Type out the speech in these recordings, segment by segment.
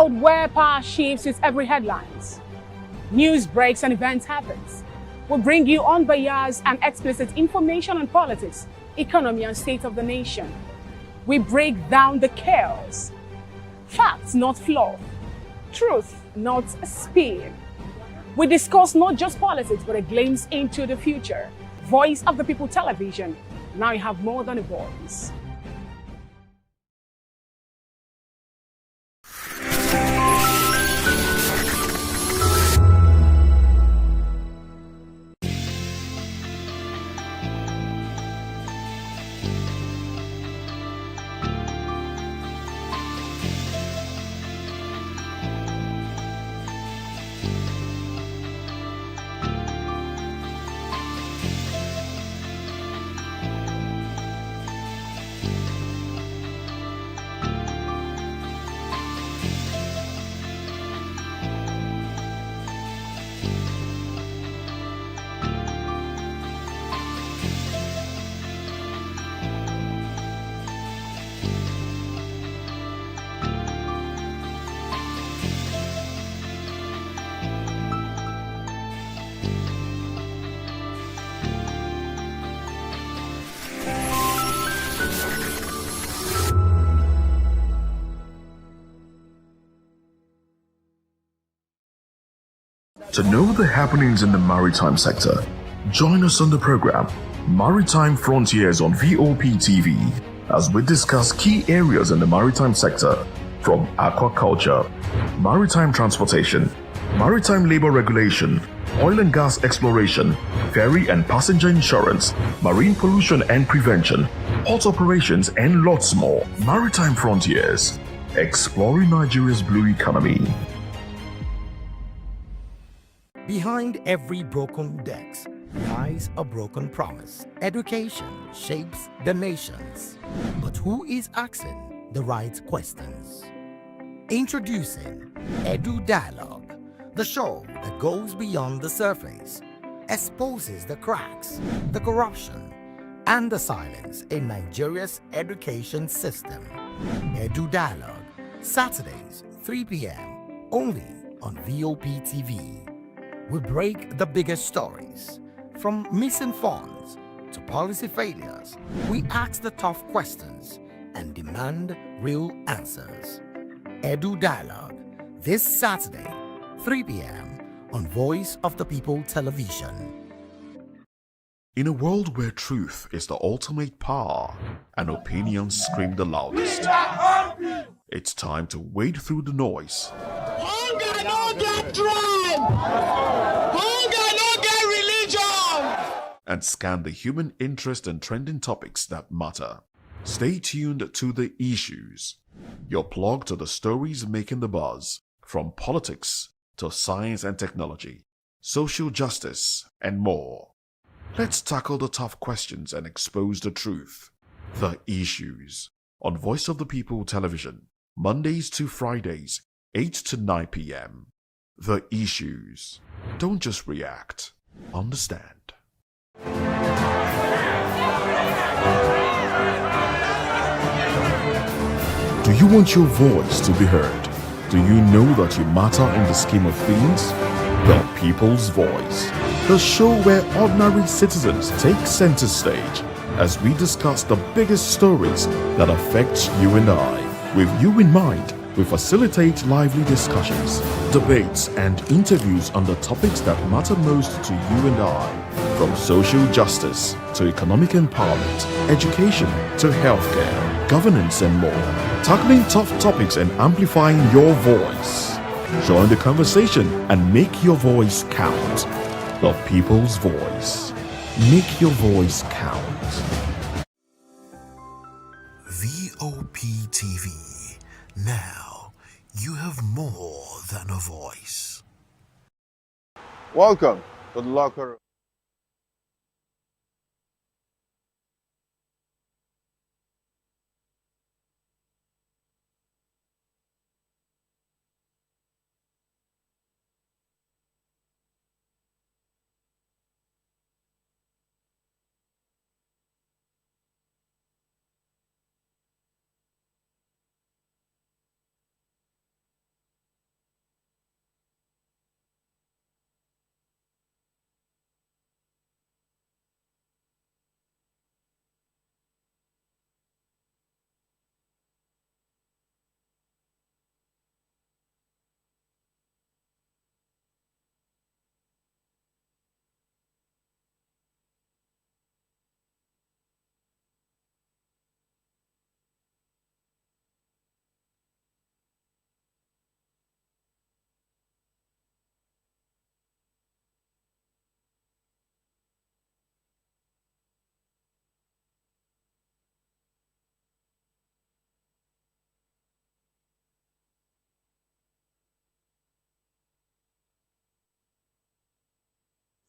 world where power shifts with every headlines, news breaks and events happens, we bring you unbiased and explicit information on politics, economy and state of the nation. We break down the chaos. Facts, not fluff. Truth, not spin. We discuss not just politics, but a glimpse into the future. Voice of the People Television. Now you have more than a voice. To know the happenings in the maritime sector, join us on the program Maritime Frontiers on VOP TV as we discuss key areas in the maritime sector from aquaculture, maritime transportation, maritime labor regulation, oil and gas exploration, ferry and passenger insurance, marine pollution and prevention, port operations and lots more. Maritime Frontiers, exploring Nigeria's blue economy. Behind every broken deck lies a broken promise. Education shapes the nations. But who is asking the right questions? Introducing Edu Dialogue, the show that goes beyond the surface, exposes the cracks, the corruption, and the silence in Nigeria's education system. Edu Dialogue, Saturdays, 3 p.m., only on VOP TV. We break the biggest stories, from missing funds to policy failures. We ask the tough questions and demand real answers. Edu Dialogue, this Saturday, 3 p.m. on Voice of the People Television. In a world where truth is the ultimate power and opinions scream the loudest, it's time to wade through the noise. Hunger no get tribe! Hunger no get religion! And scan the human interest and trending topics that matter. Stay tuned to The Issues, your plug to the stories making the buzz, from politics to science and technology, social justice, and more. Let's tackle the tough questions and expose the truth. The Issues, on Voice of the People Television, Mondays to Fridays, 8 to 9 p.m. The Issues. Don't just react, understand. Do you want your voice to be heard? Do you know that you matter in the scheme of things? The People's Voice, the show where ordinary citizens take center stage as we discuss the biggest stories that affect you and I. With you in mind, we facilitate lively discussions, debates, and interviews on the topics that matter most to you and I, from social justice to economic empowerment, education to healthcare, governance, and more, tackling tough topics and amplifying your voice. Join the conversation and make your voice count. The People's Voice. Make your voice count. VOP TV. Now, you have more than a voice. Welcome to the locker room.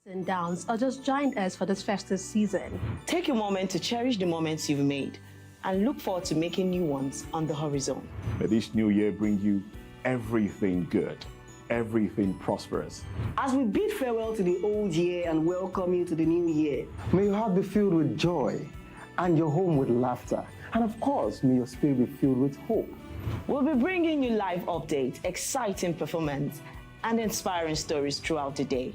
And downs, or just join us for this festive season. Take a moment to cherish the moments you've made and look forward to making new ones on the horizon. May this new year bring you everything good, everything prosperous. As we bid farewell to the old year and welcome you to the new year, may your heart be filled with joy and your home with laughter. And of course, may your spirit be filled with hope. We'll be bringing you live updates, exciting performance, and inspiring stories throughout the day.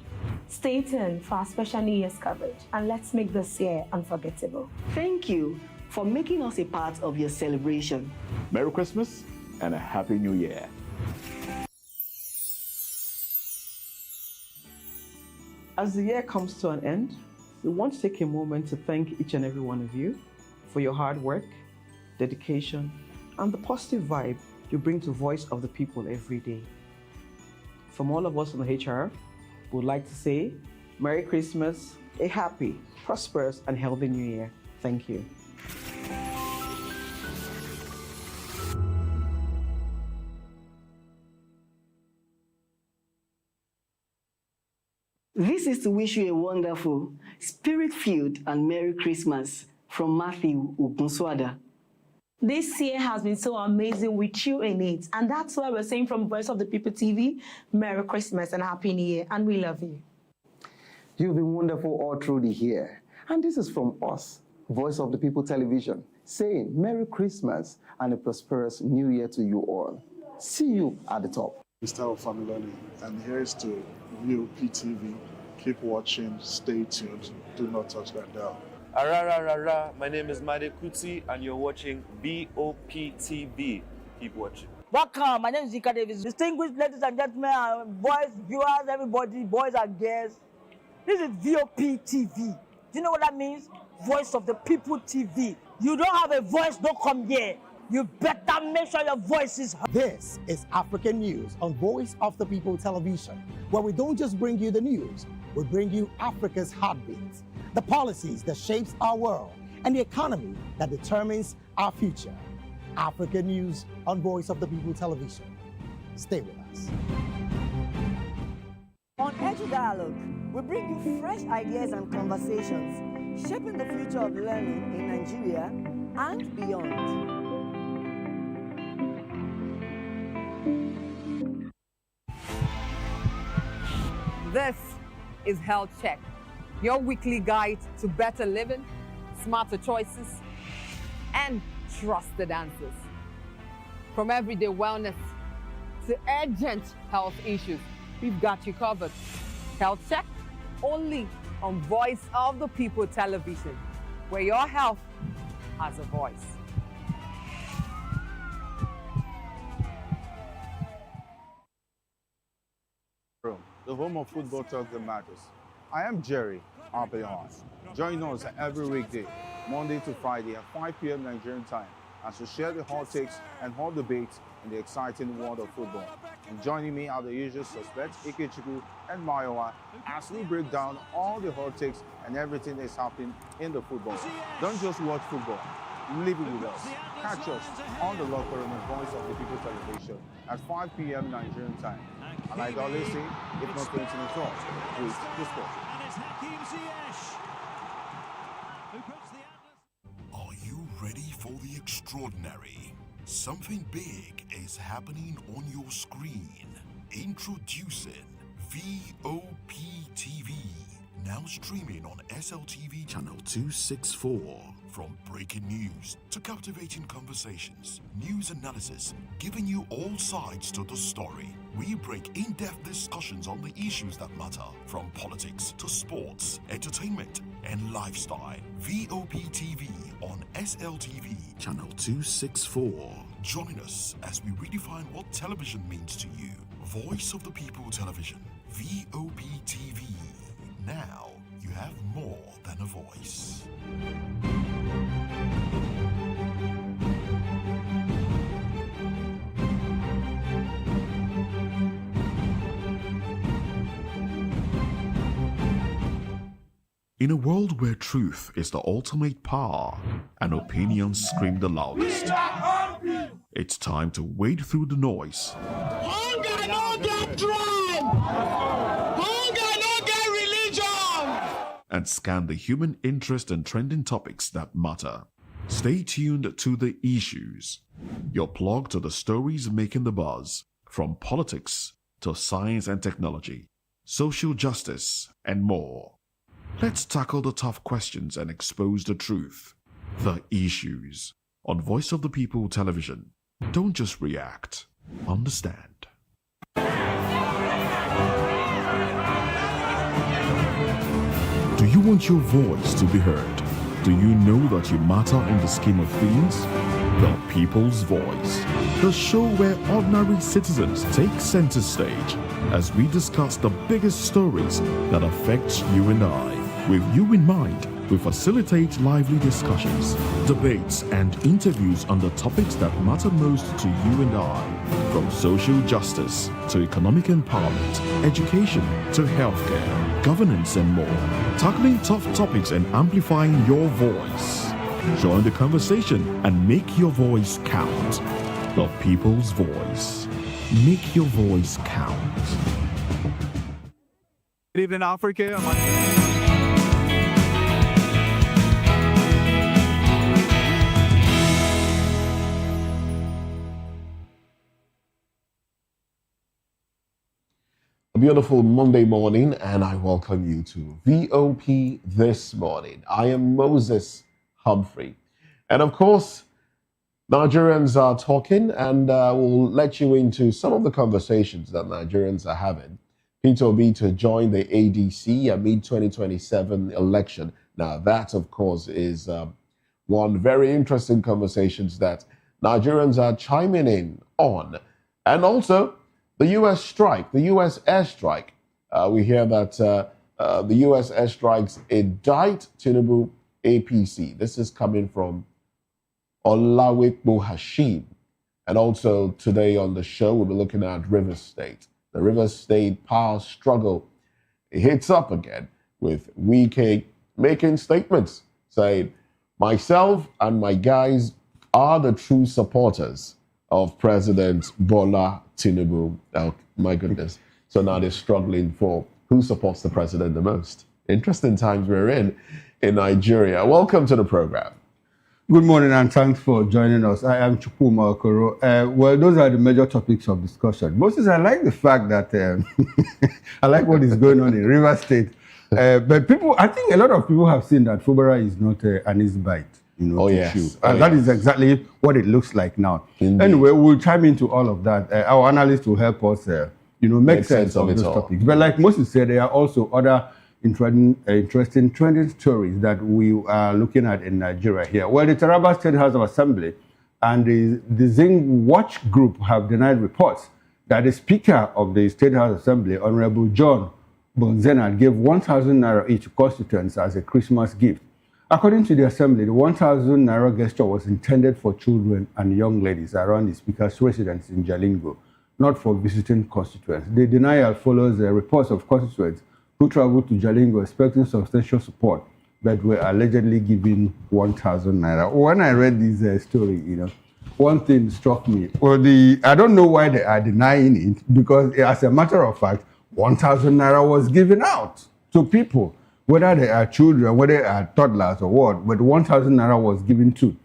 Stay tuned for our special New Year's coverage, and let's make this year unforgettable. Thank you for making us a part of your celebration. Merry Christmas and a Happy New Year. As the year comes to an end, we want to take a moment to thank each and every one of you for your hard work, dedication, and the positive vibe you bring to Voice of the People every day. From all of us on the HR, we would like to say Merry Christmas, a happy, prosperous, and healthy New Year. Thank you. This is to wish you a wonderful, spirit-filled, and Merry Christmas from Matthew Ogun. This year has been so amazing with you in it, and that's why we're saying from Voice of the People TV, Merry Christmas and Happy New Year, and we love you. You've been wonderful all through the year. And this is from us, Voice of the People Television, saying Merry Christmas and a prosperous New Year to you all. See you at the top. Mr. Familoni, and here's to VOP TV. Keep watching, stay tuned, do not touch that dial. Arara, my name is Made Kuti and you're watching VOP TV. Keep watching. Welcome, my name is Zika Davis. Distinguished ladies and gentlemen, boys, viewers, everybody, boys and girls. This is VOP TV. Do you know what that means? Voice of the People TV. You don't have a voice, don't come here. You better make sure your voice is heard. This is African News on Voice of the People Television, where we don't just bring you the news, we bring you Africa's heartbeats, the policies that shapes our world, and the economy that determines our future. African News on Voice of the People Television. Stay with us. On Edu Dialogue, we bring you fresh ideas and conversations, shaping the future of learning in Nigeria and beyond. This is Health Check, your weekly guide to better living, smarter choices, and trusted answers. From everyday wellness to urgent health issues, we've got you covered. Health Check, only on Voice of the People Television, where your health has a voice. The home of football talk that matters. I am Jerry Arpeon. Join us every weekday, Monday to Friday at 5 p.m. Nigerian time, as we share the hot takes and hot debates in the exciting world of football. And joining me are the usual suspects, Ikechukwu and Mayowa, as we break down all the hot takes and everything that's happening in the football. Don't just watch football, live it with us. Catch us on the Locker Room and Voice of the People Television at 5 p.m. Nigerian time. And like I always say, if not going to the front, please the sport. Are you ready for the extraordinary? Something big is happening on your screen. Introducing VOP TV. Now streaming on SLTV channel 264. From breaking news to captivating conversations, news analysis, giving you all sides to the story. We break in-depth discussions on the issues that matter, from politics to sports, entertainment, and lifestyle. VOP TV on SLTV channel 264. Join us as we redefine what television means to you. Voice of the People Television, VOP TV. Now you have more than a voice. In a world where truth is the ultimate power and opinions scream the loudest, it's time to wade through the noise. Hunger no get tribe. Hunger no get religion. and scan the human interest and trending topics that matter. Stay tuned to The Issues, your plug to the stories making the buzz, from politics to science and technology, social justice, and more. Let's tackle the tough questions and expose the truth. The Issues on Voice of the People Television. Don't just react, understand. Do you want your voice to be heard? Do you know that you matter in the scheme of things? The People's Voice, the show where ordinary citizens take center stage as we discuss the biggest stories that affect you and I. With you in mind, we facilitate lively discussions, debates, and interviews on the topics that matter most to you and I, from social justice to economic empowerment, education to healthcare, governance, and more, tackling tough topics and amplifying your voice. Join the conversation and make your voice count. The People's Voice. Make your voice count. Good evening, Africa. A beautiful Monday morning, and I welcome you to VOP This Morning. I am Moses Humphrey. And of course, Nigerians are talking, and we'll let you into some of the conversations that Nigerians are having. Peter Obi to join the ADC amid 2027 election. Now, that, of course, is one very interesting conversations that Nigerians are chiming in on. And also, the U.S. strike, the U.S. airstrike. We hear that the U.S. airstrikes indict Tinubu APC. This is coming from Olawekbo Hashim. And also today on the show, we'll be looking at Rivers State. The Rivers State power struggle hits up again with Wike making statements saying, myself and my guys are the true supporters of President Bola Tinubu. Oh, my goodness. So now they're struggling for who supports the president the most. Interesting times we're in Nigeria. Welcome to the program. Good morning and thanks for joining us. I am Chukwu Okoro. Well, those are the major topics of discussion. Moses, I like the fact that I like what is going on in Rivers State. But people, I think a lot of people have seen that Fubara is not an easy bite. Yes. And that is exactly what it looks like now. Indeed. Anyway, we'll chime into all of that. Our analysts will help us, make sense of those topics. But like Moses said, there are also other interesting trending stories that we are looking at in Nigeria here. Well, the Taraba State House of Assembly and the Zing Watch Group have denied reports that the Speaker of the State House Assembly, Honorable John Bonzena, gave 1,000 naira each to constituents as a Christmas gift. According to the Assembly, the 1,000 naira gesture was intended for children and young ladies around the Speaker's residence in Jalingo, not for visiting constituents. The denial follows reports of constituents who traveled to Jalingo expecting substantial support, but were allegedly given 1,000 naira. When I read this story, one thing struck me. Well, I don't know why they are denying it, because as a matter of fact, 1,000 naira was given out to people, whether they are children, whether they are toddlers or what, but 1,000 naira was given to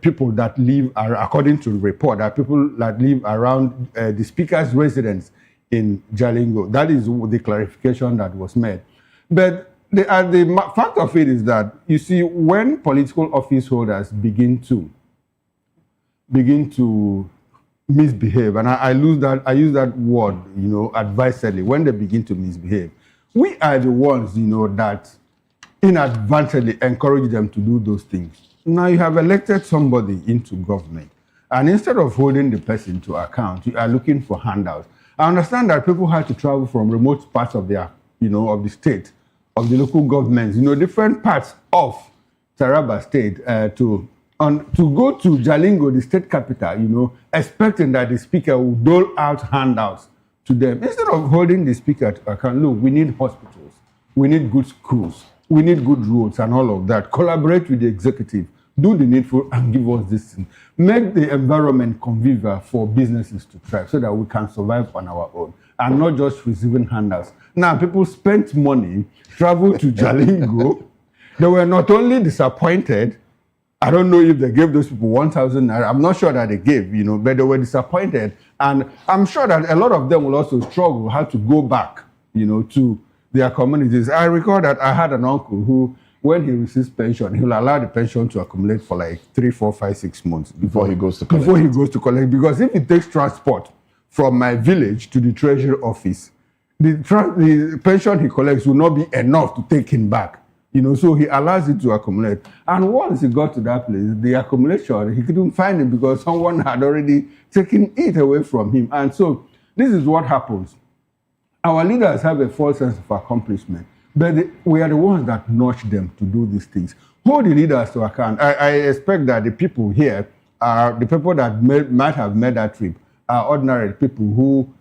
people that live, according to the report, that people that live around the Speaker's residence in Jalingo. That is the clarification that was made. But the fact of it is that, you see, when political office holders begin to misbehave, and I use that word, advisedly, when they begin to misbehave, we are the ones, that inadvertently encourage them to do those things. Now you have elected somebody into government, and instead of holding the person to account, you are looking for handouts. I understand that people had to travel from remote parts of their, of the state, of the local governments, different parts of Taraba State to go to Jalingo, the state capital, expecting that the Speaker will dole out handouts to them. Instead of holding the Speaker to account, look, we need hospitals, we need good schools, we need good roads and all of that. Collaborate with the executive, do the needful and give us this thing. Make the environment convivial for businesses to thrive so that we can survive on our own. and not just receiving handouts. Now, people spent money, traveled to Jalingo. They were not only disappointed, I don't know if they gave those people 1,000 naira. I'm not sure that they gave, but they were disappointed. And I'm sure that a lot of them will also struggle how to go back, to their communities. I recall that I had an uncle who, when he receives pension, he will allow the pension to accumulate for like 3, 4, 5, 6 months before he goes to collect. Before he goes to collect, because if he takes transport from my village to the treasury office, the pension he collects will not be enough to take him back. So he allows it to accumulate. And once he got to that place, the accumulation, he couldn't find it because someone had already taken it away from him. And so this is what happens. Our leaders have a false sense of accomplishment, but we are the ones that nudge them to do these things. Hold the leaders to account. I expect that the people here are the people that might have made that trip are ordinary people who,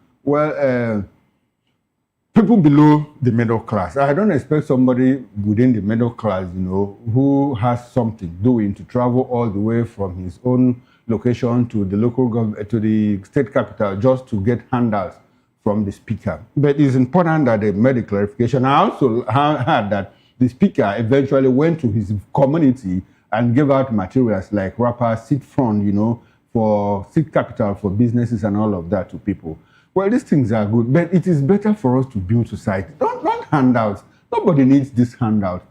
people below the middle class. I don't expect somebody within the middle class, who has something doing to travel all the way from his own location to the local government, to the state capital, just to get handouts from the speaker. But it's important that they made a clarification. I also heard that the speaker eventually went to his community and gave out materials like wrappers, seed fund, for seed capital for businesses and all of that to people. Well, these things are good, but it is better for us to build society. Don't handouts. Nobody needs this handout.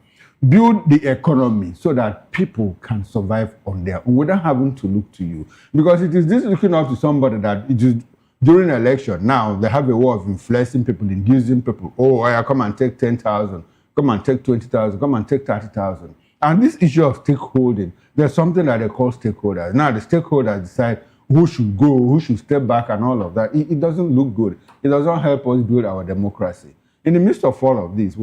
Build the economy so that people can survive on their own without having to look to you. Because it is this looking up to somebody that it is during election. Now, they have a way of influencing people, inducing people. Oh, I come and take 10,000. Come and take 20,000. Come and take 30,000. And this issue of stakeholding, there's something that they call stakeholders. Now, the stakeholders decide who should go, who should step back and all of that. It doesn't look good. It doesn't help us build our democracy. In the midst of all of this,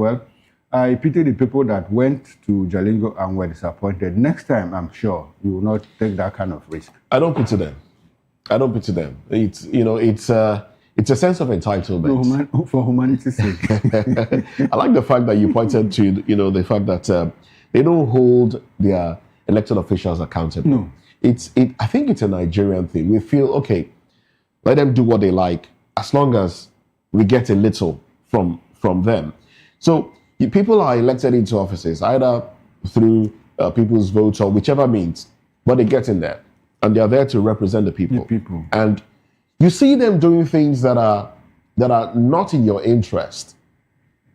I pity the people that went to Jalingo and were disappointed. Next time, I'm sure you will not take that kind of risk. I don't pity them. It's it's a sense of entitlement. For humanity's sake. I like the fact that you pointed to the fact that they don't hold their elected officials accountable. No. I think it's a Nigerian thing. We feel, okay, let them do what they like as long as we get a little from them. So people are elected into offices either through people's votes or whichever means, but they get in there and they're there to represent the people. And you see them doing things that are not in your interest.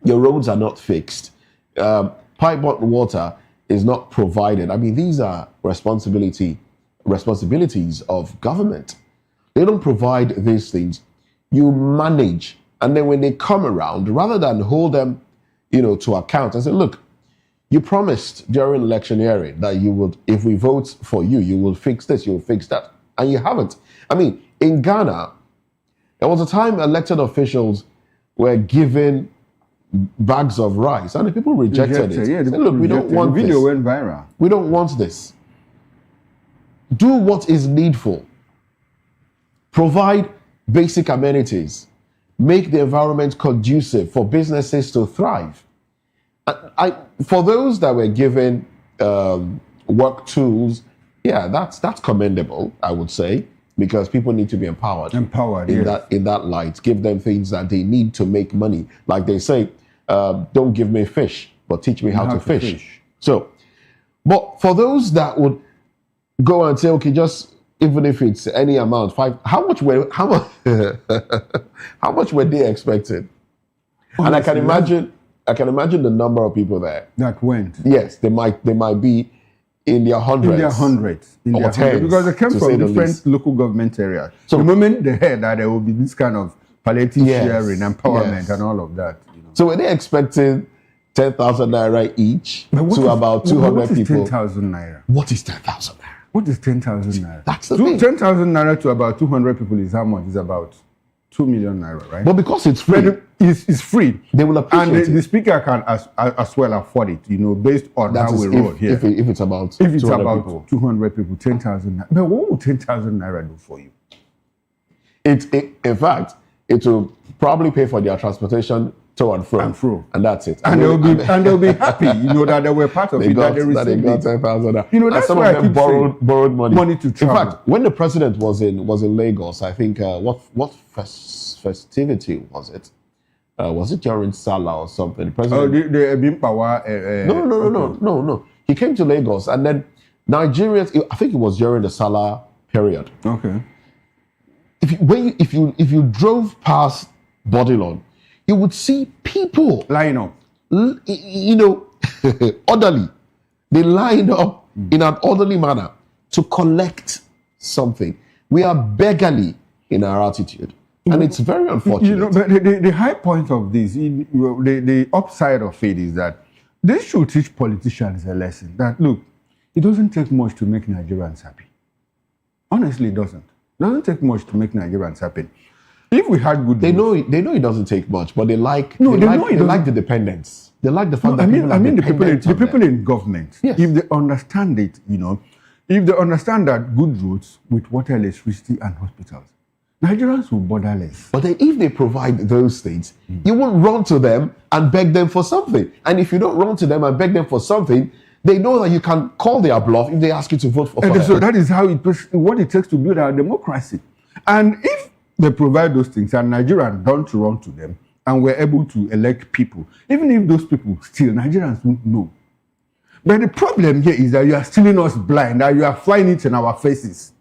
Your roads are not fixed. Pipe water is not provided. I mean, these are responsibilities of government. They don't provide these things. You manage, and then when they come around, rather than hold them, to account and say, look, you promised during electioneering that you would, if we vote for you, you will fix this, you will fix that, and you haven't. I mean, in Ghana, there was a time elected officials were given bags of rice, and the people rejected it. Yeah, said, look, we don't want this. The video went viral. We don't want this. Do what is needful. Provide basic amenities. Make the environment conducive for businesses to thrive. For those that were given work tools, yeah, that's commendable, I would say, because people need to be empowered. In that light, give them things that they need to make money. Like they say, don't give me fish, but teach me how to fish. So, but for those that would go and say, okay, just even if it's any amount, how much were they expected? Honestly, and I can imagine the number of people there that went. Yes, they might be in their hundreds. Because they came from different local government areas. So the moment they heard that there will be this kind of palliative sharing, empowerment, and all of that. So were they expecting 10,000 naira each to about 200 people? What is 10,000 naira? What is 10,000 naira? What is 10,000 naira? That's the thing. 10,000 naira to about 200 people is how much? Is about 2 million naira, right? But because it's free. It's free. They will appreciate it. And the speaker can as well afford it, based on how we roll here. If it's about 200 people, 10,000 naira. But what will 10,000 naira do for you? In fact, it will probably pay for their transportation to and fro. And that's it. And they'll be happy, that they were part of it, that they received it. 10,000. That's some why of them borrowed money to travel. In fact, when the president was in Lagos, I think what festivity, was it? Was it during Salah or something? The president. Oh, the Bimpower. No. He came to Lagos, and then Nigerians. I think it was during the Salah period. Okay. If you drove past Bodilon, you would see people line up. Orderly. They lined up in an orderly manner to collect something. We are beggarly in our attitude. And it's very unfortunate. But the high point of this, the upside of it is that they should teach politicians a lesson that, look, it doesn't take much to make Nigerians happy. Honestly, it doesn't. It doesn't take much to make Nigerians happy. If we had good they know it doesn't take much, but they like the dependence. They like the fact that the people in government, yes. If they understand it, if they understand that good roads with water, electricity, and hospitals, Nigerians will bother less. But if they provide those things, you won't run to them and beg them for something. And if you don't run to them and beg them for something, they know that you can call their bluff if they ask you to vote for them. So that is what it takes to build our democracy. And if they provide those things and Nigerians don't run to them and we're able to elect people, even if those people steal, Nigerians won't know. But the problem here is that you are stealing us blind, that you are flying it in our faces.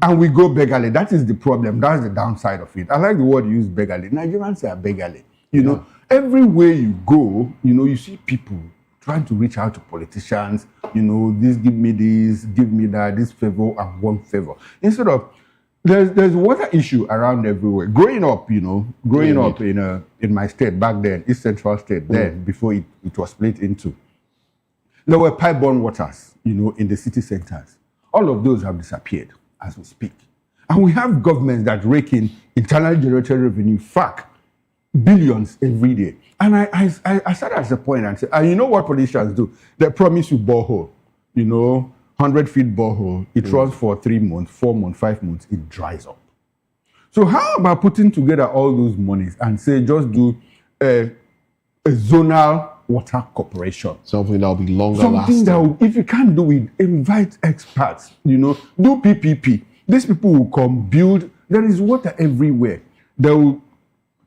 And we go beggarly. That is the problem. That's the downside of it. I like the word you use, beggarly. Nigerians are beggarly. Everywhere you go, you see people trying to reach out to politicians. This give me this, give me that, this favor and one favor. Instead of there's water issue around everywhere. Growing up in my state back then, East Central State, then before it was split into, there were pipe-borne waters, in the city centers. All of those have disappeared as we speak. And we have governments that rake in internally generated revenue, billions every day. And I started as a point and said, you know what politicians do? They promise you borehole, 100-feet borehole. It runs for 3 months, 4 months, 5 months. It dries up. So how about putting together all those monies and say, just do a zonal water corporation? Something that will be longer lasting. If you can't do it, invite experts, do PPP. These people will come, build. There is water everywhere. They will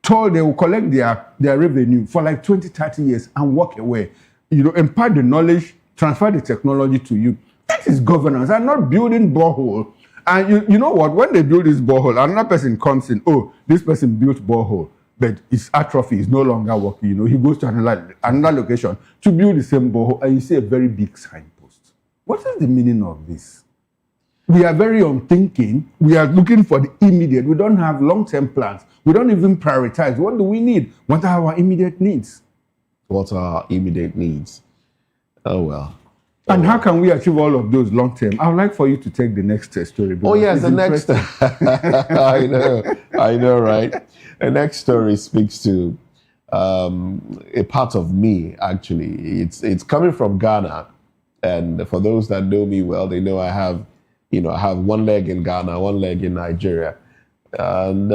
collect their revenue for like 20, 30 years and walk away. Impart the knowledge, transfer the technology to you. That is governance. I'm not building borehole. And you know what? When they build this borehole, another person comes in, this person built borehole, but his atrophy is no longer working. He goes to another location to build the same borehole, and you see a very big signpost. What is the meaning of this? We are very unthinking. We are looking for the immediate. We don't have long-term plans. We don't even prioritize. What do we need? What are our immediate needs? What are our immediate needs? Oh, well. And how can we achieve all of those long-term? I would like for you to take the next story. Oh, yes, the next. I know, right? The next story speaks to a part of me, actually. It's coming from Ghana. And for those that know me well, they know I have one leg in Ghana, one leg in Nigeria. And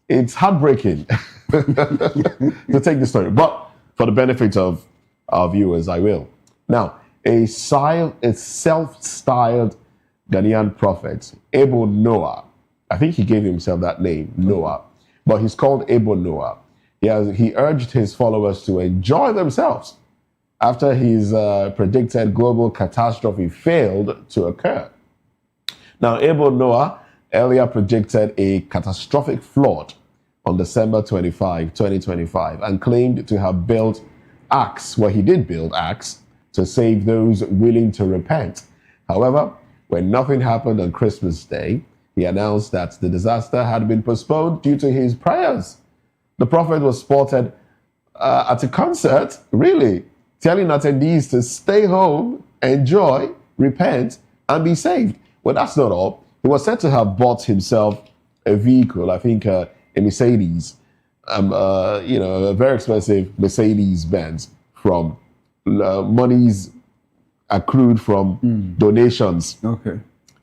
it's heartbreaking to take the story. But for the benefit of our viewers, I will. Now, a self-styled Ghanaian prophet, Ebo Noah, I think he gave himself that name, Noah, but he's called Ebo Noah. He urged his followers to enjoy themselves after his predicted global catastrophe failed to occur. Now, Ebo Noah earlier predicted a catastrophic flood on December 25, 2025, and claimed to have built arks, he did build arks, to save those willing to repent. However, when nothing happened on Christmas Day, he announced that the disaster had been postponed due to his prayers. The prophet was spotted at a concert, really, telling attendees to stay home, enjoy, repent, and be saved. Well, that's not all. He was said to have bought himself a vehicle, I think a Mercedes, a very expensive Mercedes-Benz from monies accrued from donations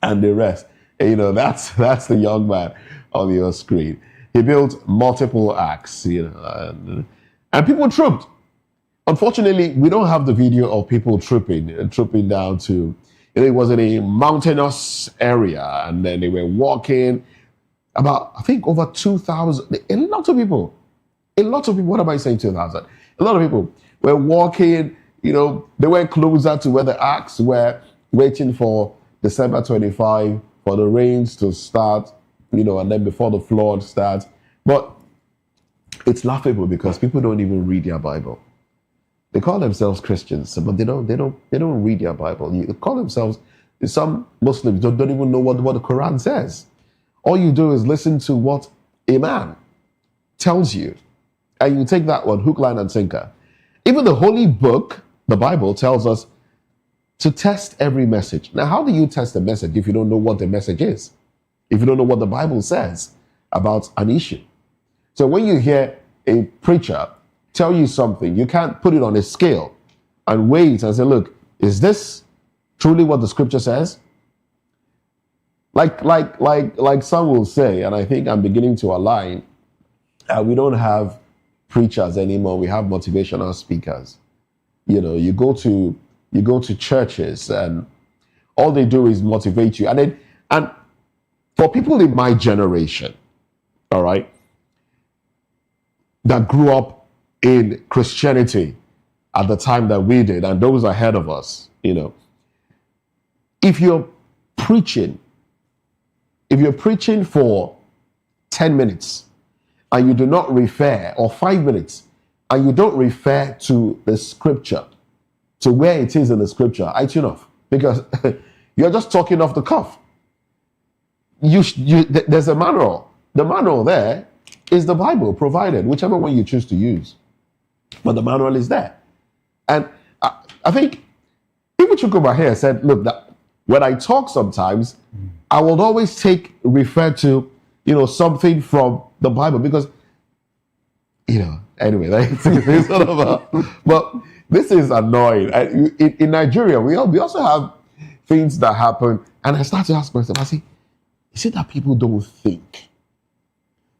and the rest. And, that's the young man on your screen. He built multiple arks, and people trooped. Unfortunately, we don't have the video of people trooping down to, it was in a mountainous area, and then they were walking. About, I think, over 2,000. A lot of people. What am I saying, 2,000? A lot of people were walking, they went closer to where the arks were, waiting for December 25 for the rains to start, and then before the flood starts. But it's laughable because people don't even read their Bible. They call themselves Christians, but they don't read their Bible. You call themselves, some Muslims don't even know what the Quran says. All you do is listen to what a man tells you, and you take that one hook, line, and sinker. Even the holy book, the Bible, tells us to test every message. Now, how do you test a message if you don't know what the message is? If you don't know what the Bible says about an issue? So when you hear a preacher tell you something, you can't put it on a scale and wait and say, look, is this truly what the scripture says? Like some will say, and I think I'm beginning to align, we don't have preachers anymore. We have motivational speakers. You go to churches and all they do is motivate you. And for people in my generation, all right, that grew up in Christianity at the time that we did, and those ahead of us, if you're preaching for 10 minutes and you do not refer, or 5 minutes, and you don't refer to the scripture, to where it is in the scripture, I tune off, because you're just talking off the cuff. There's a manual. The manual there is the Bible provided, whichever one you choose to use. But the manual is there. And I think people Chukwuma here said, look, that when I talk sometimes, I will always refer to, something from the Bible, because, anyway, that's sort of but this is annoying. In Nigeria, we also have things that happen, and I start to ask myself, I say, is it that people don't think?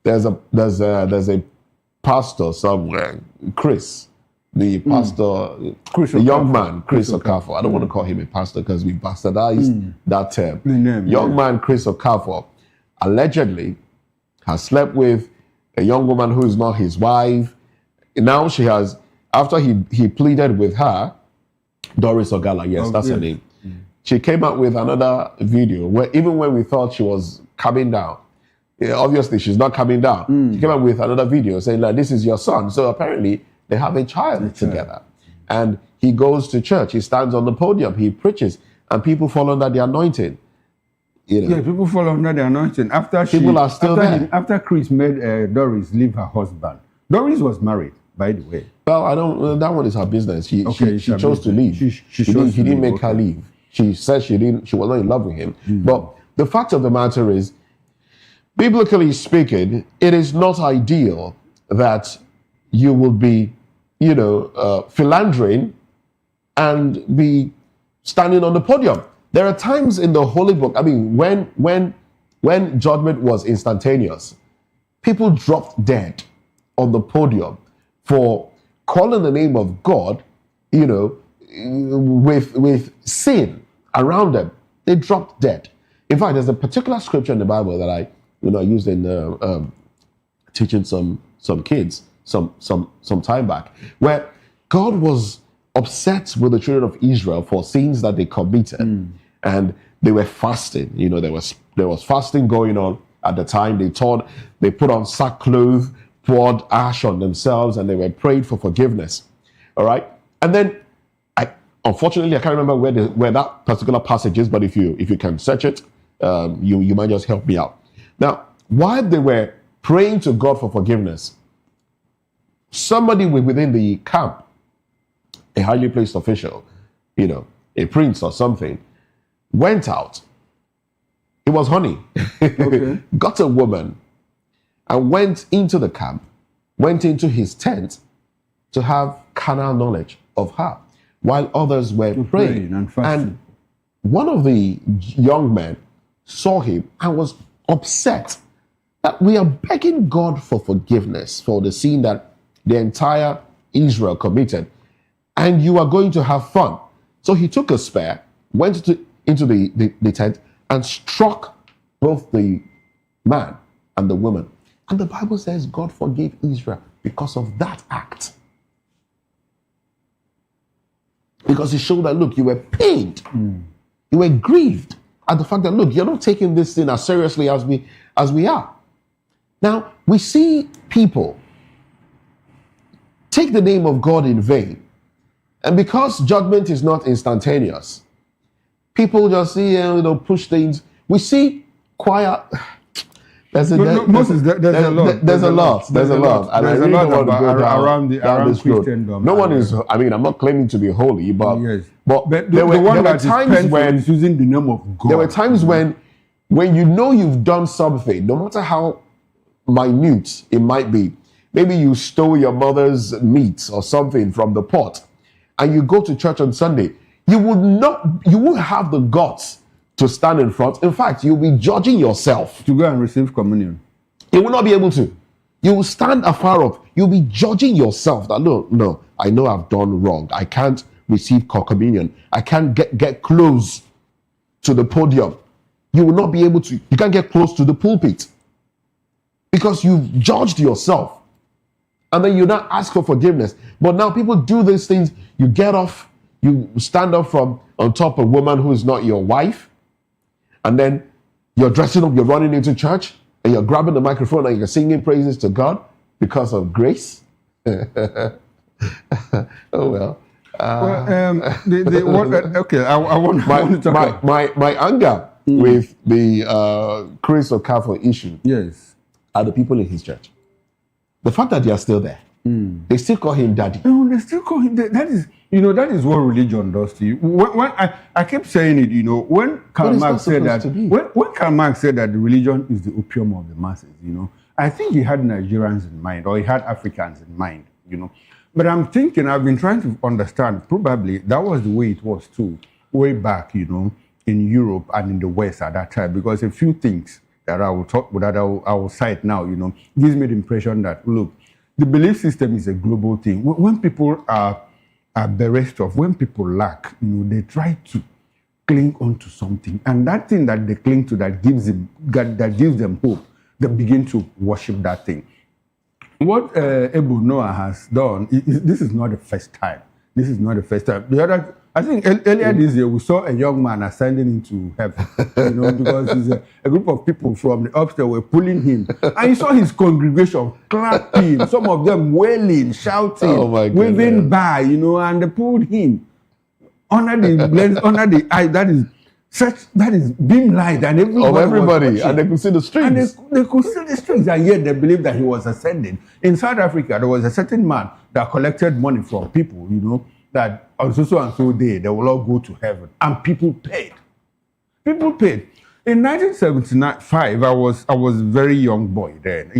There's a pastor somewhere, Chris, the pastor, the young man, Chris Okafor. I don't want to call him a pastor because we bastardized that term. Young man, Chris Okafor, allegedly has slept with a young woman who is not his wife. Now she has, after he pleaded with her, Doris Ogala, yes, that's her name. She came out with another video where even when we thought she was coming down, obviously she's not coming down. She came out with another video saying, like, this is your son. So apparently they have a child together. And he goes to church, he stands on the podium, he preaches, and people fall under the anointing. Yeah, people fall under the anointing. After Chris made Doris leave her husband. Doris was married, by the way. Well, that one is her business. She chose to leave. He didn't make her leave. She said she was not in love with him. But the fact of the matter is, biblically speaking, it is not ideal that you will be, philandering and be standing on the podium. There are times in the Holy Book, I mean, when judgment was instantaneous, people dropped dead on the podium for calling the name of God, with sin around them. They dropped dead. In fact, there's a particular scripture in the Bible that I used in teaching some kids some time back, where God was upset with the children of Israel for sins that they committed, and they were fasting. There was fasting going on at the time. They put on sackcloth, poured ash on themselves, and they were prayed for forgiveness. All right, and then unfortunately, I can't remember where that particular passage is, but if you can search it, you might just help me out. Now, while they were praying to God for forgiveness, somebody within the camp, a highly placed official, a prince or something, went out. It was honey. Okay. Got a woman and went into the camp, went into his tent to have carnal knowledge of her, while others were praying and fasting. And one of the young men saw him and was upset that we are begging God for forgiveness for the sin that the entire Israel committed, and you are going to have fun. So he took a spear, went into the tent, and struck both the man and the woman. And the Bible says God forgave Israel because of that act. Because it showed that, look, you were pained. You were grieved at the fact that, look, you're not taking this thing as seriously as we are. Now, we see people take the name of God in vain. And because judgment is not instantaneous, people just see, push things. We see choir. There's a lot. And I really don't want to go down this road. No one is, I mean, I'm not claiming to be holy, but, there were times when using the name of God. There were times when you know you've done something, no matter how minute it might be. Maybe you stole your mother's meat or something from the pot, and you go to church on Sunday. You would have the guts to stand in front. In fact, you'll be judging yourself. To go and receive communion. You will not be able to. You will stand afar off. You'll be judging yourself that, no, I know I've done wrong. I can't receive communion. I can't get close to the podium. You will not be able to. You can't get close to the pulpit because you've judged yourself. And then you not ask for forgiveness. But now people do these things. You get off. You stand up from on top of a woman who is not your wife. And then you're dressing up, you're running into church, and you're grabbing the microphone and you're singing praises to God because of grace. Oh, well. Okay, I want to talk about my anger with the Chris Okafor issue. Yes. Are the people in his church. The fact that they are still there. They still call him daddy. No, they still call him that is what religion does to you. When I keep saying it, when Karl Marx said that when Karl Marx said that the religion is the opium of the masses, I think he had Nigerians in mind, or he had Africans in mind, But I'm thinking, I've been trying to understand, probably that was the way it was too, way back, in Europe and in the West at that time, because a few things that I will cite now, gives me the impression that, look, the belief system is a global thing. When people are bereft of, when people lack, they try to cling onto something, and that thing that they cling to that gives them hope, they begin to worship that thing. What Ebu Noah has done, this is not the first time. This is not the first time. I think earlier this year we saw a young man ascending into heaven, because it's a group of people from the upstairs were pulling him, and you saw his congregation clapping, some of them wailing, shouting, waving by, and they pulled him under the eye. That is beam light, and everybody, and they could see the streets. And they could see the streets, and yet they believed that he was ascending. In South Africa, there was a certain man that collected money from people, that on so and so day they will all go to heaven, and people paid. People paid. In 1975, I was a very young boy then.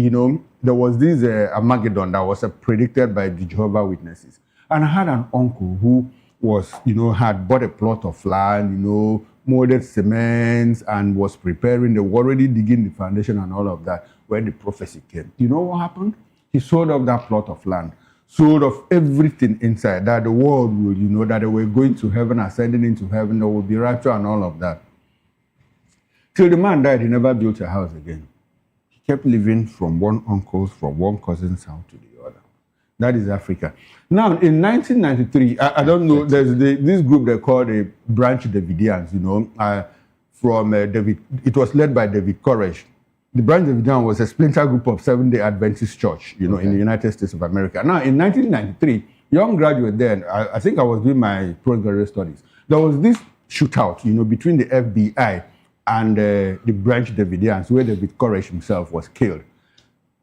There was this Armageddon that was predicted by the Jehovah's Witnesses, and I had an uncle who was, had bought a plot of land, molded cements, and was preparing. They were already digging the foundation and all of that when the prophecy came. You know what happened? He sold off that plot of land, sold off everything inside, that the world will, that they were going to heaven, ascending into heaven, there will be rapture and all of that. Till the man died, he never built a house again. He kept living from one uncle's, from one cousin's house to the other. That is Africa. Now, in 1993, I don't know, there's this group they call the Branch Davidians, from David. It was led by David Koresh. The Branch Davidian was a splinter group of Seventh-day Adventist Church, in the United States of America. Now, in 1993, young graduate then, I think I was doing my postgraduate studies. There was this shootout, between the FBI and the Branch Davidians, where David Koresh himself was killed.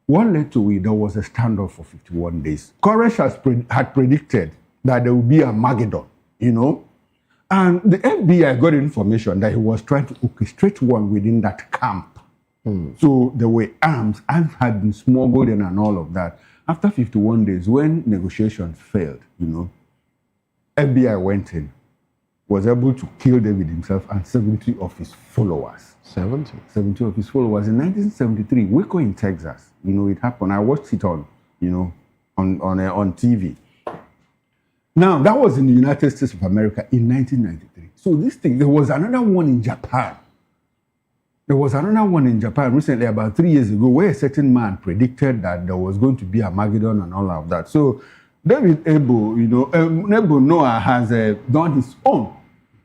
What led to it, there was a standoff for 51 days. Koresh had predicted that there would be a Armageddon, and the FBI got information that he was trying to orchestrate one within that camp. So there were arms had been smuggled in and all of that. After 51 days, when negotiations failed, FBI went in, was able to kill David himself and 70 of his followers. 70 of his followers. In 1973, Waco in Texas, it happened. I watched it on TV. Now, that was in the United States of America in 1993. So this thing, there was another one in Japan. There was another one in Japan recently, about 3 years ago, where a certain man predicted that there was going to be Armageddon and all of that. So David Abel, Nebo Noah has done his own.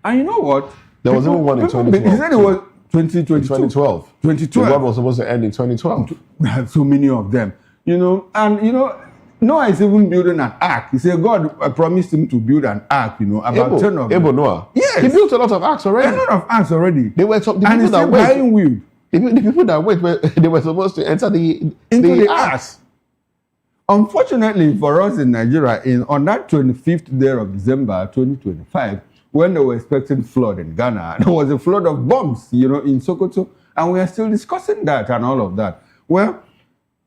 And you know what? There was even one in 2012. He said it was 2012. 2012. The world was supposed to end in 2012. We had so many of them. Noah is even building an ark. He said God promised him to build an ark, about 10 of them. Abel Noah. Yes. He built a lot of arks already. A lot of arks already. They were the and people that buying wood. The people that wait, they were supposed to enter into the arks. Unfortunately for us in Nigeria, on that 25th day of December 2025, when they were expecting flood in Ghana, there was a flood of bombs, in Sokoto, and we are still discussing that and all of that. Well,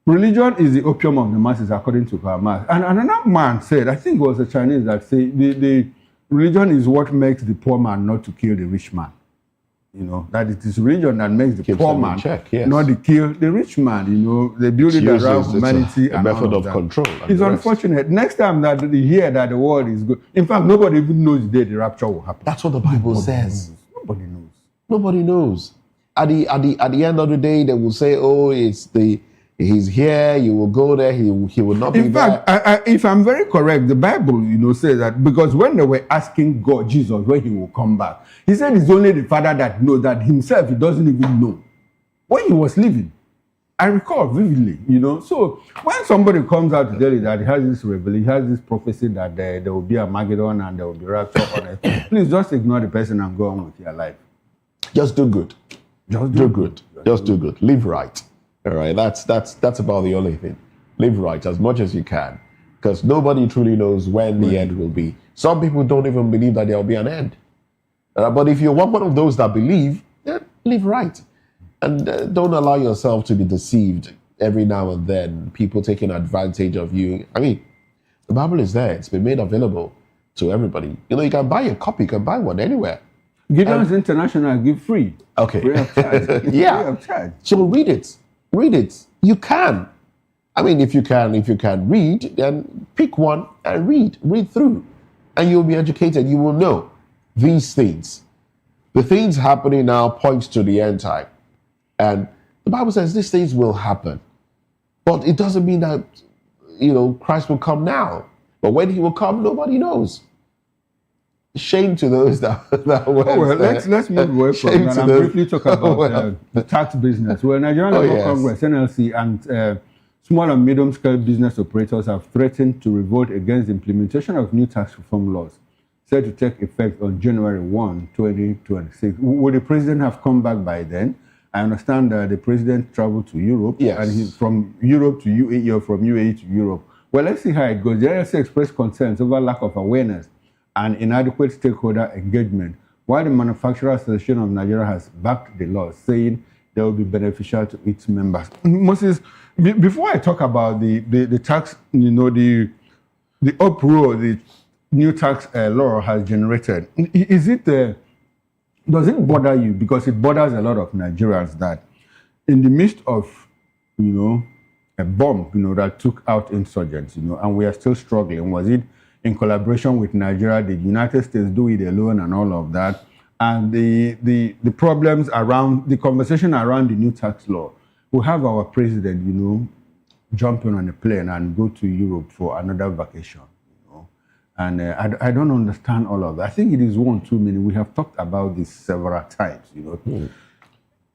religion is the opium of the masses, according to Hamas. And another man said, I think it was a Chinese that said, the religion is what makes the poor man not to kill the rich man. That it is religion that makes the poor man not to kill the rich man. They build it around humanity a method of control. It's unfortunate. Next time that they hear that the world is good, in fact, nobody even knows the day the rapture will happen. That's what the Bible says. Nobody knows. Nobody knows. At the end of the day, they will say, "Oh, he's here. You will go there. He will not be there." In fact, if I'm very correct, the Bible, says that because when they were asking God, Jesus, when he will come back, he said it's only the Father that knows, that himself he doesn't even know when he was living. I recall vividly, So when somebody comes out to tell you that he has this revelation, he has this prophecy that there will be a Armageddon and there will be rapture on it, please just ignore the person and go on with your life. Just do good. Just do good. Just do good. Live right. All right, that's about the only thing. Live right as much as you can, because nobody truly knows when the end will be. Some people don't even believe that there will be an end. But if you're one of those that believe, live right. And don't allow yourself to be deceived every now and then, people taking advantage of you. I mean, the Bible is there. It's been made available to everybody. You can buy a copy, you can buy one anywhere. Gideon's International give free. Okay. Free of charge. Yeah. Free of charge. So read it. Read it. You can. I mean, if you can read, then pick one and read through, and you'll be educated. You will know these things. The things happening now points to the end time, and the Bible says these things will happen, but it doesn't mean that Christ will come now. But when he will come, nobody knows. Shame to those that were. Let's move away from that and briefly talk about the tax business. Well, Nigerian Labour Congress, NLC, and small and medium-scale business operators have threatened to revolt against the implementation of new tax reform laws set to take effect on January 1, 2026. Would the president have come back by then? I understand that the president traveled to Europe, and he's from Europe to UAE or from UAE to Europe. Well, let's see how it goes. The NLC expressed concerns over lack of awareness and inadequate stakeholder engagement, while the Manufacturers Association of Nigeria has backed the law, saying they will be beneficial to its members. Moses, before I talk about the tax, the uproar the new tax law has generated, does it bother you? Because it bothers a lot of Nigerians that in the midst of, a bomb, that took out insurgents, and we are still struggling. Was it in collaboration with Nigeria? Did the United States do it alone and all of that? And the problems around, the conversation around the new tax law. We have our president, jumping on a plane and go to Europe for another vacation, And I don't understand all of that. I think it is one too many. We have talked about this several times,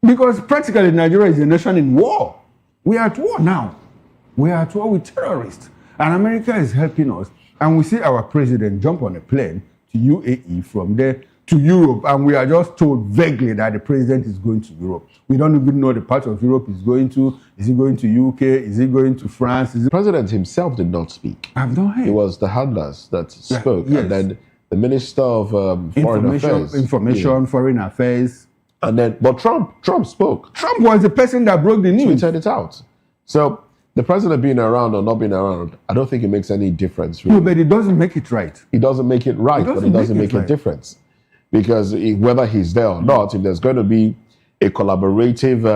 Because practically Nigeria is a nation in war. We are at war now. We are at war with terrorists. And America is helping us. And we see our president jump on a plane to UAE, from there to Europe, and we are just told vaguely that the president is going to Europe. We don't even know the part of Europe he's going to. Is he going to UK? Is he going to France? The president himself did not speak. I've not heard. It was the handlers that spoke, and then the Minister of Foreign Affairs. Foreign Affairs. And then, but Trump spoke. Trump was the person that broke the news. Tweeted it out. So the president being around or not being around, I don't think it makes any difference. Really. No, but it doesn't make it right. It doesn't make it right, but it doesn't make a difference. Because whether he's there or not, if there's going to be a collaborative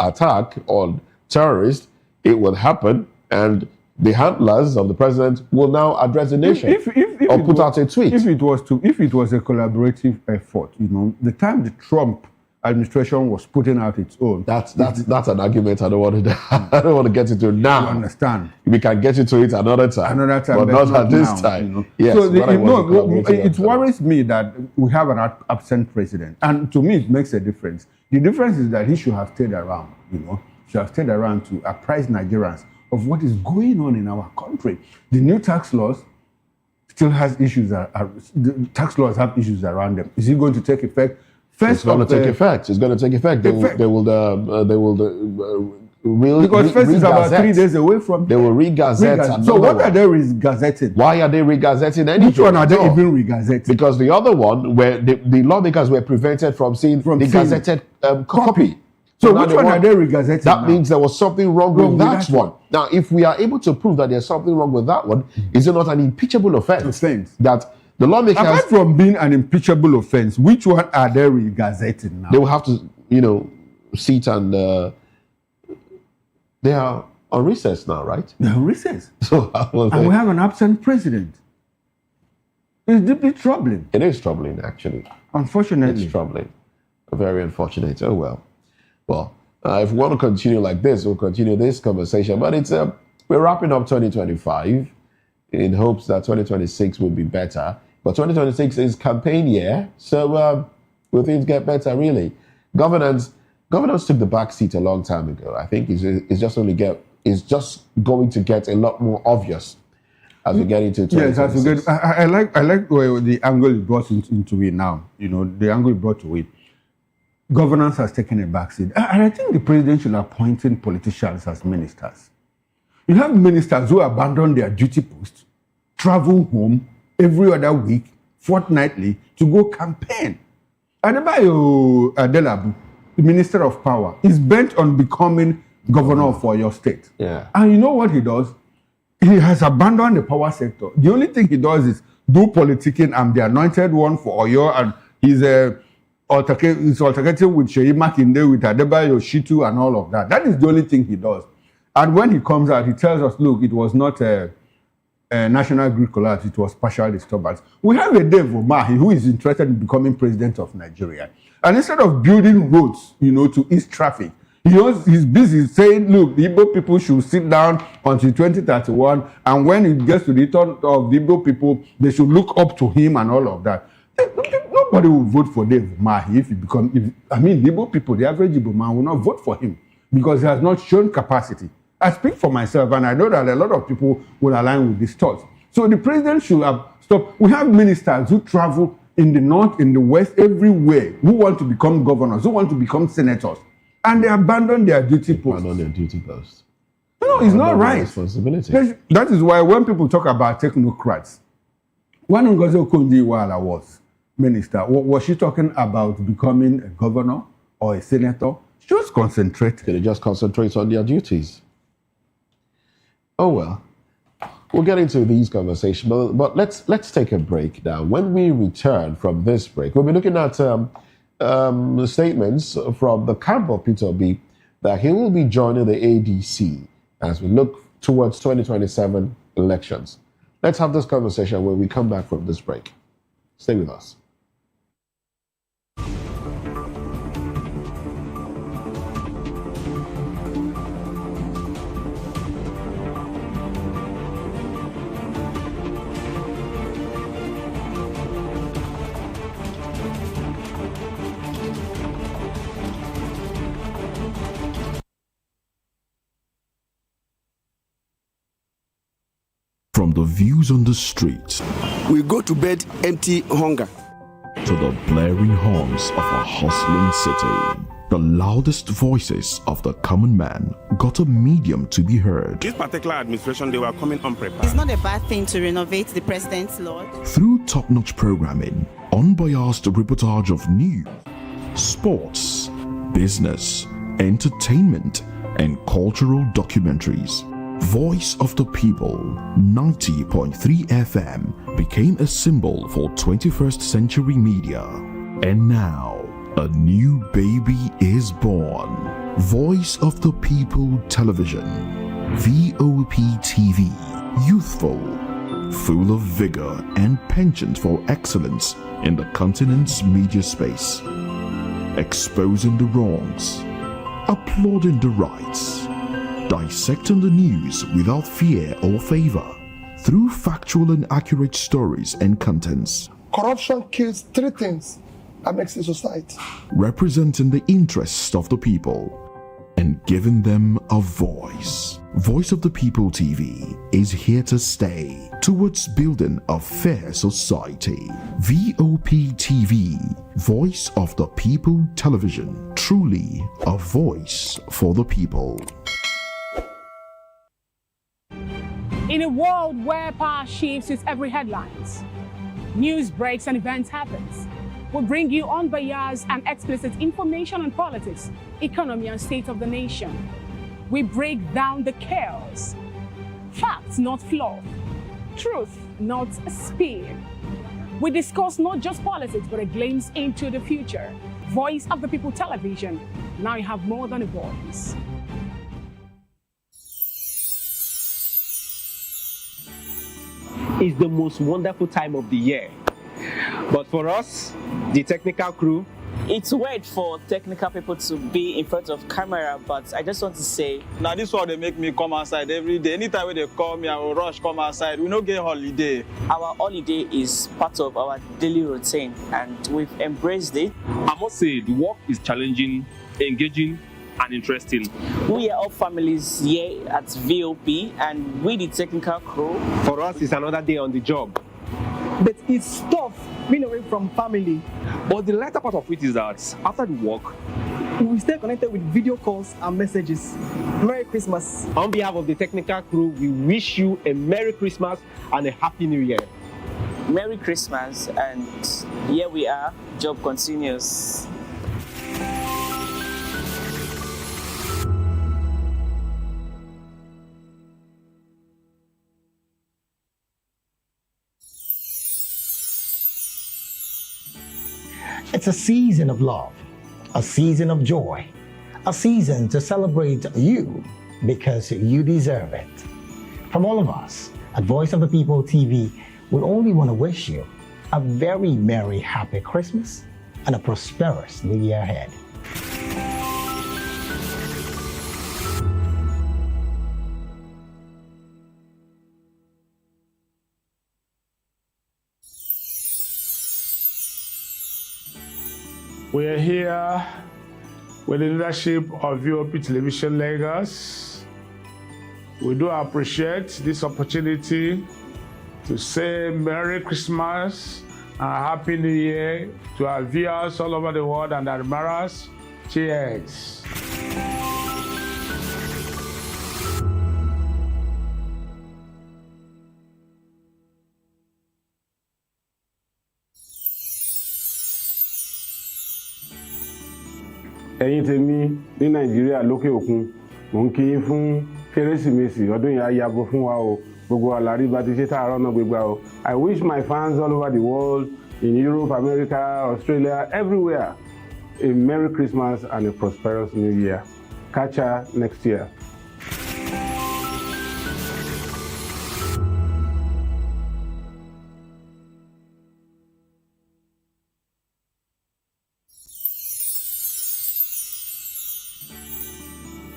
attack on terrorists, it will happen, and the handlers of the president will now address the nation or put out a tweet. If it was a collaborative effort, the time the Trump administration was putting out its own. That's an argument I don't want to get into now. You understand? We can get into it another time. But not at this now, time. You know? Yes. So it worries me that we have an absent president, and to me it makes a difference. The difference is that he should have stayed around. You know, should have stayed around to apprise Nigerians of what is going on in our country. The new tax laws still has issues. The tax laws have issues around them. Is it going to take effect? It's going to take effect. It's going to take effect. They will because first is about 3 days away from. They will re-gazette. So what are they re-gazetting? Why are they re-gazetting anything? Which one are they even re-gazetting? Because the other one, where the lawmakers were prevented from seeing the gazetted copy. So which one are they re-gazetting? That means there was something wrong with that one. Now, if we are able to prove that there's something wrong with that one, is it not an impeachable offense? That the lawmakers... Apart from being an impeachable offense, which one are they re-gazetting now? They will have to, sit and... they are on recess now, right? They're on recess. So and we have an absent president. It's deeply troubling. It is troubling, actually. Unfortunately. It's troubling. Very unfortunate. Oh, well. Well, if we want to continue like this, we'll continue this conversation. But it's we're wrapping up 2025 in hopes that 2026 will be better. But 2026 is campaign year, so will things get better, really? Governance took the back seat a long time ago. I think it's just going to get a lot more obvious as we get into 2026. Yes, as we get. I like the angle it brought into it now. The angle it brought to it. Governance has taken a backseat. And I think the president should appoint politicians as ministers. You have ministers who abandon their duty post, travel home every other week, fortnightly, to go campaign. Adebayo Adelabu, the Minister of Power, is bent on becoming governor for your state. Yeah. And you know what he does? He has abandoned the power sector. The only thing he does is do politicking. I'm the anointed one for Oyo, and he's altercating with Sheyi Makinde, with Adebayo Shitu, and all of that. That is the only thing he does. And when he comes out, he tells us, look, it was not a national grid collapse, it was partial disturbance. We have a Dave Umahi who is interested in becoming president of Nigeria. And instead of building roads, to ease traffic, he's busy saying, look, the Igbo people should sit down until 2031, and when it gets to the turn of the Igbo people, they should look up to him and all of that. Nobody will vote for Dave Umahi the Igbo people, the average Igbo man will not vote for him because he has not shown capacity. I speak for myself, and I know that a lot of people will align with this thought. So the president should have stopped. We have ministers who travel in the north, in the west, everywhere, who want to become governors, who want to become senators, and they abandon their duty posts. Abandon their duty posts. No, it's not right. Responsibility. That is why when people talk about technocrats, when Ngozi Okonjo-Iweala was minister, was she talking about becoming a governor or a senator? She was concentrated. They just concentrate on their duties. Oh, well. We'll get into these conversations, but let's take a break now. When we return from this break, we'll be looking at statements from the camp of Peter Obi that he will be joining the ADC as we look towards 2027 elections. Let's have this conversation when we come back from this break. Stay with us. From the views on the streets, we go to bed empty hunger, to the blaring horns of a hustling city, the loudest voices of the common man got a medium to be heard. This particular administration, they were coming unprepared. It's not a bad thing to renovate the president's lodge. Through top-notch programming, unbiased reportage of news, sports, business, entertainment, and cultural documentaries, Voice of the People 90.3 FM became a symbol for 21st century media. And now, a new baby is born. Voice of the People Television, VOP TV, youthful, full of vigor and penchant for excellence in the continent's media space. exposing the wrongs, applauding the rights, dissecting the news without fear or favor, through factual and accurate stories and contents. Corruption kills three things that makes a society. Representing the interests of the people and giving them a voice. Voice of the People TV is here to stay towards building a fair society. VOP TV, Voice of the People Television, truly a voice for the people. In a world where power shifts with every headlines, news breaks and events happens, we bring you unbiased and explicit information on politics, economy, and state of the nation. We break down the chaos. Facts, not fluff. Truth, not spin. We discuss not just politics, but a glimpse into the future. Voice of the People Television. Now you have more than a voice. It's the most wonderful time of the year. But for us, the technical crew, it's weird for technical people to be in front of camera, but I just want to say, now this one they make me come outside every day. Anytime they call me, I will rush come outside. We don't get holiday. Our holiday is part of our daily routine, and we've embraced it. I must say, the work is challenging, engaging, and interesting. We are all families here at VOP, and we the technical crew. For us, it's another day on the job. But it's tough being away from family. But the latter part of it is that after the work, we stay connected with video calls and messages. Merry Christmas. On behalf of the technical crew, we wish you a Merry Christmas and a Happy New Year. Merry Christmas, and here we are, job continues. It's a season of love, a season of joy, a season to celebrate you because you deserve it. From all of us at Voice of the People TV, we only want to wish you a very merry, happy Christmas and a prosperous new year ahead. We are here with the leadership of VOP Television Lagos. We do appreciate this opportunity to say Merry Christmas and Happy New Year to our viewers all over the world and admirers. Cheers. ẹ̀yin tèmi ní nàìjíríà lókè òkun mò ń kí yín fún kérésìmesì ọdún yìí á yabo fún wa o gbogbo àlàrí bá ti ṣe tààrọ̀ náà gbégbá o. I wish my fans all over the world in Europe, America, Australia, everywhere a Merry Christmas and a prosperous New Year. Catch ya next year.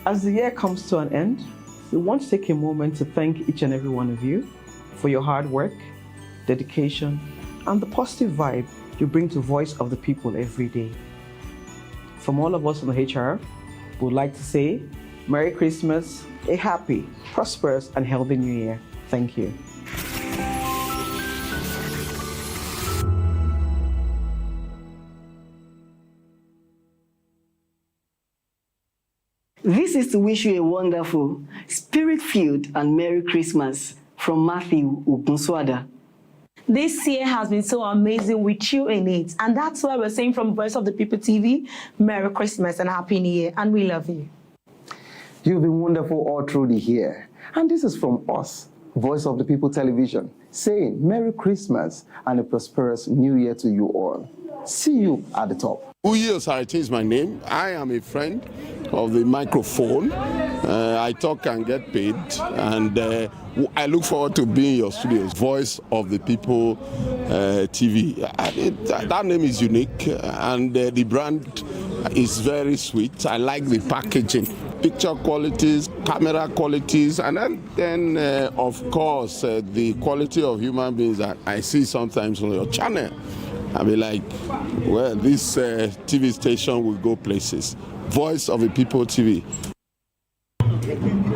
As the year comes to an end, we want to take a moment to thank each and every one of you for your hard work, dedication, and the positive vibe you bring to Voice of the People every day. From all of us on the HR, we would like to say Merry Christmas, a happy, prosperous, and healthy New Year. Thank you. This is to wish you a wonderful, spirit-filled and Merry Christmas from Matthew Ogun. This year has been so amazing with you in it. And that's why we're saying from Voice of the People TV, Merry Christmas and Happy New Year. And we love you. You've been wonderful all through the year. And this is from us, Voice of the People Television, saying Merry Christmas and a prosperous New Year to you all. See you at the top. Uye Osarete is my name. I am a friend of the microphone. I talk and get paid, and I look forward to being your studios. Voice of the People TV. That name is unique, and the brand is very sweet. I like the packaging, picture qualities, camera qualities, and then of course, the quality of human beings that I see sometimes on your channel. I'll be like, well, this TV station will go places. Voice of the People TV.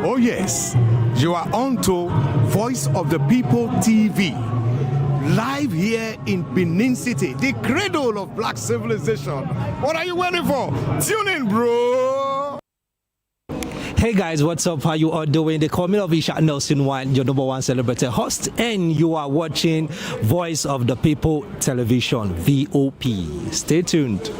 Oh yes, you are on to Voice of the People TV. Live here in Benin City, the cradle of black civilization. What are you waiting for? Tune in, bro. Hey guys, what's up? How you all doing? They call me Ovisha Nelson One, your #1 celebrity host, and you are watching Voice of the People Television, VOP. Stay tuned.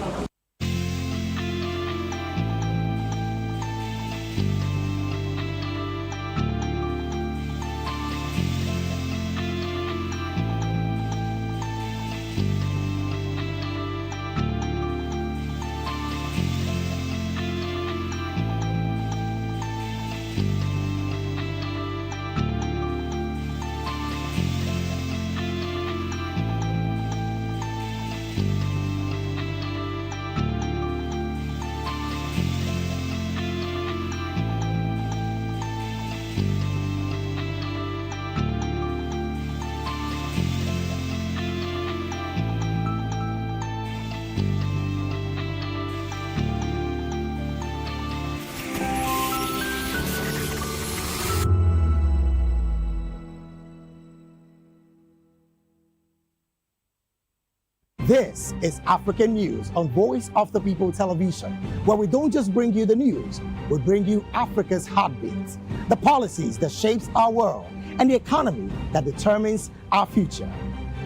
This is African News on Voice of the People Television, where we don't just bring you the news, we bring you Africa's heartbeats, the policies that shapes our world, and the economy that determines our future.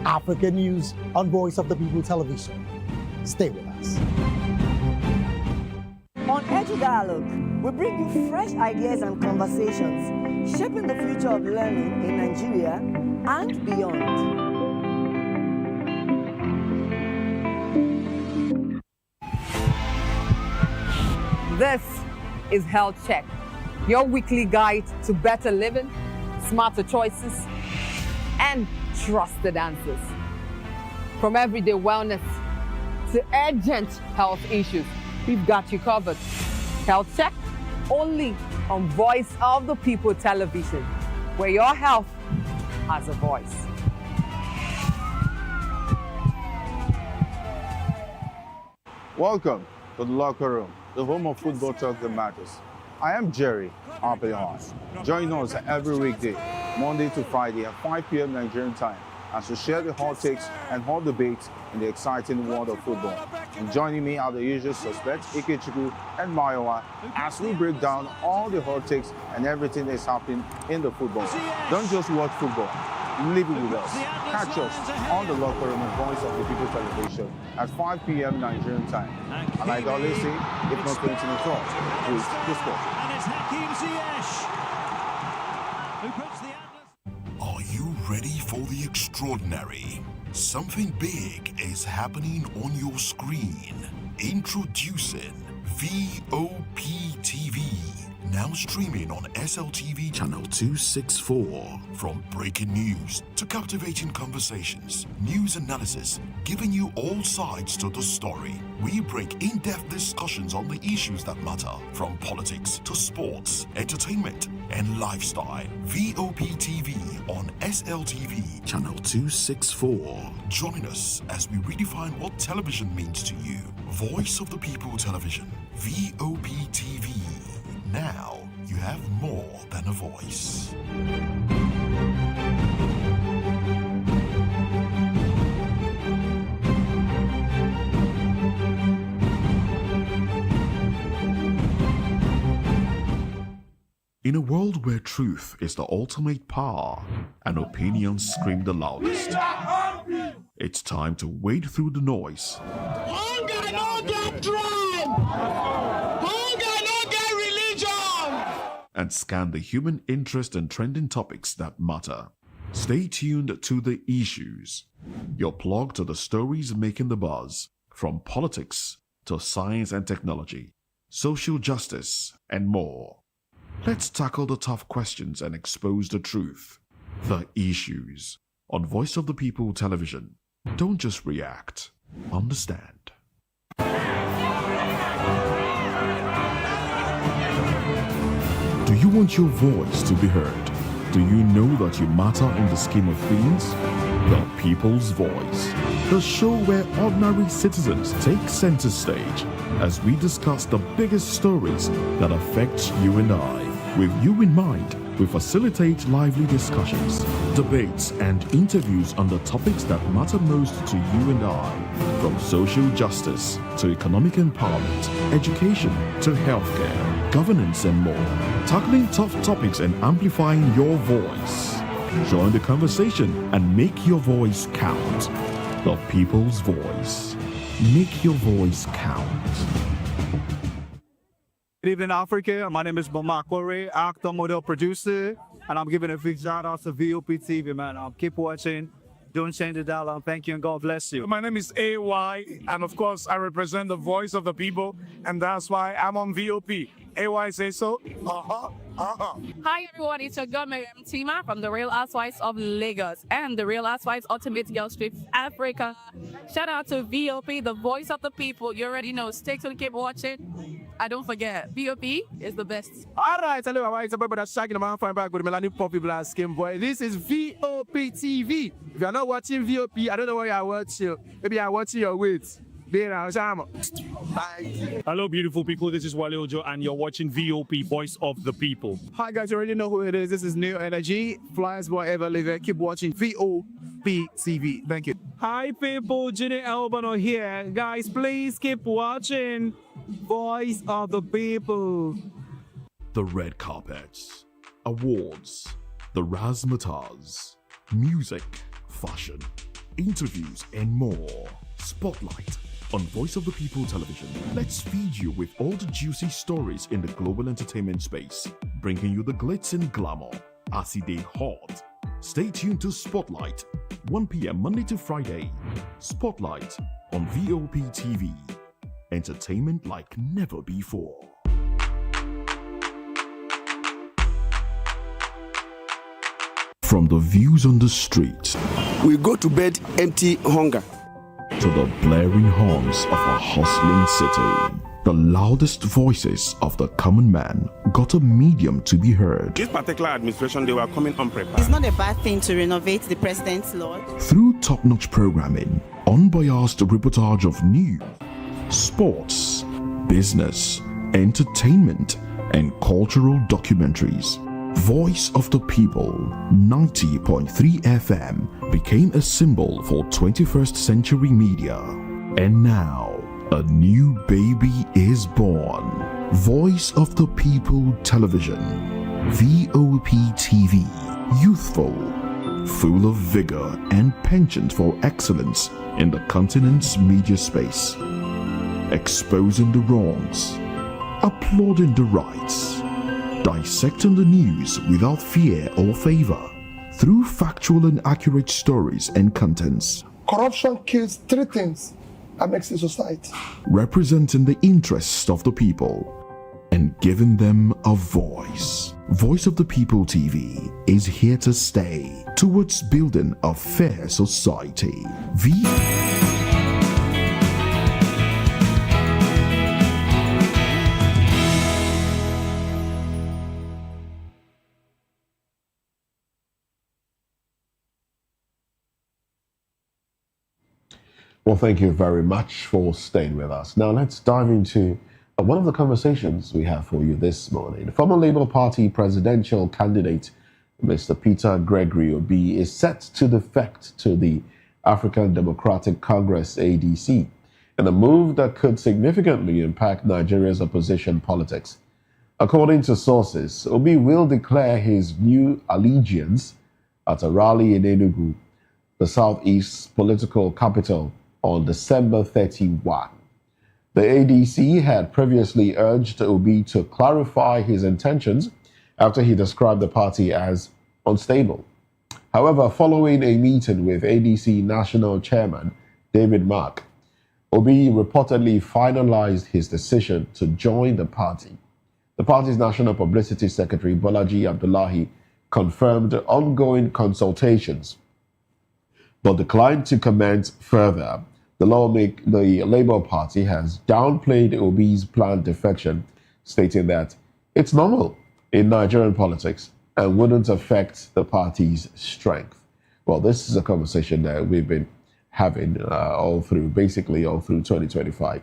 African News on Voice of the People Television. Stay with us. On Edu Dialogue, we bring you fresh ideas and conversations, shaping the future of learning in Nigeria and beyond. This is Health Check, your weekly guide to better living, smarter choices, and trusted answers. From everyday wellness to urgent health issues, we've got you covered. Health Check, only on Voice of the People Television, where your health has a voice. Welcome to the locker room, the home of football talk that matters. I am Jerry Ampelon. Join us every weekday, Monday to Friday at 5 p.m. Nigerian time, as we share the hot takes and hot debates in the exciting world of football. And joining me are the usual suspects, Ikechukwu and Mayowa, as we break down all the hot takes and everything that's happening in the football. Don't just watch football, live it with us. Catch us on the locker room and Voice of the People Television at 5 p.m. Nigerian time. And like I always say, if not 20 minutes off, please discuss. Are you ready for the extraordinary? Something big is happening on your screen. Introducing VOP TV. Now streaming on SLTV channel 264. From breaking news to captivating conversations, news analysis, giving you all sides to the story. We break in-depth discussions on the issues that matter, from politics to sports, entertainment, and lifestyle. VOP TV on SLTV channel 264. Join us as we redefine what television means to you. Voice of the People Television, VOP TV. Now you have more than a voice. In a world where truth is the ultimate power and opinions scream the loudest, it's time to wade through the noise. Hunger no get tribe. Hunger no get religion. And scan the human interest and trending topics that matter. Stay tuned to The Issues, your plug to the stories making the buzz, from politics to science and technology, social justice, and more. Let's tackle the tough questions and expose the truth. The Issues on Voice of the People Television. Don't just react, understand. Do you want your voice to be heard? Do you know that you matter in the scheme of things? The People's Voice, the show where ordinary citizens take center stage as we discuss the biggest stories that affect you and I. With you in mind, we facilitate lively discussions, debates, and interviews on the topics that matter most to you and I, from social justice to economic empowerment, education to healthcare, governance, and more, tackling tough topics and amplifying your voice. Join the conversation and make your voice count. The People's Voice. Make your voice count. Good evening, Africa. My name is Mama Kore, actor, model, producer, and I'm giving a big shout out to VOP TV, man. Keep watching. Don't change the dial. Thank you and God bless you. My name is AY, and of course, I represent the voice of the people, and that's why I'm on VOP. AY say so. Hi everyone, it's your girl Miriam Tima from the Real Housewives of Lagos and the Real Housewives Ultimate Girls Trip Africa. Shout out to VOP, the voice of the people. You already know. Stay tuned, keep watching. And don't forget, VOP is the best. All right, hello, it's a brother Shaggy, the man from back with Melanie Poppy Black Skin Boy. This is VOP TV. If you're not watching VOP, I don't know why you're watching. Maybe you're watching your weight. Hello, beautiful people. This is Wale Ojo, and you're watching VOP, Voice of the People. Hi, guys. You already know who it is. This is New Energy. Flyers, whatever, live it. Keep watching VOP TV. Thank you. Hi, people. Ginny Albano here. Guys, please keep watching Voice of the People. The red carpets, awards, the razzmatazz, music, fashion, interviews, and more. Spotlight on Voice of the People television. Let's feed you with all the juicy stories in the global entertainment space, bringing you the glitz and glamour as it is hot. Stay tuned to Spotlight, 1 p.m. Monday to Friday. Spotlight on VOP TV. Entertainment like never before. From the views on the street, we go to bed empty hunger, to the blaring horns of a hustling city, the loudest voices of the common man got a medium to be heard. This particular administration, they were coming unprepared. It's not a bad thing to renovate the president's lodge. Through top-notch programming, unbiased reportage of news, sports, business, entertainment, and cultural documentaries, Voice of the People 90.3 FM became a symbol for 21st century media. And now, a new baby is born. Voice of the People Television, VOP TV, youthful, full of vigor and penchant for excellence in the continent's media space, exposing the wrongs, applauding the rights, dissecting the news without fear or favor, through factual and accurate stories and contents. Corruption kills three things that makes a society. Representing the interests of the people and giving them a voice. Voice of the People TV is here to stay towards building a fair society. Well, thank you very much for staying with us. Now, let's dive into one of the conversations we have for you this morning. The former Labour Party presidential candidate, Mr. Peter Gregory Obi, is set to defect to the African Democratic Congress, ADC, in a move that could significantly impact Nigeria's opposition politics. According to sources, Obi will declare his new allegiance at a rally in Enugu, the southeast political capital, on December 31. The ADC had previously urged Obi to clarify his intentions after he described the party as unstable. However, following a meeting with ADC National Chairman David Mark, Obi reportedly finalized his decision to join the party. The party's National Publicity Secretary Bolaji Abdullahi confirmed ongoing consultations, but declined to comment further the Labour Party has downplayed Obi's planned defection, stating that it's normal in Nigerian politics and wouldn't affect the party's strength. Well, this is a conversation that we've been having all through 2025.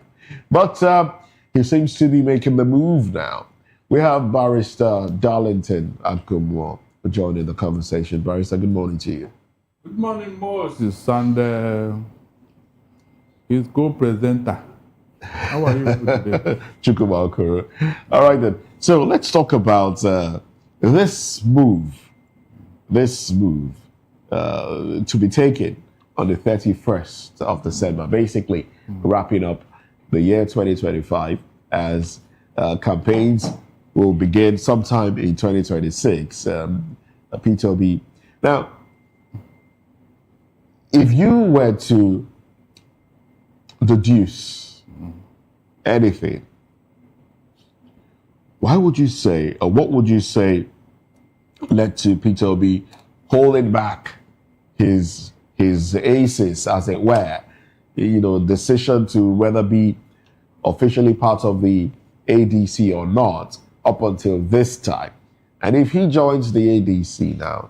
But he seems to be making the move now. We have Barrister Darlington Akumwo joining the conversation. Barrister, good morning to you. Good morning, Moses, and his co-presenter. How are you today? Chukwumakuru. All right then. So let's talk about this move to be taken on the 31st of December, basically wrapping up the year 2025 as campaigns will begin sometime in 2026. Peter Obi. Now, if you were to deduce anything, why would you say, or what would you say led to Peter Obi holding back his aces, as it were, decision to whether be officially part of the ADC or not up until this time? And if he joins the ADC now,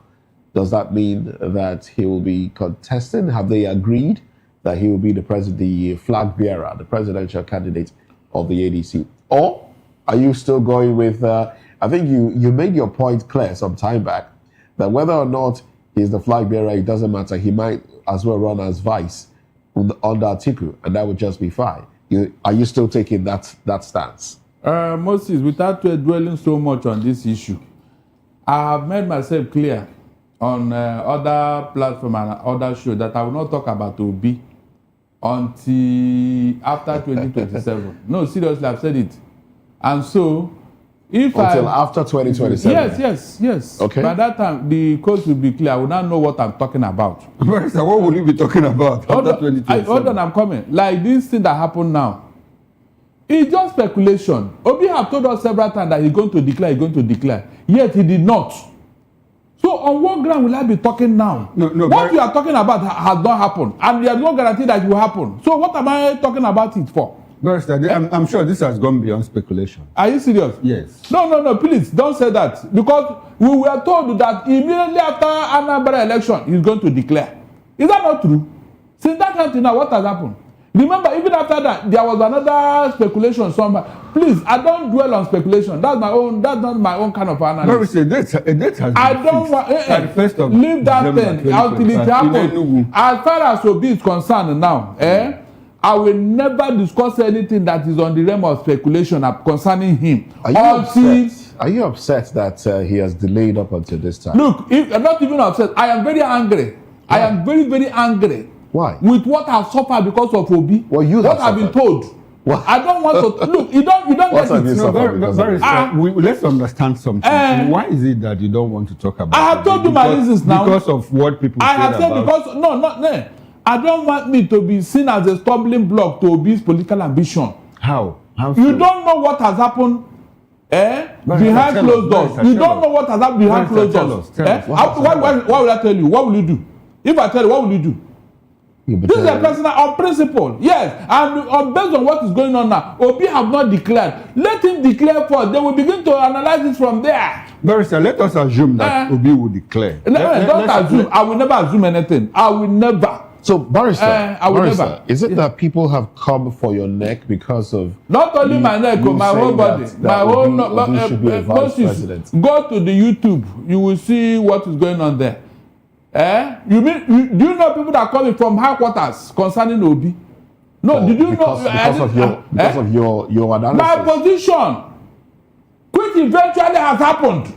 does that mean that he will be contesting? Have they agreed that he will be the flag bearer, the presidential candidate of the ADC? Or are you still going with, I think you made your point clear some time back, that whether or not he's the flag bearer, it doesn't matter. He might as well run as vice under Atiku, and that would just be fine. Are you still taking that stance? Moses, without dwelling so much on this issue, I have made myself clear on other platforms and other shows that I will not talk about Obi until after 2027. No, seriously, I've said it. And so, until after 2027? Yes. Okay. By that time, the course will be clear. I will not know what I'm talking about. Barrister, what will you be talking about after 2027? Hold on, I'm coming. Like this thing that happened now, it's just speculation. Obi have told us several times that he's going to declare. Yet he did not. So on what ground will I be talking now? No, what you are talking about has not happened. And there's no guarantee that it will happen. So what am I talking about it for? Barrister, I'm sure this has gone beyond speculation. Are you serious? Yes. No, please, don't say that. Because we were told that immediately after Anambra election, he's going to declare. Is that not true? Since that time till now, what has happened? Remember, even after that, there was another speculation somewhere. Please, I don't dwell on speculation. That's not my own kind of analysis. Barrister, a date has been I don't want leave that thing until it happens. As far as Obi is concerned now, I will never discuss anything that is on the realm of speculation concerning him. Are you upset that he has delayed up until this time? Look, I'm not even upset. I am very angry. Why? I am very, very angry. Why? With what I've suffered because of Obi. Well, what I've been told. What? I don't want to look. You don't get it. Let's understand something. Why is it that you don't want to talk about? I have told you my reasons now. Because of what people say about. I have said because no. I don't want me to be seen as a stumbling block to Obi's political ambition. How? You don't know what has happened behind closed doors. You don't know what has happened behind closed doors. Why will I tell you? What will you do? If I tell you, what will you do? This is a personal on principle. Yes, and based on what is going on now, Obi have not declared. Let him declare first. Then we begin to analyze it from there. Barrister, let us assume that Obi will declare. Don't assume. I will never assume anything. I will never. So, Barrister, never. Is it that people have come for your neck because of... Not only my neck, but my whole body. My whole... Obi should be a vice president. Go to the YouTube. You will see what is going on there. Do you know people that are coming from high quarters concerning Obi? No, did you know? Because of your analysis. My position, which eventually has happened.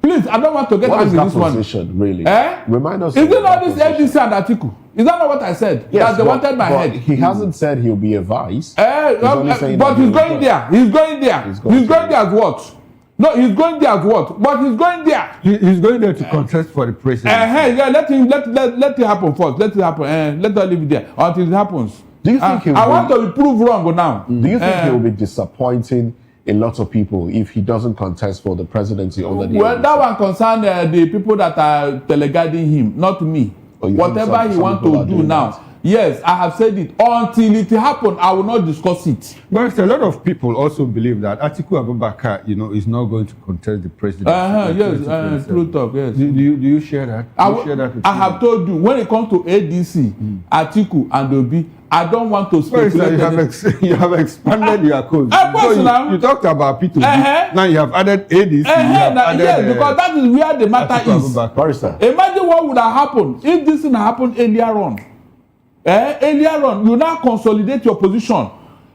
Please, I don't want to get angry this one. What is that position, really? Remind us. Is it not this FDC and Atiku? Is that not what I said? Yes, that they wanted my head. He hasn't said he'll be a vice. But he's going there. He's going there. He's going there as what? No, he's going there as what? But he's going there. He's going there to contest for the president. Let it happen first. Let it happen. Let us leave it there until it happens. Do you think I want to be proved wrong now. Do you think he will be disappointing a lot of people if he doesn't contest for the presidency under the Well, that one concerns the people that are teleguiding him, not me. Whatever he wants to do now. Yes, I have said it. Until it happen, I will not discuss it. But a lot of people also believe that Atiku Abubakar, is not going to contest the presidency. Yes, true talk, yes. Do you share that? I have told you, when it comes to ADC, Atiku and Obi, I don't want to speculate. You have expanded your code. You talked about P2B. Now you have added ADC. Yes, because that is where the matter is. Imagine what would have happened if this thing happened earlier on. Earlier on, you now consolidate your position.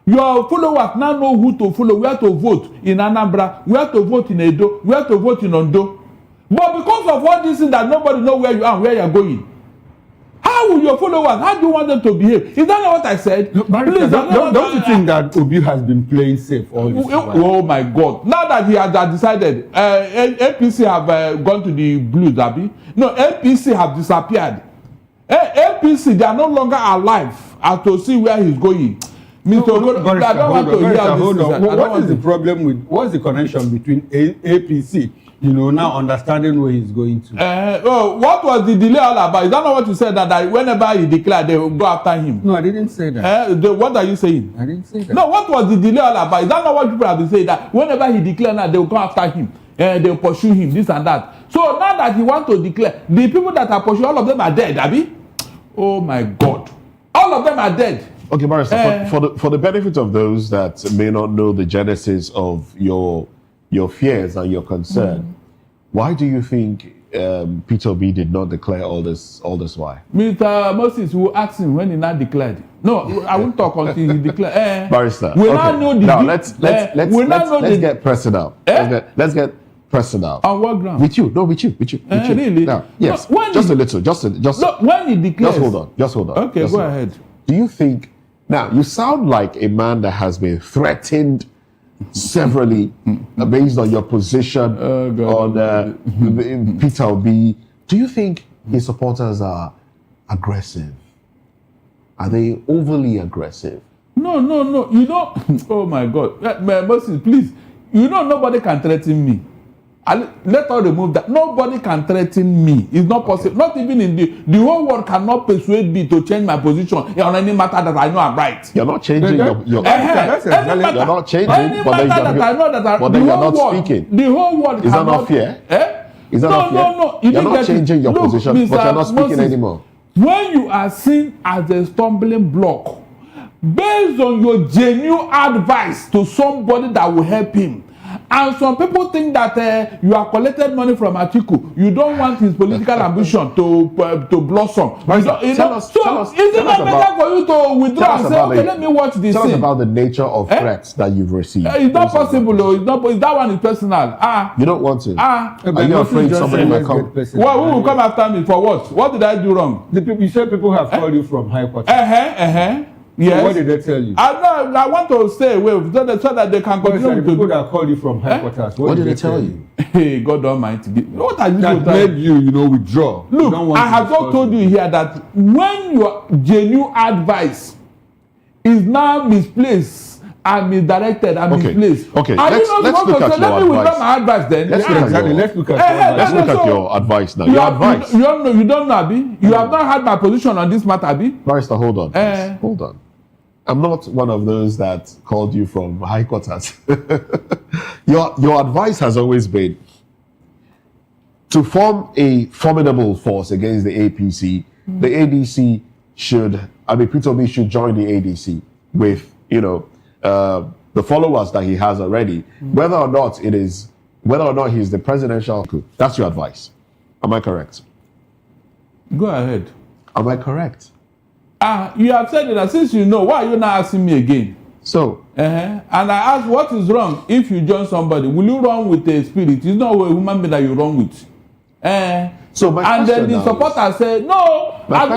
Your followers now know who to follow, where to vote in Anambra, where to vote in Edo, where to vote in Ondo. But because of all this thing that nobody know where you are and where you are going, how will your followers, how do you want them to behave? Is that not what I said? No, please, don't you think that Obi has been playing safe all this time? Oh my God. Now that he has decided, APC have gone to the blues, Abi. No, APC have disappeared. APC, they are no longer alive as to see where he's going. Mr. Ogun, I don't want to hear this. What is the problem with, what's the connection between APC, now understanding where he's going to? What was the delay all about? Is that not what you said, that whenever he declared, they will go after him? No, I didn't say that. What are you saying? I didn't say that. No, what was the delay all about? Is that not what people have been saying, that whenever he declared, they will go after him? They will pursue him, this and that. So now that he wants to declare, the people that are pursuing, all of them are dead, Abi? Oh my God. All of them are dead. Okay, Barrister, for the benefit of those that may not know the genesis of your fears and your concern, why do you think Peter B did not declare all this why? Mr. Moses will ask him when he not declared. No, I won't talk until he declared. Barrister, we now know the now let's get personal. Let's get personal. On what ground? With you. Really? Now, yes. No, just a little. Just when he declares. Just hold on. Okay, go ahead. Do you think now you sound like a man that has been threatened severally based on your position on Peter Obi? Do you think his supporters are aggressive? Are they overly aggressive? No. You know, oh my God. Moses, please. You know nobody can threaten me. Let us remove that. Nobody can threaten me. It's not possible. Not even in the whole world cannot persuade me to change my position on any matter that I know I'm right. You're not changing your you're not changing, but then you're not speaking. The whole world is that not fair? Is that not fair? No. You're not changing your position, but you're not speaking anymore. When you are seen as a stumbling block, based on your genuine advice to somebody that will help him, and some people think that you have collected money from Atiku, you don't want his political ambition to blossom. Tell us is it not better for you to withdraw and say, okay, let me watch this? Tell us about the nature of threats that you've received. It's not possible, though. It's not. That one is personal. You don't want to. Are you afraid somebody might come? Well, who will come after me for what? What did I do wrong? You said people have called you from high quarters. Yes. So what did they tell you? I want to stay away so that they can continue to people that called you from high quarters. What did they tell you? Hey, God Almighty. What are you that made you, withdraw? Look, I have just told you here that when your genuine advice is now misplaced and misdirected and misplaced. Okay, let's look at your advice. Let me withdraw my advice then. Let's look at your advice now. Your advice. You don't know, Abi. You have not had my position on this matter, Abi. Barrister, hold on. Hold on. I'm not one of those that called you from high quarters. Your advice has always been to form a formidable force against the APC. The ADC Peter Obi should join the ADC with, the followers that he has already, whether or not he's the presidential coup. That's your advice. Am I correct? Go ahead. Am I correct? You have said that since you know, why are you not asking me again? So, and I asked, what is wrong if you join somebody? Will you run with a spirit? It's not a human being that you run with. So my and then the supporter said, no, as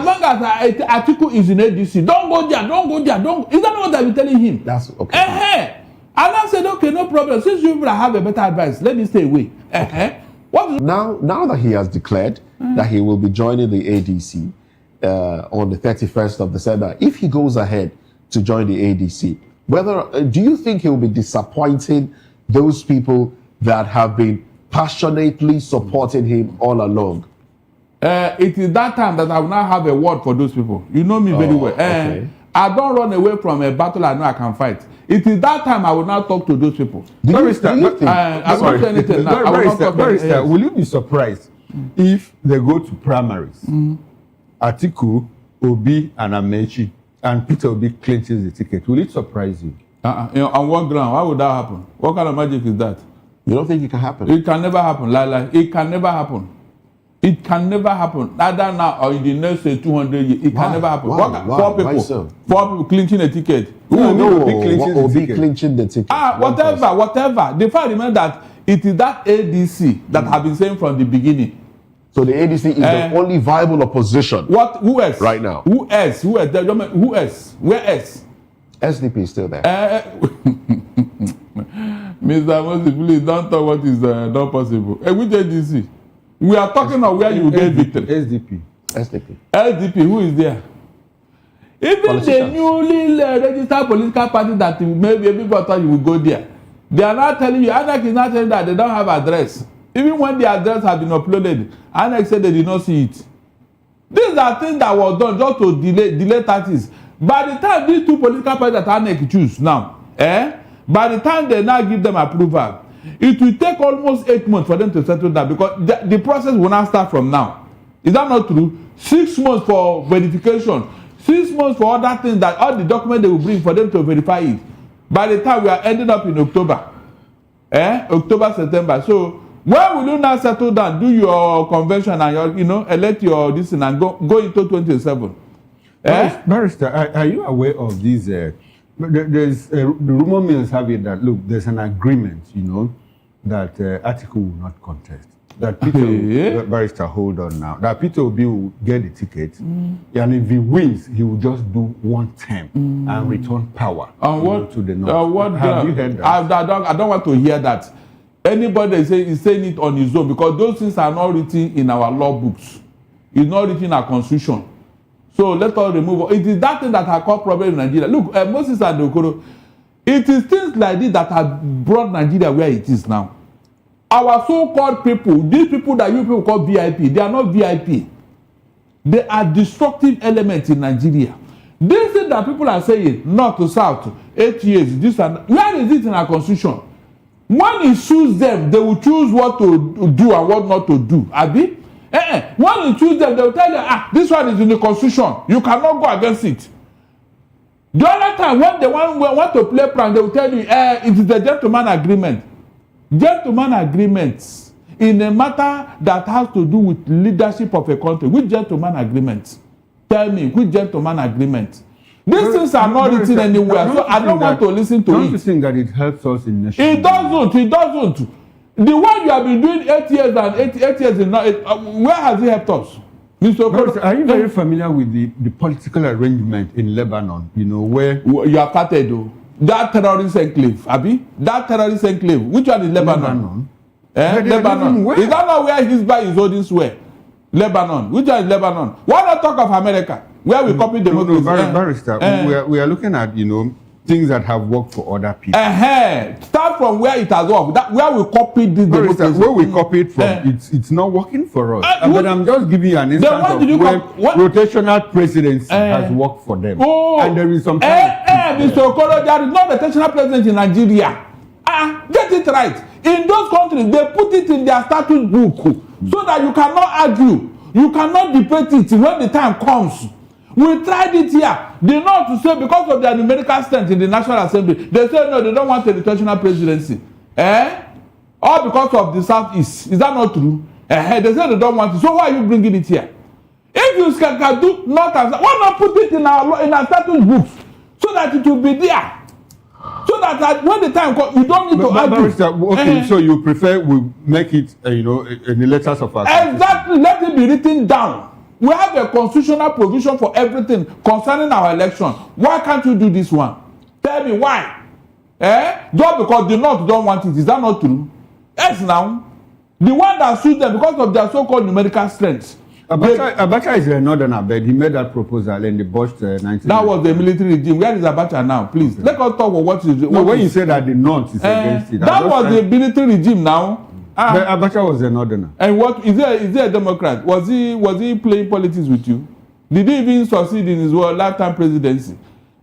long as Atiku is in ADC, don't go there. Is that not what I've been telling him? That's okay. And I said, okay, no problem. Since you have a better advice, let me stay away. Now that he has declared that he will be joining the ADC on the 31st of December, if he goes ahead to join the ADC, do you think he will be disappointing those people that have been passionately supporting him all along? It is that time that I will now have a word for those people. You know me very well. Okay. I don't run away from a battle I know I can fight. It is that time I will now talk to those people. I will not say anything now. I will not talk anything. Will you be surprised if they go to primaries? Atiku, Obi, and Amechi, and Peter Obi clinches the ticket? Will it surprise you? You know, on what ground? Why would that happen? What kind of magic is that? You don't think it can happen? It can never happen. Like, it can never happen. It can never happen. Either now or in the next 200 years. It can never happen. Four people clinching a ticket. Obi clinching the ticket. Whatever. The fact remains that it is that ADC that have been saying from the beginning. So the ADC is the only viable opposition. Who else? Right now. Who else? Who else? Where else? SDP is still there. Mr. Moses, please don't talk what is not possible. Which ADC? We are talking of where you get victory. SDP. Who is there? Even the newly registered political party that maybe people thought you will go there. They are not telling you, ANEC is not telling that they don't have address. Even when the address has been uploaded, ANEC said they did not see it. These are things that were done just to delay tactics. By the time these two political parties that ANEC choose now, by the time they now give them approval, it will take almost 8 months for them to settle down because the process will not start from now. Is that not true? 6 months for verification, 6 months for other things that all the documents they will bring for them to verify it. By the time we are ending up in October, October, September. So when will you now settle down, do your convention and your, elect your this and go into 2027? Barrister, are you aware of these? There's the rumor mills have it that look, there's an agreement, that Atiku will not contest. That Peter, Barrister, hold on now. That Peter Obi will get the ticket, and if he wins, he will just do one term and return power to the north. Have you heard that? I don't want to hear that. Anybody is saying it on his own because those things are not written in our law books. It's not written in our constitution. So let us remove it. It is that thing that has caused problem in Nigeria. Look, Moses and Okoro, it is things like this that have brought Nigeria where it is now. Our so-called people, these people that you people call VIP, they are not VIP. They are destructive elements in Nigeria. This thing that people are saying, north to south, 8 years, this and that, where is it in our constitution? When it suits them, they will choose what to do and what not to do. Abi? When you choose them, they will tell you, this one is in the constitution. You cannot go against it. The other time, when they want to play prank, they will tell you, it is a gentleman agreement. Gentleman agreements in a matter that has to do with leadership of a country. Which gentleman agreement? Tell me, which gentleman agreement? These things are not written anywhere, so I don't want to listen to it. Don't you think that it helps us in nation? It doesn't. The one you have been doing 8 years and 8 years in now, where has it helped us? Mr. Are you very familiar with the political arrangement in Lebanon? Where you have started though. That terrorist enclave, Abi? That terrorist enclave. Which one is Lebanon? Lebanon. Is that not where Hizbah is holding sway? Lebanon. Which one is Lebanon? Why not talk of America? Where we copy democracy? Barrister, we are looking at, things that have worked for other people. Start from where it has worked. Where we copied this democracy. Where we copied from, it's not working for us. But I'm just giving you an instance of where rotational presidency has worked for them. And there is some Mr. Okoro, there is no rotational president in Nigeria. Get it right. In those countries, they put it in their statute book so that you cannot argue. You cannot debate it when the time comes. We tried it here. They know to say because of their numerical strength in the National Assembly, they say no, they don't want a rotational presidency. All because of the Southeast. Is that not true? They say they don't want it. So why are you bringing it here? If you can do not as why not put it in our statute books so that it will be there? So that when the time comes, you don't need to argue. Okay, so you prefer we make it, in the letters of our exactly. Let it be written down. We have a constitutional provision for everything concerning our election. Why can't you do this one? Tell me why. Just because the North don't want it. Is that not true? Yes, now. The one that suits them because of their so-called numerical strength. Abacha is a northerner, but he made that proposal in the Bush 19. That was the military regime. Where is Abacha now? Please, let us talk about what is. When you say that the North is against it. That was the military regime now. Abacha was a northerner. And what is there a Democrat? Was he playing politics with you? Did he even succeed in his lifetime presidency?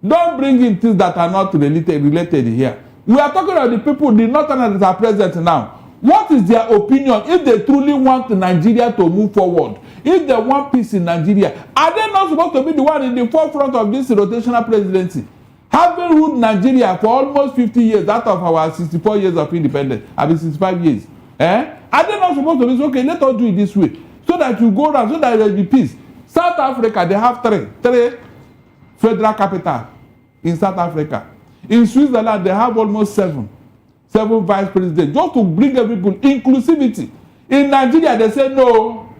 Don't bring in things that are not related here. We are talking about the people, the northerners that are present now. What is their opinion if they truly want Nigeria to move forward? If they want peace in Nigeria, are they not supposed to be the one in the forefront of this rotational presidency? Having ruled Nigeria for almost 50 years out of our 64 years of independence, I mean 65 years. Are they not supposed to be, okay, let us do it this way, so that you go around, so that there will be peace? South Africa, they have three federal capital in South Africa. In Switzerland, they have almost seven vice presidents, just to bring everybody inclusivity. In Nigeria, they say no.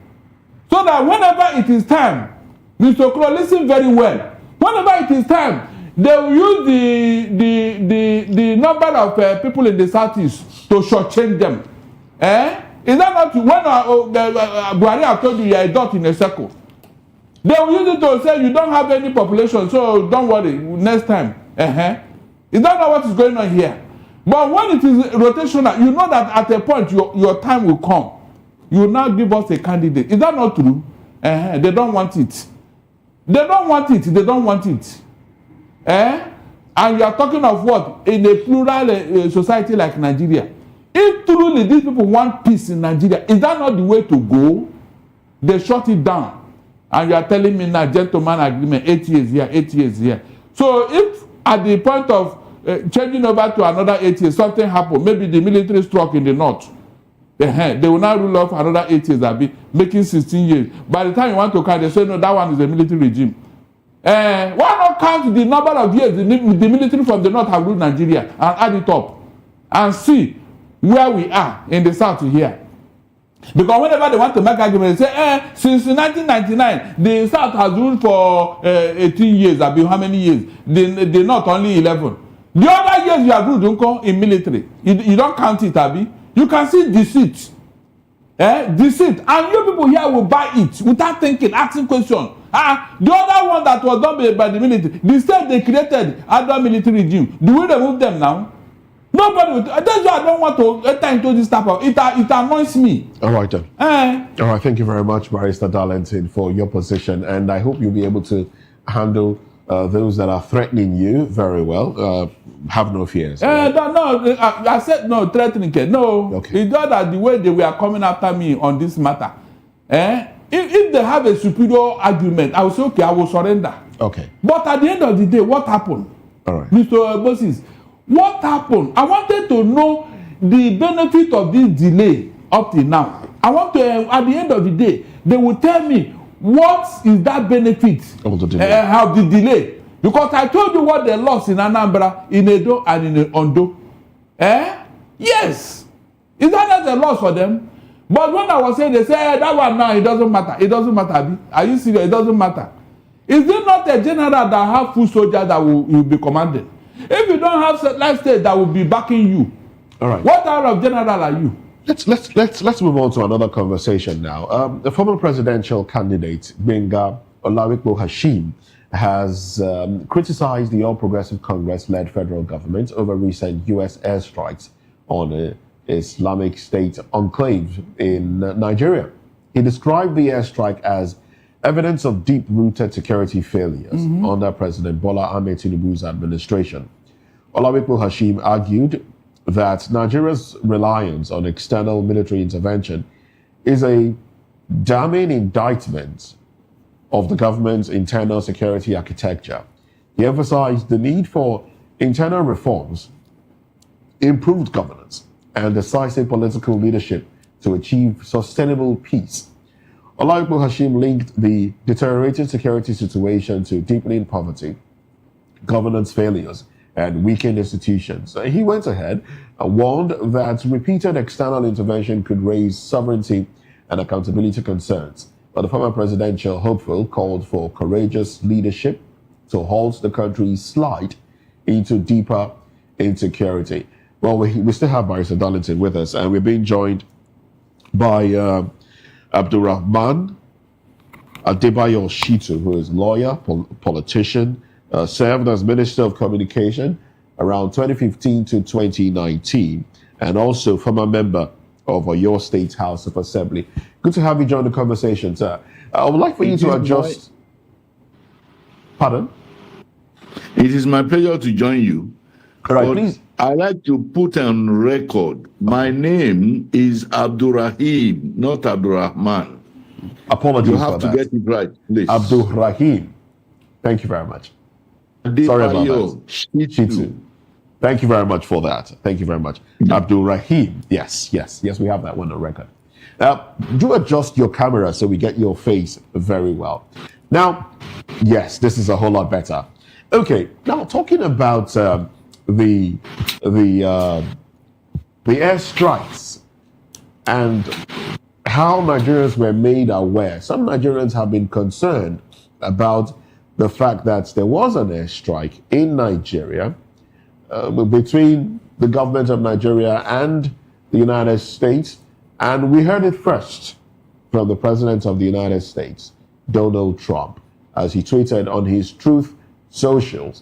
So that whenever it is time, Mr. Okro, listen very well. Whenever it is time, they will use the number of people in the southeast to shortchange them. Is that not when Buhari have told you are a dot in a circle? They will use it to say you don't have any population, so don't worry, next time. Is that not what is going on here? But when it is rotational, you know that at a point your time will come. You will now give us a candidate. Is that not true? They don't want it. They don't want it. They don't want it. And you are talking of what? In a plural society like Nigeria. If truly these people want peace in Nigeria, is that not the way to go? They shut it down. And you are telling me now, gentleman agreement, 8 years here, 8 years here. So if at the point of changing over to another 8 years, something happened, maybe the military struck in the north, they will now rule off another 8 years, I'll be making 16 years. By the time you want to count, they say, no, that one is a military regime. Why not count the number of years the military from the north have ruled Nigeria and add it up and see where we are in the south here? Because whenever they want to make arguments, they say, since 1999, the south has ruled for 18 years. I've been how many years? The north only 11. The other years you have ruled in military. You don't count it, Abi. You can see deceit. Deceit. And you people here will buy it without thinking, asking questions. The other one that was done by the military, the state they created other military regime. Do we remove them now? Nobody will. That's why I don't want to enter into this type of. It annoys me. All right then. All right. Thank you very much, Barrister Darlington, for your position, and I hope you'll be able to handle those that are threatening you very well. Have no fears. Right? No, I said no threatening. No, okay. It's not that the way they were coming after me on this matter. If they have a superior argument, I will say okay, I will surrender. Okay. But at the end of the day, what happened? All right, Mr. Moses. What happened? I wanted to know the benefit of this delay up till now. I want to, at the end of the day, they will tell me what is that benefit of the delay. Because I told you what they lost in Anambra, in Edo, and in Ondo. Yes. Is that not a loss for them? But when I was saying, they say, that one now, it doesn't matter. It doesn't matter. Are you serious? It doesn't matter. Is there not a general that have full soldiers that will be commanding? If you don't have satellite state that will be backing you, all right. What kind of general are you? Let's move on to another conversation now. The former presidential candidate Gbenga Olawikbo Hashim has criticized the All Progressive Congress-led federal government over recent U.S. airstrikes on Islamic State enclave in Nigeria. He described the airstrike as evidence of deep-rooted security failures under President Bola Ahmed Tinubu's administration. Olawikbo Hashim argued that Nigeria's reliance on external military intervention is a damning indictment of the government's internal security architecture. He emphasized the need for internal reforms, improved governance, and decisive political leadership to achieve sustainable peace. Olawikbo Hashim linked the deteriorating security situation to deepening poverty, governance failures, and weakened institutions. He went ahead and warned that repeated external intervention could raise sovereignty and accountability concerns. But the former presidential hopeful called for courageous leadership to halt the country's slide into deeper insecurity. Well, we still have Barrister Darlington with us, and we're being joined by Abdurrahman Adebayo Shitu, who is lawyer, politician, served as Minister of Communication around 2015 to 2019, and also former member of your State House of Assembly. Good to have you join the conversation, sir. I would like for you to adjust. Pardon? It is my pleasure to join you. All right, please. I like to put on record, my name is Abdurrahim, not Abdurrahman. Apologies You have for to that. get it right, please. Abdurrahim. Thank you very much. Sorry about that. Shitu. Thank you very much for that. Thank you very much. Abdurrahim. Yes, we have that one on record. Do adjust your camera so we get your face very well. Now, yes, this is a whole lot better. Okay, now talking about the airstrikes and how Nigerians were made aware. Some Nigerians have been concerned about the fact that there was an airstrike in Nigeria between the government of Nigeria and the United States. And we heard it first from the President of the United States, Donald Trump, as he tweeted on his Truth social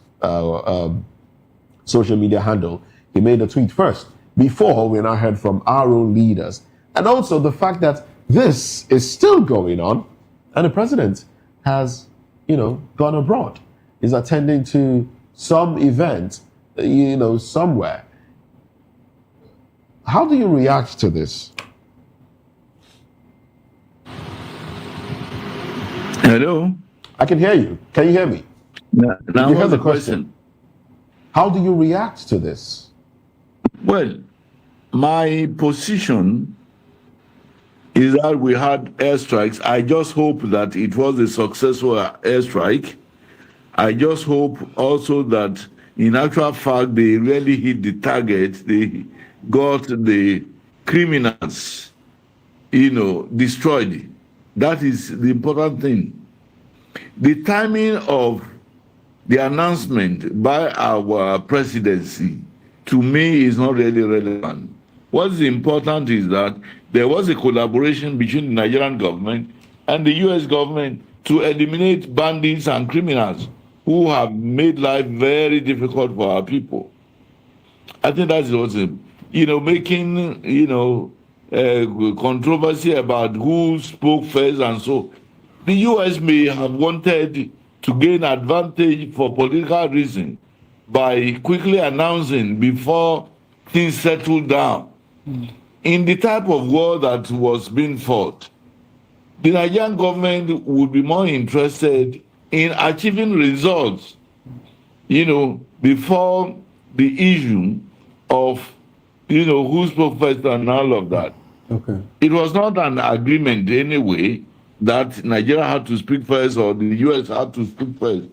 media handle. He made a tweet first before we now heard from our own leaders. And also the fact that this is still going on and the president has, gone abroad, is attending to some event, somewhere. How do you react to this? Hello? I can hear you. Can you hear me? Now you hear what's the the question? How do you react to this? Well, my position is that we had airstrikes. I just hope that it was a successful airstrike. I just hope also that in actual fact they really hit the target. They got the criminals, destroyed. That is the important thing. The timing of the announcement by our presidency, to me, is not really relevant. What's important is that there was a collaboration between the Nigerian government and the U.S. government to eliminate bandits and criminals who have made life very difficult for our people. I think that's also, making, controversy about who spoke first and so. The U.S. may have wanted to gain advantage for political reasons by quickly announcing before things settle down. In the type of war that was being fought, the Nigerian government would be more interested in achieving results, before the issue of, who spoke first and all of that. Okay. It was not an agreement anyway that Nigeria had to speak first or the U.S. had to speak first.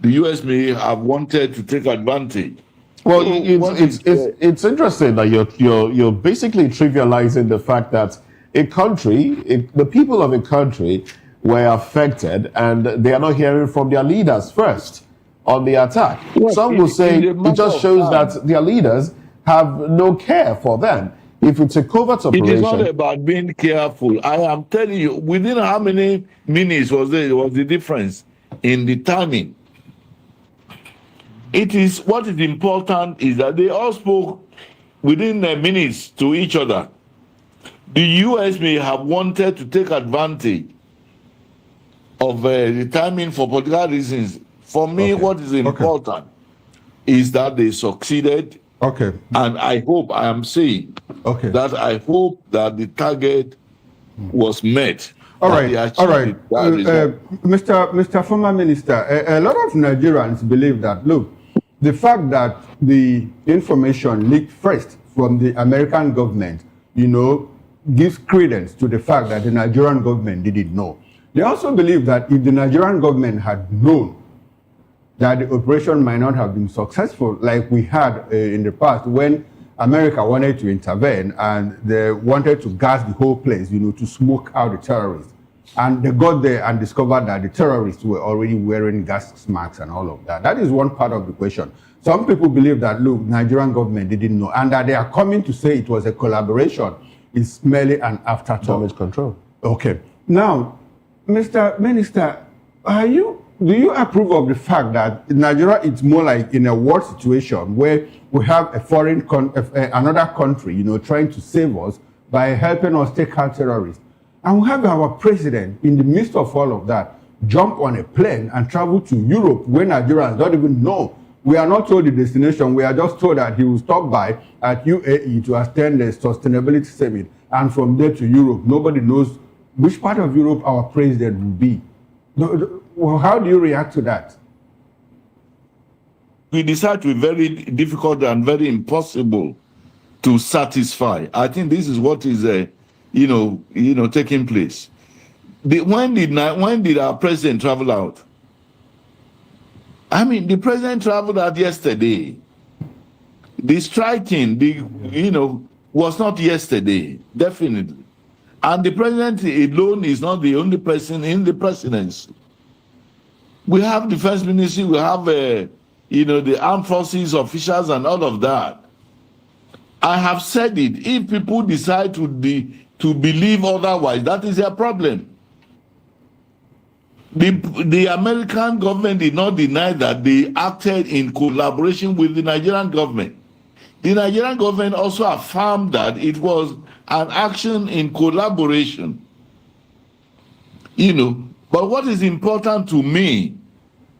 The U.S. may have wanted to take advantage. Well, it's interesting that you're basically trivializing the fact that the people of a country were affected and they are not hearing from their leaders first on the attack. Well, Some will say it just shows that their leaders have no care for them. If it's a covert operation, it is not about being careful. I am telling you, within how many minutes was the difference in the timing? What is important is that they all spoke within minutes to each other. The U.S. may have wanted to take advantage of the timing for political reasons. For me, what is important is that they succeeded. Okay. And I am saying that I hope that the target was met. All right. Mr. Former Minister, a lot of Nigerians believe that, look, the fact that the information leaked first from the American government, gives credence to the fact that the Nigerian government didn't know. They also believe that if the Nigerian government had known that the operation might not have been successful, like we had in the past when America wanted to intervene and they wanted to gas the whole place, to smoke out the terrorists. And they got there and discovered that the terrorists were already wearing gas masks and all of that. That is one part of the question. Some people believe that, look, Nigerian government didn't know, and that they are coming to say it was a collaboration is merely an afterthought. Damage control. Okay. Now, Mr. Minister, do you approve of the fact that Nigeria is more like in a war situation where we have a another country, trying to save us by helping us take out terrorists. And we have our president, in the midst of all of that, jump on a plane and travel to Europe where Nigerians don't even know. We are not told the destination. We are just told that he will stop by at UAE to attend the Sustainability Summit. And from there to Europe, nobody knows which part of Europe our president will be. How do you react to that? We decide to be very difficult and very impossible to satisfy. I think this is what is, taking place. When did our president travel out? I mean, the president traveled out yesterday. The striking, was not yesterday, definitely. And the president alone is not the only person in the presidency. We have defense ministry, we have, the armed forces officials and all of that. I have said it. If people decide to believe otherwise, that is their problem. The American government did not deny that they acted in collaboration with the Nigerian government. The Nigerian government also affirmed that it was an action in collaboration. But what is important to me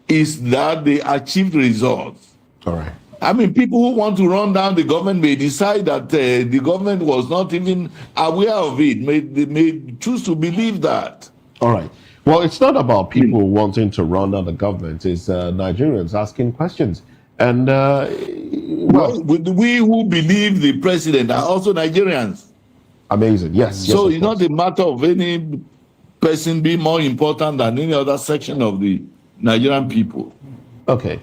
is that they achieved results. All right. I mean, people who want to run down the government may decide that the government was not even aware of it, may choose to believe that. All right. Well, it's not about people wanting to run down the government. It's Nigerians asking questions. And, we who believe the president are also Nigerians. Amazing. Yes. So it's not a matter of any person being more important than any other section of the Nigerian people. Okay.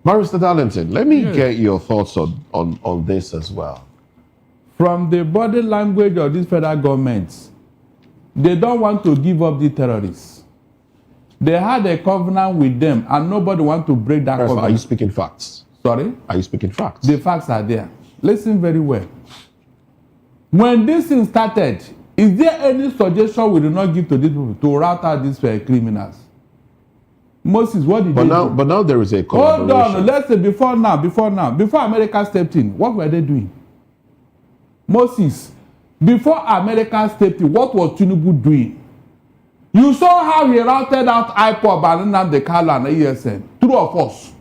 Barrister Darlington, let me get your thoughts on this as well. From the body language of these federal governments, they don't want to give up the terrorists. They had a covenant with them, and nobody wants to break that covenant. Are you speaking facts? Sorry? Are you speaking facts? The facts are there. Listen very well. When this thing started, is there any suggestion we do not give to these people to rout out these criminals? Moses, what did they do? But now there is a collaboration. Hold on, let's say before America stepped in, what were they doing? Moses, before America stepped in, what was Tinubu doing? You saw how he routed out IPOB and Nnamdi Kanu and ESN. True or false?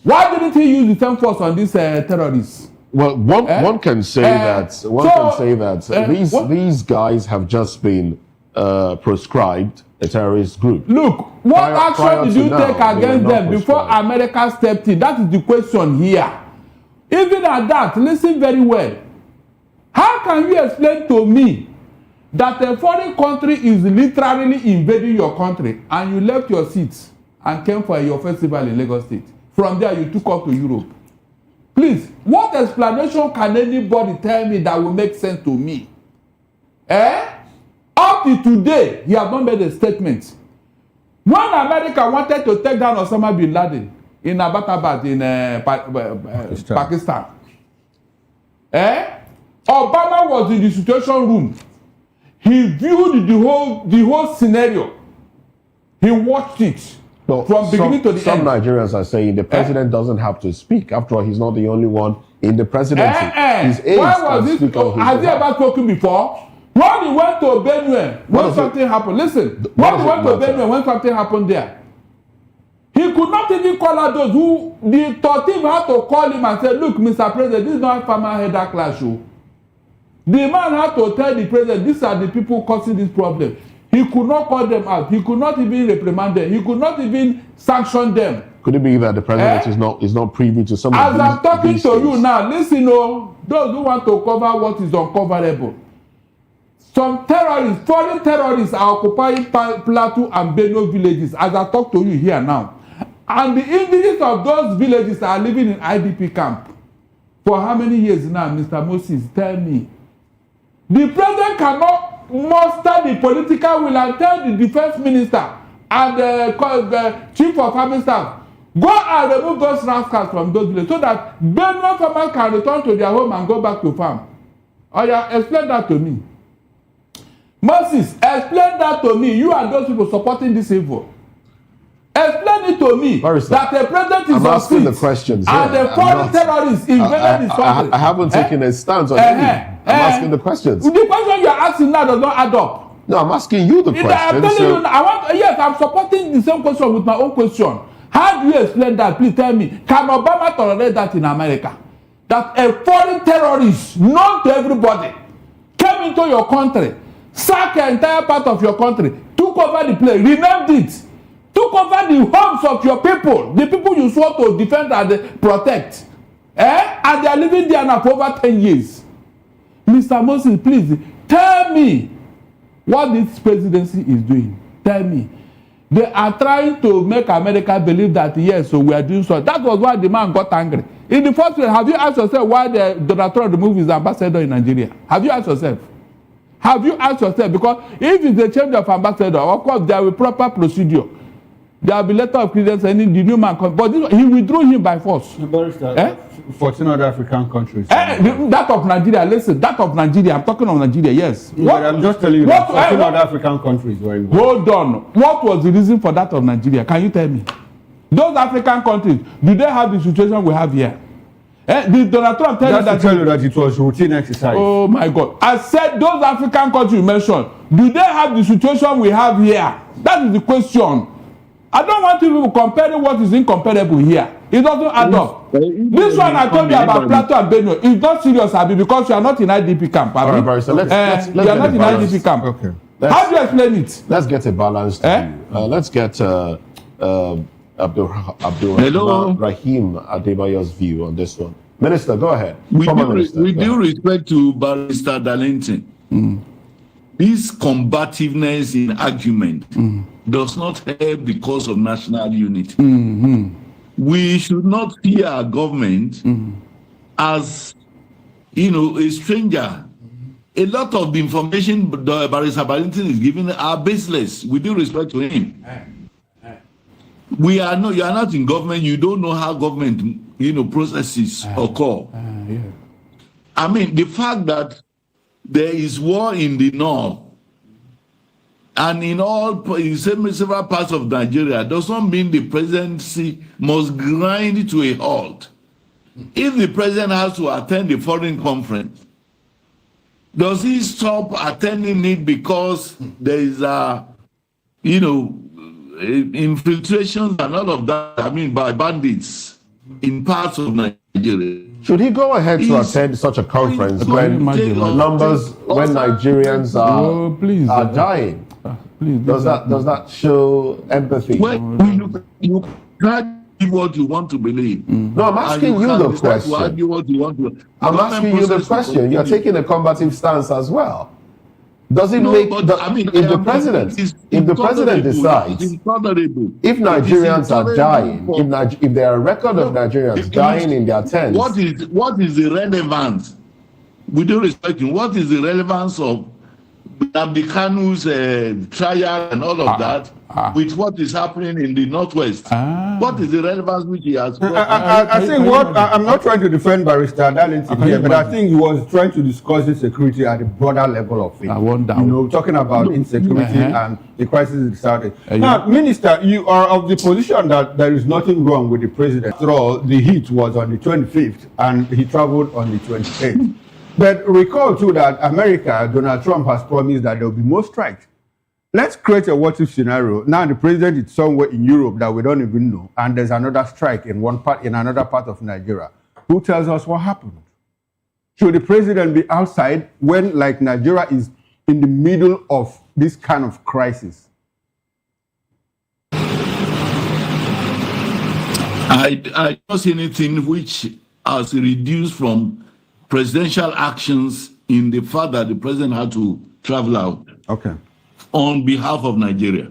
Why didn't he use the same force on these terrorists? Well, one can say that these guys have just been proscribed a terrorist group. Look, what action did you take against them before America stepped in? That is the question here. Even at that, listen very well. How can you explain to me that a foreign country is literally invading your country and you left your seats and came for your festival in Lagos State? From there, you took off to Europe. Please, what explanation can anybody tell me that will make sense to me? Up to today, he has not made a statement. When America wanted to take down Osama bin Laden in Abbottabad in Pakistan, Obama was in the situation room. He viewed the whole scenario. He watched it from beginning to the end. Some Nigerians are saying the president doesn't have to speak. After all, he's not the only one in the presidency. His aides can speak on his behalf. Has he ever spoken before? When he went to Benue, when something happened, listen, when he went to Benue, when something happened there, he could not even call out those who, the 13 had to call him and say, look, Mr. President, this is not a farmer header clash. The man had to tell the president, these are the people causing this problem. He could not call them out. He could not even reprimand them. He could not even sanction them. Could it be that the president is not privy to some of these? As I'm talking to you now, listen, those who want to cover what is uncoverable. Some terrorists, foreign terrorists are occupying Plateau and Benue villages as I talk to you here now. And the individuals of those villages are living in IDP camp. For how many years now, Mr. Moses? Tell me. The president cannot muster the political will and tell the defense minister and the chief of army staff, go and remove those rascals from those villages so that Benue farmers can return to their home and go back to farm. Oh yeah, explain that to me. Moses, explain that to me. You and those people supporting this evil. Explain it to me that the president is on asking the questions and the foreign terrorists invaded his country. I haven't taken a stance on any. asking the questions. The question you are asking now does not add up. No, I'm asking you the question. I'm telling you, yes, I'm supporting the same question with my own question. How do you explain that? Please tell me. Can Obama tolerate that in America? That a foreign terrorist, known to everybody, came into your country, sacked the entire part of your country, took over the place, renamed it, took over the homes of your people, the people you swore to defend and protect. And they are living there now for over 10 years. Mr. Moses, please, tell me what this presidency is doing. Tell me. They are trying to make America believe that, yes, so we are doing so. That was why the man got angry. In the first place, have you asked yourself why Donald Trump removed his ambassador in Nigeria? Have you asked yourself? Have you asked yourself? Because if it's a change of ambassador, of course, there will be proper procedure. There will be letter of credence and the new man comes. But this, he withdrew him by force. 14 other African countries. That of Nigeria, listen, that of Nigeria, I'm talking of Nigeria, yes. What, I'm just telling you that 14 other African countries were involved. Hold on. What was the reason for that of Nigeria? Can you tell me? Those African countries, do they have the situation we have here? Did Donald Trump tell you that it was routine exercise? Oh my God. I said those African countries you mentioned, do they have the situation we have here? That is the question. I don't want people comparing what is incomparable here. It doesn't add up. This one I told you about Plateau and Benue is not serious, Abi, because you are not in IDP camp. Abi. All right, Barry, so let's you are not in IDP camp. Okay. How do you explain it? Let's get a balanced view. Let's get Abdul Rahim Adebayo's view on this one. Minister, go ahead. With due respect to Barrister Darlington, this combativeness in argument does not help the cause of national unity. We should not see our government as, a stranger. A lot of the information Barrister Darlington is giving are baseless, with due respect to him. You are not in government. You don't know how government, processes occur. I mean, the fact that there is war in the north and in several parts of Nigeria does not mean the presidency must grind to a halt. If the president has to attend the foreign conference, does he stop attending it because there is infiltrations and all of that, by bandits in parts of Nigeria? Should he go ahead to attend such a conference when Nigerians are dying? Does that show empathy? You can't give what you want to believe. No, I'm asking you the question. I'm asking you the question. You're taking a combative stance as well. Does it make if the president decides if Nigerians are dying, if there are a record of Nigerians dying in their tents, what is the relevance? With due respect, what is the relevance of Abdikanu's trial and all of that with what is happening in the Northwest? What is the relevance which he has? I think I'm not trying to defend Barrister Darlington here, but I think he was trying to discuss insecurity at a broader level of it. Talking about insecurity and the crisis in the South. Now, Minister, you are of the position that there is nothing wrong with the president. After all, the heat was on the 25th and he traveled on the 28th. But recall too that Donald Trump has promised that there will be more strikes. Let's create a what-if scenario. Now the president is somewhere in Europe that we don't even know, and there's another strike in another part of Nigeria. Who tells us what happened? Should the president be outside when, Nigeria is in the middle of this kind of crisis? I don't see anything which has reduced from presidential actions in the fact that the president had to travel out. Okay. On behalf of Nigeria.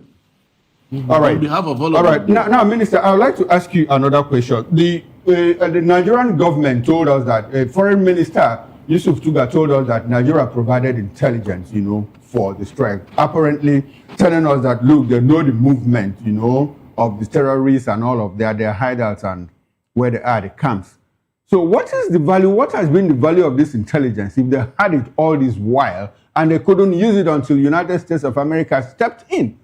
All right. On behalf of all of right. Now, Minister, I would like to ask you another question. The Nigerian government told us that Foreign Minister Yusuf Tuga told us that Nigeria provided intelligence, for the strike. Apparently telling us that, look, they know the movement, of the terrorists and all of their hideouts and where they are, the camps. So what is the value? What has been the value of this intelligence if they had it all this while and they couldn't use it until the United States of America stepped in?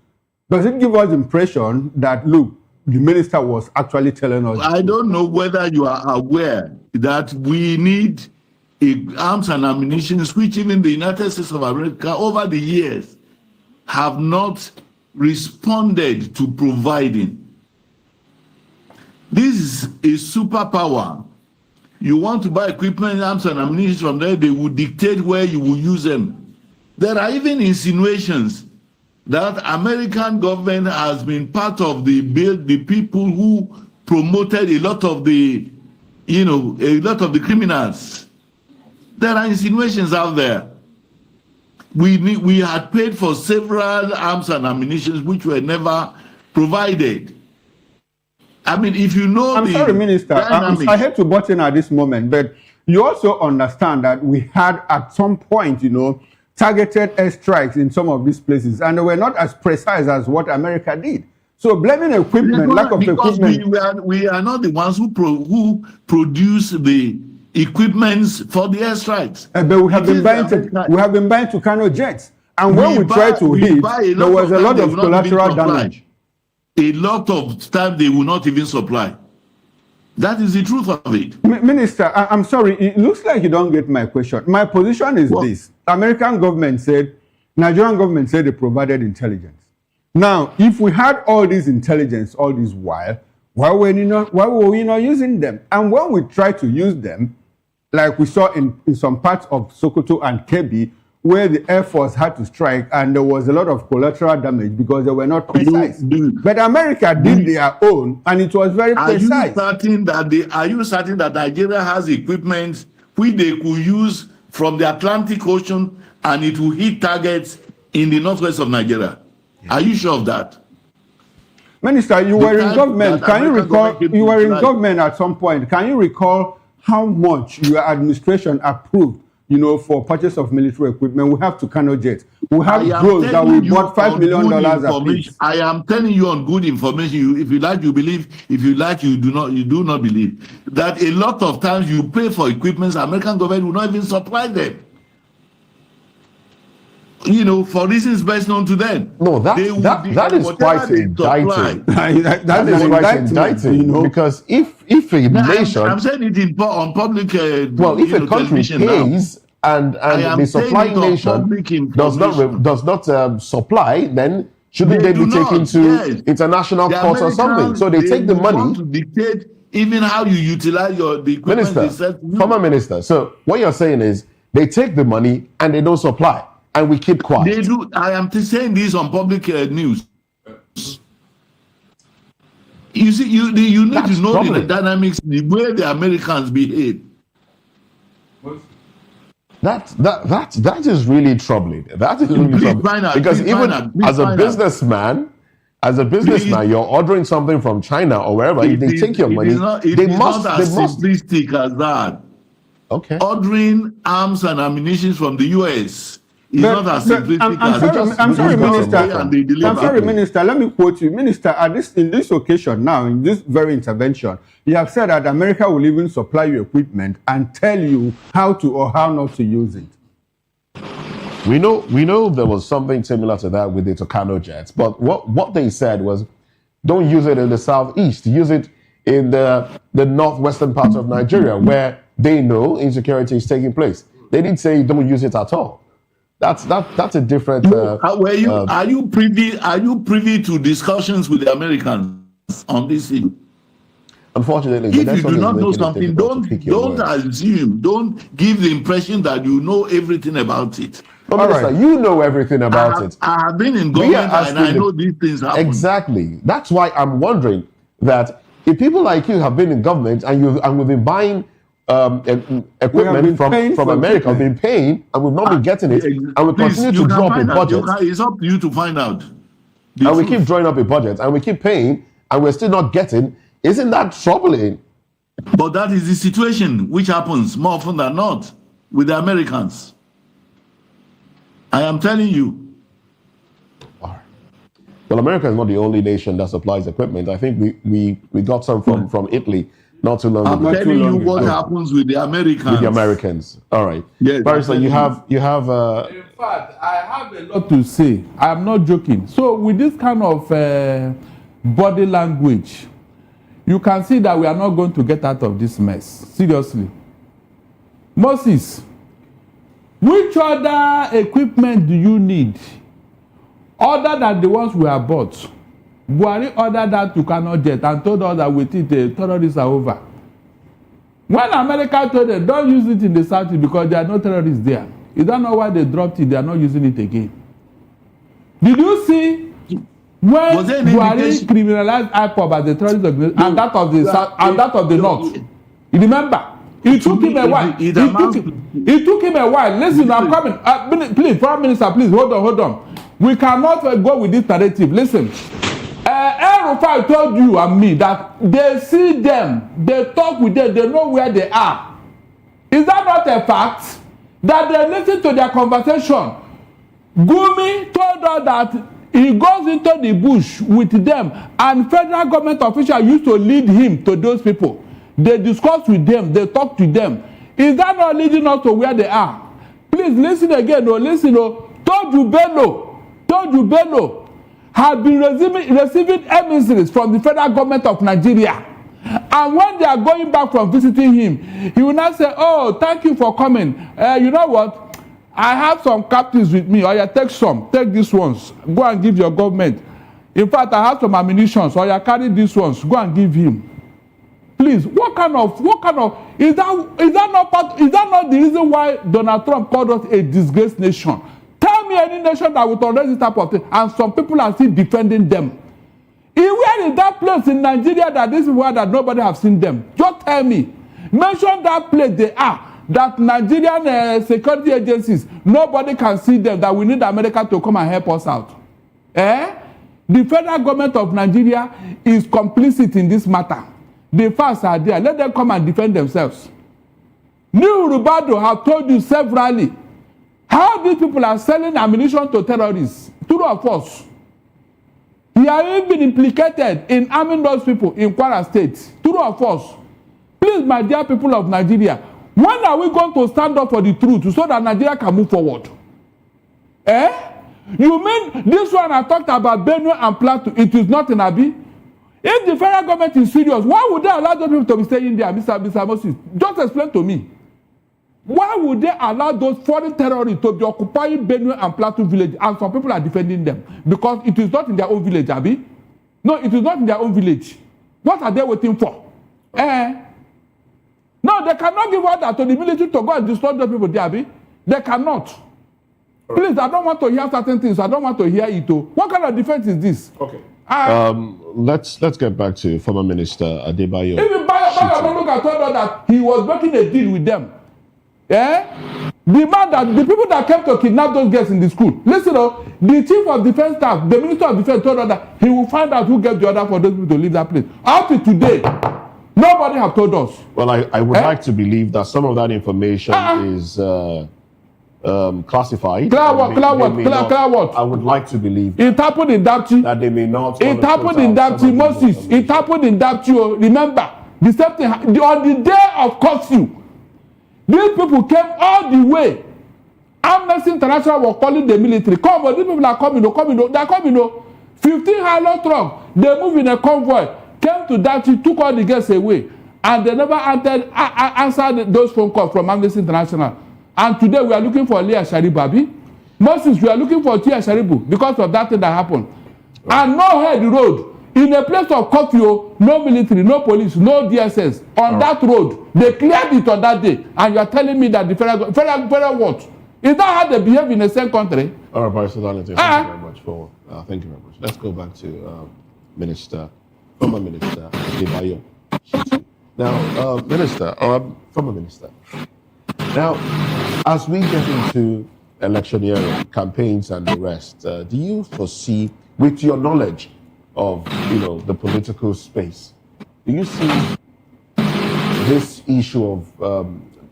Does it give us the impression that, look, the minister was actually telling us? I don't know whether you are aware that we need arms and ammunition, which even the United States of America over the years have not responded to providing. This is a superpower. You want to buy equipment, arms and ammunition from there, they will dictate where you will use them. There are even insinuations that American government has been part of the people who promoted a lot of the, a lot of the criminals. There are insinuations out there. We had paid for several arms and ammunition which were never provided. I mean, if you know, I'm sorry, Minister. I hate to butt in at this moment, but you also understand that we had at some point, targeted airstrikes in some of these places, and they were not as precise as what America did. So blaming equipment, lack of equipment. We are not the ones who produce the equipments for the airstrikes. But we have been buying Tucano jets, and when we try to hit, there was a lot of collateral damage. A lot of time they will not even supply. That is the truth of it. Minister, I'm sorry. It looks like you don't get my question. My position is this. American government said, Nigerian government said they provided intelligence. Now, if we had all this intelligence all this while, why were we not using them? And when we try to use them, like we saw in some parts of Sokoto and Kebbi, where the Air Force had to strike and there was a lot of collateral damage because they were not precise. But America did their own and it was very precise. Are you certain that Nigeria has equipment which they could use from the Atlantic Ocean and it will hit targets in the northwest of Nigeria? Yeah. Are you sure of that? Minister, you were in government. Can you recall, you were in government at some point. Can you recall how much your administration approved, for purchase of military equipment? We have Tucano jets. We have drones that we bought $5 million apiece. I am telling you on good information. If you like, you believe. If you like, you do not believe. That a lot of times you pay for equipment, American government will not even supply them. For reasons best known to them. No, that is quite indicting. That is quite indicting. Because if a nation, I'm saying it on public. If a country pays and the supplying nation does not supply, then shouldn't they be taken to international courts or something? So they take the money. Want to dictate even how you utilize the equipment. Minister, former minister. So what you're saying is they take the money and they don't supply. And we keep quiet. They do. I am saying this on public news. You see, you need to know the dynamics, the way the Americans behave. That is really troubling. That is really troubling. Because even as a businessman, you're ordering something from China or wherever. If they take your money, they must. Simplistic as that. Okay. Ordering arms and ammunition from the U.S. It's not as simplistic as I'm sorry, Minister. I'm sorry, Minister. Let me quote you, Minister. In this occasion, now in this very intervention, you have said that America will even supply you equipment and tell you how to or how not to use it. We know there was something similar to that with the Tucano jets, but what they said was, don't use it in the southeast. Use it in the northwestern parts of Nigeria where they know insecurity is taking place. They didn't say don't use it at all. That's a different. Are you privy to discussions with the Americans on this issue? Unfortunately, if you do not know something, don't assume. Don't give the impression that you know everything about it. No, Minister, you know everything about it. I have been in government and I know these things happen. Exactly. That's why I'm wondering that if people like you have been in government and we've been buying equipment from America, we've been paying and we've not been getting it, and we continue to drop a budget. It's up to you to find out. And we keep drawing up a budget and we keep paying and we're still not getting. Isn't that troubling? But that is the situation which happens more often than not with the Americans. I am telling you. Well, America is not the only nation that supplies equipment. I think we got some from Italy not too long ago. I'm telling you what happens with the Americans. With the Americans. All right. Yes, Barrister, you have In fact, I have a lot to say. I'm not joking. So with this kind of body language, you can see that we are not going to get out of this mess. Seriously. Moses, which other equipment do you need other than the ones we have bought? Buhari ordered that to cannot jet and told us that with it the terrorists are over. When America told them don't use it in the south because there are no terrorists there, is that not why they dropped it? They are not using it again. Did you see when Buhari criminalized IPOB as a terrorist organization and that of the south and that of the north? You remember? It took him a while. It took him a while. Listen, I'm coming. Please, Prime Minister, please hold on. We cannot go with this narrative. Listen. El-Rufai told you and me that they see them, they talk with them, they know where they are. Is that not a fact? That they listen to their conversation. Gumi told us that he goes into the bush with them and federal government officials used to lead him to those people. They discuss with them, they talk to them. Is that not leading us to where they are? Please listen again, listen. Told you Bello had been receiving emissaries from the federal government of Nigeria. And when they are going back from visiting him, he will not say, oh, thank you for coming. You know what? I have some captives with me. Or you take some. Take these ones. Go and give your government. In fact, I have some ammunition. So you carry these ones. Go and give him. Please, what kind of is that not the reason why Donald Trump called us a disgraced nation? Tell me any nation that will tolerate this type of thing, and some people are still defending them. Where is that place in Nigeria that these people are that nobody have seen them? Just tell me. Mention that place they are, that Nigerian security agencies, nobody can see them, that we need America to come and help us out. The federal government of Nigeria is complicit in this matter. The facts are there. Let them come and defend themselves. New Rubado have told you severally how these people are selling ammunition to terrorists. True or false? He has even been implicated in arming those people in Kwara State. True or false? Please, my dear people of Nigeria, when are we going to stand up for the truth so that Nigeria can move forward? You mean this one I talked about Benue and Plateau, it is not in Abi? If the federal government is serious, why would they allow those people to be staying there, Mr. Moses? Just explain to me. Why would they allow those foreign terrorists to be occupying Benue and Plateau village and some people are defending them? Because it is not in their own village, Abi. No, it is not in their own village. What are they waiting for? No, they cannot give order to the military to go and destroy those people there, Abi. They cannot. Please, I don't want to hear certain things. I don't want to hear it. What kind of defense is this? Okay. Let's get back to former Minister Adebayo. Even Bayo told us that he was making a deal with them. The people that came to kidnap those girls in the school. Listen, the chief of defense staff, the minister of defense told us that he will find out who gave the order for those people to leave that place. Up to today, nobody have told us. Well, I would like to believe that some of that information is classified. Clear what? I would like to believe it happened in Dapchi. That they may not. It happened in Dapchi, Moses. It happened in Dapchi. Remember, the same thing on the day of curfew. These people came all the way. Amnesty International was calling the military. Come on, these people are coming. They are coming. 15 high-low trucks. They move in a convoy. Came to Dapchi, took all the girls away, and they never answered those phone calls from Amnesty International. And today we are looking for Leah Sharibabi. Moses, we are looking for Tia Sharibu because of that thing that happened. Right. And no head road. In a place of curfew, no military, no police, no DSS. On that road, they cleared it on that day. And you are telling me that the federal what? Is that how they behave in the same country? All right, Pastor Darlington, thank you very much for. Thank you very much. Let's go back to former Minister Adebayo. Now, former Minister. Now, as we get into electioneering, campaigns, and the rest, do you foresee, with your knowledge of the political space, do you see this issue of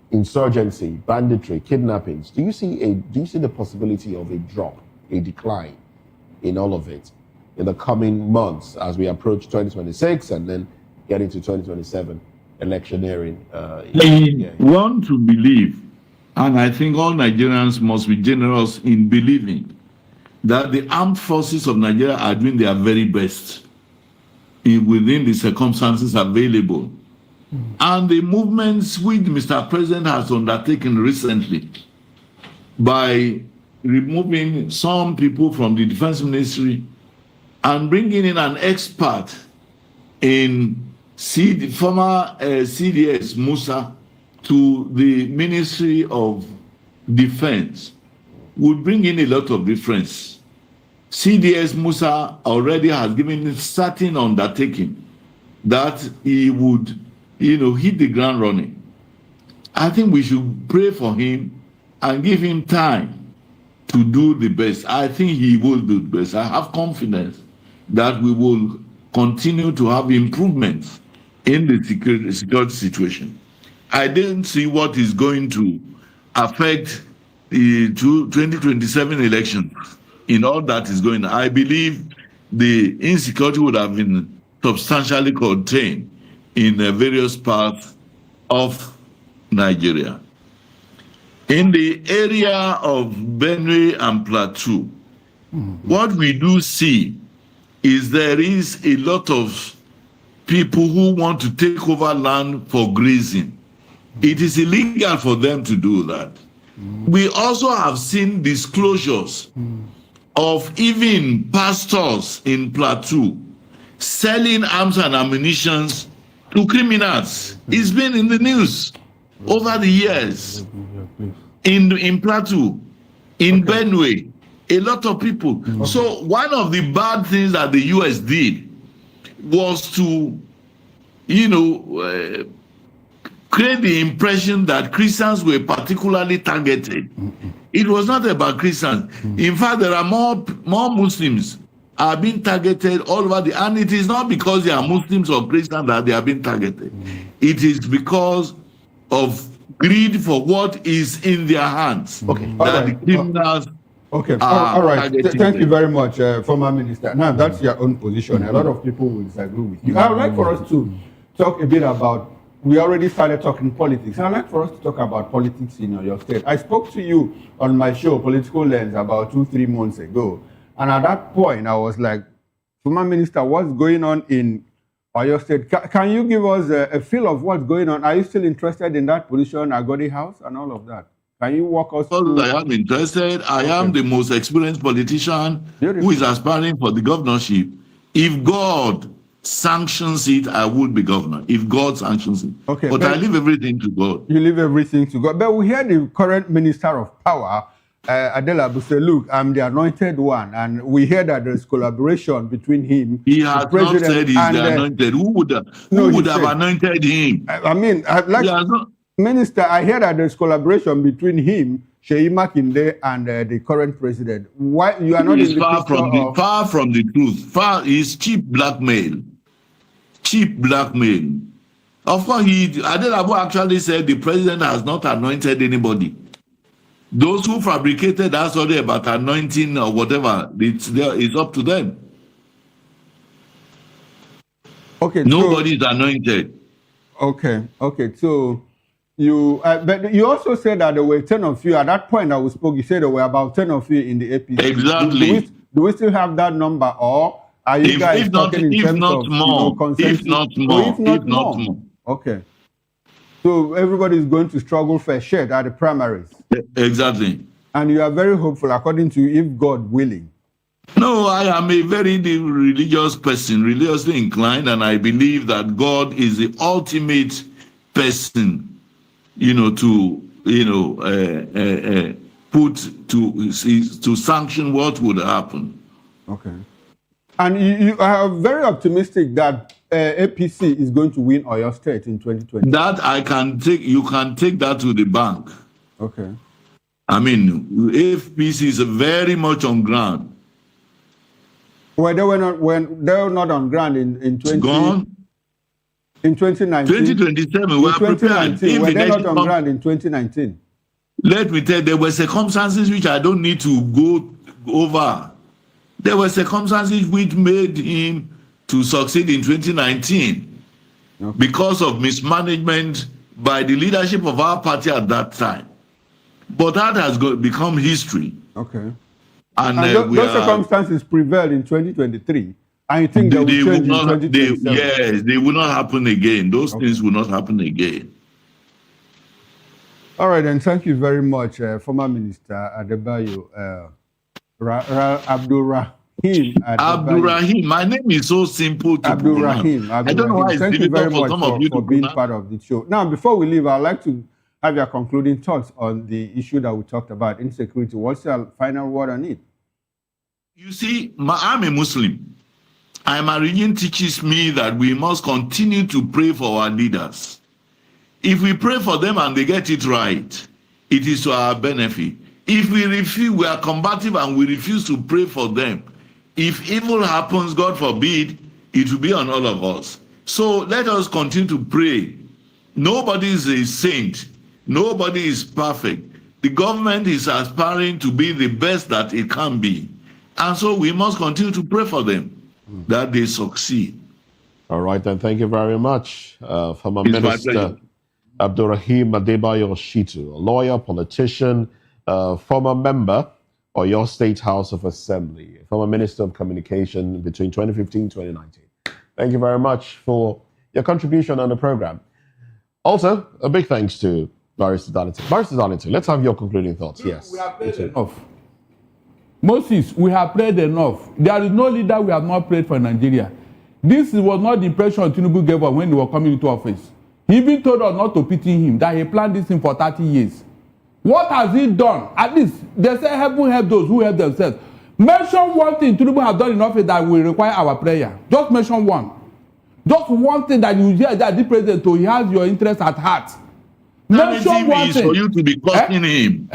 insurgency, banditry, kidnappings? Do you see the possibility of a decline in all of it in the coming months as we approach 2026 and then get into 2027 electioneering? I want to believe, and I think all Nigerians must be generous in believing, that the armed forces of Nigeria are doing their very best within the circumstances available And the movements which Mr. President has undertaken recently by removing some people from the defense ministry and bringing in an expert in former CDS Musa to the Ministry of Defense would bring in a lot of difference. CDS Musa already has given certain undertaking that he would, hit the ground running. I think we should pray for him and give him time to do the best. I think he will do the best. I have confidence that we will continue to have improvements in the security situation. I didn't see what is going to affect the 2027 elections in all that is going on. I believe the insecurity would have been substantially contained in various parts of Nigeria. In the area of Benue and Plateau, what we do see is there is a lot of people who want to take over land for grazing. It is illegal for them to do that. We also have seen disclosures of even pastors in Plateau selling arms and ammunition to criminals. It's been in the news over the years. In Plateau, in Benue, a lot of people. So one of the bad things that the US did was to, create the impression that Christians were particularly targeted. It was not about Christians. In fact, there are more Muslims are being targeted all over and it is not because they are Muslims or Christians that they are being targeted. It is because of greed for what is in their hands. The criminals all right. Thank you very much, former minister. Now, that's your own position. A lot of people will disagree with you. I would like for us to talk a bit about, we already started talking politics. I'd like for us to talk about politics in your state. I spoke to you on my show, Political Lens, about 2-3 months ago. And at that point, I was like, former minister, what's going on in your state? Can you give us a feel of what's going on? Are you still interested in that position, Agodi House, and all of that? Can you walk us through? I am interested. I am the most experienced politician who is aspiring for the governorship. If God sanctions it, I will be governor. If God sanctions it. But I leave everything to God. You leave everything to God. But we hear the current Minister of Power, Adelabu, say, look, I'm the anointed one. And we hear that there's collaboration between him. He has not said he's the anointed. Who would have anointed him? I mean, Minister, I hear that there's collaboration between him, Sheyi Makinde, and the current president. Why you are not in the far from the truth. Is cheap blackmail. Cheap blackmail. Of course, Adelabu actually said the president has not anointed anybody. Those who fabricated that story about anointing or whatever, it's up to them. Nobody is anointed. Okay. So but you also said that there were 10 of you at that point that we spoke. You said there were about 10 of you in the APC. Exactly. Do we still have that number, or are you guys talking in terms of consensus? If not more. Okay. So everybody is going to struggle for a share at the primaries. Exactly. And you are very hopeful, according to you, if God willing. No, I am a very religious person, religiously inclined, and I believe that God is the ultimate person, put to sanction what would happen. Okay. And you are very optimistic that APC is going to win Oyo State in 2020. That you can take that to the bank. Okay. I mean, APC is very much on ground. Well, they were not on ground in 2019. 2027, we are prepared. Were they not on ground in 2019? Let me tell you, there were circumstances which I don't need to go over. There were circumstances which made him to succeed in 2019 because of mismanagement by the leadership of our party at that time. But that has become history. Okay. And those circumstances prevailed in 2023. I think that will They change will in not. 2027. Yes, they will not happen again. Those things will not happen again. All right, and thank you very much, former Minister Adebayo, Abdulrahim. Abdulrahim. My name is so simple to Abdulrahim. pronounce. I don't know why it's Thank you very difficult for much some of you for to being pronounce. part of the show. Now, before we leave, I'd like to have your concluding thoughts on the issue that we talked about, insecurity. What's your final word on it? You see, I'm a Muslim. My religion teaches me that we must continue to pray for our leaders. If we pray for them and they get it right, it is to our benefit. If we refuse, we are combative and we refuse to pray for them. If evil happens, God forbid, it will be on all of us. So let us continue to pray. Nobody is a saint. Nobody is perfect. The government is aspiring to be the best that it can be. And so we must continue to pray for them that they succeed. All right, then. Thank you very much, former It's my Minister pleasure. Abdulrahim Adebayo Shitu, a lawyer, politician, former member of your State House of Assembly, former Minister of Communication between 2015 and 2019. Thank you very much for your contribution on the program. Also, a big thanks to Barrister Darlington. Barrister Darlington, let's have your concluding thoughts. Yes. We have prayed enough. Moses, we have prayed enough. There is no leader we have not prayed for in Nigeria. This was not the impression Tinubu gave us when he was coming into office. He even told us not to pity him, that he planned this thing for 30 years. What has he done? At least, they say heaven help those who help themselves. Mention one thing Tinubu has done in office that will require our prayer. Just mention one. Just one thing that you hear that the president, so he has your interest at heart. Mention one is thing. for you to be cursing him.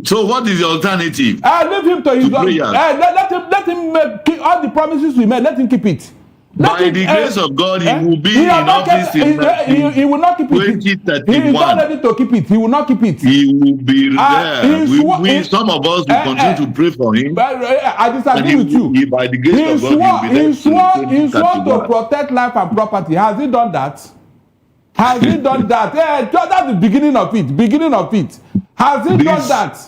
So what is the alternative? Leave him to his own. prayers. Let him make all the promises we made. Let him keep it. By the grace of God, he will be He in has not office kept- in he will not keep it. He is not 2031. ready to keep it. He will not keep it. He will be there. Some of us will continue to pray for him. I disagree And with you. he, by the grace of God, he will be there. He swore to 2031. protect life and property. Has he done that? Has he done that? That's the beginning of it. Beginning of it. Has he done that?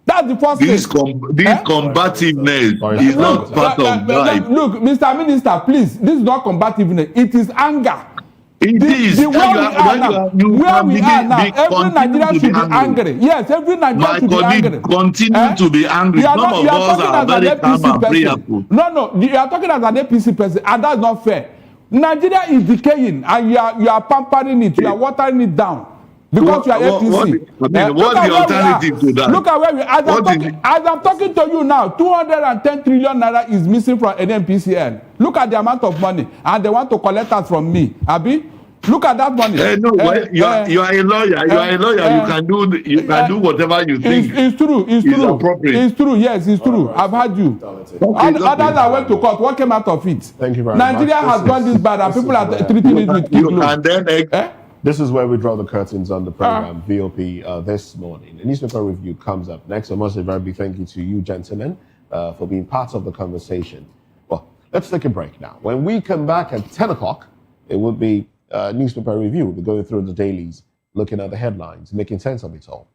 That's the first This thing. combativeness is not part of life. Look, Mr. Minister, please. This is not combativeness. It is anger. It is. Where we are now, every Nigerian should be angry. Yes, every Nigerian should be angry. Continue to be angry. Some of us are very calm and prayerful. No, you are talking as an APC person, and that's not fair. Nigeria is decaying, and you are pampering it. You are watering it down. Because you are APC. What's the alternative to that? Look at where we are. As I'm talking to you now, 210 trillion naira is missing from NNPCL. Look at the amount of money, and they want to collect that from me. Abi, look at that money. You are a lawyer. You are a lawyer. You can do whatever you think. It's true. It's true. Appropriate. It's true. Yes, it's true. I've heard you. Others that went to court. What came out of it? Thank you very much. Nigeria has gone this bad, and people are treating it with kid gloves. This is where we draw the curtains on the program, VOP, this morning. The newspaper review comes up next. I must say a very big thank you to you, gentlemen, for being part of the conversation. Well, let's take a break now. When we come back at 10 o'clock, it will be newspaper review. We'll be going through the dailies, looking at the headlines, making sense of it all.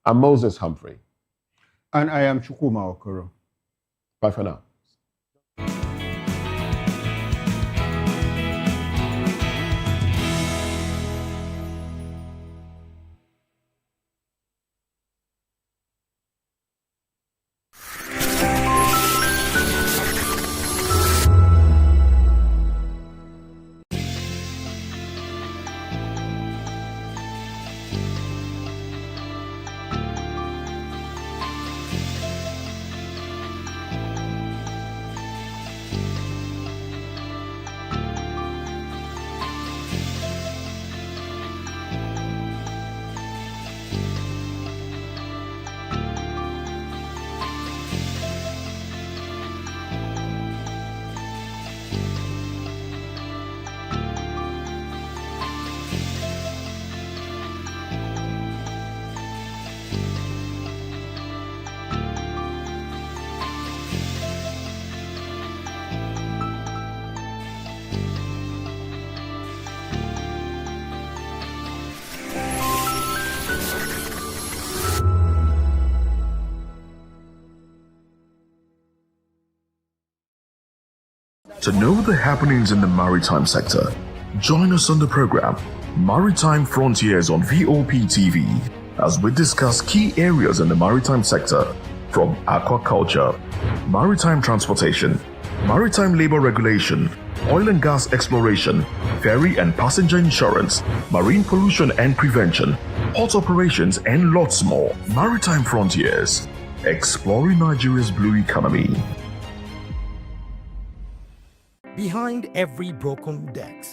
I'm Moses Humphrey. And I am Chukwuma Okoro. Bye for now. To know the happenings in the maritime sector, join us on the program Maritime Frontiers on VOP TV as we discuss key areas in the maritime sector from aquaculture, maritime transportation, maritime labor regulation, oil and gas exploration, ferry and passenger insurance, marine pollution and prevention, port operations, and lots more. Maritime Frontiers, exploring Nigeria's blue economy. Behind every broken deck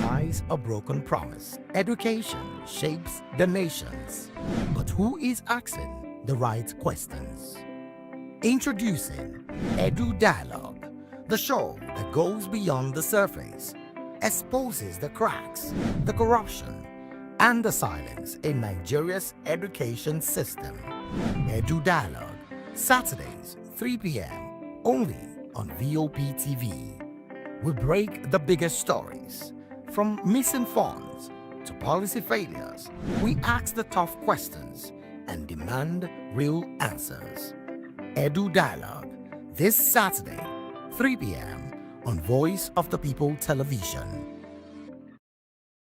lies a broken promise. Education shapes the nations. But who is asking the right questions? Introducing Edu Dialogue, the show that goes beyond the surface, exposes the cracks, the corruption, and the silence in Nigeria's education system. Edu Dialogue, Saturdays, 3 p.m., only on VOP TV. We break the biggest stories, from missing funds to policy failures. We ask the tough questions and demand real answers. Edu Dialogue, this Saturday, 3 p.m. on Voice of the People Television.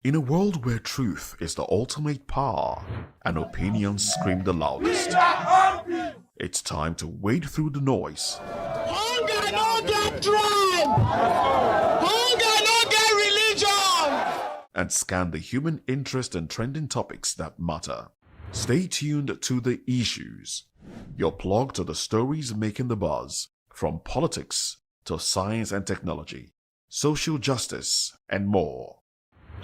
In a world where truth is the ultimate power and opinions scream the loudest, it's time to wade through the noise. Hunger no get tribe. Hunger no get religion. And scan the human interest and trending topics that matter. Stay tuned to The Issues, your plug to the stories making the buzz, from politics to science and technology, social justice, and more.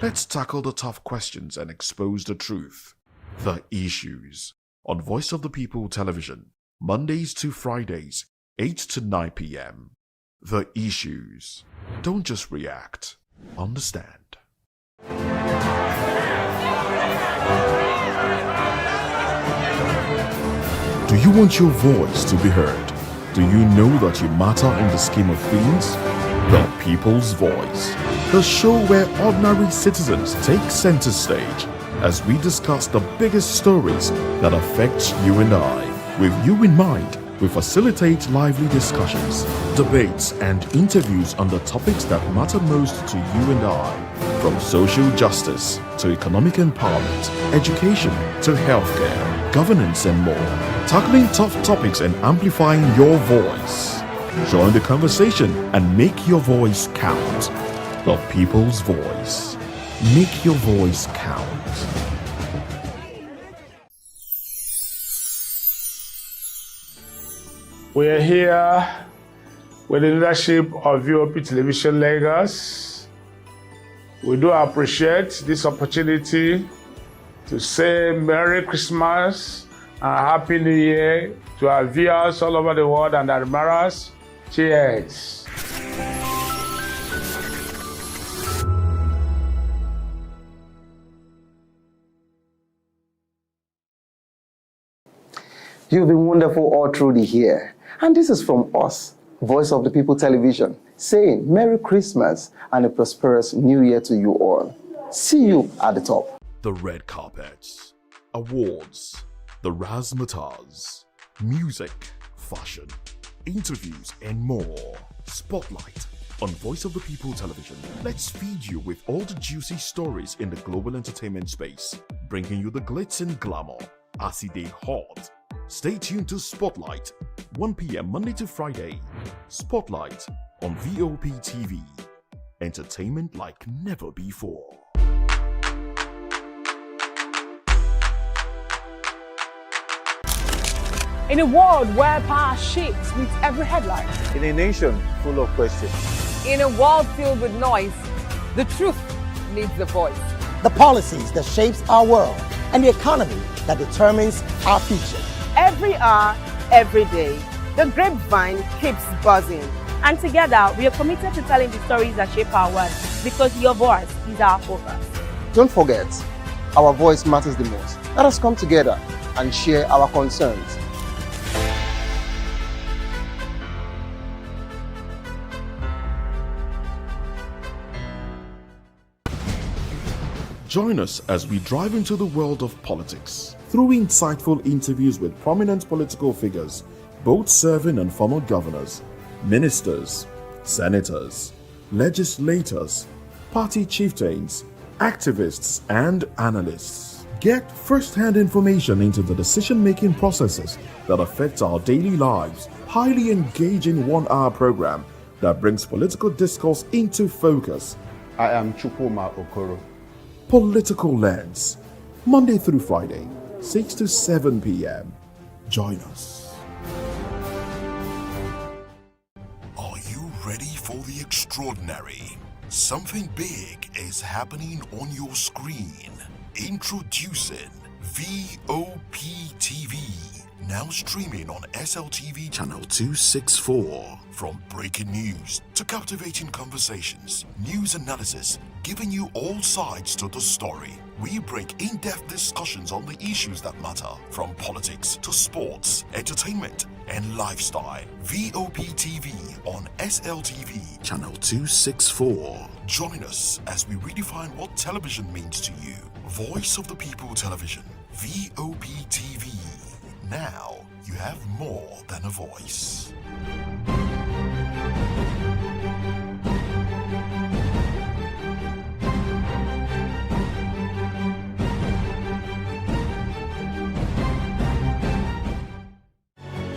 Let's tackle the tough questions and expose the truth. The Issues, on Voice of the People Television, Mondays to Fridays, 8 to 9 p.m. The Issues. Don't just react, understand. Do you want your voice to be heard? Do you know that you matter in the scheme of things? The People's Voice, the show where ordinary citizens take center stage as we discuss the biggest stories that affect you and I. With you in mind, we facilitate lively discussions, debates, and interviews on the topics that matter most to you and I, from social justice to economic empowerment, education to healthcare, governance, and more, tackling tough topics and amplifying your voice. Join the conversation and make your voice count. The People's Voice. Make your voice count. We are here with the leadership of VOP Television Lagos. We do appreciate this opportunity to say Merry Christmas and Happy New Year to our viewers all over the world and admirers. Cheers. You've been wonderful all through the year. And this is from us, Voice of the People Television, saying Merry Christmas and a prosperous New Year to you all. See you at the top. The red carpets, awards, the razzmatazz, music, fashion, interviews, and more. Spotlight on Voice of the People Television. Let's feed you with all the juicy stories in the global entertainment space, bringing you the glitz and glamour as it is hot. Stay tuned to Spotlight, 1 p.m. Monday to Friday. Spotlight on VOP TV. Entertainment like never before. In a world where power shakes with every headline. In a nation full of questions. In a world filled with noise, the truth needs a voice. The policies that shapes our world and the economy that determines our future. Every hour, every day, the grapevine keeps buzzing. And together, we are committed to telling the stories that shape our world because your voice is our focus. Don't forget, our voice matters the most. Let us come together and share our concerns. Join us as we drive into the world of politics through insightful interviews with prominent political figures, both serving and former governors, ministers, senators, legislators, party chieftains, activists, and analysts. Get first-hand information into the decision-making processes that affect our daily lives. Highly engaging one-hour program that brings political discourse into focus. I am Chukwuma Okoro. Political Lens, Monday through Friday, 6 to 7 p.m. Join us. Are you ready for the extraordinary? Something big is happening on your screen. Introducing VOP TV. Now streaming on SLTV channel 264. From breaking news to captivating conversations, news analysis, giving you all sides to the story. We break in-depth discussions on the issues that matter, from politics to sports, entertainment, and lifestyle. VOP TV on SLTV channel 264. Join us as we redefine what television means to you. Voice of the People Television, VOP TV. Now you have more than a voice.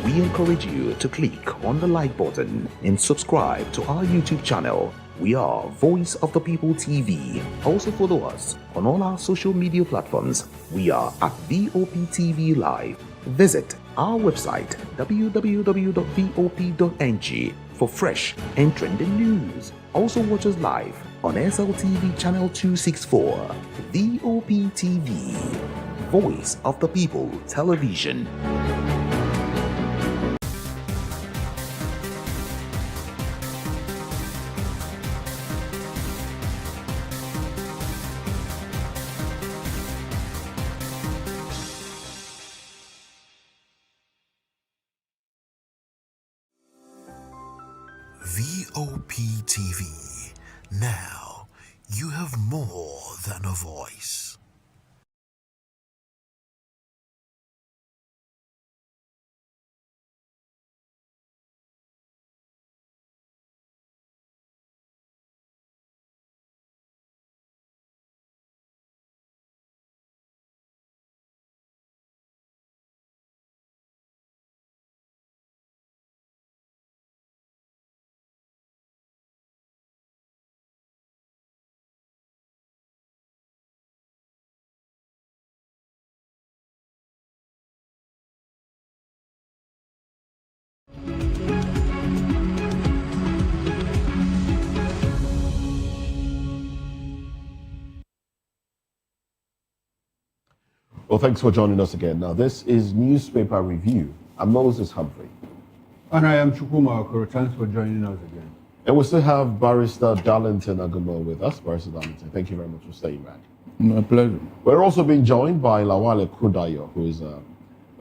We encourage you to click on the like button and subscribe to our YouTube channel. We are Voice of the People TV. Also follow us on all our social media platforms. We are at VOP TV Live. Visit our website www.vop.ng for fresh and trending news. Also watch us live on SLTV channel 264. VOP TV, Voice of the People Television. VOP TV. Now you have more than a voice. Well, thanks for joining us again. Now, this is Newspaper Review. I'm Moses Humphrey. And I am Chukwuma Okoro. Thanks for joining us again. And we still have Barrister Darlington Agumo with us. Barrister Darlington, thank you very much for staying back. My pleasure. We're also being joined by Lawale Kudayo, who is a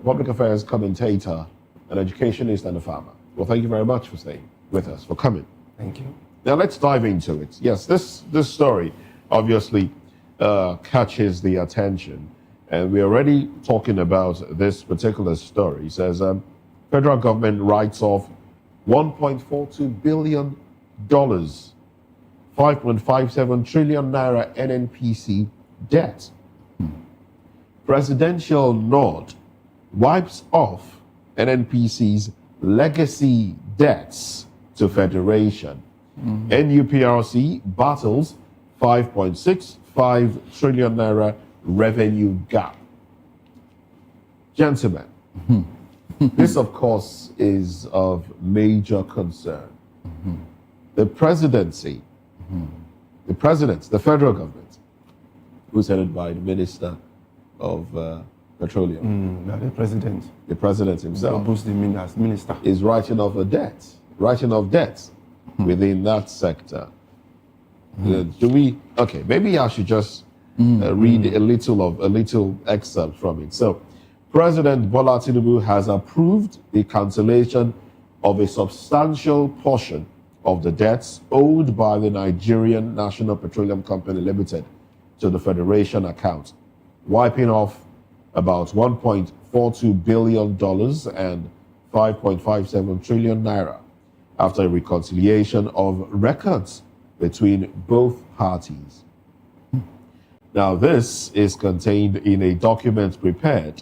public affairs commentator, an educationist, and a farmer. Well, thank you very much for staying with us, for coming. Thank you. Now, let's dive into it. Yes, this story obviously catches the attention. And we're already talking about this particular story. It says, federal government writes off $1.42 billion, 5.57 trillion naira NNPC debt. Presidential nod wipes off NNPC's legacy debts to federation. NUPRC battles 5.65 trillion naira revenue gap. Gentlemen, this of course is of major concern. The presidency, the federal government, who's headed by the Minister of Petroleum. The president. The president himself. The minister. Is writing off debts within that sector. Maybe I should just read a little excerpt from it. So, President Bola Tinubu has approved the cancellation of a substantial portion of the debts owed by the Nigerian National Petroleum Company Limited to the Federation account, wiping off about $1.42 billion and 5.57 trillion naira after a reconciliation of records between both parties. Now, this is contained in a document prepared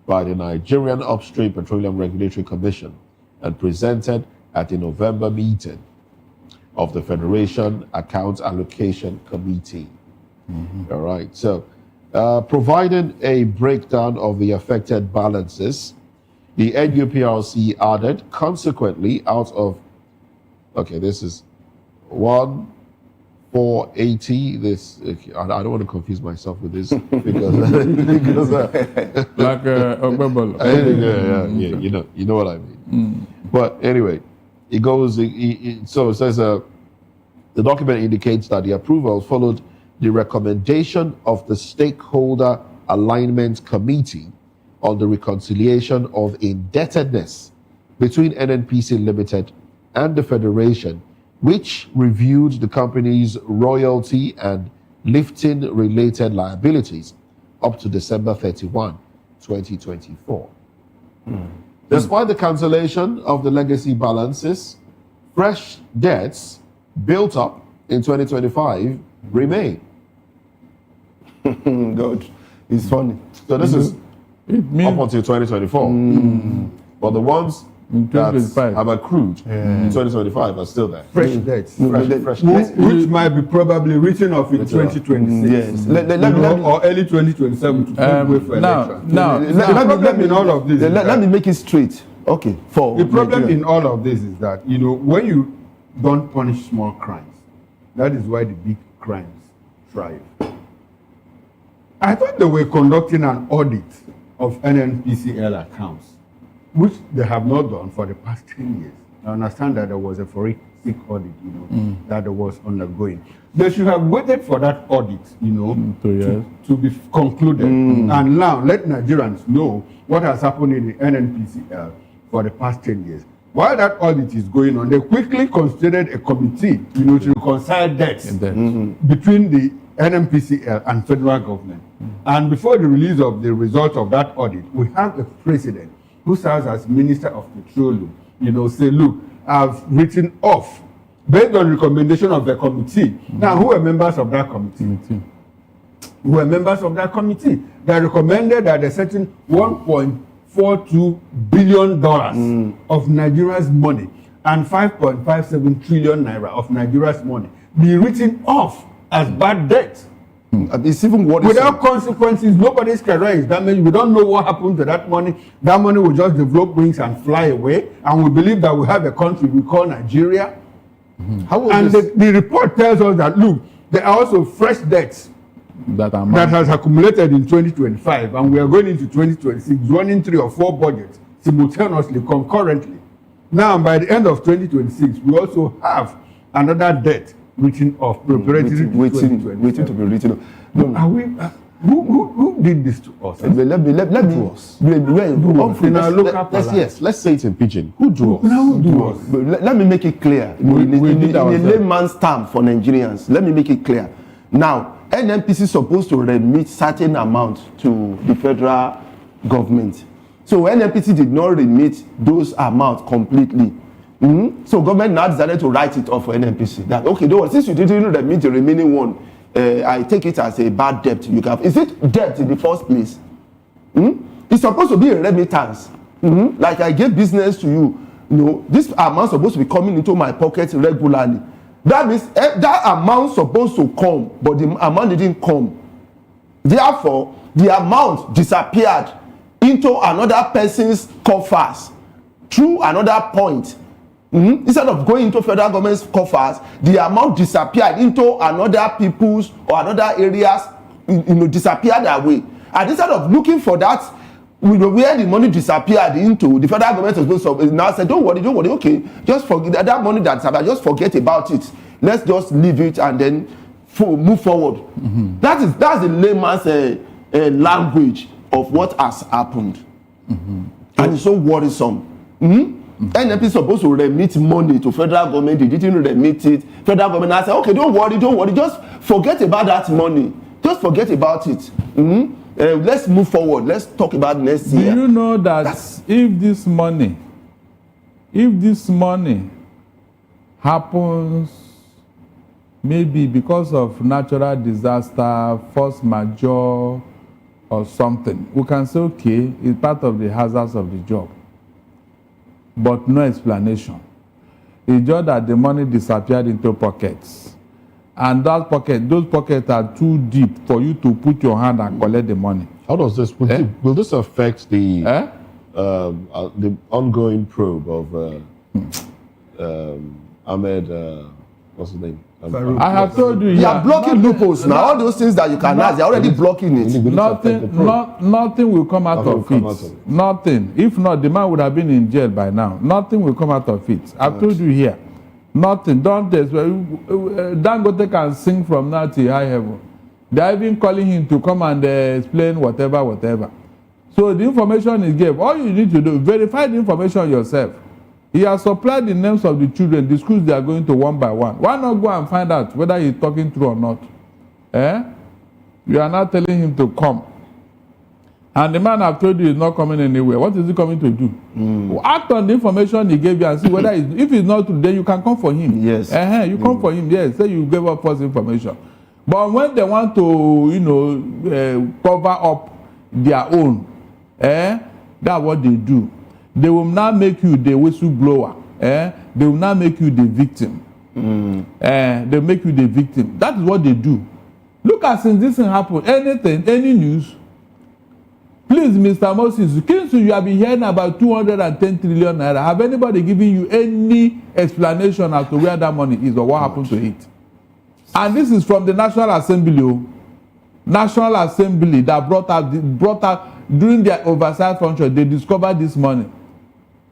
by the Nigerian Upstream Petroleum Regulatory Commission and presented at the November meeting of the Federation Account Allocation Committee. All right, so providing a breakdown of the affected balances, the NUPRC added, consequently, out of, okay, this is 1,480. This, I don't want to confuse myself with this because like you know what I mean. But anyway, it goes. So it says the document indicates that the approval followed the recommendation of the Stakeholder Alignment Committee on the reconciliation of indebtedness between NNPC Limited and the Federation, which reviewed the company's royalty and lifting related liabilities up to December 31, 2024. Despite the cancellation of the legacy balances, fresh debts built up in 2025 remain. God, it's funny. So this is up until 2024. But the ones that have accrued in 2025 are still there. Fresh debts. Fresh debts. Which might be probably written off in 2026. Yes. Or early 2027 to wait for election. Let me make it straight. Okay. The problem in all of this is that, when you don't punish small crimes, that is why the big crimes thrive. I thought they were conducting an audit of NNPCL accounts, which they have not done for the past 10 years. I understand that there was a forensic audit, that was undergoing. They should have waited for that audit, to be concluded. And now let Nigerians know what has happened in the NNPCL for the past 10 years. While that audit is going on, they quickly constituted a committee, to reconcile debts between the NNPCL and federal government. And before the release of the result of that audit, we have a president who serves as Minister of Petroleum, say, look, I've written off, based on recommendation of the committee. Now, who are members of that committee? Who were members of that committee that recommended that a certain $1.42 billion of Nigeria's money and 5.57 trillion naira of Nigeria's money be written off as bad debt. It's even worse. Without consequences, nobody's career is damaged. We don't know what happened to that money. That money will just develop wings and fly away. And we believe that we have a country we call Nigeria. The report tells us that, look, there are also fresh debts that has accumulated in 2025. And we are going into 2026, running 3 or 4 budgets simultaneously, concurrently. Now, by the end of 2026, we also have another debt written off, waiting to be written off. Are we? Who did this to us? Let's say it in pidgin. Who drew us? Let me make it clear. In a layman's term for Nigerians, let me make it clear. Now, NNPC is supposed to remit certain amount to the federal government. So NNPC did not remit those amounts completely. So government now decided to write it off for NNPC. That okay, don't worry, since you didn't remit the remaining one, I take it as a bad debt. Is it debt in the first place? It's supposed to be a remittance. Like I gave business to you. This amount supposed to be coming into my pocket regularly. That means that amount supposed to come, but the amount didn't come. Therefore, the amount disappeared into another person's coffers through another point. Instead of going into federal government's coffers, the amount disappeared into another people's or another areas, disappeared away. And instead of looking for that, where the money disappeared into, the federal government was supposed to now say, don't worry, okay, just forget that money that's happened, just forget about it. Let's just leave it and then move forward. That's the layman's language of what has happened. And it's so worrisome. NNP is supposed to remit money to federal government. They didn't remit it. Federal government now say, okay, don't worry, just forget about that money. Just forget about it. Let's move forward. Let's talk about next year. Do you know that if this money happens maybe because of natural disaster, force majeure, or something, we can say, okay, it's part of the hazards of the job. But no explanation. It's just that the money disappeared into pockets. And those pockets are too deep for you to put your hand and collect the money. How does this, will this affect the ongoing probe of Ahmed, what's his name? I have told you, you are blocking loopholes now. All those things that you can ask, they're already blocking it. Nothing will come out of it. Nothing. If not, the man would have been in jail by now. Nothing will come out of it. I've told you here. Nothing. Don't Dangote can sing from now to high heaven. They're even calling him to come and explain whatever. So the information he gave, all you need to do, verify the information yourself. He has supplied the names of the children, the schools they are going to one by one. Why not go and find out whether he's talking true or not? You are not telling him to come. And the man I've told you is not coming anywhere. What is he coming to do? Act on the information he gave you and see whether if it's not true, then you can come for him. Yes. You come for him, yes. Say you gave up false information. But when they want to, cover up their own, that's what they do. They will now make you the whistleblower. They will now make you the victim. They make you the victim. That is what they do. Look at since this thing happened, any news. Please, Mr. Moses, since you have been hearing about 210 trillion naira, have anybody given you any explanation as to where that money is or what happened to it? And this is from the National Assembly. National Assembly that brought out during their oversight function, they discovered this money.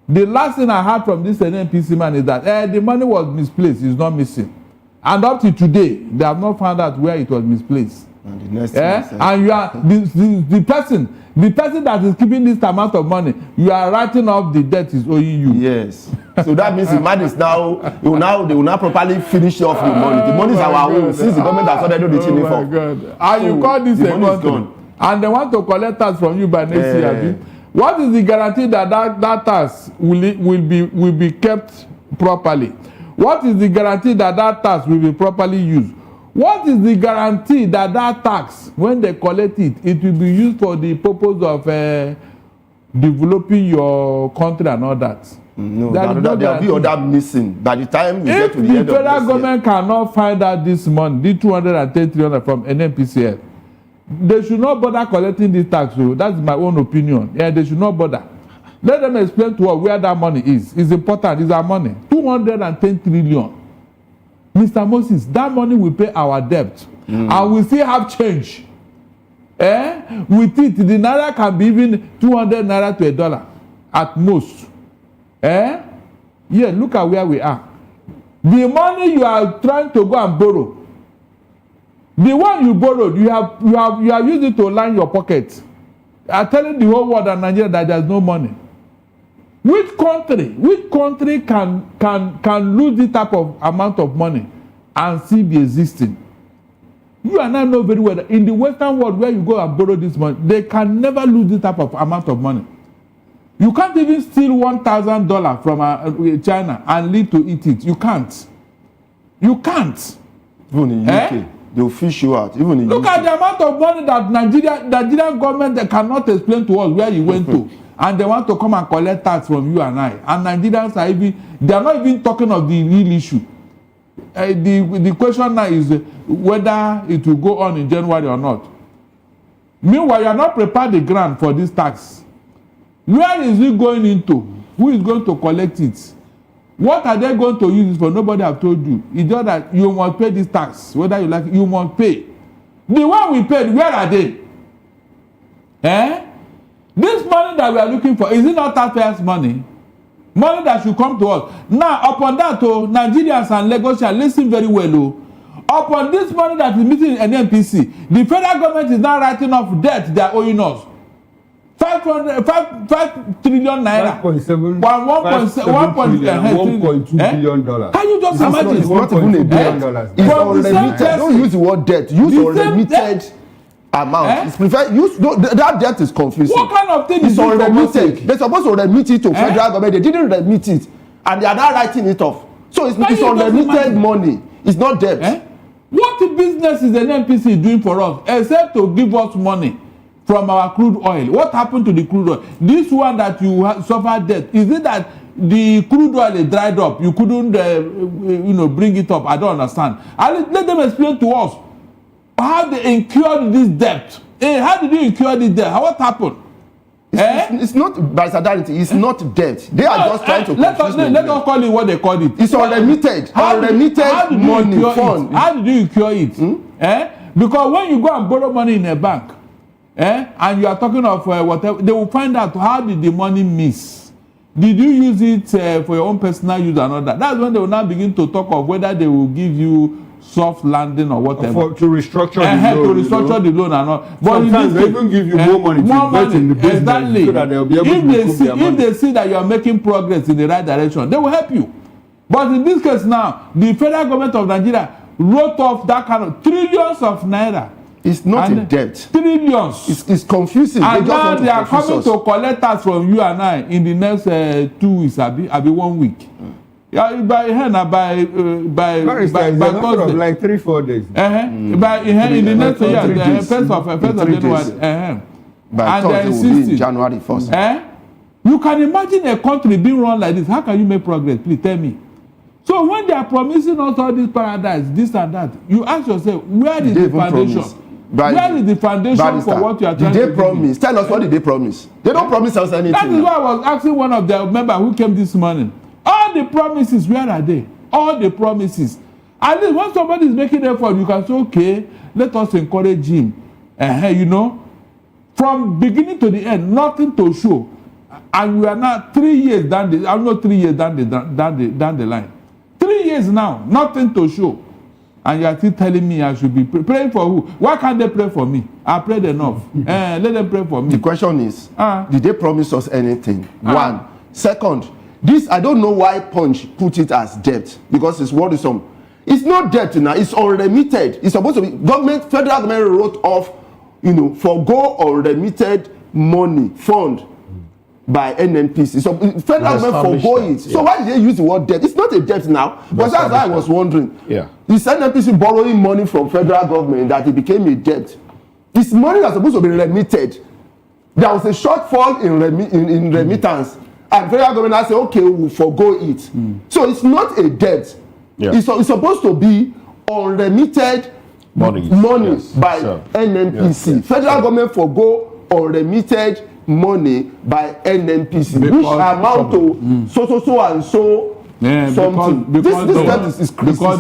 The last thing I heard from this NNPC man is that the money was misplaced, it's not missing. And up to today, they have not found out where it was misplaced. And the next and you are the person that is keeping this amount of money, you are writing off the debt is owing you. Yes. So that means the man is now, they will now properly finish off the money. The money is our own since the government has already done the thing for. God. And you call this a country, and they want to collect tax from you by next year. What is the guarantee that tax will be kept properly? What is the guarantee that tax will be properly used? What is the guarantee that tax, when they collect it, it will be used for the purpose of developing your country and all that? No, there will be other missing by the time we get to the end of this year. If the federal government cannot find out this money, the 210 trillion from NNPCL, they should not bother collecting this tax. So that's my own opinion. They should not bother. Let them explain to us where that money is. It's important. It's our money. 210 trillion. Mr. Moses, that money will pay our debt. And we still have change. With it, the naira can be even 200 naira to $1 at most. Look at where we are. The money you are trying to go and borrow, the one you borrowed, you have used it to line your pocket. I'm telling the whole world and Nigeria that there's no money. Which country can lose this type of amount of money and still be existing? You and I know very well that in the Western world where you go and borrow this money, they can never lose this type of amount of money. You can't even steal $1,000 from China and live to eat it. You can't. You can't. Even in UK, they'll fish you out. Even in Look at the amount of money that Nigerian government they cannot explain to us where you went to. And they want to come and collect tax from you and I. And Nigerians they are not even talking of the real issue. The question now is whether it will go on in January or not. Meanwhile, you are not prepared the grant for this tax. Where is it going into? Who is going to collect it? What are they going to use it for? Nobody have told you. It's just that you must pay this tax. Whether you like it, you must pay. The one we paid, where are they? This money that we are looking for, is it not taxpayers' money? Money that should come to us. Now, upon that, Nigerians and Lagosians, listen very well. Upon this money that is missing in NNPC, the federal government is now writing off debt they are owing us. 5 trillion naira. 1.2 billion. Can you just imagine? It's not even a billion. It's unremitted. Don't use the word debt. Use unremitted amount. It's preferred. That debt is confusing. What kind of thing is unremitted? They're supposed to remit it to federal government. They didn't remit it, and they are now writing it off. So it's unremitted money. It's not debt. What business is the NNPC doing for us except to give us money from our crude oil? What happened to the crude oil? This one that you suffered death, is it that the crude oil is dried up? You couldn't, bring it up? I don't understand. Let them explain to us how they incurred this debt. Hey, how did you incur this debt? What happened? It's not by solidarity. It's not debt. They are just trying to let us call it what they call it. It's unlimited. Unlimited money fund. How did you incur it? Because when you go and borrow money in a bank, and you are talking of whatever, they will find out how did the money miss. Did you use it for your own personal use and all that? That's when they will now begin to talk of whether they will give you soft landing or whatever. To restructure the loan. To restructure the loan and all. But sometimes they even give you more money to invest in the business. Exactly. So that they'll be able to recoup their money. If they see that you are making progress in the right direction, they will help you. But in this case now, the federal government of Nigeria wrote off that kind of trillions of naira. It's not a debt. Trillions. It's confusing. And now they are coming to collect us from you and I in the next 2 weeks, abi 1 week. Yeah, by Thursday. Of like 3-4 days. In the next year, first of January. By Thursday will be January 1st. You can imagine a country being run like this. How can you make progress? Please tell me. So when they are promising us all this paradise, this and that, you ask yourself, where is the foundation? Where is the foundation for what you are trying to do? Did they promise? Tell us, what did they promise? They don't promise us anything. That is why I was asking one of the members who came this morning. All the promises, where are they? All the promises. At least when somebody is making effort, you can say, okay, let us encourage him. From beginning to the end, nothing to show. And we are now 3 years down the, I'm not 3 years down the line. 3 years now, nothing to show. And you are still telling me I should be praying for who? Why can't they pray for me? I prayed enough. Let them pray for me. The question is, did they promise us anything? One. Second, this, I don't know why Punch put it as debt, because it's worrisome. It's not debt now, it's unremitted. It's supposed to be, federal government wrote off, forgo unremitted money fund by NNPC. So federal government forgo it. So why did they use the word debt? It's not a debt now. But that's why I was wondering. Yeah. Is NNPC borrowing money from federal government that it became a debt? It's money that's supposed to be remitted. There was a shortfall in remittance. And federal government has said, okay, we'll forgo it. So it's not a debt. Yeah. It's supposed to be unremitted money by NNPC. Yes. Federal government forgo unremitted money by NNPC, which amount to so and so something. Because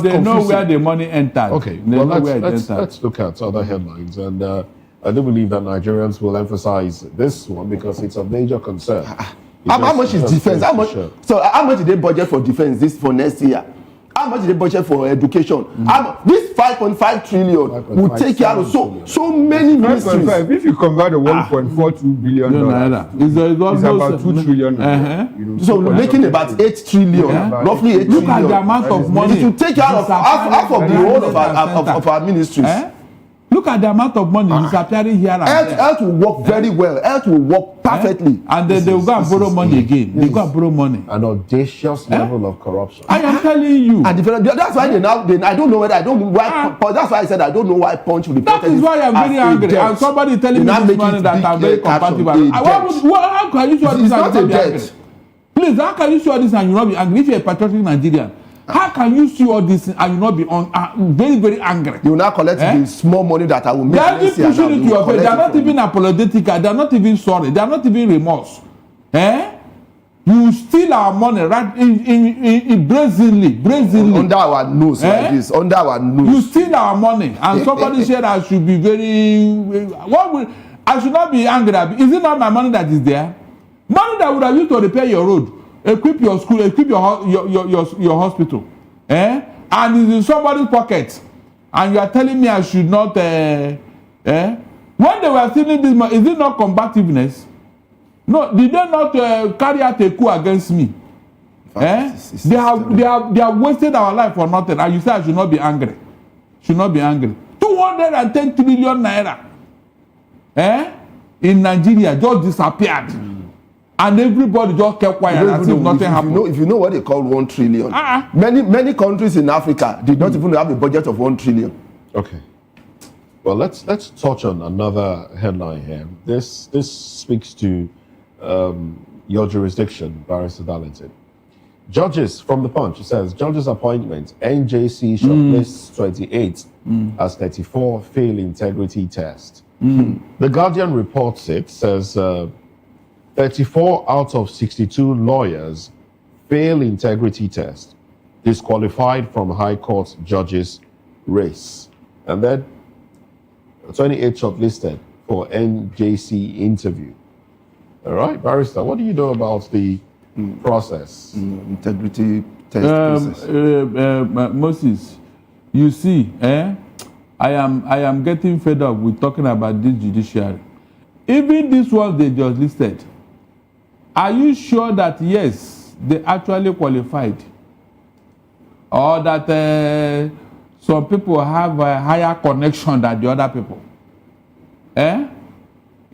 they know where the money entered. Okay, well, let's look at other headlines. And I do believe that Nigerians will emphasize this one because it's a major concern. How much is defense? So how much did they budget for defense for next year? How much did they budget for education? This 5.5 trillion will take care of so many ministries. If you convert the $1.42 billion, it's about 2 trillion. So we're making about 8 trillion, roughly 8 trillion. Look at the amount of money. It will take care of half of the whole of our ministries. Look at the amount of money disappearing here and there. Health will work very well. Health will work perfectly. And then they will go and borrow money again. They go and borrow money. An audacious level of corruption. I am telling you. And that's why I don't know why. But that's why I said I don't know why Punch reported. That is why I'm very angry. And somebody telling me this morning that I'm very compatible. How can you show this and you not be angry? Please, how can you show this and you not be angry? If you're a patriotic Nigerian, how can you see all this and you not be very, very angry? You will now collect the small money that I will make. They are just pushing it to your face. They are not even apologetic. They are not even sorry. They are not even remorse. You steal our money right in brazenly. Under our nose like this. Under our nose. You steal our money. And somebody said I should be I should not be angry. Is it not my money that is there? Money that would have used to repair your road, equip your school, equip your hospital, and it's in somebody's pocket, and you are telling me I should not, when they were stealing this money, is it not combativeness? No, did they not carry out a coup against me? They have wasted our life for nothing, and you say I should not be angry. Should not be angry. 210 trillion naira, in Nigeria just disappeared. And everybody just kept quiet as if nothing happened. If you know what they call 1 trillion, many countries in Africa did not even have a budget of 1 trillion. Okay. Well, let's touch on another headline here. This speaks to your jurisdiction, Barrister Darlington. Judges from the Punch, it says, judges' appointment, NJC shortlist 28 as 34 fail integrity test. The Guardian reports it, says 34 out of 62 lawyers fail integrity test, disqualified from High Court judges race. And then 28 shortlisted for NJC interview. All right, Barrister, what do you know about the process? Integrity test process. Moses, you see, I am getting fed up with talking about this judiciary. Even this one they just listed, are you sure that yes, they actually qualified? Or that some people have a higher connection than the other people?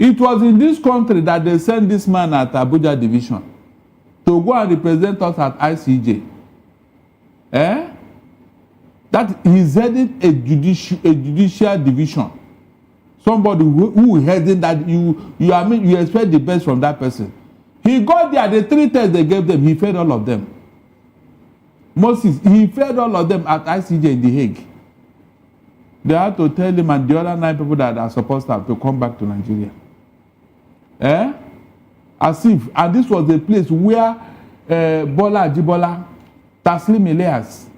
It was in this country that they sent this man at Abuja Division to go and represent us at ICJ. That he's heading a judicial division. Somebody who is heading that you expect the best from that person. He got there, the 3 tests they gave them, he failed all of them. Moses, he failed all of them at ICJ in The Hague. They had to tell him and the other 9 people that are supposed to have to come back to Nigeria. As if, and this was the place where Bola Ajibola, Taslim Elias,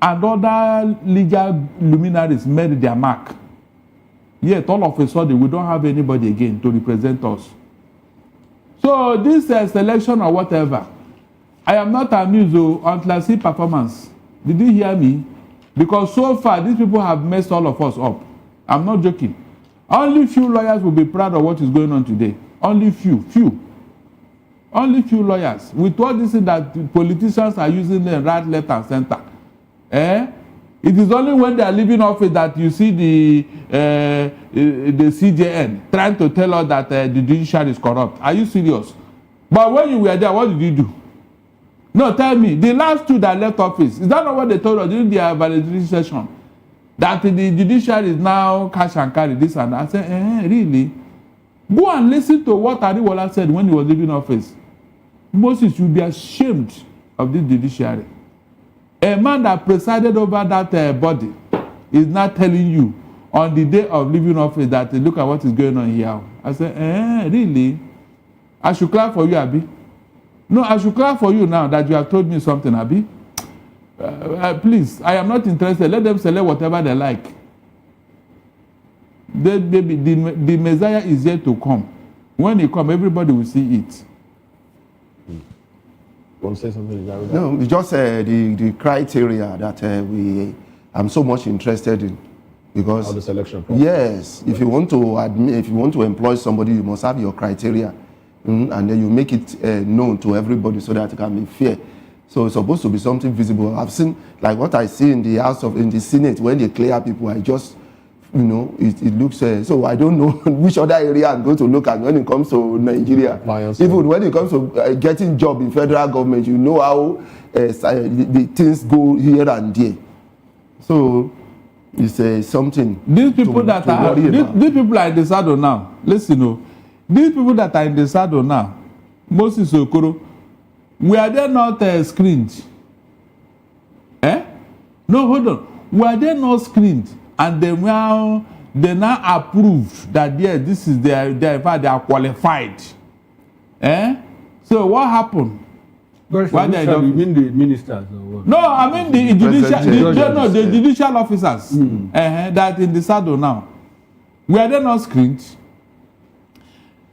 and other legal luminaries made their mark. Yet all of a sudden we don't have anybody again to represent us. So this selection or whatever, I am not amused until I see performance. Did you hear me? Because so far these people have messed all of us up. I'm not joking. Only few lawyers will be proud of what is going on today. Only few. Only few lawyers. With all this that politicians are using them right, left, and center. It is only when they are leaving office that you see the CJN trying to tell us that the judiciary is corrupt. Are you serious? But when you were there, what did you do? No, tell me. The last 2 that left office, is that not what they told us during their validation session? That the judiciary is now cash and carry, this and that. I said, really? Go and listen to what Ariwola said when he was leaving office. Moses, you'll be ashamed of this judiciary. A man that presided over that body is not telling you on the day of leaving office that look at what is going on here. I said, really? I should clap for you, Abi. No, I should clap for you now that you have told me something, Abi. Please, I am not interested. Let them select whatever they like. The Messiah is yet to come. When he comes, everybody will see it. You want to say something? No, it's just the criteria that I'm so much interested in. Because how the selection process. Yes, if you want to employ somebody, you must have your criteria. And then you make it known to everybody so that it can be fair. So it's supposed to be something visible. I've seen, like what I see in the Senate, when they clear people, I just, it looks, so I don't know which other area I'm going to look at when it comes to Nigeria. Even when it comes to getting job in federal government, you know how the things go here and there. So it's something. These people these people are in the saddle now. Listen, these people that are in the saddle now, Moses Okoro, were they not screened? No, hold on. Were they not screened? And they now approved that yes, this is in fact they are qualified. So what happened? Why you mean the ministers or what? No, I mean the judicial officers that in the saddle now. Were they not screened?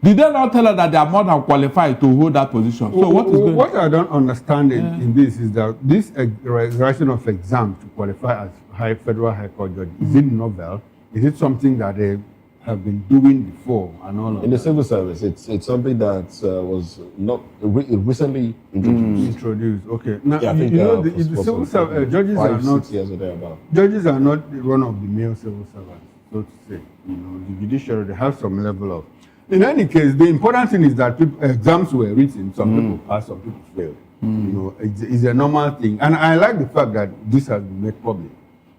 Did they not tell us that they are more than qualified to hold that position? So what I don't understand in this is that this exertion of exam to qualify as federal high court judge, is it novel? Is it something that they have been doing before and all of in the civil service? It's something that was not recently introduced. Okay. Now yeah, I think the civil service judges are not 6 years or thereabout. Judges are not one of the male civil servants, so to say. The judiciary, they have some level of. In any case, the important thing is that exams were written. Some people passed, some people failed. It's a normal thing, and I like the fact that this has been made public.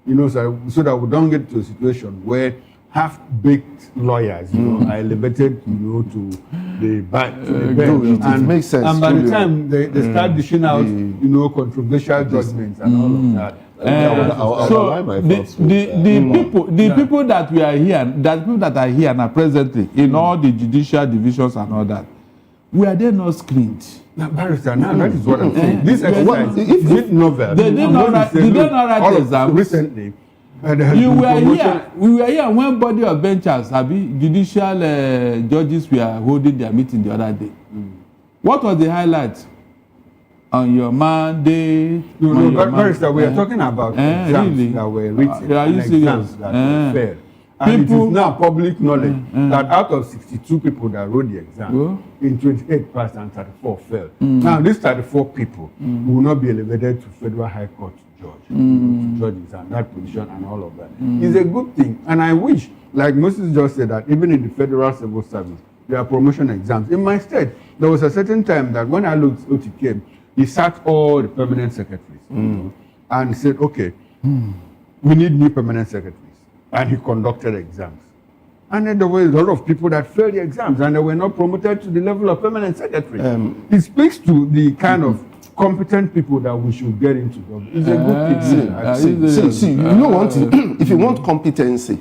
so that we don't get to a situation where half-baked lawyers, are elevated, to the bench. It makes sense. And by the time they start dishing out, controversial judgments and all of that. The people that we are here, that people that are here now presently in all the judicial divisions and all that, were they not screened? Barrister, now that is what I'm saying. This exercise, if novel, they did not write exams recently. We were here when body of benchers, judicial judges were holding their meeting the other day. What was the highlight on your Monday? Barrister, we are talking about exams that were written. Are you serious? That were fair. And it is now public knowledge that out of 62 people that wrote the exam, in 28 passed and 34 failed. Now, these 34 people will not be elevated to Federal High Court judge, to judges and that position and all of that. It's a good thing. And I wish, like Moses just said, that even in the Federal Civil Service, there are promotion exams. In my state, there was a certain time that when I looked at OTK, he sacked all the permanent secretaries and said, okay, we need new permanent secretaries. And he conducted exams. And then there were a lot of people that failed the exams and they were not promoted to the level of permanent secretary. It speaks to the kind of competent people that we should get into government. It's a good thing. See, if you want competency,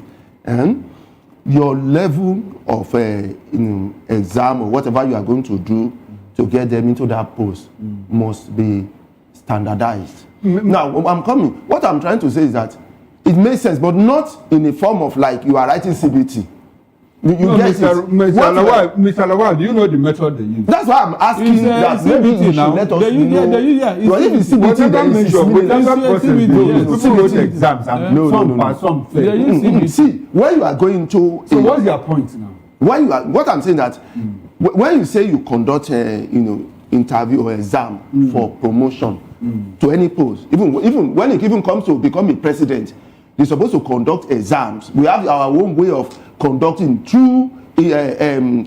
your level of exam or whatever you are going to do to get them into that post must be standardized. Now, I'm coming. What I'm trying to say is that it makes sense, but not in the form of like you are writing CBT. Mr. Lawal, do you know the method they use? That's why I'm asking that maybe you should let us know. But if it's CBT, then it's people wrote exams and some failed. See, when you are going to... So what's your point now? What I'm saying that when you say you conduct interview or exam for promotion to any post, even when it even comes to become a president, they're supposed to conduct exams. We have our own way of conducting through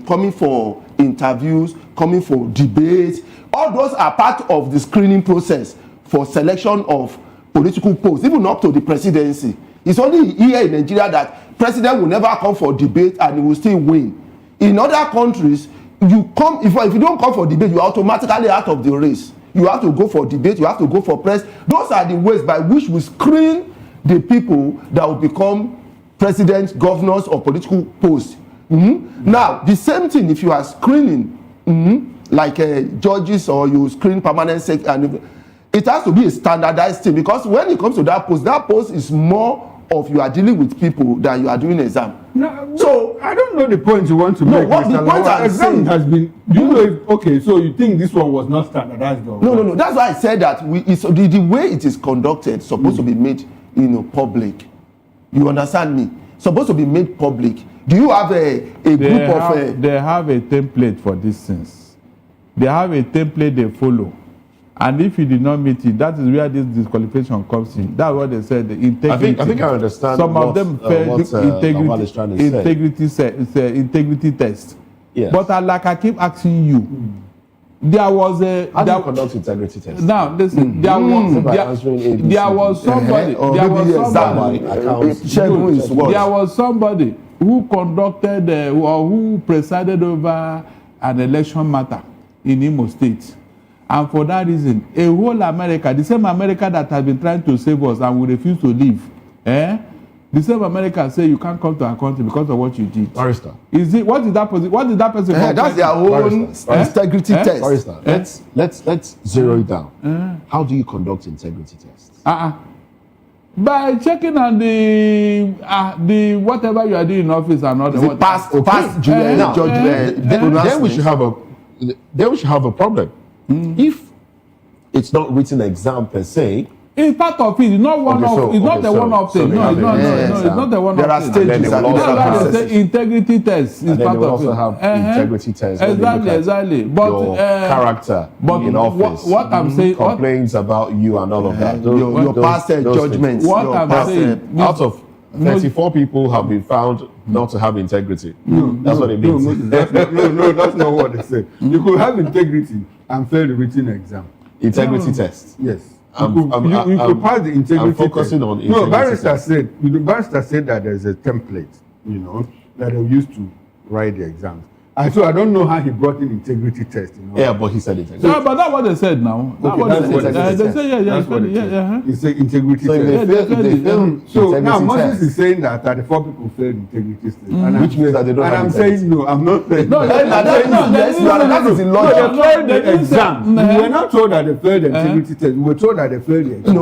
coming for interviews, coming for debates. All those are part of the screening process for selection of political posts, even up to the presidency. It's only here in Nigeria that president will never come for debate and he will still win. In other countries, you come if you don't come for debate, you're automatically out of the race. You have to go for debate, you have to go for press. Those are the ways by which we screen the people that will become presidents, governors, or political posts. Now, the same thing if you are screening like judges or you screen permanent secretary, it has to be a standardized thing because when it comes to that post is more of you are dealing with people than you are doing exam. No, so I don't know the point you want to make. What the point I'm saying has been. Do you know if okay? So you think this one was not standardized? Or no. That's why I said that the way it is conducted is supposed to be made public. You understand me? Supposed to be made public. Do you have a group of? They have a template for these things. They have a template they follow. And if you did not meet it, that is where this disqualification comes in. That's what they said. The integrity. I think I understand. Some of them failed integrity test. Yes. But like I keep asking you, there was a. How do you conduct integrity test? Now listen, there was somebody who conducted or who presided over an election matter in Imo State. And for that reason, a whole America, the same America that has been trying to save us and we refuse to leave, the same America say you can't come to our country because of what you did. Barrister. What did that person? That's their own integrity test. Barrister, let's zero it down. How do you conduct integrity tests? By checking on the whatever you are doing in office and all the past judgment. Then we should have a problem. If it's not written exam per se, it's part of it. It's not one-off. It's not the one-off thing. No, it's not the one-off thing. There are stages. Integrity test is part of it. Also have integrity tests. Exactly. But your character in office. What I'm saying, complaints about you and all of that. Your past judgments. What I'm saying, out of 34 people have been found not to have integrity. That's what it means. No, that's not what they say. You could have integrity and fail the written exam. Integrity test. Yes. You could pass the integrity I'm focusing test. on No, integrity barrister said that there's a template, that they used to write the exams. So I don't know how he brought in integrity test. Yeah, but he said integrity. Yeah, but that's what they said now. That's what they said. They said, yeah. He said integrity So test. if they fail So now integrity Moses test. is saying that 34 people failed integrity test. Which means that they don't and have I'm integrity. saying no, I'm not saying No, that is the logic. They failed the exam. We were not told that they failed the integrity test. We were told that they failed the exam.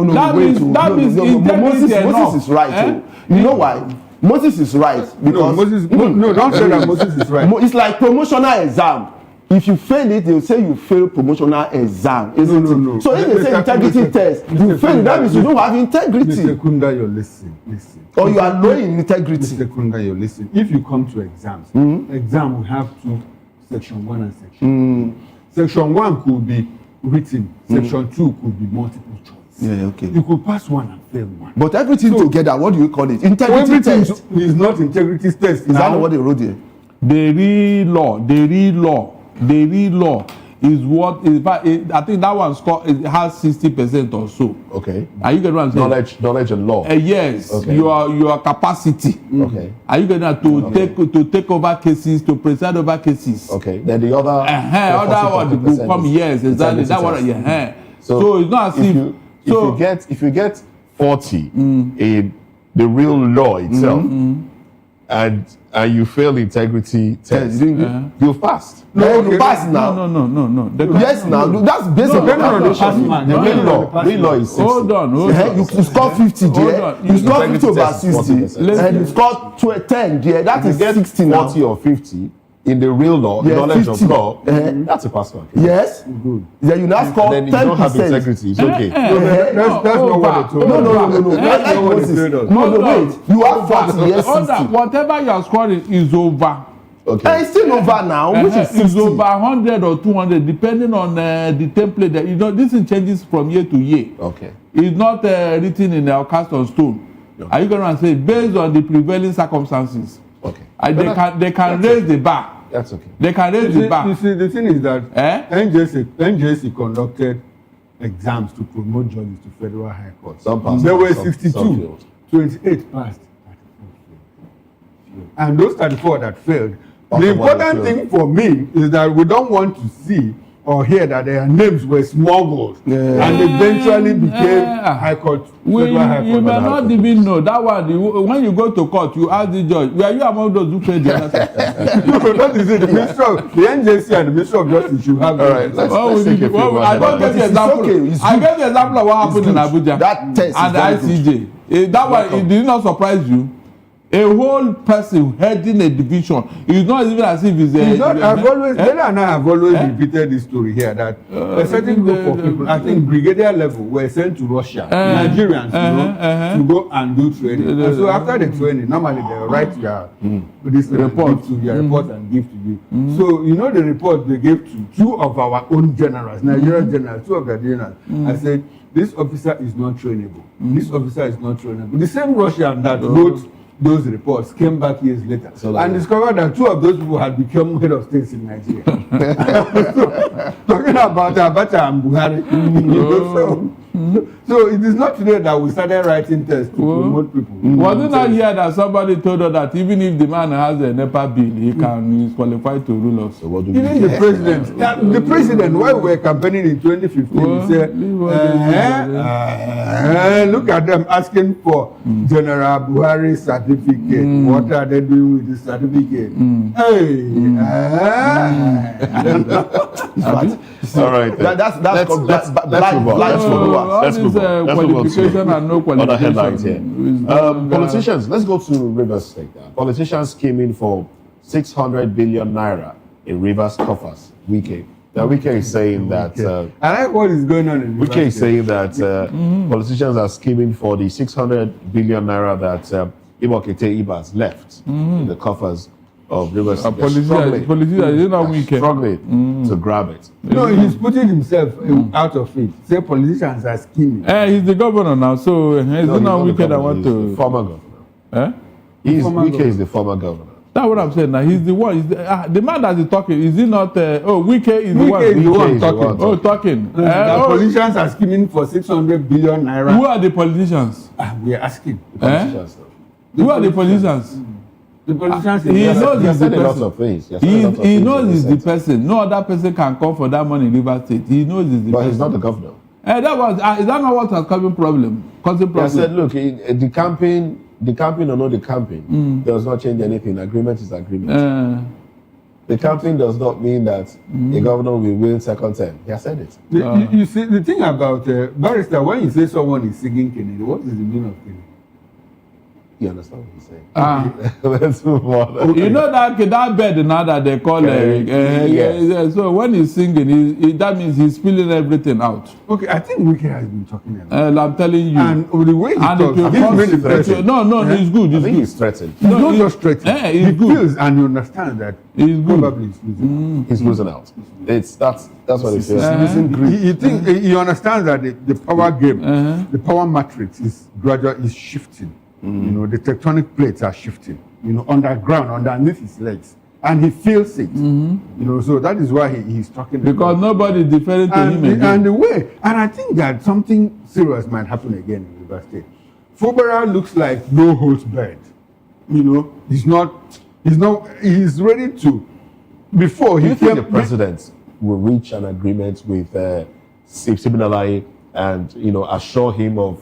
Moses is right. You know why? Moses is right because don't say that Moses is right. It's like promotional exam. If you fail it, they'll say you fail promotional exam, isn't it? So if they say integrity test, you fail, that means you don't have integrity. Mr. Kunda, you're listening. Or you are low in integrity. Mr. Kunda, you're listening. If you come to exams, exam will have two, section 1 and section 2. Section 1 could be written, section 2 could be multiple choice. Yeah, okay. You could pass one and fail one. But everything together, what do you call it? Integrity test. Is not integrity test. Is that what they wrote there? The real law is what is. I think that one has 60% or so. Okay. Are you getting what I'm saying? Knowledge and law. Yes. Okay. Your capacity. Okay. Are you getting that to take over cases, to preside over cases? Okay. Then the other. Other one will come. Yes, exactly. That one. Yeah. So it's not as if. If you get 40 in the real law itself, and you fail integrity test, you've passed. No, you passed now. No. Yes, now that's based on the real law is 60. Hold on. You score 50 there. You score 50 over 60, and you score 10 there. That is 60 now. 40 or 50 in the real law, knowledge 50. Of law, that's a pass mark. Yes. Good. Then you now score 10%. Then you don't have integrity. It's okay. That's not what they told us. No. That's like Moses. No, wait. You have 40, yes, 60. Whatever you are scoring is over. Okay. And it's still over now, which is 60. It's over 100 or 200, depending on the template. That, this thing changes from year to year. Okay. It's not written in or cast on stone. Okay. Are you going to say based on the prevailing circumstances? Okay. They can raise the bar. That's okay. They can raise the bar. You see, the thing is that NJC conducted exams to promote judges to federal high court. There were 62, 28 passed, 34 failed. And those 34 that failed. The important thing for me is that we don't want to see or hear that their names were smuggled and eventually became high court. You may not even know that one. When you go to court, you ask the judge, were you among those who paid the other side? No, that is it. The NJC and the Ministry of Justice should have. All right, let's take a few I don't get the example. I get the example of what happened in Abuja that test and the ICJ. That one, it did not surprise you. A whole person heading a division is not even as if it's a. Bella and I have always repeated this story here that a certain group of people, I think brigadier level, were sent to Russia, Nigerians, to go and do training. And so after the training, normally they write their report to your report and give to you. So the report they gave to two of our own generals, Nigerian generals, two of the generals. I said, this officer is not trainable. This officer is not trainable. The same Russian that wrote those reports came back years later and discovered that two of those people had become head of states in Nigeria. Talking about Abacha and Buhari. So it is not today that we started writing tests to promote people. Was it not here that somebody told us that even if the man has a NEPA bill, he's qualified to rule us? So even the president, while we were campaigning in 2015, he said, look at them asking for General Buhari's certificate. What are they doing with the certificate? All right. Let's move on. Let's move on to other headlines here. Politicians, let's go to Rivers State. Politicians came in for 600 billion naira in Rivers coffers. Wike. Now Wike is saying that. I like what is going on in Rivers Wike is saying that politicians are scheming for the 600 billion naira that Ibokete Ibas left in the coffers of Rivers State. Struggling to grab it. No, he's putting himself out of it. Say politicians are scheming. He's the governor now, so he's not wicked. I want to. Former governor. Wike is the former governor. That's what I'm saying. Now he's the one. He's the man that is talking. Is he not? Wike is the one. Wike is the one talking. Oh, talking. The politicians are scheming for 600 billion naira. Who are the politicians? We are asking. Who are the politicians? The politicians. He knows he's the lots of person. things. He knows he's the person. No other person can come for that money in River State. He knows he's the person. But he's not the governor. That was. Is that not what was causing problem? I said, look, the camping or not the camping does not change anything. Agreement is agreement. The camping does not mean that the governor will win second term. He has said it. You see, the thing about Barrister, when you say someone is singing Kennedy, what is the meaning of Kennedy? You understand what he's saying? Let's move on. You know that bed now that they call yes. So when he's singing, that means he's spilling everything out. Okay, I think Wike has been talking a lot. I'm telling you. And the way he talks, he's threatened. No, he's good. I think he's threatened. He's not just threatened. He's good. Feels and you understand that he's probably he's losing. He's losing out. That's what he feels. He understands that the power game, the power matrix is gradually shifting. You know, the tectonic plates are shifting, you know, underground, underneath his legs. And he feels it. You know, so that is why he's talking. Because nobody is defending to him again. And the way, and I think that something serious might happen again in River State. Fubara looks like no holds barred. You know, he's ready to, before he think the president will reach an agreement with Siminalayi and, you know, assure him of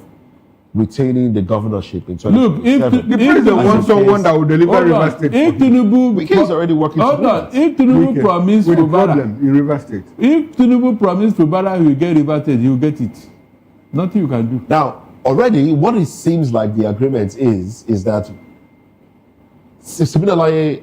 retaining the governorship in 2027. Look, if the president wants someone that will deliver River State, if Tinubu, is already working. If Tinubu promised Fubara, in River State, if Tinubu promised Fubara he will get River State, he will get it. Nothing you can do. Now, already, what it seems like the agreement is that Siminalayi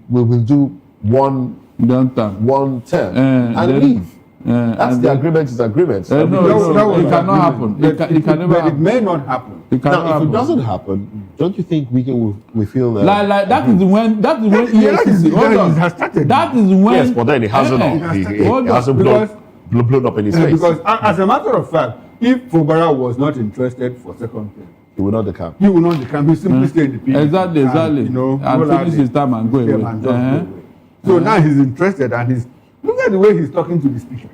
will do one term and leave. That's the agreement is agreement. No, it cannot happen. It can never happen. It may not happen. Now, if it doesn't happen, don't you think we feel like that is when EFCC has started. That is when yes, but then it hasn't blown up in his face. Because as a matter of fact, if Fubara was not interested for second term, he will not decamp. He will not decamp. He simply stay in the PDP. Exactly. And, you know, and finish his time and go away. So now he's interested and he's look at the way he's talking to the speaker.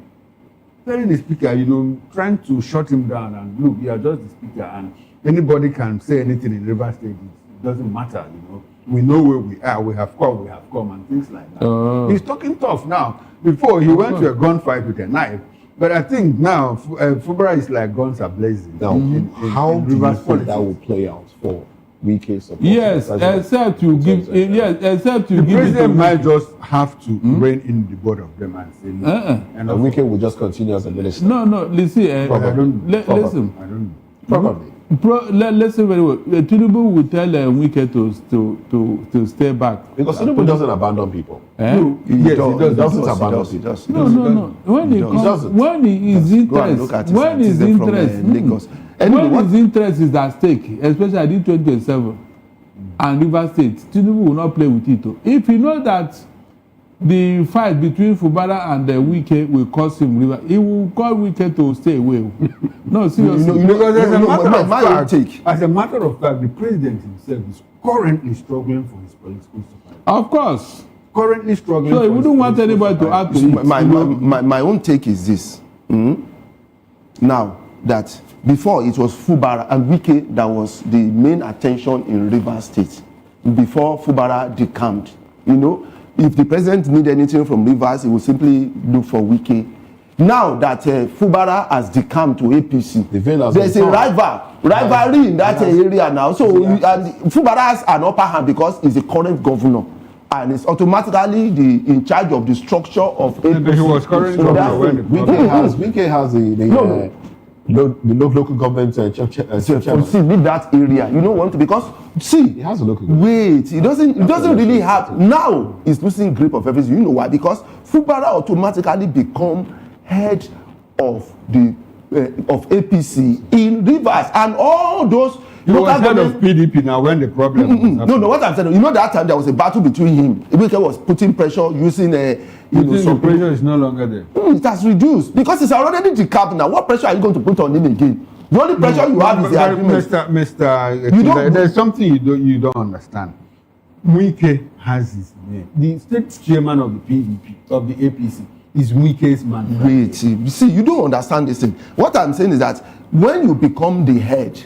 Telling the speaker, you know, trying to shut him down and look, you are just the speaker and anybody can say anything in River State. It doesn't matter, you know. We know where we are, we have come and things like that. He's talking tough now. Before he went to a gunfight with a knife. But I think now Fubara is like guns are blazing. Now, how do you think that will play out for Wike support? Yes, except you give. Except you the give. The president might just have to rein in the both of them and say no. And Wike will just continue as a minister. No, listen. Listen. I don't know. Probably. Listen very well. Tinubu will tell Wike to stay back because Tinubu doesn't abandon people. No, he doesn't abandon people. No. When he comes, when his interest is at stake, especially in 2027 and River State, Tinubu will not play with it. If he knows that the fight between Fubara and Wike will cause him river, he will call Wike to stay away. No, seriously. Because as a matter of fact, the president himself is currently struggling for his political support. Of course. Currently struggling. So he wouldn't want anybody to add to it. My own take is this. Now that before it was Fubara and Wike that was the main attention in River State. Before Fubara decamped, you know, if the president need anything from Rivers, he will simply look for Wike. Now that Fubara has decamped to APC, there's a rivalry in that area now. So Fubara has an upper hand because he's the current governor. And it's automatically in charge of the structure of APC. He was current governor when Wike has the local government see, leave that area. You don't want to because see, he has a local wait, it doesn't really have now. He's losing grip of everything. You know why? Because Fubara automatically become head of the of APC in Rivers and all those. He was head of PDP now when the problem was No, what I'm saying, you know that time there was a battle between him. Wike was putting pressure using the pressure is no longer there. It has reduced because it's already decamped now. What pressure are you going to put on him again? The only pressure you have is the agreement. Mr. There's something you don't understand. Wike has his name. The state chairman of the PDP, of the APC, is Wike's man. Wait, you see, you don't understand this thing. What I'm saying is that when you become the head,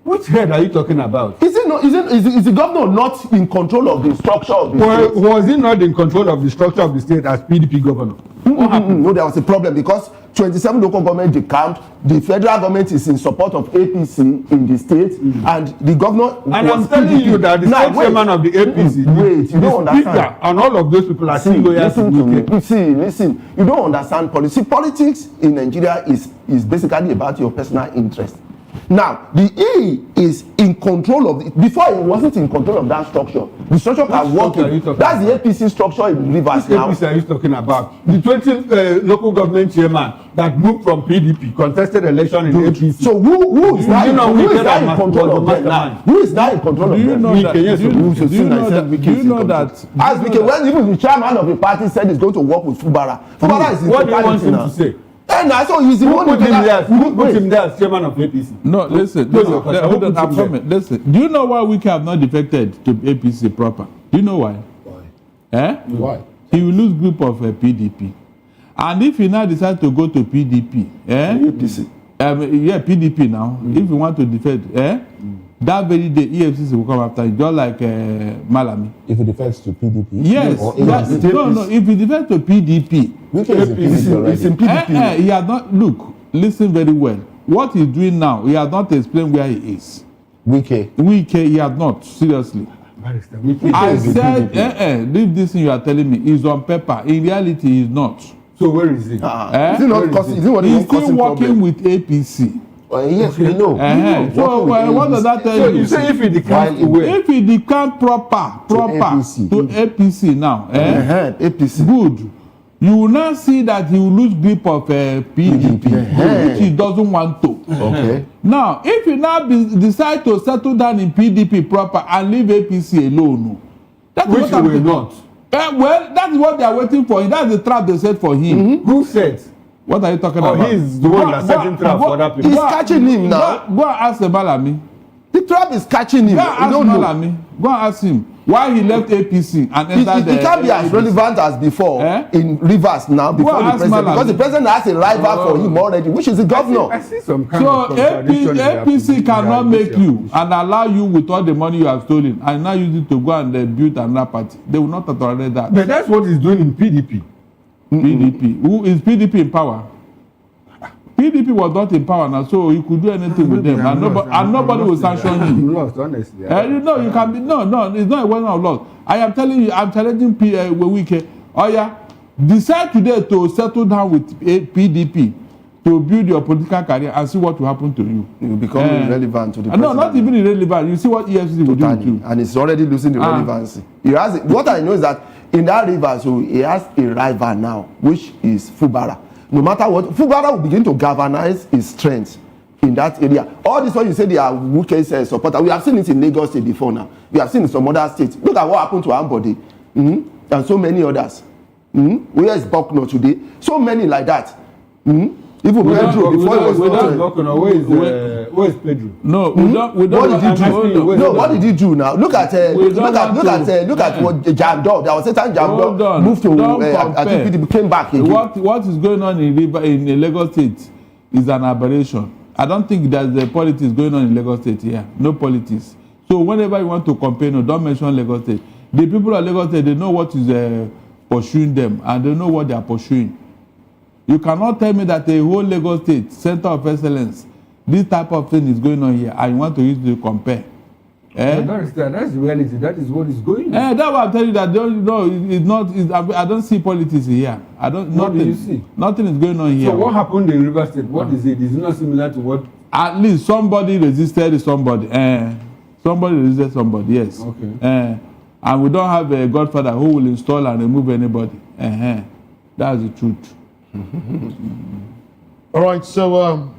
which head are you talking about? Is the governor not in control of the structure of the state? Was he not in control of the structure of the state as PDP governor? No, there was a problem because 27 local government decamped. The federal government is in support of APC in the state, and the governor. And I'm telling you that the state chairman of the APC, you don't understand. And all of those people are still loyal to me. Listen, you don't understand policy. Politics in Nigeria is basically about your personal interest. Now, the E is in control of it. Before, it wasn't in control of that structure. The structure can work. That's the APC structure in Rivers now. Which APC are you talking about? The 20 local government chairman that moved from PDP, contested election in APC. So who is now in control of them now? Who is now in control of them? Do you know that? As when even the chairman of the party said he's going to work with Fubara. Fubara is in what do you want him to say? And I saw he's the one who put him there as chairman of APC. No, listen. Listen. Do you know why Wike have not defected to APC proper? Do you know why? Why? He will lose grip of PDP. And if he now decides to go to PDP, PDP now, if you want to defect, that very day EFCC will come after you, just like Malami. If he defects to PDP? Yes. No. If he defects to PDP, it's in PDP. He has not. Look, listen very well. What he's doing now, he has not explained where he is. Wike, he has not. Seriously. I said, leave this thing you are telling me. He's on paper. In reality, he's not. So where is he? Is he not causing? He's still working with APC. Yes, we know. So what does that tell you? So you say if he decamps away? If he decamps proper to APC now, APC. Good. You will now see that he will lose grip of PDP, which he doesn't want to. Okay. Now, if he now decide to settle down in PDP proper and leave APC alone, that's which he will not. Well, that's what they are waiting for. That's the trap they set for him. Who said? What are you talking about? He's the one that's setting trap for other people. He's catching him now. Go and ask Malami. The trap is catching him. Go and ask Malami. Go and ask him why he left APC and entered the. He can't be as relevant as before in Rivers now before the president, because the president has a rival for him already, which is the governor. I see some kind of APC cannot make you and allow you with all the money you have stolen and now use it to go and build another party. They will not tolerate that. But that's what he's doing in PDP. PDP. Who is PDP in power? PDP was not in power now, so you could do anything with them, and nobody will sanction you. Honestly. No, you can be no. It's not a question of loss. I am telling you, I'm challenging Wike. Oh yeah, decide today to settle down with PDP to build your political career and see what will happen to you. You become irrelevant to the president. No, not even irrelevant. You see what EFCC will do to you. And it's already losing the relevancy. He has. What I know is that in that river, so he has a rival now, which is Fubara. No matter what, Fubara will begin to galvanize his strength in that area. All this one you say they are Wuke's supporters. We have seen it in Lagos State before now. We have seen it in some other states. Look at what happened to Ambode and so many others. Where is Bucknor today? So many like that. Even Pedro before he was where is Pedro? No, we don't. What did he do? No, what did he do now? Look at what Jamdo. There was a time Jamdo moved to I think he came back again. What is going on in Lagos State is an aberration. I don't think there's the politics going on in Lagos State here. No politics. So whenever you want to campaign, don't mention Lagos State. The people of Lagos State, they know what is pursuing them and they know what they are pursuing. You cannot tell me that the whole Lagos State Center of Excellence, this type of thing is going on here, and you want to use it to compare. That's the reality. That is what is going on. That's why I'm telling you that it's not. I don't see politics here. What do you see? Nothing is going on here. So what happened in River State? What is it? Is it not similar to what? At least somebody resisted somebody. Somebody resisted somebody. Yes. Okay. And we don't have a godfather who will install and remove anybody. That's the truth. All right, so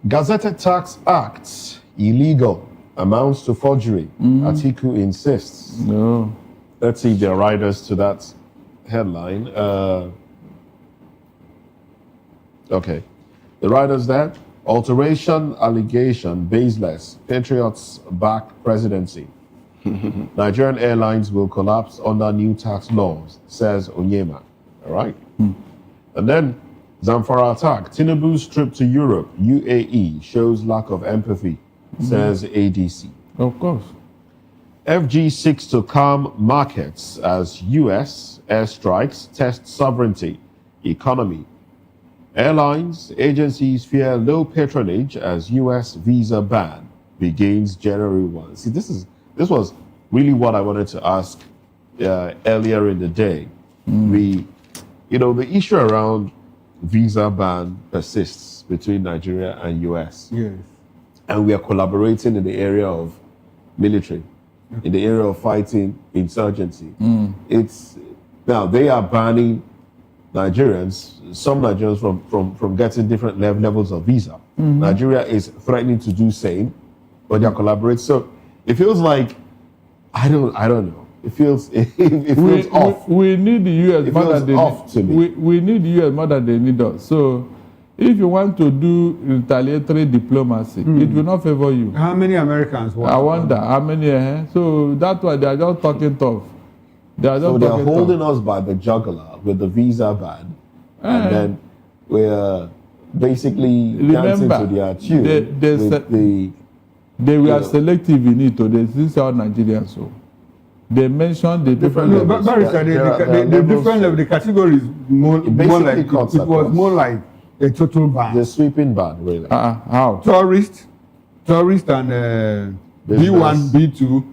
Gazetted Tax Act illegal amounts to forgery. Atiku insists. No. Let's see if there are riders to that headline. Okay. The riders there. Alteration allegation baseless. Patriots back presidency. Nigerian airlines will collapse under new tax laws, says Onyema. All right. And then Zamfara attack. Tinubu's trip to Europe, UAE, shows lack of empathy, says ADC. Of course. FG seeks to calm markets as US airstrikes test sovereignty, economy. Airlines, agencies fear low patronage as US visa ban begins January 1. See, this was really what I wanted to ask earlier in the day. The issue around visa ban persists between Nigeria and US. Yes. And we are collaborating in the area of military, in the area of fighting insurgency. Now they are banning some Nigerians from getting different levels of visa. Nigeria is threatening to do same, but they're collaborating. So it feels like I don't know. It feels off. We need the US It more feels than they off to me. We need the US more than they need us. So if you want to do retaliatory diplomacy, it will not favor you. How many Americans want I wonder how many. So that's why they are just talking tough. They are holding us by the jugular with the visa ban, and then we're basically dancing to their tune. They were selective in it. This is how Nigerians so. They mentioned the different levels. Barrister, the different level, the category is more like it was more like a total ban. The sweeping ban, really. How? Tourist and B1, B2,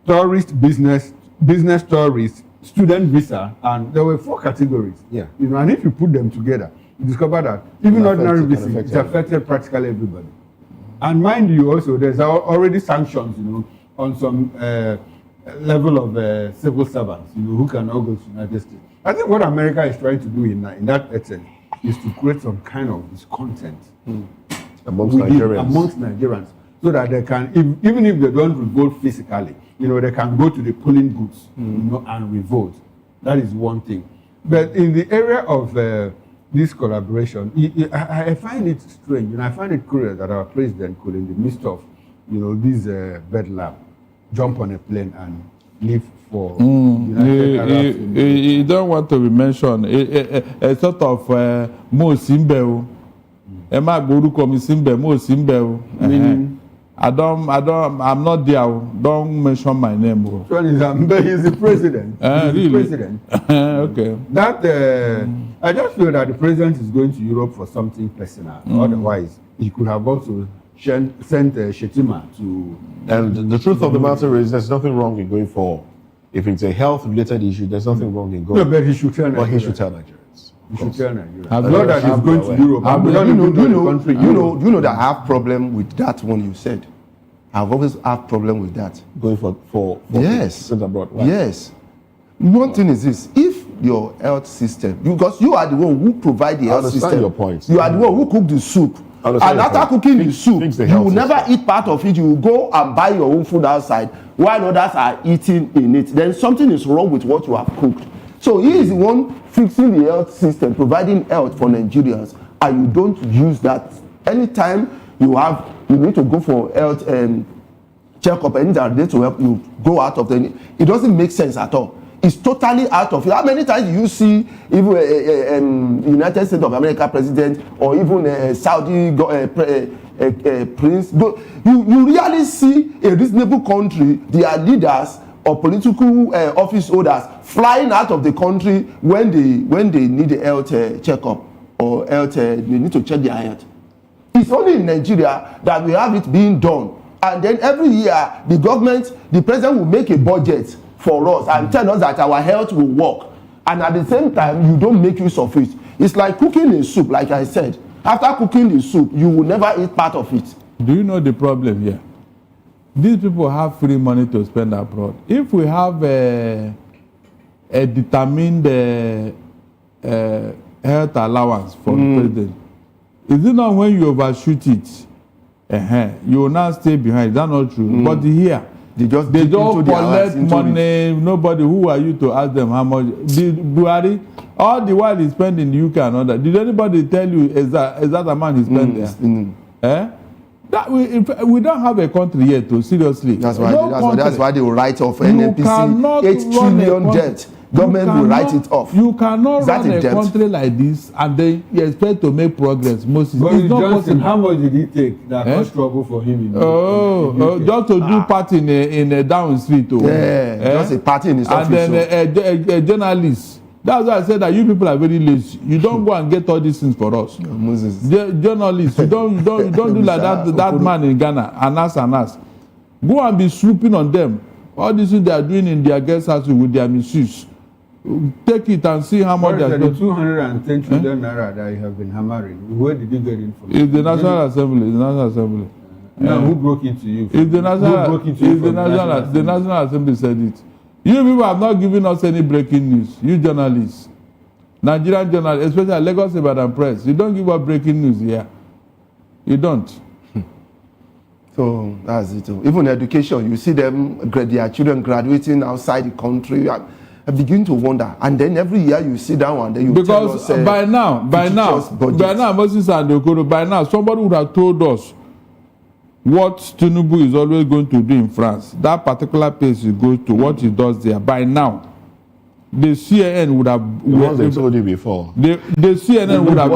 tourist, business tourist, student visa, and there were 4 categories. Yeah. And if you put them together, you discover that even ordinary visa, it affected practically everybody. And mind you, also, there's already sanctions, on some level of civil servants, who cannot go to the United States. I think what America is trying to do in that essence is to create some kind of discontent amongst Nigerians, so that they can, even if they don't revolt physically, they can go to the polling booths, and revolt. That is one thing. But in the area of this collaboration, I find it strange, and I find it curious that our president could, in the midst of, this bedlam, jump on a plane and leave for United Arab Emirates. You don't want to be mentioned. A sort of Mo Simbe. Emma Boruko mi Simbe, Mo Simbe. I'm not there. Don't mention my name. But he's the president. Really? President. Okay. I just feel that the president is going to Europe for something personal. Otherwise, he could have also sent Shetima to. And the truth of the matter is, there's nothing wrong in going for. If it's a health-related issue, there's nothing wrong in going. No, but he should tell Nigerians. But he should tell Nigerians. He should tell Nigerians. Not that he's going to Europe. You know that I have problem with that one you said. I've always had problem with that. Going for yes. Abroad. Right? Yes. One thing is this: if your health system, because you are the one who provide the health system, your point. You are the one who cook the soup. And after cooking the soup, you will never eat part of it. You will go and buy your own food outside while others are eating in it. Then something is wrong with what you have cooked. So he is the one fixing the health system, providing health for Nigerians, and you don't use that. Anytime you need to go for health checkup, and they are there to help you go out of the. It doesn't make sense at all. It's totally out of it. How many times do you see even United States of America president or even a Saudi prince? You really see a reasonable country, their leaders or political office holders flying out of the country when they need a health checkup or health, they need to check their health. It's only in Nigeria that we have it being done. And then every year, the president will make a budget for us and tell us that our health will work, and at the same time you don't make use of it. It's like cooking a soup. Like I said, after cooking the soup, you will never eat part of it. Do you know the problem here? These people have free money to spend abroad. If we have a determined health allowance for the president, is it not when you overshoot it, you will now stay behind? Is that not true? But here, they don't collect money. Nobody. Who are you to ask them how much? Buhari, all the while he spent in the UK and all that. Did anybody tell you exact amount he spent there? That we don't have a country yet, too, seriously. That's why, no that's why they will write off NNPC 8 trillion debt. Government will write it off. You cannot run a country like this and then you expect to make progress. Moses, but it's not Johnson, possible. how much did he take? That was trouble for him. Just to do party in a down street. Just a party in his office. And then a journalist. That's why I said that you people are very lazy. You don't go and get all these things for us. Moses. Journalists, you don't do like that man in Ghana, Anas. Go and be swooping on them. All these things they are doing in their guest houses with their misuse. Take it and see how much they are the 210 trillion naira that you have been hammering. Where did you get it from? It's the National Assembly. The National Assembly. Now, who broke it to you? It's the National Assembly said it. You people have not given us any breaking news. You journalists, Nigerian journalists, especially Lagos Ibadan Press, you don't give us breaking news here. You don't. So that's it. Even education, you see them, their children graduating outside the country. I begin to wonder, and then every year you sit down and then you tell us. Because by now, Moses and Okoro, by now, somebody would have told us what Tinubu is always going to do in France. That particular place he goes to, what he does there. By now, the CNN would have. They told you before. The CNN would have.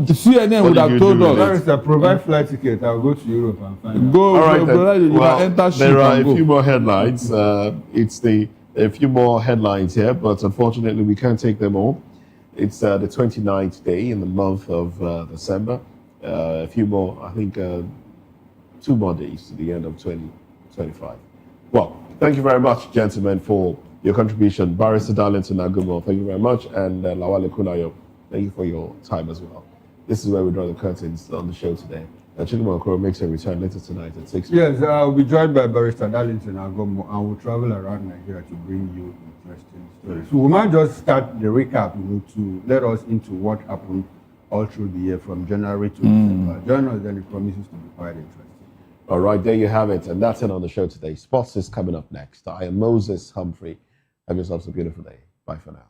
The CNN would have told us. Barrister, provide flight ticket. I'll go to Europe and find out. Go. All right. There are a few more headlines. A few more headlines here, but unfortunately we can't take them all. It's the 29th day in the month of December. A few more, I think 2 more days to the end of 2025. Well, thank you very much, gentlemen, for your contribution. Barrister Darlington Agumo, thank you very much. And Lawale Kunayo, thank you for your time as well. This is where we draw the curtains on the show today. Chidinma Okoro makes a return later tonight at 6 p.m. Yes, I'll be joined by Barrister Darlington Agomo, and we'll travel around Nigeria to bring you interesting stories. So we might just start the recap, to let us into what happened all through the year from January to December. Join us, then it promises to be quite interesting. All right, there you have it. And that's it on the show today. Sports is coming up next. I am Moses Humphrey. Have yourselves a beautiful day. Bye for now.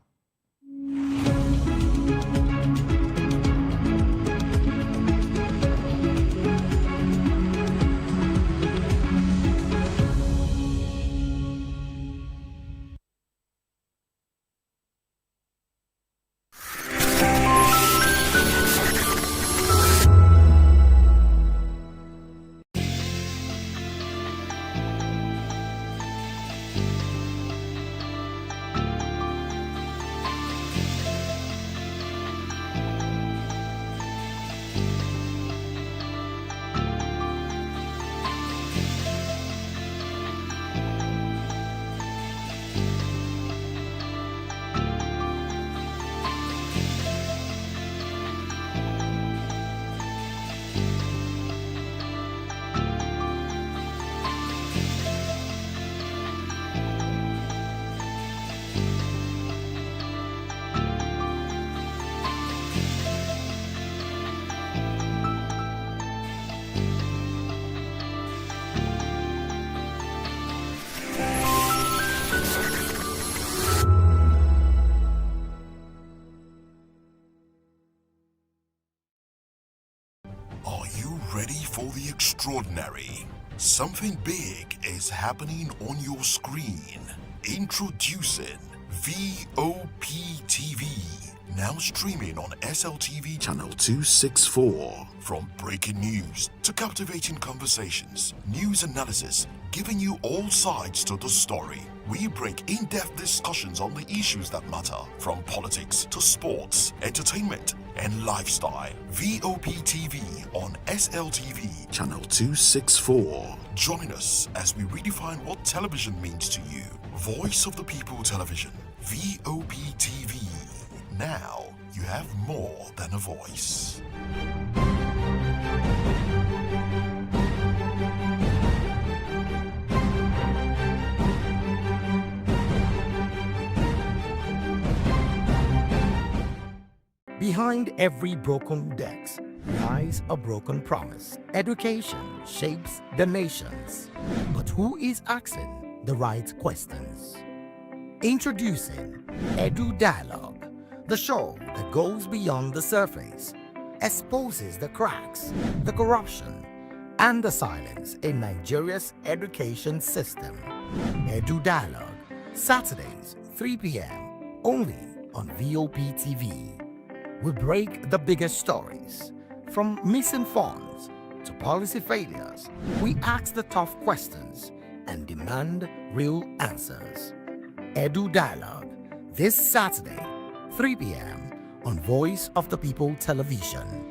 Ready for the extraordinary? Something big is happening on your screen. Introducing VOP TV. Now streaming on SLTV channel 264. From breaking news to captivating conversations, news analysis, giving you all sides to the story. We break in-depth discussions on the issues that matter, from politics to sports, entertainment, and lifestyle. VOP TV on SLTV channel 264. Join us as we redefine what television means to you. Voice of the People Television, VOP TV. Now you have more than a voice. Behind every broken desk lies a broken promise. Education shapes the nations. But who is asking the right questions? Introducing Edu Dialogue, the show that goes beyond the surface, exposes the cracks, the corruption, and the silence in Nigeria's education system. Edu Dialogue, Saturdays, 3 p.m., only on VOP TV. We break the biggest stories, from missing funds to policy failures. We ask the tough questions and demand real answers. Edu Dialogue, this Saturday, 3 p.m. on Voice of the People Television.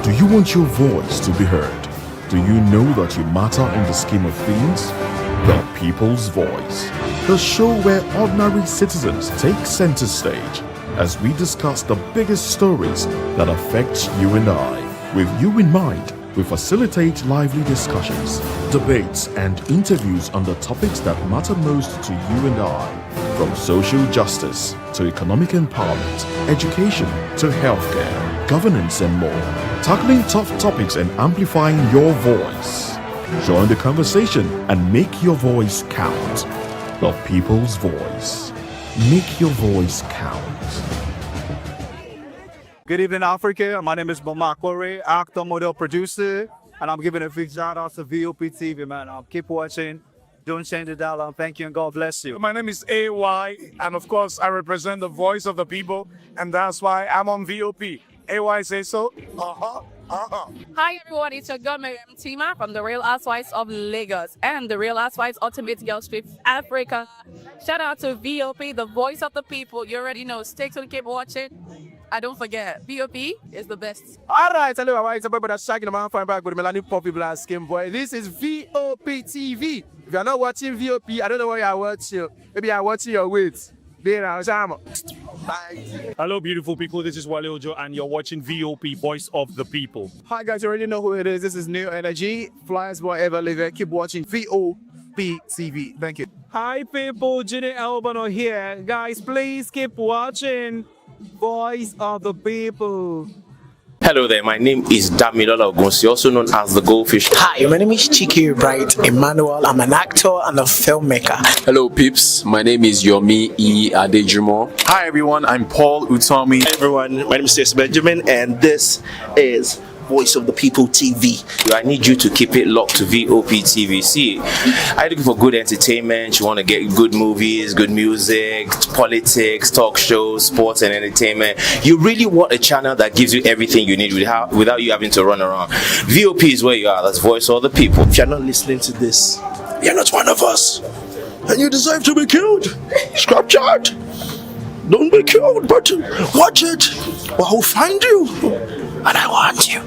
Do you want your voice to be heard? Do you know that you matter in the scheme of things? The People's Voice, the show where ordinary citizens take center stage as we discuss the biggest stories that affect you and I. With you in mind, we facilitate lively discussions, debates, and interviews on the topics that matter most to you and I, from social justice to economic empowerment, education to healthcare, governance, and more, tackling tough topics and amplifying your voice. Join the conversation and make your voice count. The People's Voice. Make your voice count. Good evening, Africa. My name is Bomakore, actor, model, producer, and I'm giving a big shout out to VOP TV, man. Keep watching. Don't change the dial. Thank you and God bless you. My name is AY, and of course, I represent the voice of the people, and that's why I'm on VOP. AY say so. Hi everyone, it's your girl Miriam Tima from the Real Housewives of Lagos and the Real Housewives Ultimate Girls Trip Africa. Shout out to VOP, the voice of the people. You already know. Stay tuned, keep watching. And don't forget, VOP is the best. Alright, hello, it's about that shaking the man fine back with Melanie Poppy Black Skin Boy. This is VOP TV. If you're not watching VOP, I don't know why you're watching. Maybe you're watching your weight. Hello, beautiful people. This is Wale Ojo, and you're watching VOP, Voice of the People. Hi, guys. You already know who it is. This is New Energy. Flyers, whatever, live. Keep watching VOP TV. Thank you. Hi, people. Ginny Albano here. Guys, please keep watching Voice of the People. Hello there, my name is Damilola Ogun, also known as the Goldfish. Hi, my name is Chiki Bright Emmanuel. I'm an actor and a filmmaker. Hello peeps, my name is Yomi E. Adejumo. Hi everyone, I'm Paul Utomi. Hi everyone, my name is Stacey Benjamin, and this is Voice of the People TV. I need you to keep it locked to VOP TV. See, are you looking for good entertainment? You want to get good movies, good music, politics, talk shows, sports and entertainment. You really want a channel that gives you everything you need without you having to run around. VOP is where you are. That's Voice of the People. If you're not listening to this, you're not one of us. And you deserve to be killed. Scrap chat. Don't be killed, but watch it. Or I'll find you. And I want you.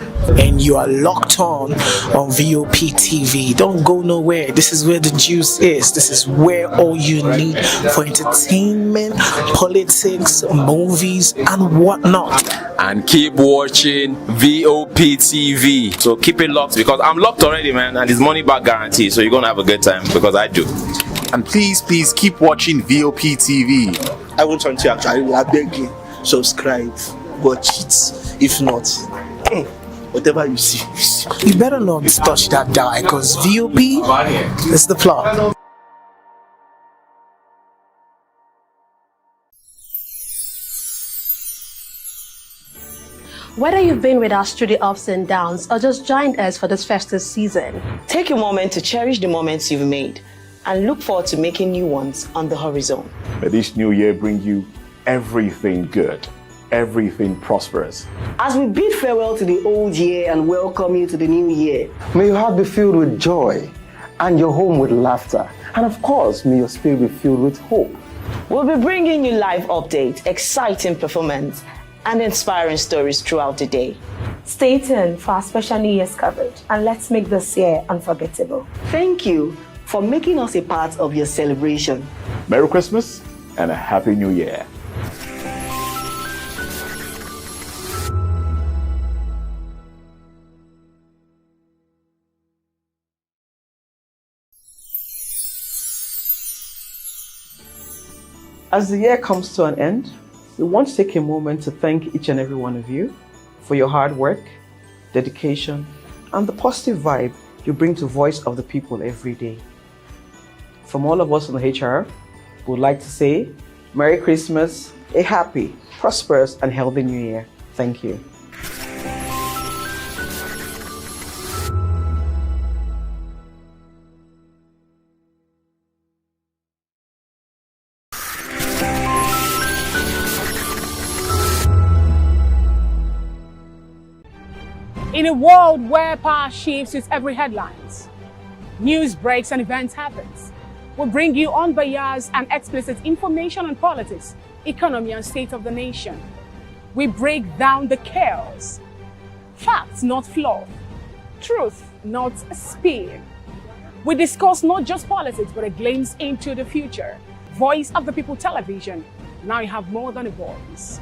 And you are locked on VOP TV. Don't go nowhere. This is where the juice is. This is where all you need for entertainment, politics, movies, and whatnot. And keep watching VOP TV. So keep it locked, because I'm locked already, man, and it's money back guarantee. So you're gonna have a good time, because I do. And please keep watching VOP TV. I want to actually, I beg you, subscribe, watch it. If not, whatever you see, you see. You better not touch that die, because VOP is the plot. Whether you've been with us through the ups and downs or just joined us for this festive season, take a moment to cherish the moments you've made and look forward to making new ones on the horizon. May this new year bring you everything good, everything prosperous. As we bid farewell to the old year and welcome you to the new year, may your heart be filled with joy and your home with laughter. And of course, may your spirit be filled with hope. We'll be bringing you live updates, exciting performance, and inspiring stories throughout the day. Stay tuned for our special New Year's coverage, and let's make this year unforgettable. Thank you for making us a part of your celebration. Merry Christmas and a Happy New Year. As the year comes to an end, we want to take a moment to thank each and every one of you for your hard work, dedication, and the positive vibe you bring to Voice of the People every day. From all of us on the HR, we would like to say Merry Christmas, a happy, prosperous, and healthy new year. Thank you. In a world where power shifts with every headlines, news breaks and events happens, we bring you unbiased and explicit information on politics, economy, and state of the nation. We break down the chaos. Facts, not fluff. Truth, not spin. We discuss not just politics, but a glimpse into the future. Voice of the People Television. Now you have more than a voice.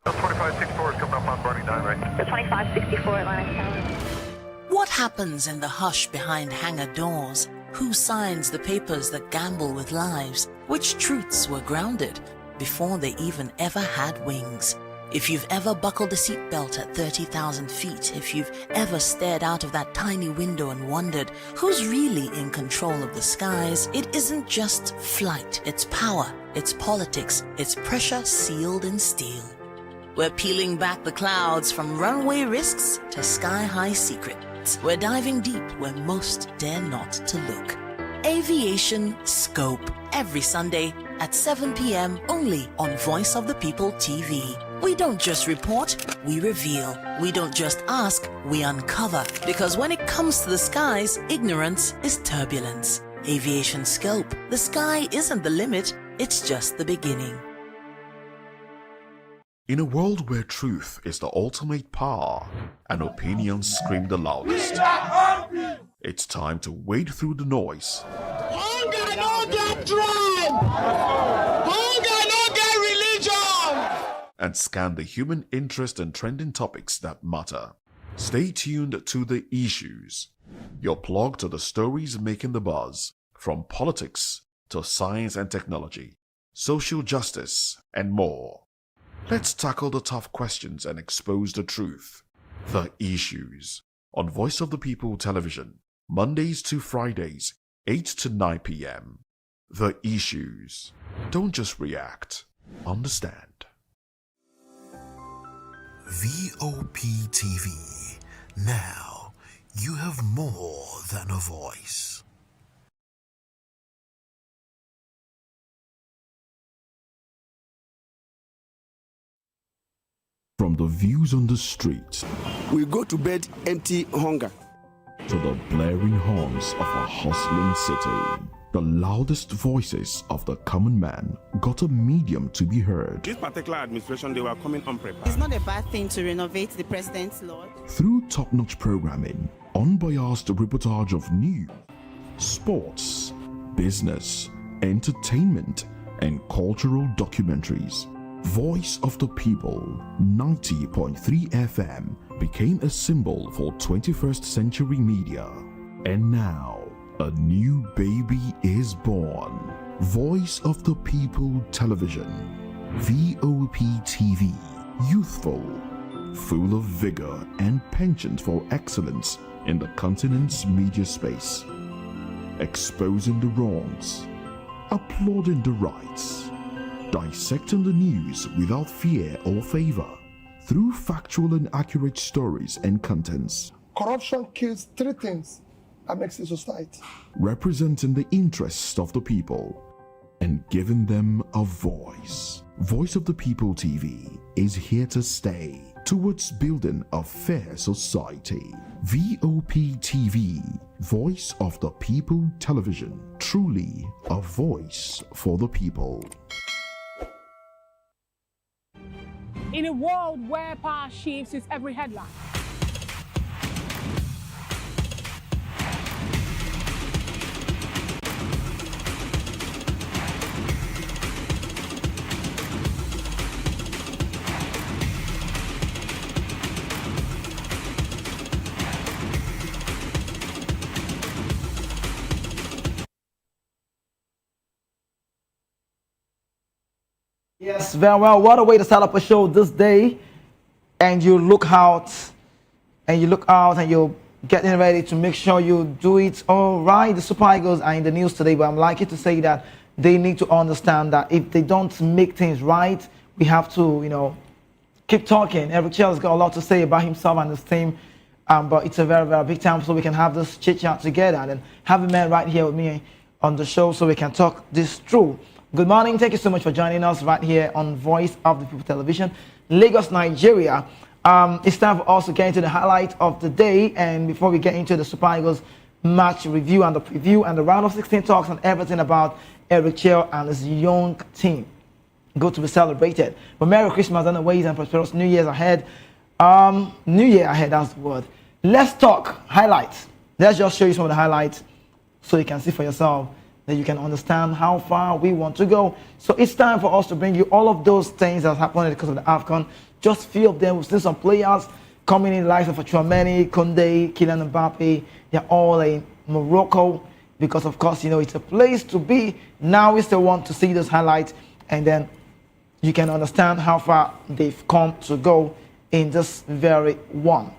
2564 is coming up on Barney 9, right? The 2564 Atlantic Tower. What happens in the hush behind hangar doors? Who signs the papers that gamble with lives? Which truths were grounded before they even ever had wings? If you've ever buckled a seatbelt at 30,000 feet, if you've ever stared out of that tiny window and wondered who's really in control of the skies, it isn't just flight, it's power, it's politics, it's pressure sealed in steel. We're peeling back the clouds from runway risks to sky-high secrets. We're diving deep where most dare not to look. Aviation Scope, every Sunday at 7 p.m. only on Voice of the People TV. We don't just report, we reveal. We don't just ask, we uncover. Because when it comes to the skies, ignorance is turbulence. Aviation Scope, the sky isn't the limit, it's just the beginning. In a world where truth is the ultimate power and opinions scream the loudest, it's time to wade through the noise. Hunger no get tribe! Hunger no get religion! And scan the human interest and trending topics that matter. Stay tuned to The Issues, your plug to the stories making the buzz, from politics to science and technology, social justice, and more. Let's tackle the tough questions and expose the truth. The Issues on Voice of the People Television, Mondays to Fridays, 8 to 9 p.m. The Issues. Don't just react, understand. VOP TV. Now, you have more than a voice. From the views on the street, we go to bed empty hunger, to the blaring horns of a hustling city, the loudest voices of the common man got a medium to be heard. This particular administration, they were coming unprepared. It's not a bad thing to renovate the president's lawn. Through top-notch programming, unbiased reportage of news, sports, business, entertainment, and cultural documentaries, Voice of the People 90.3 FM became a symbol for 21st century media. And now, a new baby is born. Voice of the People Television, VOP TV, youthful, full of vigor and penchant for excellence in the continent's media space, exposing the wrongs, applauding the rights, dissecting the news without fear or favor, through factual and accurate stories and contents. Corruption kills three things that makes a society. Representing the interests of the people and giving them a voice. Voice of the People TV is here to stay towards building a fair society. VOP TV, Voice of the People Television, truly a voice for the people. In a world where power shifts with every headline, Yes, very well. What a way to start up a show this day. And you look out, and you're getting ready to make sure you do it all right. The Super Eagles are in the news today, but I'm lucky to say that they need to understand that if they don't make things right, we have to, keep talking. Eric Chell's got a lot to say about himself and his team, but it's a very, very big time, so we can have this chit-chat together and have a man right here with me on the show so we can talk this through. Good morning. Thank you so much for joining us right here on Voice of the People Television, Lagos, Nigeria. It's time for us to get into the highlight of the day, and before we get into the Super Eagles match review and the preview and the round of 16 talks and everything about Eric Chell and his young team, good to be celebrated. But Merry Christmas and ways and prosperous New Year's ahead. New Year ahead, that's the word. Let's talk highlights. Let's just show you some of the highlights so you can see for yourself, that you can understand how far we want to go. So it's time for us to bring you all of those things that happened because of the AFCON. Just a few of them. We've seen some players coming in, the likes of Chouameni, Koundé, Kylian Mbappe. They're all in Morocco because, of course, it's a place to be. Now we still want to see those highlights, and then you can understand how far they've come to go in this very one.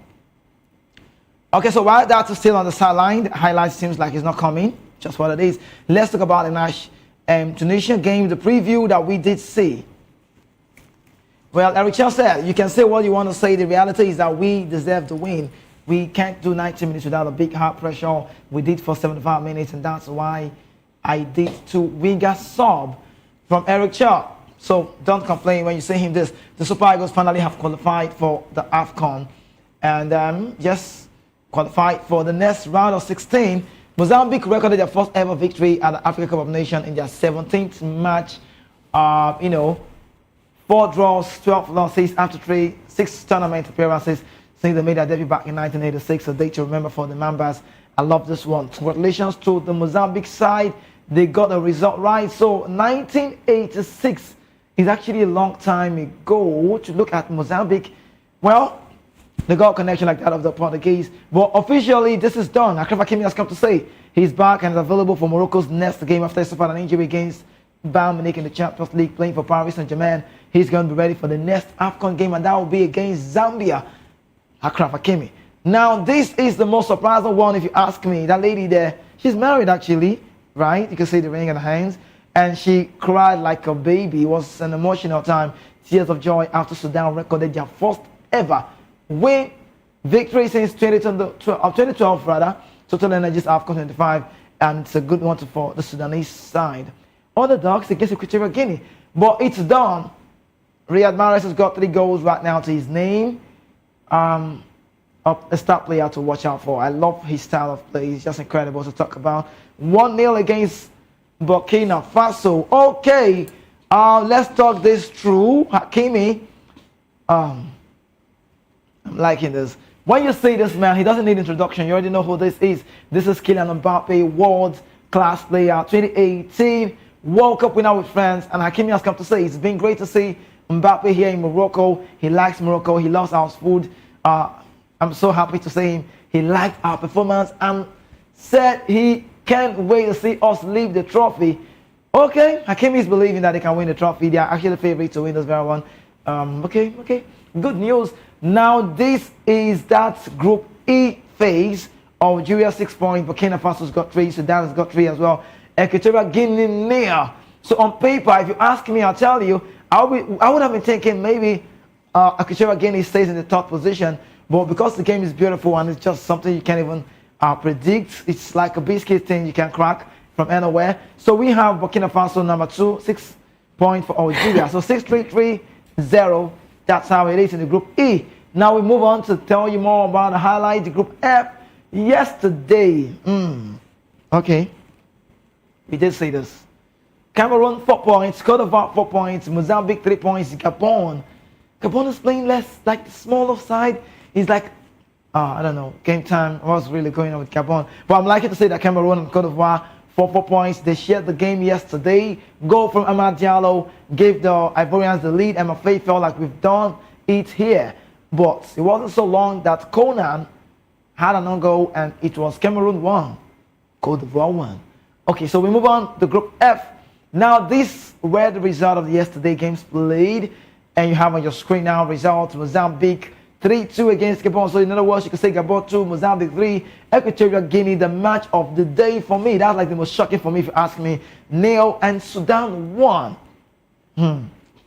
Okay, so while that's still on the sideline, the highlight seems like it's not coming. Just what it is. Let's talk about the Tunisian game, the preview that we did see. Well, Eric Chell said, you can say what you want to say. The reality is that we deserve to win. We can't do 90 minutes without a big heart pressure. We did for 75 minutes, and that's why I did too. We got sub from Eric Chell. So don't complain when you say him this. The Super Eagles finally have qualified for the AFCON, and just qualified for the next round of 16. Mozambique recorded their first ever victory at the Africa Cup of Nations in their 17th match. 4 draws, 12 losses after 6 tournament appearances since they made their debut back in 1986. A day to remember for the Mambas. I love this one. Congratulations to the Mozambique side. They got the result right. So 1986 is actually a long time ago to look at Mozambique. Well, they got a connection like that of the Portuguese. But officially, this is done. Akraf Hakimi has come to say he's back and is available for Morocco's next game after he suffered an injury against Bayern Munich in the Champions League, playing for Paris Saint-Germain. He's going to be ready for the next AFCON game, and that will be against Zambia. Akraf Hakimi. Now, this is the most surprising one, if you ask me. That lady there, she's married actually, right? You can see the ring in her hands. And she cried like a baby. It was an emotional time. Tears of joy after Sudan recorded their first ever win victory since 2012, rather. Total Energies AFCON 25, and it's a good one for the Sudanese side. Underdogs against Equatorial Guinea, but it's done. Riyad Mahrez has got 3 goals right now to his name. A star player to watch out for. I love his style of play. He's just incredible to talk about. 1-0 against Burkina Faso. Okay, let's talk this through. Hakimi, I'm liking this. When you see this man, he doesn't need introduction. You already know who this is. This is Kylian Mbappe, world-class player, 2018 World Cup winner with France. And Hakimi has come to say it's been great to see Mbappe here in Morocco. He likes Morocco. He loves our food. I'm so happy to see him. He liked our performance and said he can't wait to see us leave the trophy. Okay, Hakimi is believing that they can win the trophy. They are actually the favorite to win this very one. Okay. Good news. Now this is that Group E phase. Algeria 6 points. Burkina Faso's got 3. Sudan's got 3 as well. Equatorial Guinea near. So on paper, if you ask me, I'll tell you, I would have been thinking maybe Equatorial Guinea stays in the top position. But because the game is beautiful and it's just something you can't even predict, it's like a biscuit thing you can crack from anywhere. So we have Burkina Faso number 2, 6 points for Algeria. So 6-3-3-0. That's how it is in the Group E. Now we move on to tell you more about the highlight, the Group F. Yesterday, okay, we did see this. Cameroon 4 points, Cote d'Ivoire 4 points, Mozambique 3 points, Gabon. Gabon is playing less, like the smaller side. It's like, I don't know, game time. What's really going on with Gabon? But I'm liking to say that Cameroon and Cote d'Ivoire 4 points. They shared the game yesterday. Goal from Amad Diallo gave the Ivorians the lead, and MFA felt like we've done it here. But it wasn't so long that Conan had an own goal, and it was Cameroon 1, Cote d'Ivoire 1. Okay, so we move on to Group F. Now, these were the result of the yesterday games played, and you have on your screen now results: Mozambique 3-2 against Gabon. So in other words, you could say Gabon 2, Mozambique 3, Equatorial Guinea, the match of the day for me. That's like the most shocking for me if you ask me. 0 and Sudan 1.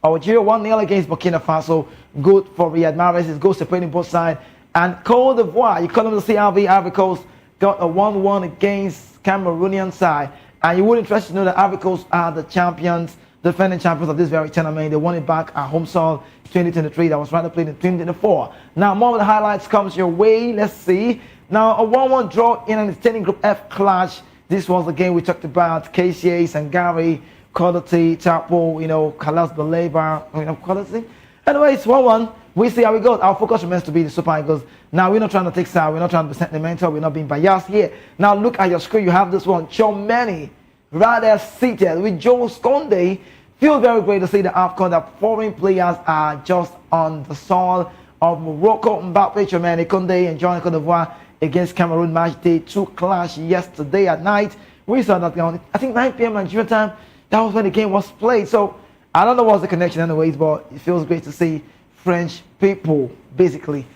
Algeria 1-0 against Burkina Faso. Good for Riyad Mahrez. His goal separating both sides. And Côte d'Ivoire, you call them the CRV, Ivory Coast, got a 1-1 against Cameroonian side. And you would interest to know that Ivory Coast are the champions, defending champions of this very tournament. They won it back at home soil 2023. That was rather played in 2024. Now, more of the highlights comes your way. Let's see. Now, a 1-1 draw in an extending Group F clash. This was the game we talked about. KCA, Sangari, Quality, Chapo, Kalas Baleba, Quality. Anyway, it's 1-1. We see how it goes. Our focus remains to be the Super Eagles. Now, we're not trying to take side. We're not trying to be sentimental. We're not being biased here. Now, look at your screen. You have this one. Chomeni, rather seated with Joe Skonde. Feels very great to see the AFCON that foreign players are just on the soil of Morocco. Mbappe, Chomeni, Konde, and John Côte d'Ivoire against Cameroon match day 2 clash yesterday at night. We saw that on, I think 9 p.m. Nigeria time. That was when the game was played. So, I don't know what's the connection anyways, but it feels great to see French people basically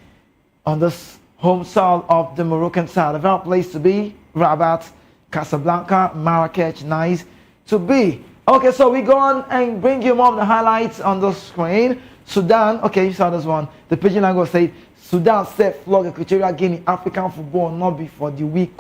on this home soil of the Moroccan side. A very place to be. Rabat, Casablanca, Marrakech, nice to be. Okay, so we go on and bring you more of the highlights on the screen. Sudan, okay, you saw this one. The Pidgin language said, Sudan set flog Equatorial Guinea, African football not be for the weak.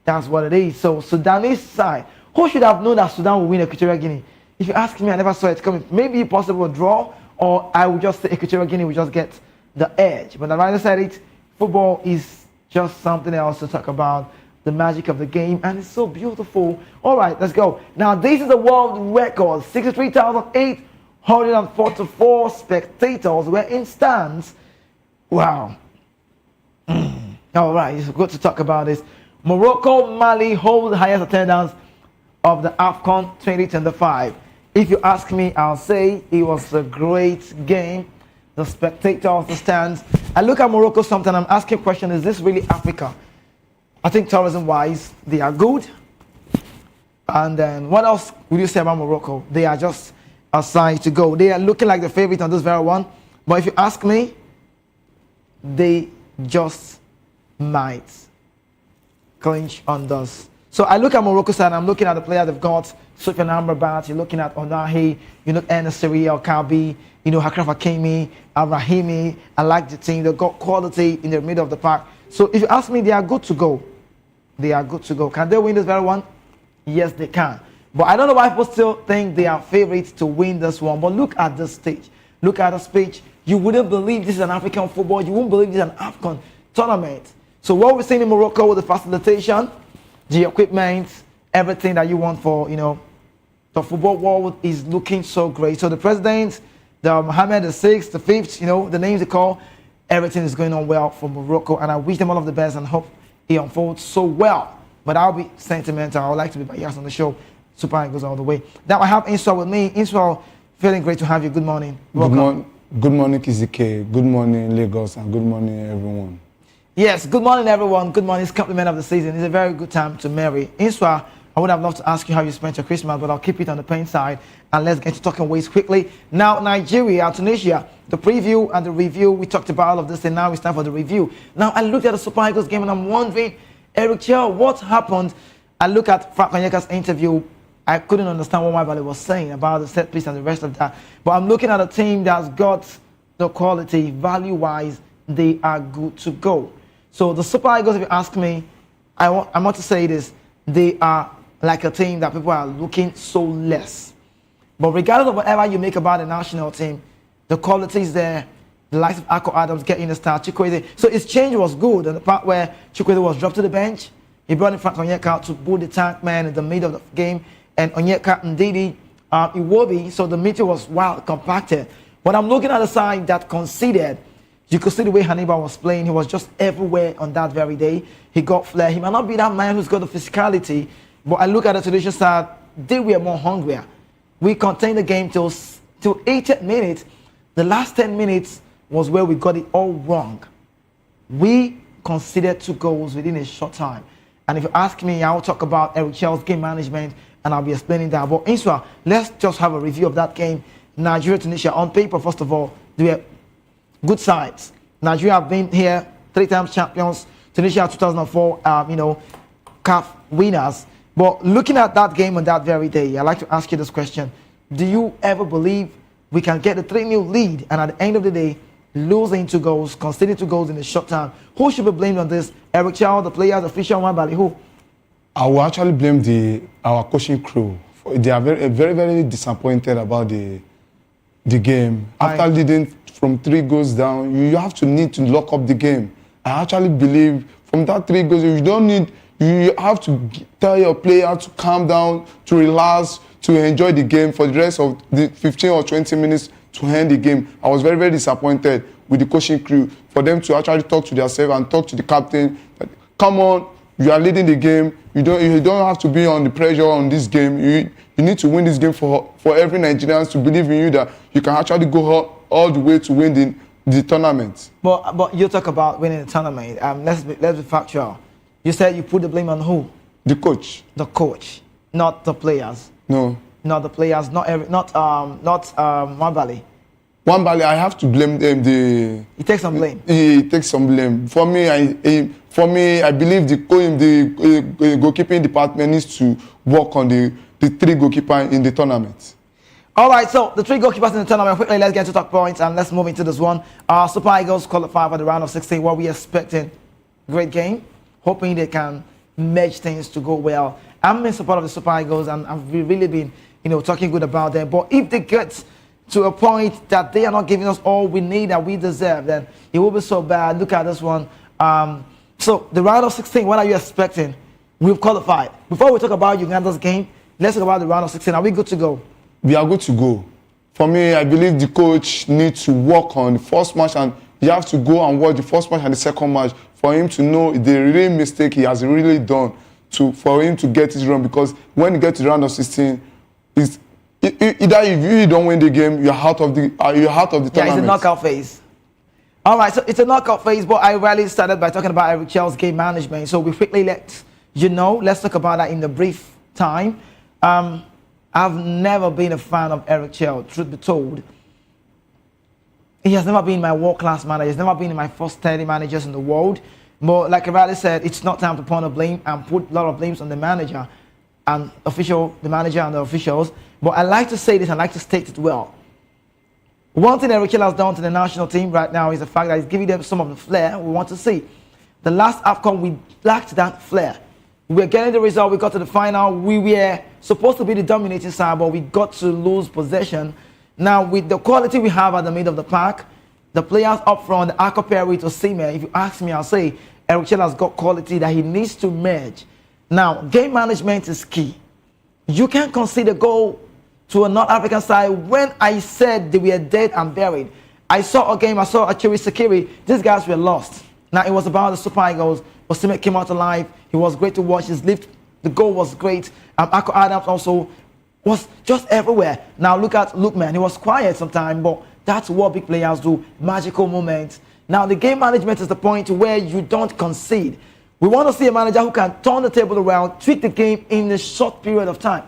That's what it is. So Sudanese side, who should have known that Sudan will win Equatorial Guinea? If you ask me, I never saw it coming. Maybe possible draw, or I would just say Equatorial Guinea will just get the edge. But like I said, football is just something else to talk about. The magic of the game, and it's so beautiful. All right, let's go. Now, this is the world record. 63,844 spectators were in stands. Wow. All right, it's good to talk about this. Morocco, Mali hold the highest attendance of the AFCON 2025. If you ask me, I'll say it was a great game. The spectators, the stands. I look at Morocco sometimes, I'm asking a question, is this really Africa? I think tourism-wise, they are good. And then what else would you say about Morocco? They are just a side to go. They are looking like the favorite on this very one. But if you ask me, they just might clinch on this. So I look at Morocco side, I'm looking at the players they've got. Sofiane Amrabat, you're looking at Onahi, you look at Nasiri El Kabi, Hakraf Hakimi, Rahimi. I like the team. They've got quality in the middle of the park. So if you ask me, they are good to go. They are good to go. Can they win this very one? Yes, they can. But I don't know why people still think they are favorites to win this one. But look at the stage. Look at the speech. You wouldn't believe this is an African football. You wouldn't believe this is an AFCON tournament. So what we're seeing in Morocco with the facilitation, the equipment, everything that you want for, the football world is looking so great. So the president, the Mohammed VI, the 5th, the names they call, everything is going on well for Morocco. And I wish them all of the best and hope it unfolds so well. But I'll be sentimental. I would like to be biased on the show. Super Eagles all the way. Now I have Inswell with me. Inswell, feeling great to have you. Good morning. Welcome. Good morning, Kizike. Good morning, Lagos. And good morning, everyone. Yes, good morning, everyone. Good morning. It's compliment of the season. It's a very good time to marry. Inswell, I would have loved to ask you how you spent your Christmas, but I'll keep it on the pain side. And let's get to talking ways quickly. Now, Nigeria, Tunisia, the preview and the review. We talked about all of this, and now it's time for the review. Now, I looked at the Super Eagles game, and I'm wondering, Eric Chell, what happened? I look at Frank Onyeka's interview. I couldn't understand what Wybali was saying about the set piece and the rest of that. But I'm looking at a team that's got the quality, value-wise, they are good to go. So the Super Eagles, if you ask me, I want to say this, they are like a team that people are looking so less. But regardless of whatever you make about the national team, the quality is there. The likes of Akko Adams getting the start, Chukwueze. So his change was good. And the part where Chukwueze was dropped to the bench, he brought in Frank Onyeka to pull the tank man in the middle of the game. And Onyeka and Ndidi, Iwobi, so the midfield was well compacted. But I'm looking at the side that conceded. You could see the way Hannibal was playing. He was just everywhere on that very day. He got flair. He might not be that man who's got the physicality, but I look at the Tunisian side, they were more hungrier. We contained the game till 80 minutes. The last 10 minutes was where we got it all wrong. We conceded 2 goals within a short time. And if you ask me, I'll talk about Eric Chell's game management, and I'll be explaining that. But Insua, let's just have a review of that game. Nigeria, Tunisia, on paper, first of all, they were good sides. Nigeria have been here 3 times champions. Tunisia 2004, CAF winners. But looking at that game on that very day, I'd like to ask you this question. Do you ever believe we can get a 3-0 lead and at the end of the day, losing 2 goals, conceding 2 goals in a short time? Who should be blamed on this? Eric Chow, the players, official, Wambali, who? I will actually blame our coaching crew. They are very, very, very disappointed about the game. After leading from 3 goals down, you have to need to lock up the game. I actually believe from that 3 goals, you have to tell your player to calm down, to relax, to enjoy the game for the rest of the 15 or 20 minutes to end the game. I was very, very disappointed with the coaching crew for them to actually talk to themselves and talk to the captain. Come on, you are leading the game. You don't have to be on the pressure on this game. You need to win this game for every Nigerian to believe in you that you can actually go all the way to win the tournament. But you talk about winning the tournament. Let's be factual. You said you put the blame on who? The coach. The coach, not the players. No. Not the players. Not Wambali. Wambali, I have to blame them. He takes some blame. He takes some blame. For me, I believe the goalkeeping department needs to work on the 3 goalkeepers in the tournament. All right, so the 3 goalkeepers in the tournament. Quickly, let's get to talk points and let's move into this one. Super Eagles qualify for the round of 16. What we expecting? Great game. Hoping they can merge things to go well. I'm in support of the Super Eagles and I've really been, talking good about them. But if they get to a point that they are not giving us all we need and we deserve, then it will be so bad. Look at this one. So the round of 16, what are you expecting? We've qualified. Before we talk about Uganda's game, let's talk about the round of 16. Are we good to go? We are good to go. For me, I believe the coach needs to work on the first match and you have to go and watch the first match and the second match for him to know the real mistake he has really done for him to get it wrong. Because when you get to the round of 16, either if you don't win the game, you're out of the tournament. Yeah, it's a knockout phase. All right, so it's a knockout phase, but I really started by talking about Eric Chell's game management. So we quickly let's talk about that in the brief time. I've never been a fan of Eric Chell, truth be told. He has never been my world-class manager. He's never been in my first 30 managers in the world. But like Riley said, it's not time to point a blame and put a lot of blames on the manager and the manager and the officials. But I like to say this, I like to state it well. One thing Eric Chell has done to the national team right now is the fact that he's giving them some of the flair we want to see. The last AFCON, we lacked that flair. We were getting the result, we got to the final, we were supposed to be the dominating side, but we got to lose possession. Now, with the quality we have at the middle of the pack, the players up front, the Akoperi to Seaman, if you ask me, I'll say Eric Chell has got quality that he needs to merge. Now, game management is key. You can't concede a goal to a North African side. When I said they were dead and buried, I saw a game, I saw Achiri Sakiri, these guys were lost. Now, it was about the Super Eagles. Osimhen came out alive. He was great to watch. His lift, the goal was great. Ako Adams also was just everywhere. Now look at Lookman. He was quiet sometimes, but that's what big players do. Magical moments. Now the game management is the point where you don't concede. We want to see a manager who can turn the table around, tweak the game in a short period of time.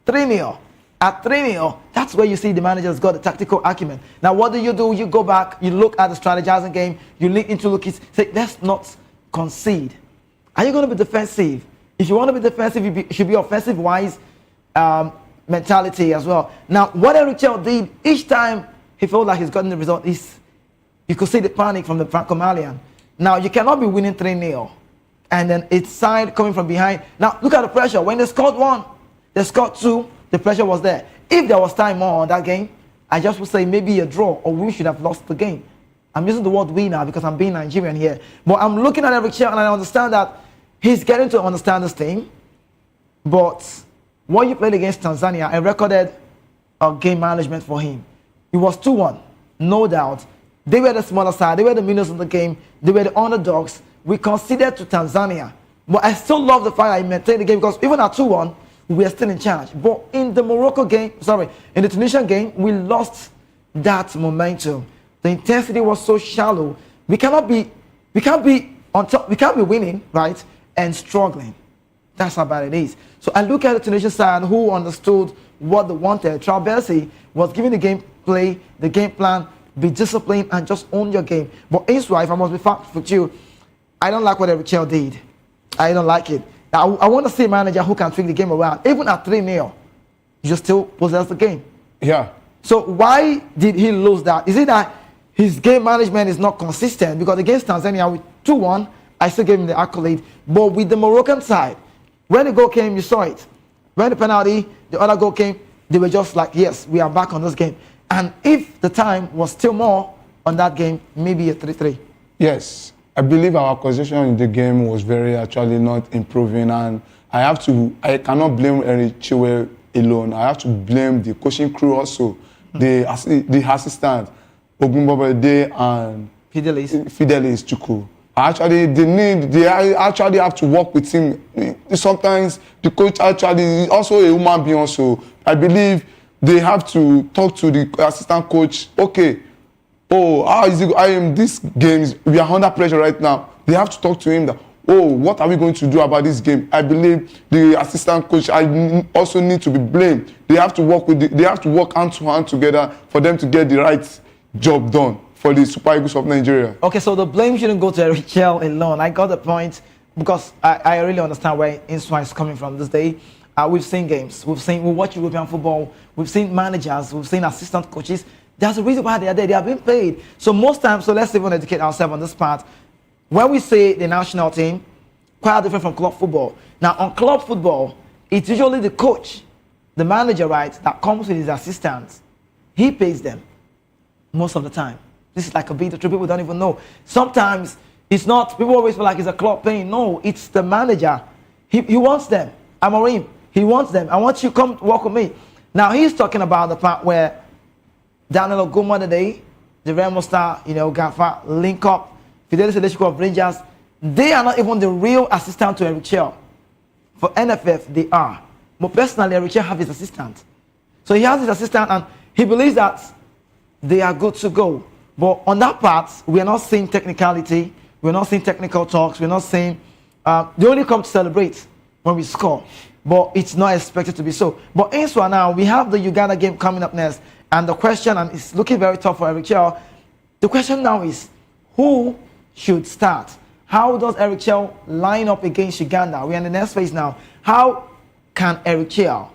3-0. At 3-0, that's where you see the manager's got the tactical acumen. Now what do? You go back, you look at the strategizing game, you look into looking, say, let's not concede. Are you going to be defensive? If you want to be defensive, you should be offensive-wise mentality as well. Now, what Eric Chell did, each time he felt like he's gotten the result, you could see the panic from the Franco-Malian. Now, you cannot be winning 3-0 and then it's side coming from behind. Now, look at the pressure. When they scored 1, they scored 2, the pressure was there. If there was time more on that game, I just would say maybe a draw or we should have lost the game. I'm using the word we now because I'm being Nigerian here. But I'm looking at Eric Chell and I understand that he's getting to understand this team. But when you played against Tanzania, I recorded a game management for him. It was 2-1, no doubt. They were the smaller side. They were the winners of the game. They were the underdogs. We conceded to Tanzania. But I still love the fact that he maintained the game because even at 2-1, we are still in charge. But in the in the Tunisian game, we lost that momentum. The intensity was so shallow. We can't be on top. We can't be winning, right, and struggling. That's how bad it is. So I look at the Tunisian side who understood what they wanted. Traoré was giving the game play, the game plan, be disciplined, and just own your game. But Insua, if I must be fact with you, I don't like what Eric Chell did. I don't like it. I want to see a manager who can tweak the game around. Even at 3-0, you still possess the game. Yeah. So why did he lose that? Is it that his game management is not consistent? Because against Tanzania with 2-1, I still gave him the accolade. But with the Moroccan side, when the goal came, you saw it. When the penalty, the other goal came, they were just like, yes, we are back on this game. And if the time was still more on that game, maybe a 3-3. Yes. I believe our position in the game was actually not improving, and I cannot blame Eric Chiwe alone. I have to blame the coaching crew also, the assistant, Ogun and Fidelis Chukwu. They actually have to work with him. Sometimes the coach actually is also a human being also. I believe they have to talk to the assistant coach. Okay, how is it? This game, we are under pressure right now. They have to talk to him that, what are we going to do about this game? I believe the assistant coach also need to be blamed. They have to work hand to hand together for them to get the right job done for the Super Eagles of Nigeria. Okay, so the blame shouldn't go to Eric Chell alone. I got the point because I really understand where Insua is coming from this day. We've seen games, we watch European football, we've seen managers, we've seen assistant coaches. There's a reason why they are there. They are being paid. So most times, so let's even educate ourselves on this part. When we say the national team, quite different from club football. Now, on club football, it's usually the coach, the manager, right, that comes with his assistants. He pays them most of the time. This is like a bit of people don't even know. Sometimes it's not, people always feel like it's a club paying. No, it's the manager. He wants them. Amorim, he wants them. I want you to come work with me. Now, he's talking about the part where Daniel Ogun today, the Remo star, Gafa, link up, Fidelis Eleshiko of Rangers. They are not even the real assistant to Eric Chell. For NFF, they are. But personally, Eric Chell has his assistant. So he has his assistant and he believes that they are good to go. But on that part, we are not seeing technicality. We're not seeing technical talks. We're not seeing, they only come to celebrate when we score. But it's not expected to be so. But Insua now, we have the Uganda game coming up next. And the question, and it's looking very tough for Eric Chell, the question now is, who should start? How does Eric Chell line up against Uganda? We're in the next phase now. How Eric Chell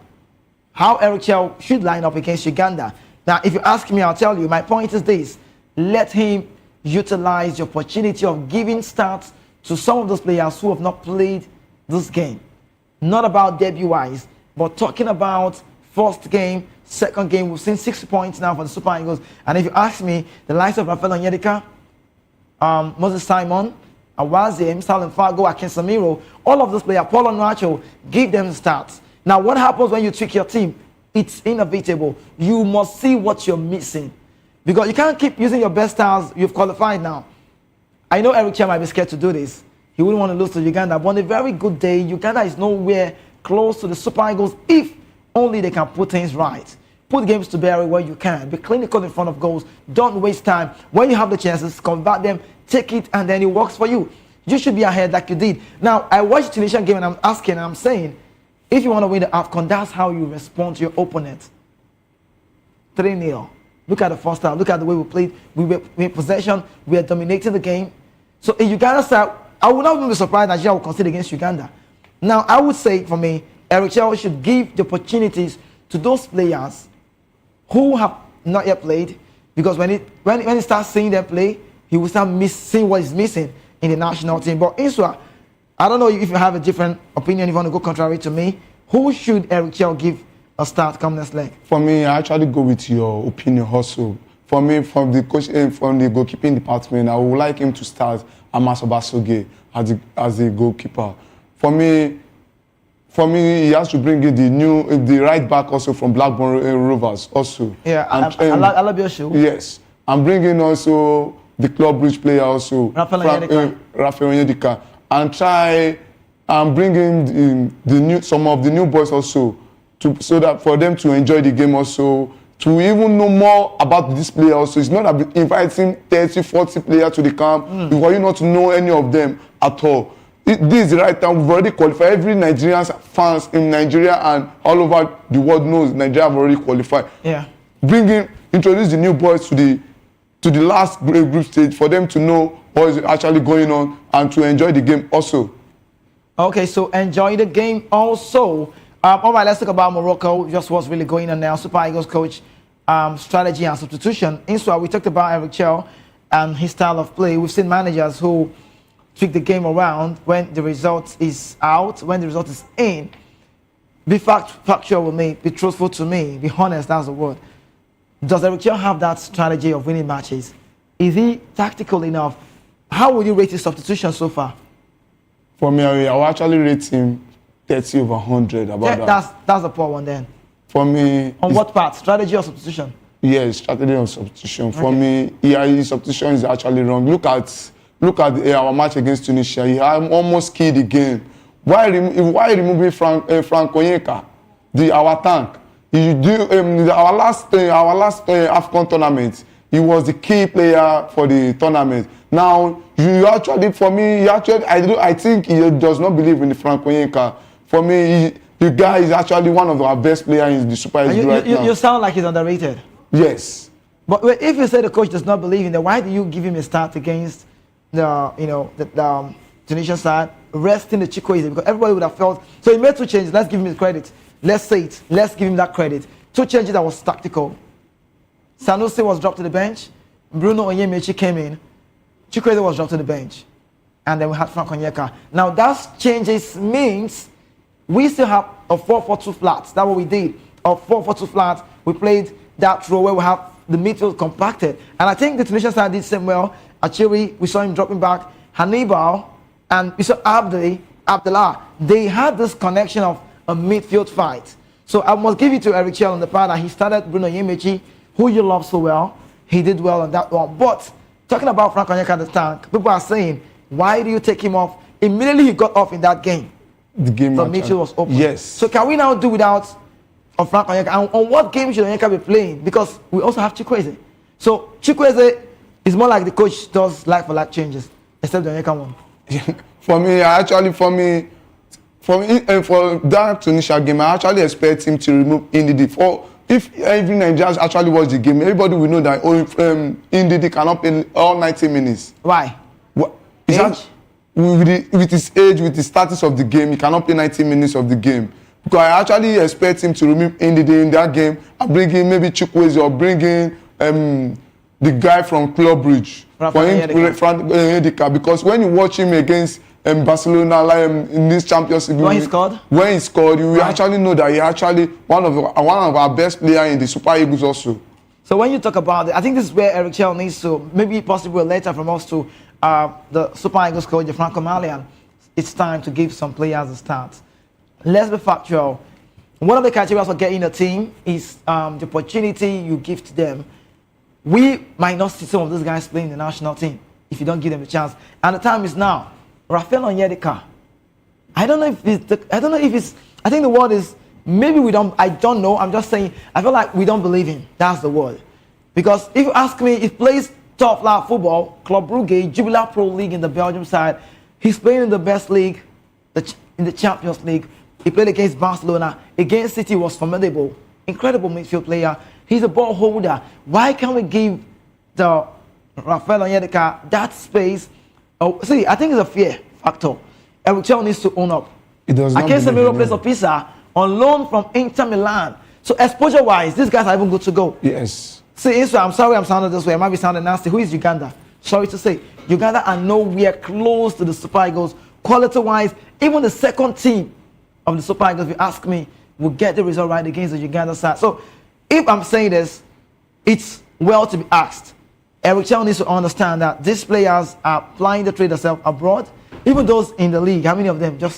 should line up against Uganda? Now, if you ask me, I'll tell you, my point is this. Let him utilize the opportunity of giving starts to some of those players who have not played this game. Not about debut-wise, but talking about first game, second game. We've seen 6 points now for the Super Eagles. And if you ask me, the likes of Rafael Onyedika, Moses Simon, Awazie, Salim Fago, Akin Samiro, all of those players, Paul Onuachu, give them starts. Now, what happens when you tweak your team? It's inevitable. You must see what you're missing. Because you can't keep using your best stars. You've qualified now. I know Eric Chell might be scared to do this. He wouldn't want to lose to Uganda. But on a very good day, Uganda is nowhere close to the Super Eagles if only they can put things right. Put games to bear where you can. Be clinical in front of goals. Don't waste time. When you have the chances, convert them, take it, and then it works for you. You should be ahead like you did. Now, I watched the Tunisian game and I'm asking and I'm saying, if you want to win the AFCON, that's how you respond to your opponent. 3-0. Look at the first half. Look at the way we played. We were in possession. We are dominating the game. So in Uganda side, I would not be surprised that Nigeria will concede against Uganda. Now, I would say for me, Eric Chell should give the opportunities to those players who have not yet played, because when he starts seeing them play, he will start seeing what is missing in the national team. But Insua, I don't know if you have a different opinion, if you want to go contrary to me. Who should Eric Chell give a start come next leg? For me, I actually go with your opinion also. For me, from the coach, from the goalkeeping department, I would like him to start Amos Obasoge as the goalkeeper. For me, he has to bring in the right back also from Blackburn Rovers also. Yeah, I love your show. Yes, I'm bringing also the club bridge player also, Rafael Onyedika, and try and bring in some of the new boys also, so that for them to enjoy the game also, to even know more about this player also. It's not about inviting 30, 40 players to the camp because you not know any of them at all. This is the right time. We've already qualified. Every Nigerian fans in Nigeria and all over the world knows Nigeria have already qualified. Yeah. Introduce the new boys to to the last group stage for them to know what is actually going on and to enjoy the game also. Okay, so enjoy the game also. All right, let's talk about Morocco. Just what's really going on now. Super Eagles coach strategy and substitution. Insua, we talked about Eric Chell and his style of play. We've seen managers who tweak the game around when the result is out, when the result is in. Be factual with me, be truthful to me, be honest, that's the word. Does Eric Chell have that strategy of winning matches? Is he tactical enough? How would you rate his substitution so far? For me, I will actually rate him 30 over 100 about that. That's a poor one then. For me... On what part? Strategy or substitution? Yes, strategy or substitution. For me, his substitution is actually wrong. Look at our match against Tunisia. He almost killed the game. Why removing Frank Onyeka, our tank? You do our last AFCON tournament. He was the key player for the tournament. Now you actually, for me, I think he does not believe in the Frank Onyeka. For me, the guy is actually one of our best players in the Super League right now. You sound like he's underrated. Yes. But if you say the coach does not believe in it, why do you give him a start against the Tunisian side, resting the Chikwueze? Because everybody would have felt. So he made 2 changes. Let's give him the credit. Let's say it. Let's give him that credit. 2 changes that was tactical. Sanusi was dropped to the bench. Bruno Onyemaechi came in. Chikwueze was dropped to the bench. And then we had Frank Onyeka. Now that changes means we still have a 4-4-2 flat. That's what we did. A 4-4-2 flat. We played that row where we have the midfield compacted. And I think the Tunisian side did same well. Achiri, we saw him dropping back. Hannibal and we saw Abdullah. They had this connection of a midfield fight. So I must give it to Eric Chell on the part that he started Bruno Onyemaechi, who you love so well. He did well on that one. But talking about Frank Onyeka the tank, people are saying, why do you take him off? Immediately he got off in that game. The game the midfield was open. Yes. So can we now do without Frank Onyeka? And on what game should Onyeka be playing? Because we also have Chikwueze. So Chikwueze is more like the coach does like-for-like changes, except the Onyeka one. For that Tunisia game, I actually expect him to remove Ndidi. If every Nigerian actually watch the game, everybody will know that Ndidi cannot play all 90 minutes. Why? With his age, with the status of the game, he cannot play 90 minutes of the game. Because I actually expect him to remove Ndidi in that game and bring in maybe Chikwueze or bring in the guy from Club Bridge. Because when you watch him against Barcelona in this Champions League, when he scored, you will actually know that he actually one of our best players in the Super Eagles also. So when you talk about it, I think this is where Eric Chell needs to, maybe possibly a letter from us to the Super Eagles coach, Franco Malian. It's time to give some players a start. Let's be factual. One of the criteria for getting a team is the opportunity you give to them. We might not see some of those guys playing the national team if you don't give them a chance. And the time is now. Rafael Onyedika. I think the word is, maybe we don't, I don't know. I'm just saying, I feel like we don't believe him. That's the word. Because if you ask me, he plays top level football, Club Brugge, Jubilee Pro League in the Belgium side. He's playing in the best league, in the Champions League. He played against Barcelona. Against City was formidable. Incredible midfield player. He's a ball holder. Why can't we give the Rafael Onyedika that space? Oh, see, I think it's a fear factor. Eric Chell needs to own up. It does not. Casemiro plays for Pisa on loan from Inter Milan. So exposure-wise, these guys are even good to go. Yes. See, I'm sorry I'm sounding this way. I might be sounding nasty. Who is Uganda? Sorry to say. Uganda are nowhere close to the Super Eagles. Quality-wise, even the second team of the Super Eagles, if you ask me, will get the result right against the Uganda side. So if I'm saying this, it's well to be asked. Eric Chell needs to understand that these players are plying the trade themselves abroad. Even those in the league, how many of them do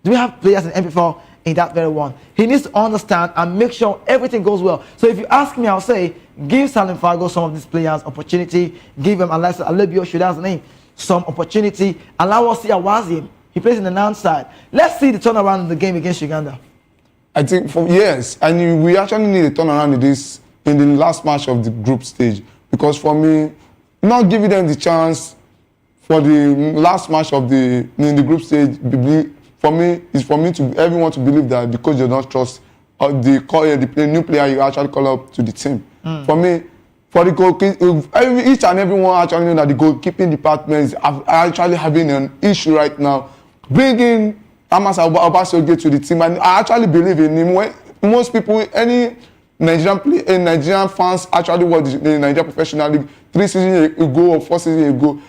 we have players in MP4 in that very one? He needs to understand and make sure everything goes well. So if you ask me, I'll say, give Salim Fago some of these players opportunity. Give him, unless Alebio should have the name, some opportunity. Allow us to see Awazim. He plays in the Nantes side. Let's see the turnaround in the game against Uganda. I think, yes, and we actually need a turnaround in the last match of the group stage. Because for me, not giving them the chance for the last match of in the group stage, for me, everyone to believe that because you don't trust the new player you actually call up to the team. For me, for the goalkeeping, each and everyone actually know that the goalkeeping department is actually having an issue right now. Bringing Amas Obasoge to the team, and I actually believe in him. When most people, any Nigerian fans actually watch the Nigerian Professional League 3 seasons ago or 4 seasons ago,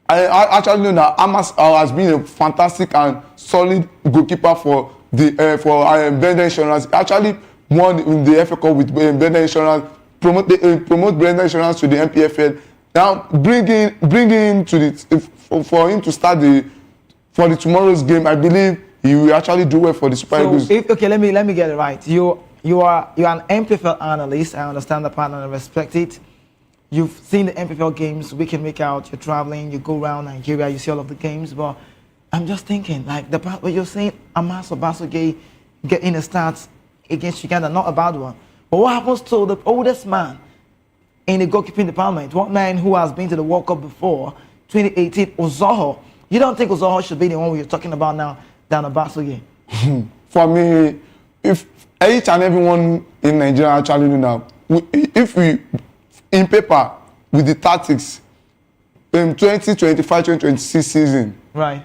I actually know that Amas has been a fantastic and solid goalkeeper for Bender Insurance. Actually won in the FA Cup with Bender Insurance, promote Bender Insurance to the MPFL. Now bringing him to the for him to start for the tomorrow's game. I believe he will actually do well for the Super Eagles. Okay, let me get it right. You are an MPFL analyst. I understand the part and I respect it. You've seen the MPFL games week in, week out. You're traveling, you go around Nigeria, you see all of the games. But I'm just thinking, like the part where you're saying Amas Obasoge getting a start against Uganda, not a bad one. But what happens to the oldest man in the goalkeeping department? One man who has been to the World Cup before, 2018, Ozoho. You don't think Ozoho should be the one we're talking about now than Obasoge? For me, if each and everyone in Nigeria actually know now, if we in paper with the tactics 2025-2026 season, right,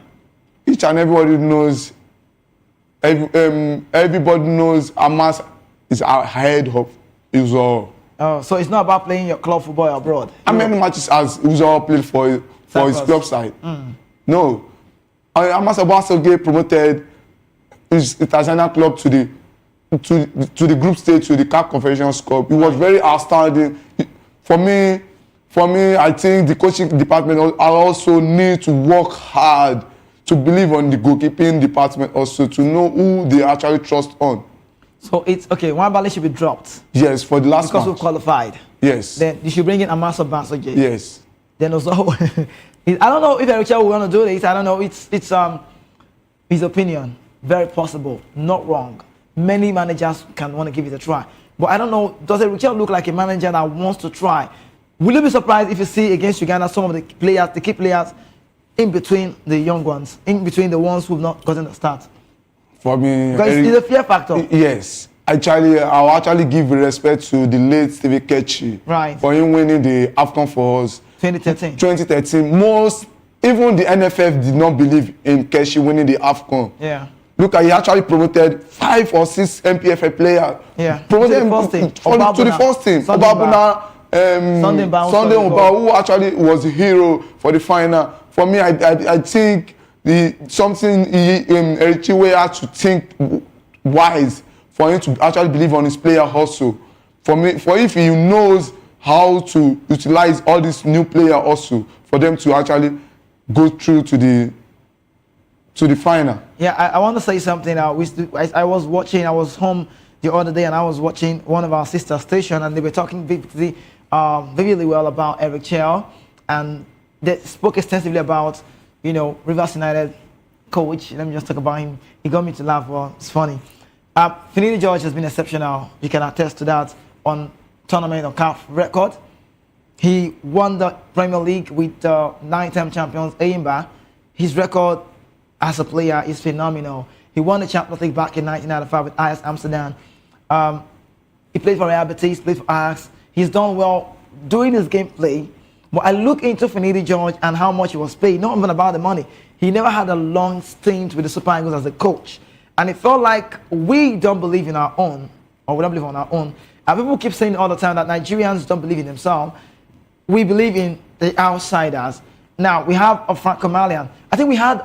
each and everybody knows everybody knows Amas is ahead of Uzo. Oh, so it's not about playing your club football abroad? How many matches has Uzo played for his club side? No. Amas Obasoge promoted his Tanzania club to the group stage, to the CAF Confederations Cup. It was very outstanding. For me, I think the coaching department also need to work hard to believe on the goalkeeping department also, to know who they actually trust on. So it's okay, one ball should be dropped. Yes, for the last because match. we qualified. Yes. Then you should bring in Amas Obasoge. Yes. Then also, I don't know if Eric will want to do this. I don't know. It's his opinion. Very possible. Not wrong. Many managers can want to give it a try. But I don't know, does Eric look like a manager that wants to try? Will you be surprised if you see against Uganda some of the players, the key players, in between the young ones, in between the ones who've not gotten the start? For me, because it's a fear factor. Yes. I'll actually give respect to the late Stevie Kechi, right, for him winning the AFCON for us. 2013. 2013. Even the NFF did not believe in Kechi winning the AFCON. Yeah. Look, he actually promoted 5 or 6 MPFA players. Yeah. Promoted to the first team. Obabuna, Sunday Mba, who actually was the hero for the final. For me, I think something Eric had to think wise for him to actually believe on his player also. For if he knows how to utilize all these new players also, for them to actually go through to the final. Yeah, I want to say something. I was home the other day and I was watching one of our sister stations and they were talking vividly well about Eric Chell, and they spoke extensively about, Rivers United coach. Let me just talk about him. He got me to laugh. Well, it's funny. Finidi George has been exceptional. You can attest to that on tournament or CAF record. He won the Premier League with 9-time champions Eimba. His record as a player is phenomenal. He won the Champions League back in 1995 with Ajax Amsterdam. He played for Real Betis, played for Ajax. He's done well doing his gameplay. But I look into Finidi George and how much he was paid, not even about the money. He never had a long stint with the Super Eagles as a coach. And it felt like we don't believe in our own, or we don't believe on our own. And people keep saying all the time that Nigerians don't believe in themselves. We believe in the outsiders. Now, we have a Frank Kamalian. I think we had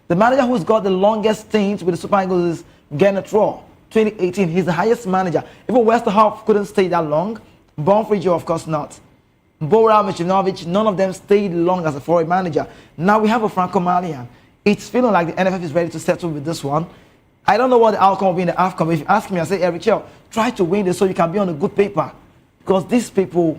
the manager who's got the longest stint with the Super Eagles is Gennett Raw, 2018. He's the highest manager. Even Westerhoff couldn't stay that long. Bonfrijo, of course not. Bora Michinovic, none of them stayed long as a foreign manager. Now we have a Franco Malian. It's feeling like the NFF is ready to settle with this one. I don't know what the outcome will be in the AFCON. If you ask me, I say, Eric Chell, try to win this so you can be on a good paper. Because these people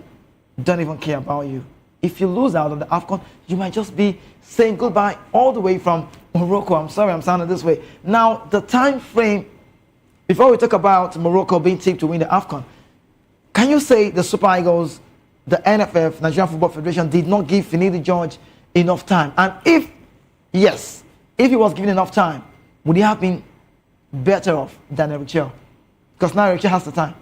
don't even care about you. If you lose out on the AFCON, you might just be saying goodbye all the way from Morocco. I'm sorry I'm sounding this way. Now, the time frame, before we talk about Morocco being tipped to win the AFCON, can you say the Super Eagles, the NFF, Nigerian Football Federation, did not give Finidi George enough time? And if he was given enough time, would he have been better off than Eric Chell? Because now Eric Chell has the time.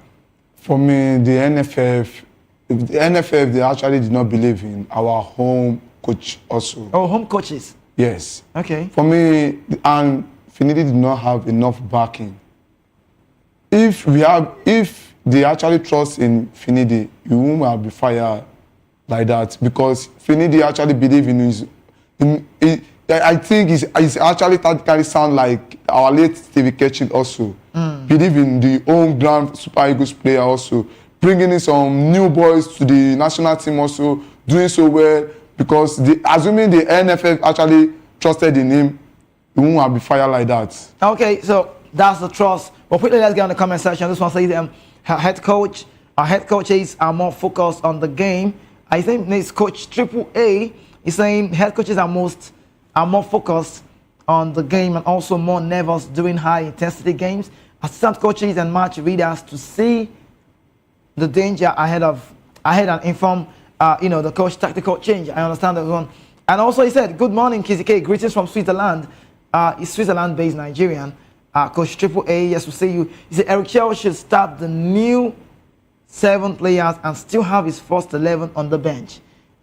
For me, the NFF the NFF, they actually did not believe in our home coach also. Oh, home coaches. Yes. Okay. For me, and Finidi did not have enough backing. If they actually trust in Finidi, he won't be fired like that, because Finidi actually believe in his. I think he's actually tactically sound like our late Stevie Ketchil also. Believe in the home ground Super Eagles player also. Bringing in some new boys to the national team also, doing so well, because assuming the NFF actually trusted in him, he won't be fired like that. Okay, so that's the trust. But quickly, let's get on the comment section. This one says our head coaches are more focused on the game. I think this coach Triple A is saying head coaches are more focused on the game and also more nervous during high intensity games. Assistant coaches and match readers to see the danger ahead and inform the coach tactical change. I understand that one. And also he said, good morning, Kizike. Greetings from Switzerland. He's Switzerland-based Nigerian. Coach Triple A, yes, we'll see you. He said Eric Chell should start the new 7 players and still have his first 11 on the bench.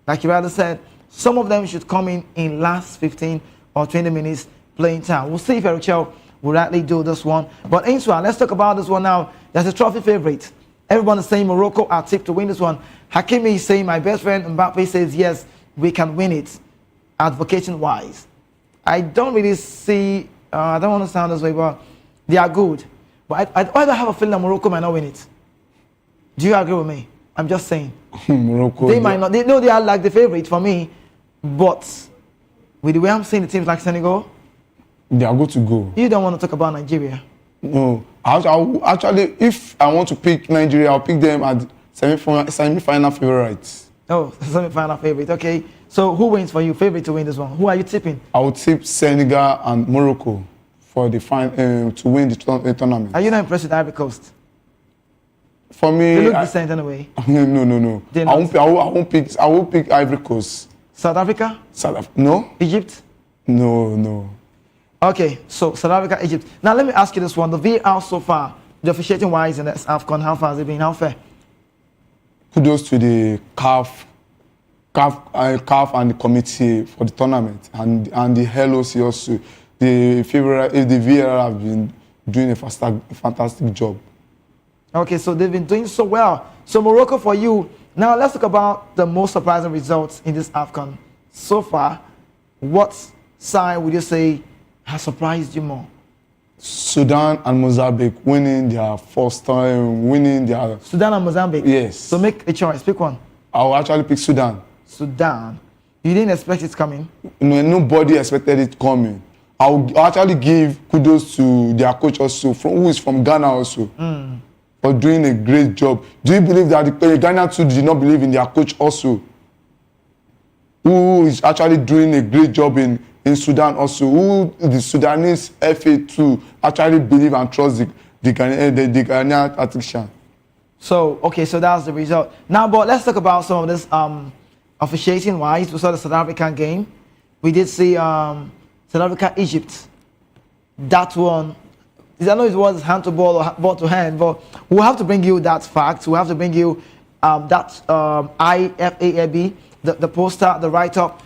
Like you rather said, some of them should come in last 15 or 20 minutes playing time. We'll see if Eric Chell will rightly do this one. But Insua, let's talk about this one now. There's a trophy favorite. Everyone is saying Morocco are tipped to win this one. Hakimi is saying my best friend Mbappe says yes, we can win it, advocating-wise. I don't really see, I don't want to sound this way, but they are good. But I have a feeling that Morocco might not win it. Do you agree with me? I'm just saying. Morocco. They might not. They are like the favorite for me, but with the way I'm seeing the teams like Senegal, they are good to go. You don't want to talk about Nigeria? No. Actually, if I want to pick Nigeria, I'll pick them at semi-final favorites. Oh, semi-final favorite. Okay. So who wins for you? Favorite to win this one? Who are you tipping? I would tip Senegal and Morocco for the to win the tournament. Are you not impressed with Ivory Coast? For me, they look decent anyway. No. I won't pick Ivory Coast. South Africa? No. Egypt? No. Okay, so South Africa, Egypt. Now let me ask you this one: the VAR so far, the officiating wise in this AFCON, how far has it been? How fair? Kudos to the CAF and the committee for the tournament and the LOC also. The VAR have been doing a fantastic job. Okay, so they've been doing so well. So Morocco for you. Now let's talk about the most surprising results in this AFCON so far. What side would you say has surprised you more? Sudan and Mozambique winning their first time, Sudan and Mozambique? Yes. So make a choice, pick one. I will actually pick Sudan. Sudan. You didn't expect it coming? No, nobody expected it coming. I will actually give kudos to their coach also, who is from Ghana also, for doing a great job. Do you believe that the Ghana too did not believe in their coach also, who is actually doing a great job in Sudan also, who the Sudanese FA too actually believe and trust the Ghanaian tactician. So, okay, so that's the result. Now, but let's talk about some of this officiating wise. We saw the South African game. We did see South Africa, Egypt. That one, I know it was hand to ball or ball to hand, but we'll have to bring you that fact. We'll have to bring you that IFAB, the poster, the write-up.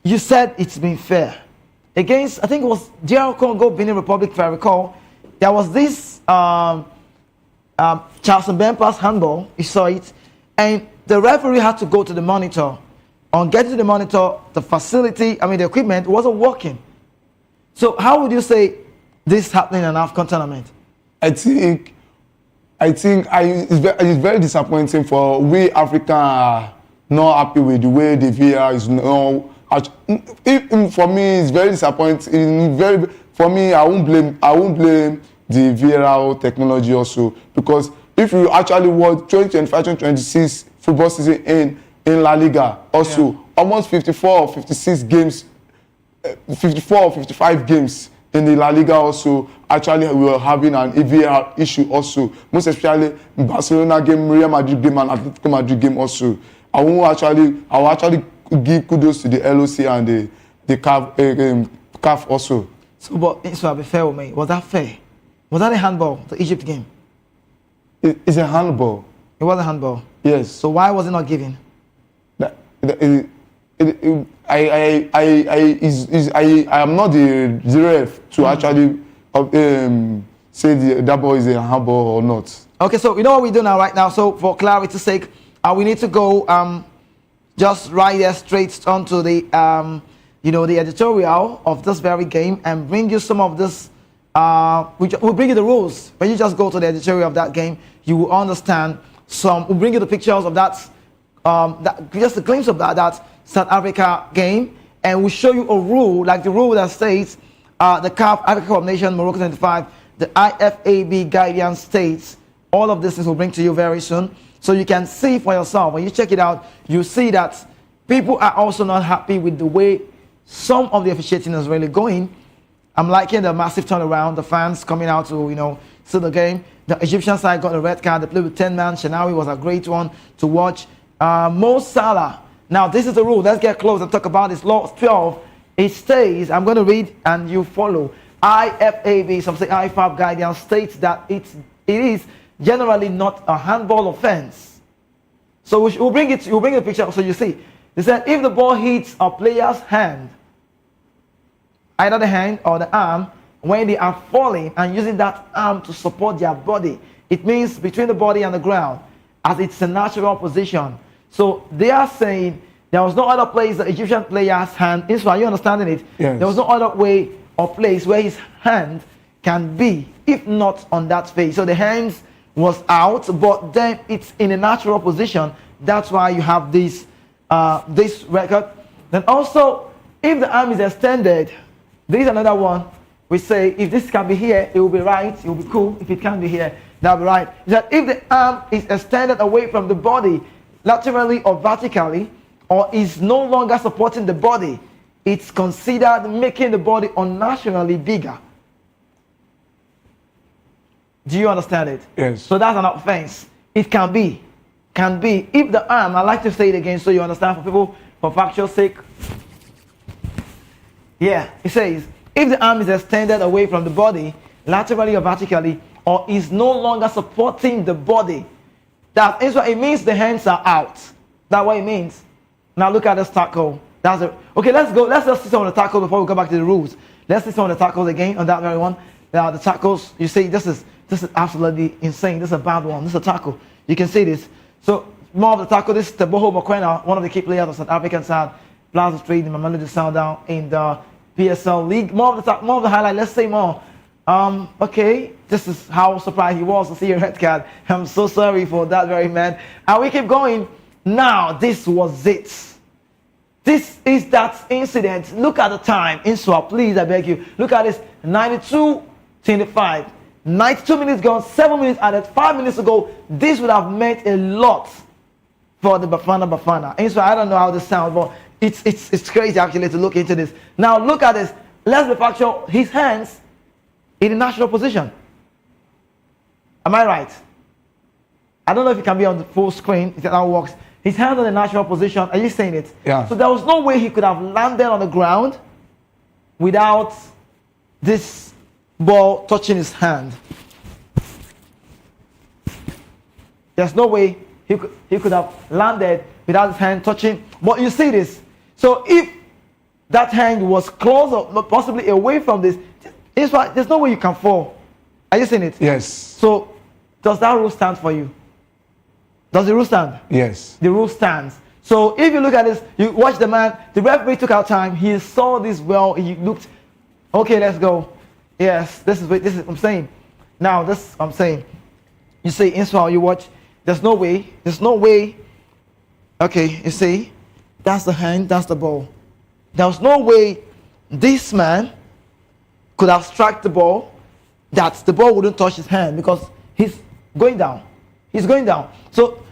You said it's been fair. Against, I think it was DR Congo, Benin Republic, if I recall, there was this Charles Mbemba's handball, you saw it, and the referee had to go to the monitor. On getting to the monitor, the facility, the equipment wasn't working. So how would you say this happening in an AFCON tournament? I think it's very disappointing for we Africans are not happy with the way the VAR is now. For me, it's very disappointing. For me, I won't blame the VAR technology also, because if you actually watch 2025-2026 football season in La Liga also, almost 54 or 56 games, 54 or 55 games in the La Liga also, actually we were having an VAR issue also, most especially in Barcelona game, Real Madrid game and Atletico Madrid game also. I will actually give kudos to the LOC and the CAF also. So, but so I'll be fair with me. Was that fair? Was that a handball, the Egypt game? It's a handball. It was a handball. Yes. So why was it not given? I am not the ref to actually say that ball is a handball or not. Okay, so you know what we do now, right now. So for clarity's sake, we need to go just right there straight onto the the editorial of this very game and bring you some of this. We'll bring you the rules. When you just go to the editorial of that game, you will understand some. We'll bring you the pictures of that. Just a glimpse of that South Africa game, and we'll show you a rule, like the rule that states the CAF Africa Cup of Nations Morocco 75, the IFAB guidance states. All of this will bring to you very soon, so you can see for yourself. When you check it out, you see that people are also not happy with the way some of the officiating is really going. I'm liking the massive turnaround, the fans coming out to see the game. The Egyptian side got a red card. They played with 10 man. Shenawi was a great one to watch. Mo Salah. Now this is the rule. Let's get close and talk about this. Law 12. It stays. I'm going to read and you follow. IFAB, some say IFAB guidance states that it is generally not a handball offense. So we'll bring it. We'll bring the picture so you see. They said if the ball hits a player's hand, either the hand or the arm, when they are falling and using that arm to support their body, it means between the body and the ground, as it's a natural position. So they are saying there was no other place the Egyptian player's hand is. Are you understanding it? Yes. There was no other way or place where his hand can be, if not on that face. So the hands was out, but then it's in a natural position. That's why you have this record. Then also, if the arm is extended, there is another one. We say if this can be here, it will be right. It will be cool. If it can be here, that'll be right. That if the arm is extended away from the body, laterally or vertically, or is no longer supporting the body, it's considered making the body unnaturally bigger. Do you understand it? Yes. So that's an offense. It can be if the arm. I like to say it again so you understand for people for factual sake. Yeah, it says if the arm is extended away from the body, laterally or vertically, or is no longer supporting the body, that is what it means. The hands are out. That's what it means. Now look at this tackle. That's it. Okay, let's go. Let's just see some of the tackles before we go back to the rules. Let's see some of the tackles again on that very one. Now the tackles. You see, this is absolutely insane. This is a bad one. This is a tackle. You can see this. So more of the tackle. This is Teboho Mokoena, one of the key players of South African side. Plaza Street in Mamelodi Sundowns in the PSL League. More of the highlight. Let's say more. Okay, this is how surprised he was to see a red card. I'm so sorry for that very man. And we keep going. Now, this was it. This is that incident. Look at the time. Inswa, please, I beg you. Look at this. 92-25. 92 minutes gone. 7 minutes added. 5 minutes ago. This would have meant a lot for the Bafana. Inswa, I don't know how this sounds, but it's crazy actually to look into this. Now, look at this. Let's be factual. His hands in a natural position. Am I right? I don't know if it can be on the full screen. If that works. His hand in a natural position. Are you saying it? Yeah. So there was no way he could have landed on the ground without this ball touching his hand. There's no way he could have landed without his hand touching. But you see this. So if that hand was close or possibly away from this, there's no way you can fall. Are you seeing it? Yes. So does that rule stand for you? Does the rule stand? Yes. The rule stands. So if you look at this, you watch the man, the referee took out time, he saw this well, he looked, okay, let's go. Yes, this is what I'm saying. Now this I'm saying. You see, Inswa, you watch, there's no way. Okay, you see, that's the hand, that's the ball. There's no way this man could have struck the ball, that the ball wouldn't touch his hand because he's going down. He's going down. So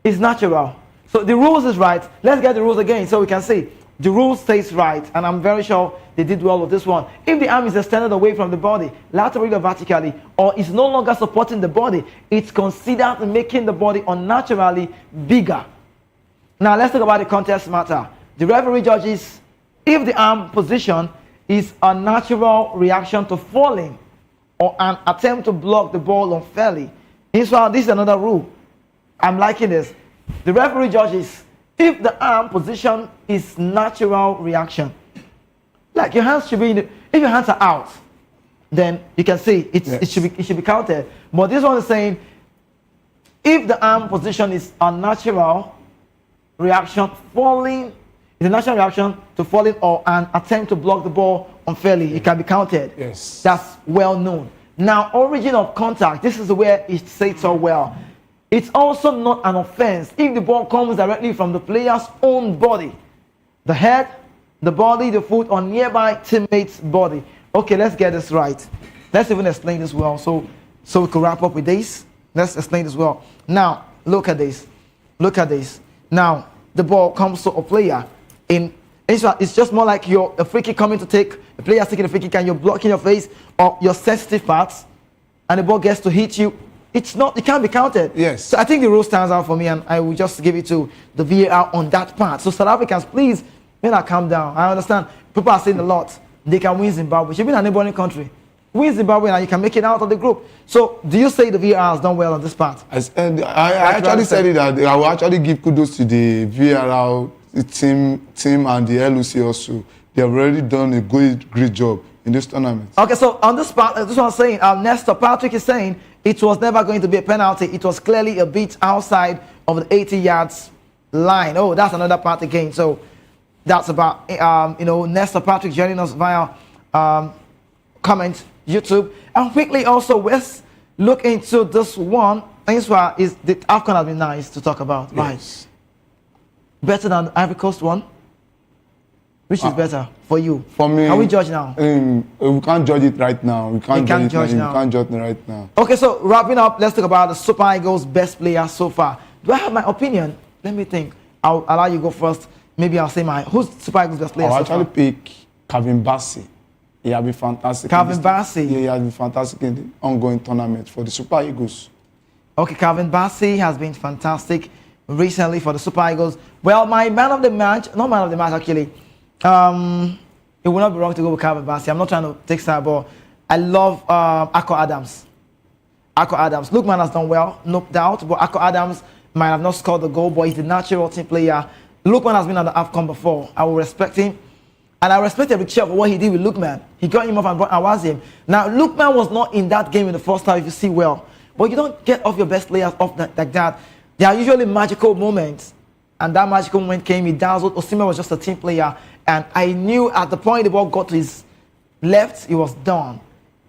it's natural. So the rules is right. Let's get the rules again so we can see. The rule stays right, and I'm very sure they did well with this one. If the arm is extended away from the body, laterally or vertically, or is no longer supporting the body, it's considered making the body unnaturally bigger. Now let's talk about the contest matter. The referee judges if the arm position is a natural reaction to falling or an attempt to block the ball unfairly. This is another rule. I'm liking this. The referee judges if the arm position is natural reaction. Like your hands should be, if your hands are out, then you can see it should be counted. But this one is saying if the arm position is a natural reaction, falling, is a natural reaction to falling or an attempt to block the ball unfairly, it can be counted. Yes. That's well known. Now, origin of contact, this is where it says so well. It's also not an offense if the ball comes directly from the player's own body, the head, the body, the foot, or nearby teammate's body. Okay, let's get this right. Let's even explain this well so we can wrap up with this. Let's explain this well. Now, look at this. Look at this. Now, the ball comes to a player. It's just more like you're a free kick coming to take, the player's taking a free kick and you're blocking your face or your sensitive parts, and the ball gets to hit you. It's not, it can't be counted. Yes. So I think the rule stands out for me, and I will just give it to the VAR on that part. So South Africans, please, calm down. I understand people are saying a lot. They can win Zimbabwe. Should be in a neighboring country. Win Zimbabwe and you can make it out of the group. So do you say the VAR has done well on this part? I actually said it that I will actually give kudos to the VAR team and the LOC also. They have already done a great job in this tournament. Okay, so on this part, this one I'm saying, Nestor Patrick is saying it was never going to be a penalty. It was clearly a bit outside of the 80 yards line. Oh, that's another part again. So that's about, Nestor Patrick joining us via comment, YouTube. And quickly also, let's look into this one. This one is the AFCON has been nice to talk about. Yes. Right. Better than the Ivory Coast one? Which is better for you? For me, can we judge now? We can't judge it right now. We can't judge now. We can't judge it right now. Okay, so wrapping up, let's talk about the Super Eagles' best player so far. Do I have my opinion? Let me think. I'll allow you go first. Maybe I'll say who's Super Eagles' best player? I'll actually pick Calvin Bassey. He has been fantastic. Calvin Bassey? Yeah, he has been fantastic in the ongoing tournament for the Super Eagles. Okay, Calvin Bassey has been fantastic recently for the Super Eagles. Well, my man of the match, not man of the match actually, it would not be wrong to go with Calvin Bassey. I'm not trying to take side, but I love Akko Adams. Akko Adams. Lookman has done well, no doubt, but Akko Adams might have not scored the goal, but he's the natural team player. Lookman has been at the AFCON before. I will respect him. And I respect every chair for what he did with Lookman. He got him off and brought Awazim. Now, Lookman was not in that game in the first half, if you see well. But you don't get off your best players off like that. There are usually magical moments. And that magical moment came, he dazzled. Osimhen was just a team player. And I knew at the point the ball got to his left, he was done.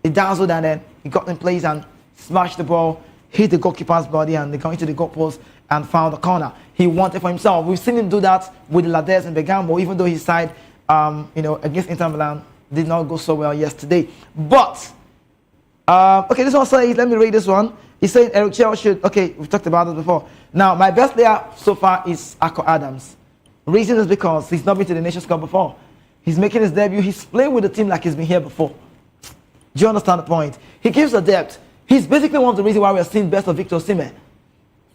He dazzled and then he got in place and smashed the ball, hit the goalkeeper's body, and they got into the goalpost and found the corner. He wanted for himself. We've seen him do that with Lades and Bergamo, even though his side, against Inter Milan did not go so well yesterday. But, okay, this one says, let me read this one. He's saying Eric Chell should, okay, we've talked about this before. Now, my best player so far is Akko Adams. Reason is because he's not been to the Nations Cup before. He's making his debut. He's playing with the team like he's been here before. Do you understand the point? He gives a depth. He's basically one of the reasons why we are seeing best of Victor Osimhen.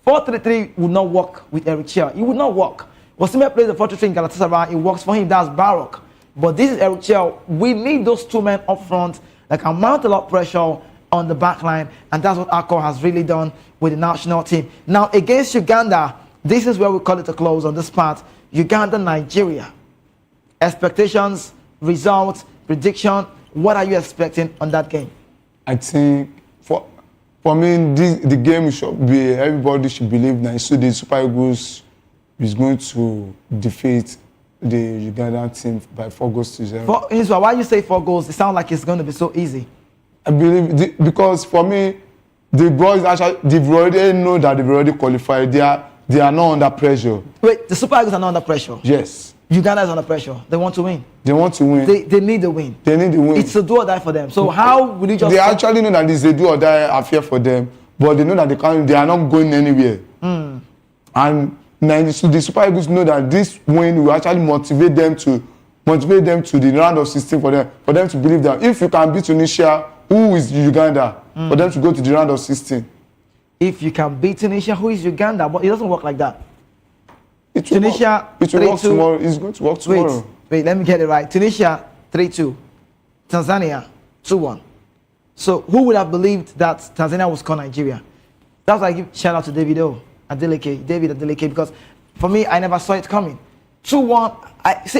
4-3-3 would not work with Eric Chell. It would not work. Osimhen plays the 4-3-3 in Galatasaray. It works for him. That's baroque. But this is Eric Chell. We need those two men up front that can mount a lot of pressure on the back line. And that's what Akko has really done with the national team. Now, against Uganda, this is where we call it a close on this part. Uganda, Nigeria. Expectations, results, prediction. What are you expecting on that game? I think for me, the game should be, everybody should believe that so the Super Eagles is going to defeat the Ugandan team by 4 goals to 0. Why you say 4 goals? It sounds like it's going to be so easy. I believe because for me, the boys actually they've already know that they've already qualified. They are not under pressure. Wait, the Super Eagles are not under pressure? Yes. Uganda is under pressure. They want to win. They want to win. They need the win. They need the win. It's a do or die for them. So how will you just... They actually know that it's a do or die affair for them, but they know that they are not going anywhere. And the Super Eagles know that this win will actually motivate them to the round of 16 for them to believe that if you can beat Tunisia, who is Uganda, for them to go to the round of 16. If you can beat Tunisia, who is Uganda? But it doesn't work like that. Tunisia, it will work tomorrow. It's going to work tomorrow. Wait, let me get it right. Tunisia, 3-2. Tanzania, 2-1. So who would have believed that Tanzania would score Nigeria? That's why I give shout out to Davido. David Adeleke, because for me, I never saw it coming. 2-1.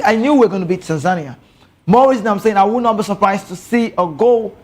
I knew we were going to beat Tanzania. More reason I'm saying I would not be surprised to see a goal.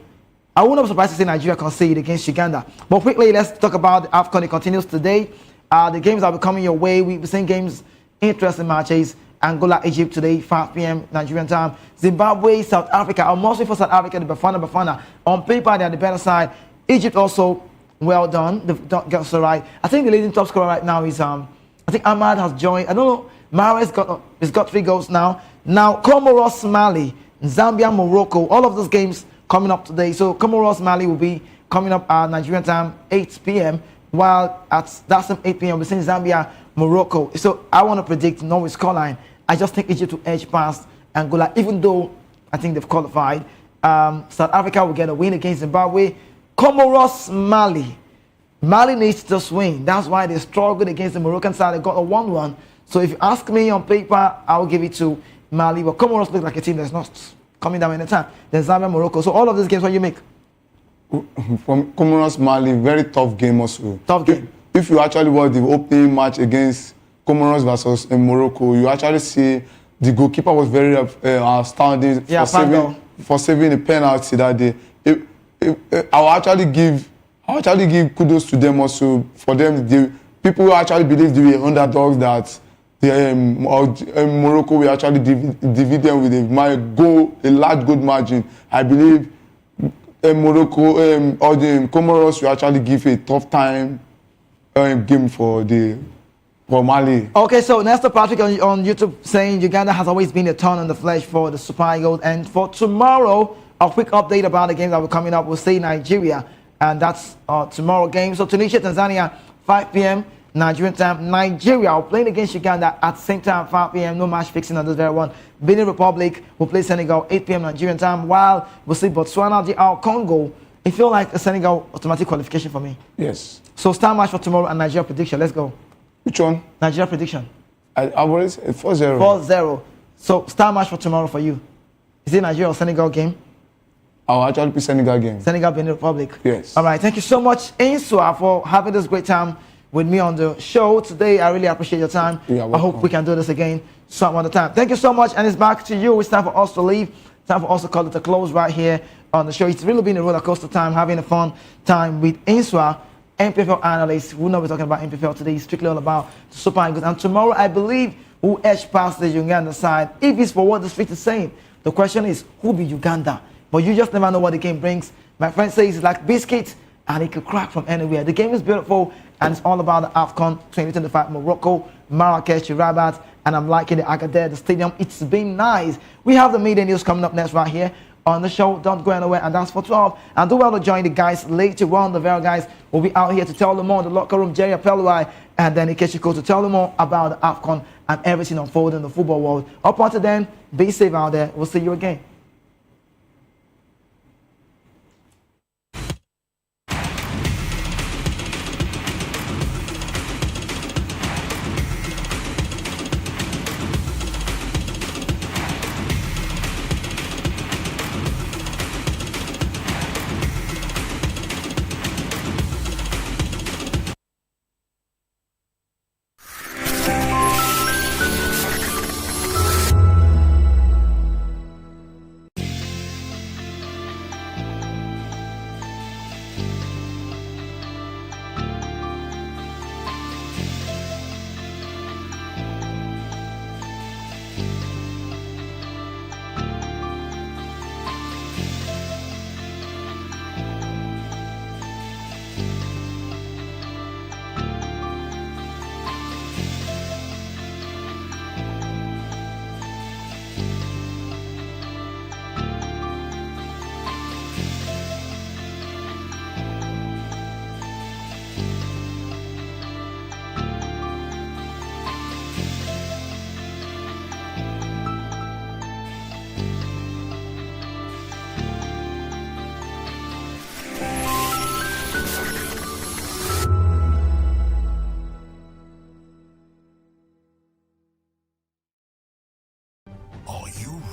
I would not be surprised to see Nigeria concede against Uganda. But quickly, let's talk about the AFCON. It continues today. The games are coming your way. We've seen games, interesting matches. Angola, Egypt today, 5 p.m. Nigerian time. Zimbabwe, South Africa. I'm mostly for South Africa, the Bafana. On paper, they're the better side. Egypt also, well done. They've got so right. I think the leading top scorer right now is I think Ahmad has joined. I don't know. Mahrez got 3 goals now. Now, Comoros, Mali, Zambia, Morocco, all of those games coming up today. So, Comoros, Mali will be coming up at Nigerian time, 8 p.m., while at that same 8 p.m., we're seeing Zambia, Morocco. So, I want to predict Norway's scoreline. I just think Egypt will edge past Angola, even though I think they've qualified. South Africa will get a win against Zimbabwe. Comoros, Mali. Mali needs to just win. That's why they struggled against the Moroccan side. They got a 1-1. So if you ask me on paper, I will give it to Mali. But Comoros look like a team that's not coming down anytime. Then Zambia, Morocco. So all of these games, what you make? From Comoros, Mali, very tough game also. Tough game. If you actually watch the opening match against Comoros versus Morocco, you actually see the goalkeeper was very outstanding for saving a penalty that day. I'll actually give kudos to them also for them. The people who actually believe they were underdogs, that Morocco will actually defeat them with a large goal margin. I believe Morocco or the Comoros will actually give a tough time game for Mali. Okay, so Nestor Patrick on YouTube saying Uganda has always been a thorn in the flesh for the Super Eagles. And for tomorrow, a quick update about the games that were coming up. We'll say Nigeria, and that's tomorrow game. So Tunisia, Tanzania, 5 p.m. Nigerian time. Nigeria will play against Uganda at the same time, 5 p.m. No match fixing on this very one. Benin Republic will play Senegal, 8 p.m. Nigerian time. While we'll see Botswana, DR Congo. It feels like a Senegal automatic qualification for me. Yes. So star match for tomorrow and Nigeria prediction. Let's go. Which one? Nigeria prediction. I've already said 4-0. 4-0. So star match for tomorrow for you. Is it Nigeria or Senegal game? I'll actually be Senegal game. Senegal, Benin Republic. Yes. All right. Thank you so much, Insua, for having this great time with me on the show today. I really appreciate your time. I hope we can do this again some other time. Thank you so much, and it's back to you. It's time for us to leave. Time for us to call it a close right here on the show. It's really been a roller coaster time, having a fun time with Insua, MPFL analyst. We'll not be talking about MPFL today. It's strictly all about the Super Eagles. And tomorrow, I believe, we'll edge past the Uganda side. If it's for what the street is saying, the question is, who be Uganda? But you just never know what the game brings. My friend says it's like biscuit, and it could crack from anywhere. The game is beautiful, and it's all about the AFCON 2025 Morocco, Marrakesh, Rabat, and I'm liking the Agadir, the stadium. It's been nice. We have the media news coming up next right here on the show. Don't go anywhere, and that's for 12. And do well to join the guys later on. The very guys will be out here to tell them more. The locker room, Jerry Apeluai, and then Ikechiko to tell them more about the AFCON and everything unfolding in the football world. Up until then, be safe out there. We'll see you again.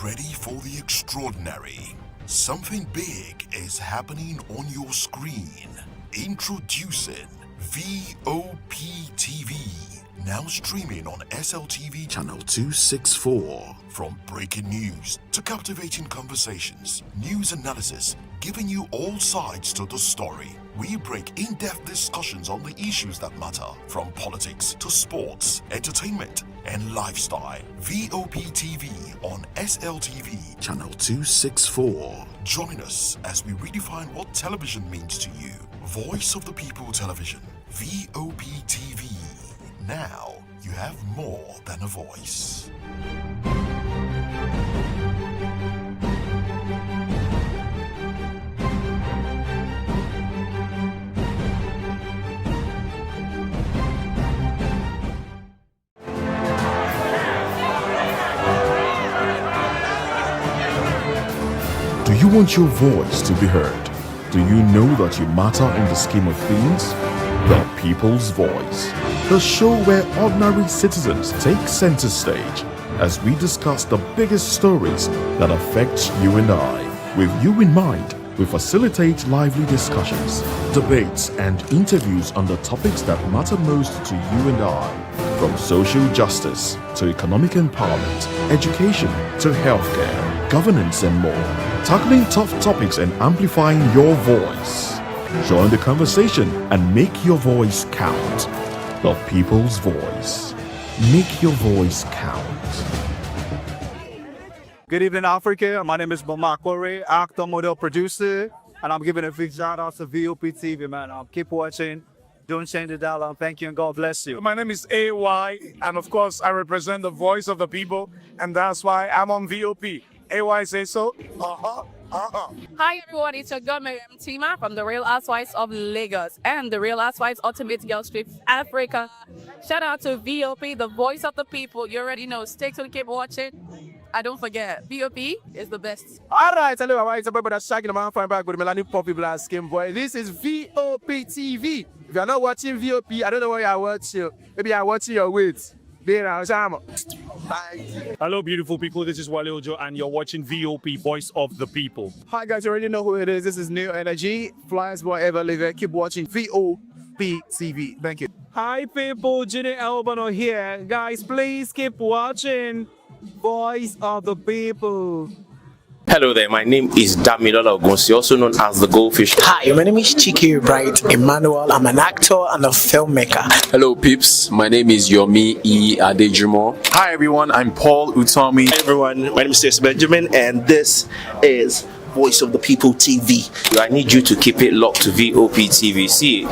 Ready for the extraordinary? Something big is happening on your screen. Introducing VOP TV. Now streaming on SLTV channel 264. From breaking news to captivating conversations, news analysis, giving you all sides to the story. We break in-depth discussions on the issues that matter, from politics to sports, entertainment, and lifestyle. VOP TV on SLTV channel 264. Join us as we redefine what television means to you. Voice of the People Television, VOP TV. Now you have more than a voice. Do you want your voice to be heard? Do you know that you matter in the scheme of things? The People's Voice, the show where ordinary citizens take center stage as we discuss the biggest stories that affect you and I. With you in mind, we facilitate lively discussions, debates, and interviews on the topics that matter most to you and I. From social justice to economic empowerment, education to healthcare, governance, and more. Tackling tough topics and amplifying your voice. Join the conversation and make your voice count. The People's Voice. Make your voice count. Good evening, Africa. My name is Bamakore, actor, model, producer, and I'm giving a big shout out to VOP TV, man. Keep watching. Don't change the dial. Thank you and God bless you. My name is AY, and of course, I represent the voice of the people, and that's why I'm on VOP. AY say so. Hi everyone, it's your girl Miriam Tima from the Real Housewives of Lagos and the Real Housewives Ultimate Girls Trip Africa. Shout out to VOP, the voice of the people. You already know. Stay tuned, keep watching. And don't forget, VOP is the best. Alright, hello, how are you? It's about shagging the man fine back with Melanie Poppy Black Skin Boy. This is VOP TV. If you're not watching VOP, I don't know what you're watching. Maybe you're watching your weight. Hello, beautiful people. This is Wale Ojo, and you're watching VOP, Voice of the People. Hi, guys. You already know who it is. This is New Energy. Flyers, whatever, live it. Keep watching VOP TV. Thank you. Hi, people. Jenny Albano here. Guys, please keep watching Voice of the People. Hello there, my name is Damilola Ogun, also known as the Goldfish. Hi, my name is Chiki Bright Emmanuel. I'm an actor and a filmmaker. Hello, peeps. My name is Yomi E. Adejimo. Hi, everyone. I'm Paul Utomi. Hi, everyone. My name is Stacey Benjamin, and this is Voice of the People TV. I need you to keep it locked to VOP TV. See,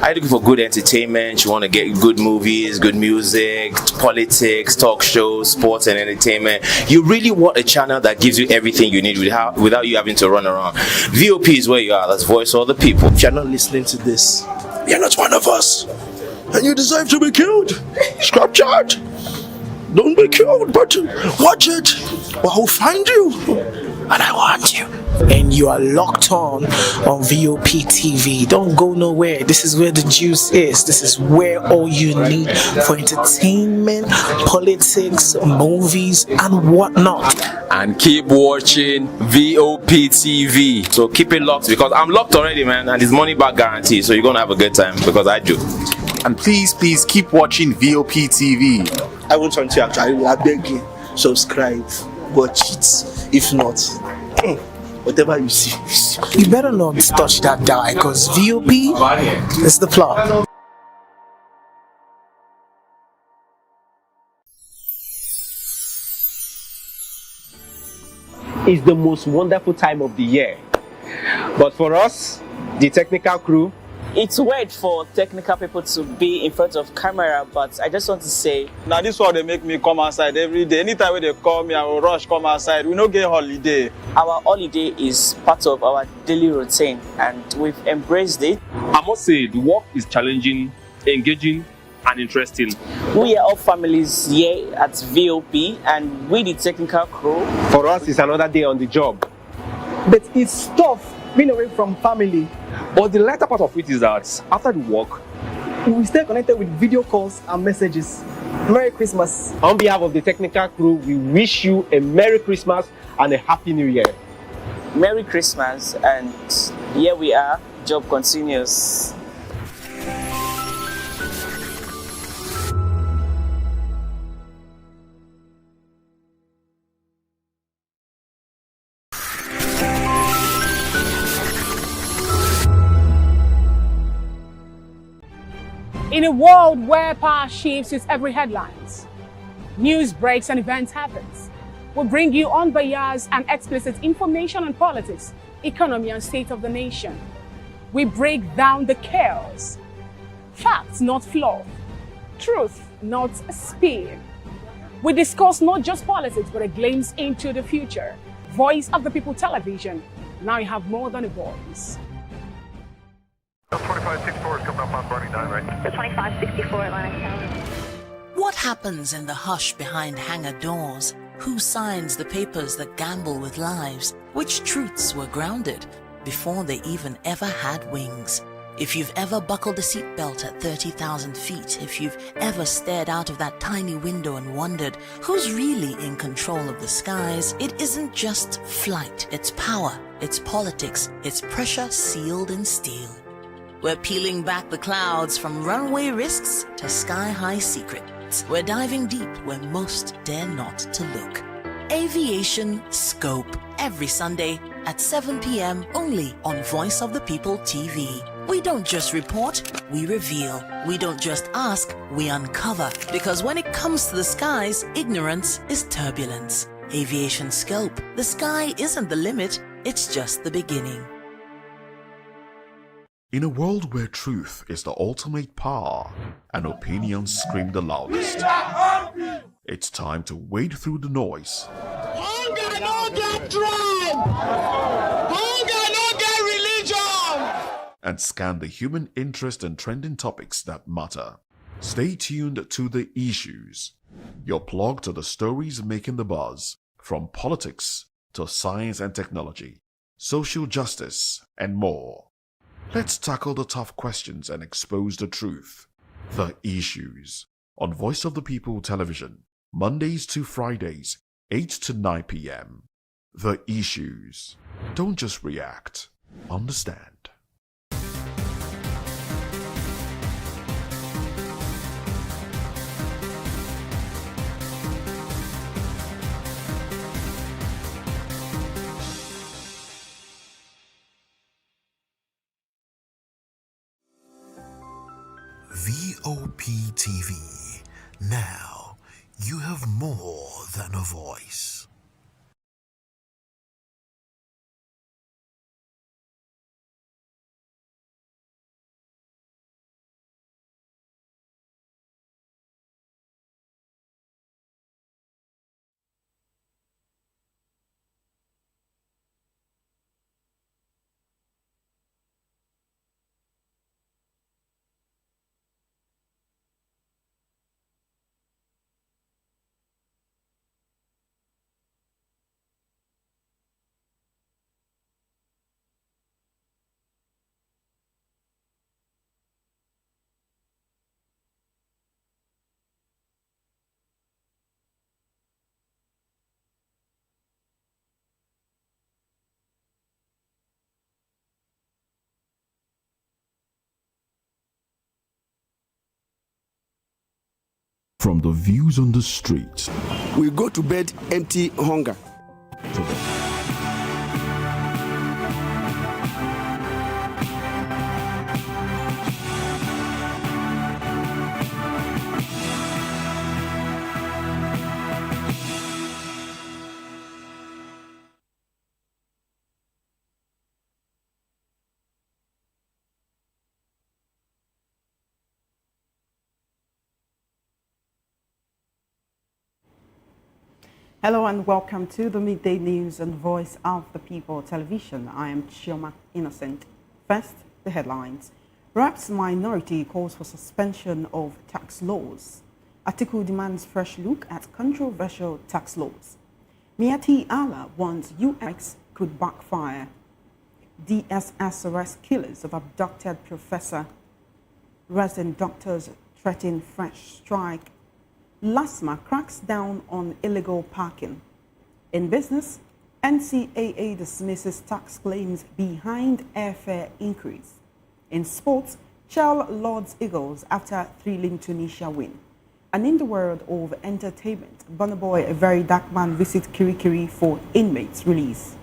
are you looking for good entertainment? You want to get good movies, good music, politics, talk shows, sports and entertainment. You really want a channel that gives you everything you need without you having to run around. VOP is where you are. That's Voice of the People. If you're not listening to this, you're not one of us. And you deserve to be killed. Scrap chat. Don't be killed, but watch it. Or I'll find you. And I want you. And you are locked on VOP TV. Don't go nowhere. This is where the juice is. This is where all you need for entertainment, politics, movies, and whatnot. And keep watching VOP TV. So keep it locked because I'm locked already, man. And it's money back guarantee. So you're going to have a good time because I do. And please keep watching VOP TV. I want you actually, I beg you, subscribe, watch it. If not, whatever you see. You better not touch that die because VOP is the plot. It's the most wonderful time of the year. But for us, the technical crew, it's weird for technical people to be in front of camera, but I just want to say, now this one they make me come outside every day. Anytime when they call me, I will rush come outside. We don't get holiday. Our holiday is part of our daily routine, and we've embraced it. I must say, the work is challenging, engaging, and interesting. We are all families here at VOP, and we the technical crew. For us, it's another day on the job. But it's tough being away from family. But the lighter part of it is that after the work, we will stay connected with video calls and messages. Merry Christmas. On behalf of the technical crew, we wish you a Merry Christmas and a Happy New Year. Merry Christmas, and here we are. Job continues. In a world where power shifts with every headlines, news breaks and events happens, we bring you unbiased and explicit information on politics, economy, and state of the nation. We break down the chaos. Facts, not fluff. Truth, not spin. We discuss not just politics, but a glimpse into the future. Voice of the People Television. Now you have more than a voice. 2564 is coming up on Bunny 9, right? The 2564 Atlantic Tower. What happens in the hush behind hangar doors? Who signs the papers that gamble with lives? Which truths were grounded before they even ever had wings? If you've ever buckled a seatbelt at 30,000 feet, if you've ever stared out of that tiny window and wondered who's really in control of the skies, it isn't just flight, it's power, it's politics, it's pressure sealed in steel. We're peeling back the clouds from runway risks to sky-high secrets. We're diving deep where most dare not to look. Aviation Scope, every Sunday at 7 p.m. only on Voice of the People TV. We don't just report, we reveal. We don't just ask, we uncover. Because when it comes to the skies, ignorance is turbulence. Aviation Scope, the sky isn't the limit, it's just the beginning. In a world where truth is the ultimate power and opinions scream the loudest, it's time to wade through the noise. Hunger no get drum! Hunger no get religion! And scan the human interest and trending topics that matter. Stay tuned to The Issues, your plug to the stories making the buzz, from politics to science and technology, social justice, and more. Let's tackle the tough questions and expose the truth. The Issues, on Voice of the People Television, Mondays to Fridays, 8 to 9 p.m. The Issues. Don't just react, understand. VOP TV. Now, you have more than a voice. From the views on the street, we go to bed empty hunger. Hello and welcome to the Midday News and Voice of the People Television. I am Chioma Innocent. First, the headlines. Rap's minority calls for suspension of tax laws. Atiku demands fresh look at controversial tax laws. Miati Allah warns UX could backfire. DSS arrests killers of abducted professor. Resident doctors threaten fresh strike. LASMA cracks down on illegal parking. In business, NCAA dismisses tax claims behind airfare increase. In sports, Shell Lords Eagles after thrilling Tunisia win. And in the world of entertainment, Burna Boy, a very dark man, visits Kirikiri for inmates release.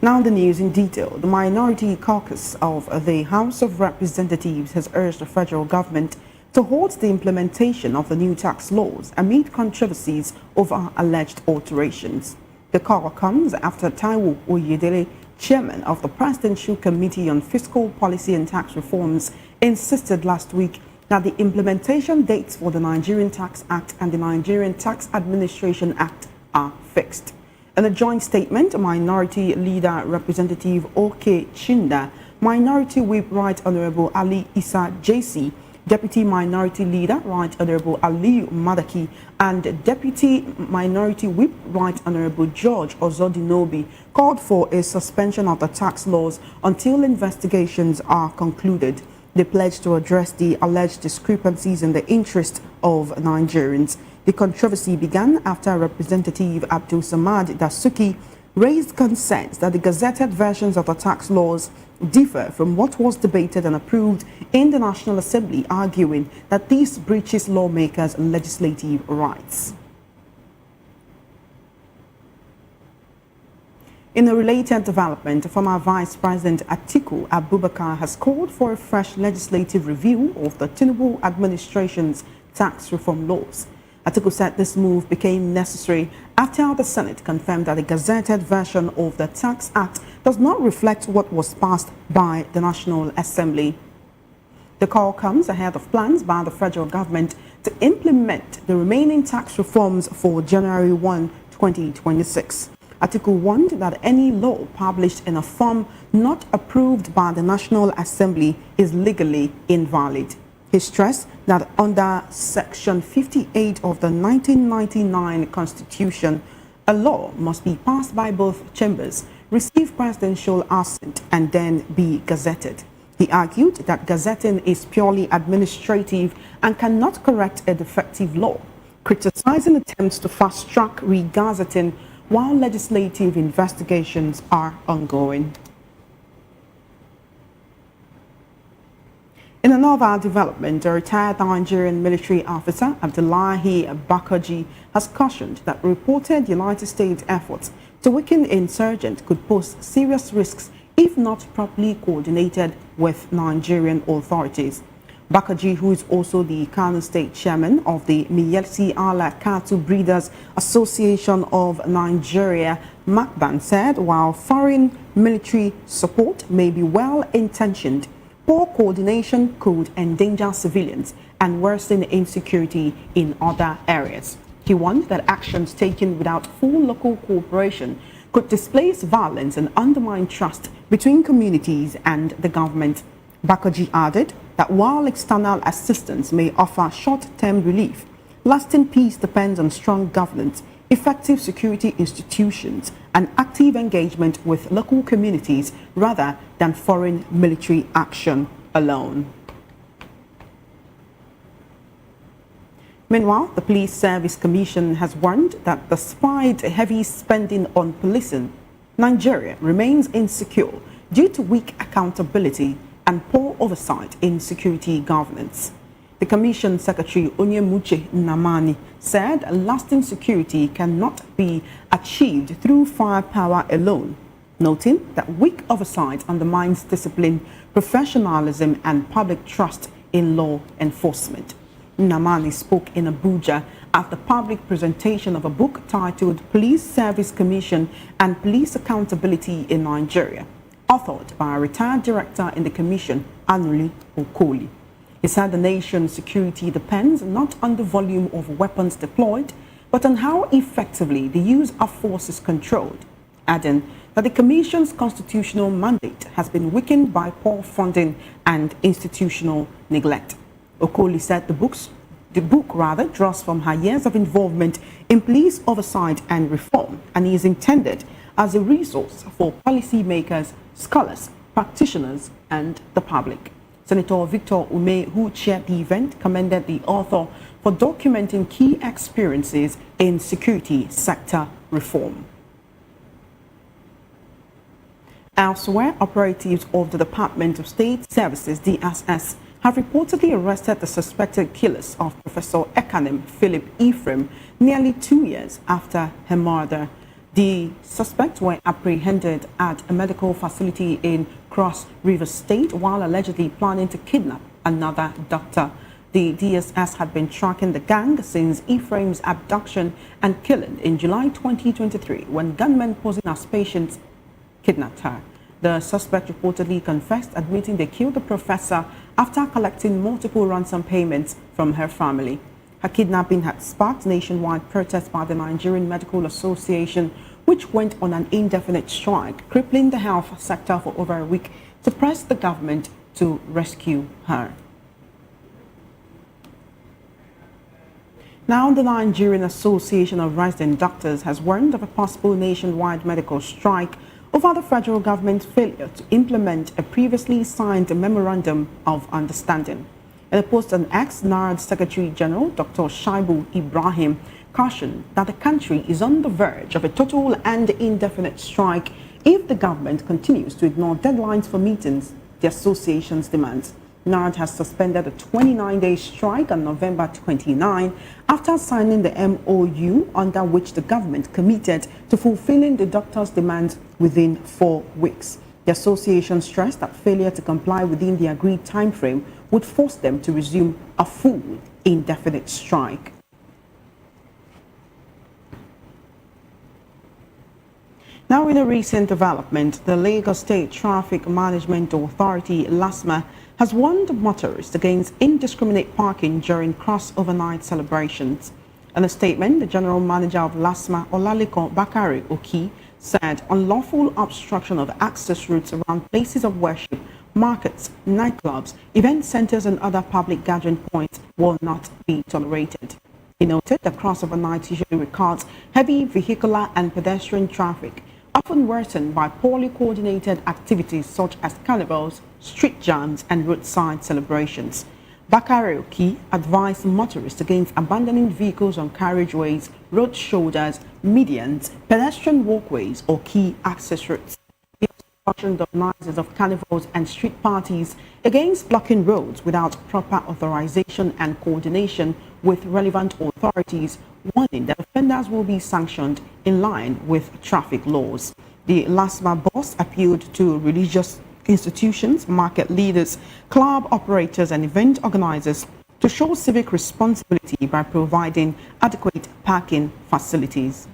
Now, Now the news in detail. The Minority Caucus of the House of Representatives has urged the federal government to halt the implementation of the new tax laws amid controversies over alleged alterations. The call comes after Taiwo Oyedele, chairman of the Presidential Committee on Fiscal Policy and Tax Reforms, insisted last week that the implementation dates for the Nigerian Tax Act and the Nigerian Tax Administration Act are fixed. In a joint statement, Minority Leader Representative O.K. Chinda, Minority Whip Right Honorable Ali Issa JC, Deputy Minority Leader Right Honorable Aliyu Madaki, and Deputy Minority Whip Right Honorable George Ozodinobi called for a suspension of the tax laws until investigations are concluded. They pledged to address the alleged discrepancies in the interest of Nigerians. The controversy began after Representative Abdul Samad Dasuki raised concerns that the gazetted versions of the tax laws differ from what was debated and approved in the National Assembly, arguing that this breaches lawmakers' legislative rights. In a related development, former Vice President Atiku Abubakar has called for a fresh legislative review of the Tinubu administration's tax reform laws. Atiku said this move became necessary after the Senate confirmed that the gazetted version of the Tax Act does not reflect what was passed by the National Assembly. The call comes ahead of plans by the federal government to implement the remaining tax reforms for January 1, 2026. Atiku warned that any law published in a form not approved by the National Assembly is legally invalid. He stressed that under Section 58 of the 1999 Constitution, a law must be passed by both chambers, receive presidential assent, and then be gazetted. He argued that gazetting is purely administrative and cannot correct a defective law, criticizing attempts to fast-track re-gazetting while legislative investigations are ongoing. In another development, a retired Nigerian military officer, Abdullahi Bakaji, has cautioned that reported United States efforts to weaken insurgents could pose serious risks if not properly coordinated with Nigerian authorities. Bakaji, who is also the Kano State Chairman of the Miyelsi Ala Cattle Breeders Association of Nigeria, MACBAN, said while foreign military support may be well-intentioned, poor coordination could endanger civilians and worsen insecurity in other areas. He warned that actions taken without full local cooperation could displace violence and undermine trust between communities and the government. Bakaji added that while external assistance may offer short-term relief, lasting peace depends on strong governance, effective security institutions, and active engagement with local communities rather than foreign military action alone. Meanwhile, the Police Service Commission has warned that despite heavy spending on policing, Nigeria remains insecure due to weak accountability and poor oversight in security governance. The Commission Secretary Onyemuche Nnamani said lasting security cannot be achieved through firepower alone, noting that weak oversight undermines discipline, professionalism, and public trust in law enforcement. Nnamani spoke in Abuja at the public presentation of a book titled Police Service Commission and Police Accountability in Nigeria, authored by a retired director in the commission, Anuli Okoli. He said the nation's security depends not on the volume of weapons deployed, but on how effectively the use of force is controlled, adding that the Commission's constitutional mandate has been weakened by poor funding and institutional neglect. Okoli said the book draws from her years of involvement in police oversight and reform and is intended as a resource for policymakers, scholars, practitioners, and the public. Senator Victor Ume, who chaired the event, commended the author for documenting key experiences in security sector reform. Elsewhere, operatives of the Department of State Services, DSS, have reportedly arrested the suspected killers of Professor Ekanem Philip Ephraim nearly 2 years after her murder. The suspects were apprehended at a medical facility in Cross River State while allegedly planning to kidnap another doctor. The DSS had been tracking the gang since Ephraim's abduction and killing in July 2023 when gunmen posing as patients kidnapped her. The suspect reportedly confessed, admitting they killed the professor after collecting multiple ransom payments from her family. Her kidnapping had sparked nationwide protests by the Nigerian Medical Association, which went on an indefinite strike, crippling the health sector for over a week to press the government to rescue her. Now, the Nigerian Association of Resident Doctors has warned of a possible nationwide medical strike over the federal government's failure to implement a previously signed memorandum of understanding. In a post on X, NARD Secretary General Dr. Shaibu Ibrahim cautioned that the country is on the verge of a total and indefinite strike if the government continues to ignore deadlines for meetings the association's demands. NARD has suspended a 29-day strike on November 29 after signing the MOU under which the government committed to fulfilling the doctors' demands within 4 weeks. The association stressed that failure to comply within the agreed time frame would force them to resume a full indefinite strike. Now, in a recent development, the Lagos State Traffic Management Authority, LASMA, has warned motorists against indiscriminate parking during crossover night celebrations. In a statement, the General Manager of LASMA, Olaliko Bakari Oki, said unlawful obstruction of access routes around places of worship, markets, nightclubs, event centers, and other public gathering points will not be tolerated. He noted the crossover night usually records heavy vehicular and pedestrian traffic, often worsened by poorly coordinated activities such as carnivals, street jams, and roadside celebrations. Bakari Oki advised motorists against abandoning vehicles on carriageways, road shoulders, medians, pedestrian walkways, or key access routes. He also cautioned organizers of carnivals and street parties against blocking roads without proper authorization and coordination with relevant authorities, warning that offenders will be sanctioned in line with traffic laws. The LASMA boss appealed to religious institutions, market leaders, club operators, and event organizers to show civic responsibility by providing adequate parking facilities.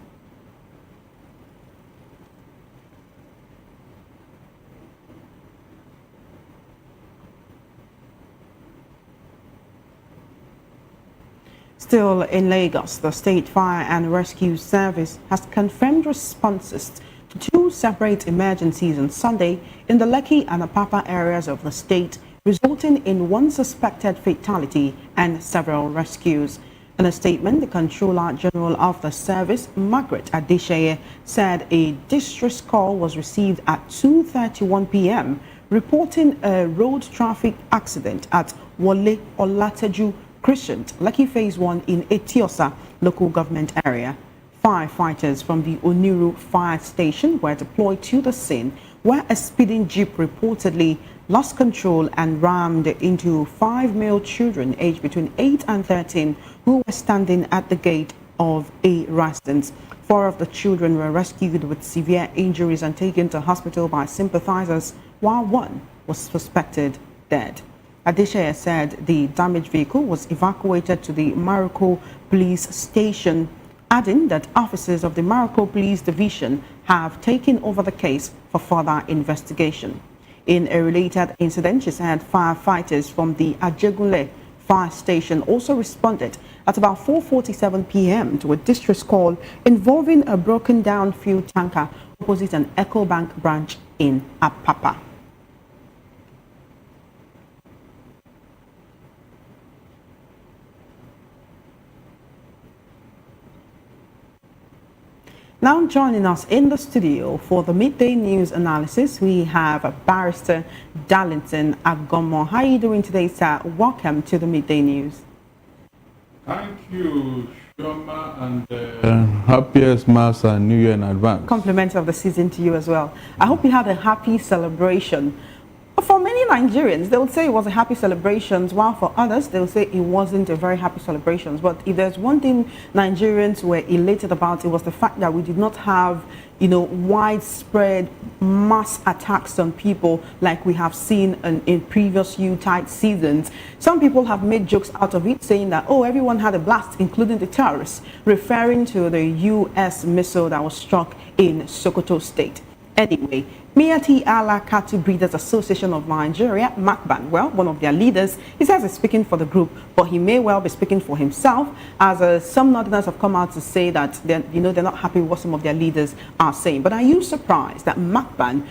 Still in Lagos, the State Fire and Rescue Service has confirmed responses to 2 separate emergencies on Sunday in the Lekki and Apapa areas of the state, resulting in 1 suspected fatality and several rescues. In a statement, the Controller General of the service, Margaret Adesheye, said a distress call was received at 2:31 p.m. reporting a road traffic accident at Wole Olateju Crescent, Lekki Phase 1 in Etiosa local government area. Firefighters from the Oniru fire station were deployed to the scene, where a speeding jeep reportedly lost control and rammed into 5 male children aged between 8 and 13 who were standing at the gate of a residence. 4 of the children were rescued with severe injuries and taken to hospital by sympathizers, while 1 was suspected dead. Adesheye said the damaged vehicle was evacuated to the Maroko Police Station, adding that officers of the Maroko Police Division have taken over the case for further investigation. In a related incident, she said firefighters from the Ajegunle fire station also responded at about 4:47 p.m. to a distress call involving a broken down fuel tanker opposite an EcoBank branch in Apapa. Now joining us in the studio for the midday news analysis, we have Barrister Darlington Agomo. How are you doing today, sir? Welcome to the midday news. Thank you, Shoma, and happiest Mass and New Year in advance. Compliments of the season to you as well. I hope you had a happy celebration. Of For many Nigerians, they would say it was a happy celebrations, while for others, they would say it wasn't a very happy celebrations. But if there's one thing Nigerians were elated about, it was the fact that we did not have, widespread mass attacks on people like we have seen in previous Yuletide seasons. Some people have made jokes out of it, saying that, oh, everyone had a blast, including the terrorists, referring to the U.S. missile that was struck in Sokoto State. Anyway, Miati Ala Cattle Breeders Association of Nigeria, MACBAN, well, one of their leaders, he says he's speaking for the group, but he may well be speaking for himself, as some Northerners have come out to say that they're not happy with what some of their leaders are saying. But are you surprised that MACBAN,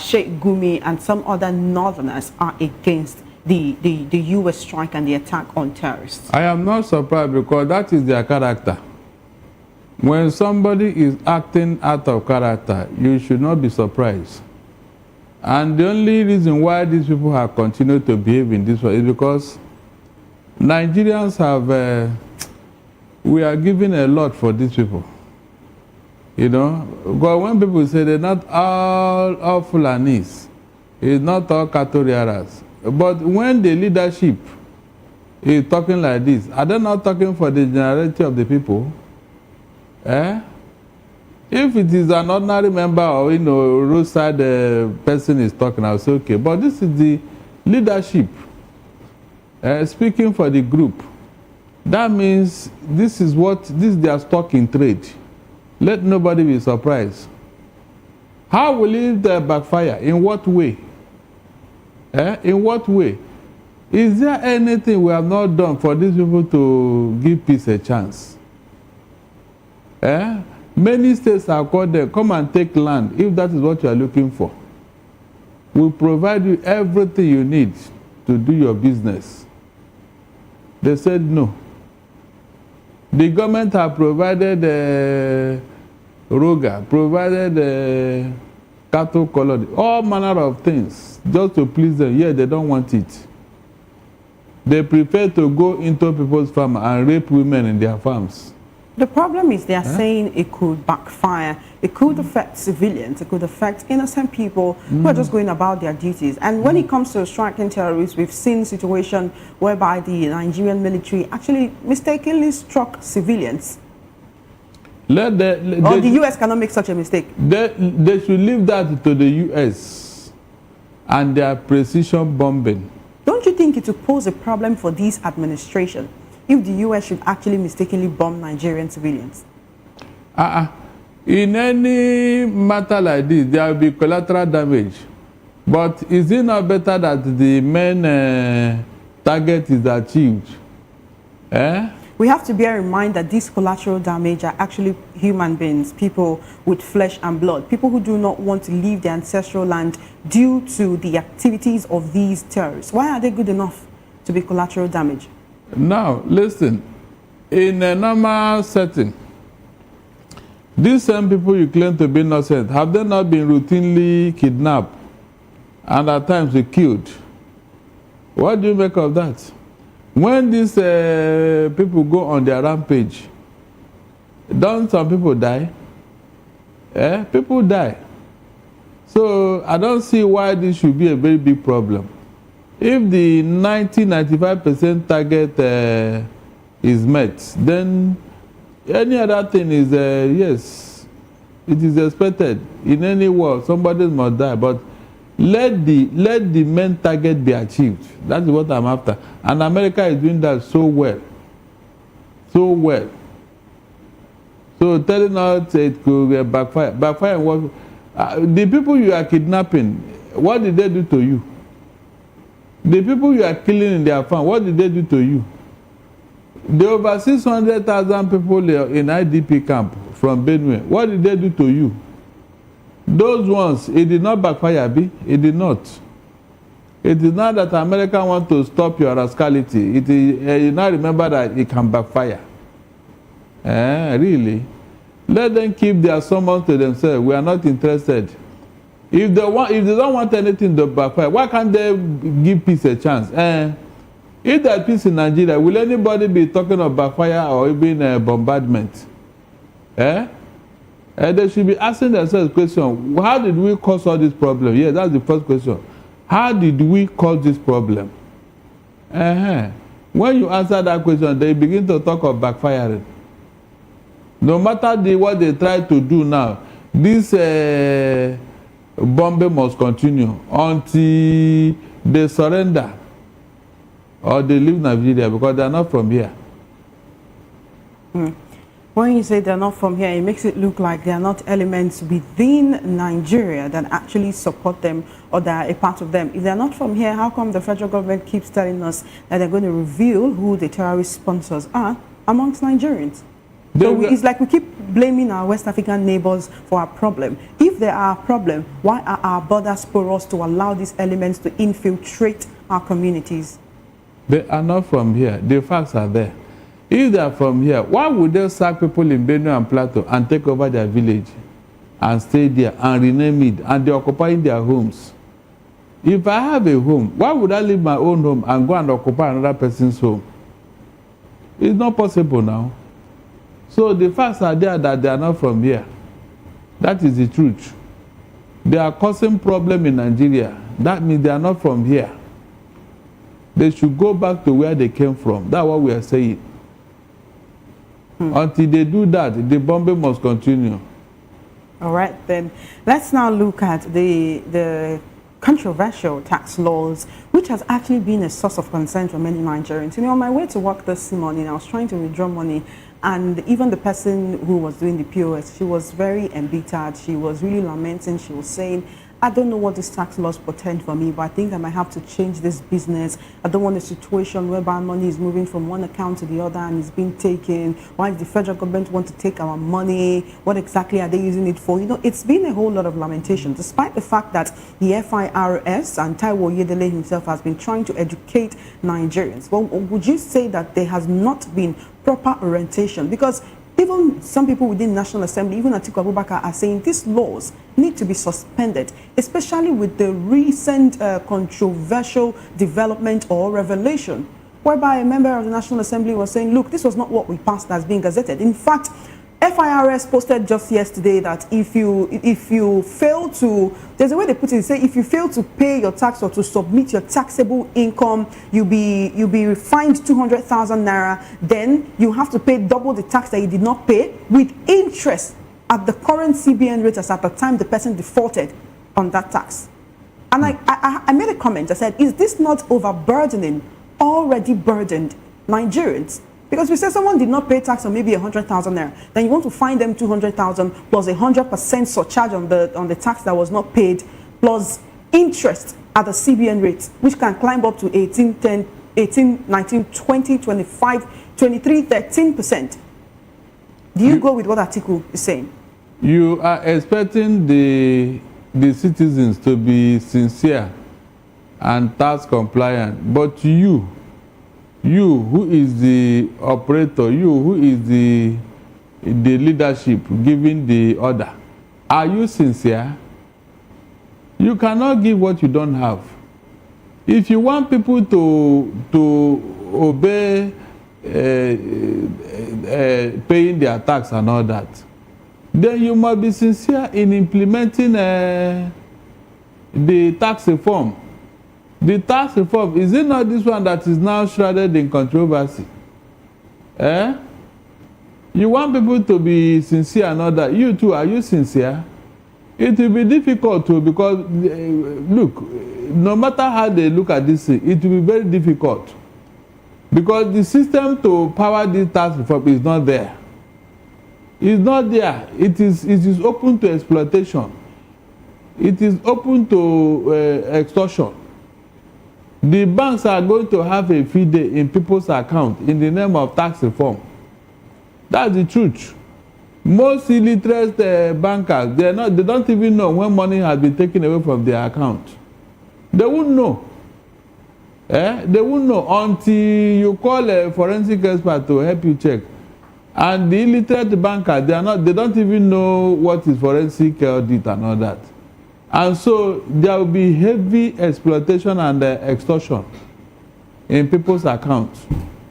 Sheikh Gumi, and some other Northerners are against the U.S. strike and the attack on terrorists? I am not surprised, because that is their character. When somebody is acting out of character, you should not be surprised. And the only reason why these people have continued to behave in this way is because Nigerians have, we are giving a lot for these people. Because when people say they're not all Fulanis, it's not all Katoriaras. But when the leadership is talking like this, are they not talking for the generality of the people? If it is an ordinary member or roadside person is talking, I'll say okay. But this is the leadership speaking for the group. That means this is their stock in trade. Let nobody be surprised. How will it backfire? In what way? In what way? Is there anything we have not done for these people to give peace a chance? Many states have called them, come and take land if that is what you are looking for. We'll provide you everything you need to do your business. They said no. The government have provided Roga, provided cattle colony, all manner of things just to please them. Yeah, they don't want it. They prefer to go into people's farm and rape women in their farms. The problem is they are saying it could backfire. It could affect civilians. It could affect innocent people who are just going about their duties. And when it comes to striking terrorists, we've seen situations whereby the Nigerian military actually mistakenly struck civilians. Or the U.S. cannot make such a mistake. They should leave that to the U.S. and their precision bombing. Don't you think it will pose a problem for this administration if the U.S. should actually mistakenly bomb Nigerian civilians? In any matter like this, there will be collateral damage. But is it not better that the main target is achieved? We have to bear in mind that these collateral damage are actually human beings, people with flesh and blood, people who do not want to leave their ancestral land due to the activities of these terrorists. Why are they good enough to be collateral damage? Now, listen, in a normal setting, these same people you claim to be innocent, have they not been routinely kidnapped and at times killed? What do you make of that? When these people go on their rampage, don't some people die? People die. So I don't see why this should be a very big problem. If the 90-95% target is met, then any other thing is, yes, it is expected. In any war, somebody must die, but let the main target be achieved. That is what I'm after. And America is doing that so well. So well. So telling us it could backfire. Backfire what? The people you are kidnapping, what did they do to you? The people you are killing in their farm, what did they do to you? The over 600,000 people in IDP camp from Benue, what did they do to you? Those ones, it did not backfire, B. It did not. It is not that America wants to stop your rascality. It is, you now remember that it can backfire. Really? Let them keep their summons to themselves. We are not interested. If they don't want anything to backfire, why can't they give peace a chance? If there's peace in Nigeria, will anybody be talking of backfire or even bombardment? They should be asking themselves the question, how did we cause all this problem? Yeah, that's the first question. How did we cause this problem? When you answer that question, they begin to talk of backfiring. No matter what they try to do now, this bombing must continue until they surrender or they leave Nigeria, because they are not from here. When you say they're not from here, it makes it look like they are not elements within Nigeria that actually support them or that are a part of them. If they're not from here, how come the federal government keeps telling us that they're going to reveal who the terrorist sponsors are amongst Nigerians? So it's like we keep blaming our West African neighbors for our problem. If they are a problem, why are our borders porous to allow these elements to infiltrate our communities? They are not from here. The facts are there. If they are from here, why would they sack people in Benue and Plateau and take over their village and stay there and rename it, and they're occupying their homes? If I have a home, why would I leave my own home and go and occupy another person's home? It's not possible now. So the facts are there that they are not from here. That is the truth. They are causing problem in Nigeria. That means they are not from here. They should go back to where they came from. That's what we are saying. Until they do that, the bombing must continue. All right, then let's now look at the controversial tax laws, which has actually been a source of concern for many Nigerians. You know, on my way to work this morning, I was trying to withdraw money, and even the person who was doing the POS, she was very embittered. She was really lamenting. She was saying, I don't know what these tax laws portend for me, but I think I might have to change this business. I don't want a situation whereby money is moving from one account to the other and is being taken. Why does the federal government want to take our money? What exactly are they using it for? You know, it's been a whole lot of lamentation, despite the fact that the FIRS and Taiwo Yedele himself has been trying to educate Nigerians. Well, would you say that there has not been proper orientation? Because even some people within National Assembly, even Atiku Abubakar, are saying these laws need to be suspended, especially with the recent controversial development or revelation, whereby a member of the National Assembly was saying, look, this was not what we passed as being gazetted. In fact, FIRS posted just yesterday that if you fail to, there's a way they put it, say if you fail to pay your tax or to submit your taxable income, you'll be fined 200,000 naira. Then you have to pay double the tax that you did not pay with interest at the current CBN rate as at the time the person defaulted on that tax. And I made a comment. I said, is this not overburdening already burdened Nigerians? Because we say someone did not pay tax on maybe 100,000 naira, then you want to fine them 200,000 plus 100% surcharge on the tax that was not paid, plus interest at the CBN rate, which can climb up to 18, 10, 18, 19, 20, 25, 23, 13%. Do you go with what Atiku is saying? You are expecting the citizens to be sincere and tax compliant, but you who is the operator, you who is the leadership giving the order, are you sincere? You cannot give what you don't have. If you want people to obey paying their tax and all that, then you must be sincere in implementing the tax reform. The tax reform, is it not this one that is now shrouded in controversy? You want people to be sincere and all that. You too, are you sincere? It will be difficult too, because look, no matter how they look at this thing, it will be very difficult. Because the system to power this tax reform is not there. It's not there. It is open to exploitation. It is open to extortion. The banks are going to have a fee day in people's account in the name of tax reform. That's the truth. Most illiterate bankers, they don't even know when money has been taken away from their account. They won't know. They won't know until you call a forensic expert to help you check. And the illiterate bankers, they don't even know what is forensic audit and all that. And so there will be heavy exploitation and extortion in people's accounts.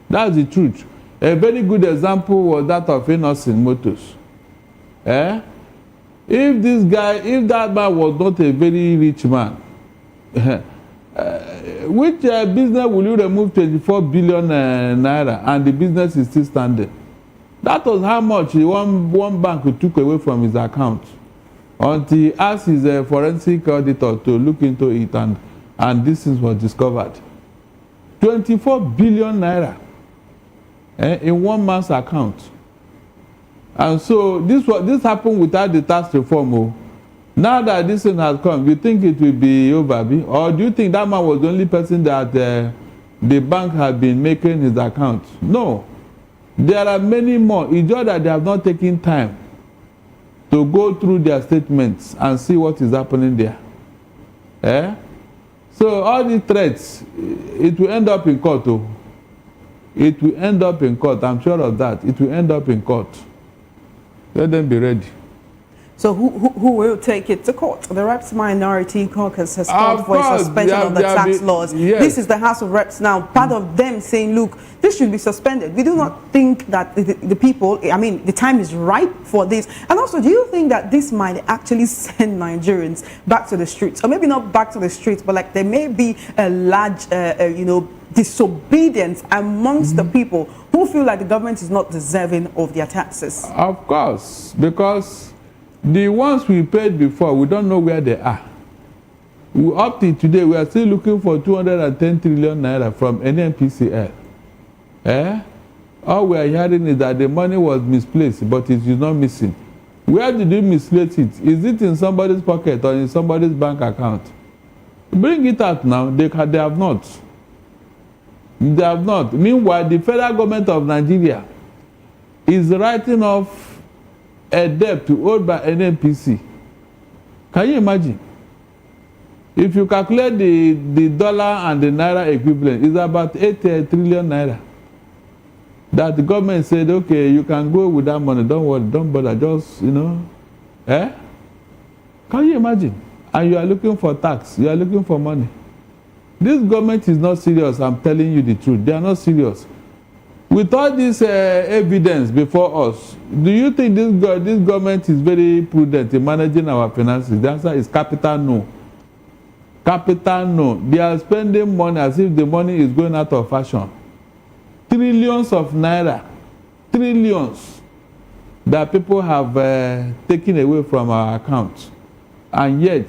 That's the truth. A very good example was that of Innocent Motors. If that man was not a very rich man, Which business will you remove 24 billion naira and the business is still standing? That was how much one bank took away from his account until he asked his forensic auditor to look into it, and this thing was discovered. 24 billion naira in one man's account. And so this happened without the tax reform. Oh. Now that this thing has come, you think it will be over? Or do you think that man was the only person that the bank had been making his account? No. There are many more. It's just that they have not taken time to go through their statements and see what is happening there. So all these threats, it will end up in court. Oh. It will end up in court. I'm sure of that. It will end up in court. Let them be ready. So who will take it to court? The Reps Minority Caucus has called for a suspension of the tax laws. Yes. This is the House of Reps now. Part of them saying, look, this should be suspended. We do not think that the people, I mean, the time is ripe for this. And also, do you think that this might actually send Nigerians back to the streets? Or maybe not back to the streets, but like there may be a large, disobedience amongst the people who feel like the government is not deserving of their taxes? Of course, because the ones we paid before, we don't know where they are. Up to today, we are still looking for 210 trillion naira from NNPCL. All we are hearing is that the money was misplaced, but it is not missing. Where did you misplace it? Is it in somebody's pocket or in somebody's bank account? Bring it out now. They have not. They have not. Meanwhile, the federal government of Nigeria is writing off a debt owed by NNPC. Can you imagine? If you calculate the dollar and the naira equivalent, it's about 8 trillion naira. That the government said, okay, you can go with that money. Don't worry, don't bother. Just, Can you imagine? And you are looking for tax. You are looking for money. This government is not serious. I'm telling you the truth. They are not serious. With all this evidence before us, do you think this government is very prudent in managing our finances? The answer is capital no. Capital no. They are spending money as if the money is going out of fashion. Trillions of naira. Trillions that people have taken away from our accounts. And yet,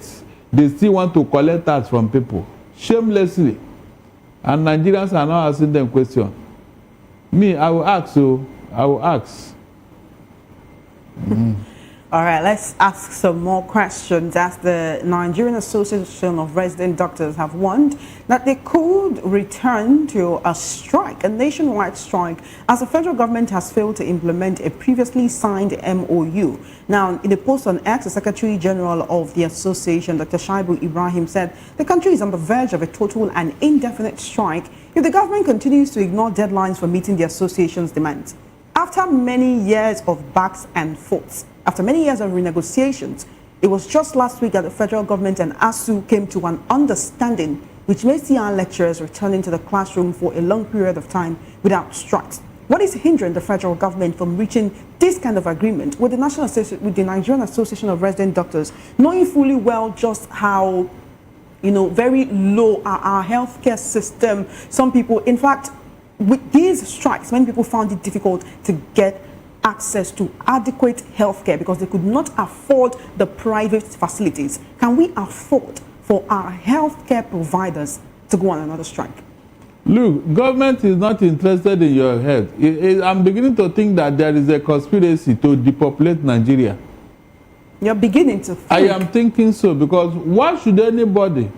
they still want to collect tax from people. Shamelessly. And Nigerians are now asking them questions. Me, I will ask, I will ask. All right, let's ask some more questions. As the Nigerian Association of Resident Doctors have warned that they could return to a strike, a nationwide strike, as the federal government has failed to implement a previously signed MOU. Now, in a post on X, the Secretary General of the association, Dr. Shaibu Ibrahim, said the country is on the verge of a total and indefinite strike if the government continues to ignore deadlines for meeting the association's demands. After many years of backs and forths, after many years of renegotiations, it was just last week that the federal government and ASU came to an understanding which may see our lecturers returning to the classroom for a long period of time without strikes. What is hindering the federal government from reaching this kind of agreement with the Nigerian Association of Resident Doctors, knowing fully well just how, very low our healthcare system? Some people, in fact, with these strikes, many people found it difficult to get access to adequate healthcare because they could not afford the private facilities. Can we afford for our healthcare providers to go on another strike? Look, government is not interested in your health. I'm beginning to think that there is a conspiracy to depopulate Nigeria. You're beginning to think? I am thinking so, because why should anybody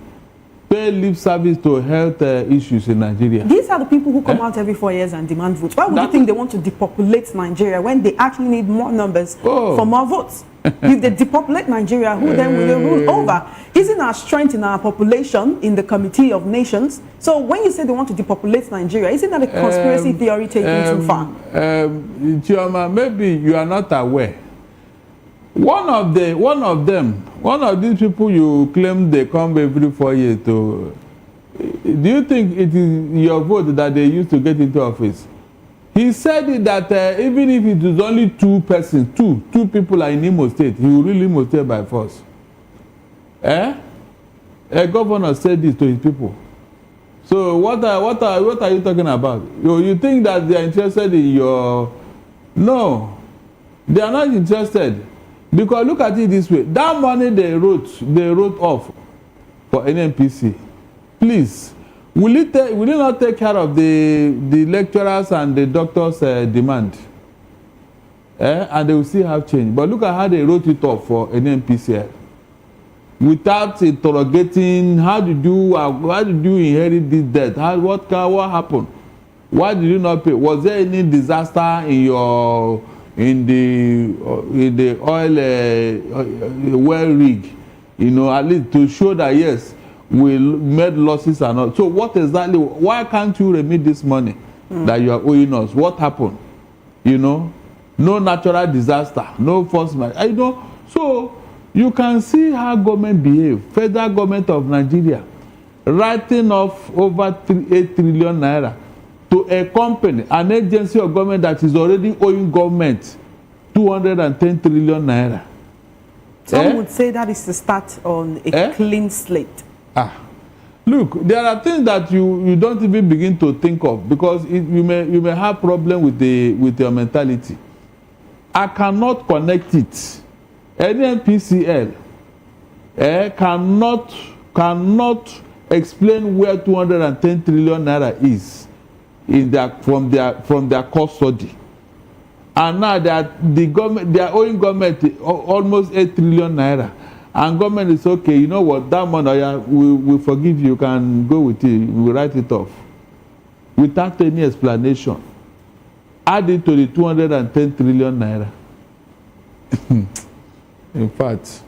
pay lip service to health issues in Nigeria? These are the people who come out every 4 years and demand votes. Why would you think they want to depopulate Nigeria when they actually need more numbers for more votes? If they depopulate Nigeria, who then will they rule over? Isn't our strength in our population in the Committee of Nations? So when you say they want to depopulate Nigeria, isn't that a conspiracy theory taken too far? Chioma, maybe you are not aware. One of these people you claim they come every 4 years to, do you think it is your vote that they used to get into office? He said that even if it is only two people are in Imo State, he will rule Imo State by force. A governor said this to his people. So what are you talking about? You think that they are interested in your... No, they are not interested. Because look at it this way. That money they wrote off for NNPC. Please, will it not take care of the lecturers and the doctors' demand? And they will still have change. But look at how they wrote it off for NNPCL. Without interrogating, how did you inherit this debt? What happened? Why did you not pay? Was there any disaster in the oil well rig? You know, at least to show that yes, we made losses and all. So what exactly? Why can't you remit this money that you are owing us? What happened? You know, no natural disaster, no force majeure. You know, so. You can see how government behave. Federal government of Nigeria writing off over 8 trillion naira to a company, an agency of government that is already owing government 210 trillion naira. Some would say that is the start on a clean slate. Look, there are things that you don't even begin to think of because you may have problem with your mentality. I cannot connect it. NNPCL cannot explain where 210 trillion naira is from their custody, and now that the government, they are owing government almost 8 trillion naira, and government is okay. You know what? That money, we forgive you. You can go with it. We write it off without any explanation. Add it to the 210 trillion naira. In fact,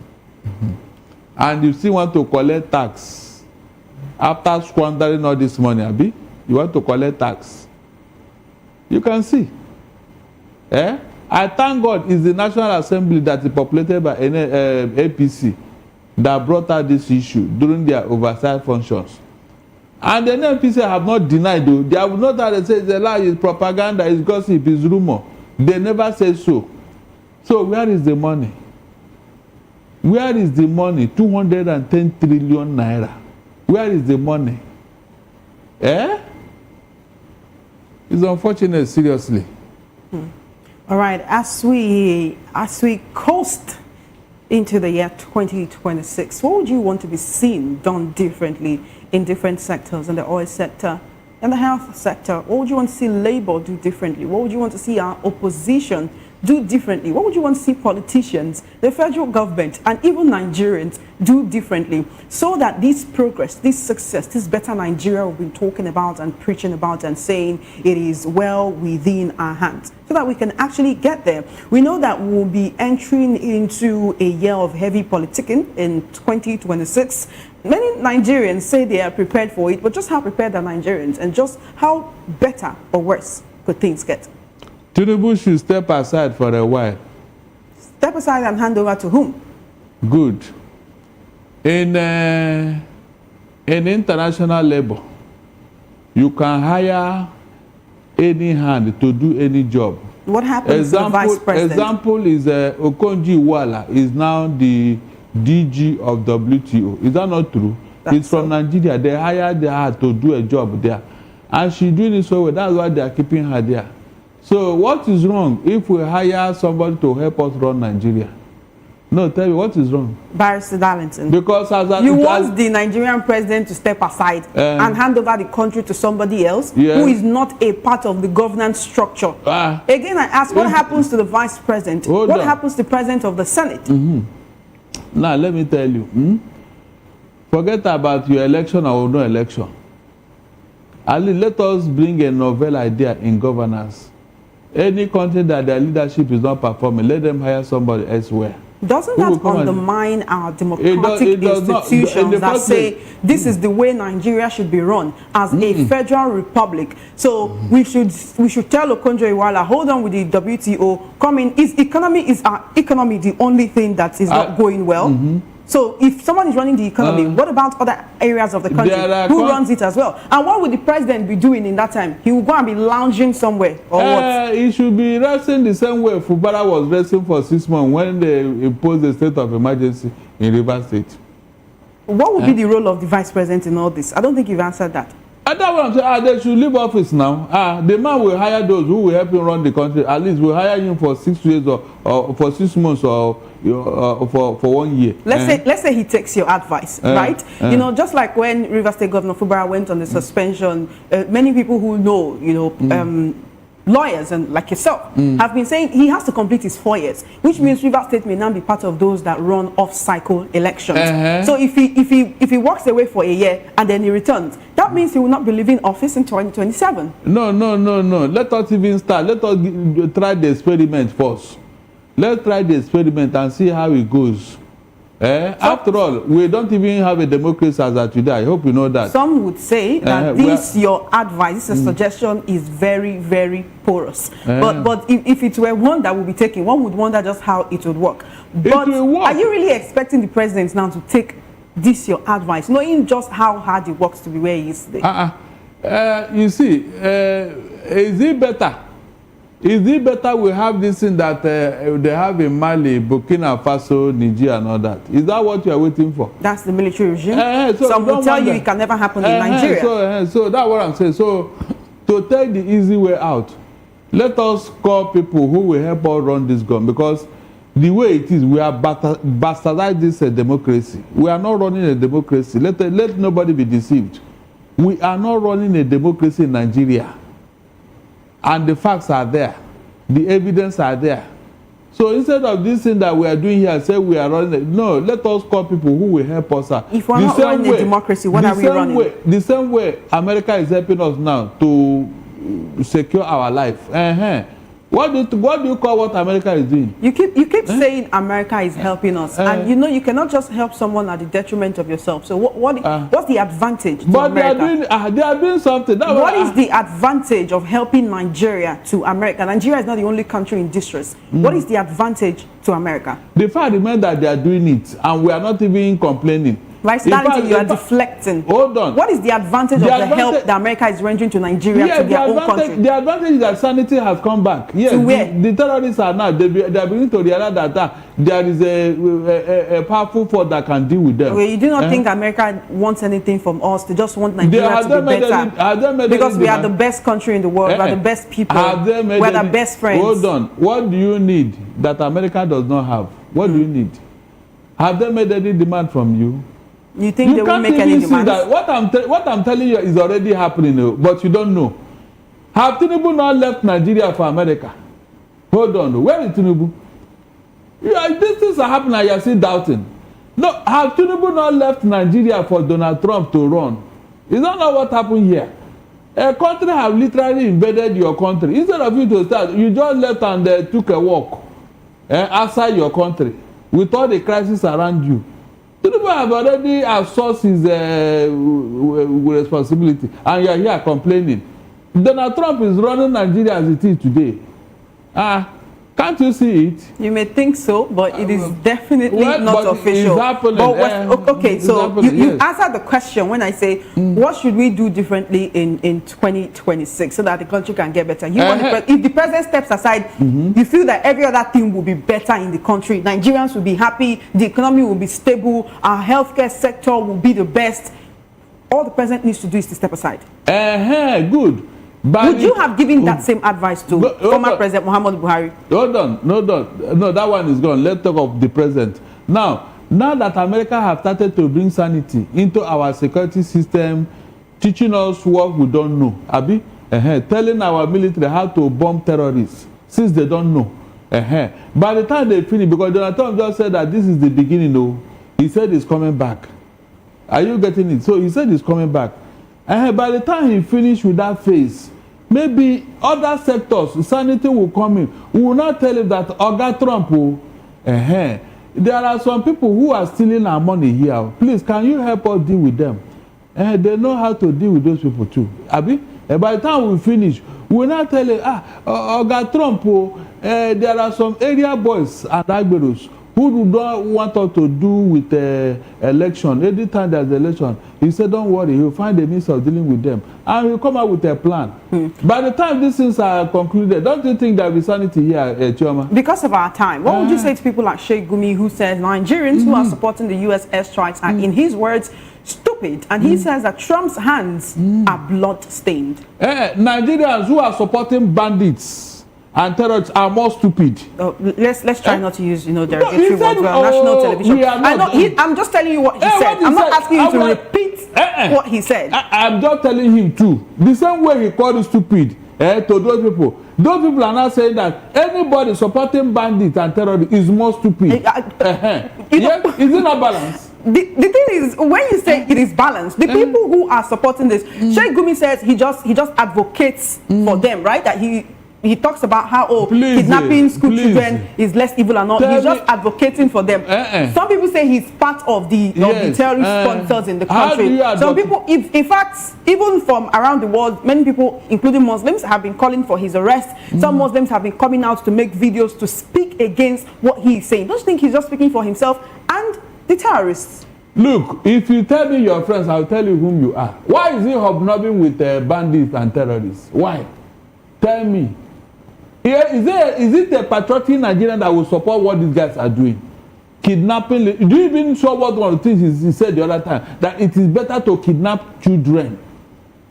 and you still want to collect tax after squandering all this money, Abi? You want to collect tax? You can see. I thank God it's the National Assembly that is populated by APC that brought out this issue during their oversight functions. And the NPC have not denied, though. They have not that they say it's a lie, it's propaganda, it's gossip, it's rumor. They never say so. So where is the money? Where is the money? 210 trillion naira. Where is the money? It's unfortunate, seriously. All right, as we coast into the year 2026, what would you want to be seen done differently in different sectors, in the oil sector, in the health sector? What would you want to see Labour do differently? What would you want to see our opposition do differently? What would you want to see politicians, the federal government, and even Nigerians do differently so that this progress, this success, this better Nigeria we've been talking about and preaching about and saying it is well within our hands, so that we can actually get there? We know that we'll be entering into a year of heavy politicking in 2026. Many Nigerians say they are prepared for it, but just how prepared are Nigerians, and just how better or worse could things get? Tinubu should step aside for a while. Step aside and hand over to whom? Good. In international labor, you can hire any hand to do any job. What happens to the vice president? Example is Okonjo-Iweala is now the DG of WTO. Is that not true? He's from Nigeria. They hired her to do a job there. And she's doing it so well. That's why they are keeping her there. So what is wrong if we hire somebody to help us run Nigeria? No, tell me, what is wrong? Barrister Darlington. Because you want the Nigerian president to step aside and hand over the country to somebody else who is not a part of the governance structure. Again, I ask, what happens to the vice president? What happens to the president of the Senate? Now, let me tell you. Forget about your election or no election. At least let us bring a novel idea in governance. Any country that their leadership is not performing, let them hire somebody elsewhere. Doesn't that undermine our democratic institutions that say this is the way Nigeria should be run as a federal republic? So we should tell Okonjo-Iweala, hold on with the WTO, come in. Is our economy the only thing that is not going well? So if someone is running the economy, what about other areas of the country? Who runs it as well? And what would the president be doing in that time? He will go and be lounging somewhere, or what? He should be resting the same way Fubara was resting for 6 months when they imposed the state of emergency in Rivers State. what would be the role of the vice president in all this? I don't think you've answered that. And that's what I'm saying. They should leave office now. The man will hire those who will help him run the country. At least we'll hire him for 6 years or for 6 months or for 1 year. Let's say he takes your advice, right? You know, just like when River State Governor Fubara went on the suspension, many people who know, you know, lawyers and like yourself have been saying he has to complete his 4 years, which means River State may now be part of those that run off-cycle elections. So if he walks away for a year and then he returns, that means he will not be leaving office in 2027. No. Let us even start. Let us try the experiment first. Let's try the experiment and see how it goes. After all, we don't even have a democracy as of today. I hope you know that. Some would say that this, your advice, this suggestion is very, very porous. But if it were one that would be taken, one would wonder just how it would work. But are you really expecting the president now to take this, your advice, knowing just how hard it works to be where he is today? You see, is it better? Is it better we have this thing that they have in Mali, Burkina Faso, Niger and all that? Is that what you are waiting for? That's the military regime. So some will tell you it can never happen in Nigeria. So that's what I'm saying. So to take the easy way out, let us call people who will help us run this gun, because the way it is, we are bastardized this democracy. We are not running a democracy. Let nobody be deceived. We are not running a democracy in Nigeria. And the facts are there. The evidence are there. So instead of this thing that we are doing here, say we are running it, no, let us call people who will help us out. If we're not running a democracy, what are we running? The same way America is helping us now to secure our life. What do you call what America is doing? You keep saying America is helping us, and you know you cannot just help someone at the detriment of yourself. So what's the advantage to America? They are doing something. What is the advantage of helping Nigeria to America? Nigeria is not the only country in distress. What is the advantage to America? The fact remains that they are doing it, and we are not even complaining. Right, you are deflecting. Hold on. What is the advantage of the help that America is rendering to Nigeria to their own country? The advantage is that sanity has come back. Yes, to where? The terrorists are now. They are beginning to realize that there is a powerful force that can deal with them. Okay, you do not think America wants anything from us? They just want Nigeria to be better. Because we are the best country in the world. We are the best people. We are the best friends. Hold on. What do you need that America does not have? What do you need? Have they made any demand from you? You think they will make any demands? That. What I'm telling you is already happening, but you don't know. Have Tinubu not left Nigeria for America? Hold on, where is Tinubu? These things are happening and you're still doubting. No, have Tinubu not left Nigeria for Donald Trump to run? Is that not what happened here? A country have literally invaded your country. Instead of you to start, you just left and took a walk outside your country with all the crisis around you. Tinubu have already outsourced his responsibility, and you are here complaining. Donald Trump is running Nigeria as it is today. Can't you see it? You may think so, but it is definitely not official. It's happening. Okay, so you answered the question when I say, what should we do differently in 2026 so that the country can get better? If the president steps aside, you feel that every other thing will be better in the country. Nigerians will be happy, the economy will be stable, our healthcare sector will be the best. All the president needs to do is to step aside. Good. Would you have given that same advice to former President Muhammadu Buhari? Hold on. No, that one is gone. Let's talk of the present. Now that America have started to bring sanity into our security system, teaching us what we don't know, telling our military how to bomb terrorists since they don't know. By the time they finish, because Donald Trump just said that this is the beginning, he said he's coming back. Are you getting it? So he said he's coming back. By the time he finished with that phase, maybe other sectors, sanity will come in. We will not tell him that Oga Trump there are some people who are stealing our money here. Please, can you help us deal with them? They know how to deal with those people too. By the time we finish, we will not tell him, Oga Trump, there are some area boys and agberos who do not want us to do with the election. Every time there's election, he said, don't worry, he'll find a means of dealing with them. And he'll come out with a plan. By the time these things are concluded, don't you think there will be sanity here, Chioma? Because of our time, what would you say to people like Sheikh Gumi, who says Nigerians who are supporting the U.S. airstrikes are, in his words, stupid? And he says that Trump's hands are blood-stained. Nigerians who are supporting bandits and terrorists are more stupid. Let's try not to use derogatory words on national television. I'm just telling you what he said. I'm not asking you to repeat what he said. I'm just telling him too. The same way he called you stupid to those people. Those people are not saying that anybody supporting bandits and terrorists is more stupid. Yes? Is it not balanced? The thing is, when you say it is balanced, the people who are supporting this, Sheikh Gumi says he just advocates for them, right? That he talks about how kidnapping school children is less evil and all. He's just advocating for them. Some people say he's part of the terrorist sponsors in the country. Some people, in fact, even from around the world, many people, including Muslims, have been calling for his arrest. Some Muslims have been coming out to make videos to speak against what he's saying. Don't you think he's just speaking for himself and the terrorists? Look, if you tell me your friends, I'll tell you whom you are. Why is he hobnobbing with bandits and terrorists? Why? Tell me. Is it a patriotic Nigerian that will support what these guys are doing? Kidnapping. Do you even saw what one of the things he said the other time? That it is better to kidnap children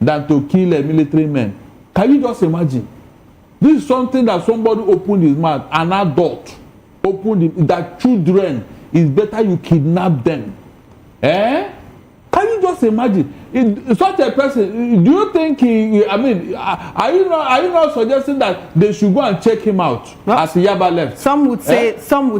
than to kill military men. Can you just imagine? This is something that somebody opened his mouth, an adult opened it, that children is better you kidnap them. Can you just imagine? Such a person, do you think are you not suggesting that they should go and check him out as Yaba left? Some would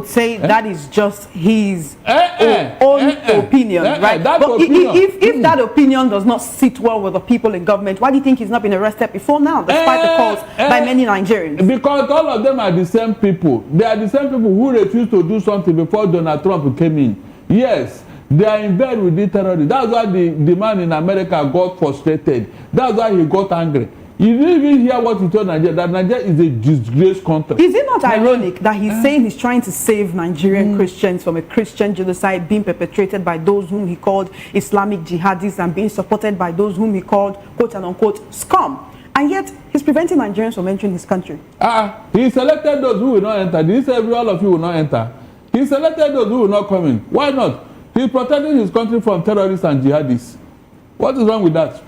say that is just his own opinion, right? But if that opinion does not sit well with the people in government, why do you think he's not been arrested before now, despite the calls by many Nigerians? Because all of them are the same people. They are the same people who refused to do something before Donald Trump came in. Yes. They are in bed with the terrorists. That's why the man in America got frustrated. That's why he got angry. You didn't even hear what he told Nigeria, that Nigeria is a disgraced country. Is it not ironic that he's saying he's trying to save Nigerian Christians from a Christian genocide being perpetrated by those whom he called Islamic jihadists and being supported by those whom he called, quote and unquote, scum? And yet, he's preventing Nigerians from entering his country. He selected those who will not enter. Did he say all of you will not enter? He selected those who will not come in. Why not? He's protecting his country from terrorists and jihadists. What is wrong with that?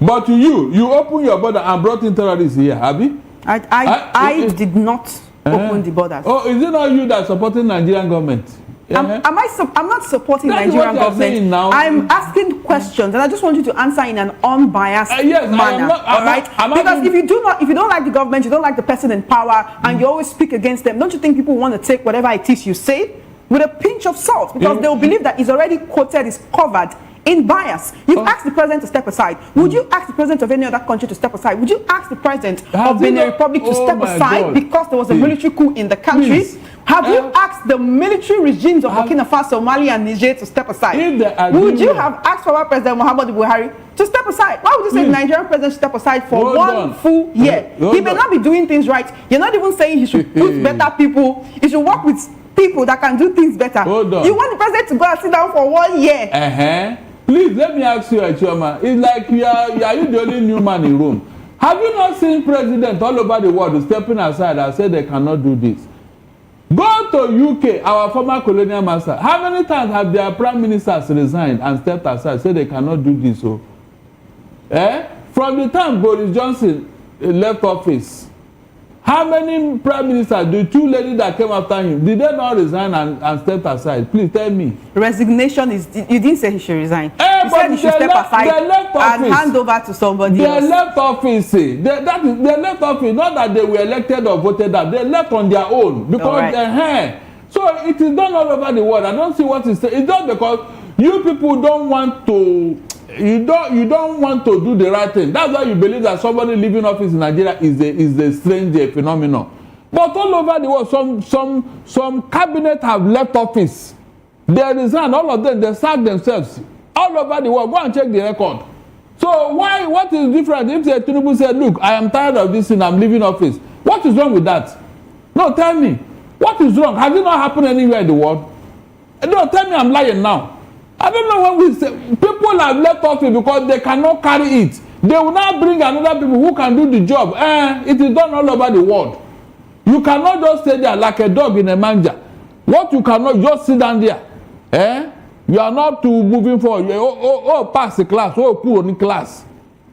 But you open your border and brought in terrorists here, Abi? I did not open the borders. Oh, is it not you that supporting Nigerian government? I'm not supporting Nigerian government. Now. I'm asking questions, and I just want you to answer in an unbiased manner. All right? Because if you don't like the government, you don't like the person in power, and you always speak against them, don't you think people want to take whatever it is you say with a pinch of salt, because they'll believe that it's already quoted, is covered in bias? You've asked the president to step aside. Would you ask the president of any other country to step aside? Would you ask the president of Benin Republic to step aside because there was a military coup in the country? Have you asked the military regimes of Burkina Faso, Mali, and Niger to step aside? Would you have asked former President Muhammadu Buhari to step aside? Why would you say the Nigerian president should step aside for one full year? He may not be doing things right. You're not even saying he should put better people. He should work with people that can do things better. You want the president to go and sit down for 1 year? Please let me ask you, Chioma. It's like are you the only new man in Rome? Have you not seen presidents all over the world stepping aside and say they cannot do this? Go to UK, our former colonial master. How many times have their prime ministers resigned and stepped aside, say they cannot do this? From the time Boris Johnson left office, how many prime ministers, the two ladies that came after him, did they not resign and step aside? Please tell me. Resignation is, you didn't say he should resign. You said he should step aside and hand over to somebody else. They left office. They left office, not that they were elected or voted out. They left on their own. Because so it is done all over the world. I don't see what is saying. It's just because you people don't want to. You don't want to do the right thing. That's why you believe that somebody leaving office in Nigeria is a strange phenomenon. But all over the world, some cabinet have left office. They resign, all of them, they sack themselves. All over the world, go and check the record. So what is different if Tinubu said, look, I am tired of this and I'm leaving office? What is wrong with that? No, tell me. What is wrong? Has it not happened anywhere in the world? Don't tell me I'm lying now. I don't know when we say people have left office because they cannot carry it. They will now bring another people who can do the job. It is done all over the world. You cannot just stay there like a dog in a manger. What you cannot just sit down there. You are not moving forward. Pass the class. Put in class.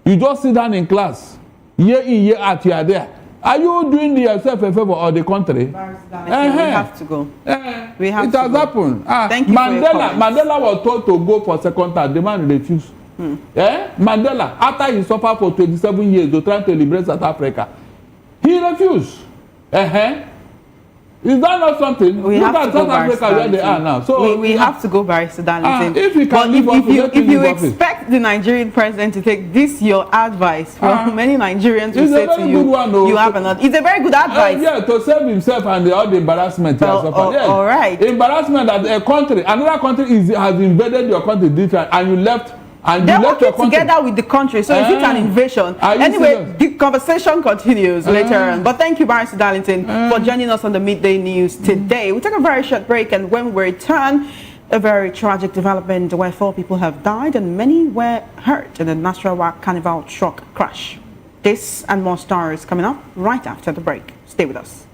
You just sit down in class. Year in, year out, you are there. Are you doing yourself a favor or the country? We have to go. It has happened. Thank you Mandela was told to go for second term. The man refused. Mandela, after he suffered for 27 years to try to liberate South Africa, he refused. Is that not something? We Look have at to go, South Africa where they are now. So we have to go, Barrister Darlington. If you can leave office, if you expect the Nigerian president to take this your advice from many Nigerians who say to you, you have another. It's a very good advice. Yeah, to save himself and all the embarrassment he has suffered. Yes. All right. Embarrassment that another country has invaded your country and you left. And they're working together with the country, so is it an invasion? Anyway, the conversation continues later on. But thank you, Barrister Darlington, for joining us on the Midday News today. We'll take a very short break, and when we return, a very tragic development where 4 people have died and many were hurt in the Nasarawa Carnival truck crash. This and more stories coming up right after the break. Stay with us.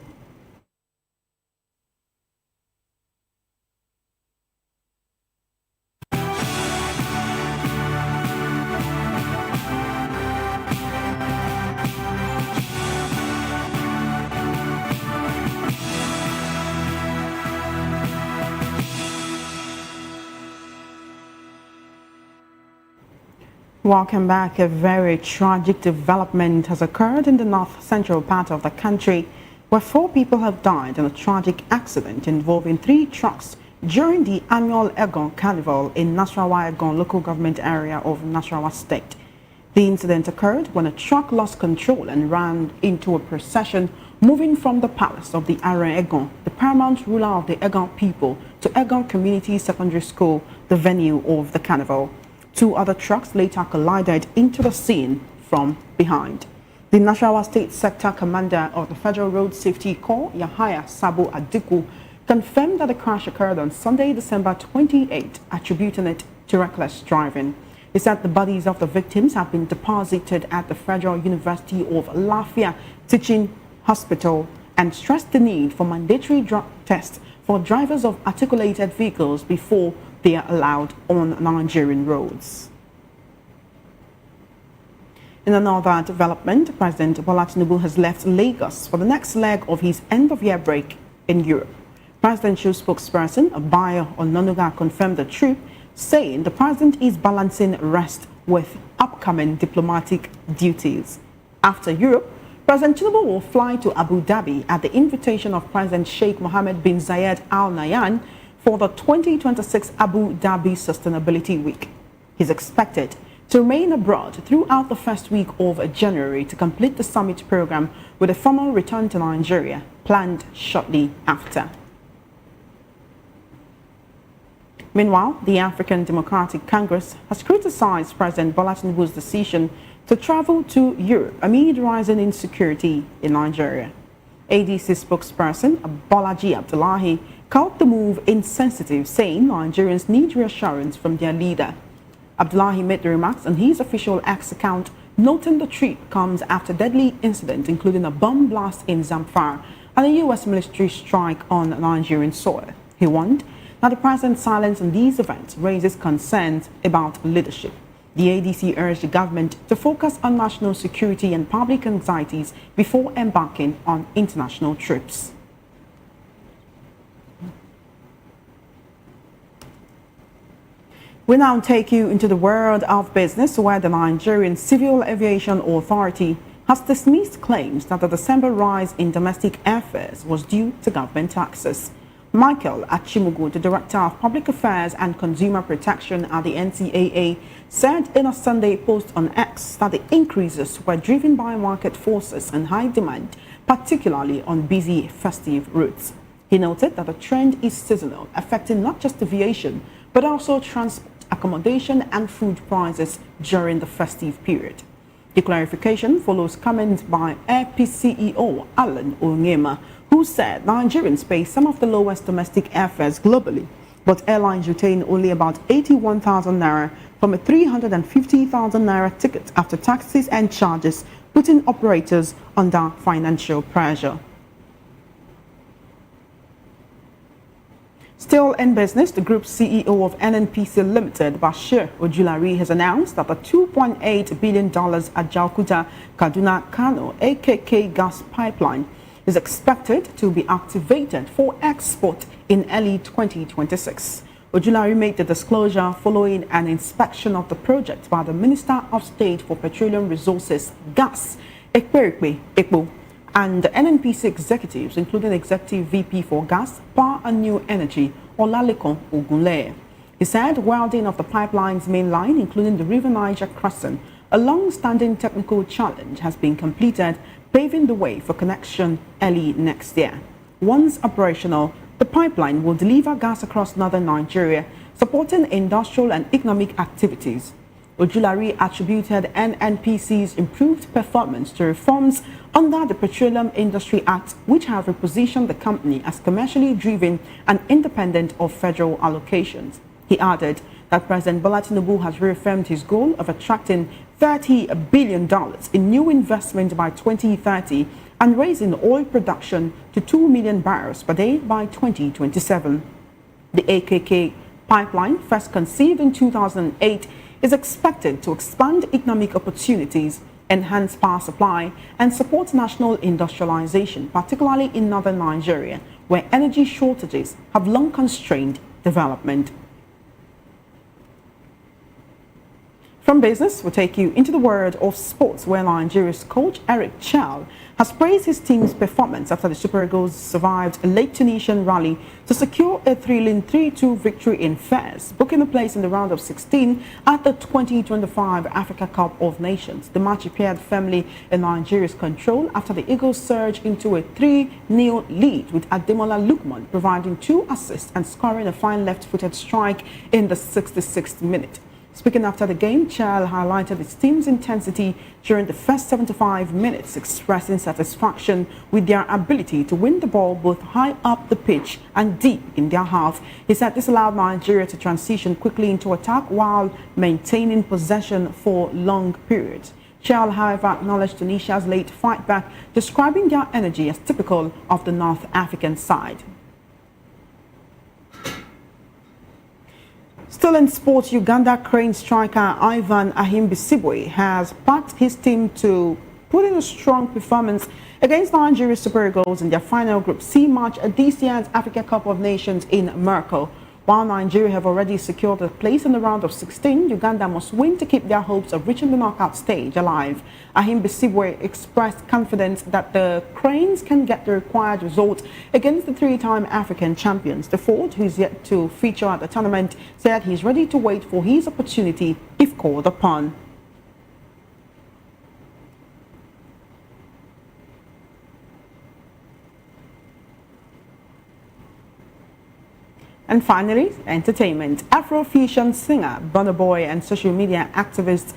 Welcome back. A very tragic development has occurred in the north-central part of the country where 4 people have died in a tragic accident involving 3 trucks during the annual Ogun Carnival in Nasarawa Ogun local government area of Nasarawa State. The incident occurred when a truck lost control and ran into a procession moving from the palace of the Are Ogun, the paramount ruler of the Ogun people, to Ogun Community Secondary School, the venue of the carnival. 2 other trucks later collided into the scene from behind. The Nasarawa State Sector Commander of the Federal Road Safety Corps, Yahaya Sabo Adiku, confirmed that the crash occurred on Sunday, December 28, attributing it to reckless driving. He said the bodies of the victims have been deposited at the Federal University of Lafia Teaching Hospital and stressed the need for mandatory drug tests for drivers of articulated vehicles before they are allowed on Nigerian roads. In another development, President Bola Tinubu has left Lagos for the next leg of his end-of-year break in Europe. Presidential spokesperson Abayo Ononuga confirmed the trip, saying the president is balancing rest with upcoming diplomatic duties. After Europe, President Tinubu will fly to Abu Dhabi at the invitation of President Sheikh Mohammed bin Zayed Al Nahyan for the 2026 Abu Dhabi Sustainability Week. He's expected to remain abroad throughout the first week of January to complete the summit program with a formal return to Nigeria planned shortly after. Meanwhile, the African Democratic Congress has criticized President Bola Tinubu's decision to travel to Europe amid rising insecurity in Nigeria. ADC spokesperson Bolaji Abdullahi called the move insensitive, saying Nigerians need reassurance from their leader. Abdullahi made the remarks on his official X account, noting the trip comes after deadly incidents, including a bomb blast in Zamfara and a U.S. military strike on Nigerian soil. He warned that the president's silence on these events raises concerns about leadership. The ADC urged the government to focus on national security and public anxieties before embarking on international trips. We now take you into the world of business, where the Nigerian Civil Aviation Authority has dismissed claims that the December rise in domestic airfares was due to government taxes. Michael Achimugu, the Director of Public Affairs and Consumer Protection at the NCAA, said in a Sunday post on X that the increases were driven by market forces and high demand, particularly on busy festive routes. He noted that the trend is seasonal, affecting not just aviation, but also transport, accommodation and food prices during the festive period. The clarification follows comments by Airpeace CEO Alan Onyema, who who said Nigerians pay some of the lowest domestic airfares globally, but airlines retain only about 81,000 naira from a 350,000 naira ticket after taxes and charges, putting operators under financial pressure. Still in business, the group's CEO of NNPC Limited, Bashir Ojulari, has announced that the $2.8 billion Ajaokuta Kaduna Kano AKK gas pipeline is expected to be activated for export in early 2026. Ojulari made the disclosure following an inspection of the project by the Minister of State for Petroleum Resources, Gas, Ekpo, and the NNPC executives, including Executive VP for Gas, Power and New Energy, Olalekon Ogunle. He said welding of the pipeline's main line, including the River Niger crossing, a long-standing technical challenge, has been completed, paving the way for connection early next year. Once operational, the pipeline will deliver gas across northern Nigeria, supporting industrial and economic activities. Ojulari attributed NNPC's improved performance to reforms under the Petroleum Industry Act, which have repositioned the company as commercially driven and independent of federal allocations. He added that President Bola Tinubu has reaffirmed his goal of attracting $30 billion in new investment by 2030 and raising oil production to 2 million barrels per day by 2027. The AKK pipeline, first conceived in 2008, is expected to expand economic opportunities, enhance power supply, and support national industrialization, particularly in northern Nigeria, where energy shortages have long constrained development. From business, we'll take you into the world of sports, where Nigeria's coach Eric Chal has praised his team's performance after the Super Eagles survived a late Tunisian rally to secure a thrilling 3-2 victory in Fez, booking a place in the round of 16 at the 2025 Africa Cup of Nations. The match appeared firmly in Nigeria's control after the Eagles surged into a 3-0 lead, with Ademola Lookman providing 2 assists and scoring a fine left-footed strike in the 66th minute. Speaking after the game, Chal highlighted his team's intensity during the first 75 minutes, expressing satisfaction with their ability to win the ball both high up the pitch and deep in their half. He said this allowed Nigeria to transition quickly into attack while maintaining possession for long periods. Chal, however, acknowledged Tunisia's late fight back, describing their energy as typical of the North African side. Still in sports, Uganda Crane striker Ivan Ahimbisibwe has backed his team to put in a strong performance against Nigeria's Super Eagles in their final Group C match at this year's Africa Cup of Nations in Morocco. While Nigeria have already secured a place in the round of 16, Uganda must win to keep their hopes of reaching the knockout stage alive. Ahimbisibwe expressed confidence that the Cranes can get the required result against the 3-time African champions. The forward, who is yet to feature at the tournament, said he's ready to wait for his opportunity if called upon. And finally, entertainment. Afrofusion singer, Burna Boy, and social media activist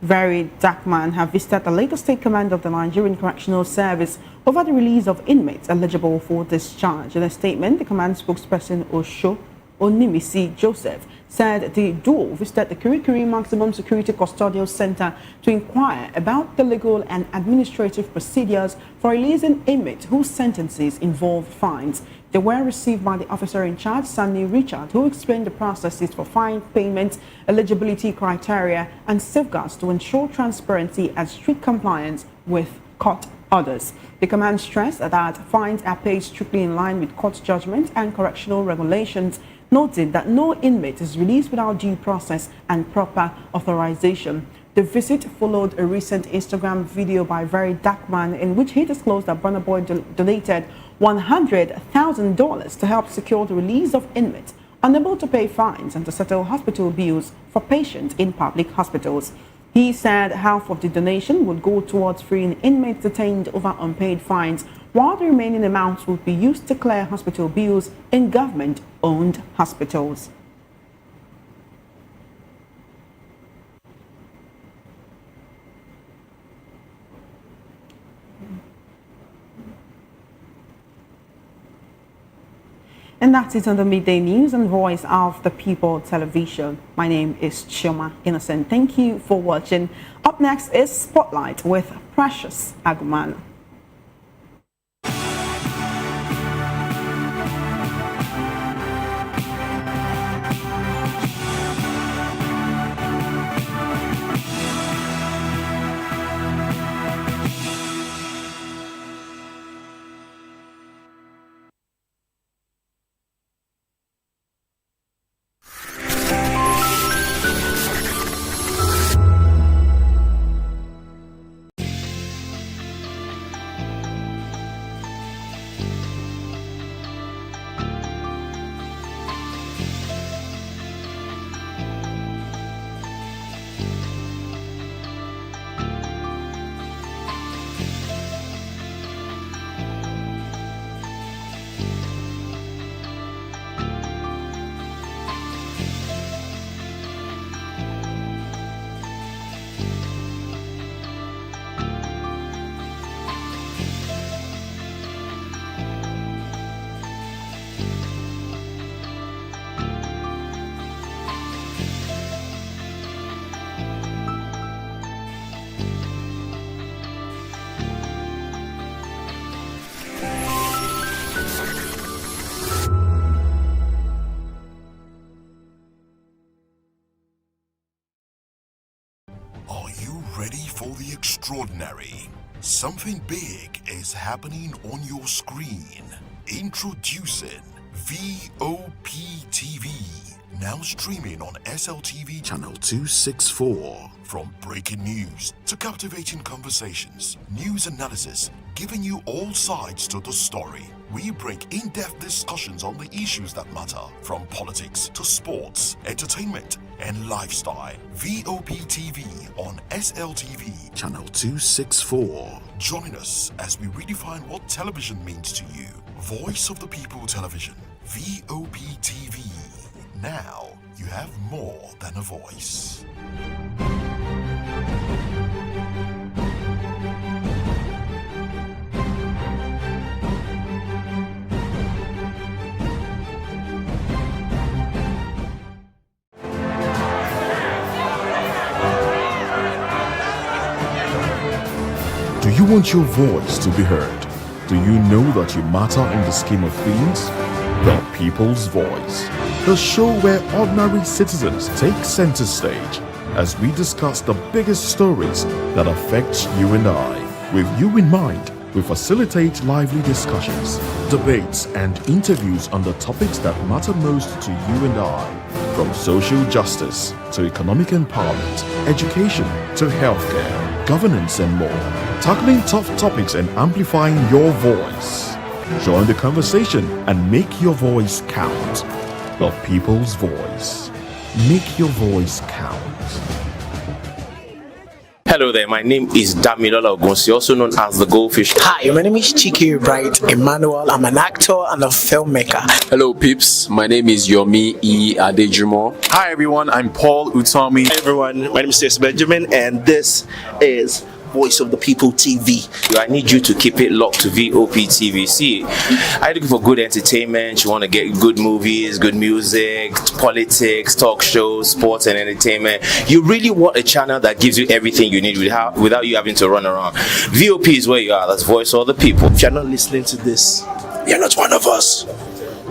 Very Darkman have visited the Lagos State Command of the Nigerian Correctional Service over the release of inmates eligible for discharge. In a statement, the command spokesperson Osho Onimisi Joseph said the duo visited the Kirikiri Maximum Security Custodial Center to inquire about the legal and administrative procedures for releasing inmates whose sentences involved fines. They were received by the officer in charge, Sanni Richard, who explained the processes for fine payment, eligibility criteria, and safeguards to ensure transparency and strict compliance with court orders. The command stressed that fines are paid strictly in line with court judgment and correctional regulations, noting that no inmate is released without due process and proper authorization. The visit followed a recent Instagram video by Very Darkman in which he disclosed that Burna Boy donated $100,000 to help secure the release of inmates unable to pay fines and to settle hospital bills for patients in public hospitals. He said half of the donation would go towards freeing inmates detained over unpaid fines, while the remaining amounts would be used to clear hospital bills in government-owned hospitals. And that's it on the Midday News and Voice of the People television. My name is Chioma Innocent. Thank you for watching. Up next is Spotlight with Precious Agumana. Ready for the extraordinary? Something big is happening on your screen. Introducing VOP TV, now streaming on SLTV channel 264. From breaking news to captivating conversations, news analysis, giving you all sides to the story. We bring in-depth discussions on the issues that matter, from politics to sports, entertainment, and lifestyle. VOP TV on SLTV channel 264. Join us as we redefine what television means to you. Voice of the People Television, VOP TV. Now you have more than a voice. Do you want your voice to be heard? Do you know that you matter in the scheme of things? The People's Voice, the show where ordinary citizens take center stage as we discuss the biggest stories that affect you and I. With you in mind, we facilitate lively discussions, debates, and interviews on the topics that matter most to you and I, from social justice to economic empowerment, education to healthcare, governance, and more, tackling tough topics and amplifying your voice. Join the conversation and make your voice count. The People's Voice. Make your voice count. Hello there, my name is Damilola Ogun, also known as the Goldfish. Hi, my name is Chiki Bright Emmanuel. I'm an actor and a filmmaker. Hello, peeps. My name is Yomi E. Adejumo. Hi, everyone. I'm Paul Utomi. Hi, everyone. My name is Stacey Benjamin, and this is Voice of the People TV. I need you to keep it locked to VOP TV. See, are you looking for good entertainment? You want to get good movies, good music, politics, talk shows, sports and entertainment. You really want a channel that gives you everything you need without you having to run around. VOP is where you are. That's Voice of the People. If you're not listening to this, you're not one of us,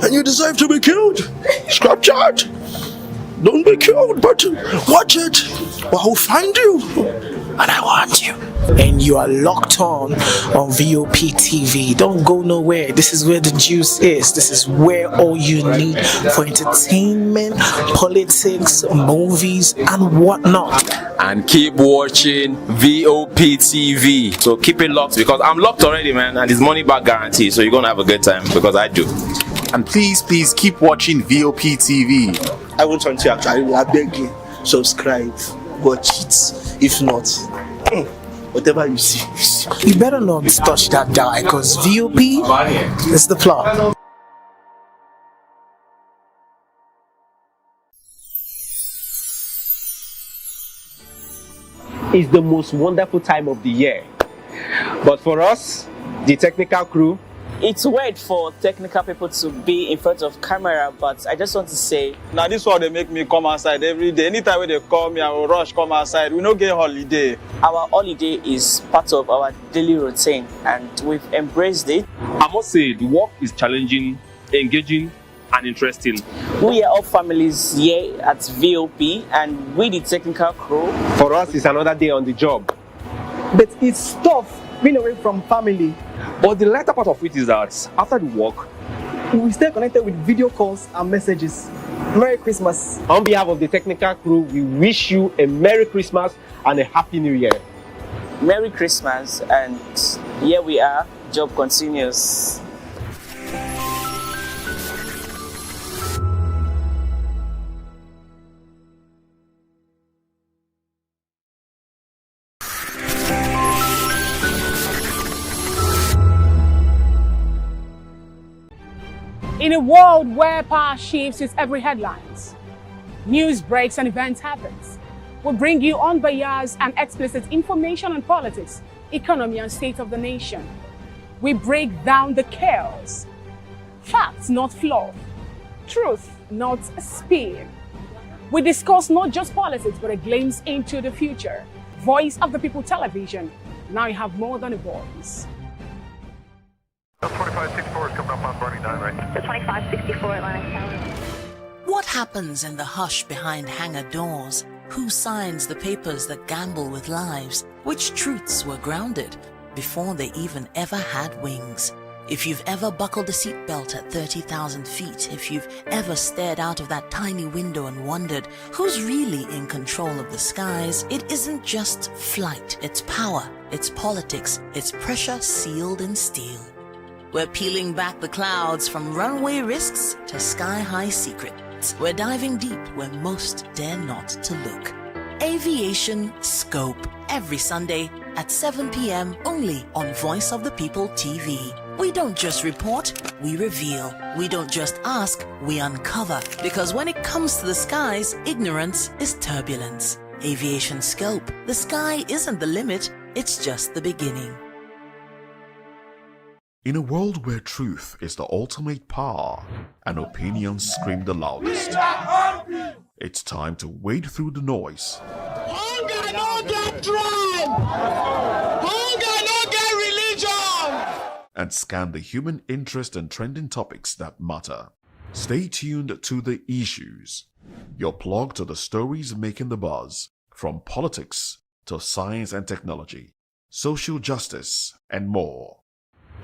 and you deserve to be killed. Scrap chat. Don't be killed, but watch it, or I'll find you, and I want you. And you are locked on VOP TV. Don't go nowhere. This is where the juice is. This is where all you need for entertainment, politics, movies, and whatnot. And keep watching VOP TV. So keep it locked, because I'm locked already, man, and it's money back guarantee. So you're gonna have a good time, because I do. And please keep watching VOP TV. I won't want to actually, I beg you, subscribe, watch it. If not, whatever you see. You better not touch that dial, because VOP is the plot. It's the most wonderful time of the year. But for us, the technical crew, It's weird for technical people to be in front of camera, but I just want to say... Now this one, they make me come outside every day. Anytime when they call me, I will rush, come outside. We don't get holiday. Our holiday is part of our daily routine, and we've embraced it. I must say, the work is challenging, engaging, and interesting. We are all families here at VOP, and we the technical crew. For us, it's another day on the job. But it's tough being away from family. But the lighter part of it is that after the work, we stay connected with video calls and messages. Merry Christmas. On behalf of the technical crew, we wish you a Merry Christmas and a Happy New Year. Merry Christmas, and here we are, job continues. In a world where power shifts with every headlines, news breaks and events happens, we bring you unbiased and explicit information on politics, economy and state of the nation. We break down the chaos. Facts, not fluff. Truth, not spin. We discuss not just politics, but a glimpse into the future. Voice of the People Television. Now you have more than a voice. 2564 is coming up on Barney 9, right? The 2564 Atlantic Tower. What happens in the hush behind hangar doors? Who signs the papers that gamble with lives? Which truths were grounded before they even ever had wings? If you've ever buckled a seatbelt at 30,000 feet, if you've ever stared out of that tiny window and wondered who's really in control of the skies, it isn't just flight, it's power, it's politics, it's pressure sealed in steel. We're peeling back the clouds from runway risks to sky-high secrets. We're diving deep where most dare not to look. Aviation Scope, every Sunday at 7 p.m. only on Voice of the People TV. We don't just report, we reveal. We don't just ask, we uncover. Because when it comes to the skies, ignorance is turbulence. Aviation Scope, the sky isn't the limit, it's just the beginning. In a world where truth is the ultimate power and opinions scream the loudest, it's time to wade through the noise. Hunger no get tribe! Hunger no get religion! And scan the human interest and trending topics that matter. Stay tuned to The Issues, your plug to the stories making the buzz, from politics to science and technology, social justice, and more.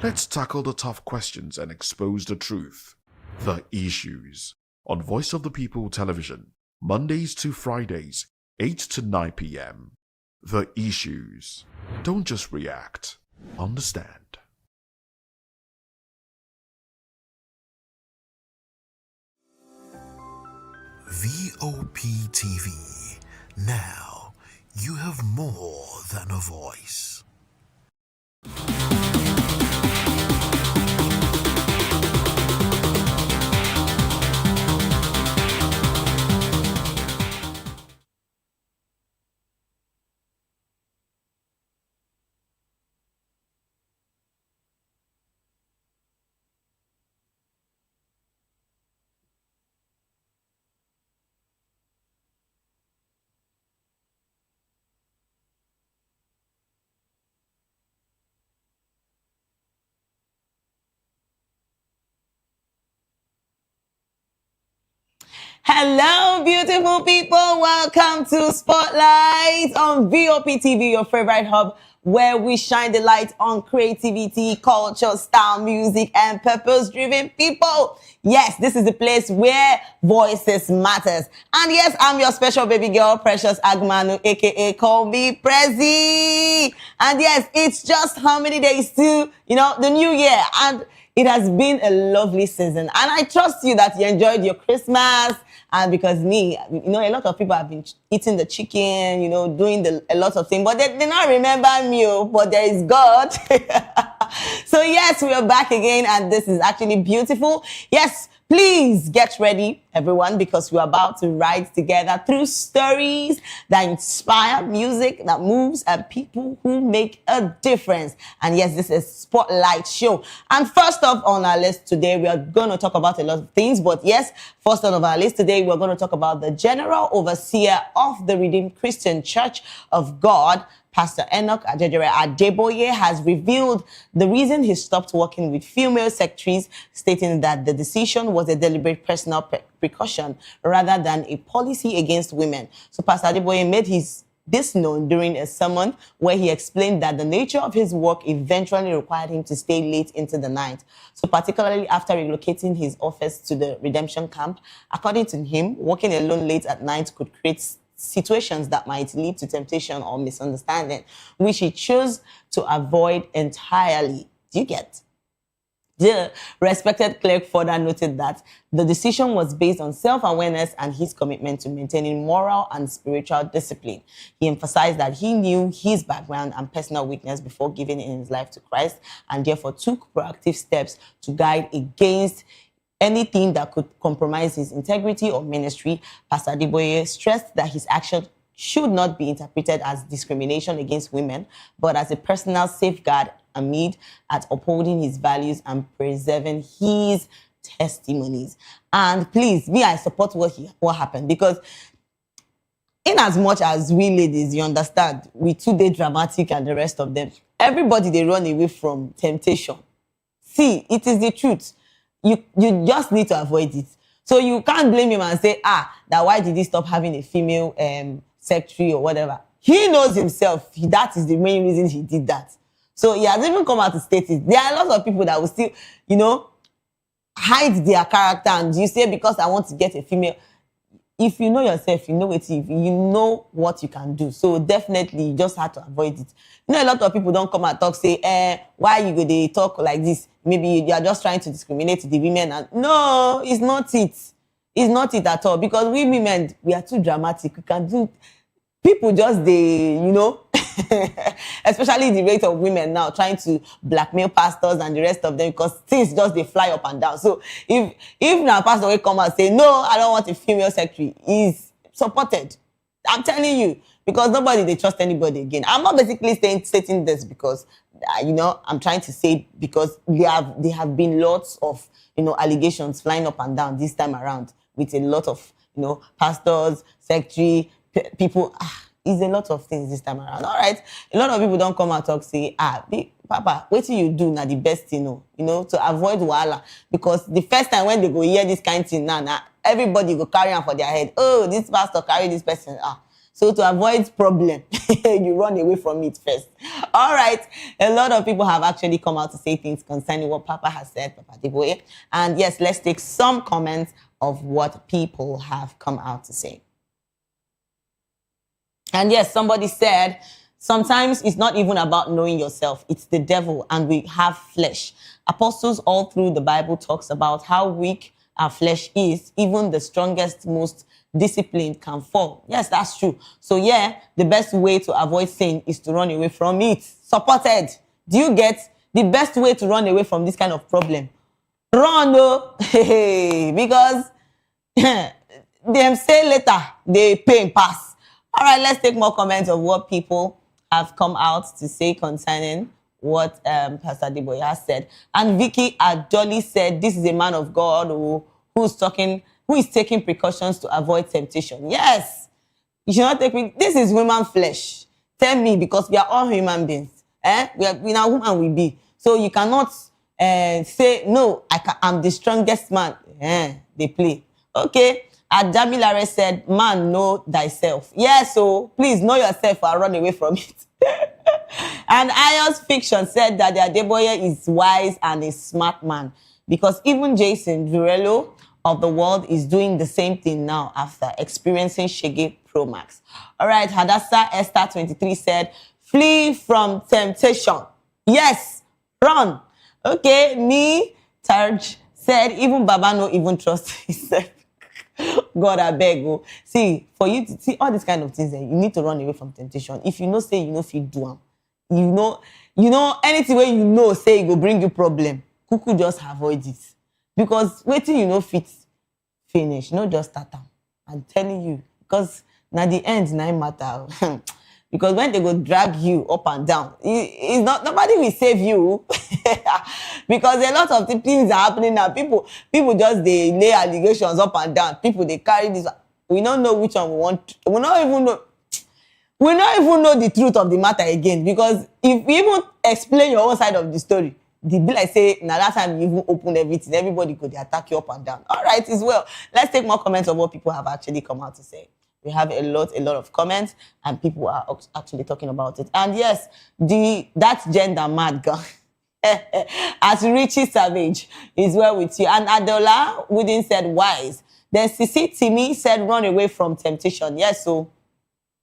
Let's tackle the tough questions and expose the truth. The Issues on Voice of the People Television, Mondays to Fridays, 8 to 9 p.m. The Issues. Don't just react, understand. VOP TV. Now you have more than a voice. Hello, beautiful people. Welcome to Spotlight on VOP TV, your favorite hub, where we shine the light on creativity, culture, style, music, and purpose-driven people. Yes, this is the place where voices matters. And yes, I'm your special baby girl, Precious Agmanu, aka call me Prezi. And yes, it's just how many days to, the new year. And it has been a lovely season. And I trust you that you enjoyed your Christmas. And because me, a lot of people have been eating the chicken, doing a lot of things, but they not remember me, but there is God. So yes, we are back again, and this is actually beautiful. Yes, please get ready. everyone, because we're about to ride together through stories that inspire, music that moves, and people who make a difference. And yes, this is Spotlight Show. And first off on our list today, we are going to talk about a lot of things. But yes, first on our list today, we're going to talk about the General Overseer of the Redeemed Christian Church of God, Pastor Enoch Adeboye, has revealed the reason he stopped working with female secretaries, stating that the decision was a deliberate personal precaution rather than a policy against women. So Pastor Adeboye made this known during a sermon where he explained that the nature of his work eventually required him to stay late into the night. So particularly after relocating his office to the redemption camp, according to him, working alone late at night could create situations that might lead to temptation or misunderstanding, which he chose to avoid entirely. Do you get? The respected clerk further noted that the decision was based on self-awareness and his commitment to maintaining moral and spiritual discipline. He emphasized that he knew his background and personal weakness before giving in his life to Christ, and therefore took proactive steps to guide against anything that could compromise his integrity or ministry. Pastor Adeboye stressed that his action should not be interpreted as discrimination against women, but as a personal safeguard amid at upholding his values and preserving his testimonies. And please, me, I support what happened, because in as much as we ladies, you understand, we too dey dramatic and the rest of them, everybody, they run away from temptation. See, it is the truth. You just need to avoid it. So you can't blame him and say, that why did he stop having a female secretary or whatever. He knows himself. That is the main reason he did that. So he has even come out to state it. There are a lot of people that will still, hide their character, and you say, because I want to get a female. If you know yourself, you know what you can do. So definitely, you just have to avoid it. A lot of people don't come and talk, say, why you go they talk like this? Maybe you are just trying to discriminate the women. And no, it's not it. It's not it at all. Because we women, we are too dramatic. We can do. People just especially the rate of women now trying to blackmail pastors and the rest of them, because things just they fly up and down. So if now pastor will come and say, no, I don't want a female secretary, is supported. I'm telling you, because nobody they trust anybody again. I'm not basically stating this because I'm trying to say, because there have been lots of allegations flying up and down this time around with a lot of pastors, secretary, people. Is a lot of things this time around. All right. A lot of people don't come and talk, say, Papa, what do you do now the best, to avoid wahala? Because the first time when they go hear this kind of thing now, everybody go carry on for their head. Oh, this pastor carry this person. So to avoid problem, you run away from it first. All right. A lot of people have actually come out to say things concerning what Papa has said, Papa Adeboye. And yes, let's take some comments of what people have come out to say. And yes, somebody said, sometimes it's not even about knowing yourself. It's the devil, and we have flesh. Apostles all through the Bible talks about how weak our flesh is. Even the strongest, most disciplined can fall. Yes, that's true. So yeah, the best way to avoid sin is to run away from it. Supported. Do you get the best way to run away from this kind of problem? Run, no. Because them say later, they pay and pass. All right, let's take more comments of what people have come out to say concerning what Pastor Adeboye has said. And Vicky Adoli said, this is a man of God who is taking precautions to avoid temptation. Yes, you should not take this is human flesh. Tell me, because we are all human beings. We are human, we be. So you cannot say, no, I'm the strongest man. They play. Okay. Adamilare said, man, know thyself. Yes, so please know yourself and run away from it. And Ions Fiction said that the Adeboye is wise and a smart man, because even Jason Durello of the world is doing the same thing now after experiencing Shege Pro Max. All right, Hadassah Esther 23 said, flee from temptation. Yes, run. Okay, me, Tarj said, even Baba no even trust himself. God, I beg you. See, for you to see all these kind of things, you need to run away from temptation. If you say if you do them, anything where say it will bring you problem, kuku just avoid it. Because waiting fit finish, no just start am. I'm telling you, because na the end na im matter. Because when they go drag you up and down, it's not, nobody will save you. Because a lot of things are happening now. People just they lay allegations up and down. People they carry this. We don't know which one we want. We don't even know the truth of the matter again. Because if you even explain your own side of the story, the be like say, now that time you even open everything, everybody could attack you up and down. All right, as well. Let's take more comments of what people have actually come out to say. We have a lot of comments, and people are actually talking about it. And yes, that gender mad girl, as Richie Savage is well with you. And Adola Wooden said wise. Then Sisi Timi said run away from temptation. Yes, so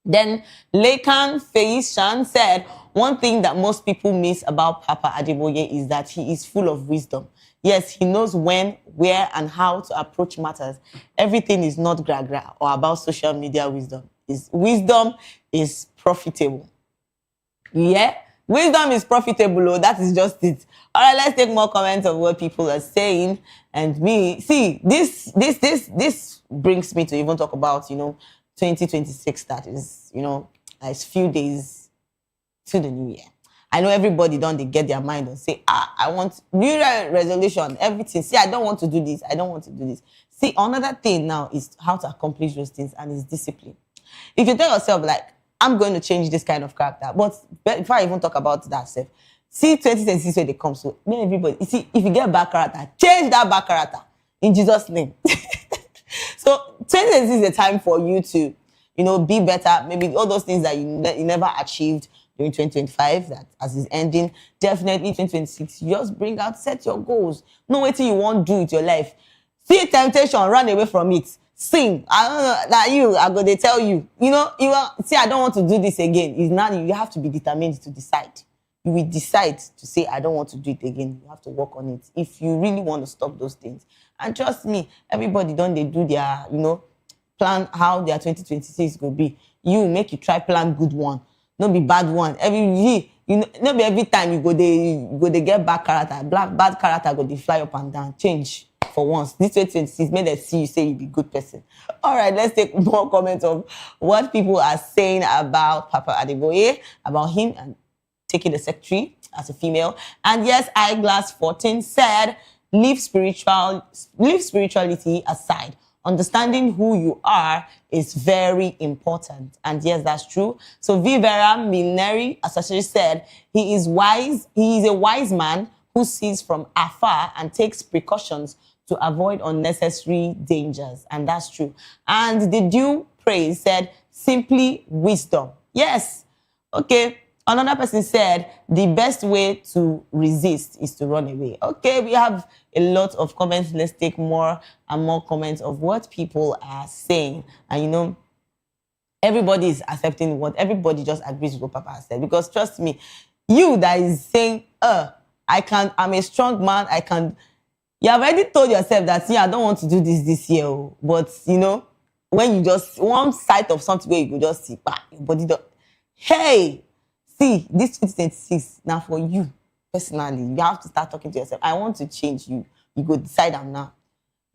then Lekan Feishan said one thing that most people miss about Papa Adeboye is that he is full of wisdom. Yes, he knows when, where, and how to approach matters. Everything is not gra-gra or about social media wisdom. Wisdom is profitable. Yeah, wisdom is profitable. Oh, that is just it. All right, let's take more comments of what people are saying. And this brings me to even talk about, 2026. That is, it's few days to the new year. I know everybody they get their mind and say, I want new year resolution, everything. See, I don't want to do this. I don't want to do this. See, another thing now is how to accomplish those things, and it's discipline. If you tell yourself, like, I'm going to change this kind of character, but before I even talk about that self, see 2026 where they come. So, everybody, you see, if you get bad character, change that bad character in Jesus' name. So, 2026 is a time for you to, be better. Maybe all those things that you never achieved during 2025, that as is ending, definitely 2026, you just bring out, set your goals. Know what you want to do with your life. See temptation, run away from it. Sing. I don't know that I'm going to tell you. See, I don't want to do this again. It's not, you have to be determined to decide. You will decide to say, I don't want to do it again. You have to work on it if you really want to stop those things. And trust me, everybody they do their, plan how their 2026 will be. You make you try plan good one. No be bad one. No be every time you go they get bad character. Bad character go they fly up and down. Change for once. This 2026 made them see you say you be good person. All right, let's take more comments of what people are saying about Papa Adeboye, about him and taking the secretary as a female. And yes, Eyeglass 14 said, leave spirituality aside. Understanding who you are is very important. And yes, that's true. So Vivera Milneri, as I said, he is wise. He is a wise man who sees from afar and takes precautions to avoid unnecessary dangers. And that's true. And the due praise said, simply wisdom. Yes. Okay. Another person said, the best way to resist is to run away. Okay, we have a lot of comments. Let's take more and more comments of what people are saying. And everybody is accepting what everybody just agrees with what Papa has said. Because trust me, you that is saying, I'm a strong man, you have already told yourself that, I don't want to do this year. But, when you just, one sight of something where you could just see, your body don't, hey, see, this 2026, now for you, personally, you have to start talking to yourself. I want to change you. You go decide I'm now.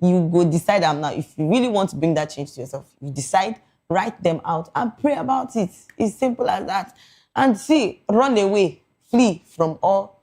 If you really want to bring that change to yourself, you decide, write them out, and pray about it. It's simple as that. And see, run away, flee from all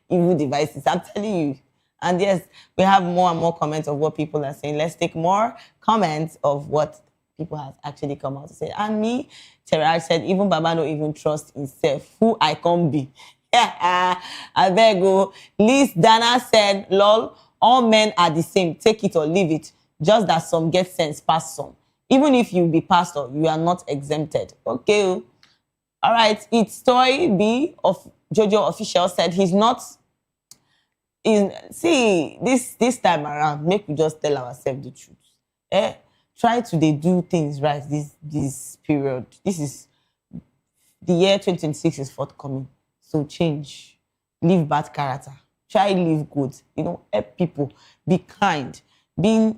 evil devices. I'm telling you. And yes, we have more and more comments of what people are saying. Let's take more comments of what people have actually come out to say. And me, Terrell said, even Baba don't even trust himself. Who I can be. I beg you. Liz Dana said, lol, all men are the same. Take it or leave it. Just that some get sense past some. Even if you be pastor, you are not exempted. Okay. All right. It's Story B of Jojo Official said he's not. See, this time around, make we just tell ourselves the truth. Try to do things right this period. This is the year 2026 is forthcoming. So change. Live bad character. Try live good. Help people. Be kind. Be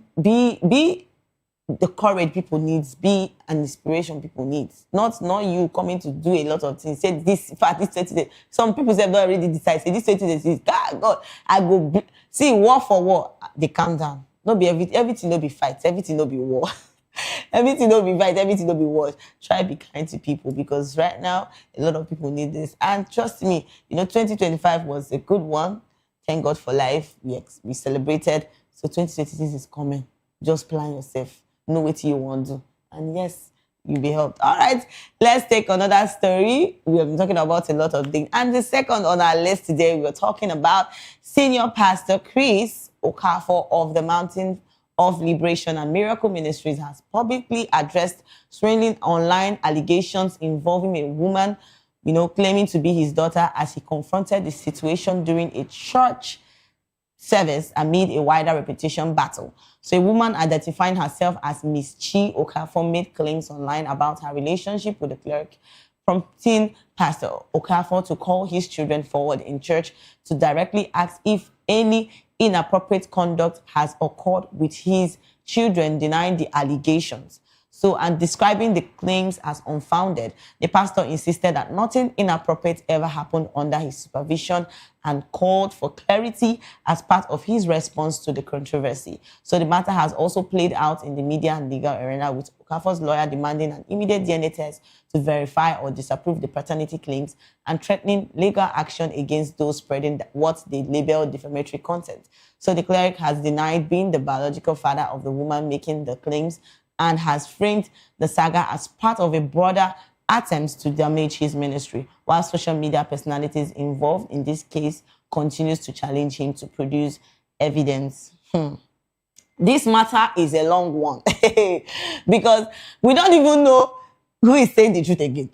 the courage people needs. Be an inspiration people needs. Not you coming to do a lot of things. Say this 20 days. Some people have already decided. Say this 20 days. God, I go see war for war. They calm down. No be everything no be fight, everything no be war. Everything no be fight, everything no be war. Try be kind to people because right now a lot of people need this. And trust me, 2025 was a good one. Thank God for life. We celebrated. So 2026 is coming. Just plan yourself. Know what you want to do. And yes, you'll be helped. All right, let's take another story. We have been talking about a lot of things. And the second on our list today, we're talking about Senior Pastor Chris Okafor of the Mountain of Liberation and Miracle Ministries has publicly addressed swirling online allegations involving a woman, claiming to be his daughter as he confronted the situation during a church service amid a wider reputation battle. So a woman identifying herself as Miss Chi Okafor made claims online about her relationship with the clerk, prompting Pastor Okafor to call his children forward in church to directly ask if any inappropriate conduct has occurred with his children, denying the allegations. So, and describing the claims as unfounded, the pastor insisted that nothing inappropriate ever happened under his supervision and called for clarity as part of his response to the controversy. So the matter has also played out in the media and legal arena, with Okafor's lawyer demanding an immediate DNA test to verify or disapprove the paternity claims and threatening legal action against those spreading what they label defamatory content. So the cleric has denied being the biological father of the woman making the claims and has framed the saga as part of a broader attempts to damage his ministry, while social media personalities involved in this case continues to challenge him to produce evidence. This matter is a long one because we don't even know who is saying the truth again.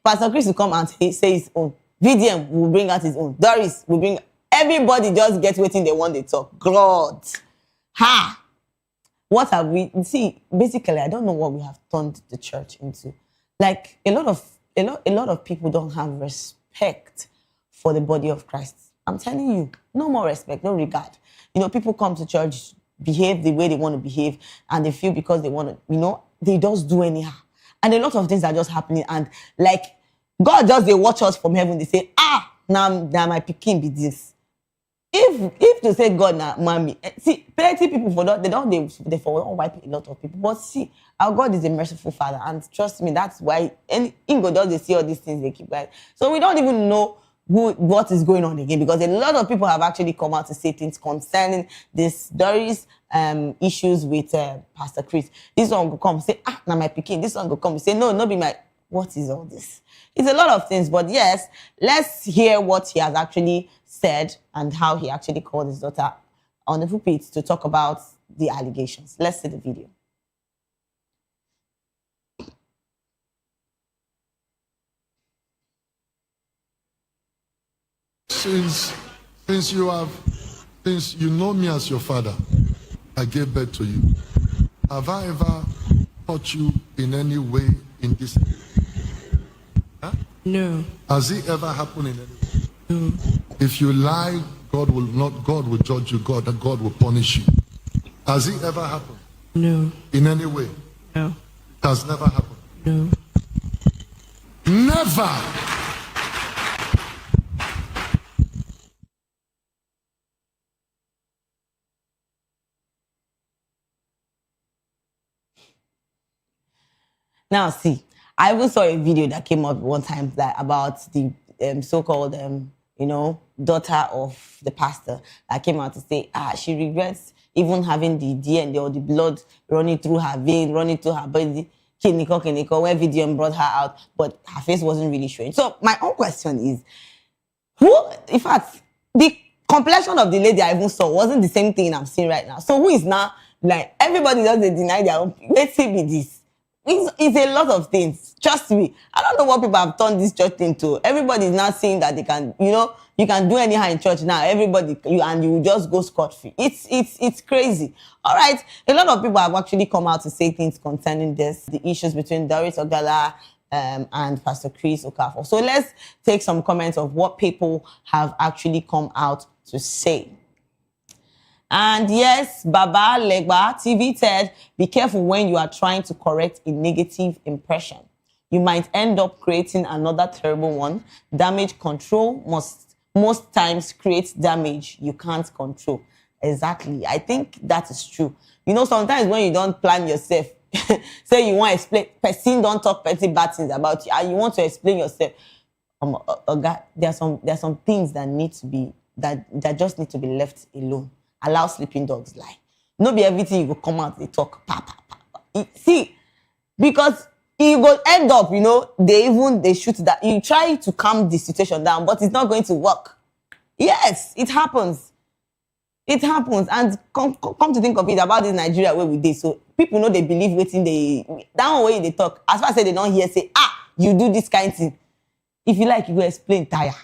Pastor Chris will come and say his own. VDM will bring out his own. Doris will bring. Everybody just get waiting they want to talk. God. What have we... See, basically, I don't know what we have turned the church into. Like, a lot of people don't have respect for the body of Christ. I'm telling you, no more respect, no regard. People come to church, behave the way they want to behave, and they feel because they want to, they just do anyhow. And a lot of things are just happening. And like, God just, they watch us from heaven. They say, now my pikin be this. If to say God now, mommy, see, plenty people they don't wipe a lot of people. But see, our God is a merciful Father, and trust me, that's why Ingo does they see all these things they keep quiet. So we don't even know what is going on again, because a lot of people have actually come out to say things concerning this Doris issues with Pastor Chris. This one will come say, now my pikin. This one will come say, no be my. What is all this? It's a lot of things, but yes, let's hear what he has actually said and how he actually called his daughter on the pulpit to talk about the allegations. Let's see the video. Since you know me as your father, I gave birth to you. Have I ever hurt you in any way in this? Huh? No. Has it ever happened in any way? No. If you lie, God will judge you, God will punish you. Has it ever happened? No. In any way? No. It has never happened? No. Never! Now, see, I even saw a video that came up one time about the so-called, daughter of the pastor that came out to say, she regrets even having the DNA or the blood running through her vein, running through her body, Kiniko, where video brought her out, but her face wasn't really showing. So my own question is, in fact, the complexion of the lady I even saw wasn't the same thing I'm seeing right now. So who is now, like, everybody does they deny their own, let's see me this. It's a lot of things. Trust me. I don't know what people have turned this church into. Everybody is now saying that they can, you can do anyhow in church now. Everybody, you just go scot-free. It's crazy. All right. A lot of people have actually come out to say things concerning this, the issues between Doris Ogala and Pastor Chris Okafor. So let's take some comments of what people have actually come out to say. And yes, Baba Legba TV said, be careful when you are trying to correct a negative impression. You might end up creating another terrible one. Damage control most times creates damage you can't control. Exactly. I think that is true. You know, sometimes when you don't plan yourself, say you want to explain, person don't talk petty bad things about you, and you want to explain yourself. God, there are some things that need to be that just need to be left alone. Allow sleeping dogs lie. Not be everything you go come out they talk. See, because you go end up, you know, they shoot that. You try to calm the situation down, but it's not going to work. Yes, it happens. It happens. And come to think of it, about this Nigeria where we did. So people know they believe waiting that one way they talk. As far as they don't hear, say, you do this kind of thing. If you like, you go explain tire.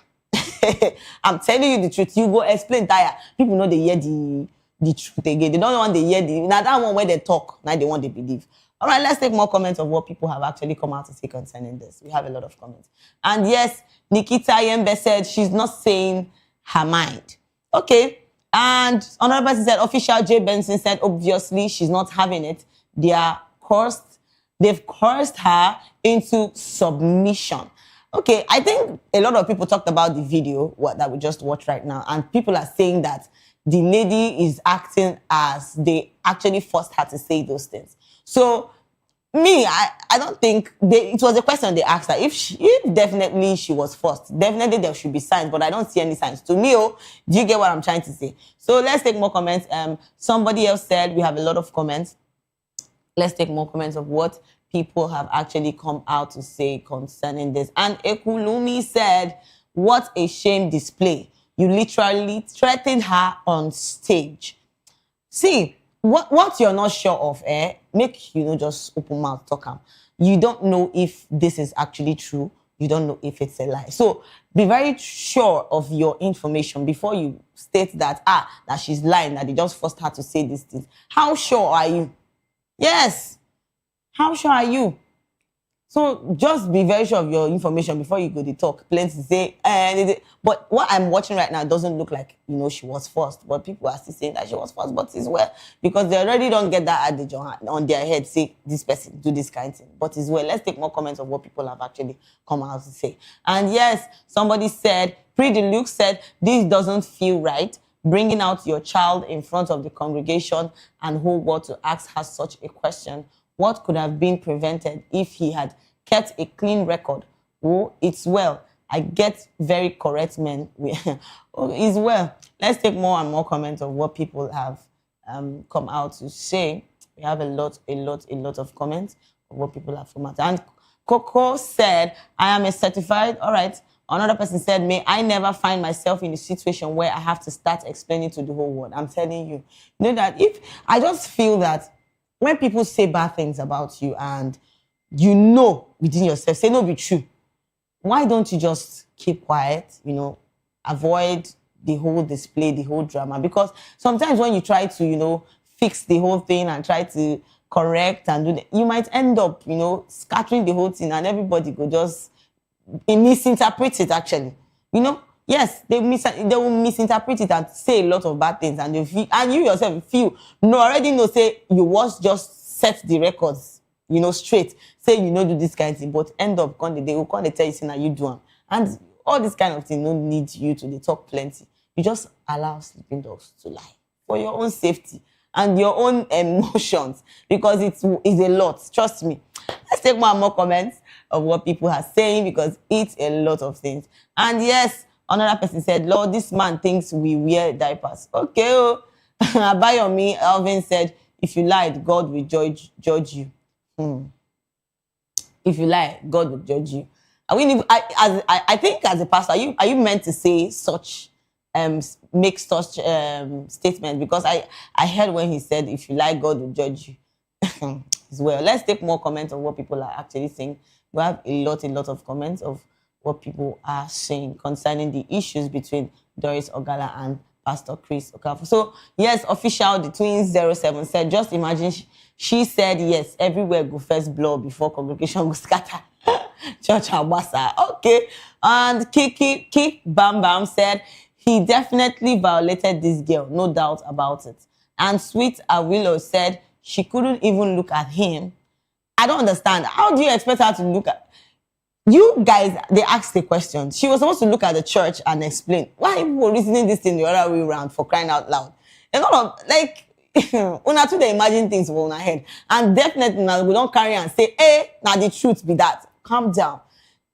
I'm telling you the truth. You go explain tire. People know they hear the truth again. They don't want to hear now that one where they talk. Now they want to believe. All right, let's take more comments of what people have actually come out to say concerning this. We have a lot of comments. And yes, Nikita Yembe said she's not saying her mind. Okay. And another person said, official J. Benson said, obviously she's not having it. They've cursed her into submission. Okay, I think a lot of people talked about the video that we just watched right now, and people are saying that the lady is acting as they actually forced her to say those things. So, I don't think it was a question they asked her. If definitely she was forced, definitely there should be signs, but I don't see any signs. To me, do you get what I'm trying to say? So let's take more comments. Somebody else said we have a lot of comments. Let's take more comments of what people have actually come out to say concerning this. And Ekulumi said, what a shame display. You literally threatened her on stage. See, what you're not sure of, make, just open mouth, talk. You don't know if this is actually true. You don't know if it's a lie. So be very sure of your information before you state that, that she's lying, that they just forced her to say these things. How sure are you? Yes. How sure are you? So just be very sure of your information before you go to talk. Plenty say, but what I'm watching right now doesn't look like, she was forced. But people are still saying that she was forced, but it's well, because they already don't get that adage on their head, say, this person, do this kind of thing. But it's well. Let's take more comments of what people have actually come out to say. And yes, somebody said, Pretty Luke said, this doesn't feel right. Bringing out your child in front of the congregation and who were to ask her such a question. What could have been prevented if he had kept a clean record? Oh, it's well. I get very correct men. It's well. Let's take more and more comments of what people have come out to say. We have a lot of comments of what people have come out. And Coco said, I am a certified, all right. Another person said, may I never find myself in a situation where I have to start explaining to the whole world. I'm telling you. You know that I just feel that when people say bad things about you and within yourself, say no be true, why don't you just keep quiet, avoid the whole display, the whole drama? Because sometimes when you try to, fix the whole thing and try to correct and do that, you might end up, scattering the whole thing and everybody go just misinterpret it actually. Yes, they will misinterpret it and say a lot of bad things, and you yourself already know, say you was just set the records, straight. Say do this kind of thing, but end up they will come tell you say now you do them. And all this kind of thing don't need you to talk plenty. You just allow sleeping dogs to lie for your own safety and your own emotions, because it's a lot. Trust me. Let's take more and more comments of what people are saying, because it's a lot of things. And yes, another person said, Lord, this man thinks we wear diapers. Okay. Abayomi Alvin said, if you lied, God will judge you. If you lie, God will judge you. I think as a pastor, are you meant to say such, make such statement? Because I heard when he said, if you lie, God will judge you. As well. Let's take more comments of what people are actually saying. We have a lot of comments of what people are saying concerning the issues between Doris Ogala and Pastor Chris Okafor. So, yes, official, the twins 07 said, just imagine, she said, yes, everywhere go first blow before congregation go scatter. Church Abasa. Okay. And Kiki Bam Bam said, he definitely violated this girl, no doubt about it. And Sweet Awilo said, she couldn't even look at him. I don't understand. How do you expect her to look at... You guys, they asked the question. She was supposed to look at the church and explain. Why are people reasoning this thing the other way around, for crying out loud? a lot of, like, una too dey imagine things for una head. And definitely, now we don't carry and say, hey, now the truth be that. Calm down.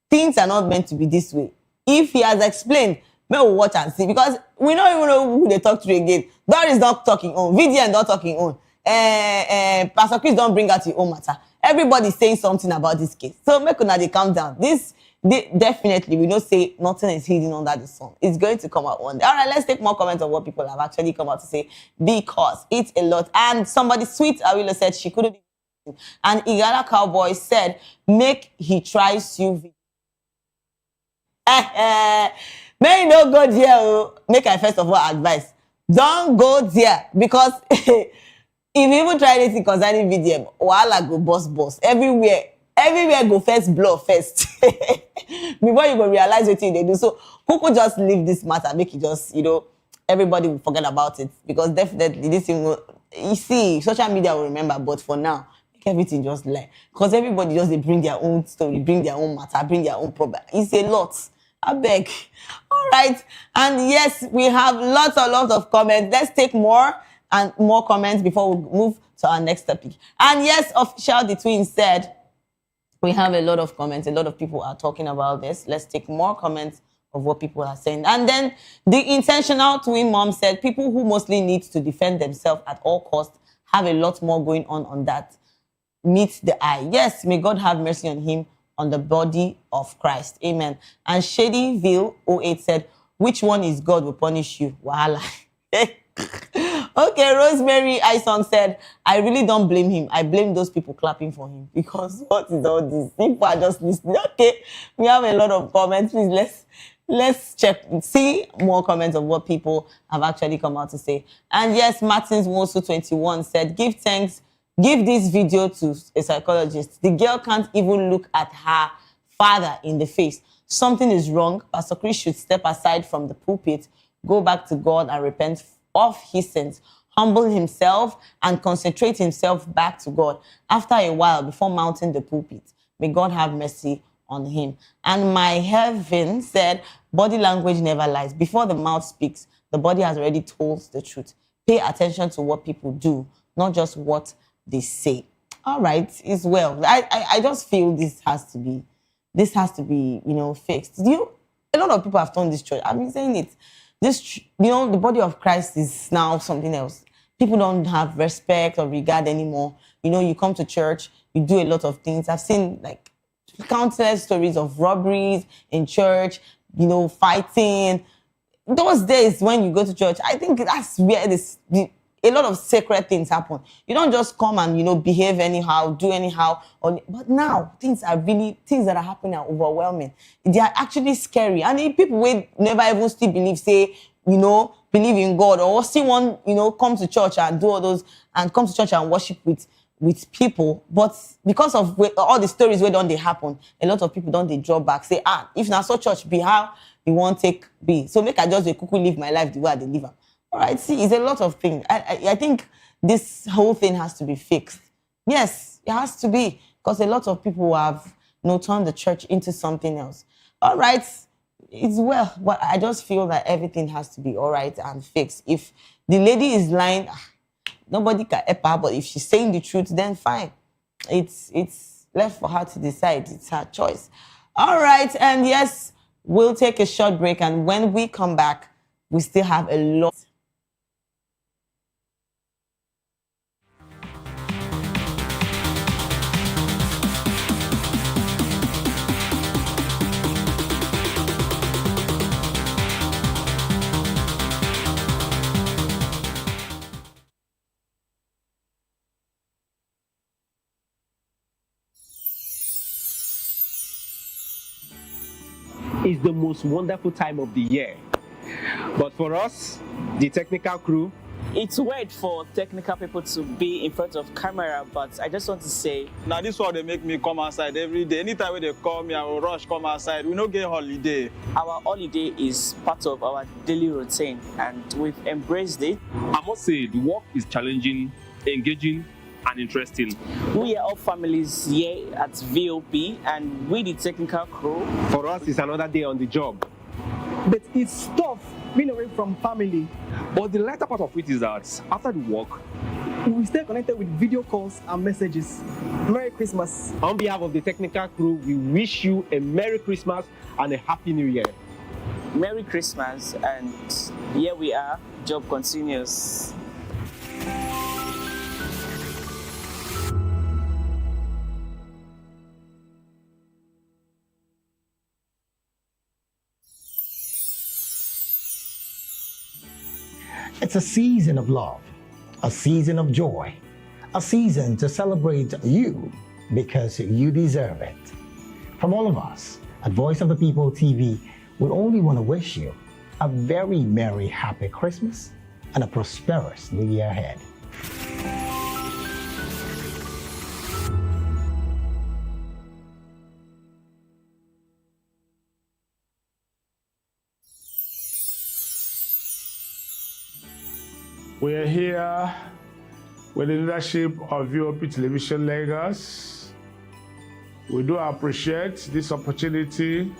Things are not meant to be this way. If he has explained, may we watch and see. Because we don't even know who they talk to again. Doris not talking on. VDN not talking on. Pastor Chris don't bring out your own matter. Everybody's saying something about this case. So make una dey calm down. Definitely, we don't say nothing is hidden under the sun. It's going to come out one day. All right, let's take more comments on what people have actually come out to say, because it's a lot. And somebody, Sweet Awilo, said she couldn't. And Igala Cowboy said, make he try sue. May you no go there. Make I first of all advise. Don't go there, because if you even try anything concerning VDM, wahala go boss. Everywhere go first blow first. Before you go realize what they do. So Kuku just leave this matter, make it just, everybody will forget about it. Because definitely this thing will, you see, social media will remember, but for now, make everything just lie. Because everybody just, they bring their own story, bring their own matter, bring their own problem. It's a lot. I beg. All right. And yes, we have lots of comments. Let's take more comments before we move to our next topic. And yes, Official the Twin said, we have a lot of comments. A lot of people are talking about this. Let's take more comments of what people are saying. And then the Intentional Twin Mom said, people who mostly need to defend themselves at all costs have a lot more going on that meets the eye. Yes, may God have mercy on him, on the body of Christ. Amen. And Shadyville 08 said, which one is God will punish you? Wahala. Okay, Rosemary Isong said, I really don't blame him. I blame those people clapping for him. Because what is all this? People are just listening. Okay, we have a lot of comments. Please, let's check, see more comments of what people have actually come out to say. And yes, Martins Wosu 21 said, give this video to a psychologist. The girl can't even look at her father in the face. Something is wrong. Pastor Chris should step aside from the pulpit, go back to God and repent of his sins, humble himself and concentrate himself back to God after a while before mounting the pulpit. May God have mercy on him. And my heaven said, body language never lies. Before the mouth speaks, the body has already told the truth. Pay attention to what people do, not just what they say. All right, it's well. I just feel this has to be, fixed. A lot of people have turned this church. I've been saying it. This, the body of Christ is now something else. People don't have respect or regard anymore. You come to church, you do a lot of things. I've seen like countless stories of robberies in church, fighting. Those days when you go to church, I think that's where a lot of sacred things happen. You don't just come and, behave anyhow, do anyhow. But now, things that are happening are overwhelming. They are actually scary. And if people will never even still believe, believe in God, or still want, come to church and do all those, and come to church and worship with people. But because of all the stories where don't they happen, a lot of people don't they draw back, say, if not so church be how you want take be. So make I just live my life the way I live. All right, see, it's a lot of things. I think this whole thing has to be fixed. Yes, it has to be, because a lot of people have turned the church into something else. All right, it's well, but I just feel that everything has to be all right and fixed. If the lady is lying, nobody can help her, but if she's saying the truth, then fine. It's left for her to decide. It's her choice. All right, and yes, we'll take a short break, and when we come back, we still have a lot. It's the most wonderful time of the year. But for us, the technical crew, it's weird for technical people to be in front of camera, but I just want to say, now this one they make me come outside every day. Anytime when they call me, I will rush come outside. We don't get holiday. Our holiday is part of our daily routine, and we've embraced it. I must say, the work is challenging, engaging, and interesting. We are all families here at VOP, and we the technical crew. For us, it's another day on the job. But it's tough being away from family. But the latter part of it is that after the work, We stay connected with video calls and messages. Merry Christmas. On behalf of the technical crew, we wish you a Merry Christmas and a Happy New Year. Merry Christmas, and here we are. Job continues. It's a season of love, a season of joy, a season to celebrate you because you deserve it. From all of us at Voice of the People TV, we only want to wish you a very merry, happy Christmas and a prosperous new year ahead. We are here with the leadership of VOP Television Lagos. We do appreciate this opportunity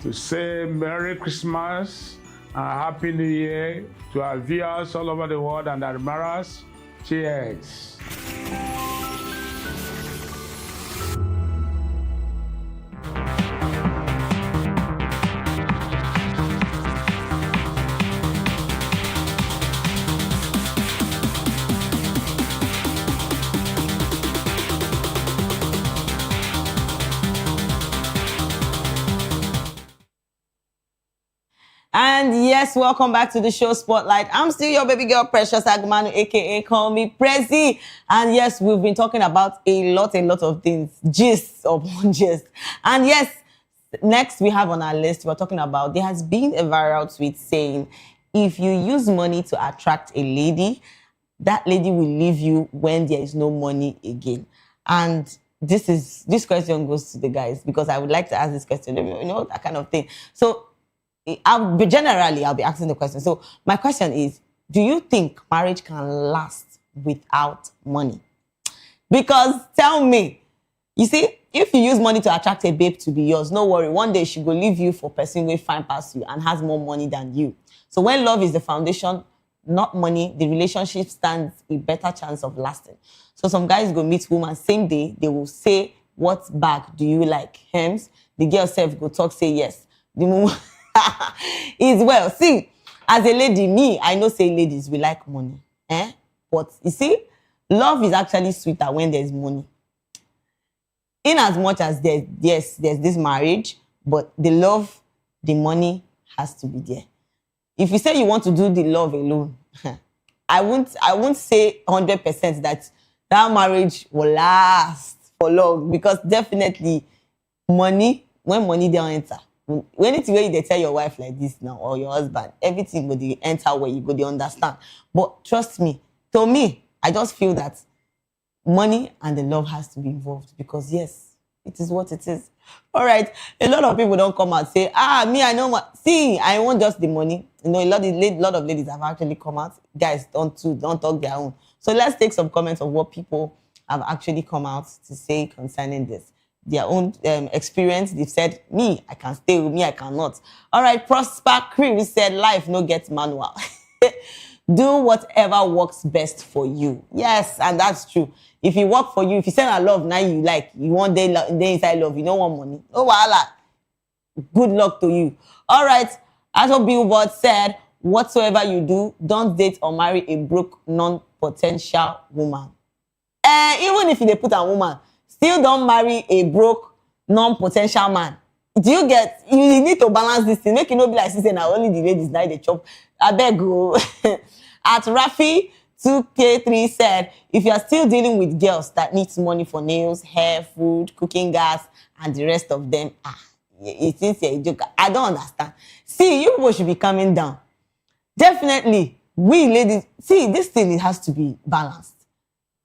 to say Merry Christmas and Happy New Year to our viewers all over the world and admirers. Cheers. And yes, welcome back to the show Spotlight. I'm still your baby girl, Precious Agmanu, aka Call Me Prezi. And yes, we've been talking about a lot of things, gist upon gist. And yes, next we have on our list, we're talking about, there has been a viral tweet saying, if you use money to attract a lady, that lady will leave you when there is no money again. And this question goes to the guys, because I would like to ask this question, that kind of thing. So I'll be asking the question. So my question is, do you think marriage can last without money? Because tell me, you see, if you use money to attract a babe to be yours, no worry, one day she will leave you for a person who fine past you and has more money than you. So when love is the foundation, not money, the relationship stands a better chance of lasting. So some guys go meet woman, same day, they will say, what bag do you like? Hems. The girl self go talk, say yes. The woman is well. See, as a lady, me, I know say ladies, we like money. But you see, love is actually sweeter when there's money. In as much as there's this marriage, but the love, the money has to be there. If you say you want to do the love alone, I won't say 100% that marriage will last for long, because definitely money, when money don't enter, when it's where they tell your wife like this now, or your husband, everything will enter where you go, they understand. But trust me, to me, I just feel that money and the love has to be involved, because yes, it is what it is. All right, a lot of people don't come out and say, me, I know what. See, I want just the money. You know, a lot of ladies have actually come out. Guys, don't talk their own. So let's take some comments of what people have actually come out to say concerning this. Their own experience. They've said, me, I can stay with me, I cannot. All right, Prosper Crew said, life no get manual. Do whatever works best for you. Yes, and that's true. If it work for you, if you send a love, now you like, you want day inside love, you don't want money. Oh, voila. Good luck to you. All right, as what Billboard said, whatsoever you do, don't date or marry a broke, non-potential woman. Even if they put a woman, still don't marry a broke, non-potential man. Do you get? You need to balance this thing. Make it not be like sister, now only the ladies die the chop. I beg you. At Rafi 2K3 said, if you are still dealing with girls that needs money for nails, hair, food, cooking gas, and the rest of them, it seems you're a joker. I don't understand. See, you people should be coming down. Definitely, we ladies, see, this thing, it has to be balanced.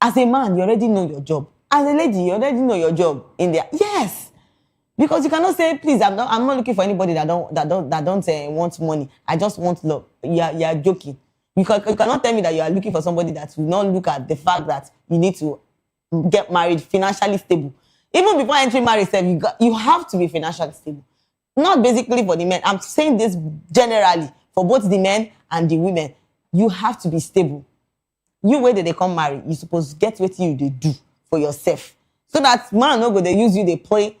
As a man, you already know your job. As a lady, you already know your job in there. Yes. Because you cannot say, please, I'm not looking for anybody that don't want money. I just want love. You are joking. You cannot tell me that you are looking for somebody that will not look at the fact that you need to get married, financially stable. Even before entering marriage, you have to be financially stable. Not basically for the men. I'm saying this generally for both the men and the women. You have to be stable. You where they come marry, you supposed to get what you they do for yourself. So that man no go they use you, they play,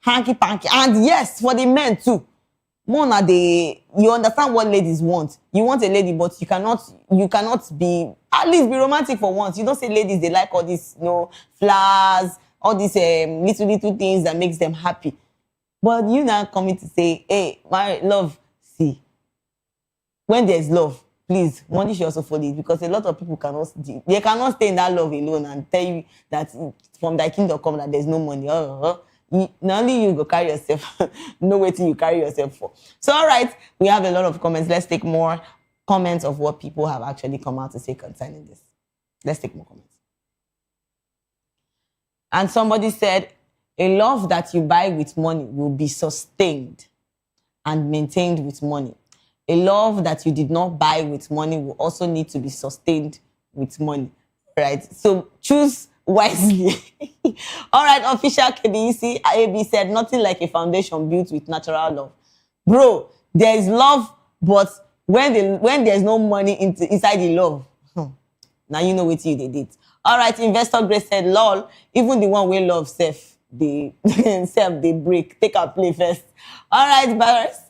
hanky panky. And yes, for the men too. More na you understand what ladies want. You want a lady, but you cannot be, at least be romantic for once. You don't say ladies, they like all these, flowers, all these little things that makes them happy. But you now coming to say, hey, my love, see, when there's love, please, money should also follow it, because a lot of people cannot stay in that love alone and tell you that from thy kingdom come that there's no money. Not only you go carry yourself, no way till you carry yourself for. So, all right, we have a lot of comments. Let's take more comments of what people have actually come out to say concerning this. Let's take more comments. And somebody said, a love that you buy with money will be sustained and maintained with money. A love that you did not buy with money will also need to be sustained with money, right? So choose wisely. All right, official KBEC AB said, nothing like a foundation built with natural love. Bro, there is love, but when there's no money inside the love, now you know what you did. All right, Investor Grace said, lol, even the one we love self, they break. Take a play first. All right, Barris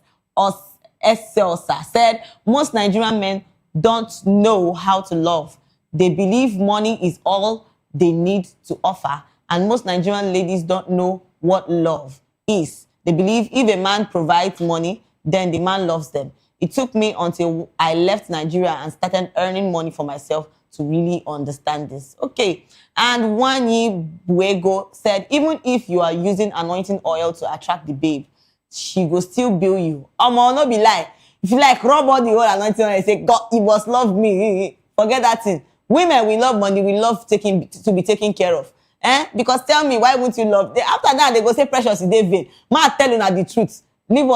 Esselsa said, most Nigerian men don't know how to love. They believe money is all they need to offer. And most Nigerian ladies don't know what love is. They believe if a man provides money, then the man loves them. It took me until I left Nigeria and started earning money for myself to really understand this. Okay. And Wanyi Buego said, even if you are using anointing oil to attract the babe, she will still bill you. No be lie. If you like rub all the whole anointing oil and say, God, he must love me. Forget that thing. Women, we love money. We love to be taken care of. Because tell me, why won't you love? After that, they go say precious is their vein. Man, telling her the truth. Leave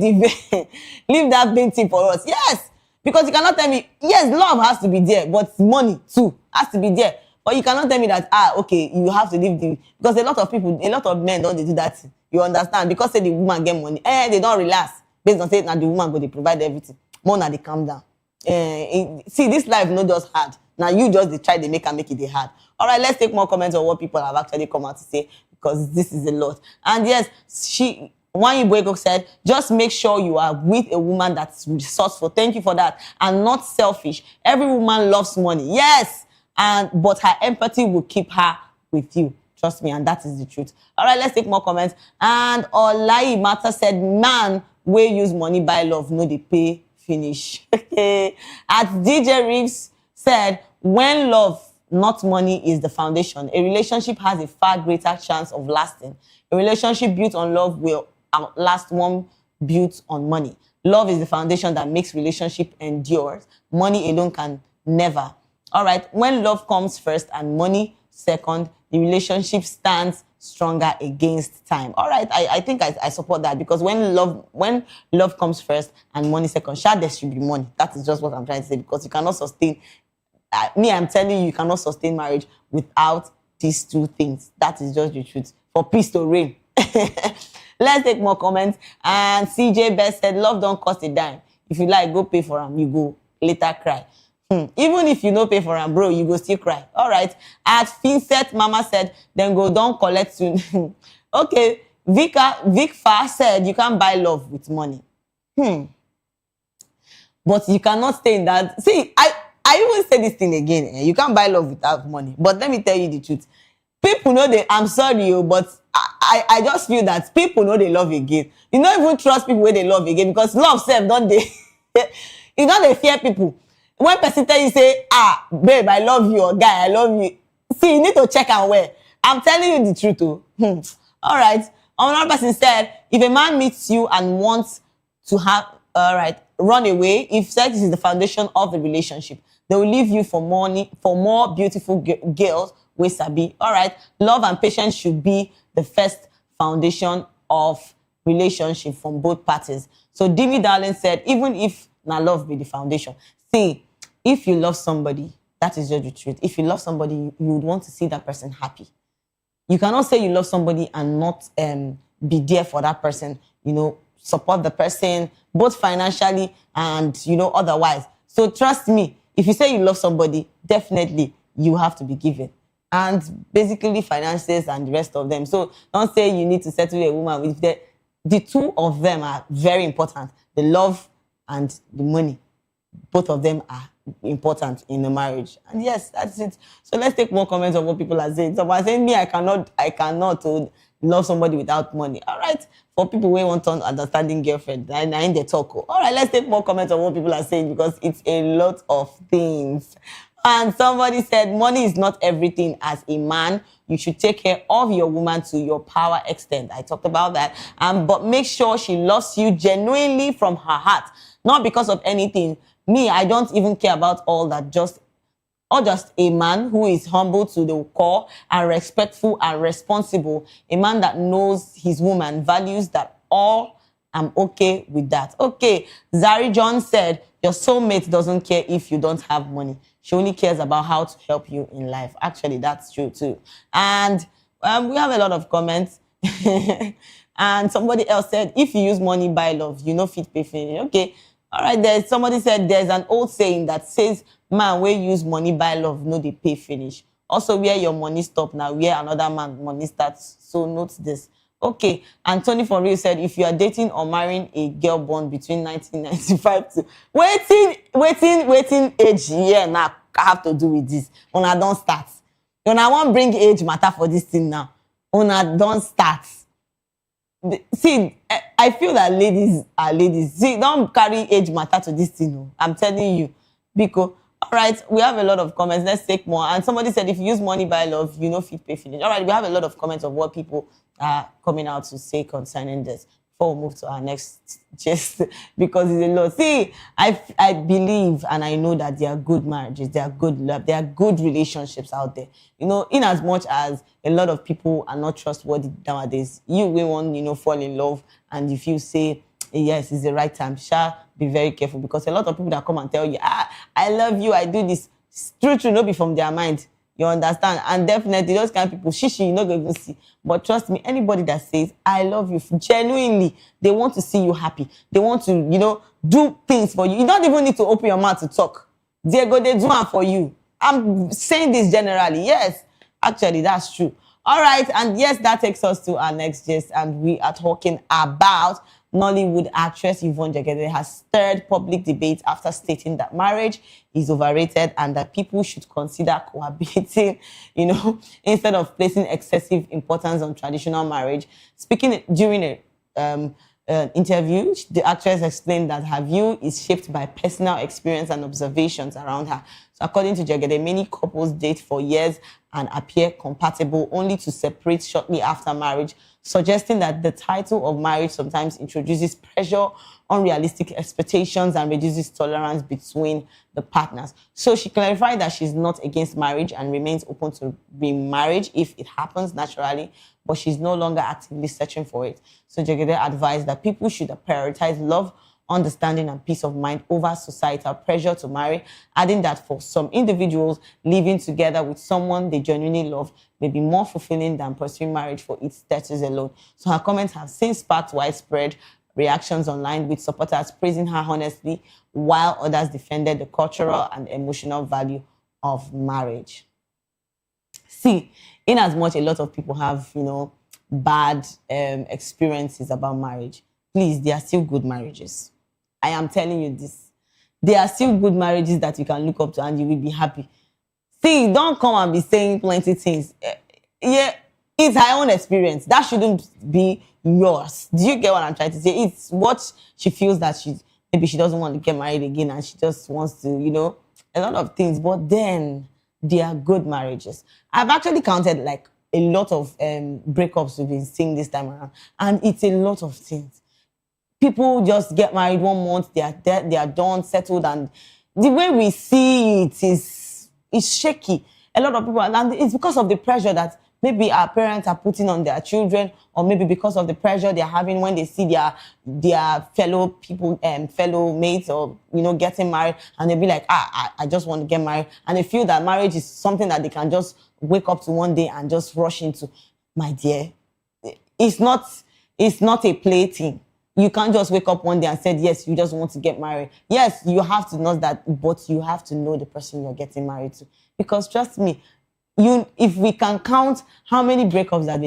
the vein. Leave that vein thing for us. Yes. Because you cannot tell me, yes, love has to be there, but money too has to be there. But you cannot tell me that, okay, you have to leave because a lot of men don't do that. You understand? Because say the woman get money, they don't relax. Based on saying now the woman go, they provide everything. More now they calm down. See, this life not just hard. Now you just try to make it hard. All right, let's take more comments on what people have actually come out to say, because this is a lot. And yes, Wanyi Buego said, just make sure you are with a woman that's resourceful. Thank you for that. And not selfish. Every woman loves money. Yes. But her empathy will keep her with you. Trust me. And that is the truth. All right, let's take more comments. And Olai Mata said, man, we use money buy love. No, they pay finish. At DJ Reeves said, when love, not money, is the foundation, a relationship has a far greater chance of lasting. A relationship built on love will outlast one built on money. Love is the foundation that makes relationship endures. Money alone can never. All right, when love comes first and money second, the relationship stands stronger against time. All right, I think I support that, because when love comes first and money second, there should be money. That is just what I'm trying to say, because you cannot sustain. I'm telling you cannot sustain marriage without these two things. That is just the truth. For peace to reign. Let's take more comments. And CJ Best said, love don't cost a dime. If you like, go pay for them. You go later cry. Even if you no pay for them, bro, you go still cry. All right. At Finset, Mama said, then go don't collect soon. Okay. Vic Far said, you can't buy love with money. But you cannot stay in that. See, I even say this thing again. You can't buy love without money. But let me tell you the truth. People know I'm sorry, but I just feel that people know they love again. You don't even trust people when they love again, because love self, don't they? You know they fear people. When person tell you say, babe, I love you, or guy, I love you. See, you need to check and where. I'm telling you the truth, too. All right. Another person said, if a man meets you and wants to run away, if sex is the foundation of the relationship, they will leave you for more beautiful girls with Sabi. All right. Love and patience should be the first foundation of relationship from both parties. So Dimi Darling said, even if na love be the foundation. See, if you love somebody, that is just the truth. If you love somebody, you would want to see that person happy. You cannot say you love somebody and not be there for that person, support the person, both financially and, otherwise. So trust me, if you say you love somebody, definitely you have to be given. And basically finances and the rest of them. So don't say you need to settle a woman with the two of them are very important. The love and the money. Both of them are important in a marriage. And yes, that's it. So let's take more comments on what people are saying. Someone saying me, I cannot love somebody without money. All right. For people who want an understanding girlfriend, I in the talk. All right, let's take more comments on what people are saying because it's a lot of things. And somebody said, money is not everything. As a man, you should take care of your woman to your power extent. I talked about that. But make sure she loves you genuinely from her heart, not because of anything. Me, I don't even care about all that. Just a man who is humble to the core and respectful and responsible. A man that knows his woman, values that all. I'm okay with that. Okay, Zari John said, your soulmate doesn't care if you don't have money. She only cares about how to help you in life. Actually, that's true too. And we have a lot of comments. And somebody else said, if you use money buy love, you know fit pay finish. Okay. All right, somebody said there's an old saying that says, man, where use money buy love, no they pay finish. Also, where your money stop now, where another man money starts. So note this. Okay, and Tony for real said, if you are dating or marrying a girl born between 1995 to waiting age year now, I have to do with this. Una don't start. When I want bring age matter for this thing now, una don't start. See, I feel that ladies are ladies. See, don't carry age matter to this thing. No. I'm telling you. Because, all right, we have a lot of comments. Let's take more. And somebody said, if you use money buy love, you know fit pay finish. All right, we have a lot of comments of what people are coming out to say concerning this. Before we move to our next gist, because it's a lot. See, I believe and I know that there are good marriages, there are good love, there are good relationships out there. In as much as a lot of people are not trustworthy nowadays, you will want, fall in love, and if you say, yes, it's the right time, be very careful, because a lot of people that come and tell you, I love you, I do this, true, not be from their mind. You understand? And definitely those kind of people, you're not going to see. But trust me, anybody that says, I love you, genuinely, they want to see you happy. They want to, do things for you. You don't even need to open your mouth to talk. They do it for you. I'm saying this generally. Yes, actually, that's true. All right. And yes, that takes us to our next gist. And we are talking about Nollywood actress Yvonne Jegede has stirred public debate after stating that marriage is overrated and that people should consider cohabiting, instead of placing excessive importance on traditional marriage. Speaking during an interview, the actress explained that her view is shaped by personal experience and observations around her. So according to Jegede, many couples date for years and appear compatible only to separate shortly after marriage, suggesting that the title of marriage sometimes introduces pressure, unrealistic expectations, and reduces tolerance between the partners. So she clarified that she's not against marriage and remains open to remarriage if it happens naturally, but she's no longer actively searching for it. So Jegede advised that people should prioritize love, understanding, and peace of mind over societal pressure to marry, adding that for some individuals, living together with someone they genuinely love may be more fulfilling than pursuing marriage for its status alone. So her comments have since sparked widespread reactions online, with supporters praising her honestly, while others defended the cultural and emotional value of marriage. See, in as much a lot of people have, bad experiences about marriage, please, there are still good marriages. I am telling you this. There are still good marriages that you can look up to and you will be happy. See, don't come and be saying plenty things. Yeah, it's her own experience. That shouldn't be yours. Do you get what I'm trying to say? It's what she feels that maybe she doesn't want to get married again and she just wants to, a lot of things. But then there are good marriages. I've actually counted like a lot of breakups we've been seeing this time around, and it's a lot of things. People just get married 1 month, they are done, settled, and the way we see it is shaky. A lot of people, and it's because of the pressure that maybe our parents are putting on their children, or maybe because of the pressure they're having when they see their fellow people, fellow mates, or getting married, and they'll be like, I just want to get married, and they feel that marriage is something that they can just wake up to one day and just rush into. My dear, it's not a plaything. you can't just wake up one day and say, yes, you just want to get married. Yes, you have to know that, but you have to know the person you're getting married to. Because trust me, if we can count how many breakups that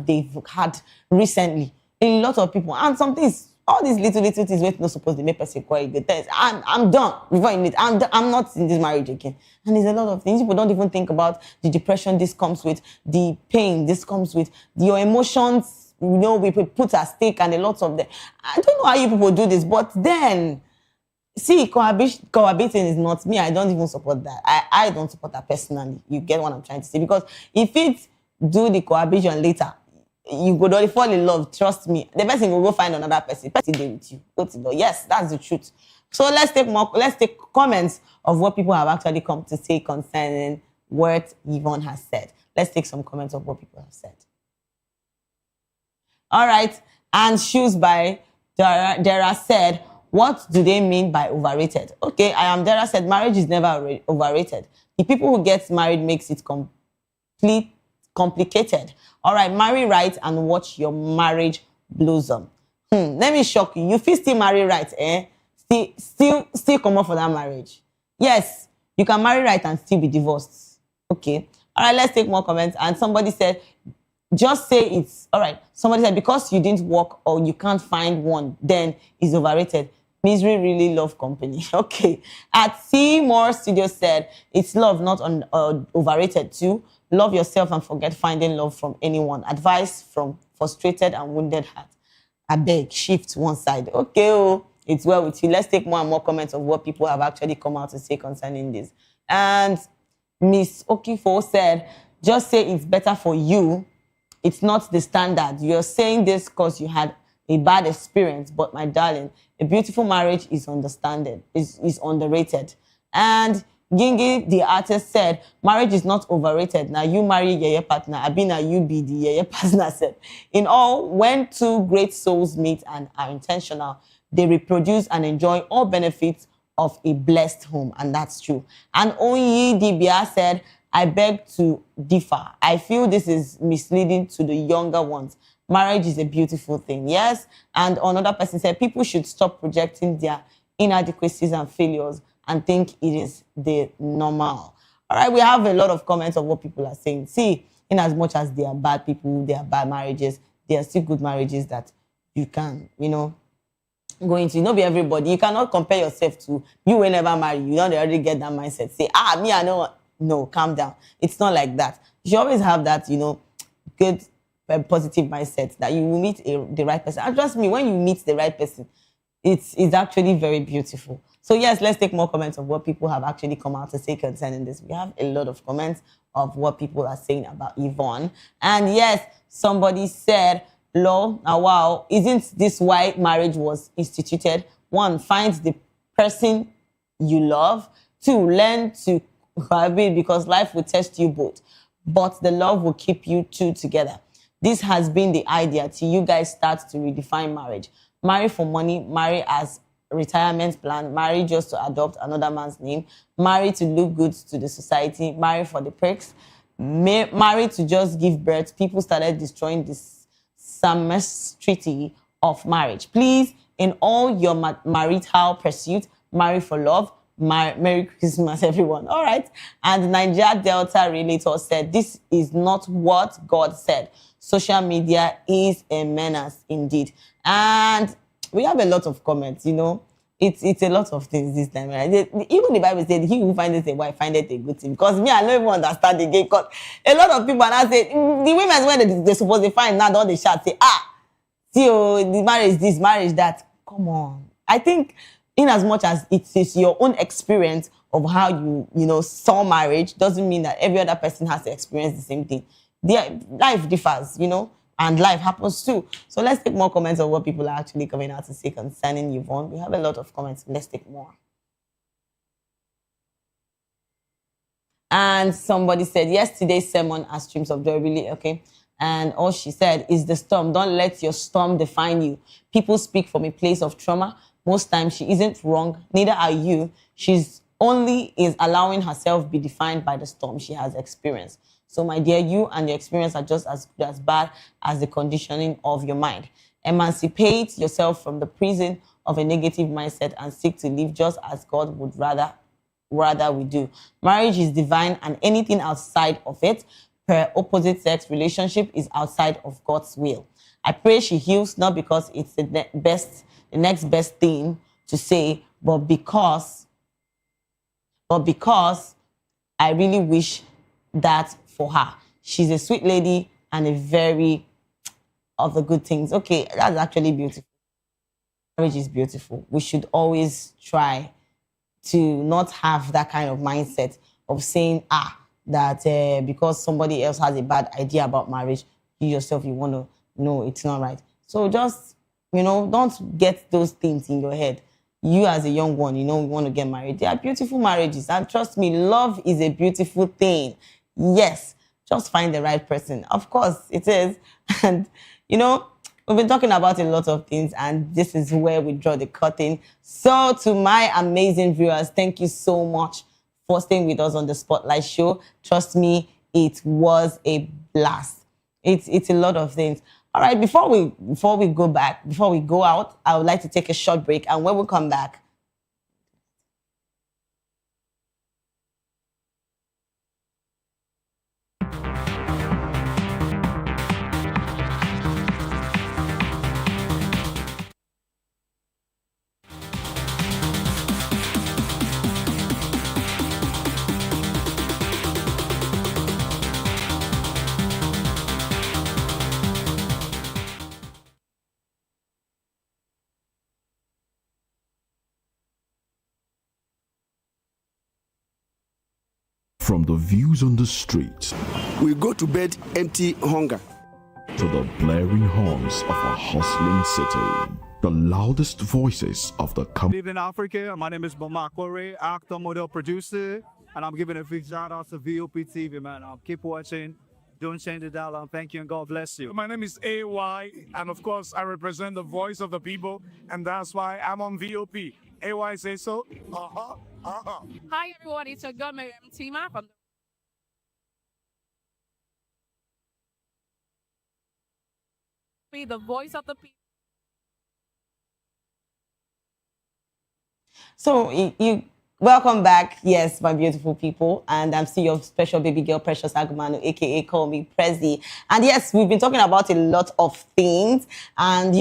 they've had recently, a lot of people, and some things, all these little things we're not supposed to make person quite good. I'm done before you need. I'm not in this marriage again. And there's a lot of things people don't even think about. The depression this comes with, the pain this comes with, your emotions. We put at stake, and a lot of them. I don't know how you people do this, but then see, cohabiting is not me. I don't even support that. I don't support that personally. You get what I'm trying to say? Because if it do the cohabitation later, you go only fall in love. Trust me, the person will go find another person. Person there with you. Go to the yes, that's the truth. So let's take comments of what people have actually come to say concerning what Yvonne has said. Let's take some comments of what people have said. All right, and Shoes by Dara said, what do they mean by overrated? Okay, I am Dara said, marriage is never overrated. The people who get married makes it complicated. All right, marry right and watch your marriage blossom. Let me shock you. You feel still marry right, eh? Still come up for that marriage. Yes, you can marry right and still be divorced. Okay. All right, let's take more comments. And somebody said, just say it's all right. Somebody said, because you didn't work or you can't find one, then it's overrated. Misery really love company. Okay. At Seymour Studio said, it's love, not overrated too. Love yourself and forget finding love from anyone. Advice from frustrated and wounded heart. I beg, shift one side. Okay, it's well with you. Let's take more and more comments of what people have actually come out to say concerning this. And Miss Okifo said, just say it's better for you. It's not the standard. You're saying this because you had a bad experience, but my darling, a beautiful marriage is is underrated. And Gingy, the artist, said, marriage is not overrated. Now you marry your partner. Abina, you be the partner. Said, in all, when two great souls meet and are intentional, they reproduce and enjoy all benefits of a blessed home. And that's true. And Onyi Dibia said, I beg to differ. I feel this is misleading to the younger ones. Marriage is a beautiful thing. Yes. And another person said, people should stop projecting their inadequacies and failures and think it is the normal. All right, we have a lot of comments of what people are saying. See, in as much as they are bad people, they are bad marriages, they are still good marriages that you can, go into. Not be everybody. You cannot compare yourself to you will never marry. You don't already get that mindset. Say, me, I know. No, calm down. It's not like that. You should always have that, good, positive mindset that you will meet the right person. And trust me, when you meet the right person, it's actually very beautiful. So yes, let's take more comments of what people have actually come out to say concerning this. We have a lot of comments of what people are saying about Yvonne. And yes, somebody said, wow, isn't this why marriage was instituted? 1, find the person you love. 2, learn to cohabit because life will test you both. But the love will keep you two together. This has been the idea till you guys start to redefine marriage. Marry for money, marry as retirement plan, marry just to adopt another man's name, marry to look good to the society, marry for the perks, marry to just give birth. People started destroying this semester of marriage. Please, in all your marital pursuit, marry for love. Merry Christmas, everyone. All right. And Nigeria Delta Relator said, this is not what God said. Social media is a menace indeed. And we have a lot of comments, It's a lot of things this time. Right? Even the Bible said, he who findeth a wife findeth a good thing. Because me, I don't even understand the game. Because a lot of people now say, the women, when they're supposed to find now, don't they shout, say, see, the marriage this, marriage that. Come on. I think in as much as it is your own experience of how you saw marriage, doesn't mean that every other person has to experience the same thing. Their life differs, and life happens too. So let's take more comments of what people are actually coming out to say concerning Yvonne. We have a lot of comments. Let's take more. And somebody said, yesterday's sermon as streams of joy, really, okay. And all she said is the storm. Don't let your storm define you. People speak from a place of trauma. Most times she isn't wrong. Neither are you. She's only is allowing herself be defined by the storm she has experienced. So my dear, you and your experience are just as good as bad as the conditioning of your mind. Emancipate yourself from the prison of a negative mindset and seek to live just as God would rather we do. Marriage is divine, and anything outside of it, per opposite sex relationship, is outside of God's will. I pray she heals, not because it's the next best thing to say, but because I really wish that for her. She's a sweet lady and a very of the good things. Okay, that's actually beautiful. Marriage is beautiful. We should always try to not have that kind of mindset of saying, that because somebody else has a bad idea about marriage, you yourself, you want to know it's not right. So just, don't get those things in your head. You as a young one, you want to get married. They are beautiful marriages. And trust me, love is a beautiful thing. Yes, just find the right person. Of course, it is. And, we've been talking about a lot of things, and this is where we draw the curtain. So to my amazing viewers, thank you so much for staying with us on the Spotlight Show. Trust me, it was a blast. It's a lot of things. All right, before we go out, I would like to take a short break, and when we come back, From the views on the streets, we go to bed empty hunger, to the blaring horns of a hustling city, the loudest voices of the Good evening, Africa. My name is Mama Kore, actor, model, producer, and I'm giving a big shout out to VOP TV, man. Keep watching. Don't change the dial. Thank you, and God bless you. My name is AY, and of course, I represent the voice of the people, and that's why I'm on VOP. AY say so. Hi, everyone. It's your girl, Miriam Tima from the voice of the people. So you welcome back, yes, my beautiful people, and I'm still your special baby girl, Precious Agumanu, aka call me Prezi. And yes, we've been talking about a lot of things, and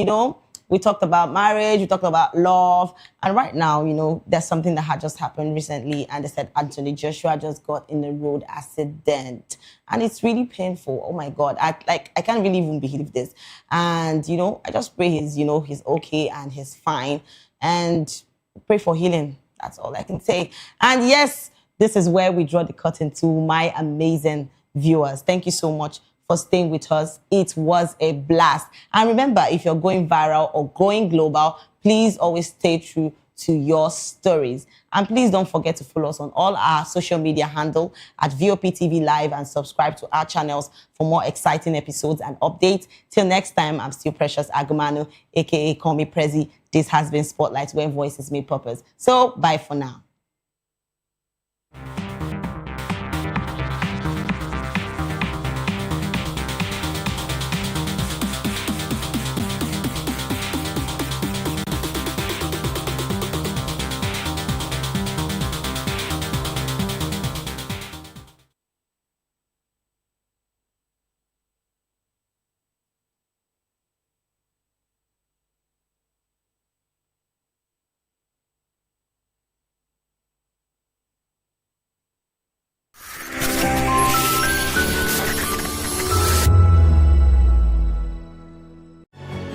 we talked about marriage, we talked about love, and right now, there's something that had just happened recently, and they said Anthony Joshua just got in a road accident, and it's really painful. Oh my God, I can't really even believe this. And I just pray he's okay and he's fine, and pray for healing. That's all I can say. And yes, this is where we draw the curtain to my amazing viewers. Thank you so much for staying with us. It was a blast. And remember, if you're going viral or going global, please always stay true to your stories. And please don't forget to follow us on all our social media handle at VOP TV Live and subscribe to our channels for more exciting episodes and updates. Till next time, I'm still Precious Agumanu, aka call me Prezi. This has been Spotlight, where voice is made purpose. So bye for now.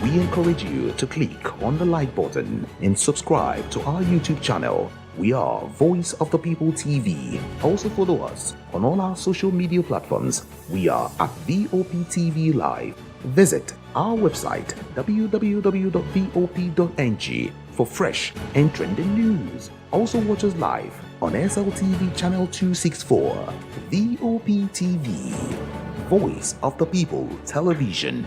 We encourage you to click on the like button and subscribe to our YouTube channel. We are Voice of the People TV. Also follow us on all our social media platforms. We are at VOP TV Live. Visit our website www.vop.ng for fresh and trending news. Also watch us live on SLTV channel 264. VOP TV, Voice of the People Television.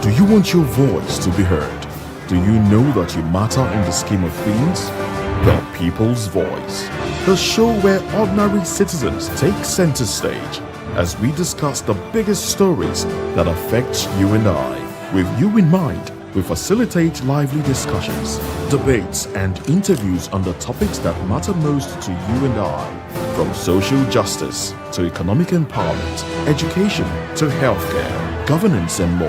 Do you want your voice to be heard? Do you know that you matter in the scheme of things? The People's Voice. the show where ordinary citizens take center stage as we discuss the biggest stories that affect you and I. With you in mind, we facilitate lively discussions, debates, and interviews on the topics that matter most to you and I, from social justice to economic empowerment, education to healthcare, governance, and more,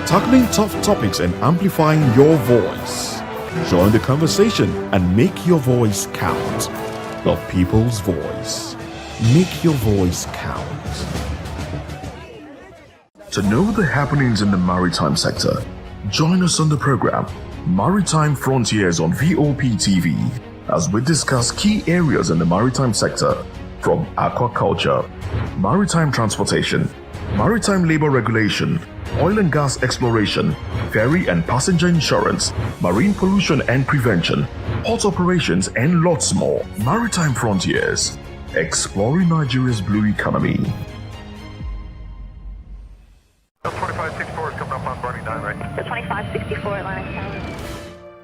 tackling tough topics and amplifying your voice. Join the conversation and make your voice count. The people's voice. Make your voice count. To know the happenings in the maritime sector, join us on the program Maritime Frontiers on VOP TV as we discuss key areas in the maritime sector from aquaculture, maritime transportation, maritime labor regulation, oil and gas exploration, ferry and passenger insurance, marine pollution and prevention, port operations, and lots more. Maritime Frontiers, exploring Nigeria's blue economy. 2564 is coming up on Barney 9 right. The 2564 Atlantic Tower.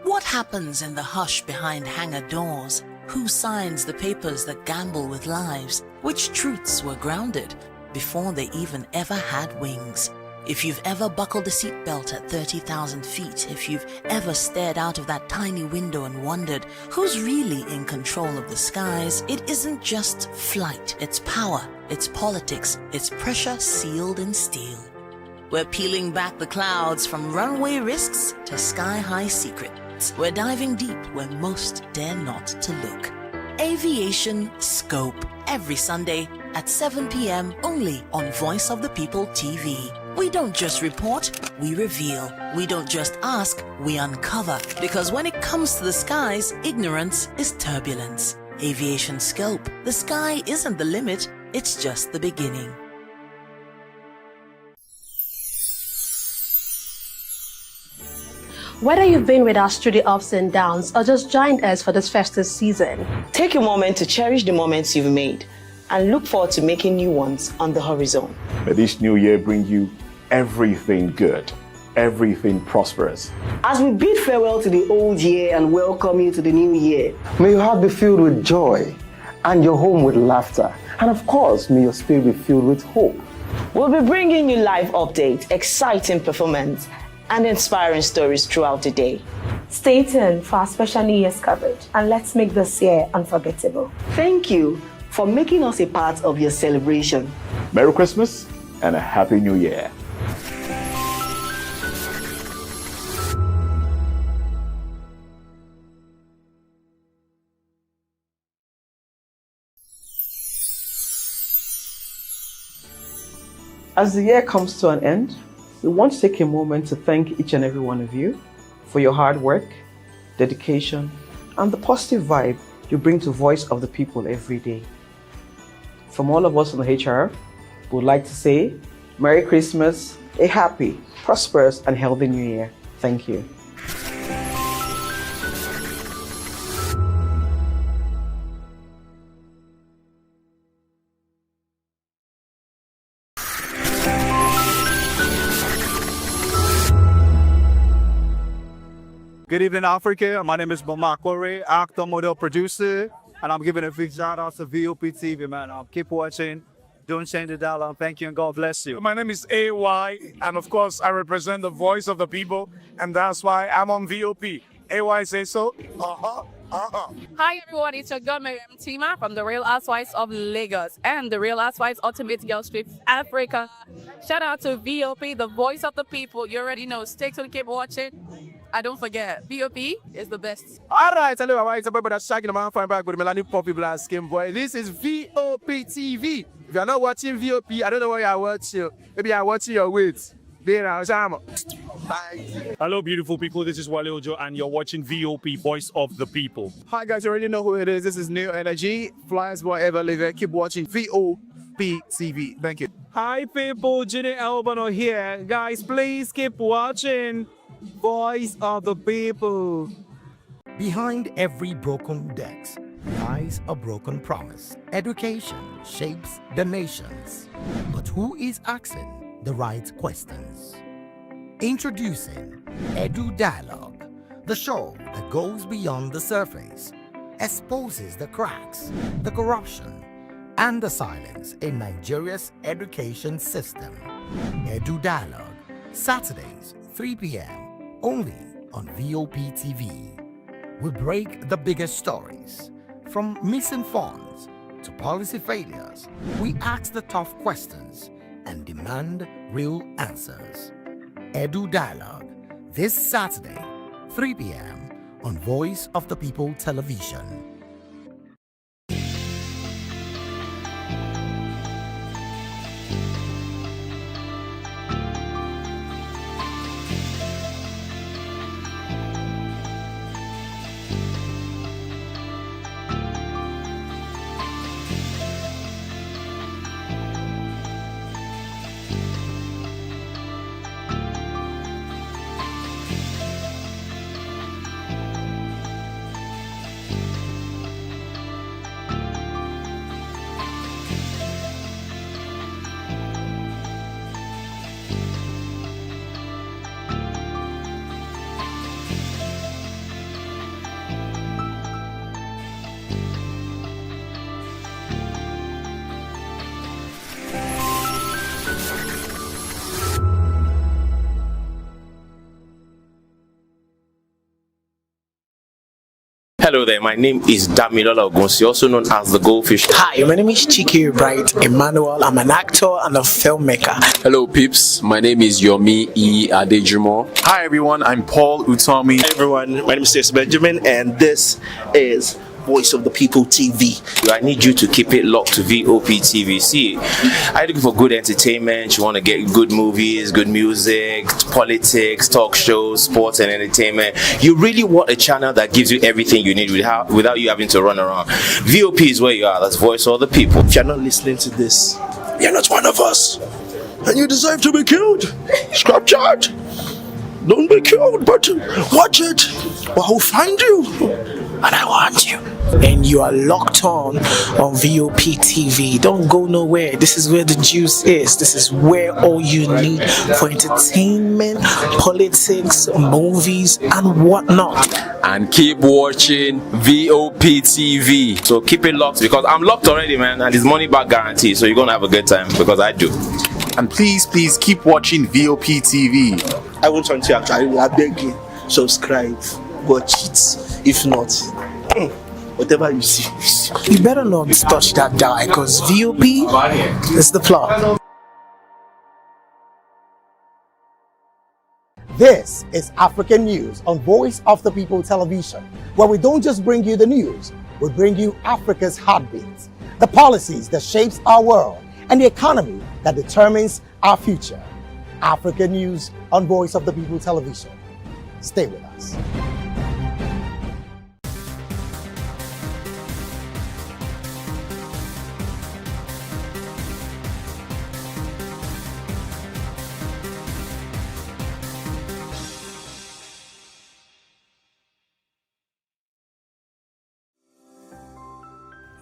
What happens in the hush behind hangar doors? Who signs the papers that gamble with lives? Which truths were grounded before they even ever had wings? If you've ever buckled a seatbelt at 30,000 feet, if you've ever stared out of that tiny window and wondered who's really in control of the skies, it isn't just flight, it's power, it's politics, it's pressure sealed in steel. We're peeling back the clouds from runway risks to sky-high secrets. We're diving deep where most dare not to look. Aviation Scope, every Sunday at 7 p.m. only on Voice of the People TV. We don't just report, we reveal. We don't just ask, we uncover. Because when it comes to the skies, ignorance is turbulence. Aviation Scope, the sky isn't the limit, it's just the beginning. Whether you've been with us through the ups and downs or just joined us for this festive season, take a moment to cherish the moments you've made and look forward to making new ones on the horizon. May this new year bring you everything good, everything prosperous. As we bid farewell to the old year and welcome you to the new year, may your heart be filled with joy and your home with laughter. And of course, may your spirit be filled with hope. We'll be bringing you live updates, exciting performance, and inspiring stories throughout the day. Stay tuned for our special New Year's coverage and let's make this year unforgettable. Thank you for making us a part of your celebration. Merry Christmas and a Happy New Year. As the year comes to an end, we want to take a moment to thank each and every one of you for your hard work, dedication, and the positive vibe you bring to Voice of the People every day. From all of us on the HR, we would like to say Merry Christmas, a happy, prosperous, and healthy New Year. Thank you. Good evening, Africa. My name is Bomakore, actor, model, producer, and I'm giving a big shout out to VOP TV, man. Keep watching. Don't change the dial. Thank you and God bless you. My name is AY, and of course, I represent the voice of the people, and that's why I'm on VOP. AY say so. Hi everyone, it's your girl Miriam Tima from the Real Housewives of Lagos and the Real Housewives Ultimate Girls Trip Africa. Shout out to VOP, the voice of the people. You already know. Stay tuned, keep watching. And don't forget, VOP is the best. All right, hello, it's a brother shagging the man fine back with Melanie Poppy Black Skin Boy. This is VOP TV. If you're not watching VOP, I don't know why you're watching. Maybe you're watching your weight. Bye. Hello, beautiful people. This is Wale Ojo, and you're watching VOP, Voice of the People. Hi, guys. You already know who it is. This is New Energy. Flyers wherever live. Keep watching VOP TV. Thank you. Hi, people. Ginny Albano here. Guys, please keep watching Voice of the People. Behind every broken desk lies a broken promise. Education shapes the nations. But who is asking the right questions? Introducing Edu Dialogue, the show that goes beyond the surface. exposes the cracks, the corruption, and the silence in Nigeria's education system. Edu Dialogue, Saturdays, 3 p.m., only on VOP TV. We break the biggest stories, from missing funds to policy failures. We ask the tough questions and demand real answers. Edu Dialogue, this Saturday, 3 p.m. on Voice of the People Television. Hello there, my name is Damilola Ogun, also known as the Goldfish. Hi, my name is Chiki Bright Emmanuel. I'm an actor and a filmmaker. Hello peeps, my name is Yomi E. Adejumo. Hi everyone, I'm Paul Utomi. Hi everyone, my name is Stacey Benjamin and this is Voice of the People TV. I need you to keep it locked to VOP TV. See, are you looking for good entertainment? You want to get good movies, good music, politics, talk shows, sports and entertainment. You really want a channel that gives you everything you need without you having to run around. VOP is where you are. That's Voice of the People. If you're not listening to this, you're not one of us. And you deserve to be killed. Scrap chat. Don't be killed, but watch it. Or I'll find you. And I want you. And you are locked on VOP TV. Don't go nowhere. This is where the juice is. This is where all you need for entertainment, politics, movies, and whatnot. And keep watching VOP TV. So keep it locked because I'm locked already, man, and it's money back guarantee. So you're gonna have a good time because I do. And please keep watching VOP TV. I want something to actually, I beg you, subscribe, watch it. If not, whatever you see. You better not touch that die because VOP is the plot. This is African News on Voice of the People Television, where we don't just bring you the news, we bring you Africa's heartbeats, the policies that shapes our world, and the economy that determines our future. African News on Voice of the People Television. Stay with us.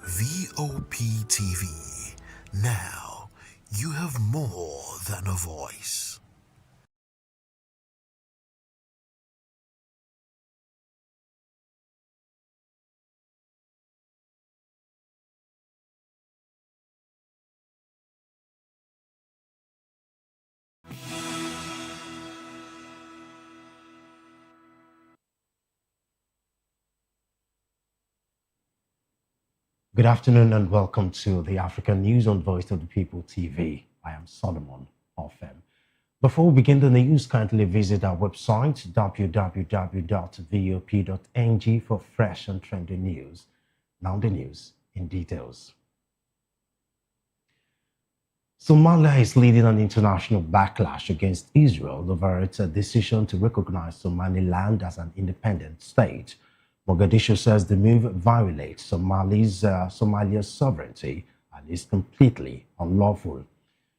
VOP TV. Now you have more than a voice. Good afternoon and welcome to the African News on Voice of the People TV. I am Solomon Ofem. Before we begin the news, kindly visit our website www.vop.ng for fresh and trending news. Now the news in details. Somalia is leading an international backlash against Israel over its decision to recognize Somaliland as an independent state. Mogadishu says the move violates Somalia's sovereignty and is completely unlawful.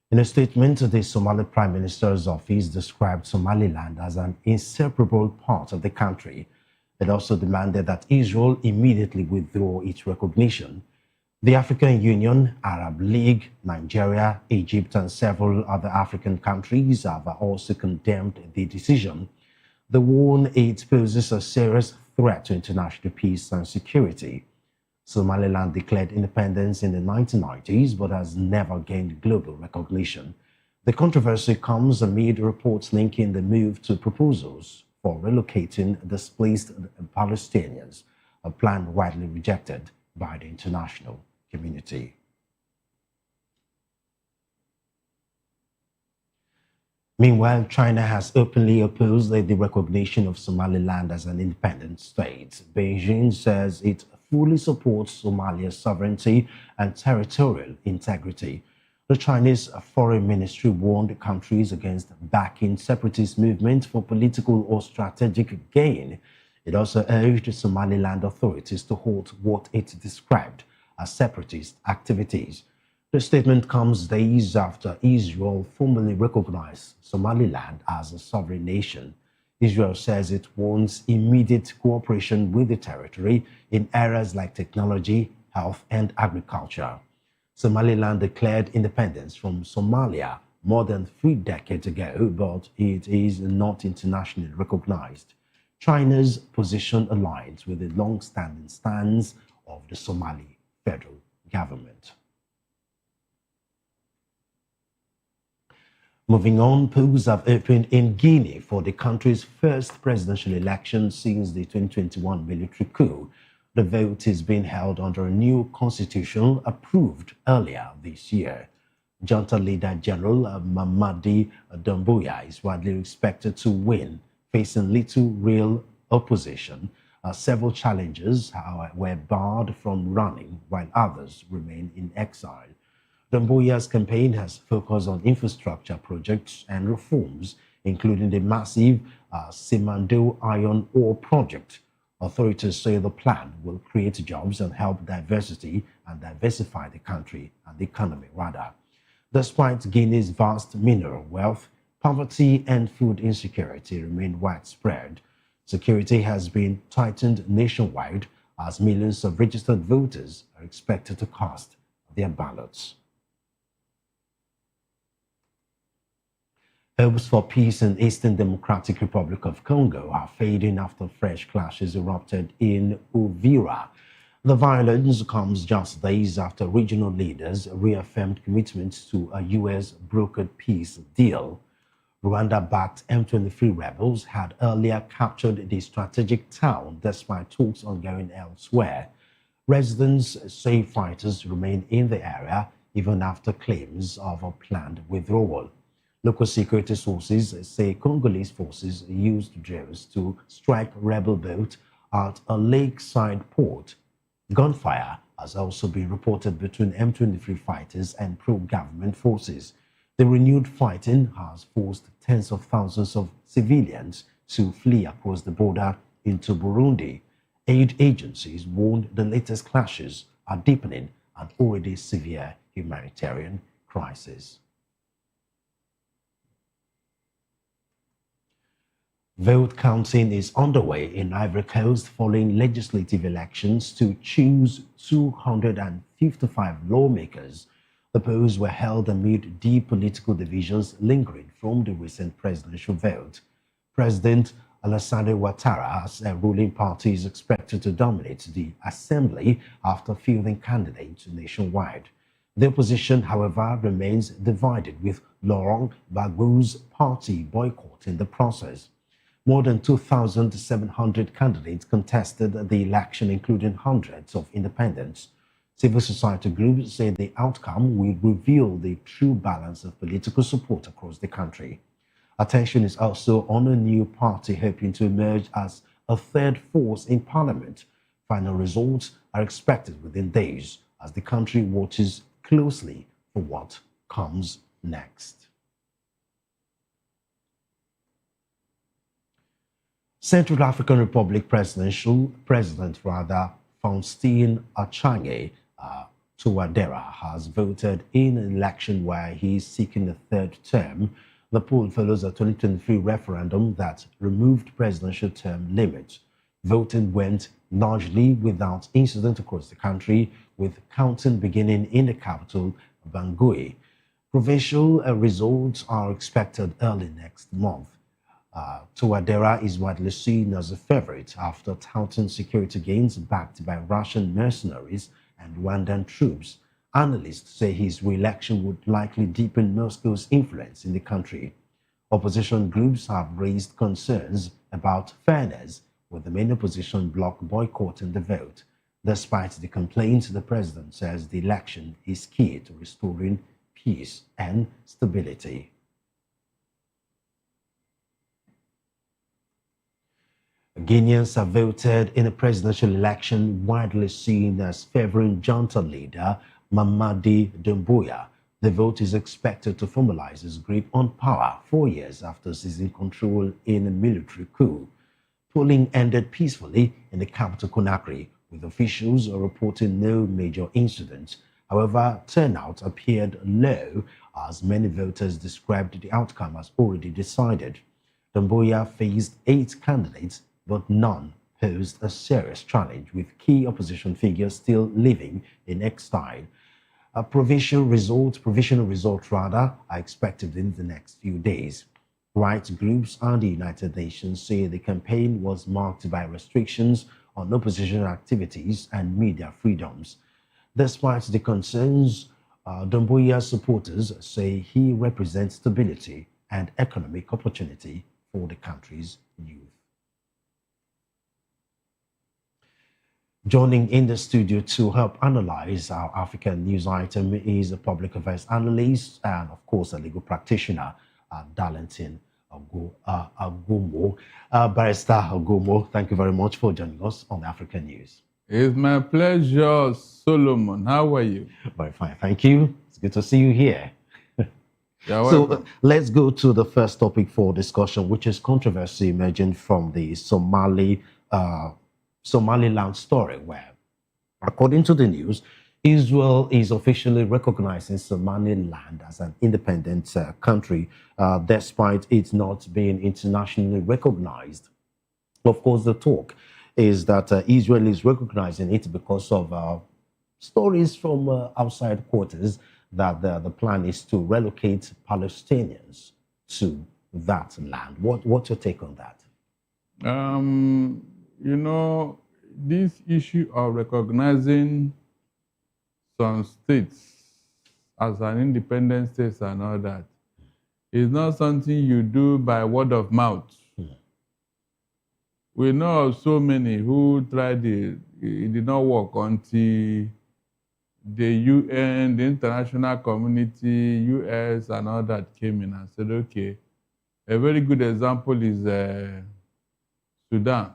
In a statement, the Somali Prime Minister's office described Somaliland as an inseparable part of the country. It also demanded that Israel immediately withdraw its recognition. The African Union, Arab League, Nigeria, Egypt, and several other African countries have also condemned the decision. They warn it poses a serious threat to international peace and security. Somaliland declared independence in the 1990s but has never gained global recognition. The controversy comes amid reports linking the move to proposals for relocating displaced Palestinians, a plan widely rejected by the international community. Meanwhile, China has openly opposed the recognition of Somaliland as an independent state. Beijing says it fully supports Somalia's sovereignty and territorial integrity. The Chinese Foreign Ministry warned countries against backing separatist movements for political or strategic gain. It also urged Somaliland authorities to halt what it described as separatist activities. The statement comes days after Israel formally recognized Somaliland as a sovereign nation. Israel says it wants immediate cooperation with the territory in areas like technology, health, and agriculture. Somaliland declared independence from Somalia more than 3 decades ago, but it is not internationally recognized. China's position aligns with the long-standing stance of the Somali federal government. Moving on, polls have opened in Guinea for the country's first presidential election since the 2021 military coup. The vote is being held under a new constitution approved earlier this year. Junta leader General Mamadi Doumbouya is widely expected to win, facing little real opposition. Several challengers, however, were barred from running, while others remain in exile. Doumbouya's campaign has focused on infrastructure projects and reforms, including the massive Simandou iron ore project. Authorities say the plan will create jobs and help diversify the country and the economy rather. Despite Guinea's vast mineral wealth, poverty and food insecurity remain widespread. Security has been tightened nationwide as millions of registered voters are expected to cast their ballots. Hopes for peace in Eastern Democratic Republic of Congo are fading after fresh clashes erupted in Uvira. The violence comes just days after regional leaders reaffirmed commitments to a U.S. brokered peace deal. Rwanda-backed M23 rebels had earlier captured the strategic town despite talks ongoing elsewhere. Residents say fighters remain in the area even after claims of a planned withdrawal. Local security sources say Congolese forces used drones to strike rebel boats at a lakeside port. Gunfire has also been reported between M23 fighters and pro-government forces. The renewed fighting has forced tens of thousands of civilians to flee across the border into Burundi. Aid agencies warned the latest clashes are deepening an already severe humanitarian crisis. Vote counting is underway in Ivory Coast following legislative elections to choose 255 lawmakers. The polls were held amid deep political divisions lingering from the recent presidential vote. President Alassane Ouattara's ruling party is expected to dominate the assembly after fielding candidates nationwide. The opposition, however, remains divided, with Laurent Gbagbo's party boycotting the process. More than 2,700 candidates contested the election, including hundreds of independents. Civil society groups say the outcome will reveal the true balance of political support across the country. Attention is also on a new party hoping to emerge as a third force in parliament. Final results are expected within days as the country watches closely for what comes next. Central African Republic President Faustin Archange Touadera has voted in an election where he is seeking a third term. The poll follows a 2023 referendum that removed presidential term limits. Voting went largely without incident across the country, with counting beginning in the capital, Bangui. Provincial results are expected early next month. Touadera is widely seen as a favorite after touting security gains backed by Russian mercenaries and Rwandan troops. Analysts say his re-election would likely deepen Moscow's influence in the country. Opposition groups have raised concerns about fairness, with the main opposition bloc boycotting the vote. Despite the complaints, the president says the election is key to restoring peace and stability. Guineans have voted in a presidential election widely seen as favoring junta leader Mamadi Doumbouya. The vote is expected to formalize his grip on power 4 years after seizing control in a military coup. Polling ended peacefully in the capital Conakry, with officials reporting no major incidents. However, turnout appeared low as many voters described the outcome as already decided. Doumbouya faced 8 candidates, but none posed a serious challenge, with key opposition figures still living in exile. A provisional result are expected in the next few days. Rights groups and the United Nations say the campaign was marked by restrictions on opposition activities and media freedoms. Despite the concerns, Doumbouya's supporters say he represents stability and economic opportunity for the country's youth. Joining in the studio to help analyze our African news item is a public affairs analyst and, of course, a legal practitioner, Darlington Agumo. Barrister Agumo, thank you very much for joining us on African News. It's my pleasure, Solomon. How are you? Very fine, thank you. It's good to see you here. So let's go to the first topic for discussion, which is controversy emerging from the Somaliland story, where, according to the news, Israel is officially recognizing Somaliland as an independent country, despite it not being internationally recognized. Of course, the talk is that Israel is recognizing it because of stories from outside quarters that the plan is to relocate Palestinians to that land. What's your take on that? You know, this issue of recognizing some states as an independent state and all that is not something you do by word of mouth. We know of so many who tried it did not work until the UN, the international community, US and all that came in and said, okay, a very good example is Sudan.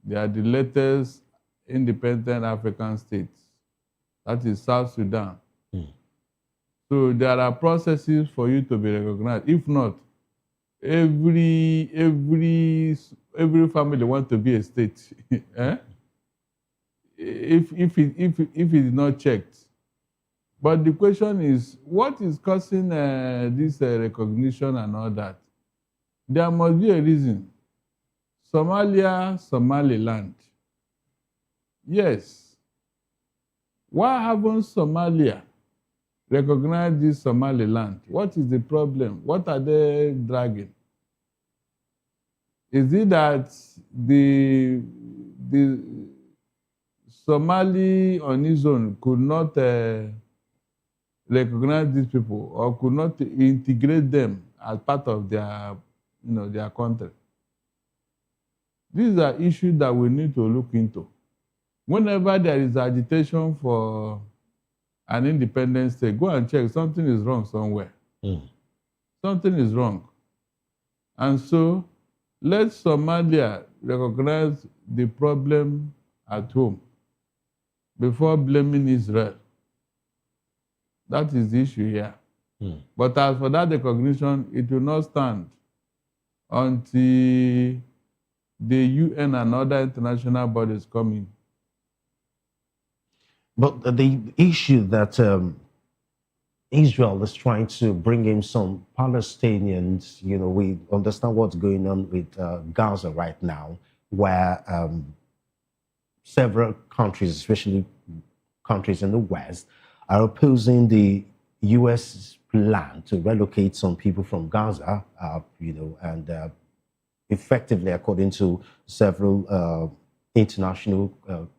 They are the latest independent African states. That is South Sudan. So there are processes for you to be recognized. If not, every family wants to be a state. eh? If it is not checked. But the question is, what is causing this recognition and all that? There must be a reason. Somalia, Somaliland. Yes. Why haven't Somalia recognized this Somaliland? What is the problem? What are they dragging? Is it that the Somali on his own could not recognize these people or could not integrate them as part of their country? These are issues that we need to look into. Whenever there is agitation for an independent state, go and check. Something is wrong somewhere. Something is wrong. And so, let Somalia recognize the problem at home before blaming Israel. That is the issue here. But as for that recognition, it will not stand until the UN and other international bodies come in. But the issue that Israel is trying to bring in some Palestinians, we understand what's going on with Gaza right now, where several countries, especially countries in the West, are opposing the U.S. plan to relocate some people from Gaza, and effectively, according to several international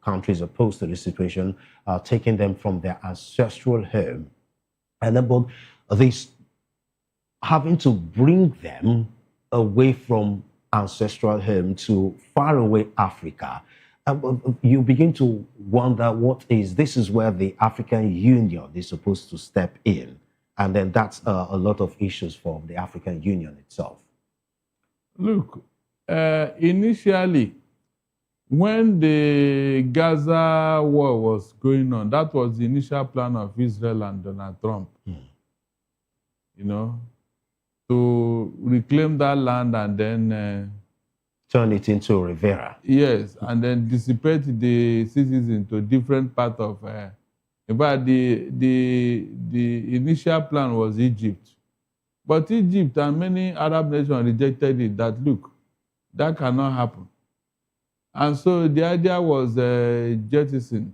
countries opposed to this situation, taking them from their ancestral home, and then but this having to bring them away from ancestral home to faraway Africa. You begin to wonder this is where the African Union is supposed to step in. And then that's a lot of issues for the African Union itself. Look, initially, when the Gaza war was going on, that was the initial plan of Israel and Donald Trump. To reclaim that land and then turn it into Rivera. Yes, and then dissipate the citizens to different parts of. In fact, the initial plan was Egypt, but Egypt and many Arab nations rejected it. That look, that cannot happen, and so the idea was jettisoned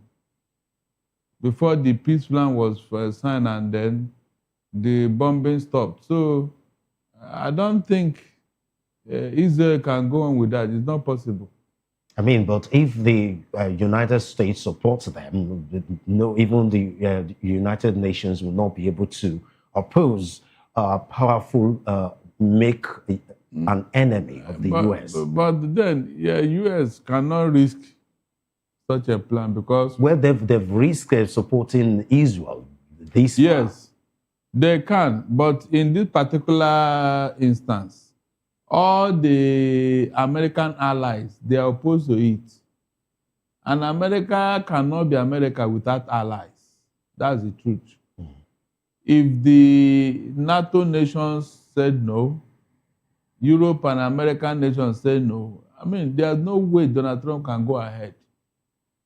before the peace plan was signed, and then the bombing stopped. So I don't think Israel can go on with that. It's not possible. I mean, but if the United States supports them, even the United Nations will not be able to oppose powerful, make an enemy of the U.S. But then, U.S. cannot risk such a plan because... Well, they've risked supporting Israel this Yes, they can. But in this particular instance, all the American allies, they are opposed to it. And America cannot be America without allies. That's the truth. If the NATO nations said no, Europe and American nations said no, I mean, there's no way Donald Trump can go ahead.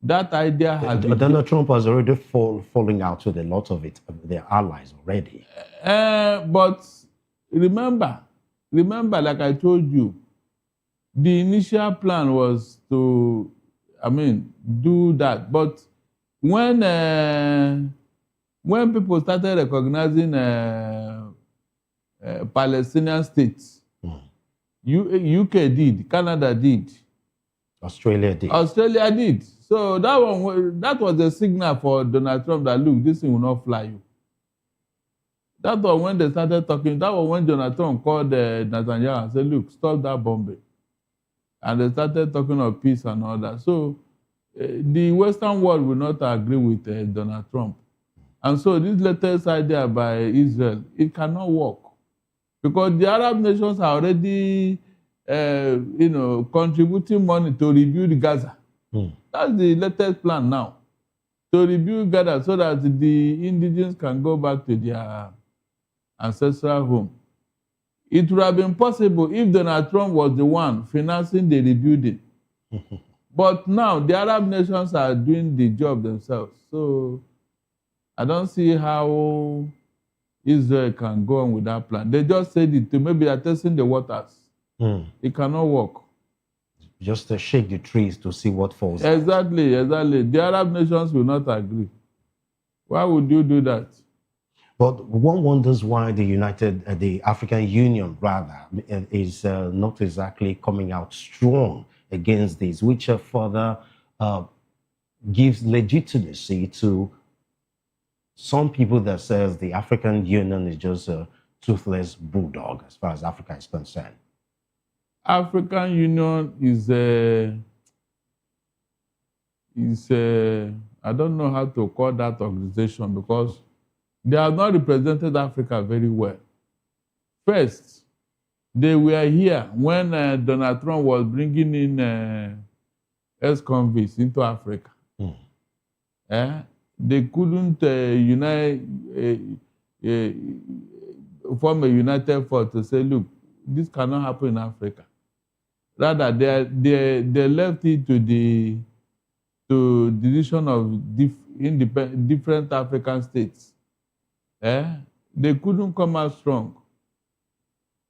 That idea has Donald Trump has already falling out with a lot of their allies already. But remember, like I told you, the initial plan was to, do that. But when people started recognizing Palestinian states, UK did, Canada did, Australia did. So that was a signal for Donald Trump that look, this thing will not fly you. That was when they started talking. That was when Donald Trump called Netanyahu and said, look, stop that bombing. And they started talking of peace and all that. So the Western world will not agree with Donald Trump. And so this latest idea by Israel, it cannot work. Because the Arab nations are already, contributing money to rebuild Gaza. That's the latest plan now. To rebuild Gaza so that the indigenous can go back to their ancestral home. It would have been possible if Donald Trump was the one financing the rebuilding. But now the Arab nations are doing the job themselves. So I don't see how Israel can go on with that plan. They just said it to maybe they're testing the waters. It cannot work. Just to shake the trees to see what falls. Exactly. The Arab nations will not agree. Why would you do that? But one wonders why the African Union rather, is not exactly coming out strong against this, which further gives legitimacy to some people that says the African Union is just a toothless bulldog as far as Africa is concerned. African Union is I don't know how to call that organization because they have not represented Africa very well. First, they were here when Donald Trump was bringing in ex-convicts into Africa. They couldn't form a united front to say, look, this cannot happen in Africa. Rather, they left it to the decision of different African states. They couldn't come out strong.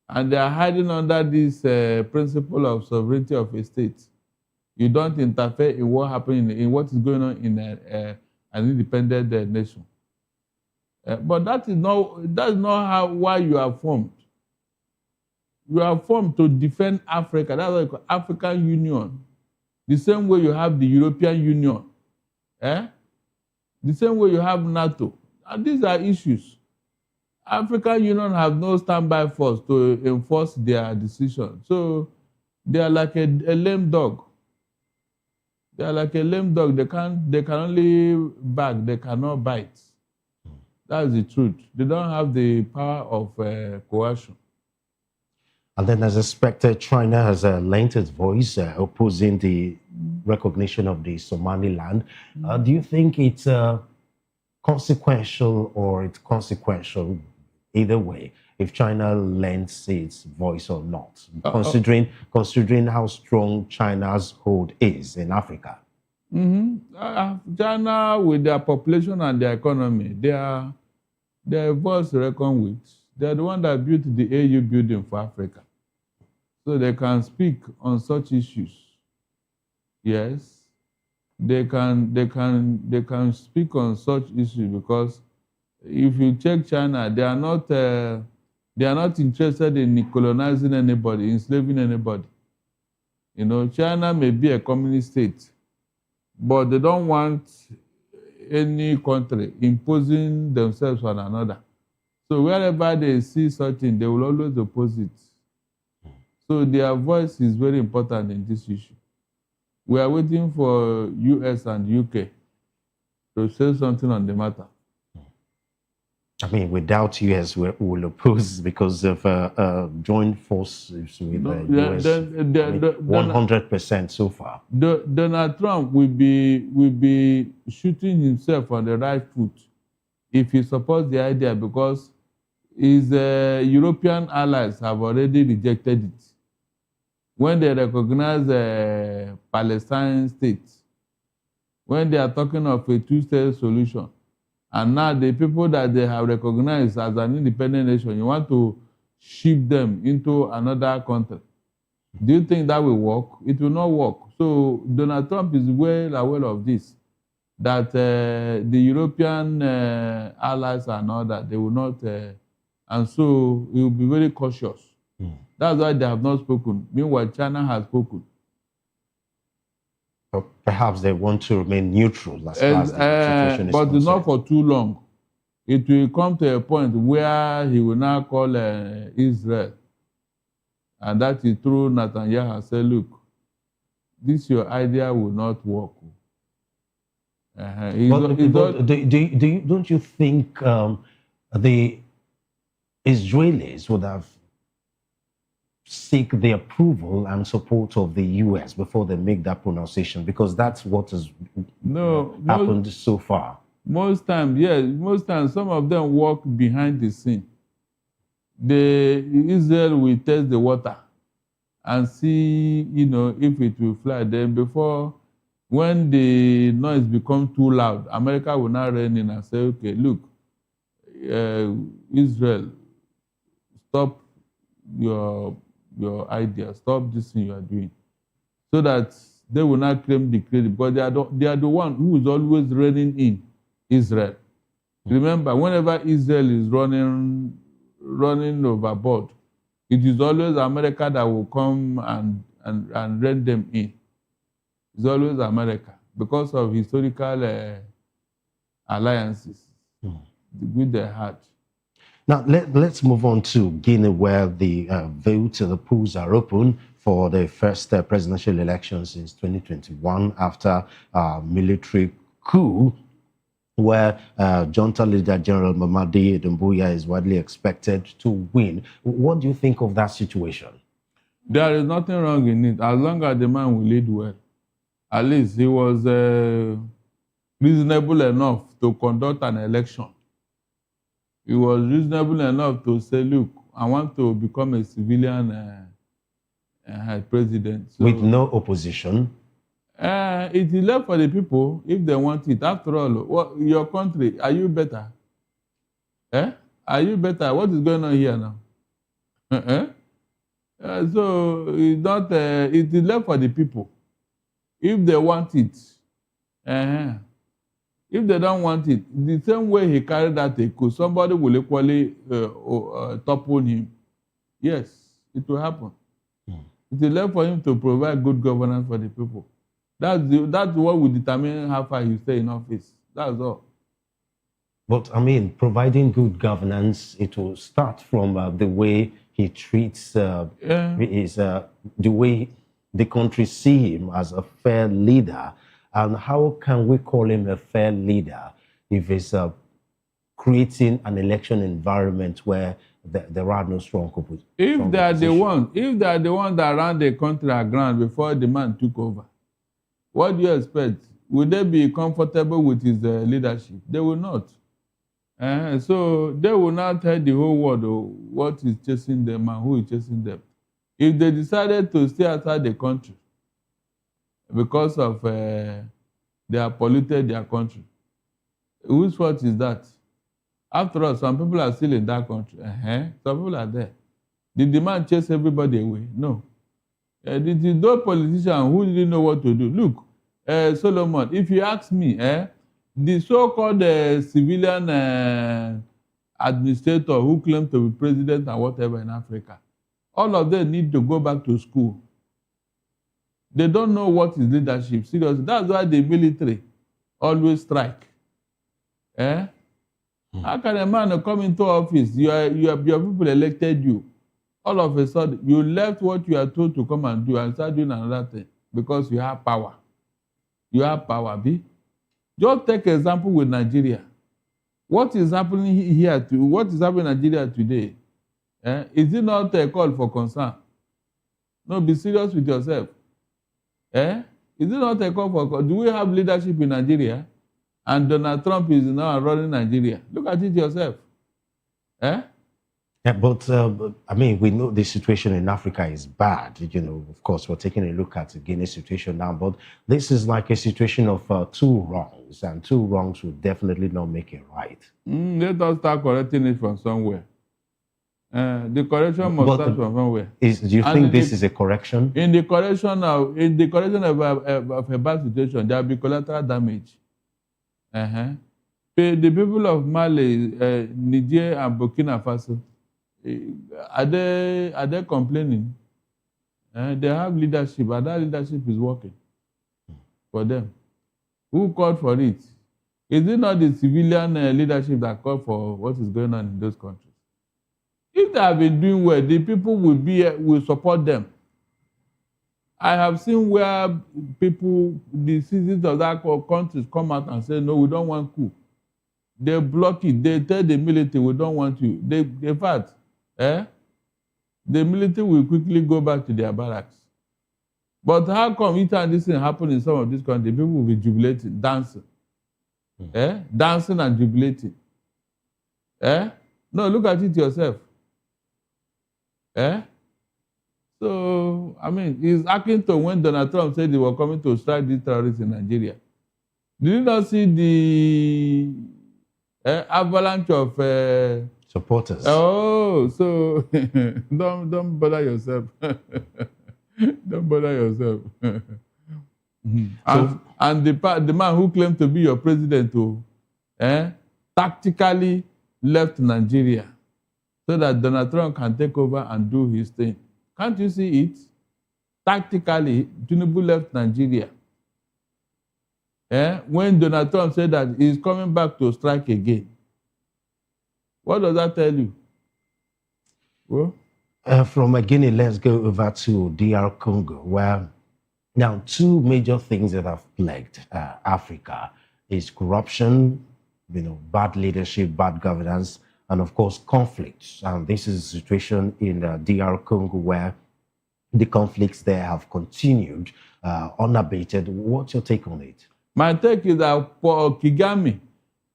And they are hiding under this principle of sovereignty of a state. You don't interfere in what happened in what is going on in an independent nation. But that's not why you are formed. You are formed to defend Africa. That's why called African Union. The same way you have the European Union. The same way you have NATO. And these are issues. African Union have no standby force to enforce their decision. So they are like a lame dog. They are like a lame dog. They can only bark, they cannot bite. That's the truth. They don't have the power of coercion. And then, as expected, China has lent its voice opposing the recognition of the Somaliland. Do you think it's consequential or it's consequential either way if China lends its voice or not, considering how strong China's hold is in Africa? China, with their population and their economy, they are a voice to reckon with. They are the one that built the AU building for Africa. So they can speak on such issues. Yes, they can speak on such issues because if you check China, they are not interested in colonizing anybody, enslaving anybody. You know, China may be a communist state, but they don't want any country imposing themselves on another. So wherever they see such thing, they will always oppose it. So their voice is very important in this issue. We are waiting for US and UK to say something on the matter. I mean, without US, we will oppose because of joint forces with the US. 100% so far. Donald Trump will be shooting himself on the right foot if he supports the idea because his European allies have already rejected it. When they recognize a Palestine state, when they are talking of a two-state solution, and now the people that they have recognized as an independent nation, you want to ship them into another country. Do you think that will work? It will not work. So Donald Trump is well aware of this, that the European allies and all that, they will not, and so he will be very cautious. That's why they have not spoken. Meanwhile, China has spoken. Perhaps they want to remain neutral as far as the situation is concerned. But not for too long. It will come to a point where he will now call Israel. And that is through Netanyahu and say, look, this your idea will not work. Don't you think the Israelis would have seek the approval and support of the US before they make that pronunciation? Because that's what has happened so far. Most times, yes. Most times, some of them work behind the scene. Israel will test the water and see, if it will fly. Then before, when the noise becomes too loud, America will now rein in and say, okay, look, Israel, stop your idea, stop this thing you are doing, so that they will not claim the credit, because they are the one who is always reining in Israel. Remember, whenever Israel is running overboard, it is always America that will come and rein them in. It's always America because of historical alliances with their heart. Now, let's move on to Guinea, where the polls are open for the first presidential election since 2021 after military coup, where junta leader General Mamadi Doumbouya is widely expected to win. What do you think of that situation? There is nothing wrong in it, as long as the man will lead well. At least he was reasonable enough to conduct an election. He was reasonable enough to say, look, I want to become a civilian president. So, with no opposition? It is left for the people if they want it. After all, your country, are you better? Are you better? What is going on here now? So it is left for the people. If they want it, If they don't want it, the same way he carried out a coup, somebody will equally topple him. Yes, it will happen. It is left for him to provide good governance for the people. That's what will determine how far he stay in office. That's all. But I mean, providing good governance, it will start from the way he treats the way the country see him as a fair leader. And how can we call him a fair leader if he's creating an election environment where there are no strong opposition? If they are the ones that ran the country aground before the man took over, what do you expect? Will they be comfortable with his leadership? They will not. So they will not tell the whole world what is chasing them and who is chasing them. If they decided to stay outside the country because of they have polluted their country, whose fault is that? After all, some people are still in that country. Some people are there. Did the man chase everybody away? No. Did no politician who didn't know what to do? Look, Solomon, if you ask me, the so-called civilian administrator who claimed to be president and whatever in Africa, all of them need to go back to school. They don't know what is leadership. Seriously, that's why the military always strike. How can a man come into office? Your people elected you. All of a sudden, you left what you are told to come and do and start doing another thing because you have power. You have power, B. Just take an example with Nigeria. What is happening here? What is happening in Nigeria today? Is it not a call for concern? No, be serious with yourself. Is it not a call for concern? Do we have leadership in Nigeria? And Donald Trump is now running Nigeria. Look at it yourself. Yeah, but I mean, we know the situation in Africa is bad. You know, of course, we're taking a look at the Guinea situation now, but this is like a situation of two wrongs, and two wrongs will definitely not make it right. Let us start correcting it from somewhere. The correction must start from somewhere. Do you think this is a correction? In the correction of a bad situation, there will be collateral damage. The people of Mali, Niger, and Burkina Faso, are they complaining? They have leadership, and that leadership is working for them. Who called for it? Is it not the civilian leadership that called for what is going on in those countries? If they have been doing well, the people will support them. I have seen where people, the citizens of that countries come out and say, no, we don't want coup. They block it. They tell the military, we don't want you. In fact, the military will quickly go back to their barracks. But how come each and this thing happen in some of these countries? People will be jubilating, dancing. Dancing and jubilating. No, look at it yourself. So, I mean, it's akin to when Donald Trump said they were coming to strike these terrorists in Nigeria. Did you not see the avalanche of supporters? Oh, so don't bother yourself. Don't bother yourself. And the man who claimed to be your president tactically left Nigeria so that Donald Trump can take over and do his thing. Can't you see it? Tactically, Tinubu left Nigeria. When Donald Trump said that he's coming back to strike again. What does that tell you? Well, from Guinea, let's go over to DR Congo, where now two major things that have plagued Africa is corruption, bad leadership, bad governance, and of course, conflicts. And this is a situation in DR Congo where the conflicts there have continued unabated. What's your take on it? My take is that for Kagame,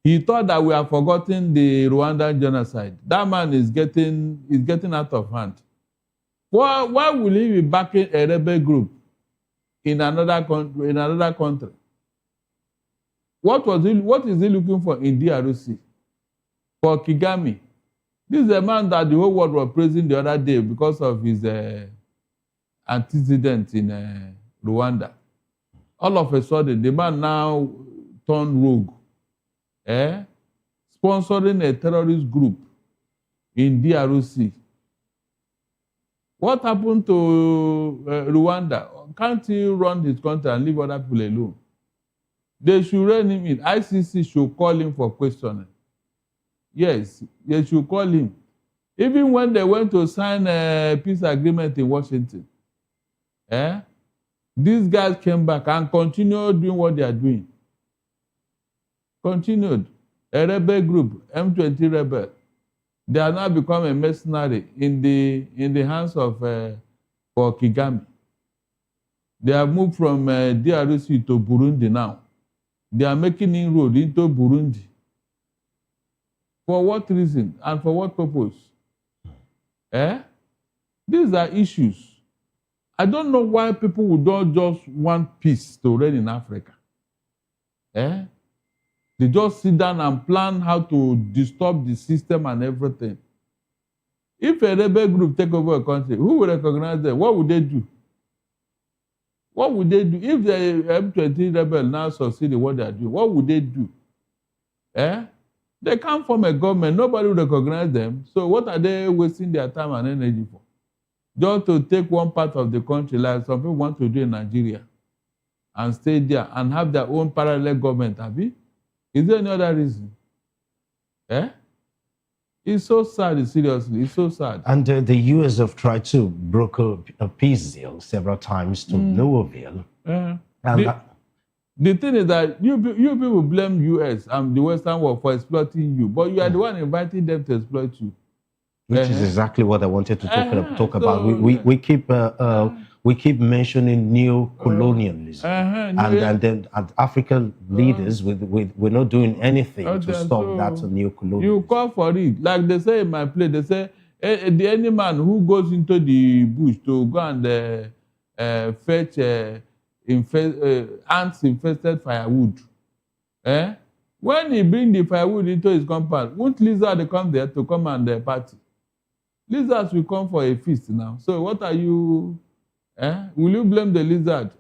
he thought that we have forgotten the Rwandan genocide. That man is getting out of hand. Why will he be backing a rebel group in another country? What is he looking for in DRC? For Kagame, this is a man that the whole world was praising the other day because of his antecedent in Rwanda. All of a sudden, the man now turned rogue sponsoring a terrorist group in DRC. What happened to Rwanda? Can't he run his country and leave other people alone? They should rein him in. ICC should call him for questioning. Yes, they should call him. Even when they went to sign a peace agreement in Washington, these guys came back and continued doing what they are doing. Continued. A rebel group, M20 rebel, they have now become a mercenary in the hands of for Kagame. They have moved from DRC to Burundi now. They are making inroads into Burundi. For what reason and for what purpose? These are issues. I don't know why people would not just want peace to reign in Africa. They just sit down and plan how to disturb the system and everything. If a rebel group take over a country, who will recognize them? What would they do? What would they do? If the M20 rebel now succeed in what they are doing, what would they do? They can't form a government. Nobody will recognize them. So what are they wasting their time and energy for? Just to take one part of the country, like some people want to do in Nigeria, and stay there and have their own parallel government, Abi? Is there any other reason? It's so sad, seriously. It's so sad. And the US have tried to broker a peace deal several times to no avail. The thing is that you people blame US and the Western world for exploiting you, but you are the one inviting them to exploit you. Which is exactly what I wanted to talk about. We keep mentioning neo-colonialism, and then African leaders we're not doing anything to stop that neo-colonialism. You call for it, like they say in my play. They say any man who goes into the bush to go and fetch ants-infested firewood, when he bring the firewood into his compound, won't lizard come there to come and party? Lizards will come for a feast now. So what are you? Will you blame the lizard?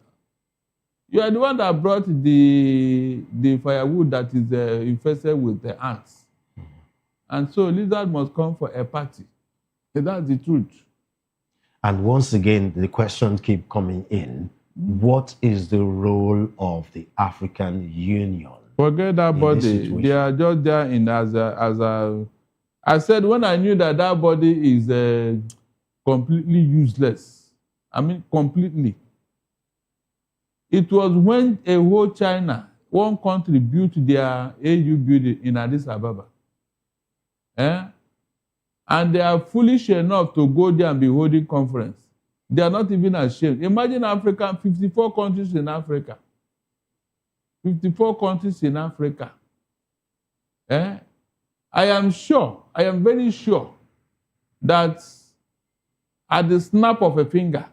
You are the one that brought the firewood that is infested with the ants. And so lizard must come for a party. That's the truth. And once again, the questions keep coming in. What is the role of the African Union? Forget that body. They are just there in as a. I said when I knew that body is completely useless. I mean, completely. It was when a whole China, one country, built their AU building in Addis Ababa. And they are foolish enough to go there and be holding conference. They are not even ashamed. Imagine Africa, 54 countries in Africa. 54 countries in Africa. I am very sure that at the snap of a finger,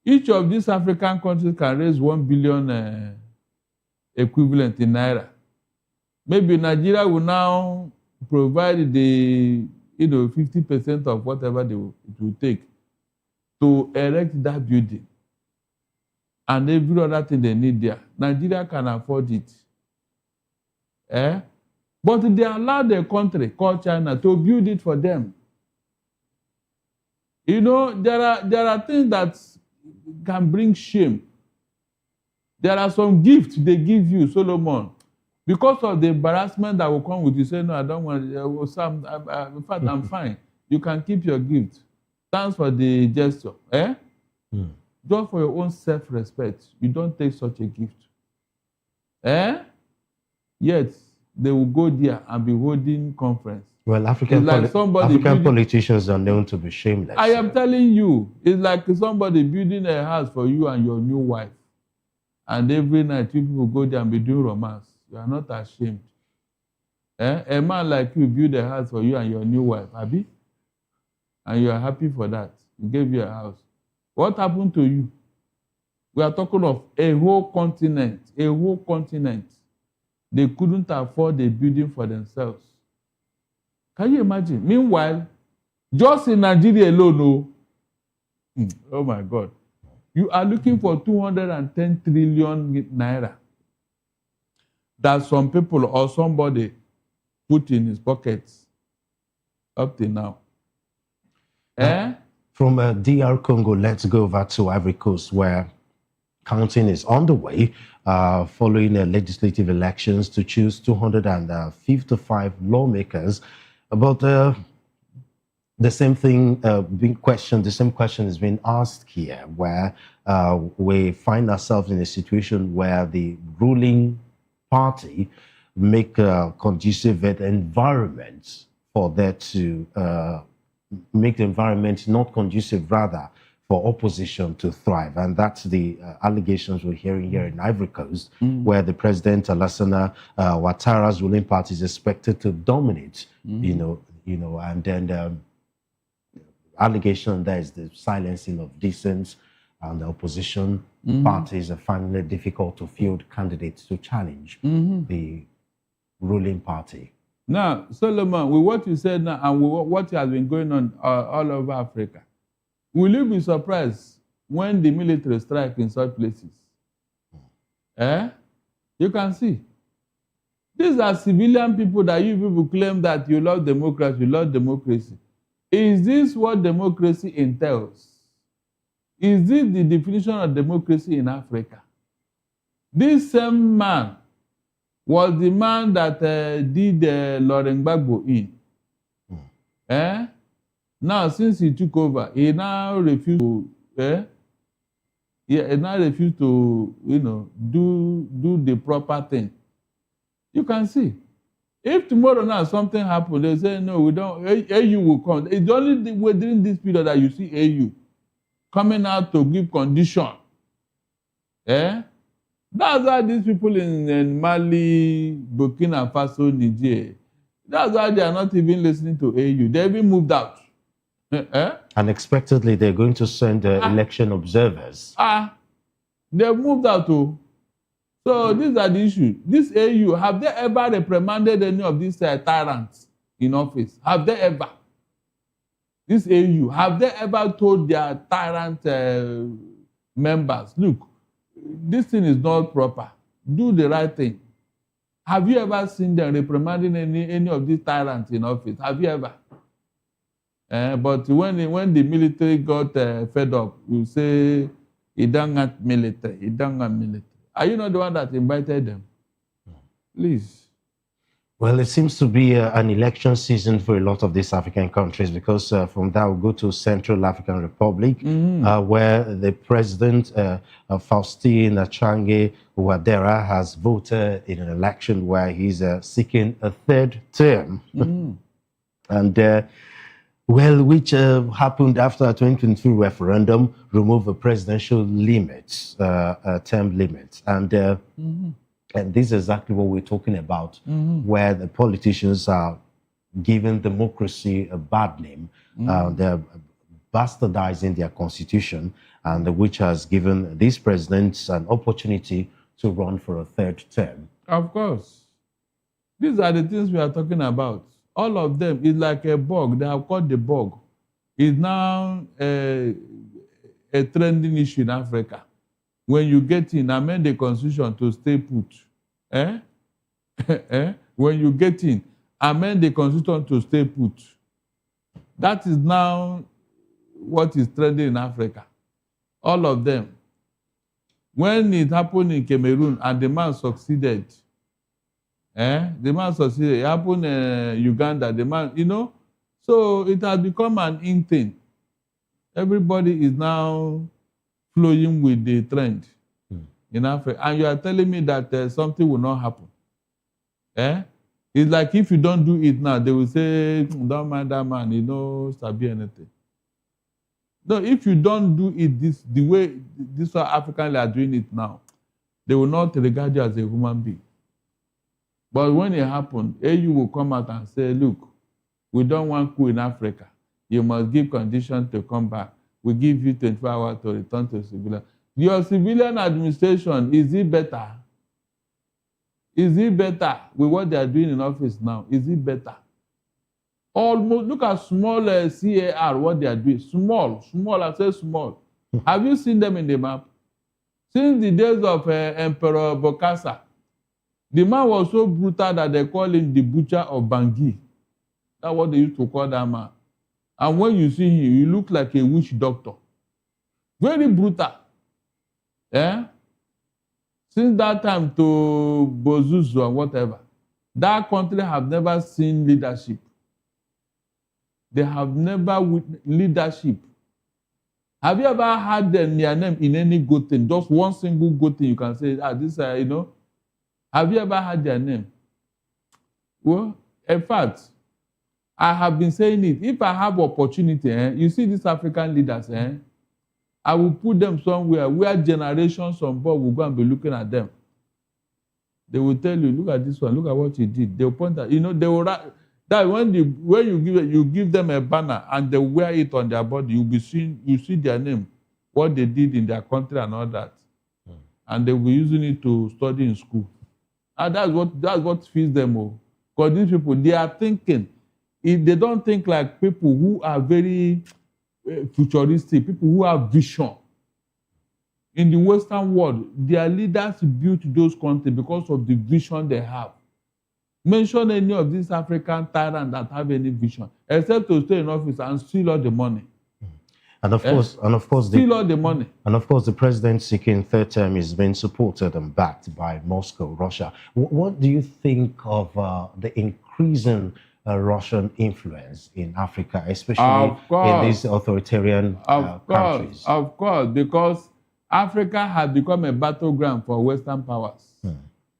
each of these African countries can raise 1 billion equivalent in Naira. Maybe Nigeria will now provide the 50% of whatever it will take to erect that building and every other thing they need there. Nigeria can afford it. But they allowed a country called China to build it for them. There are things that can bring shame. There are some gifts they give you, Solomon, because of the embarrassment that will come with you. Say, no, I don't want it. Sam, in fact, I'm fine. You can keep your gift. Thanks for the gesture. Just for your own self-respect, you don't take such a gift. Yet, they will go there and be holding conference. Well, African politicians are known to be shameless. I am telling you, it's like somebody building a house for you and your new wife. And every night, you people go there and be doing romance. You are not ashamed. A man like you build a house for you and your new wife, Abi? And you are happy for that. He gave you a house. What happened to you? We are talking of a whole continent. A whole continent. They couldn't afford a building for themselves. Can you imagine? Meanwhile, just in Nigeria alone, oh my God, you are looking for 210 trillion naira. that some people or somebody put in his pockets up till now. From DR Congo, let's go over to Ivory Coast, where counting is underway following legislative elections to choose 255 lawmakers. But the same thing being questioned, the same question is being asked here, where we find ourselves in a situation where the ruling party make a conducive environment for that to make the environment not conducive, rather, for opposition to thrive. And that's the allegations we're hearing here in Ivory Coast, where the President Alassane Ouattara's ruling party is expected to dominate, and then allegation there is the silencing of dissent, and the opposition parties are finding it difficult to field candidates to challenge the ruling party. Now, Solomon, with what you said now and with what has been going on all over Africa, will you be surprised when the military strike in such places? You can see. These are civilian people that you people claim that you love democracy, you love democracy. Is this what democracy entails? Is this the definition of democracy in Africa? This same man was the man that did Laurent Gbagbo in. Now, since he took over, he now refused to, do the proper thing. You can see. If tomorrow now something happens, they say, no, we don't, AU will come. It's only during this period that you see AU coming out to give condition. That's why these people in Mali, Burkina Faso, Niger, that's why they are not even listening to AU. They've been moved out. Unexpectedly, they're going to send election observers. They've moved out too. So these are the issues. This AU, have they ever reprimanded any of these tyrants in office? Have they ever? This AU, have they ever told their tyrant members, look, this thing is not proper. Do the right thing. Have you ever seen them reprimanding any of these tyrants in office? Have you ever? But when the military got fed up, you say, he don't want military, he don't want military. Are you not the one that invited them? Please. Well, it seems to be an election season for a lot of these African countries, because from that we'll go to Central African Republic, where the president, Faustin Archange Ouattara, has voted in an election where he's seeking a third term. And, which happened after a 2023 referendum, removed the presidential limits, term limits. And this is exactly what we're talking about, where the politicians are giving democracy a bad name. They're bastardizing their constitution, and which has given these presidents an opportunity to run for a third term. Of course. These are the things we are talking about. All of them is like a bug. They have caught the bug. It's now a trending issue in Africa. When you get in, amend the constitution to stay put. When you get in, amend the constitution to stay put. That is now what is trending in Africa. All of them. When it happened in Cameroon and the man succeeded, the man succeeded. It happened in Uganda, the man, so it has become an in thing. Everybody is now flowing with the trend in Africa. And you are telling me that something will not happen. It's like if you don't do it now, they will say, don't mind that man, sabi anything. No, if you don't do it the way these Africans are doing it now, they will not regard you as a human being. But when it happened, AU will come out and say, look, we don't want coup in Africa. You must give conditions to come back. We give you 24 hours to return to civilian. Your civilian administration, is it better? Is it better with what they are doing in office now? Is it better? Almost, look at small CAR, what they are doing. Small, I say small. Have you seen them in the map? Since the days of Emperor Bokassa, The man was so brutal that they call him the butcher of Bangui. That's what they used to call that man. And when you see him, he look like a witch doctor. Very brutal. Eh? Since that time to Bozuzu and whatever, that country have never seen leadership. They have never witnessed leadership. Have you ever heard their name in any good thing? Just one single good thing you can say, this, you know. Have you ever heard their name? Well, in fact, I have been saying it. If I have opportunity, you see these African leaders, I will put them somewhere where generations of boys will go and be looking at them. They will tell you, look at this one, look at what he did. They will point out, you know, they will that when you give them a banner and they wear it on their body, you see their name, what they did in their country and all that. And they will be using it to study in school. And that's what feeds them all. Because these people, they are thinking. If they don't think like people who are very futuristic, people who have vision. In the Western world, their leaders built those countries because of the vision they have. Mention any of these African tyrants that have any vision, except to stay in office and steal all the money. And of course, steal all the money. And of course, the president seeking third term is being supported and backed by Moscow, Russia. What do you think of the increasing Russian influence in Africa, especially in these authoritarian countries? Of course, because Africa has become a battleground for Western powers.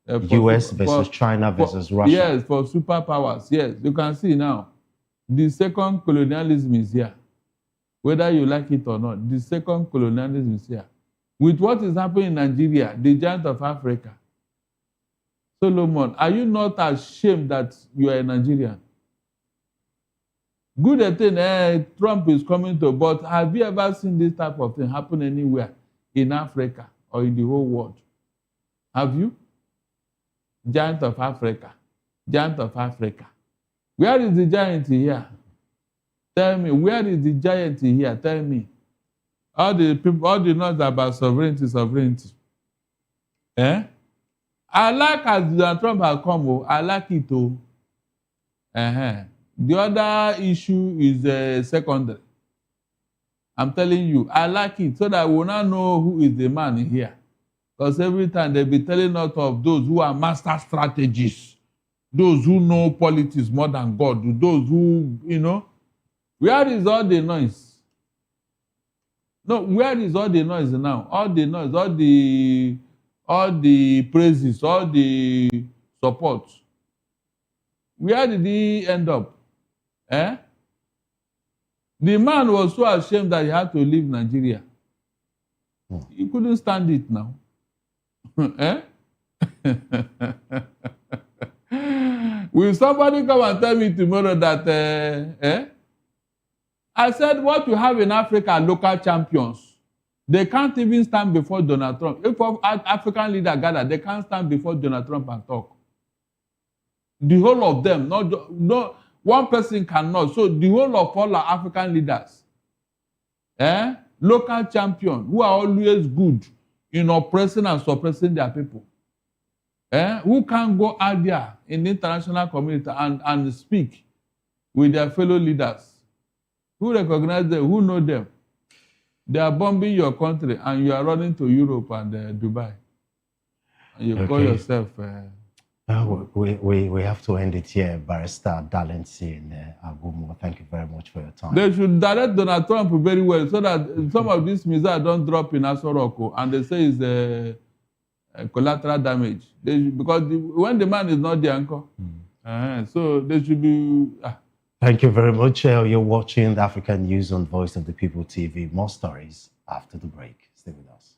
US versus China versus Russia. Yes, for superpowers. Yes, you can see now. The second colonialism is here. Whether you like it or not, the second colonialism is here. With what is happening in Nigeria, the giant of Africa. Solomon, are you not ashamed that you are a Nigerian? Good thing, Trump is coming to, but have you ever seen this type of thing happen anywhere in Africa or in the whole world? Have you? Giant of Africa. Giant of Africa. Where is the giant here? Tell me, where is the giant here? Tell me. All the people, all the noise about sovereignty. I like as Donald Trump has come, I like it too. The other issue is secondary. I'm telling you, I like it so that we will not know who is the man in here. Because every time they'll be telling us of those who are master strategists, those who know politics more than God, those who, you know, where is all the noise? No, where is all the noise now? All the noise, all the praises, all the support. Where did he end up? The man was so ashamed that he had to leave Nigeria. He couldn't stand it now. Will somebody come and tell me tomorrow that I said what you have in Africa are local champions. They can't even stand before Donald Trump. If African leader gather, they can't stand before Donald Trump and talk. The whole of them, not one person cannot. So the whole of all our African leaders, local champions who are always good in oppressing and suppressing their people, who can go out there in the international community and speak with their fellow leaders, who recognize them, who know them. They are bombing your country and you are running to Europe and Dubai. And you call yourself... we have to end it here, Barrister Darlington Agumo. Thank you very much for your time. They should direct Donald Trump very well so that some of these missiles don't drop in Asoroko and they say it's a collateral damage. Because when the man is not the anchor, so they should be... Thank you very much. You're watching the African News on Voice of the People TV. More stories after the break. Stay with us.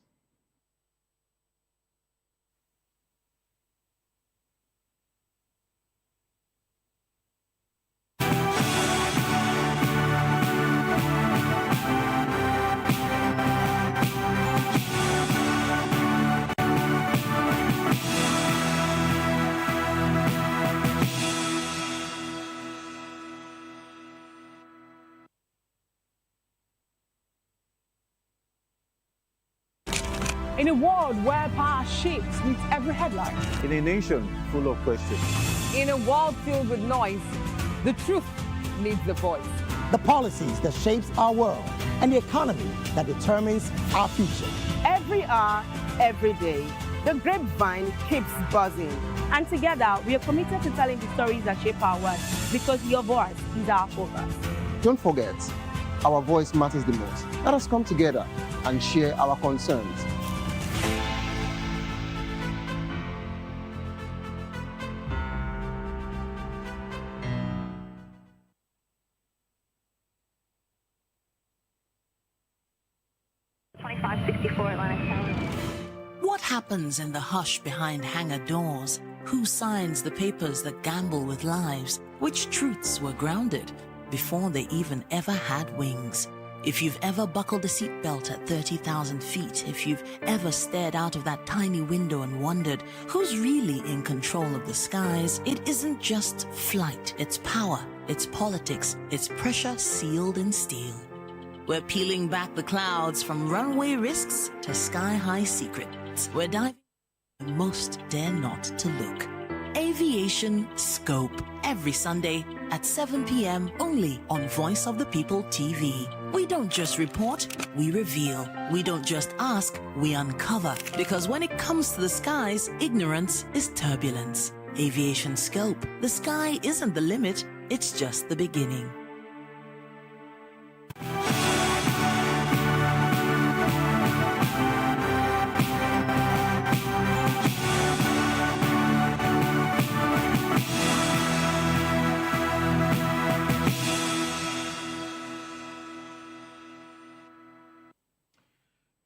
In a world where power shifts with every headline. In a nation full of questions. In a world filled with noise, the truth needs a voice. The policies that shapes our world and the economy that determines our future. Every hour, every day, the grapevine keeps buzzing. And together, we are committed to telling the stories that shape our world because your voice is our focus. Don't forget, our voice matters the most. Let us come together and share our concerns. What happens in the hush behind hangar doors? Who signs the papers that gamble with lives? Which truths were grounded before they even ever had wings? If you've ever buckled a seatbelt at 30,000 feet, if you've ever stared out of that tiny window and wondered who's really in control of the skies, it isn't just flight, it's power, it's politics, it's pressure sealed in steel. We're peeling back the clouds from runway risks to sky-high secrets. We're diving where most dare not to look. Aviation Scope, every Sunday at 7 p.m. only on Voice of the People TV. We don't just report, we reveal. We don't just ask, we uncover. Because when it comes to the skies, ignorance is turbulence. Aviation Scope, the sky isn't the limit, it's just the beginning.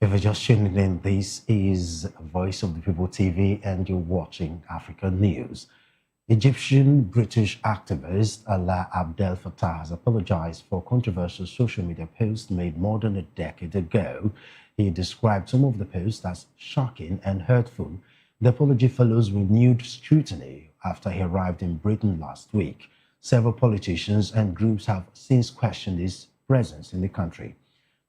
If you're just tuning in, this is Voice of the People TV and you're watching Africa News. Egyptian-British activist Alaa Abdel Fattah has apologized for a controversial social media post made more than a decade ago. He described some of the posts as shocking and hurtful. The apology follows renewed scrutiny after he arrived in Britain last week. Several politicians and groups have since questioned his presence in the country.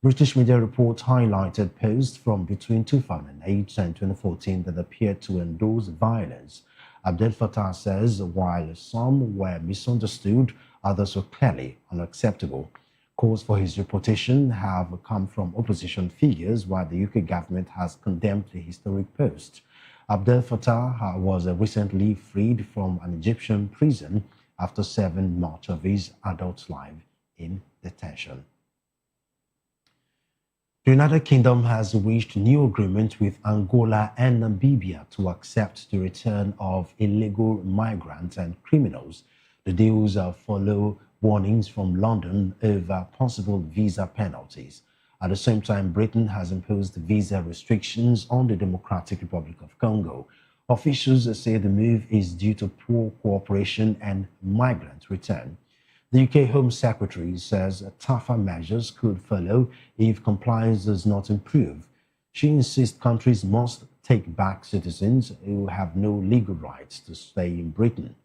British media reports highlighted posts from between 2008 and 2014 that appeared to endorse violence. Abdel Fattah says while some were misunderstood, others were clearly unacceptable. Calls for his reportation have come from opposition figures, while the UK government has condemned the historic post. Abdel Fattah was recently freed from an Egyptian prison after serving much of his adult life in detention. The United Kingdom has reached new agreement with Angola and Namibia to accept the return of illegal migrants and criminals. The deals follow warnings from London over possible visa penalties. At the same time, Britain has imposed visa restrictions on the Democratic Republic of Congo. Officials say the move is due to poor cooperation and migrant return. The UK Home Secretary says tougher measures could follow if compliance does not improve. She insists countries must take back citizens who have no legal rights to stay in Britain.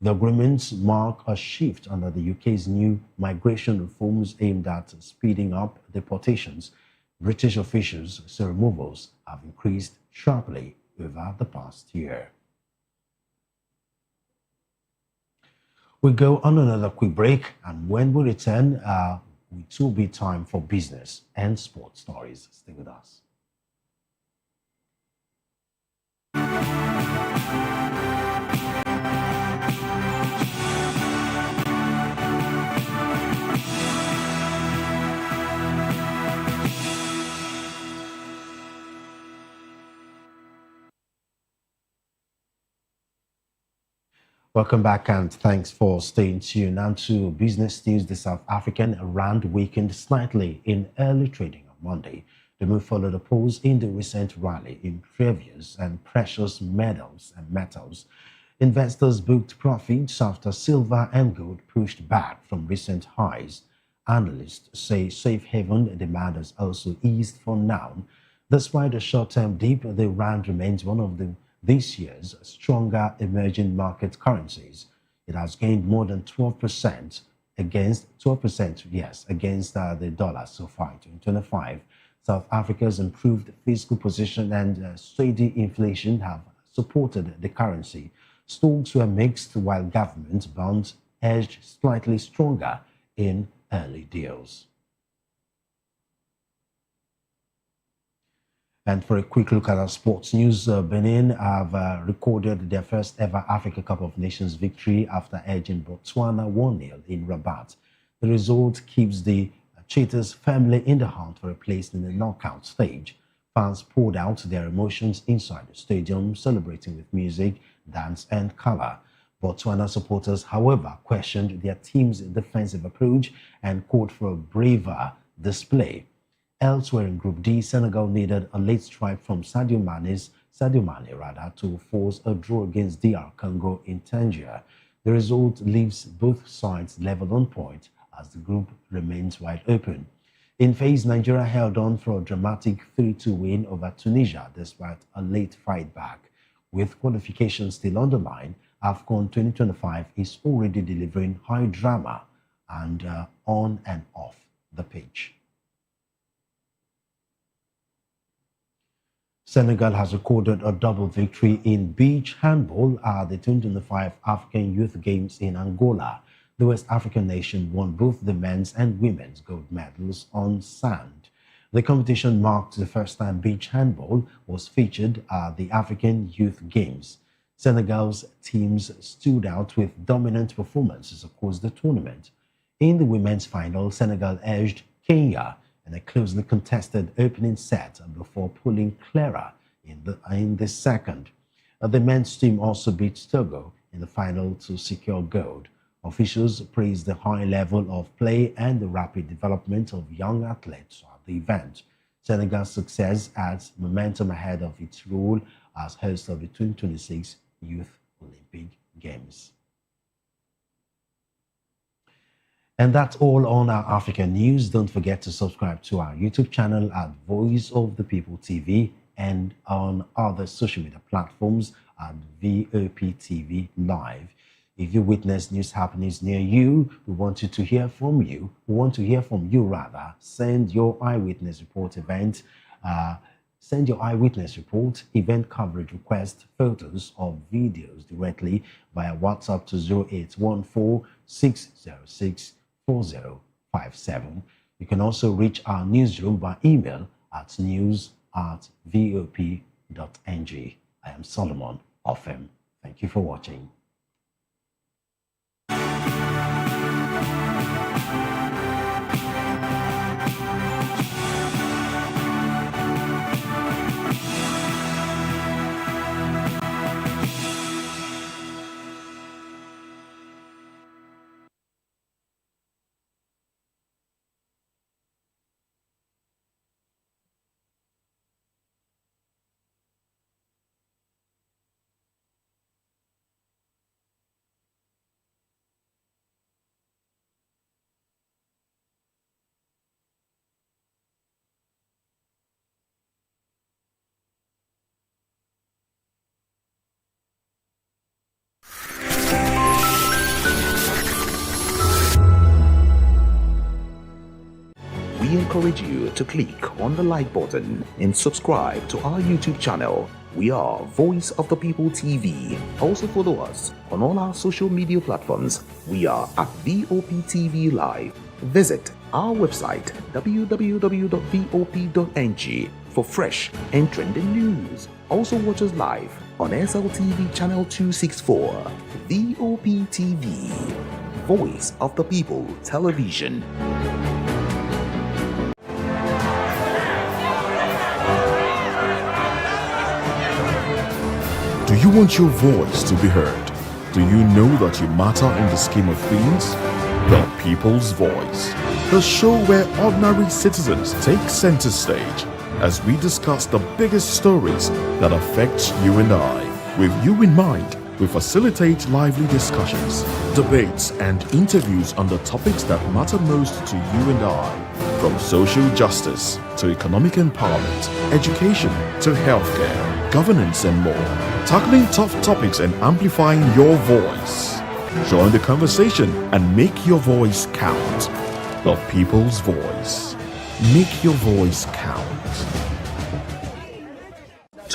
The agreements mark a shift under the UK's new migration reforms aimed at speeding up deportations. British officials say removals have increased sharply over the past year. We'll go on another quick break, and when we return, it will be time for business and sports stories. Stay with us. Welcome back and thanks for staying tuned. Now to business news. The South African rand weakened slightly in early trading on Monday. The move followed a pause in the recent rally in previous and precious metals. Investors booked profits after silver and gold pushed back from recent highs. Analysts say safe haven demand has also eased for now. Despite a short-term dip, the rand remains one of this year's stronger emerging market currencies. It has gained more than 12% against the dollar so far in 2025. South Africa's improved fiscal position and steady inflation have supported the currency. Stocks were mixed while government bonds edged slightly stronger in early deals. And for a quick look at our sports news, Benin have recorded their first ever Africa Cup of Nations victory after edging Botswana 1-0 in Rabat. The result keeps the Cheetahs firmly in the hunt for a place in the knockout stage. Fans poured out their emotions inside the stadium, celebrating with music, dance and color. Botswana supporters, however, questioned their team's defensive approach and called for a braver display. Elsewhere in Group D, Senegal needed a late strike from Sadio Mane to force a draw against DR Congo in Tangier. The result leaves both sides level on point as the group remains wide open. In phase, Nigeria held on for a dramatic 3-2 win over Tunisia despite a late fight back. With qualifications still on the line, AFCON 2025 is already delivering high drama and on and off the pitch. Senegal has recorded a double victory in beach handball at the 2025 African Youth Games in Angola. The West African nation won both the men's and women's gold medals on sand. The competition marked the first time beach handball was featured at the African Youth Games. Senegal's teams stood out with dominant performances across the tournament. In the women's final, Senegal edged Kenya in a closely contested opening set before pulling clearer in the second. The men's team also beat Togo in the final to secure gold. Officials praised the high level of play and the rapid development of young athletes at the event. Senegal's success adds momentum ahead of its role as host of the 2026 Youth Olympic Games. And that's all on our African news. Don't forget to subscribe to our YouTube channel at Voice of the People TV and on other social media platforms at VOP TV Live. If you witness news happenings near you, we want to hear from you. Send your eyewitness report event coverage request, photos or videos directly via WhatsApp to 0814-606-4057. You can also reach our newsroom by email at news@vop.ng. I am Solomon Offem. Thank you for watching. We encourage you to click on the like button and subscribe to our YouTube channel. We are Voice of the People TV. Also follow us on all our social media platforms. We are at VOP TV Live. Visit our website www.vop.ng for fresh and trending news. Also watch us live on SLTV channel 264. VOP TV, Voice of the People Television. Do you want your voice to be heard? Do you know that you matter in the scheme of things? The People's Voice, the show where ordinary citizens take center stage as we discuss the biggest stories that affect you and I. With you in mind, we facilitate lively discussions, debates, and interviews on the topics that matter most to you and I. From social justice to economic empowerment, education to healthcare, governance, and more. Tackling tough topics and amplifying your voice. Join the conversation and make your voice count. The People's Voice. Make your voice count.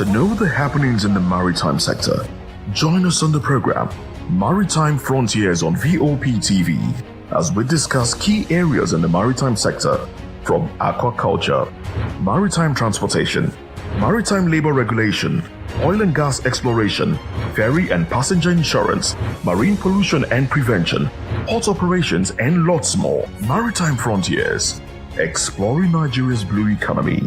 To know the happenings in the maritime sector, join us on the program Maritime Frontiers on VOP TV as we discuss key areas in the maritime sector from aquaculture, maritime transportation, maritime labor regulation, oil and gas exploration, ferry and passenger insurance, marine pollution and prevention, port operations, and lots more. Maritime Frontiers, exploring Nigeria's blue economy.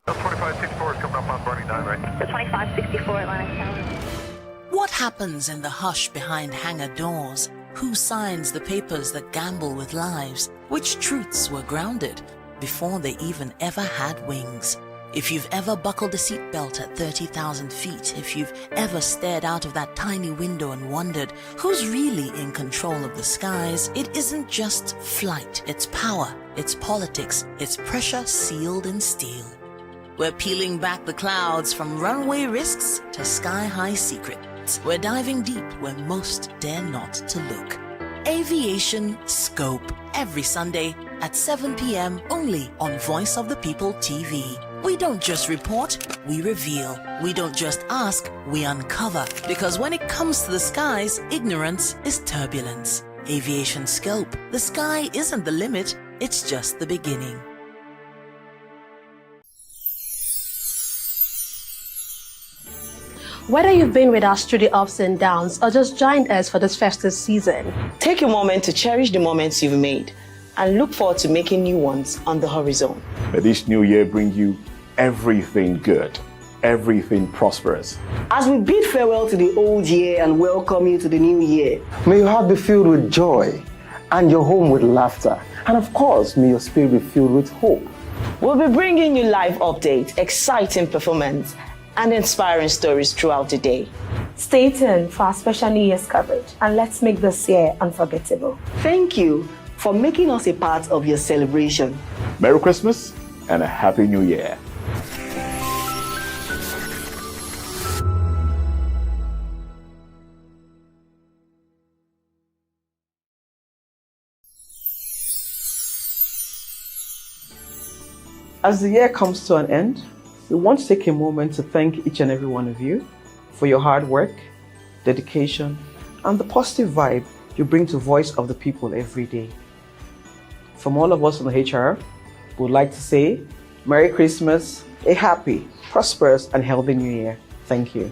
2564 is coming up on Burning 9, right? The 2564 Atlantic Tower. What happens in the hush behind hangar doors? Who signs the papers that gamble with lives? Which truths were grounded before they even ever had wings? If you've ever buckled a seatbelt at 30,000 feet, if you've ever stared out of that tiny window and wondered who's really in control of the skies, it isn't just flight, it's power, it's politics, it's pressure sealed in steel. We're peeling back the clouds from runway risks to sky-high secrets. We're diving deep where most dare not to look. Aviation Scope, every Sunday at 7 p.m. only on Voice of the People TV. We don't just report, we reveal. We don't just ask, we uncover. Because when it comes to the skies, ignorance is turbulence. Aviation Scope, the sky isn't the limit, it's just the beginning. Whether you've been with us through the ups and downs or just joined us for this festive season, take a moment to cherish the moments you've made and look forward to making new ones on the horizon. May this new year bring you everything good, everything prosperous. As we bid farewell to the old year and welcome you to the new year, may your heart be filled with joy and your home with laughter. And of course, may your spirit be filled with hope. We'll be bringing you live updates, exciting performance, and inspiring stories throughout the day. Stay tuned for our special New Year's coverage and let's make this year unforgettable. Thank you for making us a part of your celebration. Merry Christmas and a Happy New Year. As the year comes to an end, we want to take a moment to thank each and every one of you for your hard work, dedication, and the positive vibe you bring to Voice of the People every day. From all of us on the HR, we would like to say Merry Christmas, a happy, prosperous, and healthy New Year. Thank you.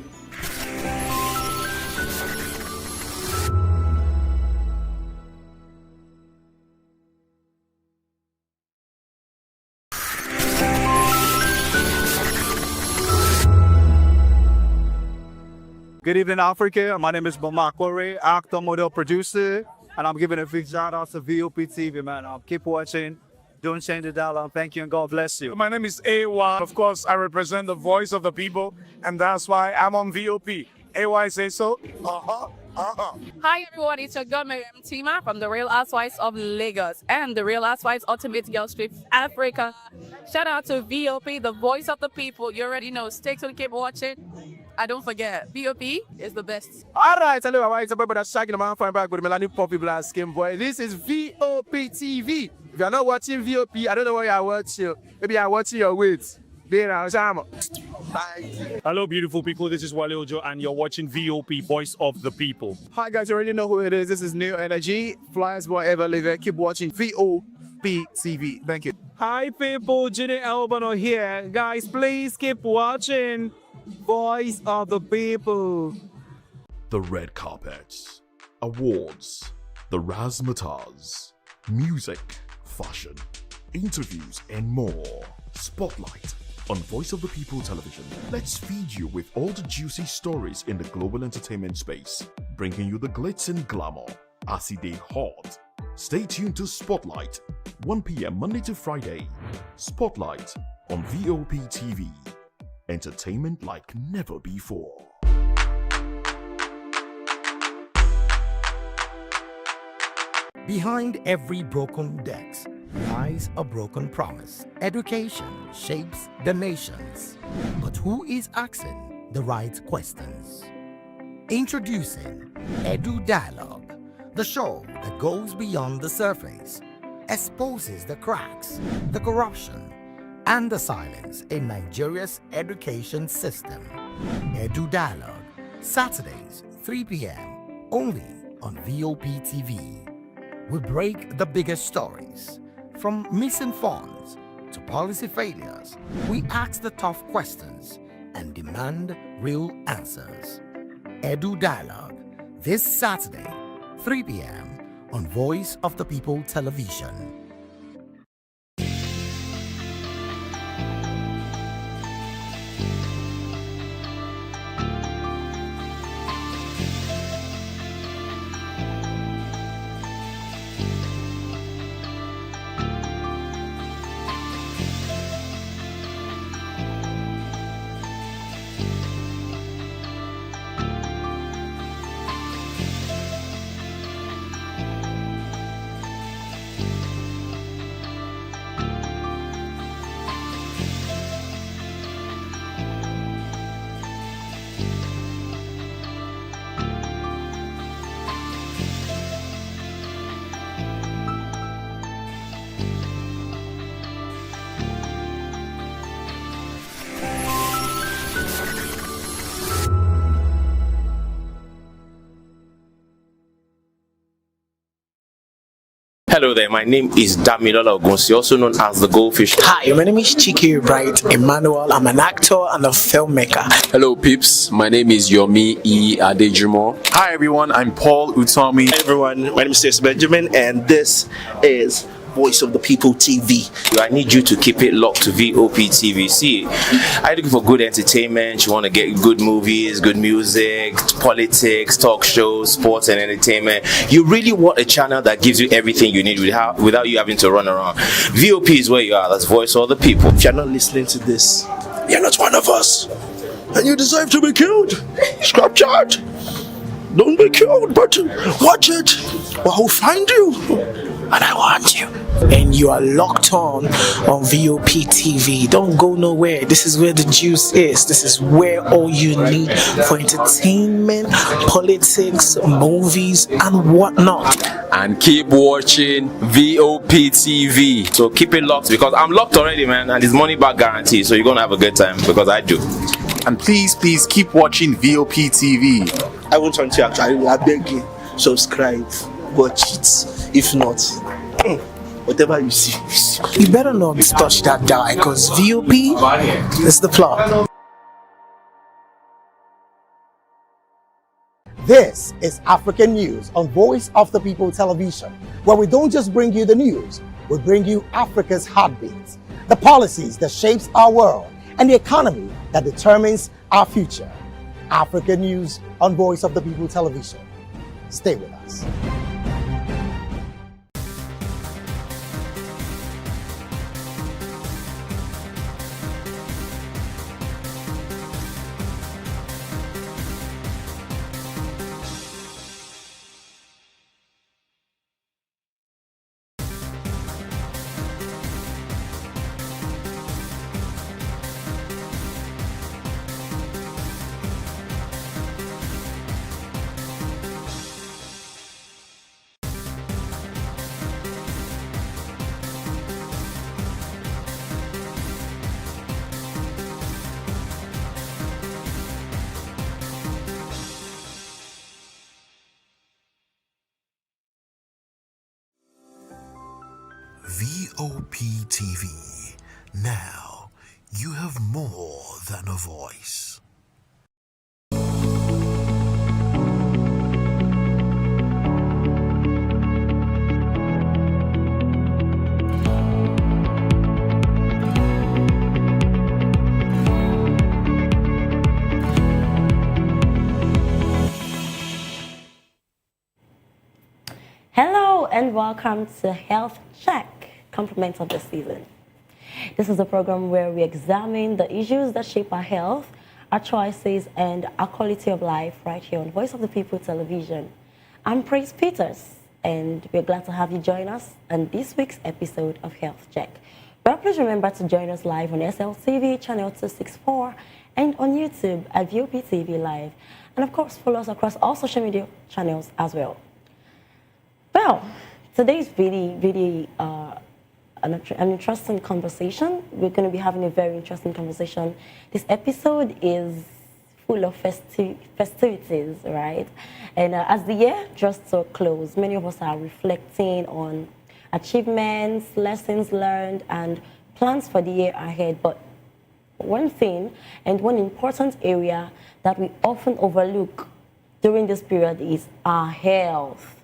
Good evening, Africa. My name is Bomakore, actor, model, producer, and I'm giving a big shout out to VOP TV, man. Keep watching. Don't change the dial. Thank you and God bless you. My name is A1. Of course, I represent the voice of the people, and that's why I'm on VOP. AY say so. Hi everyone, it's your girl Tima from the Real Housewives of Lagos and the Real Housewives Ultimate Girls Trip Africa. Shout out to VOP, the voice of the people. You already know. Stay tuned, keep watching. And don't forget, VOP is the best. Alright, hello, it's about that shagging man fine back with Melanie Poppy Black Skin Boy. This is VOP TV. If you're not watching VOP, I don't know what you're watching. Maybe you're watching your weight. Hello, beautiful people. This is Wale Ojo, and you're watching VOP, Voice of the People. Hi, guys. You already know who it is. This is New Energy. Flyers boy ever live. Keep watching VOP TV. Thank you. Hi, people. Ginny Albano here. Guys, please keep watching Voice of the People. The red carpets, awards, the razzmatazz, music, fashion, interviews, and more. Spotlight on Voice of the People television. Let's feed you with all the juicy stories in the global entertainment space, bringing you the glitz and glamour as they hot. Stay tuned to Spotlight, 1 p.m. Monday to Friday. Spotlight on VOP TV. Entertainment like never before. Behind every broken desk lies a broken promise. Education shapes the nations. But who is asking the right questions? Introducing Edu Dialogue, the show that goes beyond the surface, exposes the cracks, the corruption, and the silence in Nigeria's education system. Edu Dialogue, Saturdays, 3 p.m., only on VOP TV. We break the biggest stories, from missing funds to policy failures. We ask the tough questions and demand real answers. Edu Dialogue, this Saturday, 3 p.m. on Voice of the People Television. Hello there, my name is Damilola Ogun, also known as the Goldfish. Hi, my name is Chiki Bright Emmanuel. I'm an actor and a filmmaker. Hello peeps, my name is Yomi E. Adejimo. Hi everyone, I'm Paul Utami. Hi everyone, my name is Stacey Benjamin and this is Voice of the People TV. I need you to keep it locked to VOP TV. See, are you looking for good entertainment? You want to get good movies, good music, politics, talk shows, sports and entertainment. You really want a channel that gives you everything you need without you having to run around. VOP is where you are. That's Voice of the People. If you're not listening to this, you're not one of us. And you deserve to be killed. Scrap chat. Don't be killed, but watch it. Or I'll find you. And I want you. And you are locked on VOP TV. Don't go nowhere. This is where the juice is. This is where all you need for entertainment, politics, movies, and whatnot. And keep watching VOP TV. So keep it locked because I'm locked already, man, and it's money back guarantee. So you're gonna have a good time because I do. And please keep watching VOP TV. I won't want you actually. I beg you, subscribe, watch it. If not, whatever you see. You better not touch that die because VOP is the plot. This is African News on Voice of the People Television, where we don't just bring you the news, we bring you Africa's heartbeats, the policies that shapes our world, and the economy that determines our future. African News on Voice of the People Television. Stay with us. VOP TV. Now, you have more than a voice. Hello and welcome to Health Check, compliments of the season. This is a program where we examine the issues that shape our health, our choices, and our quality of life right here on Voice of the People Television. I'm Praise Peters, and we're glad to have you join us on this week's episode of Health Check. But please remember to join us live on SLTV channel 264 and on YouTube at VOP TV Live. And of course, follow us across all social media channels as well. Well, today's very an interesting conversation. We're going to be having a very interesting conversation. This episode is full of festivities, right? And as the year draws to a close, many of us are reflecting on achievements, lessons learned, and plans for the year ahead. But one thing and one important area that we often overlook during this period is our health.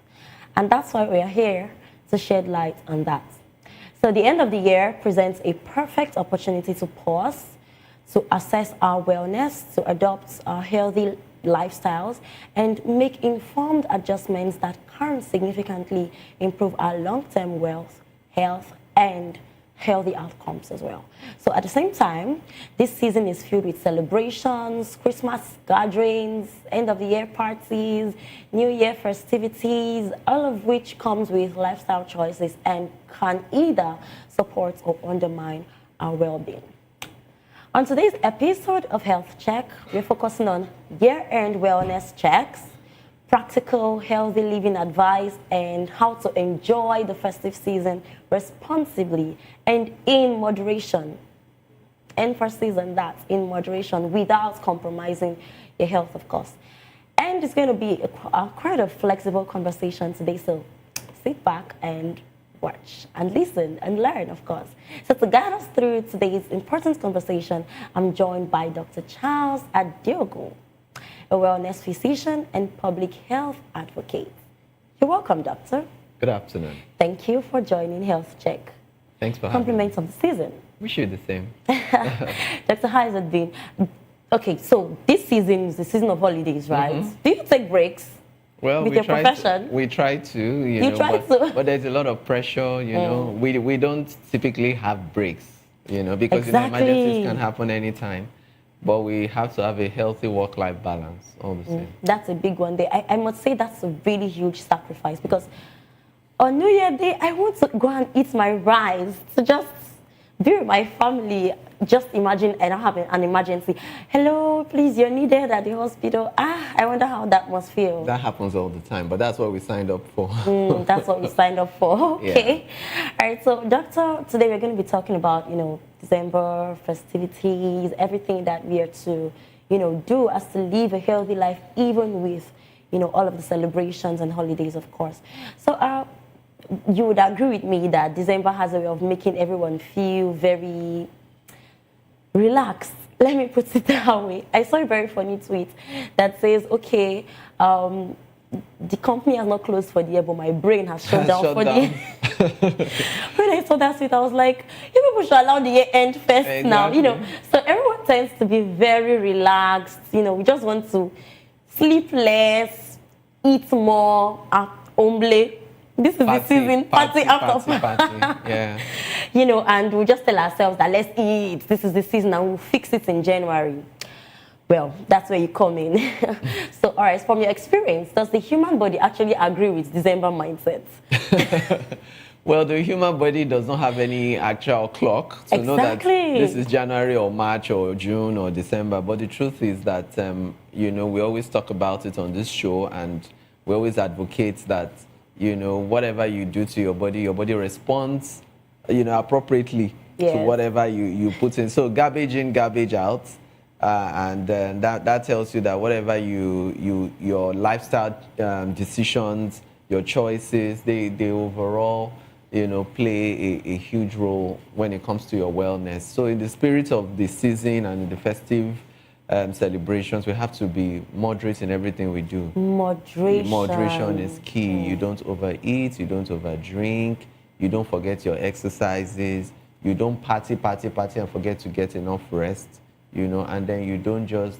And that's why we are here to shed light on that. So the end of the year presents a perfect opportunity to pause, to assess our wellness, to adopt our healthy lifestyles, and make informed adjustments that can significantly improve our long-term wealth, health, and healthy outcomes as well. So at the same time, this season is filled with celebrations, Christmas gatherings, end of the year parties, New Year festivities, all of which comes with lifestyle choices and can either support or undermine our well-being. On today's episode of Health Check, we're focusing on year-end wellness checks, practical healthy living advice, and how to enjoy the festive season responsibly and in moderation. Emphasis on that, in moderation, without compromising your health, of course. And it's going to be quite a flexible conversation today, so sit back and watch and listen and learn, of course. So to guide us through today's important conversation, I'm joined by Dr. Charles Adiogun, a wellness physician and public health advocate. You're welcome, doctor. Good afternoon. Thank you for joining Health Check. Thanks for having me. Compliments of the season. Wish you the same. Doctor, how has it been? Okay, so this season is the season of holidays, right? Mm-hmm. Do you take breaks? Well, with your profession? We try to, You know, try to. but there's a lot of pressure, you know. We don't typically have breaks, you know, because emergencies can happen anytime. But we have to have a healthy work-life balance all the same. That's a big one there. I must say that's a really huge sacrifice, because on New Year Day, I want to go and eat my rice, to just be with my family. Just imagine I don't have an emergency. Hello, please, you're needed at the hospital. I wonder how that must feel. That happens all the time, but that's what we signed up for. That's what we signed up for. Okay. Yeah. All right, so doctor, today we're going to be talking about, December festivities, everything that we are to, do as to live a healthy life, even with, all of the celebrations and holidays, of course. So you would agree with me that December has a way of making everyone feel very relaxed. Let me put it that way. I saw a very funny tweet that says, okay, the company has not closed for the year, but my brain has shut down for the year. When I saw that tweet, I was like, you people should allow the year end first now, So everyone tends to be very relaxed. We just want to sleep less, eat more, act humble. This is the season, party after party. Yeah. And we just tell ourselves that let's eat. This is the season and we'll fix it in January. Well, that's where you come in. So, all right, from your experience, does the human body actually agree with December mindset? Well, the human body does not have any actual clock to know that this is January or March or June or December. But the truth is that, we always talk about it on this show, and we always advocate that, whatever you do to your body responds, appropriately to whatever you put in. So garbage in, garbage out. And that tells you that whatever your lifestyle decisions, your choices, they overall, play a huge role when it comes to your wellness. So in the spirit of the season and the festive celebrations, we have to be moderate in everything we do. Moderation is key. You don't overeat, you don't overdrink, you don't forget your exercises, you don't party and forget to get enough rest, and then you don't just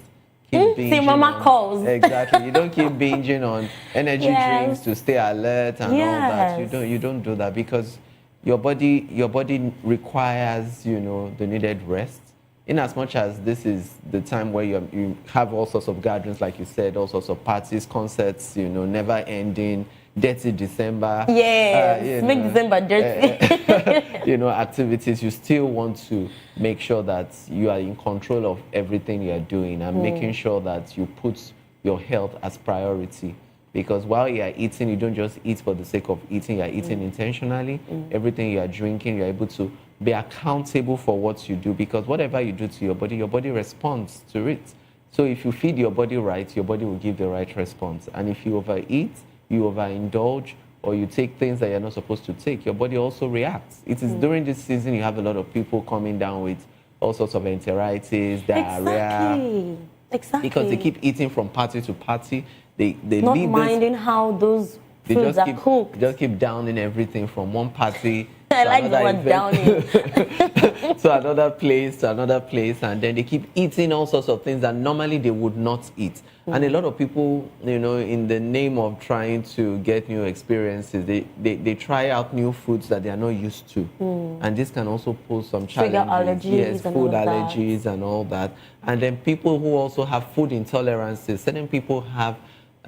keep binging Mama calls. Exactly. You don't keep binging on energy drinks to stay alert and all that. You don't do that, because your body requires, the needed rest. In as much as this is the time where you have all sorts of gatherings, like you said, all sorts of parties, concerts, never ending, dirty December. Yes, make December dirty. Activities, you still want to make sure that you are in control of everything you are doing and making sure that you put your health as priority. Because while you are eating, you don't just eat for the sake of eating, you are eating intentionally. Everything you are drinking, you're able to be accountable for what you do, because whatever you do to your body responds to it. So if you feed your body right, your body will give the right response. And if you overeat, you overindulge, or you take things that you're not supposed to take, your body also reacts. It is during this season you have a lot of people coming down with all sorts of enteritis, diarrhea. Exactly. Because they keep eating from party to party. They not leave minding how those foods are cooked. Just keep downing everything from one party I to like the another word downing. to another place, and then they keep eating all sorts of things that normally they would not eat. And a lot of people, in the name of trying to get new experiences, they try out new foods that they are not used to. And this can also pose some challenges. Allergies, yes, and food all allergies that. and all that. And then people who also have food intolerances. Certain people have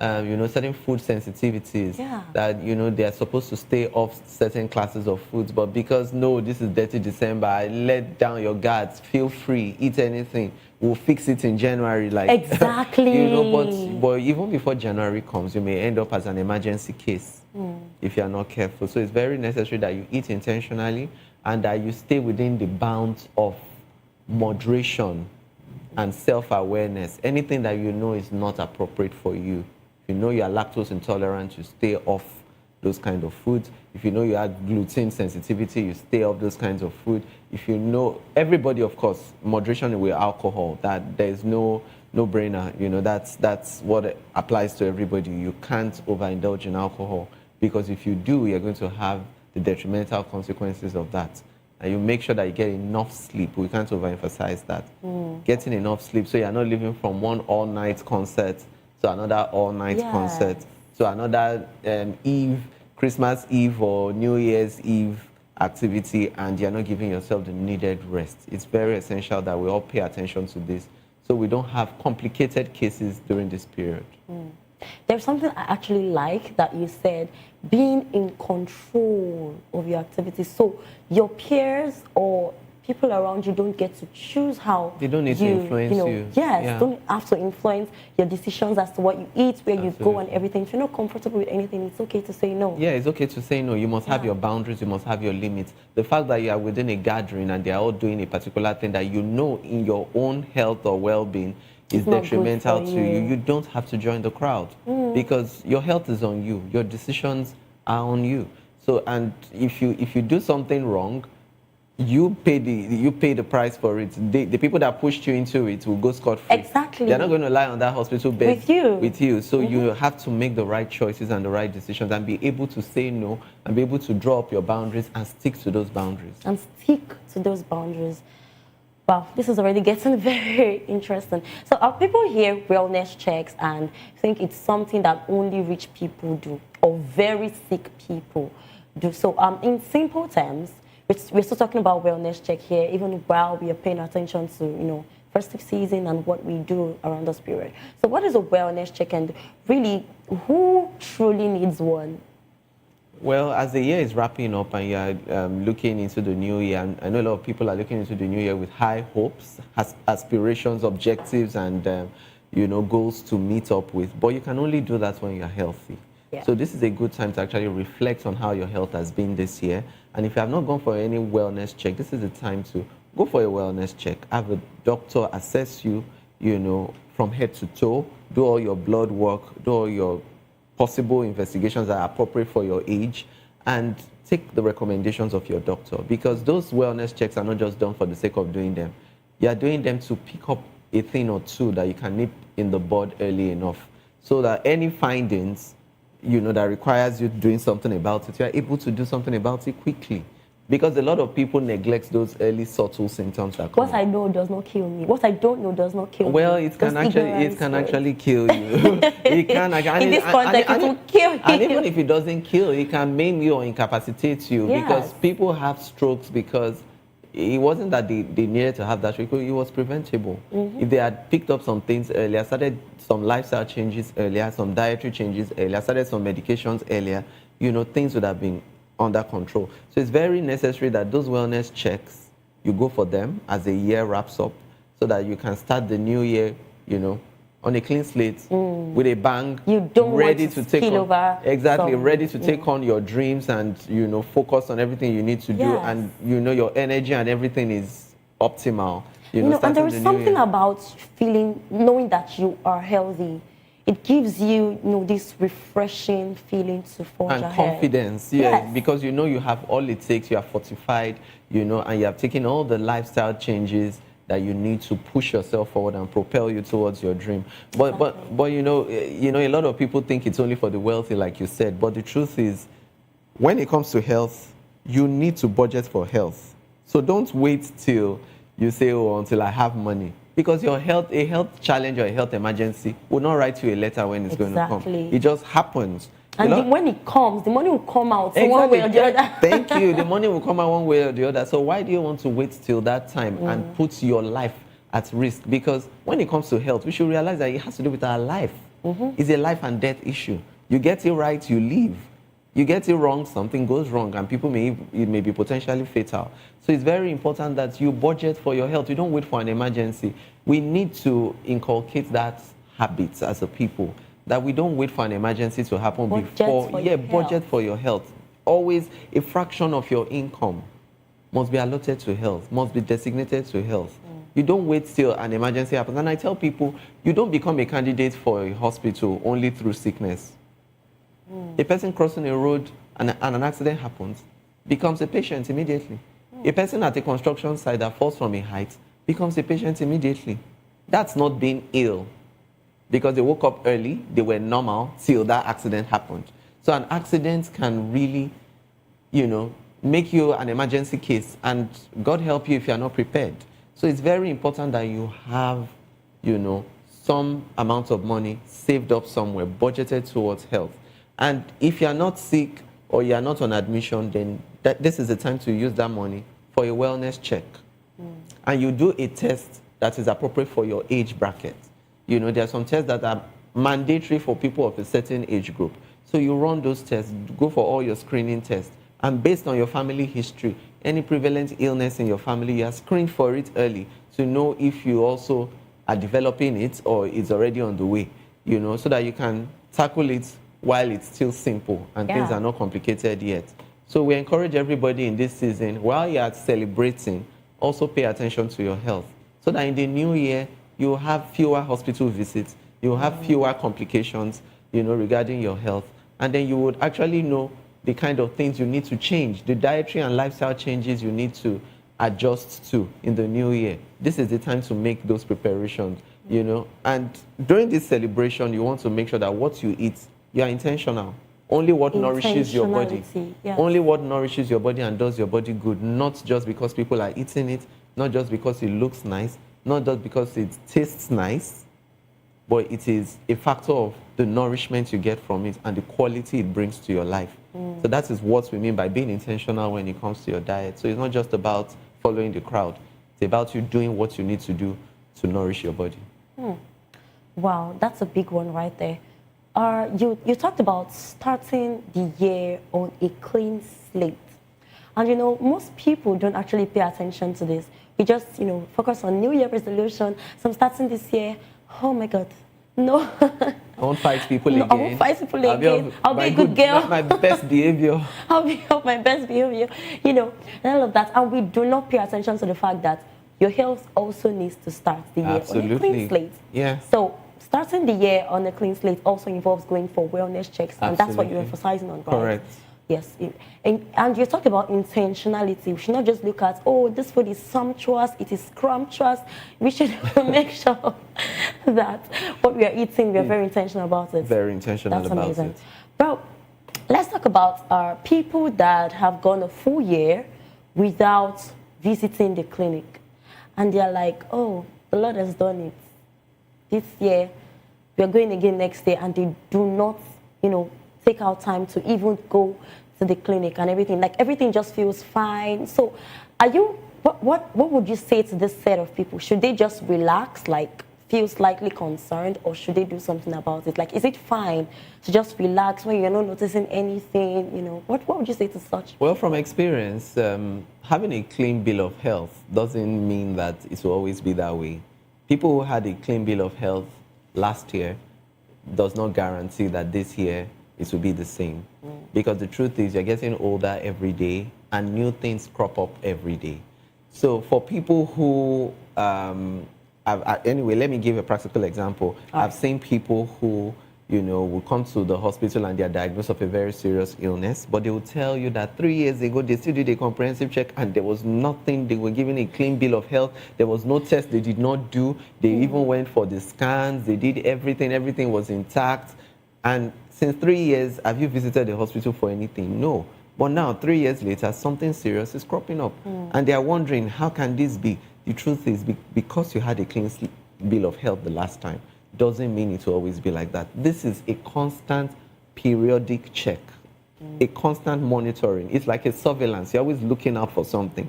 certain food sensitivities that, they are supposed to stay off certain classes of foods. But because, no, this is dirty December, I let down your guards, feel free, eat anything. We'll fix it in January. Like, exactly. but even before January comes, you may end up as an emergency case if you are not careful. So it's very necessary that you eat intentionally and that you stay within the bounds of moderation and self-awareness. Anything that you know is not appropriate for you. If you know you are lactose intolerant, you stay off those kind of foods. If you know you have gluten sensitivity, you stay off those kinds of food. If you know, everybody, of course, moderation with alcohol, that there's no brainer. That's what applies to everybody. You can't overindulge in alcohol, because if you do, you're going to have the detrimental consequences of that. And you make sure that you get enough sleep. We can't overemphasize that. Getting enough sleep, so you're not living from one all-night concert to another all-night concert, to another Christmas Eve or New Year's Eve activity, and you're not giving yourself the needed rest. It's very essential that we all pay attention to this, so we don't have complicated cases during this period. There's something I actually like that you said, being in control of your activities. So your peers or people around you don't get to choose how they don't need to influence you. Yes, don't have to influence your decisions as to what you eat, where you go, and everything. If you're not comfortable with anything, it's okay to say no. Yeah, it's okay to say no. You must have your boundaries. You must have your limits. The fact that you are within a gathering and they are all doing a particular thing that you know in your own health or well-being is detrimental to you, you don't have to join the crowd, because your health is on you. Your decisions are on you. So, and if you do something wrong, you pay the price for it. The people that pushed you into it will go scot-free. Exactly. They're not going to lie on that hospital bed with you. So you have to make the right choices and the right decisions, and be able to say no, and be able to draw up your boundaries and stick to those boundaries. Wow, this is already getting very interesting. So are people here wellness checks and think it's something that only rich people do or very sick people do? So in simple terms, we're still talking about wellness check here, even while we are paying attention to, festive season and what we do around this period. So what is a wellness check, and really, who truly needs one? Well, as the year is wrapping up and you're looking into the new year, and I know a lot of people are looking into the new year with high hopes, aspirations, objectives, and goals to meet up with. But you can only do that when you're healthy. Yeah. So this is a good time to actually reflect on how your health has been this year. And if you have not gone for any wellness check, this is the time to go for a wellness check. Have a doctor assess you, from head to toe, do all your blood work, do all your possible investigations that are appropriate for your age, and take the recommendations of your doctor, because those wellness checks are not just done for the sake of doing them. You are doing them to pick up a thing or two that you can nip in the bud early enough, so that any findings, that requires you doing something about it, you are able to do something about it quickly. Because a lot of people neglect those early subtle symptoms that come. What I know does not kill me. What I don't know does not kill me. Well, it can actually kill you. It can. In this context, it will kill you. And even if it doesn't kill, it can maim you or incapacitate you. Yes. Because people have strokes because it wasn't that they needed to have that stroke. It was preventable. If they had picked up some things earlier, started some lifestyle changes earlier, some dietary changes earlier, started some medications earlier, things would have been under control. So it's very necessary that those wellness checks, you go for them as the year wraps up, so that you can start the new year, on a clean slate with a bang, you don't ready want to take spill on, over exactly some, ready to take on your dreams and focus on everything you need to do, Yes. and your energy and everything is optimal. And there starting is the new something year. about knowing that you are healthy. It gives you, this refreshing feeling to forge and ahead. confidence, Yes. because you have all it takes. You are fortified, and you have taken all the lifestyle changes that you need to push yourself forward and propel you towards your dream. But a lot of people think it's only for the wealthy, like you said. But the truth is, when it comes to health, you need to budget for health. So don't wait till you say, oh, until I have money. Because a health challenge or a health emergency will not write you a letter when it's going to come. It just happens. And when it comes, the money will come out one way or the other. Thank you. The money will come out one way or the other. So why do you want to wait till that time and put your life at risk? Because when it comes to health, we should realize that it has to do with our life. It's a life and death issue. You get it right, you live. You get it wrong, something goes wrong, and it may be potentially fatal. So it's very important that you budget for your health. You don't wait for an emergency. We need to inculcate that habit as a people, that we don't wait for an emergency to happen before. Budget for your health. Always a fraction of your income must be allotted to health, must be designated to health. You don't wait till an emergency happens. And I tell people, you don't become a candidate for a hospital only through sickness. A person crossing a road and an accident happens, becomes a patient immediately. A person at a construction site that falls from a height becomes a patient immediately. That's not being ill, because they woke up early, they were normal till that accident happened. So an accident can really, make you an emergency case, and God help you if you're not prepared. So it's very important that you have, some amount of money saved up somewhere, budgeted towards health. And if you're not sick or you're not on admission, then this is the time to use that money for a wellness check. And you do a test that is appropriate for your age bracket. There are some tests that are mandatory for people of a certain age group. So you run those tests, go for all your screening tests. And based on your family history, any prevalent illness in your family, you are screened for it early to know if you also are developing it or it's already on the way, so that you can tackle it while it's still simple and things are not complicated yet. So we encourage everybody in this season, while you are celebrating, also pay attention to your health, so that in the new year, you have fewer hospital visits, you have fewer complications, regarding your health. And then you would actually know the kind of things you need to change, the dietary and lifestyle changes you need to adjust to in the new year. This is the time to make those preparations, And during this celebration, you want to make sure that what you eat, you are intentional. Only what nourishes your body. Yes. Only what nourishes your body and does your body good. Not just because people are eating it, not just because it looks nice, not just because it tastes nice, but it is a factor of the nourishment you get from it and the quality it brings to your life. So that is what we mean by being intentional when it comes to your diet. So it's not just about following the crowd. It's about you doing what you need to do to nourish your body. Wow, that's a big one right there. You talked about starting the year on a clean slate. And most people don't actually pay attention to this. We just, focus on New Year resolution. So I'm starting this year. Oh my God. No. I won't fight people again. I won't fight people again. I'll be a good girl. My best behavior. I'll be of my best behavior. And all of that. And we do not pay attention to the fact that your health also needs to start the year on a clean slate. Yeah. So starting the year on a clean slate also involves going for wellness checks. And that's what you're emphasizing on, right? Correct. Yes. And you talk about intentionality. We should not just look at, oh, this food is sumptuous, it is scrumptious. We should make sure that what we are eating, we are very intentional about it. Very intentional That's about amazing. it. Well, let's talk about people that have gone a full year without visiting the clinic. And they're like, oh, the Lord has done it. This year, we are going again next year, and they do not, take out time to even go to the clinic and everything. Like everything just feels fine. So what would you say to this set of people? Should they just relax, like feel slightly concerned, or should they do something about it? Like, is it fine to just relax when you're not noticing anything? What would you say to such? Well, from experience, having a clean bill of health doesn't mean that it will always be that way. People who had a clean bill of health last year does not guarantee that this year it will be the same. Because the truth is, you're getting older every day and new things crop up every day. So for people who, anyway, let me give a practical example. I've seen people who, will come to the hospital and they're diagnosed of a very serious illness, but they will tell you that 3 years ago, they still did a comprehensive check and there was nothing. They were given a clean bill of health. There was no test they did not do. They even went for the scans. They did everything. Everything was intact. And since 3 years, have you visited the hospital for anything? No. But now, 3 years later, something serious is cropping up. And they are wondering, how can this be? The truth is, because you had a clean bill of health the last time, doesn't mean it will always be like that. This is a constant, periodic check, a constant monitoring. It's like a surveillance. You're always looking out for something,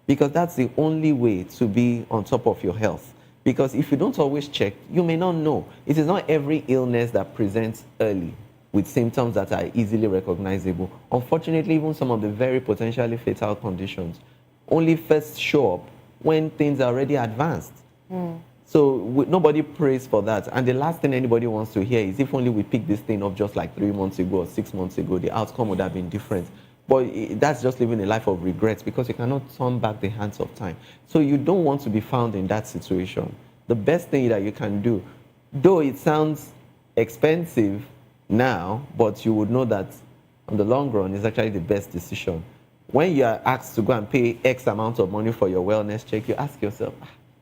because that's the only way to be on top of your health. Because if you don't always check, you may not know. It is not every illness that presents early with symptoms that are easily recognizable. Unfortunately, even some of the very potentially fatal conditions only first show up when things are already advanced. So nobody prays for that. And the last thing anybody wants to hear is, if only we picked this thing up just like 3 months ago or 6 months ago, the outcome would have been different. But that's just living a life of regrets, because you cannot turn back the hands of time. So you don't want to be found in that situation. The best thing that you can do, though it sounds expensive now, but you would know that on the long run, it's actually the best decision. When you are asked to go and pay X amount of money for your wellness check, you ask yourself,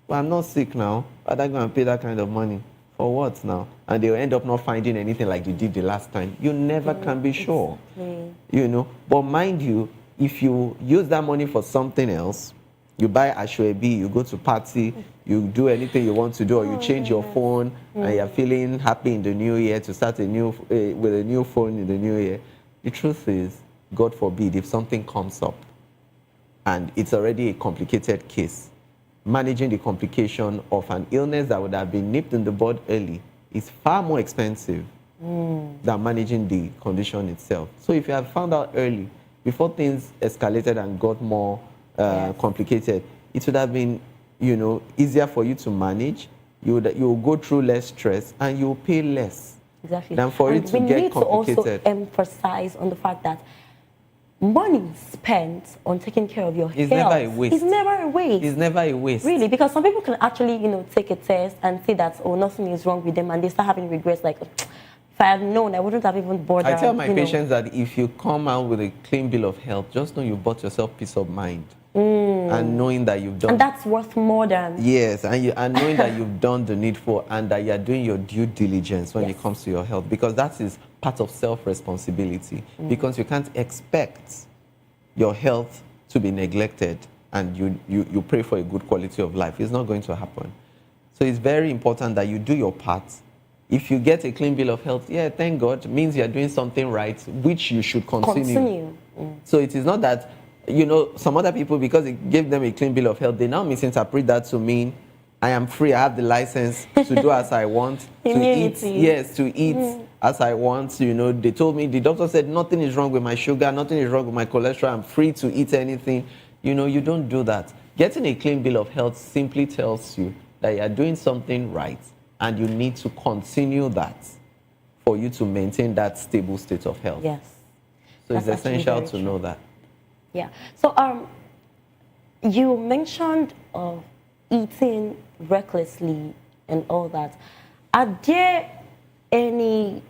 well, I'm not sick now. Why am I going to pay that kind of money? For what now? And they'll end up not finding anything like they did the last time. You never can be sure. But mind you, if you use that money for something else, you buy Ashwebi, you go to party, you do anything you want to do, or you change your phone, and you're feeling happy in the new year to start with a new phone in the new year. The truth is, God forbid, if something comes up and it's already a complicated case, managing the complication of an illness that would have been nipped in the bud early is far more expensive than managing the condition itself. So if you have found out early, before things escalated and got more complicated, it would have been, easier for you to manage. You will go through less stress and you will pay less than for it to get complicated. We need to also emphasize on the fact that money spent on taking care of your health never a waste. It's never a waste. It's never a waste. Really, because some people can actually, take a test and say that, oh, nothing is wrong with them, and they start having regrets like, if I had known, I wouldn't have even bothered. I tell my patients that if you come out with a clean bill of health, just know you bought yourself peace of mind. And knowing that you've done... And that's worth more than... Yes, and knowing that you've done the needful and that you're doing your due diligence when it comes to your health, because that is part of self-responsibility. Because you can't expect your health to be neglected and you pray for a good quality of life. It's not going to happen. So it's very important that you do your part. If you get a clean bill of health, thank God, it means you're doing something right, which you should continue. So it is not that, some other people, because it gave them a clean bill of health, they now misinterpret that to mean I am free, I have the license to do as I want, to eat, as I want. They told me, the doctor said nothing is wrong with my sugar, nothing is wrong with my cholesterol, I'm free to eat anything. You don't do that. Getting a clean bill of health simply tells you that you're doing something right and you need to continue that for you to maintain that stable state of health. Yes. So it's essential to know that. Yeah. So you mentioned eating recklessly and all that. Are there any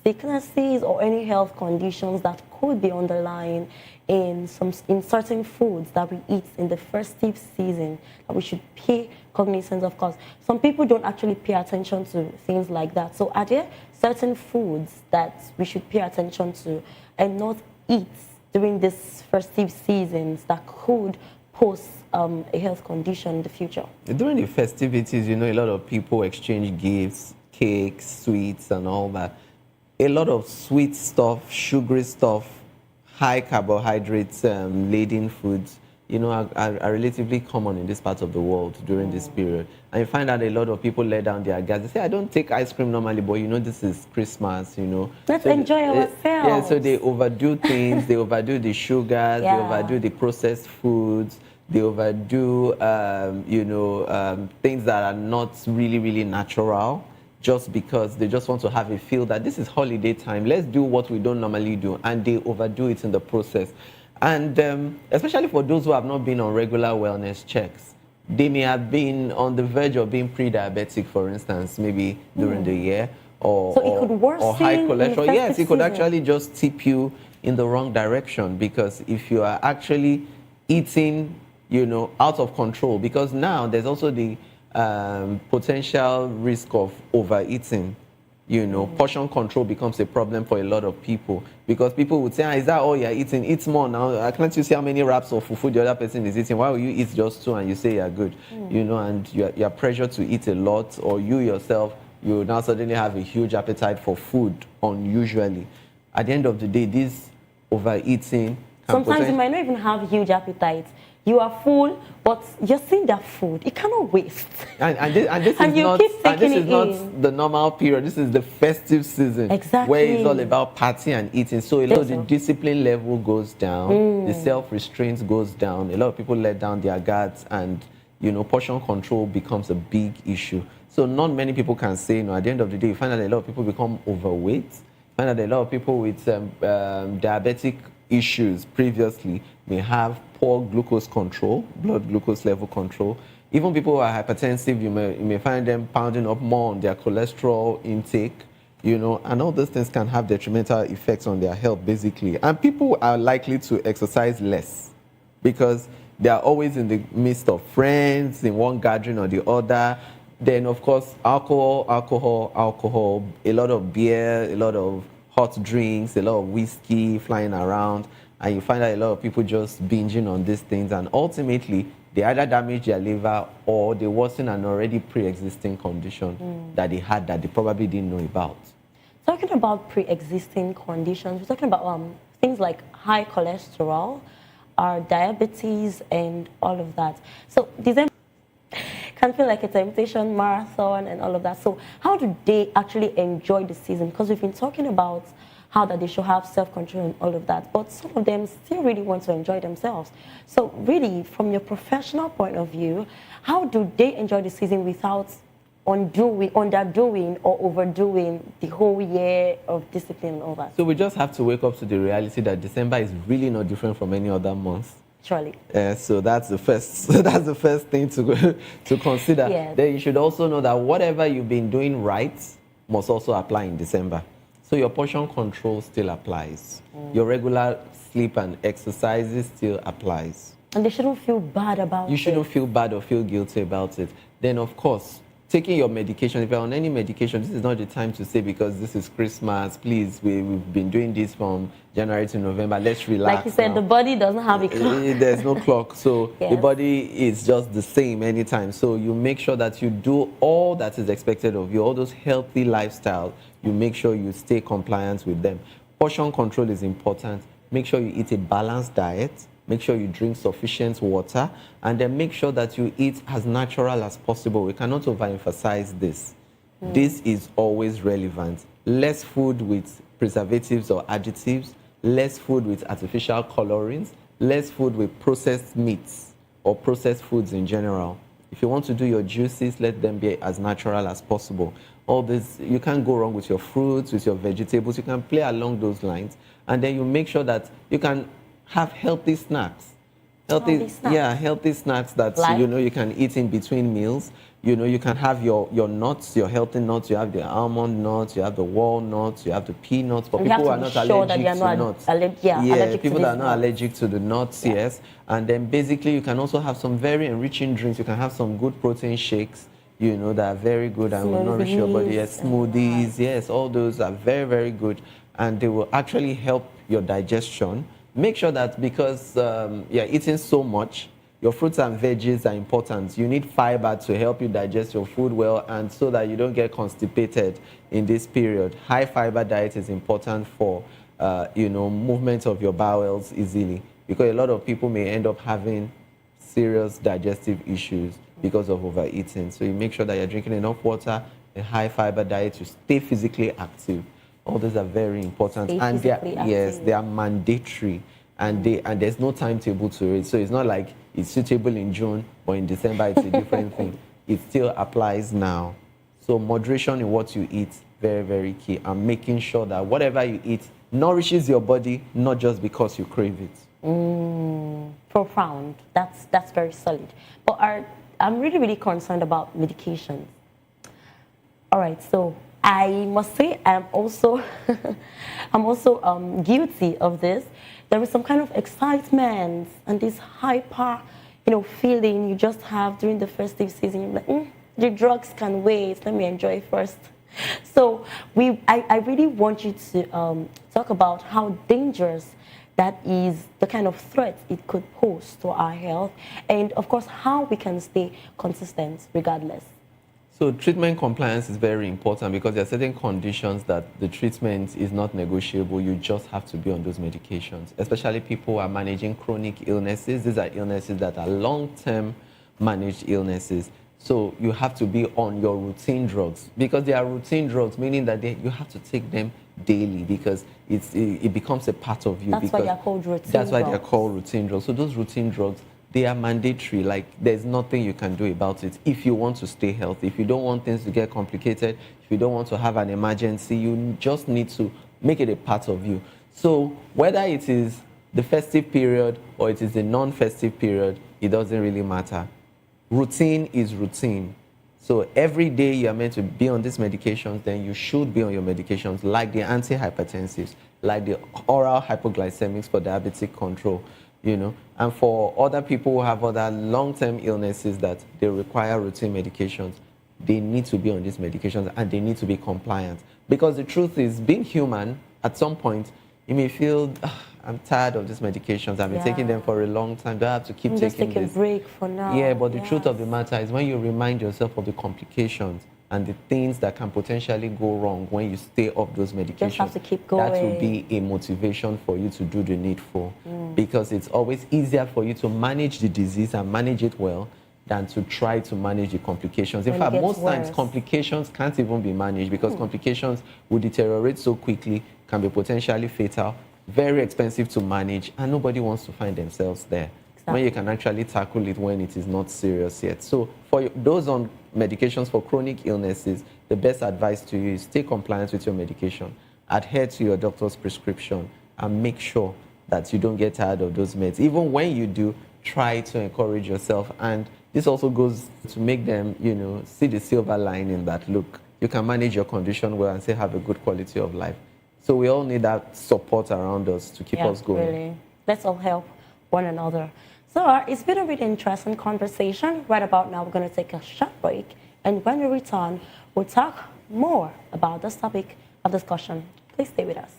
sicknesses or any health conditions that could be underlying in certain foods that we eat in the festive season that we should pay cognizance of? Course, some people don't actually pay attention to things like that. So are there certain foods that we should pay attention to and not eat during these festive seasons that could pose a health condition in the future? During the festivities, a lot of people exchange gifts, cakes, sweets, and all that. A lot of sweet stuff, sugary stuff, high carbohydrates laden foods, are relatively common in this part of the world during this period. And you find that a lot of people let down their guards. They say, I don't take ice cream normally, but this is Christmas, Let's enjoy ourselves. Yeah, so they overdo things, they overdo the sugars, they overdo the processed foods. They overdo, things that are not really, really natural, just because they just want to have a feel that this is holiday time. Let's do what we don't normally do, and they overdo it in the process. And especially for those who have not been on regular wellness checks, they may have been on the verge of being pre-diabetic, for instance, maybe during the year, or high cholesterol. Yes, it could actually just tip you in the wrong direction, because if you are actually eating, out of control, because now there's also the potential risk of overeating. Portion control becomes a problem for a lot of people, because people would say, is that all you're eating? Eat more now. Can't you see how many wraps of food the other person is eating? Why will you eat just 2 and you say you're good? And you're pressured to eat a lot, or you yourself, you now suddenly have a huge appetite for food unusually. At the end of the day, this overeating sometimes you might not even have huge appetites. You are full, but you're seeing that food. You cannot waste. And this is not the normal period. This is the festive season. Exactly. Where it's all about party and eating. So a lot of the discipline level goes down. The self-restraint goes down. A lot of people let down their guards, and portion control becomes a big issue. So not many people can say no. At the end of the day, you find that a lot of people become overweight. You find that a lot of people with diabetic issues previously may have poor glucose control, blood glucose level control. Even people who are hypertensive, you may find them pounding up more on their cholesterol intake, and all those things can have detrimental effects on their health, basically. And people are likely to exercise less, because they are always in the midst of friends, in one gathering or the other. Then, of course, alcohol, a lot of beer, a lot of hot drinks, a lot of whiskey flying around, and you find out a lot of people just binging on these things, and ultimately they either damage their liver or they worsen an already pre-existing condition that they had that they probably didn't know about. Talking about pre-existing conditions, we're talking about things like high cholesterol, diabetes, and all of that. So December can feel like a temptation marathon and all of that. So how do they actually enjoy the season? Because we've been talking about how that they should have self-control and all of that, but some of them still really want to enjoy themselves. So really, from your professional point of view, how do they enjoy the season without underdoing or overdoing the whole year of discipline and all that? So we just have to wake up to the reality that December is really not different from any other month. Surely. So that's the first thing to consider. Yes. Then you should also know that whatever you've been doing right must also apply in December. So your portion control still applies. Your regular sleep and exercises still applies. And they shouldn't feel bad about it. You shouldn't feel bad or feel guilty about it. Then, of course, taking your medication, if you're on any medication, this is not the time to say, because this is Christmas, please, we've been doing this from January to November, let's relax. Like you said, now. the body doesn't have a clock. There's no clock, so Yes. the body is just the same anytime. So you make sure that you do all that is expected of you, all those healthy lifestyles, you make sure you stay compliant with them. Portion control is important. Make sure you eat a balanced diet. Make sure you drink sufficient water, and then make sure that you eat as natural as possible. We cannot overemphasize this. This is always relevant. Less food with preservatives or additives, less food with artificial colorings, less food with processed meats or processed foods in general. If you want to do your juices, let them be as natural as possible. All this, you can't go wrong with your fruits, with your vegetables. You can play along those lines, and then you make sure that you can have healthy snacks. Healthy snacks that you can eat in between meals. You can have your nuts, your healthy nuts. You have the almond nuts, you have the walnuts, you have the peanuts. For people who are not allergic to nuts, people that are not allergic to the nuts, yes. And then basically you can also have some very enriching drinks. You can have some good protein shakes, that are very good and will nourish your body. Yes, smoothies, yes, all those are very, very good, and they will actually help your digestion. Make sure that, because you're eating so much, your fruits and veggies are important. You need fiber to help you digest your food well, and so that you don't get constipated in this period. High fiber diet is important for movement of your bowels easily, because a lot of people may end up having serious digestive issues because of overeating. So you make sure that you're drinking enough water, a high fiber diet, you stay physically active. All those are very important, they are mandatory, and there's no timetable to it. So it's not like it's suitable in June, but in December it's a different thing. It still applies now. So moderation in what you eat, very, very key. And making sure that whatever you eat nourishes your body, not just because you crave it. Profound. That's very solid. But I'm really, really concerned about medications. All right, so I must say I'm also guilty of this. There is some kind of excitement and this hyper, feeling you just have during the festive season. You're like, the drugs can wait. Let me enjoy first. So I really want you to talk about how dangerous that is, the kind of threat it could pose to our health, and of course how we can stay consistent regardless. So treatment compliance is very important because there are certain conditions that the treatment is not negotiable. You just have to be on those medications, especially people who are managing chronic illnesses. These are illnesses that are long-term managed illnesses. So you have to be on your routine drugs because they are routine drugs, meaning that you have to take them daily because it becomes a part of you. That's why they're called routine drugs. That's why they're called routine drugs. So those routine drugs, they are mandatory. Like, there's nothing you can do about it if you want to stay healthy. If you don't want things to get complicated, if you don't want to have an emergency, you just need to make it a part of you. So whether it is the festive period or it is the non-festive period, it doesn't really matter. Routine is routine. So every day you are meant to be on these medications, then you should be on your medications, like the antihypertensives, like the oral hypoglycemics for diabetic control, And for other people who have other long-term illnesses that they require routine medications, they need to be on these medications and they need to be compliant. Because the truth is, being human, at some point, you may feel, I'm tired of these medications. I've been taking them for a long time. Do I have to keep taking this? Just take a break for now. Yeah, but the truth of the matter is when you remind yourself of the complications and the things that can potentially go wrong when you stay off those medications, just have to keep going. That will be a motivation for you to do the needful. Because it's always easier for you to manage the disease and manage it well than to try to manage the complications. In fact, most times complications can't even be managed because complications will deteriorate so quickly, can be potentially fatal, very expensive to manage, and nobody wants to find themselves there. When you can actually tackle it when it is not serious yet. So for those on medications for chronic illnesses, the best advice to you is stay compliant with your medication, adhere to your doctor's prescription, and make sure that you don't get tired of those meds. Even when you do, try to encourage yourself. And this also goes to make them, see the silver lining that, look, you can manage your condition well and still have a good quality of life. So we all need that support around us to keep us going. Really. Let's all help one another. So it's been a really interesting conversation. Right about now, we're going to take a short break. And when we return, we'll talk more about this topic of discussion. Please stay with us.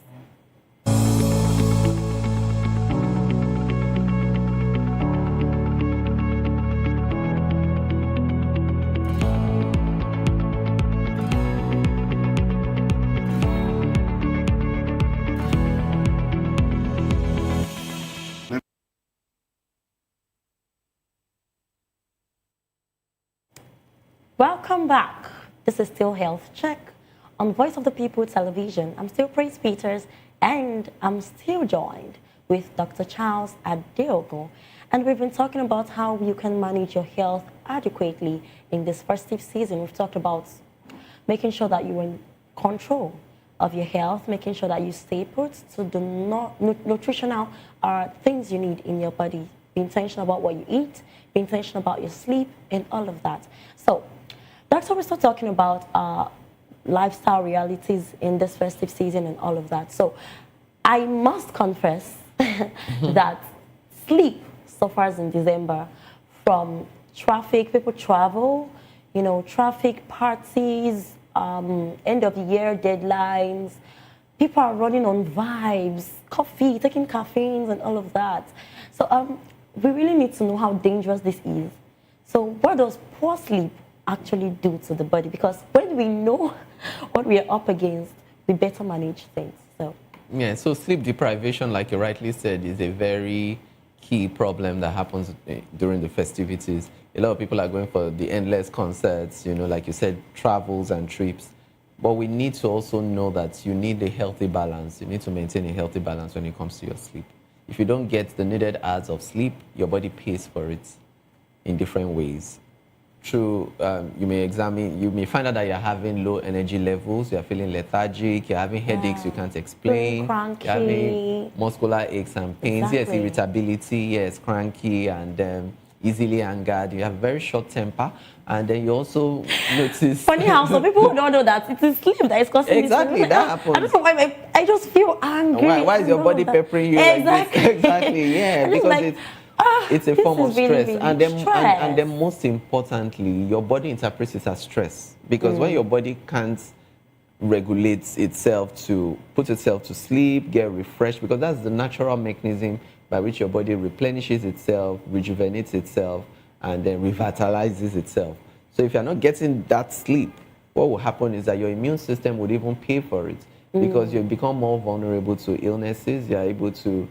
Welcome back. This is still Health Check on Voice of the People Television. I'm still Praise Peters, and I'm still joined with Dr. Charles Adeogun. And we've been talking about how you can manage your health adequately in this festive season. We've talked about making sure that you're in control of your health, making sure that you stay put to the nutritional things you need in your body. Be intentional about what you eat, be intentional about your sleep, and all of that. So, Doctor, we start talking about lifestyle realities in this festive season and all of that. So I must confess that sleep suffers in December from traffic. People travel, traffic, parties, end of the year deadlines. People are running on vibes, coffee, taking caffeines and all of that. So we really need to know how dangerous this is. So what does poor sleep actually do to the body? Because when we know what we are up against, we better manage things. So sleep deprivation, like you rightly said, is a very key problem that happens during the festivities. A lot of people are going for the endless concerts, like you said, travels and trips. But we need to also know that you need a healthy balance. You need to maintain a healthy balance when it comes to your sleep. if you don't get the needed hours of sleep, your body pays for it in different ways. Through, you may find out that you're having low energy levels, you're feeling lethargic, you're having headaches you can't explain, cranky. you're having muscular aches and pains, yes, Exactly. irritability, yes, cranky, and easily angered. You have very short temper, and then you also notice. Funny how some people don't know that it is sleep that is causing exactly this. that happens. I don't know why I just feel angry. Why is your body peppering you exactly. like this? Exactly, yeah, because it's a form of stress. Really and then stress. And then most importantly, your body interprets it as stress, because when your body can't regulate itself to put itself to sleep, get refreshed, because that's the natural mechanism by which your body replenishes itself, rejuvenates itself, and then revitalizes itself. So if you're not getting that sleep, what will happen is that your immune system would even pay for it, because you become more vulnerable to illnesses. You're able to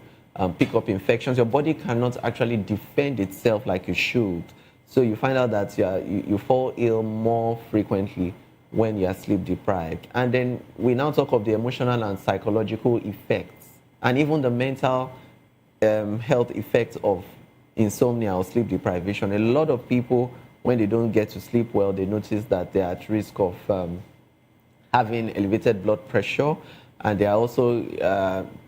pick up infections. Your body cannot actually defend itself like it should. So you find out that you fall ill more frequently when you are sleep deprived. And then we now talk of the emotional and psychological effects, and even the mental health effects of insomnia or sleep deprivation. A lot of people, when they don't get to sleep well, they notice that they are at risk of having elevated blood pressure, and they are also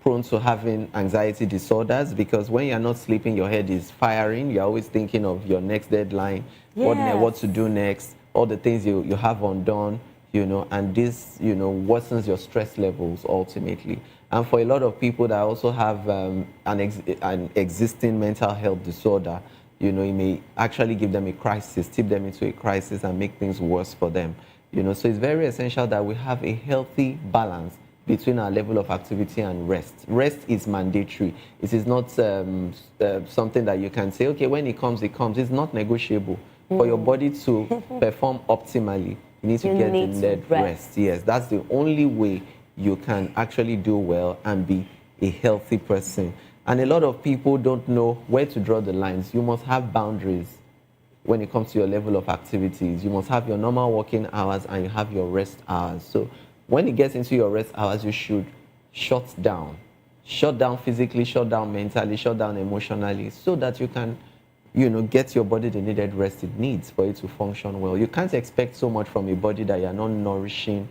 prone to having anxiety disorders, because when you're not sleeping, your head is firing. You're always thinking of your next deadline, what to do next, all the things you have undone, and this, worsens your stress levels ultimately. And for a lot of people that also have an existing mental health disorder, it may actually give them a crisis, tip them into a crisis and make things worse for them. So it's very essential that we have a healthy balance between our level of activity and rest. Rest is mandatory. It is not something that you can say, okay, when it comes, it comes. It's not negotiable. For your body to perform optimally, you need to get the needed rest. Yes, that's the only way you can actually do well and be a healthy person. And a lot of people don't know where to draw the lines. You must have boundaries when it comes to your level of activities. You must have your normal working hours and you have your rest hours. So when it gets into your rest hours, you should shut down. Shut down physically, shut down mentally, shut down emotionally, so that you can, get your body the needed rest it needs for it to function well. You can't expect so much from a body that you're not nourishing,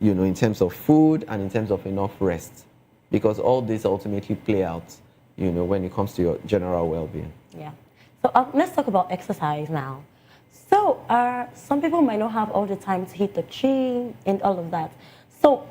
in terms of food and in terms of enough rest, because all this ultimately play out, when it comes to your general well-being. Yeah. So let's talk about exercise now. So some people might not have all the time to hit the gym and all of that. So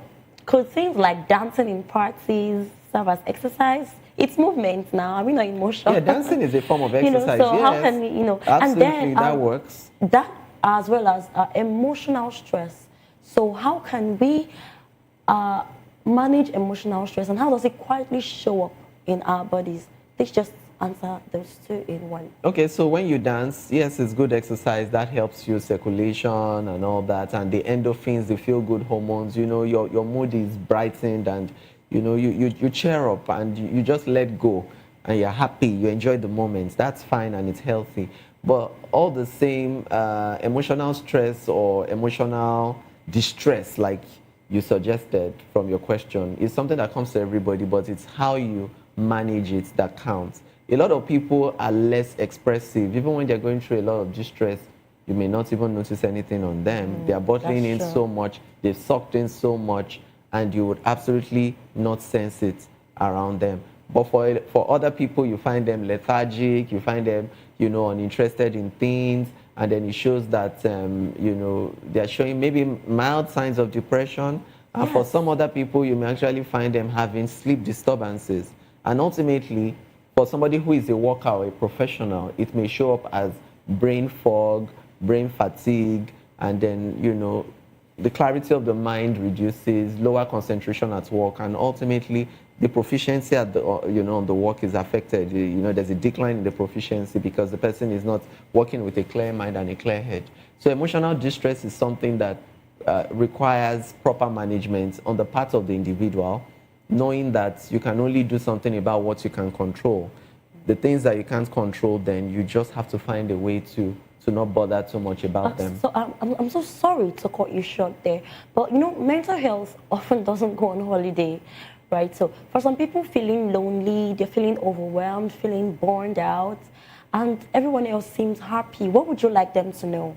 could things like dancing in parties serve as exercise? It's movement now. Are we not in motion? Yeah, dancing is a form of exercise. So yes. how can we, Absolutely, and then that works. That as well as emotional stress. So how can we manage emotional stress, and how does it quietly show up in our bodies? Let's just answer those two in one. Okay, so when you dance, yes, it's good exercise. That helps you circulation and all that, and the endorphins, the feel-good hormones. Your mood is brightened, and you cheer up, and you just let go, and you're happy. You enjoy the moments. That's fine, and it's healthy. But all the same, emotional stress or emotional distress, like you suggested from your question, is something that comes to everybody, but it's how you manage it that counts. A lot of people are less expressive. Even when they're going through a lot of distress, you may not even notice anything on them. They are bottling in so much, they've sucked in so much, and you would absolutely not sense it around them. But for other people, you find them lethargic, you find them, uninterested in things, and then it shows that, they're showing maybe mild signs of depression. And for some other people, you may actually find them having sleep disturbances. And ultimately, for somebody who is a worker or a professional, it may show up as brain fog, brain fatigue, and then, the clarity of the mind reduces, lower concentration at work, and ultimately the proficiency at the, on the work is affected. There's a decline in the proficiency because the person is not working with a clear mind and a clear head. So emotional distress is something that requires proper management on the part of the individual, knowing that you can only do something about what you can control. The things that you can't control, then you just have to find a way to not bother too much about them. So I'm so sorry to cut you short there, but mental health often doesn't go on holiday. right? So for some people feeling lonely, they're feeling overwhelmed, feeling burned out, and everyone else seems happy. What would you like them to know?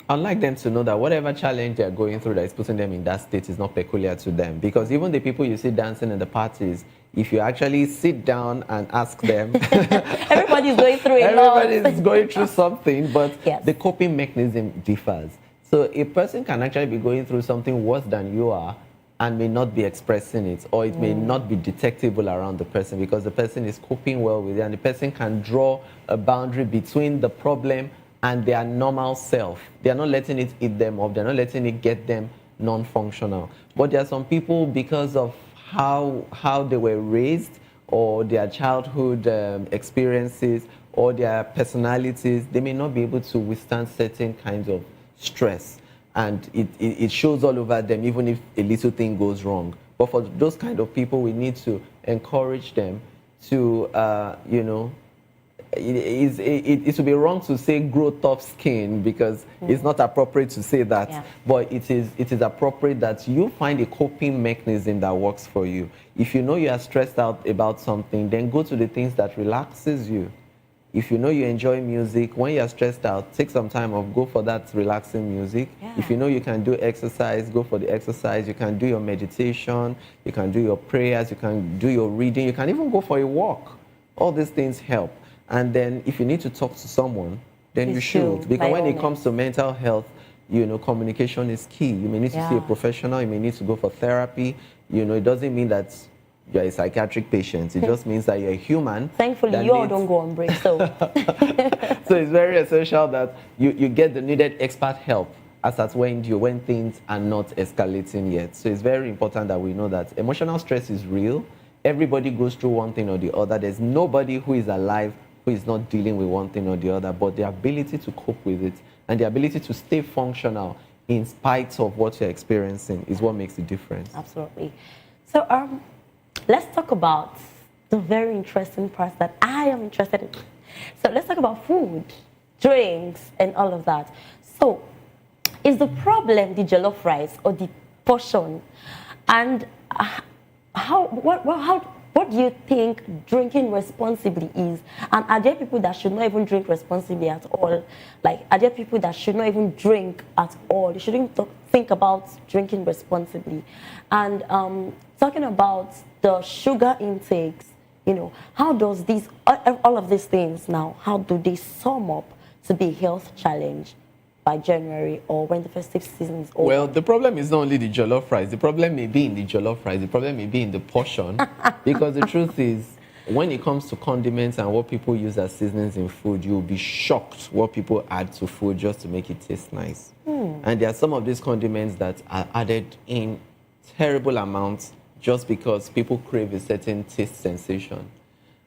I'd like them to know that whatever challenge they're going through that is putting them in that state is not peculiar to them. Because even the people you see dancing in the parties, if you actually sit down and ask them, everybody's going through a lot. Everybody's going through something, but yes. the coping mechanism differs. So a person can actually be going through something worse than you are and may not be expressing it, or it may not be detectable around the person because the person is coping well with it, and the person can draw a boundary between the problem and their normal self. They are not letting it eat them up. They're not letting it get them non-functional. But there are some people, because of how they were raised or their childhood experiences or their personalities, they may not be able to withstand certain kinds of stress. And it shows all over them, even if a little thing goes wrong. But for those kind of people, we need to encourage them to, it would be wrong to say grow tough skin because it's not appropriate to say that. Yeah. But it is appropriate that you find a coping mechanism that works for you. If you know you are stressed out about something, then go to the things that relaxes you. If you know you enjoy music, when you're stressed out, take some time off, go for that relaxing music. Yeah. If you know you can do exercise, go for the exercise. You can do your meditation, you can do your prayers, you can do your reading, you can even go for a walk. All these things help. And then if you need to talk to someone, then you should. Because when it comes to mental health, communication is key. You may need to see a professional, you may need to go for therapy. It doesn't mean that you're a psychiatric patient. It just means that you're a human. Thankfully, you all don't go on break, so. So it's very essential that you get the needed expert help as at when things are not escalating yet. So it's very important that we know that emotional stress is real. Everybody goes through one thing or the other. There's nobody who is alive who is not dealing with one thing or the other, but the ability to cope with it and the ability to stay functional in spite of what you're experiencing is what makes the difference. Absolutely. So let's talk about the very interesting part that I am interested in. So let's talk about food, drinks, and all of that. So is the problem the jollof rice or the portion? And what do you think drinking responsibly is? And are there people that should not even drink responsibly at all? Like, are there people that should not even drink at all? You shouldn't think about drinking responsibly. And talking about the sugar intakes, how does all of these things now, how do they sum up to be a health challenge by January or when the festive season is over? Well, the problem is not only the jollof rice. The problem may be in the jollof rice. The problem may be in the portion. Because the truth is, when it comes to condiments and what people use as seasonings in food, you'll be shocked what people add to food just to make it taste nice. And there are some of these condiments that are added in terrible amounts just because people crave a certain taste sensation.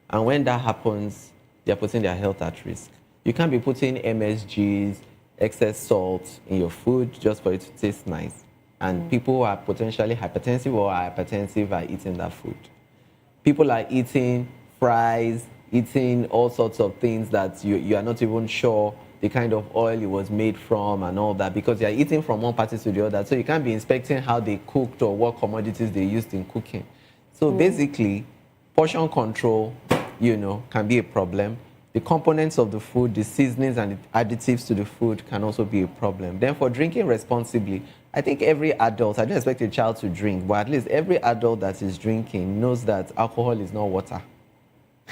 And when that happens, they're putting their health at risk. You can't be putting MSGs, excess salt in your food just for it to taste nice. And people who are potentially hypertensive or hypertensive are eating that food. People are eating fries, eating all sorts of things that you are not even sure the kind of oil it was made from and all that, because you're eating from one party to the other. So you can't be inspecting how they cooked or what commodities they used in cooking. So basically, portion control, can be a problem. The components of the food, the seasonings and the additives to the food can also be a problem. Then for drinking responsibly, I think every adult, I don't expect a child to drink, but at least every adult that is drinking knows that alcohol is not water.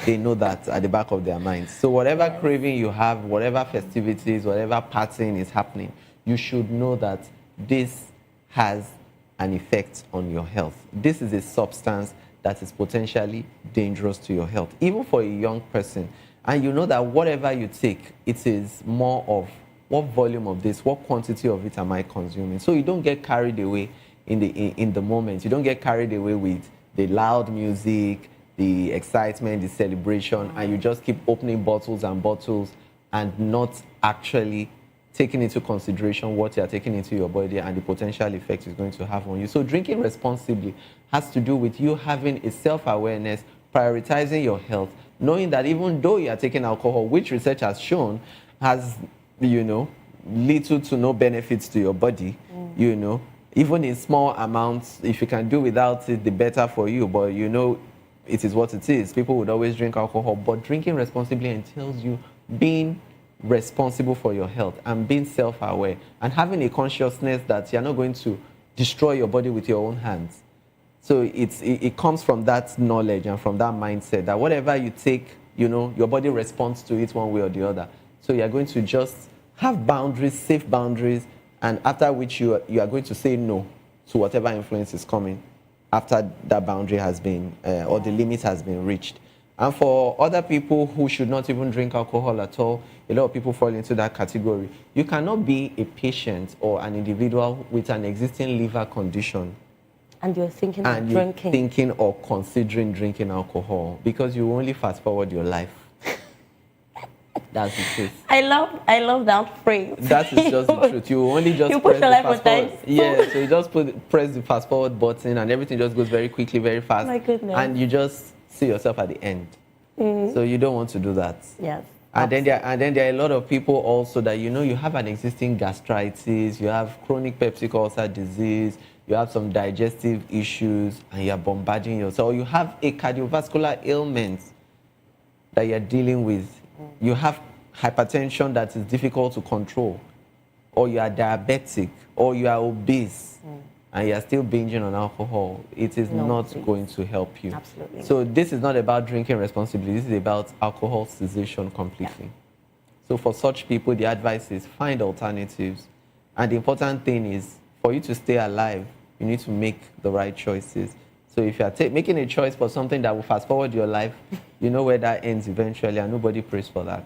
They know that at the back of their minds. So whatever craving you have, whatever festivities, whatever partying is happening, you should know that this has an effect on your health. This is a substance that is potentially dangerous to your health, even for a young person. And you know that whatever you take, it is more of what volume of this, what quantity of it am I consuming? So you don't get carried away in the moment. You don't get carried away with the loud music, the excitement, the celebration, and you just keep opening bottles and bottles and not actually taking into consideration what you're taking into your body and the potential effect it's going to have on you. So drinking responsibly has to do with you having a self-awareness, prioritizing your health, knowing that even though you are taking alcohol, which research has shown has, little to no benefits to your body, even in small amounts, if you can do without it, the better for you. But you know, it is what it is. People would always drink alcohol, but drinking responsibly entails you being responsible for your health and being self-aware and having a consciousness that you're not going to destroy your body with your own hands. So it comes from that knowledge and from that mindset that whatever you take, you know, your body responds to it one way or the other. So you're going to just have boundaries, safe boundaries, and after which you are going to say no to whatever influence is coming after that boundary has been, or the limit has been reached. And for other people who should not even drink alcohol at all, a lot of people fall into that category. You cannot be a patient or an individual with an existing liver condition and you're thinking of drinking. Thinking or considering drinking alcohol, because you only fast forward your life. That's the truth. I love that phrase. That is just the truth. You only just press the fast forward. Yeah, so you just press the fast forward button and everything just goes very quickly, very fast. My goodness. And you just see yourself at the end. So you don't want to do that. Yes. And then there are a lot of people also that, you know, you have an existing gastritis, you have chronic peptic ulcer disease, you have some digestive issues, and you're bombarding yourself. Or you have a cardiovascular ailment that you're dealing with. You have hypertension that is difficult to control, or you are diabetic, or you are obese, and you are still binging on alcohol. It is not going to help you. Absolutely. So this is not about drinking responsibly. This is about alcohol cessation completely. So for such people, the advice is find alternatives. And the important thing is, for you to stay alive, you need to make the right choices. So if you are making a choice for something that will fast forward your life, you know where that ends eventually, and nobody prays for that.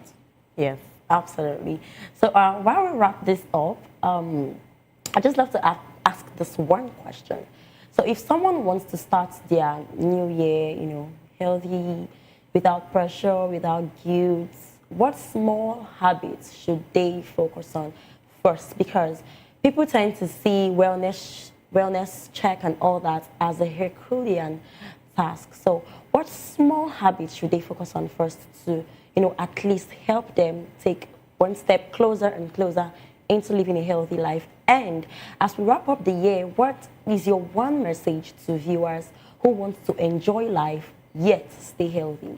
Yes, absolutely. So while we wrap this up, I'd just love to ask this one question. So if someone wants to start their new year, you know, healthy, without pressure, without guilt, what small habits should they focus on first? Because people tend to see wellness check and all that as a Herculean task. So what small habits should they focus on first to, you know, at least help them take one step closer and closer into living a healthy life? And as we wrap up the year, what is your one message to viewers who want to enjoy life yet stay healthy?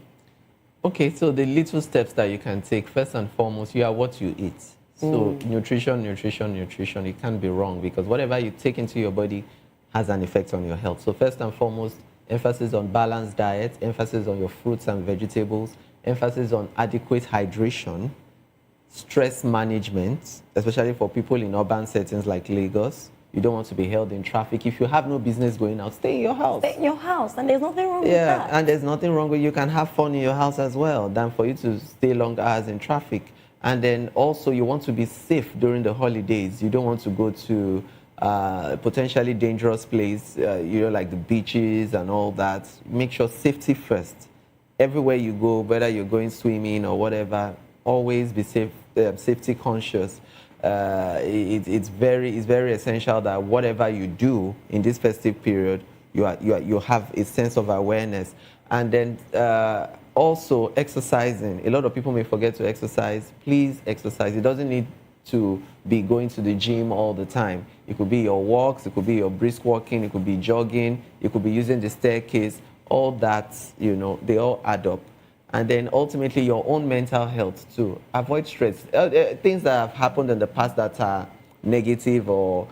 Okay, so the little steps that you can take, first and foremost, you are what you eat. So nutrition, it can't be wrong, because whatever you take into your body has an effect on your health. So first and foremost, emphasis on balanced diet, emphasis on your fruits and vegetables, emphasis on adequate hydration, stress management, especially for people in urban settings like Lagos. You don't want to be held in traffic. If you have no business going out, stay in your house. Stay in your house, and there's nothing wrong with that. Yeah, and there's nothing wrong with you can have fun in your house as well than for you to stay long hours in traffic. And then also you want to be safe during the holidays. You don't want to go to potentially dangerous place, you know, like the beaches and all that. Make sure safety first. Everywhere you go, whether you're going swimming or whatever, always be safe, safety conscious. It's very essential that whatever you do in this festive period, you have a sense of awareness. And then also exercising. A lot of people may forget to exercise. Please exercise. It doesn't need to be going to the gym all the time. It could be your walks, it could be your brisk walking, it could be jogging, it could be using the staircase. All that, you know, they all add up. And then ultimately your own mental health too. Avoid stress. Things that have happened in the past that are negative or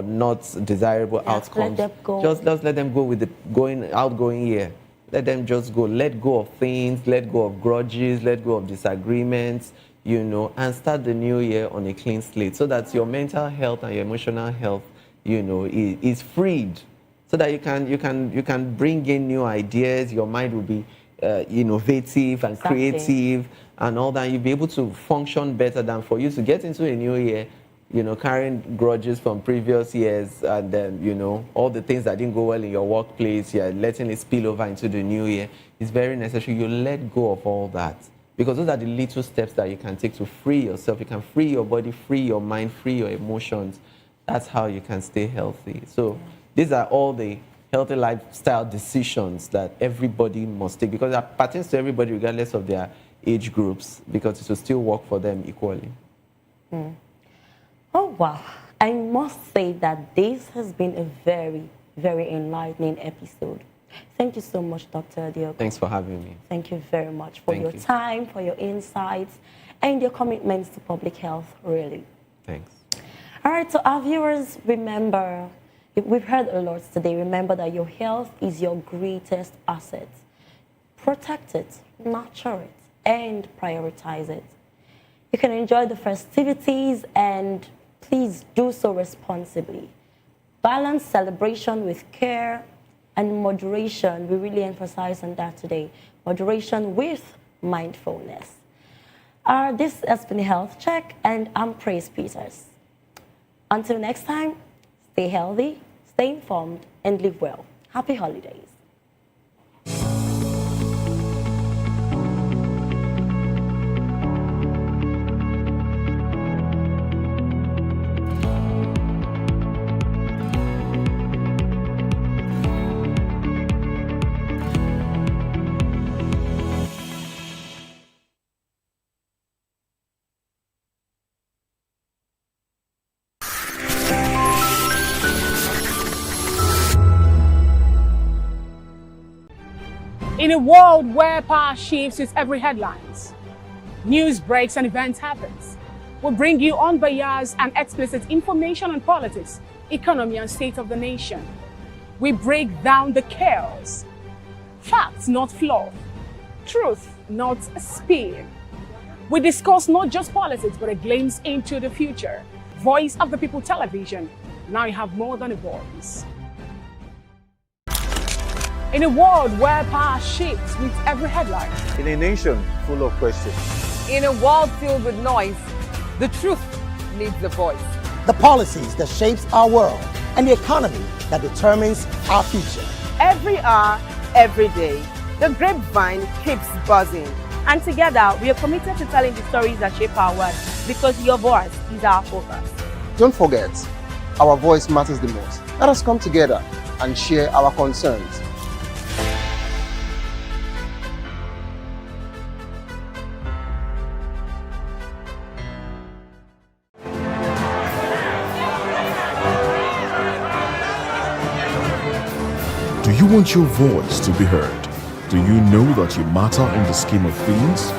not desirable outcomes. Let them go. Just let them go with the outgoing year. Let them just go. Let go of things, let go of grudges, let go of disagreements, you know, and start the new year on a clean slate so that your mental health and your emotional health, you know, is freed, so that you can bring in new ideas. Your mind will be innovative and creative and all that. You'll be able to function better than for you to get into a new year, you know, carrying grudges from previous years, and then, you know, all the things that didn't go well in your workplace, you're letting it spill over into the new year. It's very necessary you let go of all that, because those are the little steps that you can take to free yourself. You can free your body, free your mind, free your emotions. That's how you can stay healthy. So these are all the healthy lifestyle decisions that everybody must take, because it pertains to everybody regardless of their age groups, because it will still work for them equally. Oh, wow. I must say that this has been a very, very enlightening episode. Thank you so much, Dr. Diogo. Thanks for having me. Thank you very much for your time, for your insights, and your commitments to public health, really. Thanks. All right, so our viewers, remember, we've heard a lot today. Remember that your health is your greatest asset. Protect it, nurture it, and prioritize it. You can enjoy the festivities, and please do so responsibly. Balance celebration with care and moderation. We really emphasize on that today. Moderation with mindfulness. This has been Health Check, and I'm Praise Peters. Until next time, stay healthy, stay informed, and live well. Happy holidays. In a world where power shifts with every headlines, news breaks and events happens, we bring you unbiased and explicit information on politics, economy, and state of the nation. We break down the chaos. Facts, not fluff. Truth, not spin. We discuss not just politics, but a glimpse into the future. Voice of the People Television. Now you have more than a voice. In a world where power shifts with every headline. In a nation full of questions. In a world filled with noise, the truth needs a voice. The policies that shapes our world and the economy that determines our future. Every hour, every day, the grapevine keeps buzzing. And together, we are committed to telling the stories that shape our world, because your voice is our focus. Don't forget, our voice matters the most. Let us come together and share our concerns. Do you want your voice to be heard? Do you know that you matter in the scheme of things?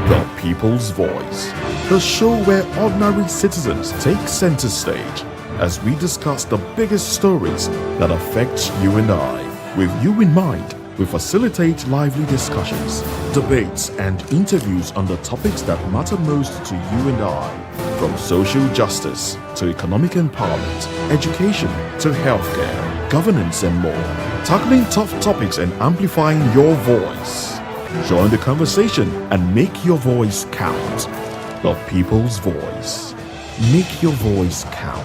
The People's Voice, the show where ordinary citizens take center stage as we discuss the biggest stories that affect you and I. With you in mind, we facilitate lively discussions, debates, and interviews on the topics that matter most to you and I, from social justice to economic empowerment, education to healthcare, governance, and more. Tackling tough topics and amplifying your voice. Join the conversation and make your voice count. The People's Voice. Make your voice count.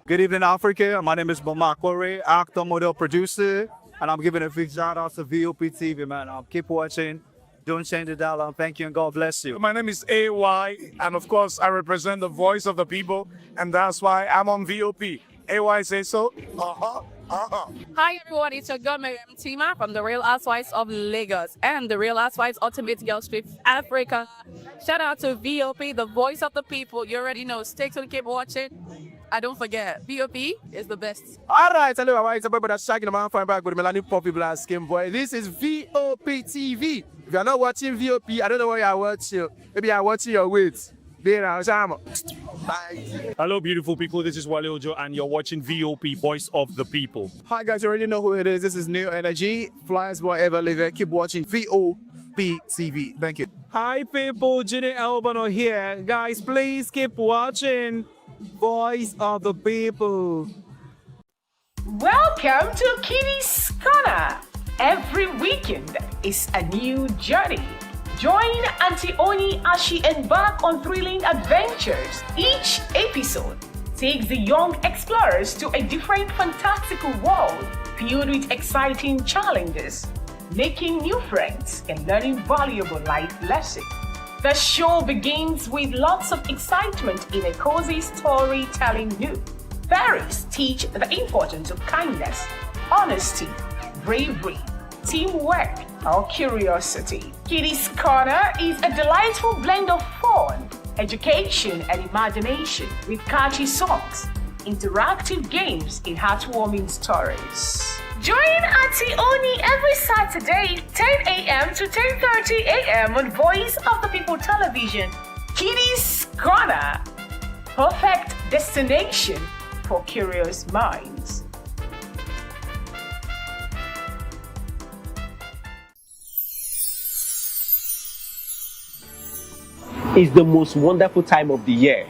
Good evening, Africa. My name is Bomakore, actor, model, producer, and I'm giving a big shout out to VOP TV, man. Keep watching. Don't change the dial. Thank you and God bless you. My name is AY, and of course, I represent the voice of the people, and that's why I'm on VOP. AY say so. Hi everyone, it's your girl Miriam Tima from the Real Housewives of Lagos and the Real Housewives Ultimate Girls Trip Africa. Shout out to VOP, the voice of the people. You already know. Stay tuned, keep watching. And don't forget, VOP is the best. Alright, hello, it's a boy that's shagging a man fine back with Melanie Poppy Black Skin Boy. This is VOP TV. If you're not watching VOP, I don't know why you're watching. Maybe you're watching your weight. Hello, beautiful people. This is Wale Ojo, and you're watching VOP, Voice of the People. Hi, guys. You already know who it is. This is New Energy. Flyers, whatever, live it. Keep watching VOP TV. Thank you. Hi, people. Ginny Albano here. Guys, please keep watching Voice of the People. Welcome to Kitty's Corner. Every weekend is a new journey. Join Auntie Oni as she embarks on thrilling adventures. Each episode takes the young explorers to a different fantastical world filled with exciting challenges, making new friends and learning valuable life lessons. The show begins with lots of excitement in a cozy storytelling mood. Fairies teach the importance of kindness, honesty, bravery, teamwork, or curiosity. Kitty's Corner is a delightful blend of fun, education and imagination with catchy songs, interactive games, and heartwarming stories. Join Auntie Oni every Saturday, 10 a.m. to 10:30 a.m. on Voice of the People Television. Kiddies Corner, perfect destination for curious minds. It's the most wonderful time of the year.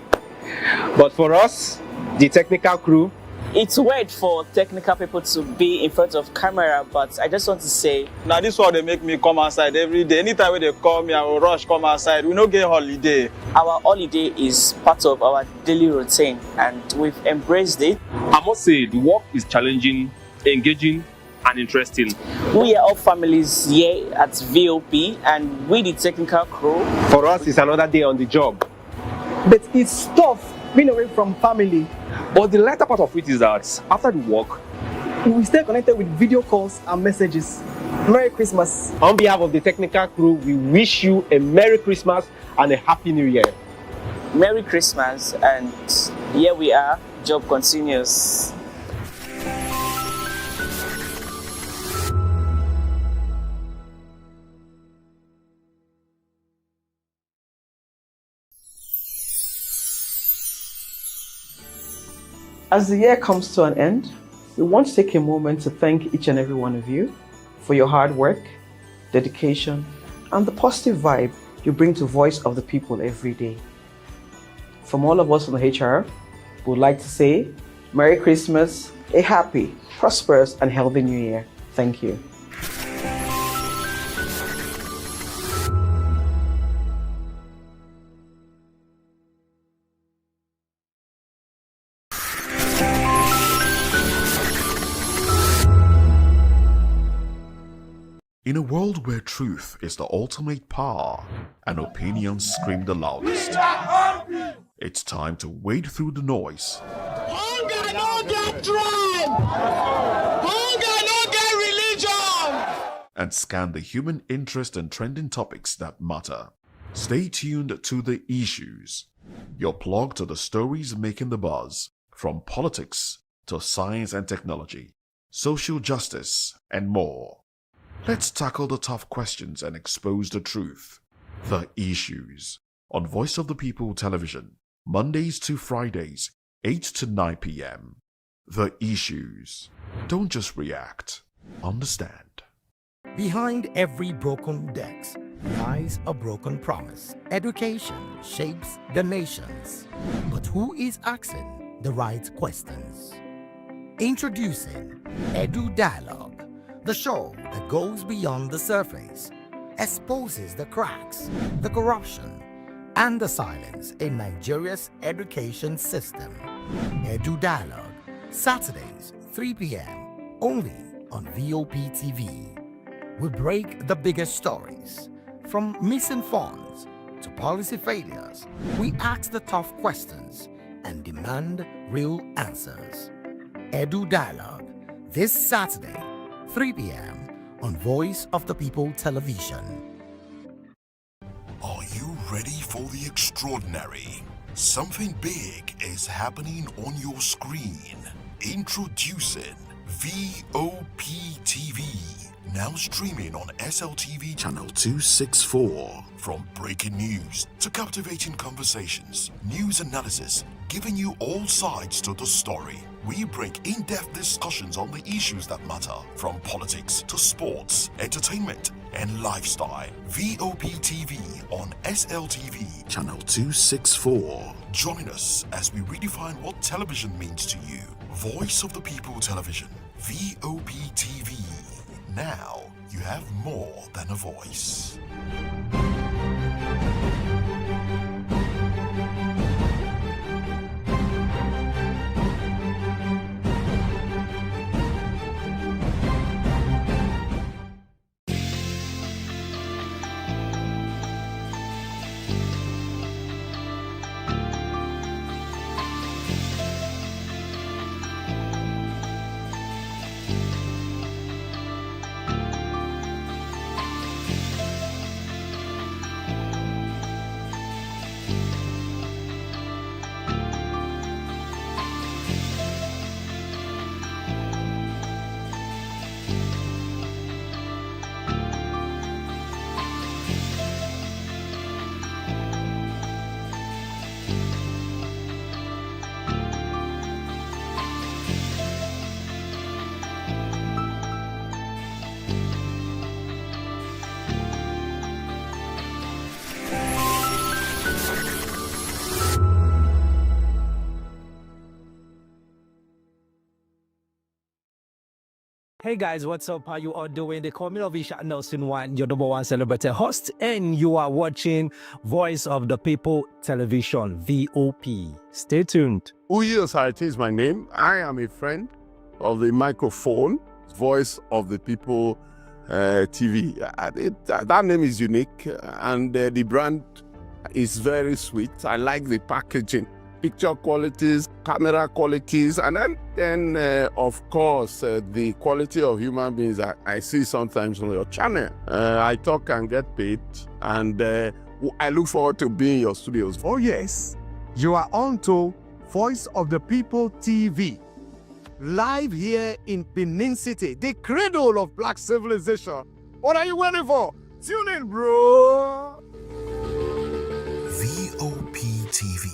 But for us, the technical crew, it's weird for technical people to be in front of camera, but I just want to say, now this one they make me come outside every day. Anytime when they call me, I will rush come outside. We don't get holiday. Our holiday is part of our daily routine and we've embraced it. I must say the work is challenging, engaging and interesting. We are all families here at VOP and we the technical crew. For us, it's another day on the job. But it's tough being away from family. But the lighter part of it is that after the work, we stay connected with video calls and messages. Merry Christmas. On behalf of the technical crew, we wish you a Merry Christmas and a Happy New Year. Merry Christmas, and here we are, job continues. As the year comes to an end, we want to take a moment to thank each and every one of you for your hard work, dedication, and the positive vibe you bring to Voice of the People every day. From all of us on the HR, we would like to say Merry Christmas, a happy, prosperous, and healthy New Year. Thank you. In a world where truth is the ultimate power and opinions scream the loudest, it's time to wade through the noise. Hunger no get tribe! Hunger no get religion! And scan the human interest and trending topics that matter. Stay tuned to The Issues, your plug to the stories making the buzz, from politics to science and technology, social justice, and more. Let's tackle the tough questions and expose the truth. The Issues on Voice of the People Television, Mondays to Fridays, 8 to 9 p.m. The Issues. Don't just react, understand. Behind every broken desk lies a broken promise. Education shapes the nations. But who is asking the right questions? Introducing Edu Dialogue, the show that goes beyond the surface, exposes the cracks, the corruption, and the silence in Nigeria's education system. Edu Dialogue, Saturdays, 3 p.m., only on VOP TV. We break the biggest stories, from missing funds to policy failures. We ask the tough questions and demand real answers. Edu Dialogue, this Saturday, 3 p.m. on Voice of the People Television. Are you ready for the extraordinary? Something big is happening on your screen. Introducing VOP TV. Now streaming on SLTV channel 264. From breaking news to captivating conversations, news analysis, giving you all sides to the story. We break in-depth discussions on the issues that matter, from politics to sports, entertainment, and lifestyle. VOP TV on SLTV channel 264. Join us as we redefine what television means to you. Voice of the People Television, VOP TV. Now you have more than a voice. Hey guys, what's up? How you all doing? They call me Ovisha Nelson One, your number one celebrity host, and you are watching Voice of the People Television, VOP. Stay tuned. Uyi Osarite is my name. I am a friend of the microphone, Voice of the People TV. That name is unique, and the brand is very sweet. I like the packaging, picture qualities, camera qualities, and then of course, the quality of human beings that I see sometimes on your channel. I talk and get paid, and I look forward to being in your studios. Oh yes, you are on to Voice of the People TV, live here in Benin City, the cradle of black civilization. What are you waiting for? Tune in, bro. VOP TV.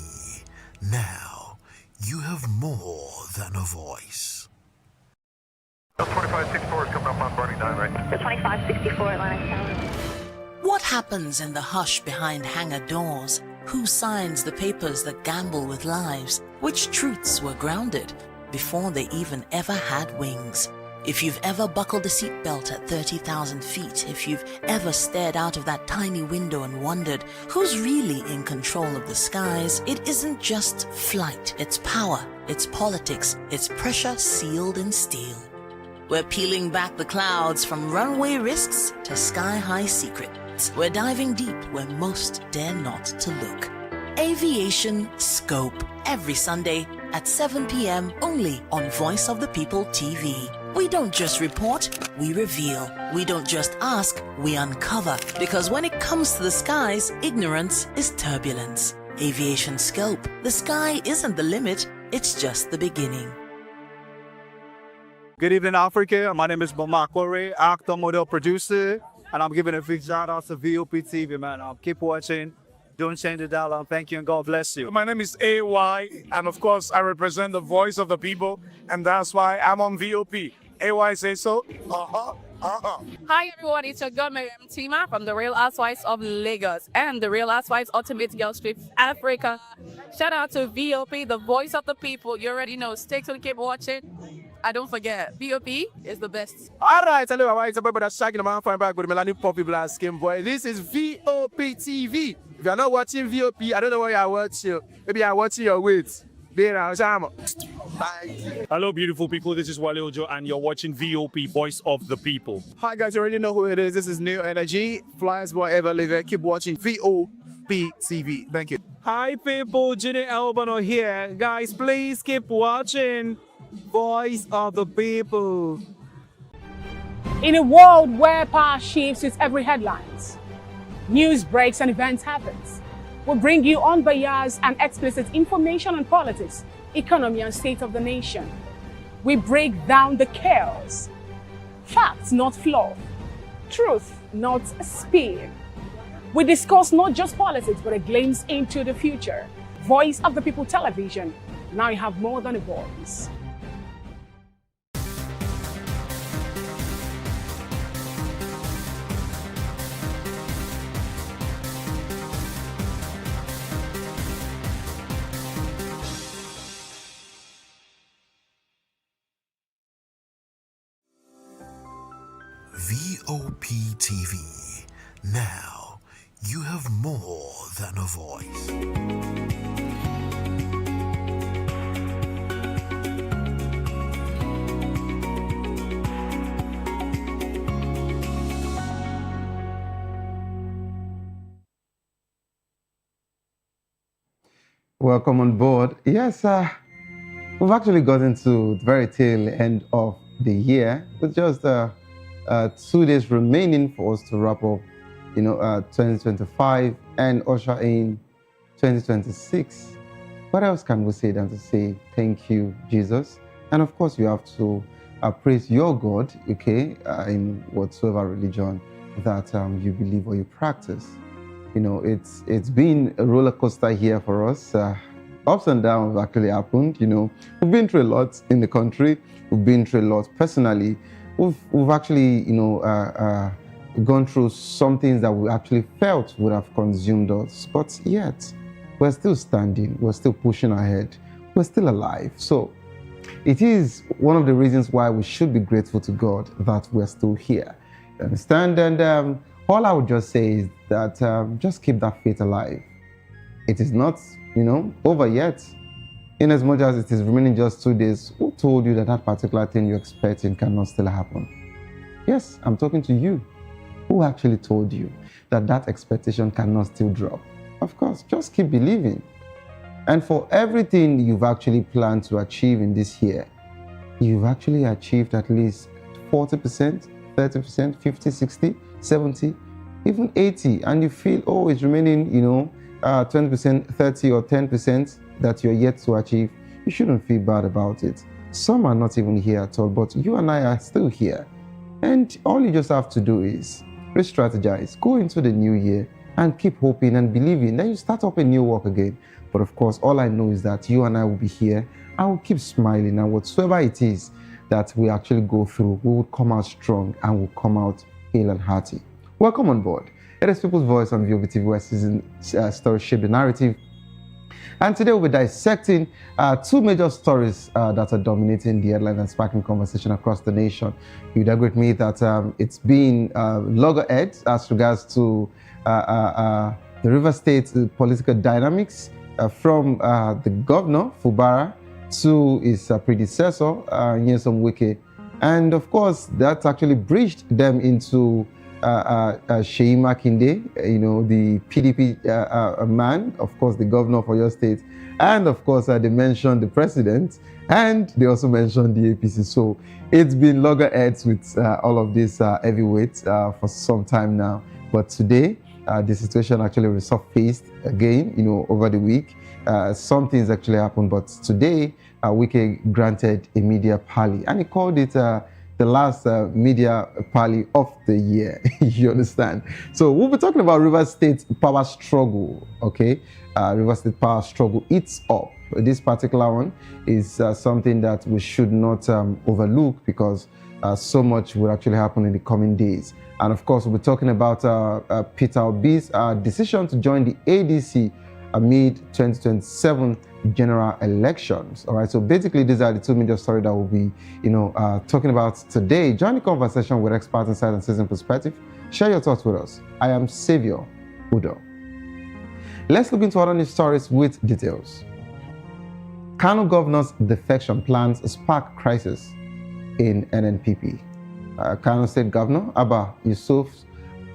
Now, you have more than a voice. 2564 is coming up on Barney 9, right? The 2564 Atlantic Tower. What happens in the hush behind hangar doors? Who signs the papers that gamble with lives? Which truths were grounded before they even ever had wings? If you've ever buckled a seatbelt at 30,000 feet, if you've ever stared out of that tiny window and wondered who's really in control of the skies, it isn't just flight, it's power, it's politics, it's pressure sealed in steel. We're peeling back the clouds from runway risks to sky-high secrets. We're diving deep where most dare not to look. Aviation Scope, every Sunday at 7 p.m. only on Voice of the People TV. We don't just report, we reveal. We don't just ask, we uncover. Because when it comes to the skies, ignorance is turbulence. Aviation Scope, the sky isn't the limit, it's just the beginning. Good evening, Africa. My name is Bomakore, actor, model, producer, and I'm giving a big shout out to VOP TV, man. Keep watching. Don't change the dial. Thank you and God bless you. My name is AY, and of course, I represent the voice of the people, and that's why I'm on VOP. AY say so. Hi everyone, it's your girl Miriam Tima from the Real Housewives of Lagos and the Real Housewives Ultimate Girls Trip Africa. Shout out to VOP, the voice of the people. You already know. Stay tuned, keep watching. And don't forget, VOP is the best. All right, hello, it's about that shaking the man fine back with Melanie Poppy Black Skin Boy. This is VOP TV. If you're not watching VOP, I don't know what you're watching. Maybe you're watching your weight. Hello, beautiful people. This is Wale Ojo, and you're watching VOP, Voice of the People. Hi, guys. You already know who it is. This is New Energy. Flyers boy ever live. Keep watching VOP TV. Thank you. Hi, people. Ginny Albano here. Guys, please keep watching Voice of the People. In a world where power shifts with every headlines, news breaks and events happens, we bring you unbiased and explicit information on politics, economy, and state of the nation. We break down the chaos. Facts, not fluff. Truth, not spin. We discuss not just politics, but a glimpse into the future. Voice of the People Television. Now you have more than a voice. VOP TV. Now, you have more than a voice. Welcome on board. Yes, we've actually gotten to the very tail end of the year with just 2 days remaining for us to wrap up, 2025 and usher in 2026. What else can we say than to say thank you, Jesus? And of course, you have to praise your God, okay, in whatsoever religion that you believe or you practice. It's been a roller coaster here for us. Ups and downs have actually happened. We've been through a lot in the country. We've been through a lot personally. We've actually, gone through some things that we actually felt would have consumed us, but yet we're still standing. We're still pushing ahead. We're still alive. So it is one of the reasons why we should be grateful to God that we're still here. You understand? And all I would just say is that just keep that faith alive. It is not, over yet. In as much as it is remaining just 2 days, who told you that that particular thing you're expecting cannot still happen? Yes, I'm talking to you. Who actually told you that that expectation cannot still drop? Of course, just keep believing. And for everything you've actually planned to achieve in this year, you've actually achieved at least 40%, 30%, 50, 60, 70, even 80. And you feel, oh, it's remaining, 20%, 30 or 10% that you're yet to achieve. You shouldn't feel bad about it. Some are not even here at all, but you and I are still here. And all you just have to do is re-strategize, go into the new year and keep hoping and believing. Then you start up a new work again. But of course, all I know is that you and I will be here. I will keep smiling, and whatsoever it is that we actually go through, we will come out strong and will come out hale and hearty. Welcome on board. It is People's Voice on VOP TV, where season stories shape the narrative. And today we'll be dissecting two major stories that are dominating the headline and sparking conversation across the nation. You'd agree with me that it's been loggerheads as regards to the River State political dynamics from the governor, Fubara, to his predecessor, Nyesom Wike. And of course, that actually bridged them into Sheyi Makinde, the PDP man, of course, the governor for your state. And of course, they mentioned the president, and they also mentioned the APC. So it's been loggerheads with all of these heavyweights for some time now. But today, the situation actually resurfaced again, over the week. Some things actually happened, but today, Wike granted a media parley, and he called it the last media parley of the year. You understand? So we'll be talking about River State power struggle, okay? River State power struggle, it's up. This particular one is something that we should not overlook, because so much will actually happen in the coming days. And of course, we'll be talking about Peter Obi's decision to join the ADC amid 2027 general elections. All right, so basically these are the two major stories that we'll be talking about today. Join the conversation with experts, insight, and seasoned perspective. Share your thoughts with us. I am Savior Udo. Let's look into other news stories with details. Kano governor's defection plans spark crisis in NNPP. Kano State Governor Abba Yusuf's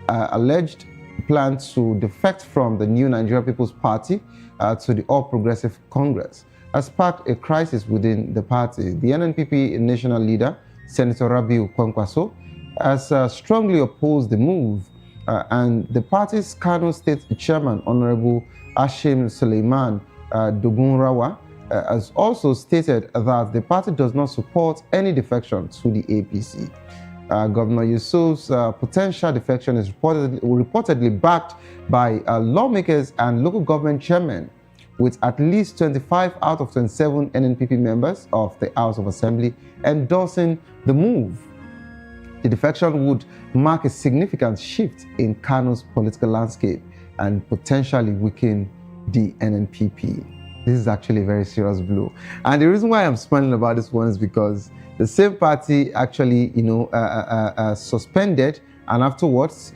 alleged plan to defect from the new Nigeria People's Party to the All Progressive Congress has sparked a crisis within the party. The NNPP national leader, Senator Rabiu Kwankwaso, has strongly opposed the move, and the party's Kano State Chairman, Honorable Hashim Suleiman Dogunrawa, has also stated that the party does not support any defection to the APC. Governor Yusuf's potential defection is reportedly backed by lawmakers and local government chairmen, with at least 25 out of 27 NNPP members of the House of Assembly endorsing the move. The defection would mark a significant shift in Kano's political landscape and potentially weaken the NNPP. This is actually a very serious blow. And the reason why I'm smiling about this one is because the same party actually, suspended, and afterwards,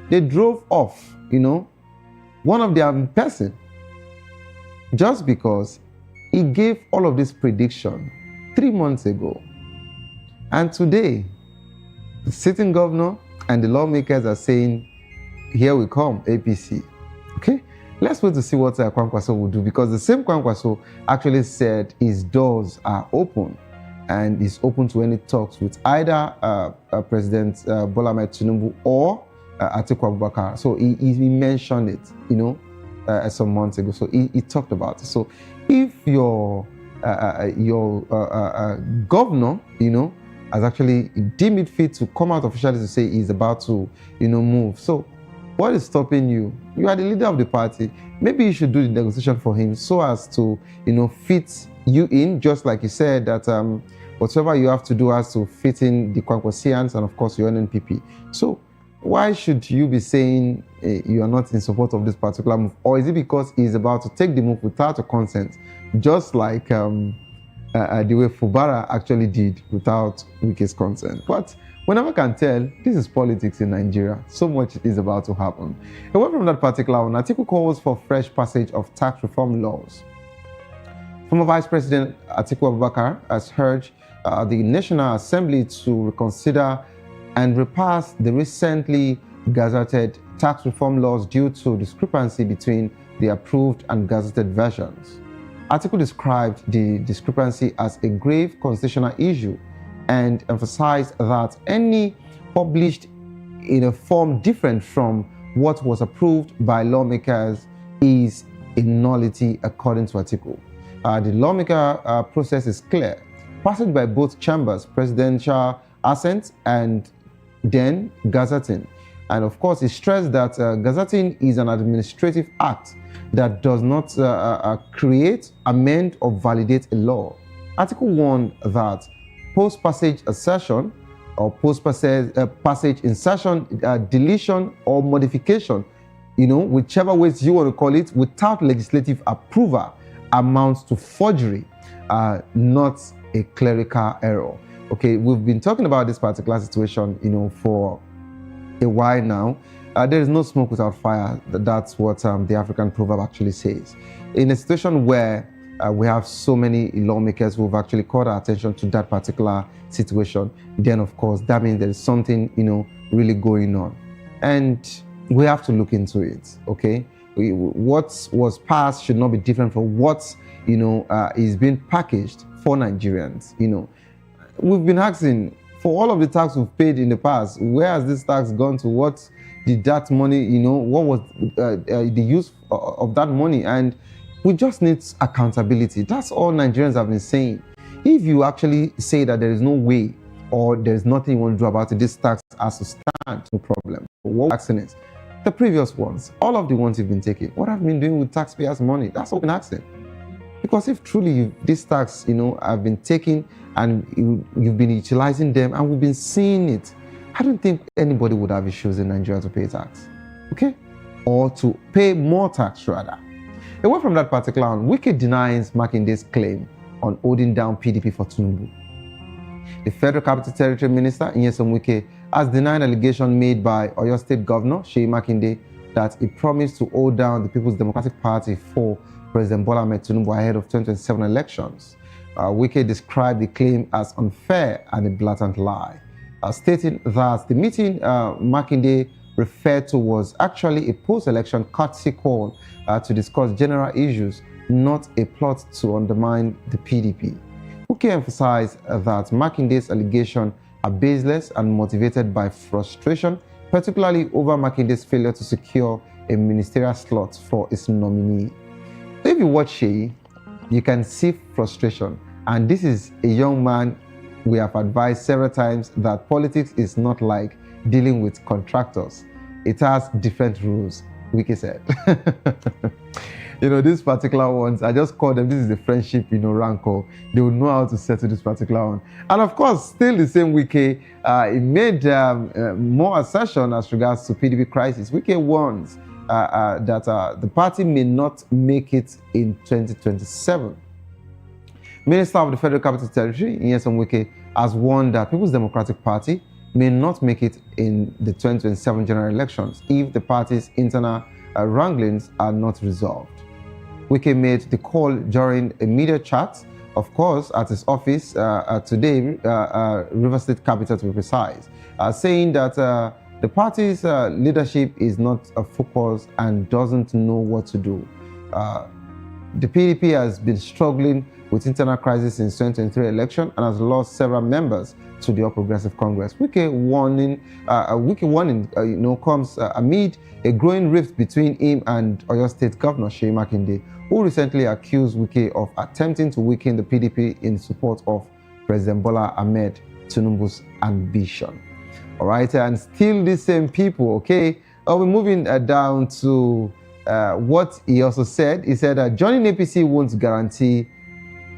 they drove off, one of their person, just because he gave all of this prediction 3 months ago. And today, the sitting governor and the lawmakers are saying, here we come, APC. Okay? Let's wait to see what Kwankwaso will do, because the same Kwankwaso actually said his doors are open and is open to any talks with either President Bola Ahmed Tinubu or Atiku Abubakar. So he mentioned it, some months ago. So he talked about it. So if your governor, has actually deemed it fit to come out officially to say he's about to, move. So what is stopping you? You are the leader of the party. Maybe you should do the negotiation for him so as to, fit you in, just like you said that whatever you have to do has to fit in the Kwankwasians and of course your NNPP. So why should you be saying you are not in support of this particular move? Or is it because he's about to take the move without a consent? Just like the way Fubara actually did without Wike's consent. But we never can tell. This is politics in Nigeria. So much is about to happen. Away from that particular one, Atiku calls for fresh passage of tax reform laws. Former Vice President Atiku Abubakar has urged the National Assembly to reconsider and repass the recently gazetted tax reform laws due to discrepancy between the approved and gazetted versions. Atiku described the discrepancy as a grave constitutional issue and emphasized that any published in a form different from what was approved by lawmakers is a nullity according to Atiku. The lawmaker process is clear. Passage by both chambers, presidential assent and then gazetting. And of course, he stressed that gazetting is an administrative act that does not create, amend, or validate a law. Article 1 that post-passage assertion or post-passage insertion, deletion, or modification, whichever ways you want to call it, without legislative approval amounts to forgery, not a clerical error. Okay, we've been talking about this particular situation, for a while now. There is no smoke without fire. That's what the African proverb actually says. In a situation where we have so many lawmakers who have actually called our attention to that particular situation, then of course that means there is something really going on, and we have to look into it. Okay, what was passed should not be different from what is being packaged for Nigerians. We've been asking for all of the tax we've paid in the past. Where has this tax gone to? What did that money, what was the use of that money? And we just need accountability. That's all Nigerians have been saying. If you actually say that there is no way or there's nothing you want to do about it, this tax has to stand, no problem. What taxing is? The previous ones, all of the ones you've been taking, what have you been doing with taxpayers' money? That's what we've been asking. Because if truly this tax, have been taken and you've been utilizing them and we've been seeing it, I don't think anybody would have issues in Nigeria to pay tax, okay? Or to pay more tax rather. Away from that particular one, Wike denies Makinde's claim on holding down PDP for Tinubu. The Federal Capital Territory Minister, Nyesom Wike, has denied allegation made by Oyo State Governor Seyi Makinde that he promised to hold down the People's Democratic Party for President Bola Ahmed Tinubu ahead of 2027 elections. Wike described the claim as unfair and a blatant lie, stating that the meeting Makinde referred to was actually a post-election courtesy call to discuss general issues, not a plot to undermine the PDP. Wike emphasized that Makinde's allegations are baseless and motivated by frustration, particularly over Makinde's failure to secure a ministerial slot for his nominee. So if you watch Seyi, you can see frustration. And this is a young man, we have advised several times that politics is not like dealing with contractors. It has different rules, Wike said. These particular ones, I just call them, this is the friendship, rancor. They will know how to settle this particular one. And of course, still the same Wike, he made more assertion as regards to PDP crisis. Wike warns that the party may not make it in 2027. Minister of the Federal Capital Territory, Nyesom Wike, has warned that People's Democratic Party may not make it in the 2027 general elections if the party's internal wranglings are not resolved. Wike made the call during a media chat, of course, at his office today, River State Capital to be precise, saying that the party's leadership is not focused and doesn't know what to do. The PDP has been struggling with internal crisis since 2023 election and has lost several members to the All Progressive Congress. Wike warning comes amid a growing rift between him and Oyo State Governor Seyi Makinde, who recently accused Wike of attempting to weaken the PDP in support of President Bola Ahmed Tinubu's ambition. All right, and still the same people, okay? We're moving down to what he also said. He said that joining APC won't guarantee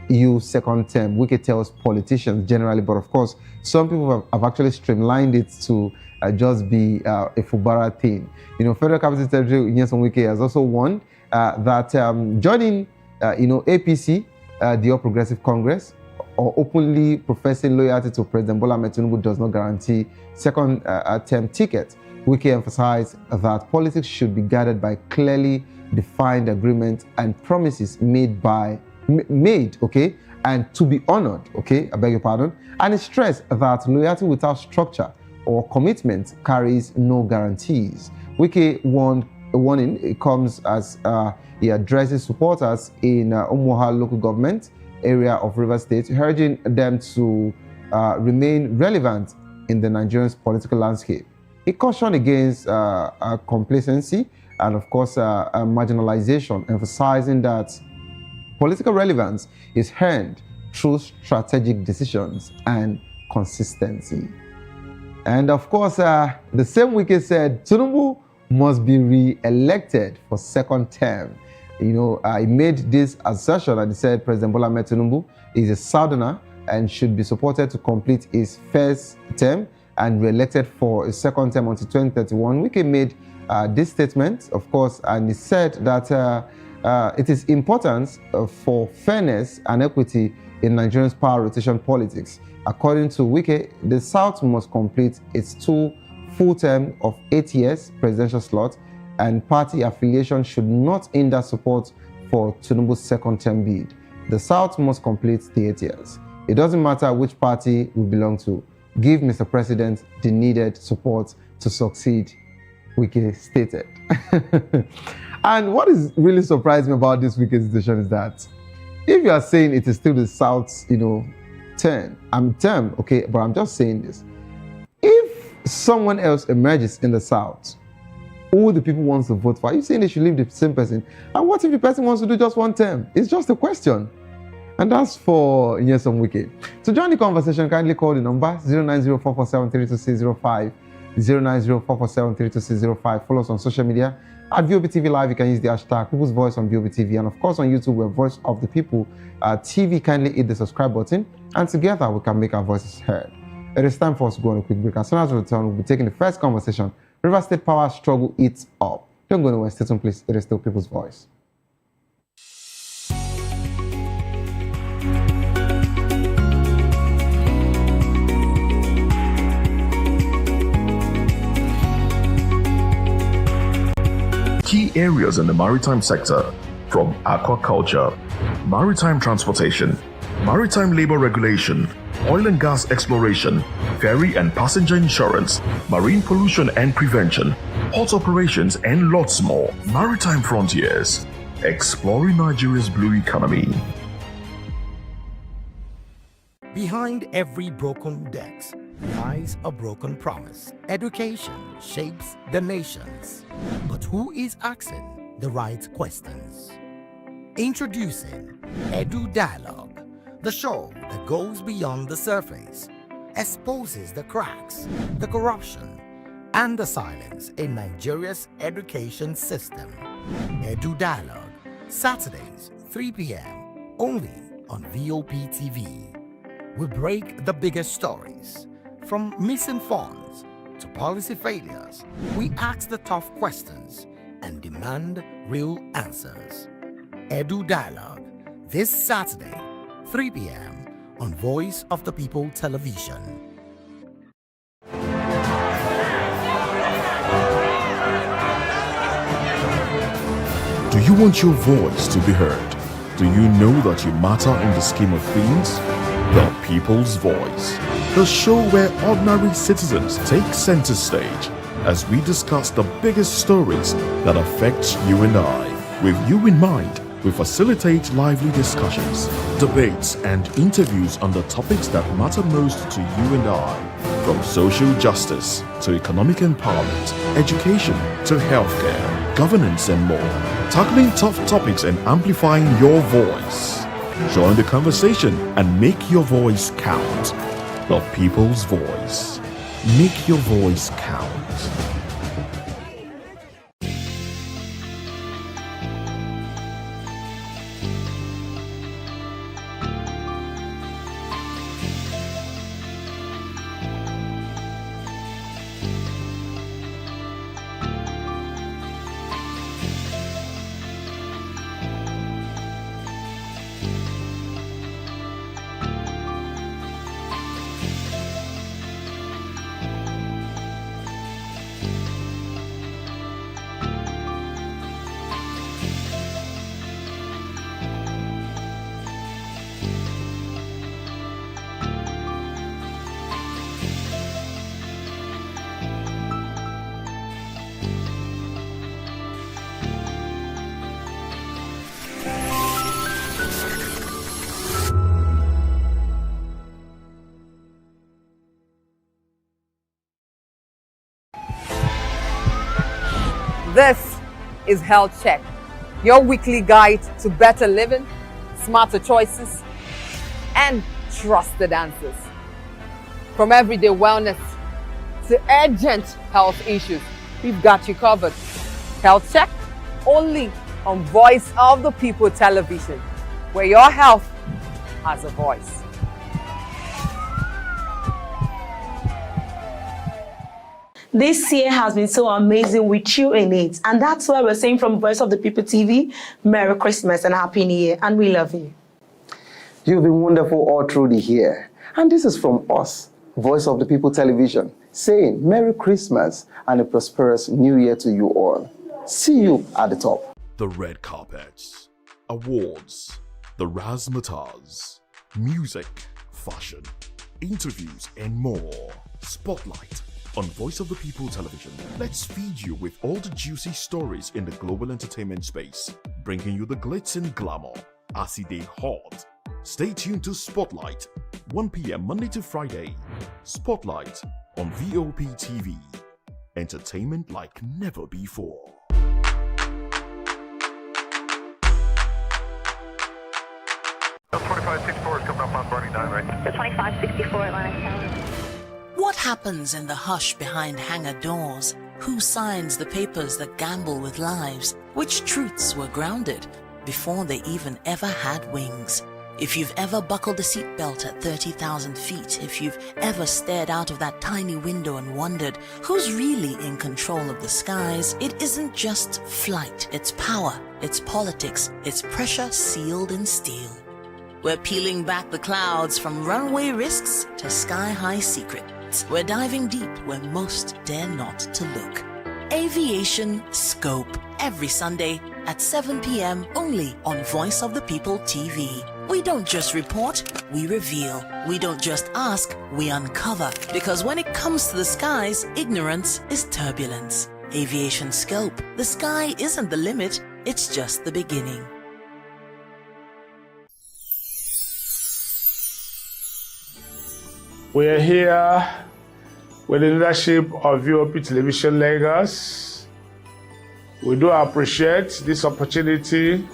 you second term. Wike tells politicians generally, but of course, some people have actually streamlined it to just be a Fubara thing. Federal Capital Territory, Nyesom Wike has also warned that joining, APC, the All Progressive Congress, or openly professing loyalty to President Bola Ahmed Tinubu does not guarantee second term ticket. Wike emphasized that politics should be guided by clearly defined agreements and promises made, okay, and to be honored, okay, I beg your pardon, and he stressed that loyalty without structure or commitment carries no guarantees. Wike warning it comes as he addresses supporters in Umuoha local government area of Rivers State, urging them to remain relevant in the Nigerian political landscape. He cautioned against complacency and, of course, marginalization, emphasizing that political relevance is earned through strategic decisions and consistency. And, of course, the same Wike said Tinubu must be re-elected for second term. You know, he made this assertion and he said President Bola Ahmed Tinubu is a Southerner and should be supported to complete his first term and re-elected for a second term until 2031. Wike made this statement, of course, and he said that it is important for fairness and equity in Nigeria's power rotation politics. According to Wike, the South must complete its 2 full term of 8 years presidential slot, and party affiliation should not hinder support for Tinubu's second term bid. The South must complete the 8 years. It doesn't matter which party we belong to. Give Mr. President the needed support to succeed, Wike stated. And what is really surprising about this Wike's decision is that if you are saying it is still the South's, turn, okay, but I'm just saying this. If someone else emerges in the South, who the people want to vote for, are you saying they should leave the same person? And what if the person wants to do just one term? It's just a question. And that's for Nyesom Wike. To join the conversation, kindly call the number 09044732605, 09044732605. Follow us on social media at VOP TV Live. You can use the hashtag People's Voice on VOP TV. And of course on YouTube, we're Voice of the People TV. Kindly hit the subscribe button and together we can make our voices heard. It is time for us to go on a quick break. As soon as we return, we'll be taking the first conversation. River State power struggle eats up. Don't go anywhere. Stay tuned, please. It is still People's Voice. Key areas in the maritime sector, from aquaculture, maritime transportation, maritime labor regulation, oil and gas exploration, ferry and passenger insurance, marine pollution and prevention, port operations, and lots more. Maritime Frontiers, exploring Nigeria's blue economy. Behind every broken deck lies a broken promise. Education shapes the nations. But who is asking the right questions? Introducing Edu Dialogue, the show that goes beyond the surface, exposes the cracks, the corruption, and the silence in Nigeria's education system. Edu Dialogue, Saturdays, 3 p.m., only on VOP TV. We break the biggest stories, from missing funds to policy failures. We ask the tough questions and demand real answers. Edu Dialogue, this Saturday, 3 p.m. on Voice of the People Television. Do you want your voice to be heard? Do you know that you matter in the scheme of things? The People's Voice, the show where ordinary citizens take center stage as we discuss the biggest stories that affect you and I. With you in mind, we facilitate lively discussions, debates, and interviews on the topics that matter most to you and I, from social justice to economic empowerment, education to healthcare, governance, and more, tackling tough topics and amplifying your voice. Join the conversation and make your voice count. The People's Voice. Make your voice count. This is Health Check, your weekly guide to better living, smarter choices, and trusted answers. From everyday wellness to urgent health issues, we've got you covered. Health Check, only on Voice of the People television, where your health has a voice. This year has been so amazing with you in it. And that's why we're saying from Voice of the People TV, Merry Christmas and Happy New Year. And we love you. You've been wonderful all through the year. And this is from us, Voice of the People television, saying Merry Christmas and a prosperous New Year to you all. See you at the top. The red carpets, awards, the razzmatazz, music, fashion, interviews, and more. Spotlight on Voice of the People television. Let's feed you with all the juicy stories in the global entertainment space, bringing you the glitz and glamour as it is hot. Stay tuned to Spotlight, 1 p.m. Monday to Friday. Spotlight on VOP TV. Entertainment like never before. The 2564 is coming up on Barney 9 right. The 2564 Atlantic Tower. What happens in the hush behind hangar doors? Who signs the papers that gamble with lives? Which truths were grounded before they even ever had wings? If you've ever buckled a seatbelt at 30,000 feet, if you've ever stared out of that tiny window and wondered who's really in control of the skies, it isn't just flight, it's power, it's politics, it's pressure sealed in steel. We're peeling back the clouds from runway risks to sky-high secrets. We're diving deep where most dare not to look. Aviation Scope, every Sunday at 7 p.m. only on Voice of the People TV. We don't just report, we reveal. We don't just ask, we uncover. Because when it comes to the skies, ignorance is turbulence. Aviation Scope, the sky isn't the limit, it's just the beginning. We're here with the leadership of VOP Television Lagos. We do appreciate this opportunity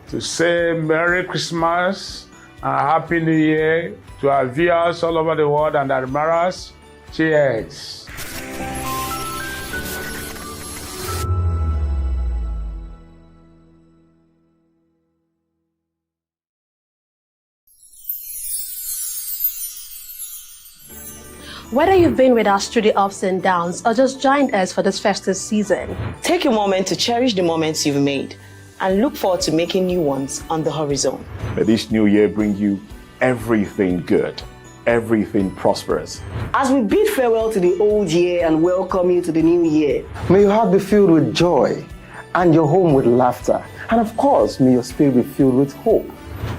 to say Merry Christmas and Happy New Year to our viewers all over the world and admirers. Cheers. Whether you've been with us through the ups and downs or just joined us for this festive season, take a moment to cherish the moments you've made and look forward to making new ones on the horizon. May this new year bring you everything good, everything prosperous. As we bid farewell to the old year and welcome you to the new year, may your heart be filled with joy and your home with laughter. And of course, may your spirit be filled with hope.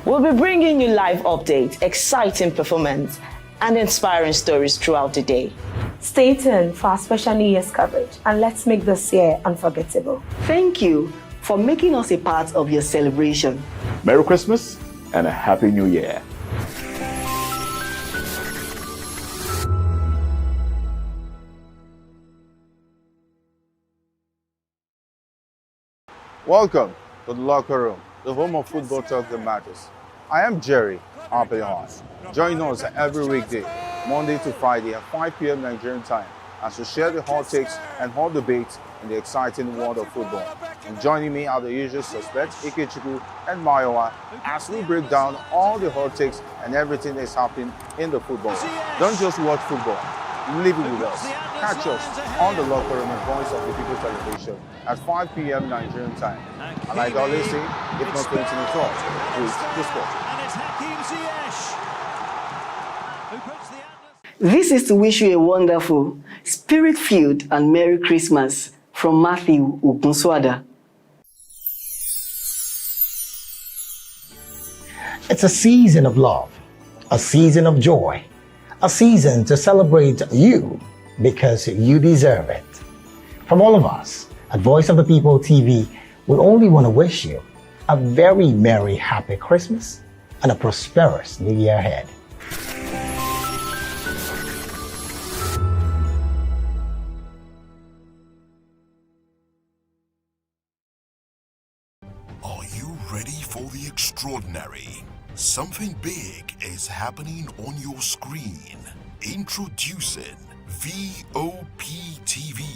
We'll be bringing you live updates, exciting performance, and inspiring stories throughout the day. stay tuned for our special New Year's coverage and let's make this year unforgettable. Thank you for making us a part of your celebration. Merry Christmas and a Happy New Year. Welcome to the locker room, the home of football talk that matters. I am Jerry Arpeon. Join us every weekday, Monday to Friday at 5 p.m. Nigerian time, as we share the hot takes and hot debates in the exciting world of football. And joining me are the usual suspects, Ikechukwu and Mayowa, as we break down all the hot takes and everything that's happening in the football. Don't just watch football, live it with us. Catch us on the locker room and Voice of the People television at 5 p.m. Nigerian time. And like I always say, if not 20 minutes off, please the sport. This is to wish you a wonderful, spirit-filled and Merry Christmas from Matthew Ogun. It's a season of love, a season of joy, a season to celebrate you because you deserve it. From all of us at Voice of the People TV, we only want to wish you a very merry, happy Christmas and a prosperous New Year ahead. for the extraordinary. Something big is happening on your screen. Introducing VOP TV.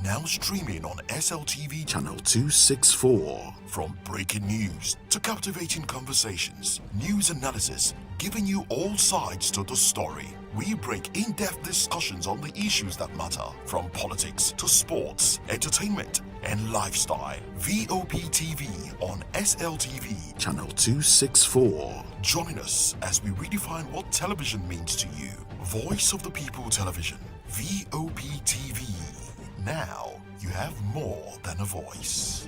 Now streaming on SLTV channel 264. From breaking news to captivating conversations, news analysis, giving you all sides to the story. We break in-depth discussions on the issues that matter, from politics to sports, entertainment, and lifestyle. VOP TV on SLTV channel 264. Join us as we redefine what television means to you. Voice of the People Television, VOP TV. Now you have more than a voice.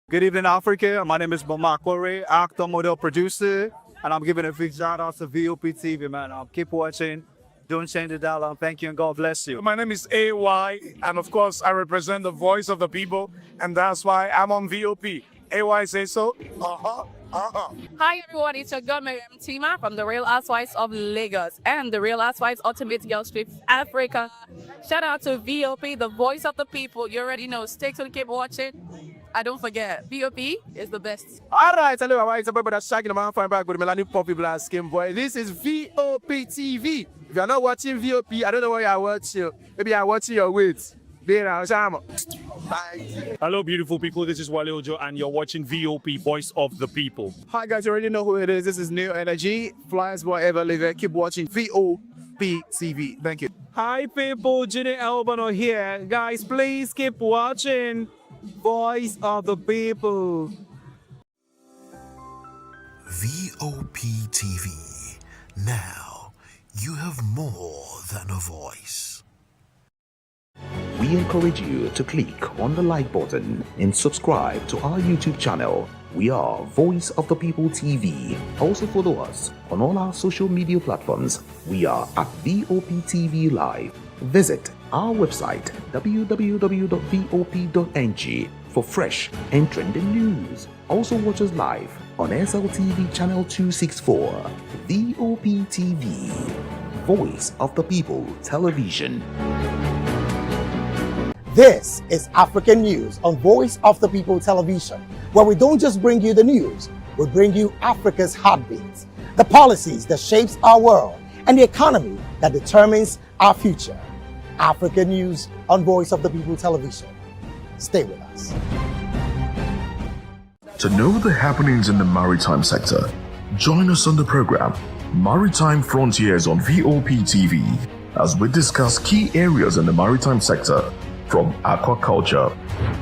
Good evening, Africa. My name is Bomakore, actor, model, producer, and I'm giving a big shout out to VOP TV, man. Keep watching. Don't change the dial. Thank you, and God bless you. My name is AY, and of course, I represent the voice of the people, and that's why I'm on VOP. AY say so. Hi everyone, it's your girl Miriam Tima from the Real Housewives of Lagos and the Real Housewives Ultimate Girls Trip Africa. Shout out to VOP, the voice of the people. You already know. Stay tuned, keep watching. And don't forget, VOP is the best. All right, hello, all right, it's about that shagging man fine back with Melanie Poppy Blast Skin Boy. This is VOP TV. If you're not watching VOP, I don't know why you're watching. Maybe you're watching your weight. Hello, beautiful people. This is Wale Ojo, and you're watching VOP, Voice of the People. Hi, guys. You already know who it is. This is New Energy. Flyers boy ever live. Keep watching VOP TV. Thank you. Hi, people. Ginny Albano here. Guys, please keep watching Voice of the People. VOP TV. Now you have more than a voice. We encourage you to click on the like button and subscribe to our YouTube channel. We are Voice of the People TV. Also follow us on all our social media platforms. We are at VOP TV Live. Visit our website www.vop.ng for fresh and trending news. Also watch us live on SLTV channel 264. VOP TV, Voice of the People Television. This is African News on Voice of the People Television, where we don't just bring you the news, we bring you Africa's heartbeat, the policies that shapes our world, and the economy that determines our future. African News on Voice of the People Television. Stay with us. To know the happenings in the maritime sector, join us on the program Maritime Frontiers on VOP TV as we discuss key areas in the maritime sector, from aquaculture,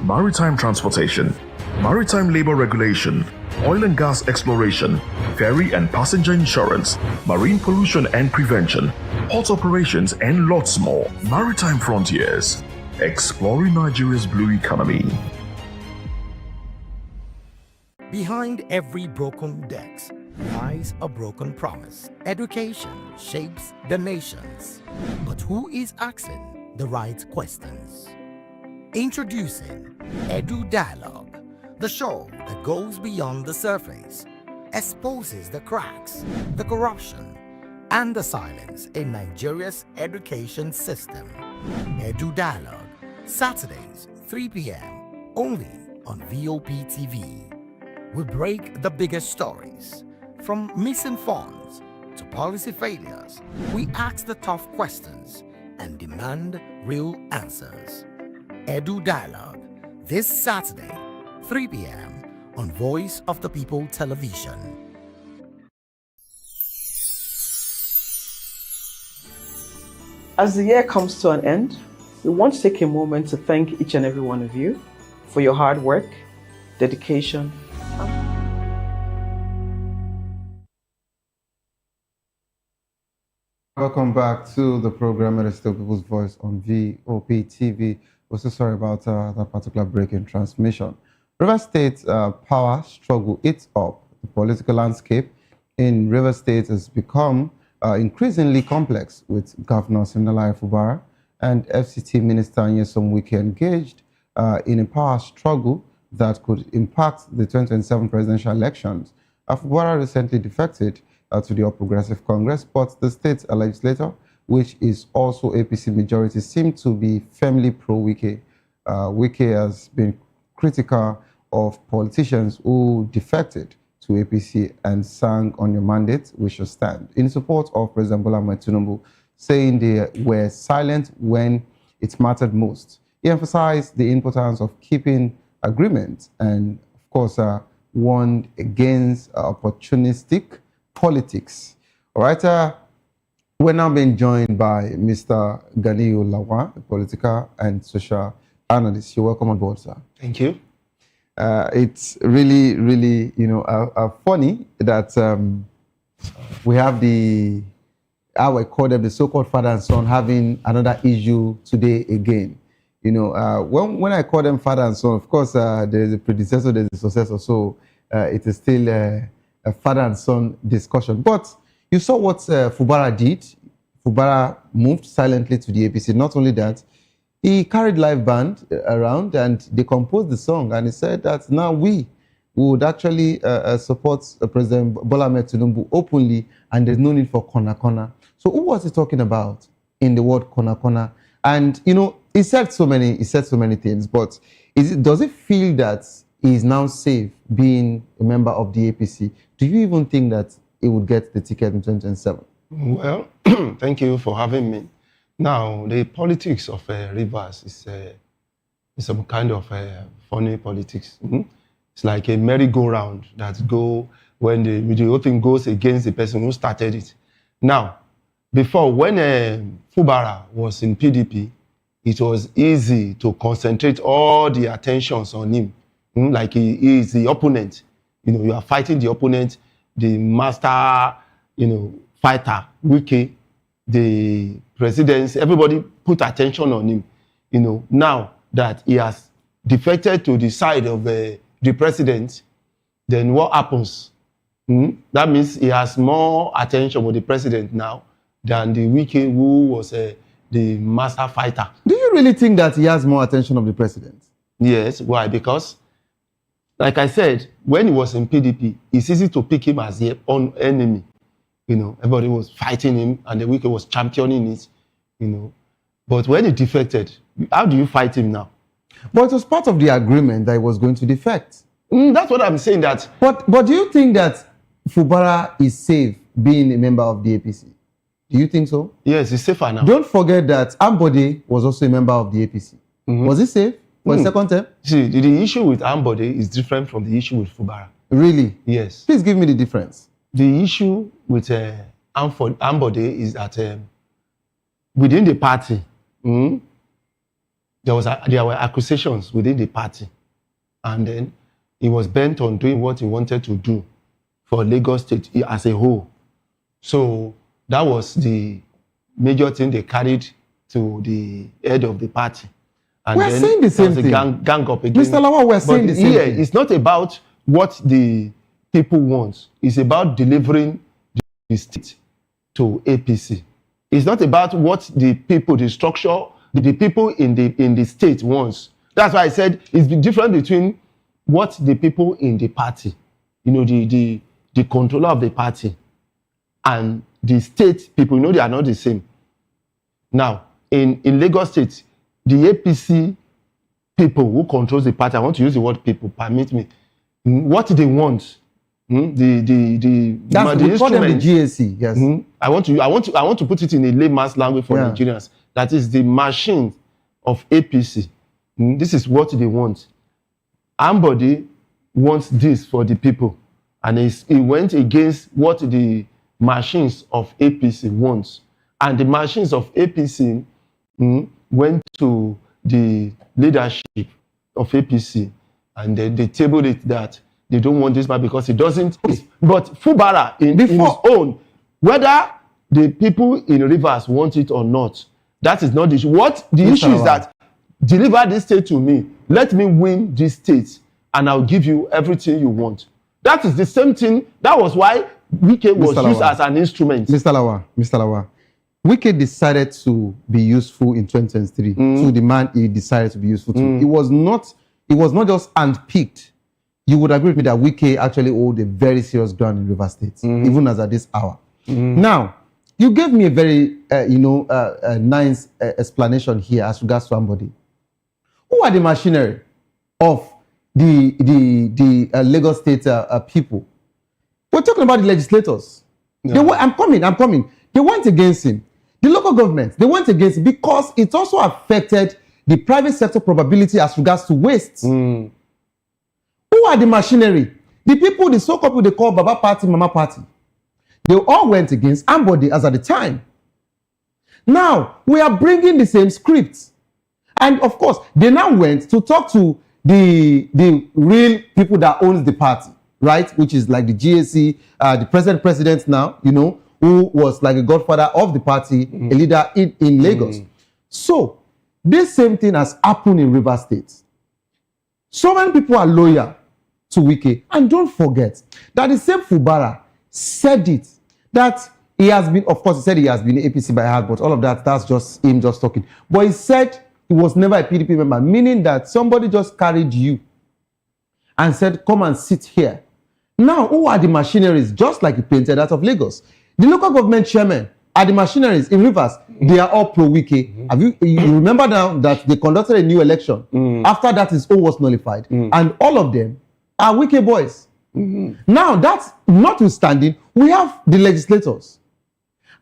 maritime transportation, maritime labor regulation, oil and gas exploration, ferry and passenger insurance, marine pollution and prevention, port operations, and lots more. Maritime Frontiers, exploring Nigeria's blue economy. Behind every broken desk lies a broken promise. Education shapes the nations. But who is asking the right questions? Introducing Edu Dialogue, the show that goes beyond the surface, exposes the cracks, the corruption, and the silence in Nigeria's education system. Edu Dialogue, Saturdays, 3 p.m., only on VOP TV. We break the biggest stories, from missing funds to policy failures. We ask the tough questions and demand real answers. Edu Dialogue, this Saturday, 3 p.m. on Voice of the People Television. As the year comes to an end, we want to take a moment to thank each and every one of you for your hard work, dedication. Welcome back to the program. It is still People's Voice on VOP TV. We're so sorry about that particular break in transmission. River State power struggle eats up. The political landscape in River State has become increasingly complex, with Governor Siminalayi Fubara and FCT Minister Nyesom Wike engaged in a power struggle that could impact the 2027 presidential elections. Fubara recently defected to the All Progressive Congress, but the state legislature, which is also APC majority, seemed to be firmly pro-Wike. Wike has been critical of politicians who defected to APC and sang on your mandate, we shall stand, in support of President Bola Ahmed Tinubu, saying they were silent when it mattered most. He emphasized the importance of keeping agreement and, of course, warned against opportunistic politics. All right, we're now being joined by Mr. Ganiyu Lawan, a political and social analyst. You're welcome on board, sir. Thank you. It's really, really, funny that we have I call them the so-called father and son having another issue today again. When I call them father and son, of course, there's a predecessor, there's a successor, so it is still a father and son discussion. But you saw what Fubara did. Fubara moved silently to the APC. Not only that, he carried live band around and they composed the song, and he said that now we would actually support President Bola Ahmed Tinubu openly, and there's no need for corner. So who was he talking about in the word corner? And he said so many things, but does it feel that he is now safe being a member of the APC? Do you even think that he would get the ticket in 2027? Well, thank you for having me. Now, the politics of Rivers is some kind of funny politics. It's like a merry-go-round that go when the whole thing goes against the person who started it. Now, before, when Fubara was in PDP, it was easy to concentrate all the attentions on him. Like he is the opponent. You are fighting the opponent, the master, fighter, Wike, the president, everybody put attention on him. Now that he has defected to the side of the president, then what happens? That means he has more attention with the president now than the Wike who was the master fighter. Do you really think that he has more attention of the president? Yes. Why? Because, like I said, when he was in PDP, it's easy to pick him as their own enemy. Everybody was fighting him, and the Wike was championing it. But when he defected, how do you fight him now? But it was part of the agreement that he was going to defect. That's what I'm saying. But do you think that Fubara is safe being a member of the APC? Do you think so? Yes, he's safer now. Don't forget that Ambode was also a member of the APC. Was he safe for a second term? See, the issue with Ambode is different from the issue with Fubara. Really? Yes. Please give me the difference. The issue with Ambode is that within the party, there were accusations within the party, and then he was bent on doing what he wanted to do for Lagos State as a whole. So that was the major thing they carried to the head of the party. And we're saying the same thing. Gang up again. Mr. Lawa, we're saying the same thing. It's not about what the people want. It's about delivering the state to APC. It's not about what the people, the structure, the people in the state wants. That's why I said it's the difference between what the people in the party, the controller of the party, and the state people, they are not the same. Now, in Lagos State, the APC people who controls the party, I want to use the word people, permit me, what they want, the call them the GAC, yes. I want to put it in a layman's language for Nigerians. That is the machine of APC. This is what they want. Ambode wants this for the people, and he went against what the machines of APC wants. And the machines of APC went to the leadership of APC, and they tabled it that they don't want this man because it doesn't. But Fubara, in his own, whether the people in Rivers want it or not, that is not the issue. What the issue is that deliver this state to me, let me win this state, and I'll give you everything you want. That is the same thing. That was why Wike was used as an instrument. Mr. Lawa, Wike decided to be useful in 2023 to the man he decided to be useful to. It was not just handpicked. You would agree with me that Wike actually hold a very serious ground in River State, even as at this hour. Now, you gave me a very, nice explanation here as regards to somebody. Who are the machinery of the Lagos State people? We're talking about the legislators. Yeah. I'm coming. They went against him. The local government, they went against him because it also affected the private sector probability as regards to waste. Who are the machinery? The people, the so-called people they call Baba Party, Mama Party. They all went against Ambody as at the time. Now, we are bringing the same script. And of course, they now went to talk to the real people that owns the party, right? Which is like the GAC, the president now, who was like a godfather of the party, a leader in Lagos. So, this same thing has happened in River State. So many people are loyal to Wike. And don't forget that the same Fubara said it, that he has been, of course, he said he has been APC by heart, but all of that, that's just him just talking. But he said he was never a PDP member, meaning that somebody just carried you and said, come and sit here. Now, who are the machineries, just like he painted out of Lagos? The local government chairman are the machineries in Rivers. They are all pro-Wike. You remember now that they conducted a new election. After that, his own was nullified. And all of them are Wike boys. Now, that's notwithstanding, we have the legislators.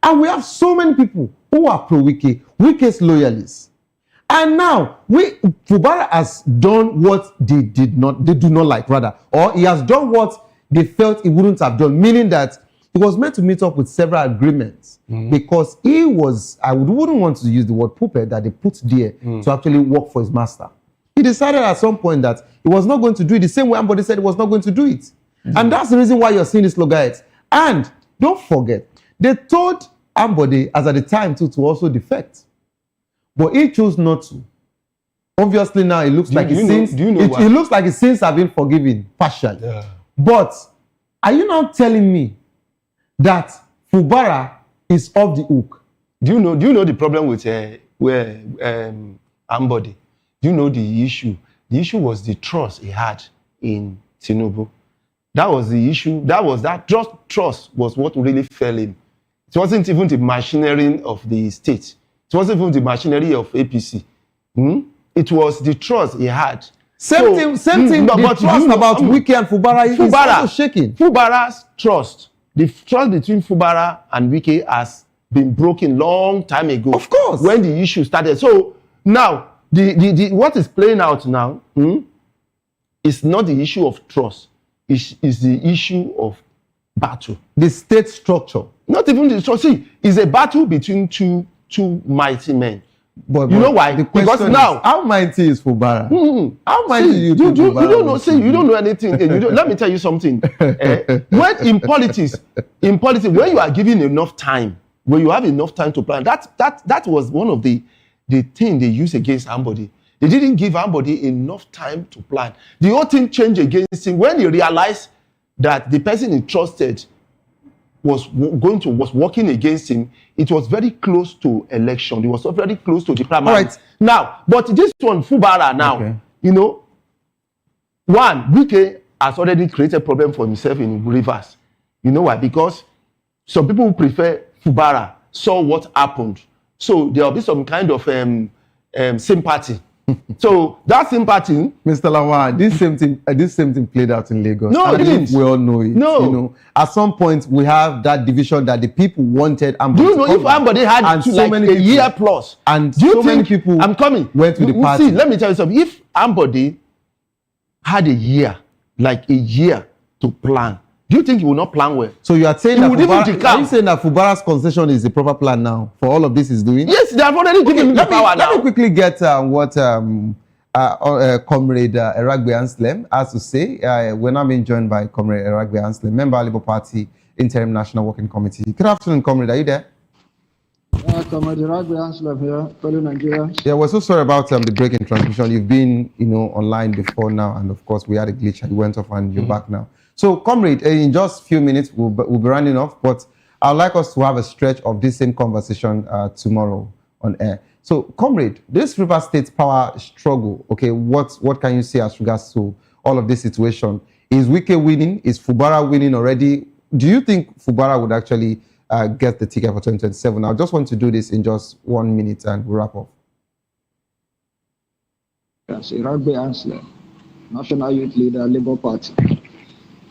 And we have so many people who are pro-Wike, Wike's loyalists. And now, Fubara has done what they do not like, rather. Or he has done what they felt he wouldn't have done, meaning that he was meant to meet up with several agreements because he was, I wouldn't want to use the word puppet that they put there to actually work for his master. He decided at some point that he was not going to do it the same way somebody said he was not going to do it. And that's the reason why you're seeing this loggerheads. And don't forget, they told Ambody as at the time to also defect. But he chose not to. Obviously now it looks like his sins. It looks like his sins have been forgiven partially. Yeah. But are you now telling me that Fubara is off the hook? Do you know the problem with Ambody? Do you know the issue? The issue was the trust he had in Tinubu. That was the issue. That trust was what really fell in. It wasn't even the machinery of the state. It wasn't even the machinery of APC. It was the trust he had. Same thing. But trust about Wike and Fubara is also shaking. Fubara's trust, the trust between Fubara and Wike has been broken long time ago. Of course. When the issue started. So now, the what is playing out now is not the issue of trust. It's the issue of battle. The state structure. Not even the trust. See, it's a battle between two mighty men. But you know why? Because now, how mighty is Fubara? How mighty you don't know. See, you don't know anything. Let me tell you something. When in politics, when you are given enough time, when you have enough time to plan, that was one of the thing they used against Ambody. They didn't give Ambody enough time to plan. The whole thing changed against him when he realized that the person he trusted was working against him. It was very close to election. It was very close to the primary. Right. Now, but this one, Fubara now, one, Wike has already created a problem for himself in Rivers. You know why? Because some people who prefer Fubara saw what happened. So there will be some kind of sympathy. So that sympathy, Mr. Lawan, this same thing played out in Lagos. No, it didn't. We all know it. No, at some point we have that division that the people wanted. Do you know if Ambody had a year plus, and do you so think many people went to the party? See, let me tell you something. If Ambody had a year to plan, do you think he will not plan well? So you are saying are you saying that Fubara's concession is the proper plan now for all of this is doing? Yes, they have already given him the power now. Let me quickly get what Comrade Eragbe Anslem has to say. We're now being joined by Comrade Eragbe Anslem, member of Labour Party Interim National Working Committee. Good afternoon, Comrade. Are you there? Comrade Eragbe Anslem here, fellow Nigerians. Yeah, we're so sorry about the break in transmission. You've been, online before now, and of course we had a glitch and you went off and you're back now. So, Comrade, in just a few minutes, we'll be running off. But I'd like us to have a stretch of this same conversation tomorrow on air. So, comrade, this River State power struggle, okay, what can you say as regards to all of this situation? Is Wike winning? Is Fubara winning already? Do you think Fubara would actually get the ticket for 2027? I just want to do this in just 1 minute and we'll wrap up. Yes, Iragbe Ansler, National Youth Leader, Labour Party.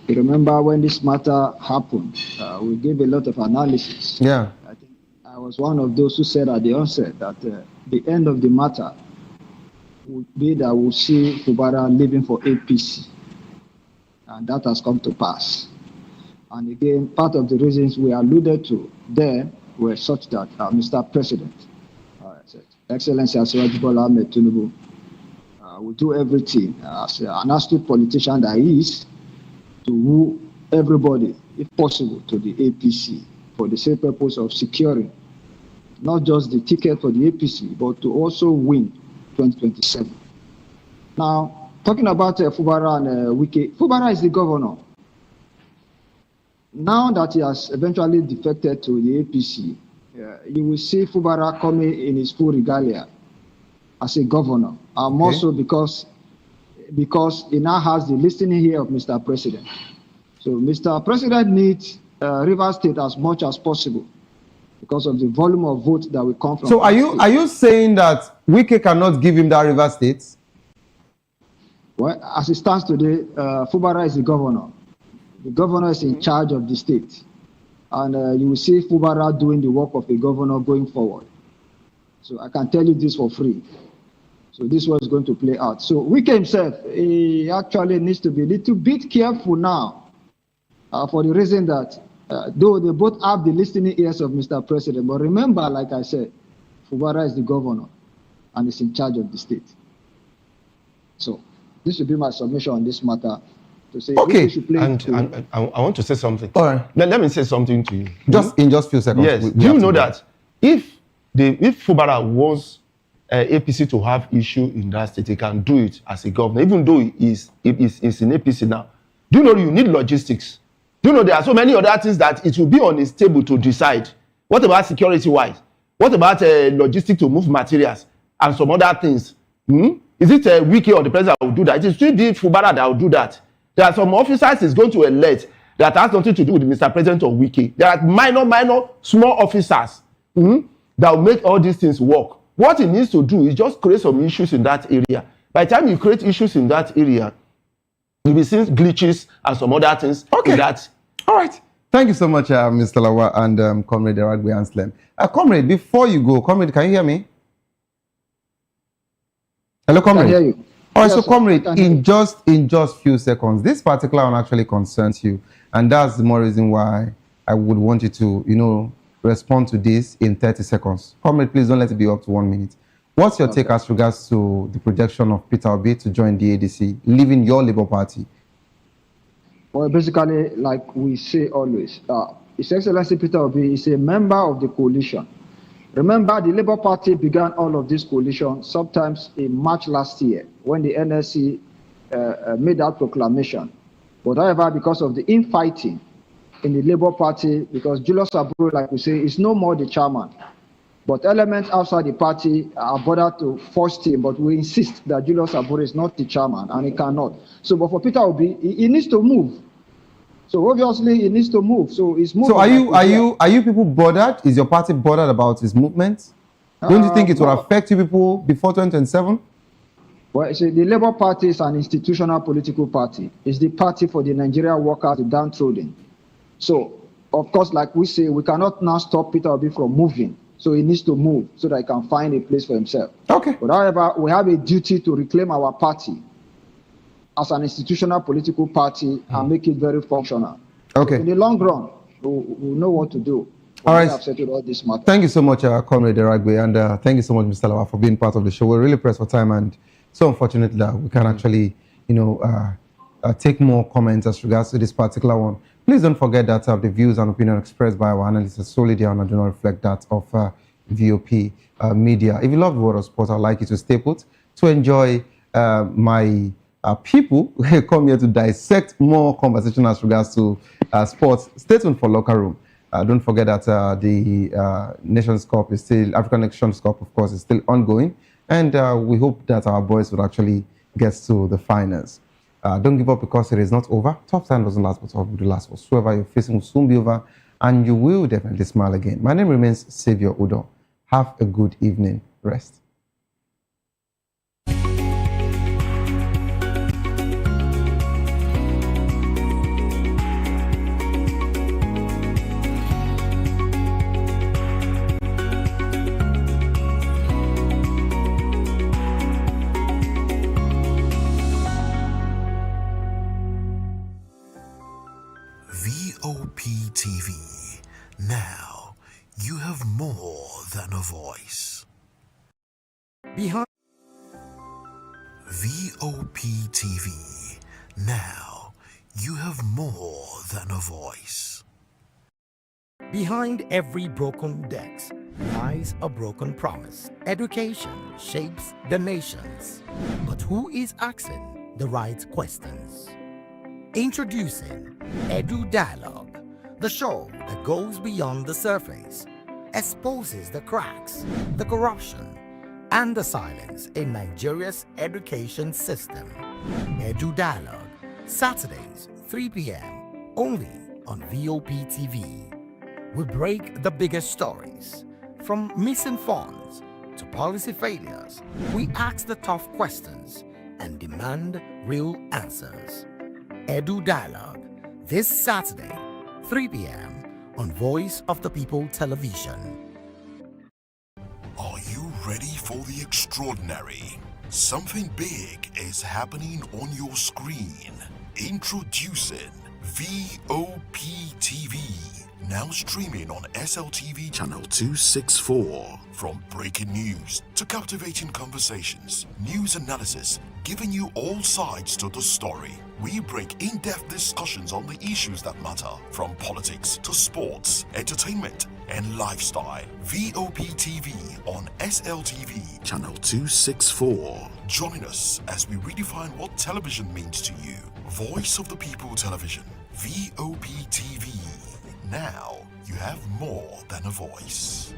You remember when this matter happened, we gave a lot of analysis. Yeah. I was one of those who said at the onset that the end of the matter would be that we'll see Fubara leaving for APC. And that has come to pass. And again, part of the reasons we alluded to there were such that Mr. President, Excellency Asiwaju Bola Ahmed Tinubu, will do everything as an astute politician that he is to woo everybody, if possible, to the APC for the same purpose of securing not just the ticket for the APC, but to also win 2027. Now, talking about Fubara and Wike, Fubara is the governor. Now that he has eventually defected to the APC, you will see Fubara coming in his full regalia as a governor, and more so because he now has the listening ear of Mr. President. So Mr. President needs River State as much as possible because of the volume of votes that will come from. So are you saying that Wike cannot give him that River State? Well, as it stands today, Fubara is the governor. The governor is in charge of the state. And you will see Fubara doing the work of a governor going forward. So I can tell you this for free. So this was going to play out. So Wike himself, he actually needs to be a little bit careful now for the reason that though they both have the listening ears of Mr. President, but remember, like I said, Fubara is the governor and is in charge of the state. So this will be my submission on this matter. To say okay, should play and I want to say something. All right. Let me say something to you. In just few seconds. Yes. Do you know that if Fubara wants APC to have issue in that state, he can do it as a governor, even though he is in APC now. Do you know you need logistics? Do you know there are so many other things that it will be on his table to decide? What about security-wise? What about logistics to move materials and some other things? Is it Wike or the president that will do that? It is still the Fubara that will do that. There are some officers he's going to elect that has nothing to do with Mr. President or Wike. There are minor, small officers that will make all these things work. What he needs to do is just create some issues in that area. By the time you create issues in that area, you'll be seeing glitches and some other things in that. All right. Thank you so much, Mr. Lawa and Comrade Iragbe Anslem. Comrade, before you go, Comrade, can you hear me? Hello, Comrade. I can hear you. All right, Yes, so sir. Comrade, in just few seconds, this particular one actually concerns you, and that's the more reason why I would want you to, respond to this in 30 seconds. Comrade, please don't let it be up to 1 minute. What's your take as regards to the projection of Peter Obi to join the ADC, leaving your Labour Party? Well, basically, like we say always, His Excellency Peter Obi is a member of the coalition. Remember, the Labour Party began all of this coalition sometimes in March last year when the NSC made that proclamation. But however, because of the infighting in the Labour Party, because Julius Aburo, like we say, is no more the chairman. But elements outside the party are bothered to force him, but we insist that Julius Aburo is not the chairman and he cannot. So, but for Peter Obi, he needs to move. So obviously he needs to move. So it's moving. So are you people bothered? Is your party bothered about his movement? Don't you think it will affect you people before 2027? Well, see, the Labour Party is an institutional political party. It's the party for the Nigerian workers, the downtrodden. So, of course, like we say, we cannot now stop Peter Obi from moving. So he needs to move so that he can find a place for himself. Okay. But however, we have a duty to reclaim our party as an institutional political party and make it very functional. Okay. So in the long run, we'll know what to do. All right. Have settled all this matter. Thank you so much, Comrade Iragbe, and thank you so much, Mr. Lawa, for being part of the show. We're really pressed for time, and so unfortunate that we can actually, take more comments as regards to this particular one. Please don't forget that the views and opinion expressed by our analysts are solely there and do not reflect that of VOP media. If you love the world of sport, I'd like you to stay put to enjoy my people who come here to dissect more conversation as regards to sports. Stay tuned for Locker Room. Don't forget that the Nations Cup is still, African Nations Cup, of course, is still ongoing. And we hope that our boys will actually get to the finals. Don't give up because it is not over. Tough time doesn't last, but tough will last. Whatsoever you're facing will soon be over, and you will definitely smile again. My name remains Savior Udo. Have a good evening. Rest. VOP TV. Now, you have more than a voice. Behind VOP TV. Now, you have more than a voice. Behind every broken desk lies a broken promise. Education shapes the nations. But who is asking the right questions? Introducing Edu Dialogue, the show that goes beyond the surface, exposes the cracks, the corruption, and the silence in Nigeria's education system. Edu Dialogue, Saturdays, 3 p.m., only on VOP TV. We break the biggest stories, from missing funds to policy failures. We ask the tough questions and demand real answers. Edu Dialogue, this Saturday, 3 p.m. on Voice of the People Television. Are you ready for the extraordinary? Something big is happening on your screen. Introducing VOP TV. Now streaming on SLTV channel 264. From breaking news to captivating conversations, news analysis, giving you all sides to the story. We break in-depth discussions on the issues that matter, from politics to sports, entertainment, and lifestyle. VOP TV on SLTV channel 264. Join us as we redefine what television means to you. Voice of the People Television, VOP TV. Now you have more than a voice.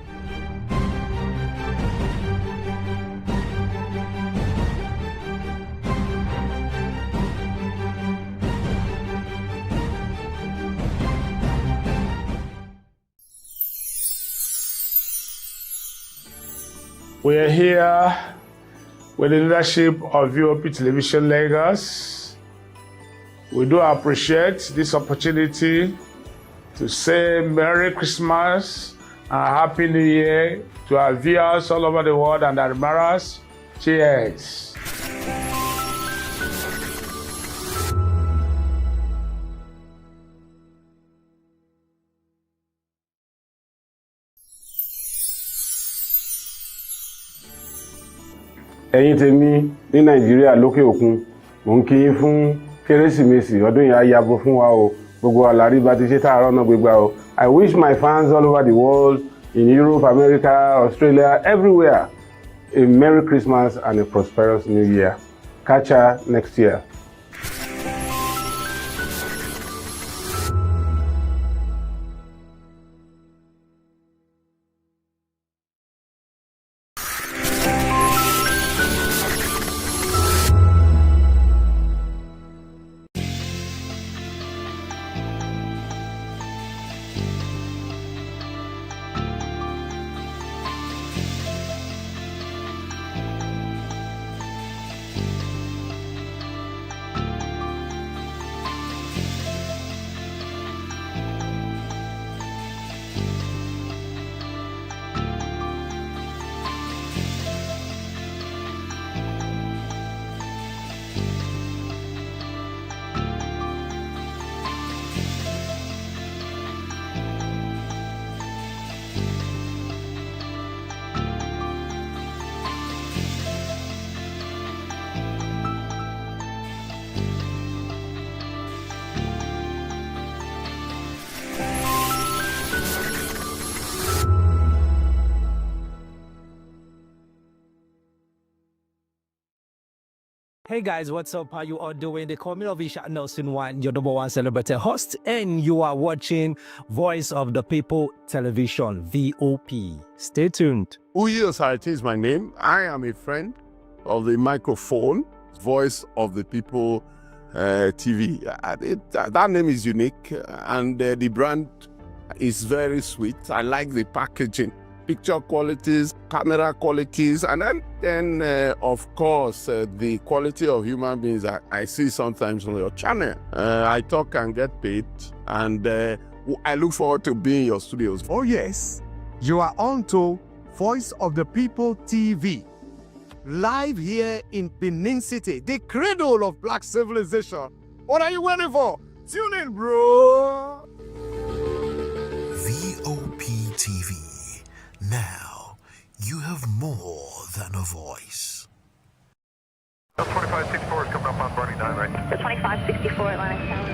We are here with the leadership of VOP Television Lagos. We do appreciate this opportunity to say Merry Christmas and Happy New Year to our viewers all over the world and admirers. Cheers. ẹ̀yin tèmi ní nàìjíríà lókè òkun mò ń kí yín fún kérésìmesì ọdún yìí á yabo fún wa o gbogbo àlàrí bá ti ṣe tààrọ náà gbégbá o. I wish my fans all over the world in Europe, America, Australia, everywhere a Merry Christmas and a prosperous New Year. Catch ya next year. Hey guys, what's up? How you all doing? They call me Lovisha Nelson One, your number one celebrity host, and you are watching Voice of the People Television, VOP. Stay tuned. Uyi Osarate is my name. I am a friend of the microphone, Voice of the People TV. That name is unique, and the brand is very sweet. I like the packaging, picture qualities, camera qualities, and then of course, the quality of human beings that I see sometimes on your channel. I talk and get paid, and I look forward to being in your studios. Oh yes, you are on to Voice of the People TV, live here in Benin City, the cradle of black civilization. What are you waiting for? Tune in, bro. VOP TV. Now, you have more than a voice. 2564 is coming up on Barney 9, right? The 2564 Atlantic Tower.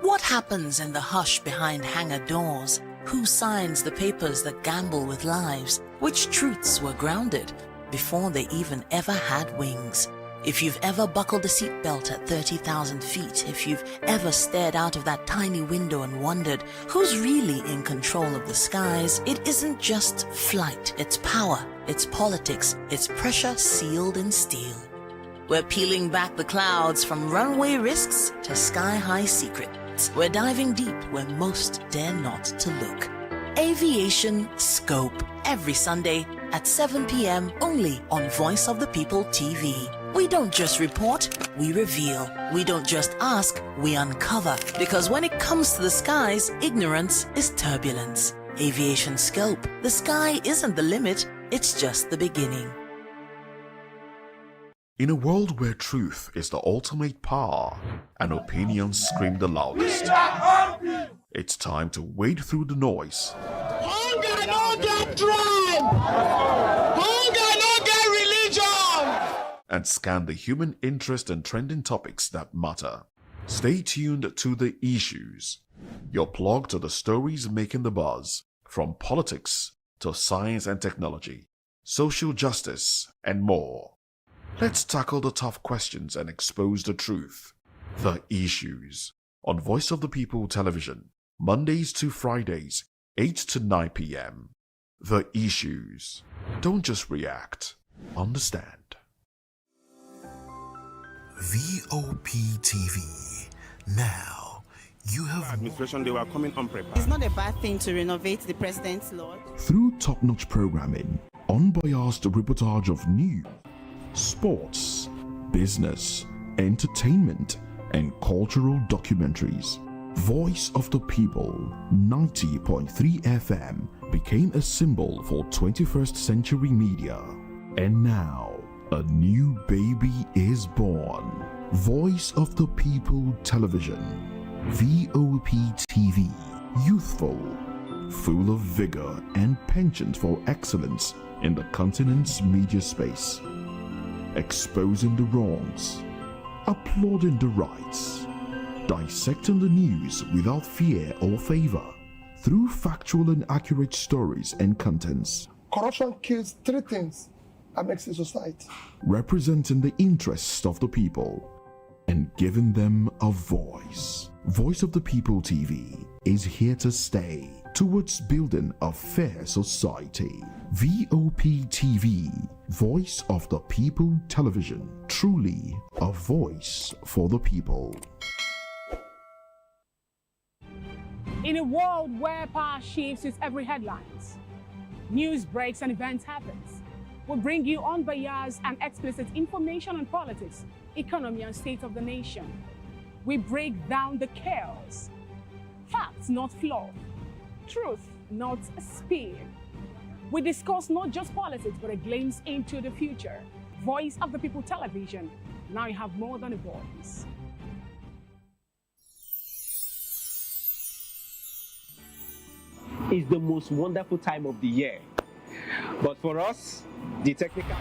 What happens in the hush behind hangar doors? Who signs the papers that gamble with lives? Which truths were grounded before they even ever had wings? If you've ever buckled a seatbelt at 30,000 feet, if you've ever stared out of that tiny window and wondered who's really in control of the skies, it isn't just flight, it's power, it's politics, it's pressure sealed in steel. We're peeling back the clouds from runway risks to sky-high secrets. We're diving deep where most dare not to look. Aviation Scope, every Sunday at 7 p.m. only on Voice of the People TV. We don't just report, we reveal. We don't just ask, we uncover. Because when it comes to the skies, ignorance is turbulence. Aviation Scope, the sky isn't the limit, it's just the beginning. In a world where truth is the ultimate power and opinions scream the loudest, it's time to wade through the noise. Hunger no get tribe! Hunger no get religion! And scan the human interest and trending topics that matter. Stay tuned to The Issues, your plug to the stories making the buzz, from politics to science and technology, social justice, and more. Let's tackle the tough questions and expose the truth. The Issues, on Voice of the People Television, Mondays to Fridays, 8 to 9 p.m. The Issues. Don't just react, understand. VOP TV. Now, you have administration, they were coming unprepared. It's not a bad thing to renovate the president's lawn. Through top-notch programming, unbiased reportage of news, sports, business, entertainment, and cultural documentaries, Voice of the People 90.3 FM became a symbol for 21st century media. And now, a new baby is born. Voice of the People Television, VOP TV, youthful, full of vigor and penchant for excellence in the continent's media space, exposing the wrongs, applauding the rights, dissecting the news without fear or favor, through factual and accurate stories and contents. Corruption kills three things that makes a society. Representing the interests of the people and giving them a voice. Voice of the People TV is here to stay towards building a fair society. VOP TV, Voice of the People Television, truly a voice for the people. In a world where power shifts with every headlines, news breaks and events happens, we bring you unbiased and explicit information on politics, economy, and state of the nation. We break down the chaos. Facts, not fluff. Truth, not spin. We discuss not just politics, but a glimpse into the future. Voice of the People Television. Now you have more than a voice. It's the most wonderful time of the year. But for us, the technical...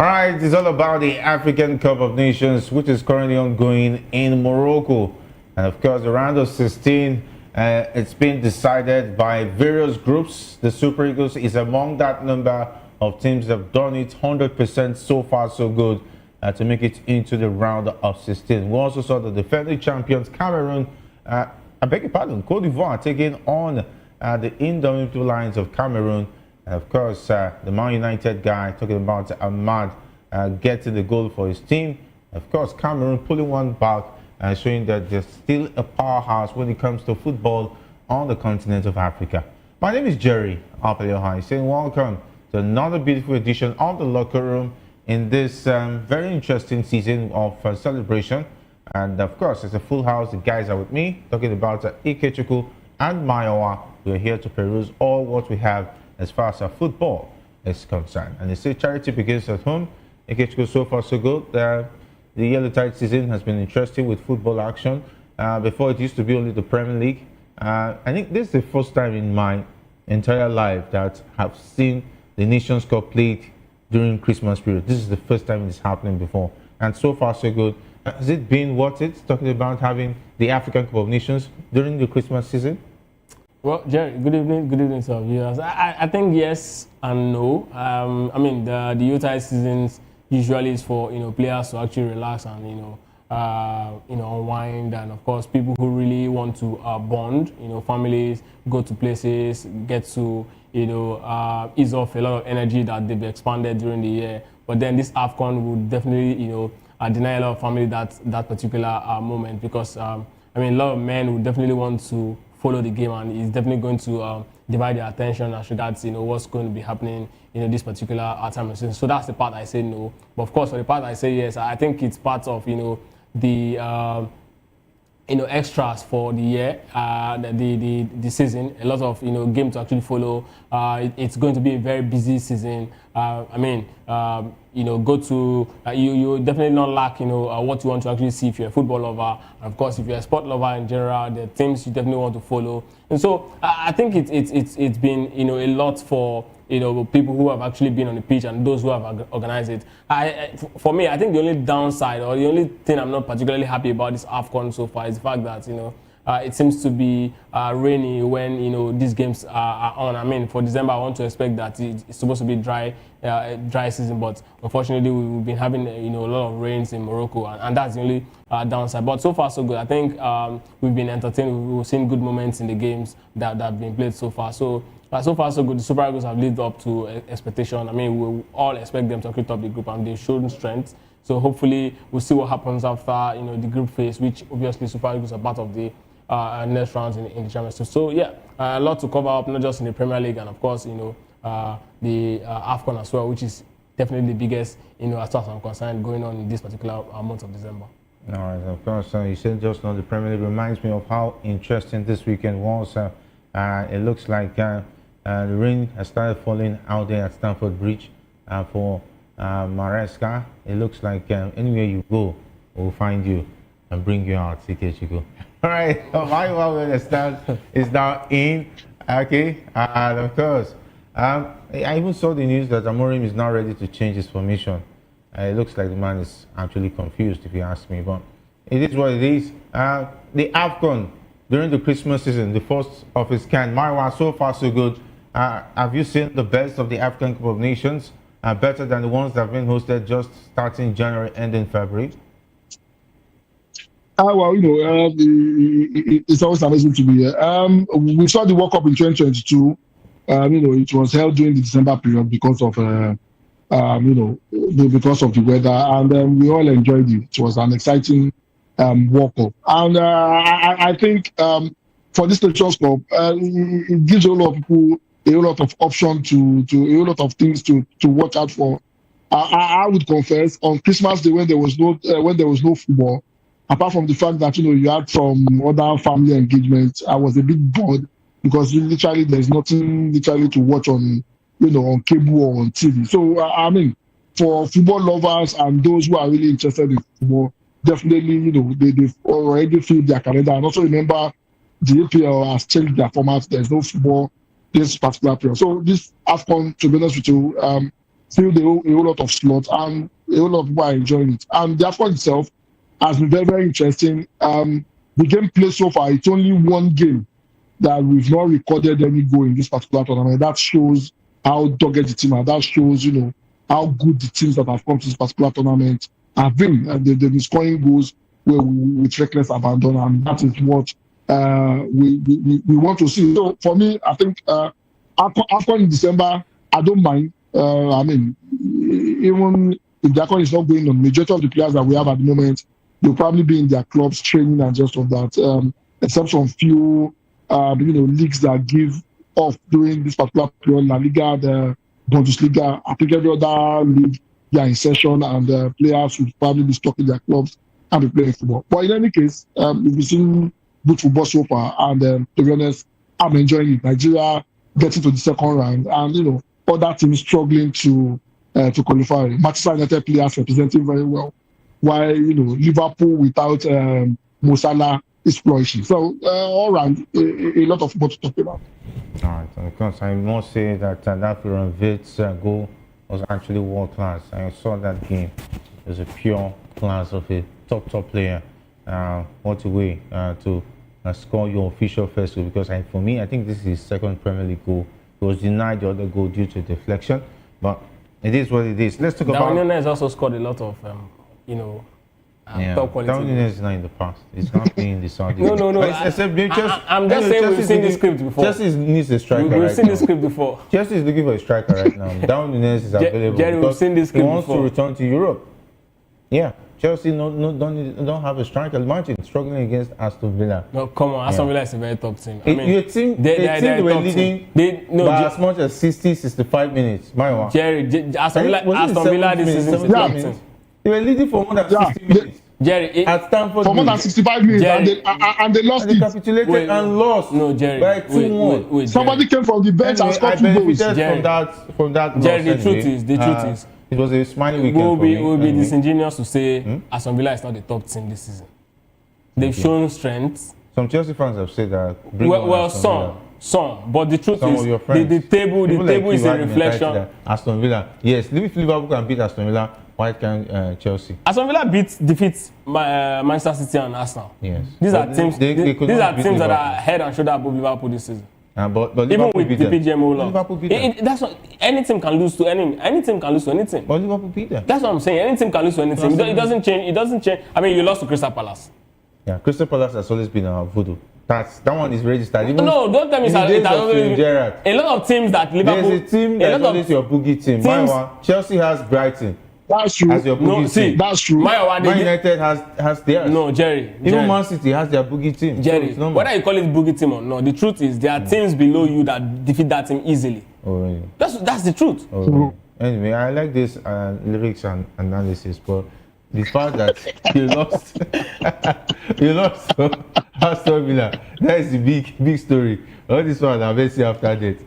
All right, it's all about the African Cup of Nations, which is currently ongoing in Morocco. And of course, the round of 16, it's been decided by various groups. The Super Eagles is among that number of teams that have done it 100% so far, so good, to make it into the round of 16. We also saw the defending champions, Cameroon, I beg your pardon, Cote d'Ivoire, taking on the indomitable Lions of Cameroon. And of course, the Man United guy, talking about Ahmad, getting the goal for his team. Of course, Cameroon pulling one back, showing that they're still a powerhouse when it comes to football on the continent of Africa. My name is Jerry Apeliohai, saying welcome to another beautiful edition of the Locker Room in this very interesting season of celebration. And of course, it's a full house. The guys are with me, talking about Ikechukwu and Mayowa. We're here to peruse all what we have as far as our football is concerned. And they say charity begins at home. Ikechukwu, so far so good. The Yellow Tide season has been interesting with football action. Before, it used to be only the Premier League. I think this is the first time in my entire life that I've seen the Nations Cup played during Christmas period. This is the first time it's happening before. And so far so good. Has it been worth it, talking about having the African Cup of Nations during the Christmas season? Well, Jerry, good evening to our viewers. I think yes and no. I mean, the Utah seasons usually is for players to actually relax and unwind, and of course people who really want to bond. Families go to places, get to ease off a lot of energy that they've expanded during the year. But then this AFCON would definitely deny a lot of family that particular moment, because I mean, a lot of men would definitely want to follow the game, and it's definitely going to divide their attention as regards what's going to be happening this particular time of season. So that's the part I say no. But of course, for the part I say yes, I think it's part of the extras for the year, the season. A lot of game to actually follow. It's going to be a very busy season. I mean, go to you definitely not lack what you want to actually see if you're a football lover. And of course, if you're a sport lover in general, the teams you definitely want to follow. And so I think it's been a lot for people who have actually been on the pitch and those who have organized it. For me, I think the only downside, or the only thing I'm not particularly happy about this AFCON so far, is the fact that it seems to be rainy when these games are on. I mean, for December, I want to expect that it's supposed to be dry season, but unfortunately, we've been having a lot of rains in Morocco, and that's the only downside. But so far, so good. I think we've been entertained. We've seen good moments in the games that have been played so far. So far, so good. The Super Eagles have lived up to expectation. I mean, we all expect them to actually top the group, and they've shown strength. So hopefully, we'll see what happens after the group phase, which obviously Super Eagles are part of the next rounds in the championship. So yeah, a lot to cover up, not just in the Premier League, and of course the AFCON as well, which is definitely the biggest as far as I'm concerned, going on in this particular month of December. All right, of course. You said just now the Premier League reminds me of how interesting this weekend was. It looks like the rain has started falling out there at Stamford Bridge for Maresca. It looks like anywhere you go, we'll find you and bring you out, Ikechukwu. All right, my one we understand is now in. Okay, and of course, I even saw the news that Amorim is now ready to change his formation. It looks like the man is actually confused, if you ask me, but it is what it is. The AFCON during the Christmas season, the first of its kind. Marwa, so far so good. Have you seen the best of the African Cup of Nations? Better than the ones that have been hosted just starting January, ending February? Well, it's always amazing to be here. We saw the World Cup in 2022. It was held during the December period because of, because of the weather, and we all enjoyed it. It was an exciting World Cup, and I think for this Nations Cup, it gives a lot of people a lot of options to a lot of things to watch out for. I would confess, on Christmas Day when there was no football, apart from the fact that you had some other family engagements, I was a bit bored because literally there's nothing literally to watch on on cable or on TV. So I mean, for football lovers and those who are really interested in football, definitely they've already filled their calendar. And also remember, the APL has changed their format. There's no football this particular period. So this AFCON, to be honest with you, filled a whole lot of slots, and a whole lot of people are enjoying it. And the AFCON itself has been very, very interesting. The game played so far, it's only one game that we've not recorded any goal in this particular tournament. That shows how dogged the team are. That shows, how good the teams that have come to this particular tournament have been. They've been scoring goals with reckless abandon, and that is what we want to see. So for me, I think AFCON in December, I don't mind. Even if the AFCON is not going on, majority of the players that we have at the moment, they'll probably be in their clubs training and just of that, except some few leagues that give off during this particular period, La Liga, the Bundesliga. I think every other league, they are in session, and players will probably be stuck in their clubs and be playing football. But in any case, we've been seeing good football so far, and to be honest, I'm enjoying it. Nigeria getting to the second round, and other teams struggling to qualify. Manchester United players representing very well, while Liverpool without Mo Salah is flourishing. So all around, a lot of football to talk about. All right, and of course, I must say that that Florian Wirtz goal was actually world class. I saw that game. It was a pure class of a top player. What a way to score your official first goal, because for me, I think this is his second Premier League goal. He was denied the other goal due to deflection, but it is what it is. Let's talk about... Darwin Núñez also scored a lot of, top quality. Darwin Núñez is not in the past. He's not playing in the Saudi. No. I'm just saying we've seen this script before. Chelsea needs a striker right now. We've seen this script before. Chelsea is looking for a striker right now. Darwin Núñez is available. Jerry, we've seen this script before. He wants to return to Europe. Yeah. Chelsea don't have a striker. Imagine struggling against Aston Villa. No, come on. Aston Villa is a very top team. Your team, they were leading by as much as 60-65 minutes. Jerry, Aston Villa this season is a top team. They were leading for more than 60 minutes. Jerry, at Stamford for more than 65 minutes, Jerry, and they lost. They capitulated and lost. No, Jerry. By 2-1. Somebody came from the bench and scored 2 goals. From that. Jerry, the truth is, it was a smiling weekend for me. We'll be disingenuous to say Aston Villa is not the top team this season. They've shown strength. Some Chelsea fans have said that. Some, but the truth is, the table is a reflection. Aston Villa, yes, if Liverpool can beat Aston Villa, why can't Chelsea? Aston Villa defeats Manchester City and Arsenal. Yes, these are teams that are head and shoulder above Liverpool this season. But even with the PGMO law, that's what any team can lose to any team can lose to any team. But Liverpool beat them. That's what I'm saying. Any team can lose to any team. It doesn't change. I mean, you lost to Crystal Palace. Yeah, Crystal Palace has always been our voodoo. That one is registered. Even no, don't tell me it has always been. A lot of teams that Liverpool. There's a team that's always your boogie team. Chelsea has Brighton. That's true. As your boogie team. That's true. Man United has theirs. No, Jerry. Even Man City has their boogie team. Jerry, so whether you call it boogie team or not, the truth is there are teams below you that defeat that team easily. Oh, really? That's the truth. Oh, really? Anyway, I like this lyrics and analysis, but the fact that you lost Aston Villa, that is the big story. All this one I'll see after that.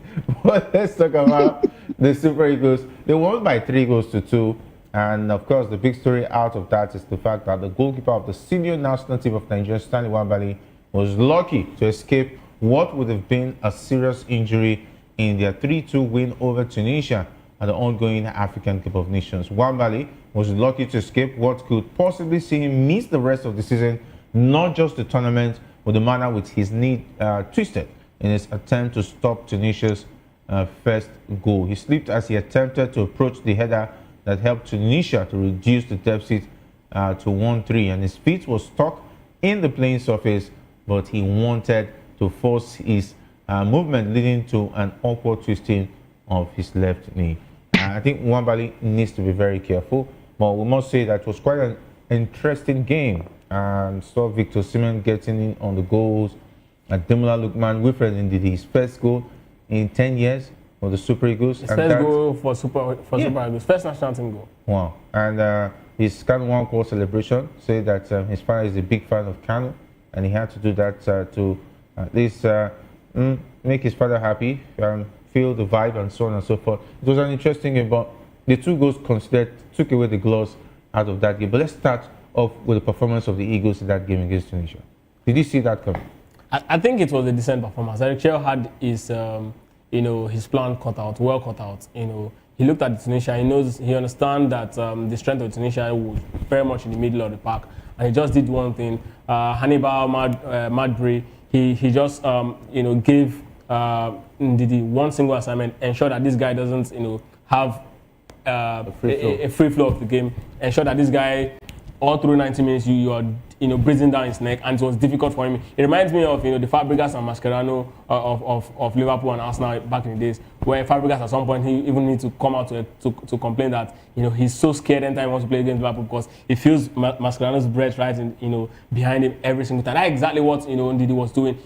But let's talk about the Super Eagles. They won by 3-2. And of course, the big story out of that is the fact that the goalkeeper of the senior national team of Nigeria, Stanley Nwabali, was lucky to escape what would have been a serious injury in their 3-2 win over Tunisia at the ongoing African Cup of Nations. Nwabali was lucky to escape what could possibly see him miss the rest of the season, not just the tournament, but the manner with his knee twisted in his attempt to stop Tunisia's first goal. He slipped as he attempted to approach the header that helped Tunisia to reduce the deficit to 1-3, and his feet was stuck in the playing surface, but he wanted to force his movement, leading to an awkward twisting of his left knee. I think Nwabali needs to be very careful, but we must say that it was quite an interesting game, and saw Victor Osimhen getting in on the goals. Ademola Lookman Wilfred did his first goal in 10 years for the Super Eagles. His first goal for Super Eagles, first national team goal. Wow. And his Kanu One Call celebration said that his father is a big fan of Kanu, and he had to do that to at least make his father happy, feel the vibe, and so on and so forth. It was an interesting game, but the 2 goals considered took away the gloss out of that game. But let's start off with the performance of the Eagles in that game against Tunisia. Did you see that coming? I think it was a decent performance. Eric Chell had his, his plan cut out, well cut out. he looked at Tunisia. He understands that the strength of Tunisia was very much in the middle of the park, and he just did one thing. Hannibal Madbury, he just gave Ndidi one single assignment, ensure that this guy doesn't have a free flow of the game, ensure that this guy all through 90 minutes you are breathing down his neck, and it was difficult for him. It reminds me of the Fabregas and Mascherano of Liverpool and Arsenal back in the days, where Fabregas at some point he even needs to come out to complain that he's so scared anytime he wants to play against Liverpool because he feels Mascherano's breath right behind him every single time. That's exactly what Ndidi was doing.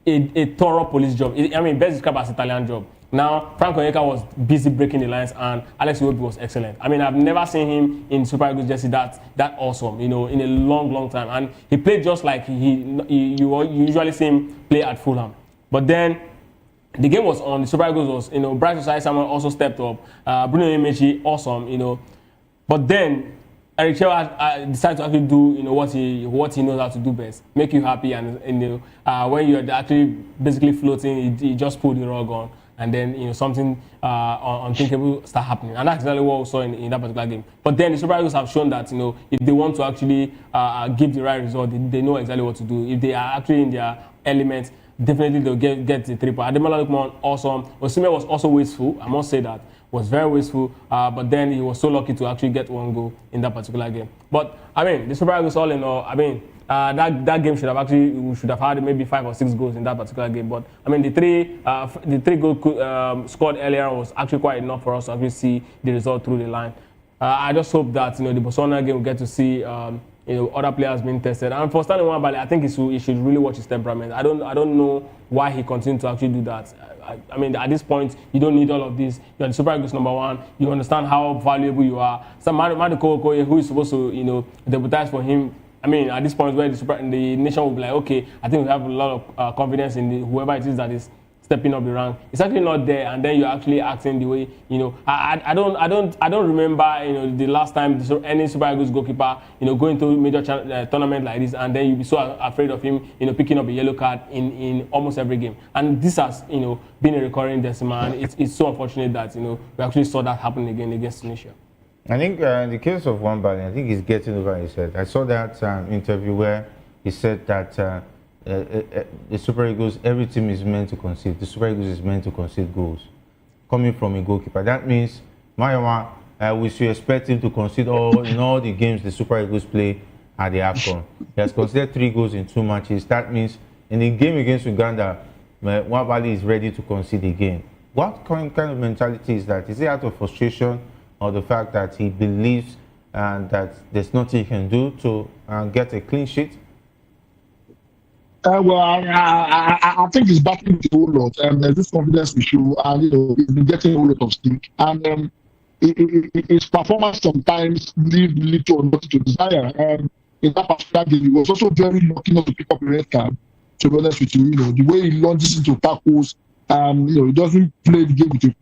A thorough police job. Best described as Italian job. Now, Frank Onyeka was busy breaking the lines, and Alex Iwobi was excellent. I've never seen him in Super Eagles jersey that awesome, in a long time. And he played just like you usually see him play at Fulham. But then, the game was on. The Super Eagles was, Bright Osai Samuel also stepped up. Bruno Emechi, awesome, But then, Eric Chell decided to actually do what he knows how to do best, make you happy, and when you're actually basically floating, he just pulled the rug on. And then something unthinkable start happening, and that's exactly what we saw in that particular game. But then the Super Eagles have shown that if they want to actually give the right result, they know exactly what to do. If they are actually in their element, definitely they'll get the triple. Ademola Lookman, awesome. Osimhen was also wasteful. I must say that was very wasteful. But then he was so lucky to actually get one goal in that particular game. But the Super Eagles, all in all, that game we should have had maybe 5 or 6 goals in that particular game. But the three goals scored earlier was actually quite enough for us to actually see the result through the line. I just hope that the Botswana game will get to see other players being tested. And for Stanley Nwabali, I think he should really watch his temperament. I don't know why he continues to actually do that. At this point, you don't need all of this. You're the Super Eagles #1. You understand how valuable you are. So Maduko Okoye, who is supposed to deputize for him. At this point where the nation will be like, okay, I think we have a lot of confidence in whoever it is that is stepping up the rank. It's actually not there, and then you're actually acting the way I don't remember the last time any Super Eagles goalkeeper going to a major tournament like this, and then you be so afraid of him picking up a yellow card in almost every game. And this has been a recurring decimal, and it's so unfortunate that we actually saw that happen again against Tunisia. I think in the case of Nwabali, I think he's getting over his head. I saw that interview where he said that the Super Eagles, every team is meant to concede. The Super Eagles is meant to concede goals coming from a goalkeeper. That means Mayowa, we should expect him to concede in all the games the Super Eagles play at the AFCON. He has conceded 3 goals in 2 matches. That means in the game against Uganda, Nwabali is ready to concede again. What kind of mentality is that? Is it out of frustration, or the fact that he believes that there's nothing he can do to get a clean sheet? I think he's battling the whole lot. There's this confidence issue, and he's been getting a whole lot of stick. And his performance sometimes leaves little or nothing to desire. In that particular game, he was also very lucky not to pick up a red card. To be honest with you, the way he launches into tackles, he doesn't play the game with a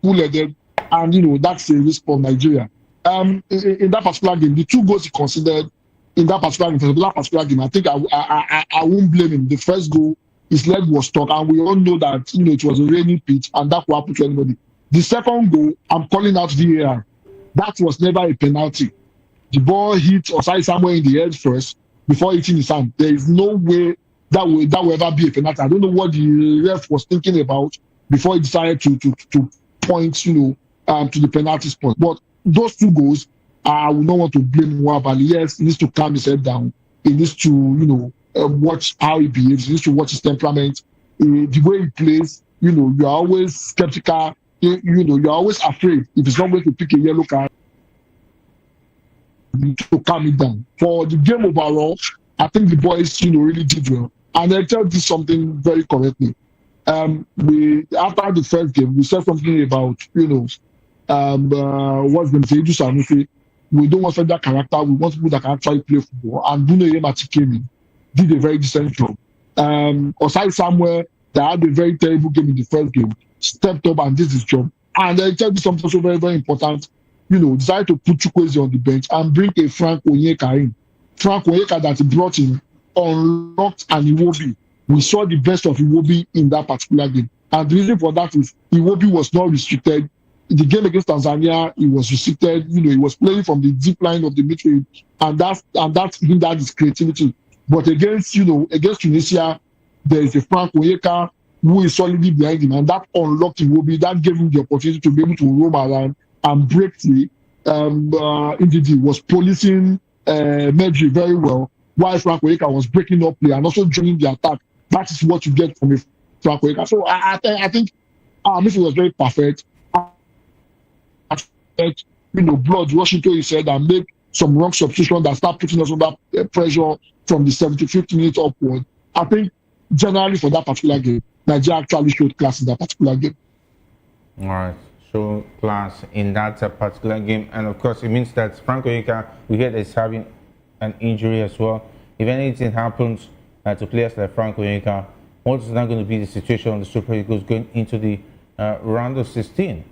cool-headed. And that's a risk for Nigeria. In that particular game, the 2 goals he considered in that particular game, I think I won't blame him. The first goal, his leg was stuck, and we all know that it was a rainy pitch, and that will happen to anybody. The second goal, I'm calling out VAR. That was never a penalty. The ball hit Osai somewhere in the head first before hitting his hand. There is no way that will ever be a penalty. I don't know what the ref was thinking about before he decided to point, to the penalty spot. But those 2 goals, I will not want to blame Nwabali. Yes, he needs to calm his head down. He needs to, watch how he behaves. He needs to watch his temperament. The way he plays, you're always skeptical. You're always afraid if he's not going to pick a yellow card. To calm it down. For the game overall, I think the boys, really did well. And I tell you something very correctly. After the first game, we said something about, what's going to say, we don't want that character, we want people that can actually play football. And Bruno Emechi came in, did a very decent job. Osai Samuel, that had a very terrible game in the first game, stepped up and did his job. And I tell you something also very, very important, decided to put Chukwueze on the bench and bring a Frank Onyeka in. Frank Onyeka that he brought in unlocked an Iwobi. We saw the best of Iwobi in that particular game. And the reason for that is Iwobi was not restricted the game against Tanzania, he was restricted. You know, he was playing from the deep line of the midfield, and that hindered his creativity. But against Tunisia, there is a Frank Onyeka who is solidly behind him, and that unlocked Iwobi. That gave him the opportunity to be able to roam around and break free. Ndidi was policing Medri very well, while Frank Onyeka was breaking up play and also joining the attack. That is what you get from a Frank Onyeka. So I think our midfield was very perfect. Blood rushing to his head and make some wrong substitution that start putting us under pressure from the 75th minute upward. I think generally for that particular game, Nigeria actually showed class in that particular game. All right, show class in that particular game, and of course it means that Frank Onyeka, we hear, is having an injury as well. If anything happens to players like Frank Onyeka, what is now going to be the situation on the Super Eagles going into the round of 16?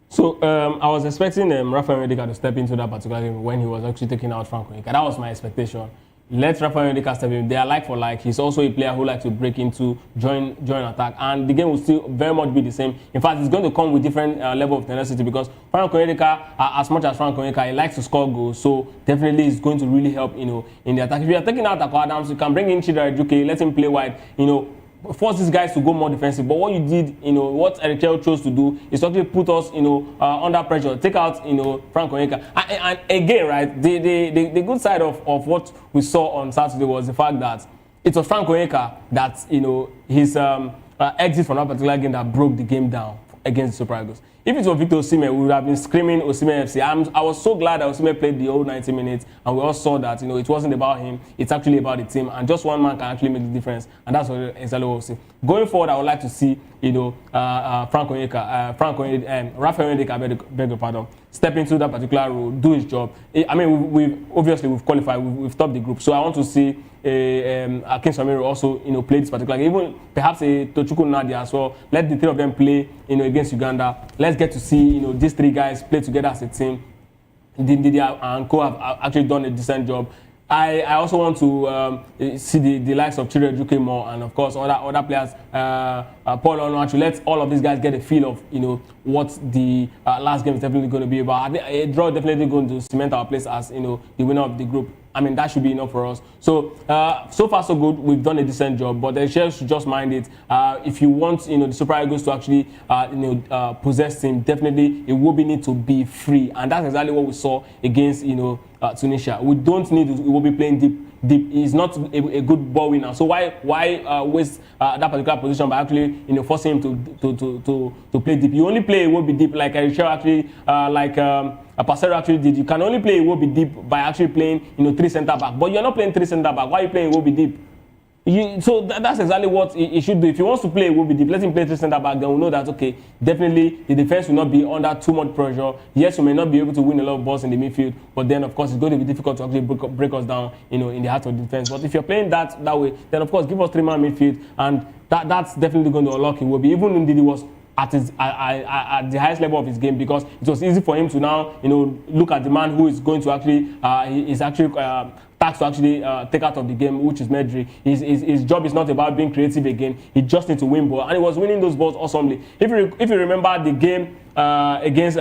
So I was expecting Rafael Onyeka to step into that particular game when he was actually taking out Frank Onyeka. That was my expectation. Let Rafael Onyeka step in. They are like for like. He's also a player who likes to break into, join attack, and the game will still very much be the same. In fact, it's going to come with different level of tenacity because Frank Onyeka, as much as Frank Onyeka, he likes to score goals. So definitely, it's going to really help, in the attack. If you are taking out Akwa Adams, you can bring in Chidera Ejuke, let him play wide, force these guys to go more defensive. But what you did, what Erichel chose to do is to actually put us, under pressure, take out, Frank Onyeka. And again, right, the good side of what we saw on Saturday was the fact that it was Frank Onyeka that, his exit from that particular game that broke the game down against the Super Eagles. If it was Victor Osimhen, we would have been screaming Osimhen FC. I was so glad that Osimhen played the whole 90 minutes, and we all saw that it wasn't about him, it's actually about the team, and just one man can actually make the difference, and that's what exactly what we'll see. Going forward, I would like to see Frank Onyeka, Rafael Onyeka, beg your pardon, step into that particular role, do his job. I mean, we've qualified, we've topped the group, so I want to see Akin Samiro also play this particular game. Even perhaps a Tochukwu Nadia as well. Let the three of them play against Uganda. Let's get to see these three guys play together as a team. Didia and Co have actually done a decent job. I also want to see the likes of Chidera Ejuke more, and of course other players, Paul Onuachu. Let all of these guys get a feel of what the last game is definitely going to be about. I think a draw is definitely going to cement our place as the winner of the group. I mean, that should be enough for us. So, so far so good. We've done a decent job, but the shares should just mind it. If you want, the Super Eagles to actually, possess him, definitely it will need to be free, and that's exactly what we saw against, Tunisia. We don't need to. We will be playing deep. He's not a good ball winner. So why waste that particular position by actually forcing him to play deep? You only play it will be deep like Erichel actually Pasero actually did. You can only play it will be deep by actually playing three centre back. But you're not playing three centre back. Why are you playing it will be deep? So that's exactly what he should do. If he wants to play it will be deep, let him play three centre back. Then we'll know that okay, definitely the defense will not be under too much pressure. Yes, we may not be able to win a lot of balls in the midfield, but then of course it's going to be difficult to actually break us down, in the heart of the defense. But if you're playing that way, then of course give us three-man midfield, and that's definitely going to unlock him. Will be even when Ndidi was at the highest level of his game, because it was easy for him to now look at the man who is going to actually tasked to actually take out of the game, which is Medri. His job is not about being creative again. He just needs to win balls, and he was winning those balls awesomely. If you remember the game against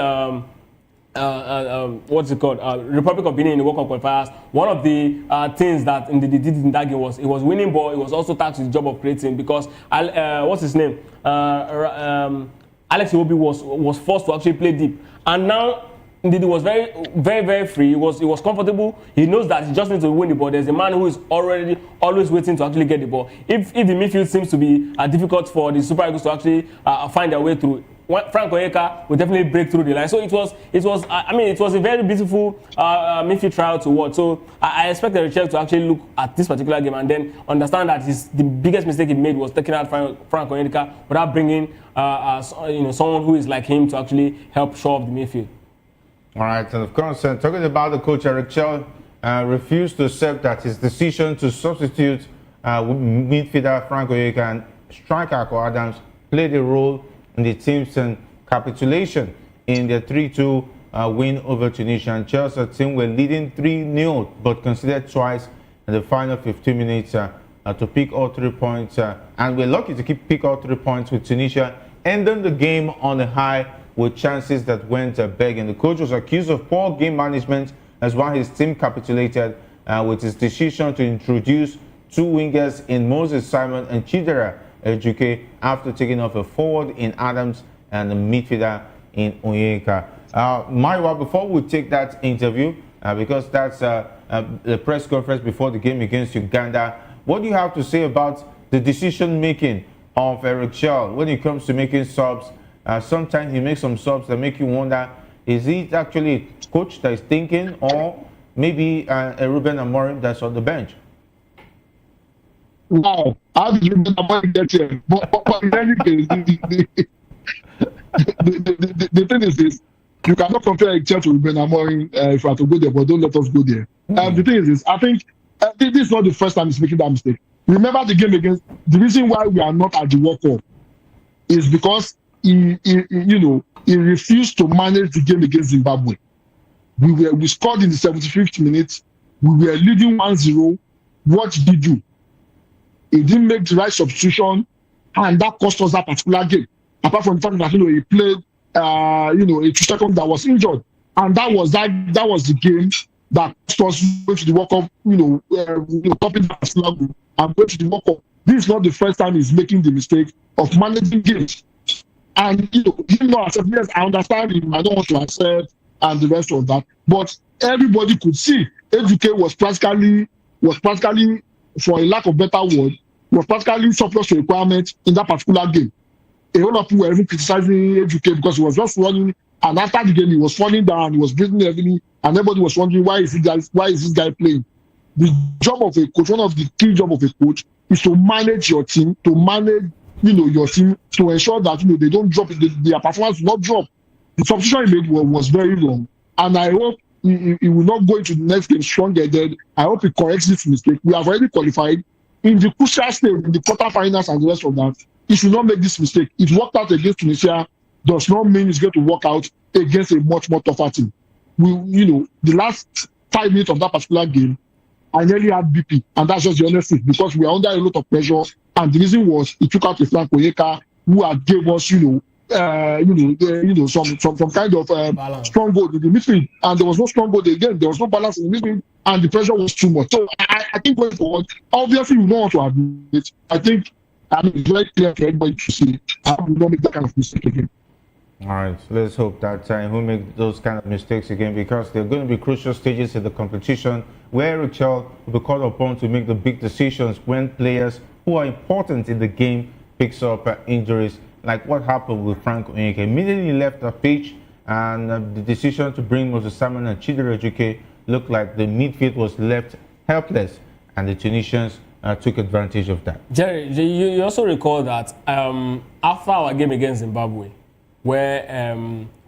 what's it called? Republic of Benin in the World Cup qualifiers. One of the things that Ndidi did in that game was he was winning ball. He was also tasked with the job of creating, because what's his name? Alex Iwobi was forced to actually play deep, and now Ndidi was very, very, very free. He was comfortable. He knows that he just needs to win the ball. There's a man who is always waiting to actually get the ball. If the midfield seems to be difficult for the Super Eagles to actually find their way through, Frank Onyeka will definitely break through the line. So it was a very beautiful midfield trial to watch. So I expect the Richard to actually look at this particular game and then understand that the biggest mistake he made was taking out Frank Onyeka without bringing someone who is like him to actually help shore up the midfield. All right, and of course, talking about the coach, Erichel refused to accept that his decision to substitute midfielder Frank Onyeka and striker Akwa Adams played a role in the team's capitulation in the 3-2 win over Tunisia. And Chelsea team were leading 3-0, but conceded twice in the final 15 minutes to pick all 3 points. And we're lucky to pick all 3 points with Tunisia, ending the game on a high with chances that went begging. The coach was accused of poor game management as why his team capitulated with his decision to introduce two wingers in Moses Simon and Chidera Ejuke after taking off a forward in Adams and a midfielder in Onyeka. Maiwa, before we take that interview, because that's the press conference before the game against Uganda, what do you have to say about the decision making of Eric Schell when it comes to making subs? Sometimes he makes some subs that make you wonder, is it actually a coach that is thinking, or maybe a Ruben Amorim that's on the bench? Wow, how did Ruben Amorim get here? But in any case, the thing is this: you cannot compare Eric Schell to Ruben Amorim if you have to go there, but don't let us go there. The thing is this: I think this is not the first time he's making that mistake. Remember the game against, the reason why we are not at the World Cup is because he refused to manage the game against Zimbabwe. We scored in the 75th minute. We were leading 1-0. What did he do? He didn't make the right substitution, and that cost us that particular game. Apart from the fact that he played a 2 seconds that was injured, and that was the game that cost us going to the World Cup. Topping that particular group and going to the World Cup. This is not the first time he's making the mistake of managing games. And yes, I understand him. I don't want to accept and the rest of that, but everybody could see Ejuke was practically, for a lack of better word, was practically surplus to requirements in that particular game. A whole lot of people were even criticizing Ejuke because he was just running, and after the game he was falling down, he was breathing heavily, and everybody was wondering why is this guy playing. The job of a coach, one of the key job of a coach, is to manage your team, to manage your team, to ensure that they don't drop, their performance will not drop. The substitution he made was very wrong, and I hope he will not go into the next game stronger. Then I hope he corrects this mistake. We have already qualified in the crucial stage, in the quarterfinals and the rest of that. He should not make this mistake. It worked out against Tunisia, does not mean it's going to work out against a much more tougher team. The last 5 minutes of that particular game, I nearly had BP, and that's just the honest truth, because we are under a lot of pressure, and the reason was he took out a Frank Onyeka who had gave us, some kind of strong goal in the midfield, and there was no strong goal again. There was no balance in the midfield, and the pressure was too much. So I think going forward, obviously we don't want to admit it. I think it's very clear for everybody to see we don't make that kind of mistake again. All right, so let's hope that we'll make those kind of mistakes again, because there are going to be crucial stages in the competition where Eric Schell will be called upon to make the big decisions when players who are important in the game picks up injuries, like what happened with Frank Onyeka. Immediately he left the pitch, and the decision to bring Moses Simon and Chidera Ejuke looked like the midfield was left helpless, and the Tunisians took advantage of that. Jerry, you also recall that after our game against Zimbabwe, where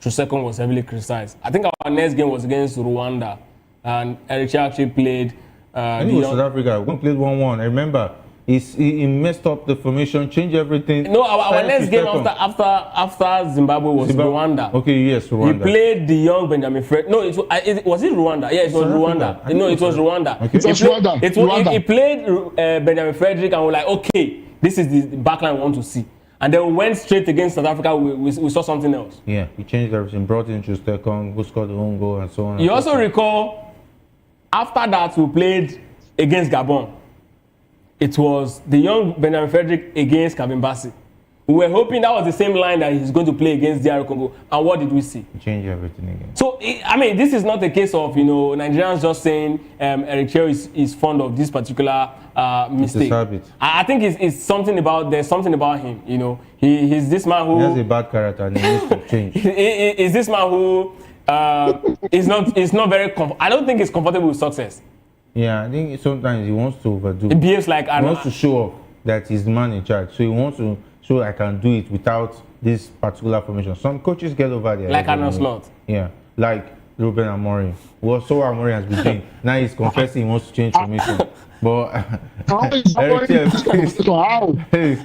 Trusecon was heavily criticized, I think our next game was against Rwanda, and Eric Schell actually played. I think it was South Africa. We played 1-1. I remember. He messed up the formation, changed everything. No, our next game after Zimbabwe was Rwanda. Okay, yes, Rwanda. He played the young Benjamin Fred. No, was it Rwanda? Yeah, it was Rwanda. No, it was Rwanda. Okay. He played Benjamin Frederick, and we were like, okay, this is the backline we want to see. And then we went straight against South Africa. We saw something else. Yeah, he changed everything, brought in Trusecon, who scored the own goal, and so on. You also recall, after that, we played against Gabon. It was the young Benjamin Frederick against Kevin Bassey. We were hoping that was the same line that he's going to play against DR Congo. And what did we see? Change everything again. So, this is not a case of, Nigerians just saying Eric Schell is fond of this particular mistake. I think it's something about, there's something about him, He's this man who... He has a bad character and he needs to change. He's this man who is not very... I don't think he's comfortable with success. Yeah, I think sometimes he wants to overdo. He behaves like... He wants to show off that he's the man in charge. So he wants to show I can do it without this particular formation. Some coaches get over there. Like Arnold Slot. Yeah, like Ruben Amorim. What so Amorim has been doing. Now he's confessing he wants to change formation. But Eric Schell, please.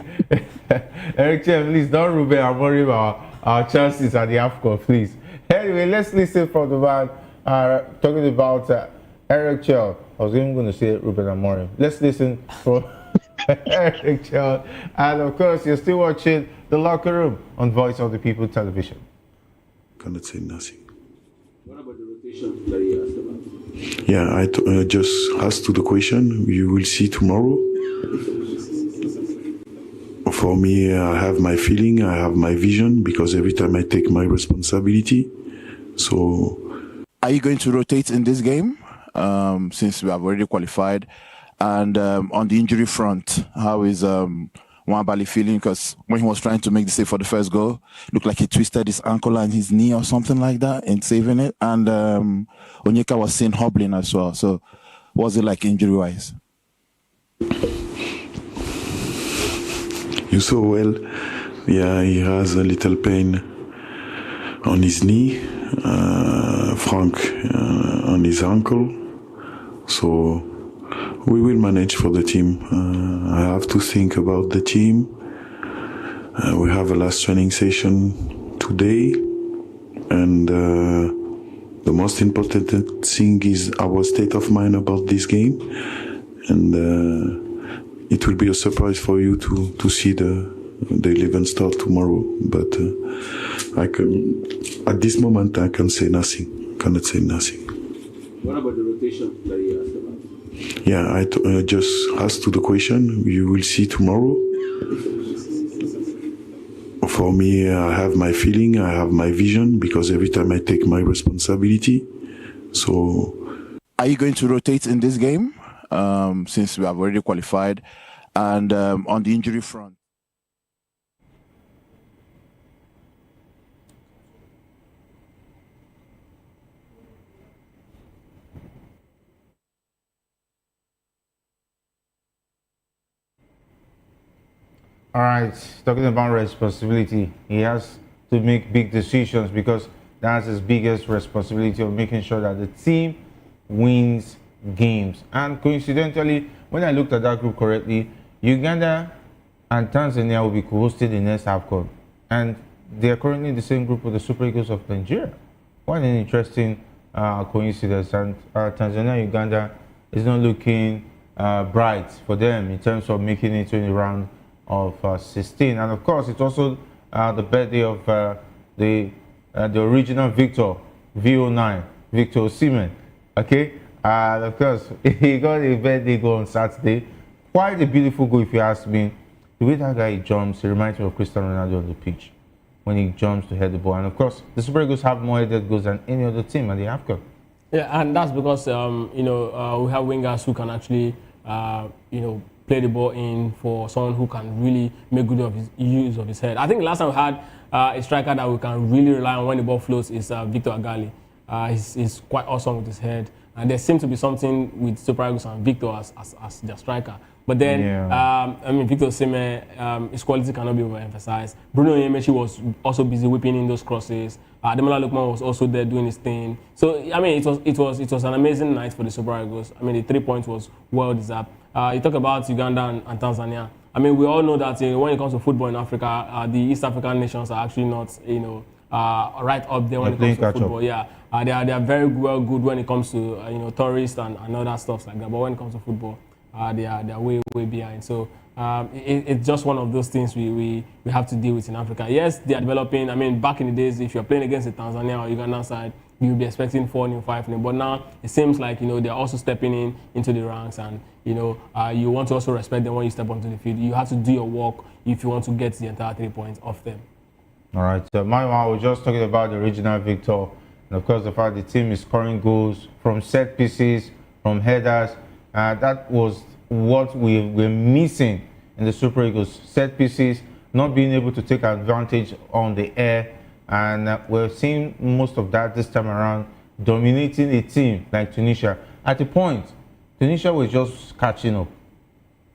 Eric Schell, please don't Ruben Amorim our chances at the AFCON, please. Anyway, let's listen from the man talking about Eric Schell. I was even going to say Ruben Amorim. Let's listen from Eric Schell. And of course, you're still watching The Locker Room on Voice of the People Television. Cannot say nothing. What about the rotation that you asked about? Yeah, I just asked to the question. You will see tomorrow. For me, I have my feeling, I have my vision, because every time I take my responsibility. So, are you going to rotate in this game since we have already qualified? And on the injury front, how is Nwabali feeling? Because when he was trying to make the save for the first goal, looked like he twisted his ankle and his knee or something like that in saving it. And Onyeka was seen hobbling as well. So, what was it like injury-wise? You saw well. Yeah, he has a little pain on his knee. Frank on his ankle. So we will manage for the team. I have to think about the team. We have a last training session today, and the most important thing is our state of mind about this game, and it will be a surprise for you to see the 11 start tomorrow. But I can, at this moment, I can say nothing. Cannot say nothing. What about the rotation that you asked about? Yeah, I just asked to the question. You will see tomorrow. For me, I have my feeling, I have my vision, because every time I take my responsibility. So, are you going to rotate in this game since we have already qualified? And on the injury front? All right, talking about responsibility, he has to make big decisions, because that's his biggest responsibility, of making sure that the team wins games. And coincidentally, when I looked at that group correctly, Uganda and Tanzania will be co-hosting the next AFCON, and they are currently in the same group with the Super Eagles of Nigeria. What an interesting coincidence. And Tanzania, Uganda is not looking bright for them in terms of making it to the round of 16. And of course, it's also the birthday of the original Victor, VO9, Victor Osimhen. Okay, and of course, he got a birthday goal on Saturday. Quite a beautiful goal, if you ask me. The way that guy jumps, it reminds me of Cristiano Ronaldo on the pitch when he jumps to head the ball. And of course, the Super Eagles have more headed goals than any other team, and they have got. Yeah, and that's because we have wingers who can actually play the ball in for someone who can really make good use of his head. I think last time we had a striker that we can really rely on when the ball flows is Victor Agali. He's quite awesome with his head, and there seems to be something with Super Eagles and Victor as their striker. But then, Victor Osimhen, his quality cannot be overemphasized. Bruno Yemechi was also busy whipping in those crosses. Ademola Lookman was also there doing his thing. So, it was an amazing night for the Super Eagles. the 3 points was well deserved. You talk about Uganda and Tanzania. We all know that when it comes to football in Africa, the East African nations are actually not, right up there when it comes to football. Yeah, they are very well good when it comes to tourists and other stuff like that. But when it comes to football, they are way behind. So it's just one of those things we have to deal with in Africa. Yes, they are developing. Back in the days, if you're playing against the Tanzania or Uganda side, you'll be expecting 4-0, 5-0. But now it seems like they're also stepping into the ranks, and you want to also respect them when you step onto the field. You have to do your work if you want to get the entire 3 points off them. All right. So I was just talking about the original Victor, and of course the fact the team is scoring goals from set pieces, from headers. That was what we were missing in the Super Eagles. Set pieces, not being able to take advantage on the air. And we're seeing most of that this time around, dominating a team like Tunisia. At a point, Tunisia was just catching up.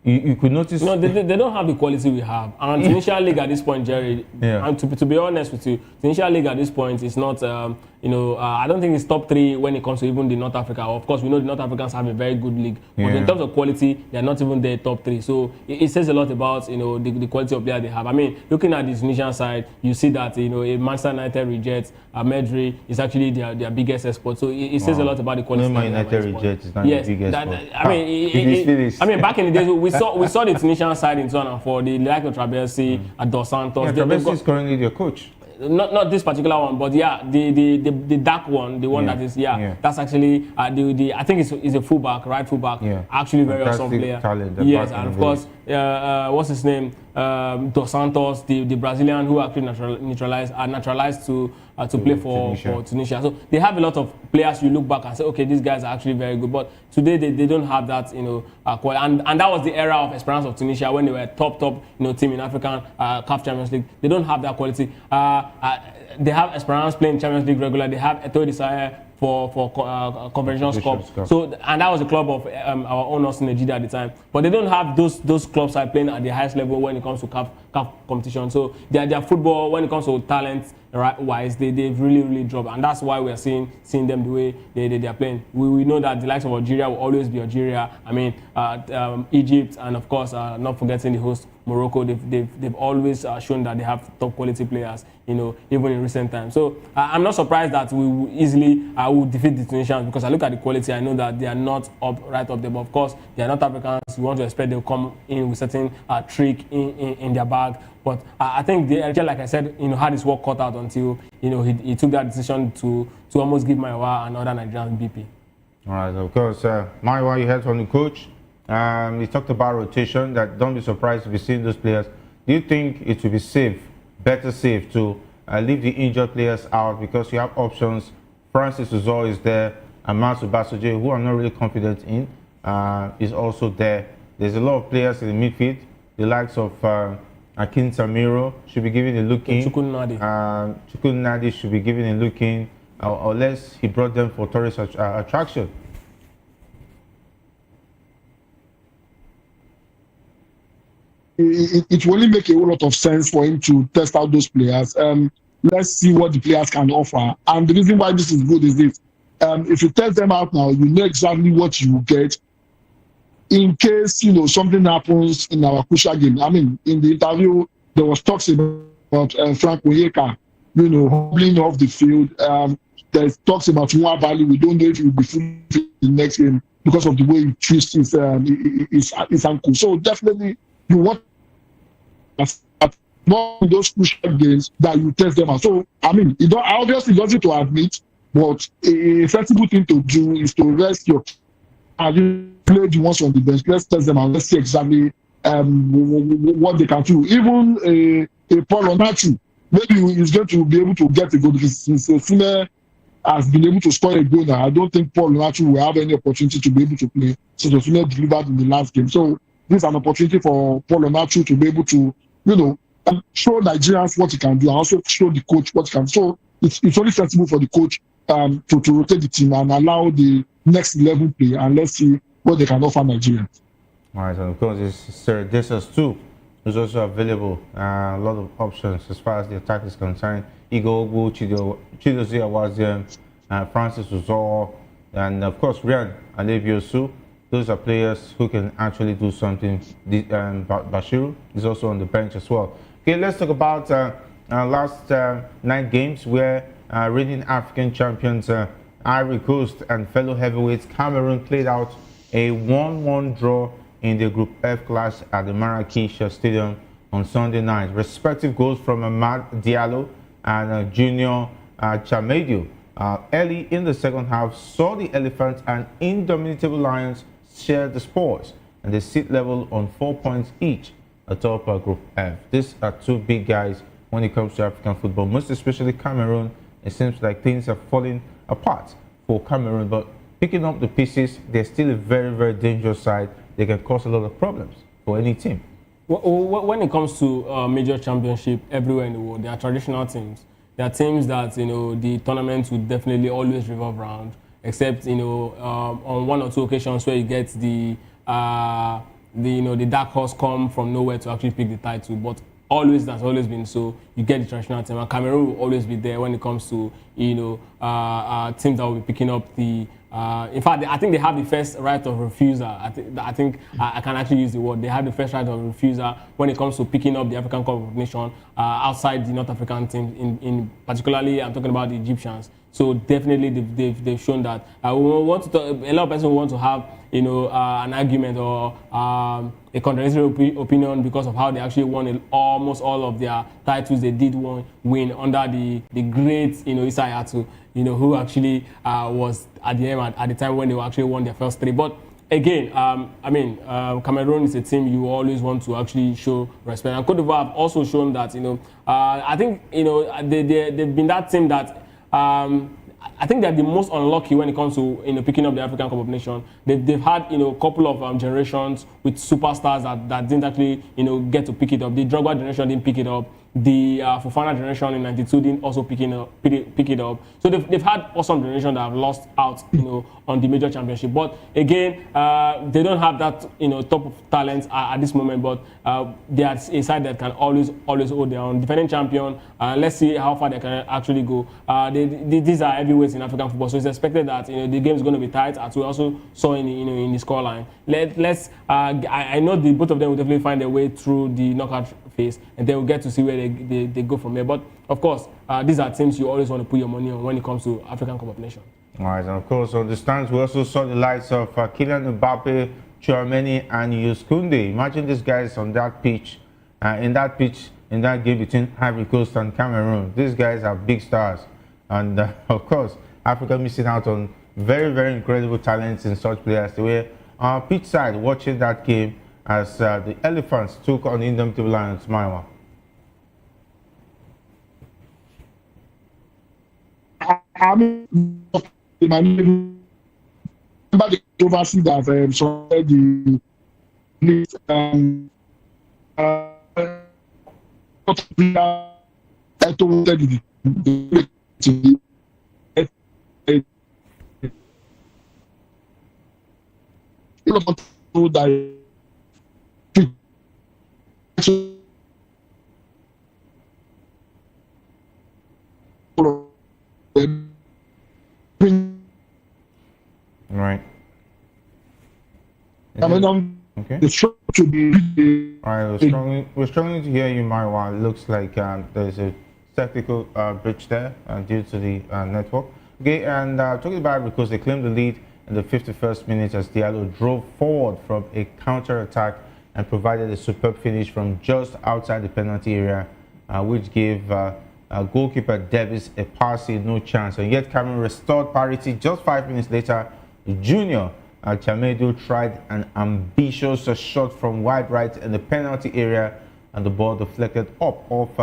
You could notice... No, they don't have the quality we have. And Tunisia League at this point, Jerry, and to be honest with you, Tunisia League at this point is not, I don't think it's top 3 when it comes to even the North Africa. Of course, we know the North Africans have a very good league. But in terms of quality, they're not even there top 3. So it says a lot about, the quality of player they have. Looking at the Tunisian side, you see that, a Manchester United rejects Medri is actually their biggest export. So it says a lot about the quality. Man United rejects is not the biggest export. Back in the days, we saw the Tunisian side in 2004, the like of Trabelsi, Dos Santos. Trabelsi is currently their coach. not this particular one, but yeah, the dark one, the one that is that's actually I think it's a fullback, right fullback. Yeah. Actually very awesome player. Talent, yes, and of course, what's his name? Dos Santos, the Brazilian who actually naturalized to play for Tunisia. So they have a lot of players you look back and say, okay, these guys are actually very good. But today they don't have that, quality. And that was the era of Esperance of Tunisia when they were top, team in African CAF Champions League. They don't have that quality. They have Esperance playing Champions League regularly. They have Eto'o Desire for Confederations Cup. So, and that was a club of our own Austin Nigeria at the time. But they don't have those clubs are playing at the highest level when it comes to CAF competition. So their football, when it comes to talent wise, they've really dropped, and that's why we are seeing them the way they are playing. We know that the likes of Algeria will always be Algeria. I mean, Egypt, and of course, not forgetting the host Morocco. They've always shown that they have top quality players, even in recent times. So I'm not surprised that we will easily will defeat the Tunisians, because I look at the quality, I know that they are not right up there. But of course, they are not Africans. You want to expect they'll come in with certain trick in their bag. But I think like I said, had his work cut out until he took that decision to almost give Maiwa and other Nigerian BP. All right, of course, Maiwa, you heard from the coach. He talked about rotation. That don't be surprised if you see those players. Do you think it will be better safe to leave the injured players out, because you have options? Francis Uzo is there, and Masu Basoje, who I'm not really confident in, is also there. There's a lot of players in the midfield, the likes of Akin Samiro should be given a look in. Chukun Nadi should be given a look in, unless he brought them for tourist attraction. It will only make a whole lot of sense for him to test out those players. Let's see what the players can offer. And the reason why this is good is this. If you test them out now, you know exactly what you will get in case, something happens in our crucial game. I mean, in the interview, there was talks about Frank Onyeka, hobbling off the field. There's talks about Nwabali. We don't know if he will be fully fit in the next game because of the way he twists his ankle. So definitely, you want not in those crucial games that you test them out. So, I mean, obviously doesn't to admit, but a sensible thing to do is to rest your and you play the ones on the bench. Let's test them and let's see exactly what they can do. Even a Paul Onachu, maybe he's going to be able to get a goal, because since Osime has been able to score a goal now, I don't think Paul Onachu will have any opportunity to be able to play, since Osime delivered in the last game. So this is an opportunity for Paul Onachu to be able to, show Nigerians what he can do, and also show the coach what he can do. So it's only sensible for the coach to rotate the team and allow the next 11 play, and let's see what they can offer Nigerians. All right, and of course, Sir Desas too is also available. A lot of options as far as the attack is concerned. Igor Ogu, Chidozie Awaziem, Francis Uzo, and of course, Rian Alebiosu. Those are players who can actually do something. Bashiru is also on the bench as well. Okay, let's talk about last 9 games where reigning African champions Ivory Coast and fellow heavyweights Cameroon played out a 1-1 draw in the Group F class at the Marrakech Stadium on Sunday night. Respective goals from Ahmad Diallo and Junior Chamedio. Early in the second half saw the Elephants and Indomitable Lions share the spoils, and they sit level on 4 points each atop Group F. These are 2 big guys when it comes to African football, most especially Cameroon. It seems like things are falling apart for Cameroon, but picking up the pieces, they're still a very dangerous side. They can cause a lot of problems for any team. When it comes to major championship everywhere in the world, there are traditional teams. There are teams that the tournament would definitely always revolve around, except on 1 or 2 occasions where you get the dark horse come from nowhere to actually pick the title. But always, that's always been so. You get the traditional team, and Cameroon will always be there when it comes to teams that will be picking up the. In fact, I think they have the first right of refusal. I think I can actually use the word. They have the first right of refusal when it comes to picking up the African Cup of Nations outside the North African team. In particularly, I'm talking about the Egyptians. So definitely they've shown that. We want to talk, a lot of people want to have an argument or a contradictory opinion because of how they actually won almost all of their titles. They did win under the great Issa Hayatou, who actually was at the time when they actually won their first 3. But again, Cameroon is a team you always want to actually show respect. And Cote d'Ivoire have also shown that, I think, they've been that team that, I think they're the most unlucky when it comes to picking up the African Cup of Nations. They've had a couple of generations with superstars that didn't actually get to pick it up. The Drogba generation didn't pick it up. The Fofana generation in '92 didn't also pick it up. So they've had awesome generation that have lost out on the major championship. But again, they don't have that top of talent at this moment. But they are a side that can always hold their own. Defending champion. Let's see how far they can actually go. These are heavyweights in African football, so it's expected that the game is going to be tight, as we also saw in the scoreline. I know both of them will definitely find their way through the knockout phase, and they will get to see where they go from there. But of course, these are teams you always want to put your money on when it comes to African Cup of Nations. All right, and of course, on the stands, we also saw the likes of Kylian Mbappe, Tchouaméni, and Youssou Koundé. Imagine these guys on that pitch, in that game between Ivory Coast and Cameroon. These guys are big stars, and of course, Africa missing out on very, very incredible talents in such players. They were on pitch side watching that game as the Elephants took on the Indomitable Lions. Maiwa. I mean, the oversee that so the Right. Okay. All right, we're struggling to hear you, Maiwa. It looks like there's a technical bridge there due to the network. Okay, and talking about because they claimed the lead in the 51st minute as Diallo drove forward from a counter-attack and provided a superb finish from just outside the penalty area, which gave goalkeeper Davis a passing no chance. And yet Cameroon restored parity just 5 minutes later. Junior Chamedo tried an ambitious shot from wide right in the penalty area, and the ball deflected up off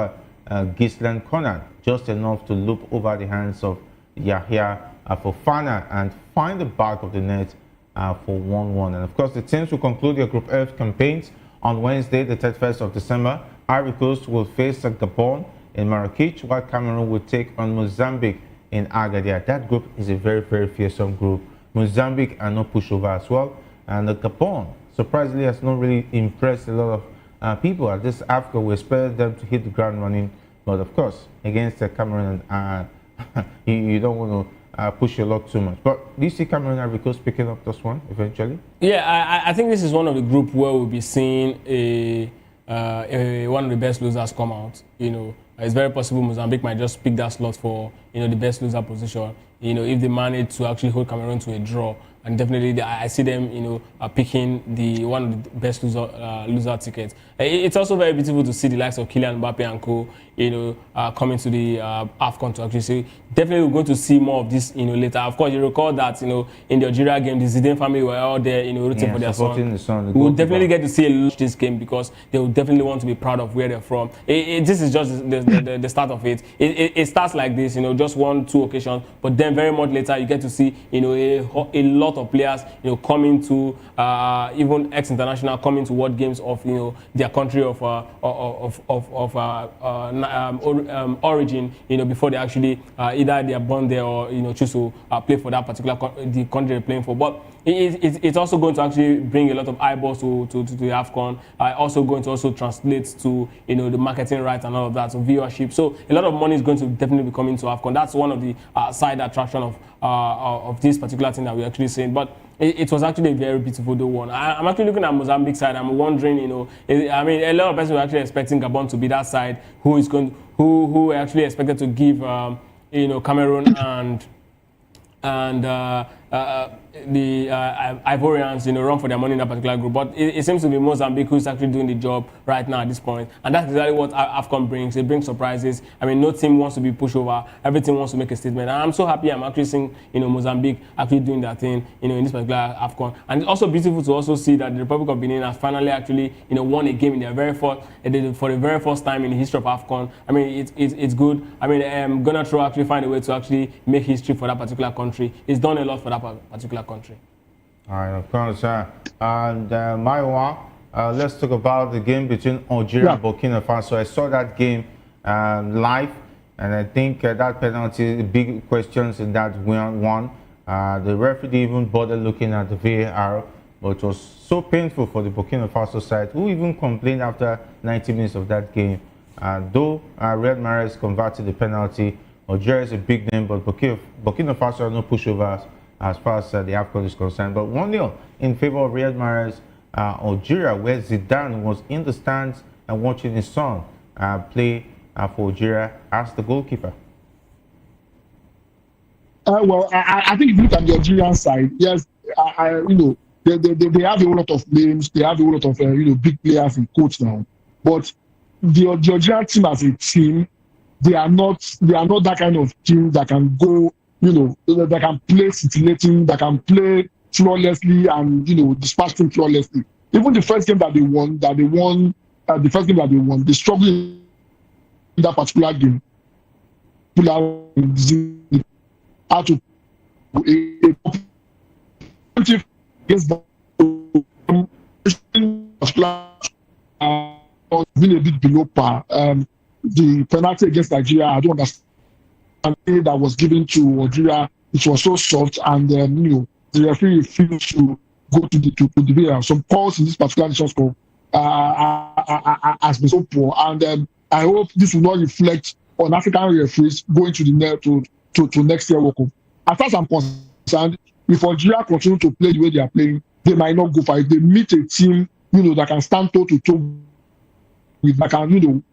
Gislen Conan, just enough to loop over the hands of Yahya Fofana and find the back of the net for 1-1. And of course, the teams will conclude their Group F campaigns on Wednesday, the 31st of December. Ivory Coast will face Gabon in Marrakech, while Cameroon will take on Mozambique in Agadir. That group is a very, very fearsome group. Mozambique are not pushover as well, and Gabon surprisingly has not really impressed a lot of people. At this Africa, we expect them to hit the ground running, but of course, against Cameroon, you don't want to push your luck too much. But do you see Cameroon Ivory Coast picking up this one eventually? Yeah, I think this is one of the group where we'll be seeing one of the best losers come out. It's very possible Mozambique might just pick that slot for the best loser position. If they manage to actually hold Cameroon to a draw, and definitely I see them picking one of the best loser tickets. It's also very beautiful to see the likes of Kylian Mbappe and co coming to the AFCON to actually say definitely we're going to see more of this later. Of course, you recall that in the Algeria game the Zidane family were out there rooting for their son. We will definitely get to see a lot of this game because they will definitely want to be proud of where they're from. This is just the start of it. It starts like this, just 1-2 occasions, but then very much later you get to see a lot of players coming to even ex-international coming to world games of their country of origin before they actually either they are born there or choose to play for that particular the country they're playing for. But it's also going to actually bring a lot of eyeballs to the AFCON. Also going to also translate to the marketing rights and all of that, so viewership. So a lot of money is going to definitely be coming to AFCON. That's one of the side attraction of this particular thing that we're actually seeing. But it was actually a very beautiful one. I'm actually looking at Mozambique side. I'm wondering, a lot of people were actually expecting Gabon to be that side who actually expected to give Cameroon and the Ivorians, run for their money in that particular group. But it seems to be Mozambique who's actually doing the job right now at this point. And that's exactly what AFCON brings. It brings surprises. I mean, no team wants to be pushed over. Every team wants to make a statement. And I'm so happy I'm actually seeing, Mozambique actually doing their thing, in this particular AFCON. And it's also beautiful to also see that the Republic of Benin has finally actually, won a game in their for the very first time in the history of AFCON. I mean, it's good. I mean, Ghana Throw actually find a way to actually make history for that particular country. It's done a lot for that particular country. All right, of course. And Maiwa, let's talk about the game between Algeria and Burkina Faso. I saw that game live, and I think that penalty, big questions in that one. The referee didn't even bother looking at the VAR, but it was so painful for the Burkina Faso side, who even complained after 90 minutes of that game. Though Riyad Mahrez converted the penalty, Algeria is a big name, but Burkina Faso are no pushovers as far as the AFCON is concerned. But 1-0 in favor of Riyad Mahrez, Algeria, where Zidane was in the stands and watching his son play for Algeria as the goalkeeper. Well, I think if you look at the Algerian side, yes, they have a lot of names, they have a lot of big players and coach now. But the Algerian team as a team, they are not that kind of team that can go, that can play scintillating, that can play flawlessly and dispatching flawlessly. Even the first game that they won, they struggled in that particular game. How to been a bit below par. The penalty against Nigeria, I don't understand. That was given to Algeria, it was so soft, and the referee refused to go to the VAR. Some calls in this particular Nations Cup has been so poor, and I hope this will not reflect on African referees going to the next year World Cup. As far as I'm concerned, if Algeria continue to play the way they are playing, they might not go for it. They meet a team, that can stand toe to toe with, that can,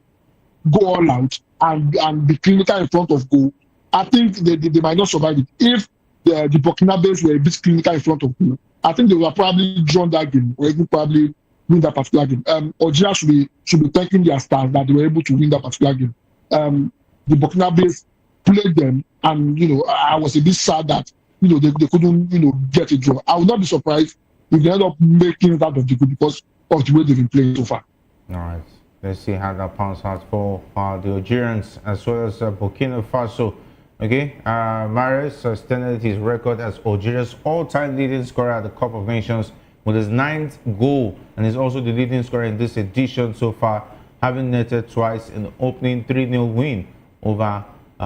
go all out and be clinical in front of goal. I think they might not survive it. If the Burkinabes were a bit clinical in front of goal, I think they would have probably drawn that game or even probably win that particular game. Algeria should be thanking their stars that they were able to win that particular game. The Burkinabes played them, and I was a bit sad that they couldn't get a draw. I would not be surprised if they end up making it out of the group because of the way they've been playing so far. All right. Let's see how that pans out for the Algerians as well as Burkina Faso. Okay, Mahrez extended his record as Algeria's all-time leading scorer at the Cup of Nations with his 9th goal, and is also the leading scorer in this edition so far, having netted twice in the opening 3-0 win over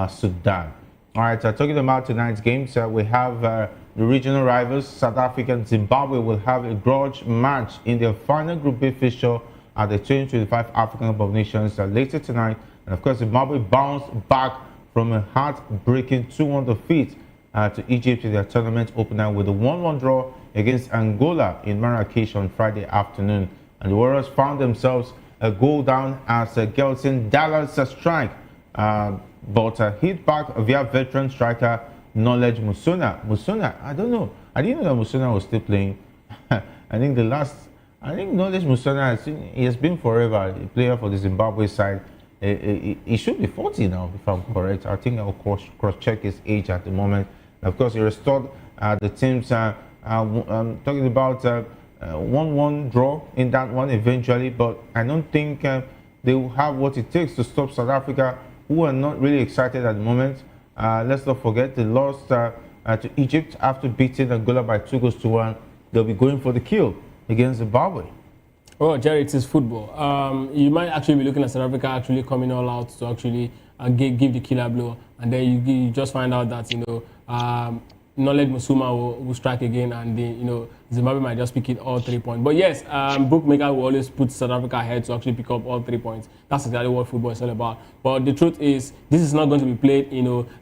Sudan. All right, talking about tonight's games, we have the regional rivals, South Africa and Zimbabwe, will have a grudge match in their final Group B fixture at the 2025 African Cup of Nations later tonight. And of course, Zimbabwe bounced back from a heartbreaking 2-1 defeat to Egypt in their tournament opener with a 1-1 draw against Angola in Marrakesh on Friday afternoon. And the Warriors found themselves a goal down as Gelson Dallas strike, but hit back via veteran striker Knowledge Musona. I don't know. I didn't know that Musona was still playing. I think Knowledge Musona he has been forever a player for the Zimbabwe side. He should be 40 now, if I'm correct. I think I'll cross-check his age at the moment. And of course, he restored the team's talking about 1-1 draw in that one eventually, but I don't think they will have what it takes to stop South Africa, who are not really excited at the moment. Let's not forget they lost to Egypt after beating Angola by 2-1. They'll be going for the kill against Zimbabwe. Well, Jerry, it is football. You might actually be looking at South Africa actually coming all out to actually give the killer blow, and then you just find out that Knowledge Musuma will strike again, and Zimbabwe might just pick it all 3 points. But yes, bookmaker will always put South Africa ahead to actually pick up all 3 points. That's exactly what football is all about. But the truth is, this is not going to be played,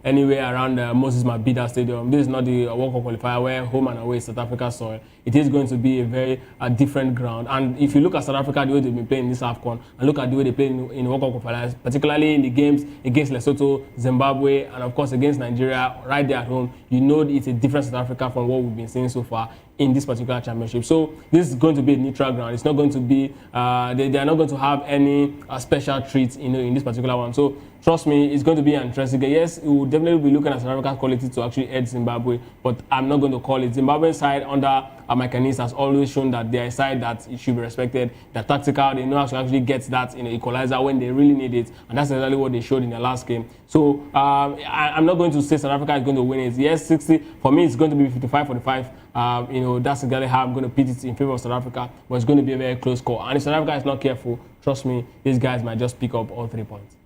anywhere around Moses Mabhida Stadium. This is not the World Cup qualifier where home and away is South Africa soil. It is going to be a very different ground. And if you look at South Africa, the way they've been playing in this AFCON, and look at the way they play in World Cup qualifiers, particularly in the games against Lesotho, Zimbabwe, and of course against Nigeria, right there at home, you know it's a different South Africa from what we've been seeing so far in this particular championship. So this is going to be a neutral ground. It's not going to be, they are not going to have any special treats in this particular one. So trust me, it's going to be an interesting game. Yes, we will definitely be looking at South Africa's quality to actually edge Zimbabwe, but I'm not going to call it. Zimbabwe's side under Maikanese has always shown that they are a side that it should be respected. They're tactical, they know how to actually get that equalizer when they really need it, and that's exactly what they showed in the last game. So I'm not going to say South Africa is going to win it. Yes, 60, for me it's going to be 55-45. That's exactly how I'm going to pit it in favor of South Africa, but it's going to be a very close score. And if South Africa is not careful, trust me, these guys might just pick up all 3 points.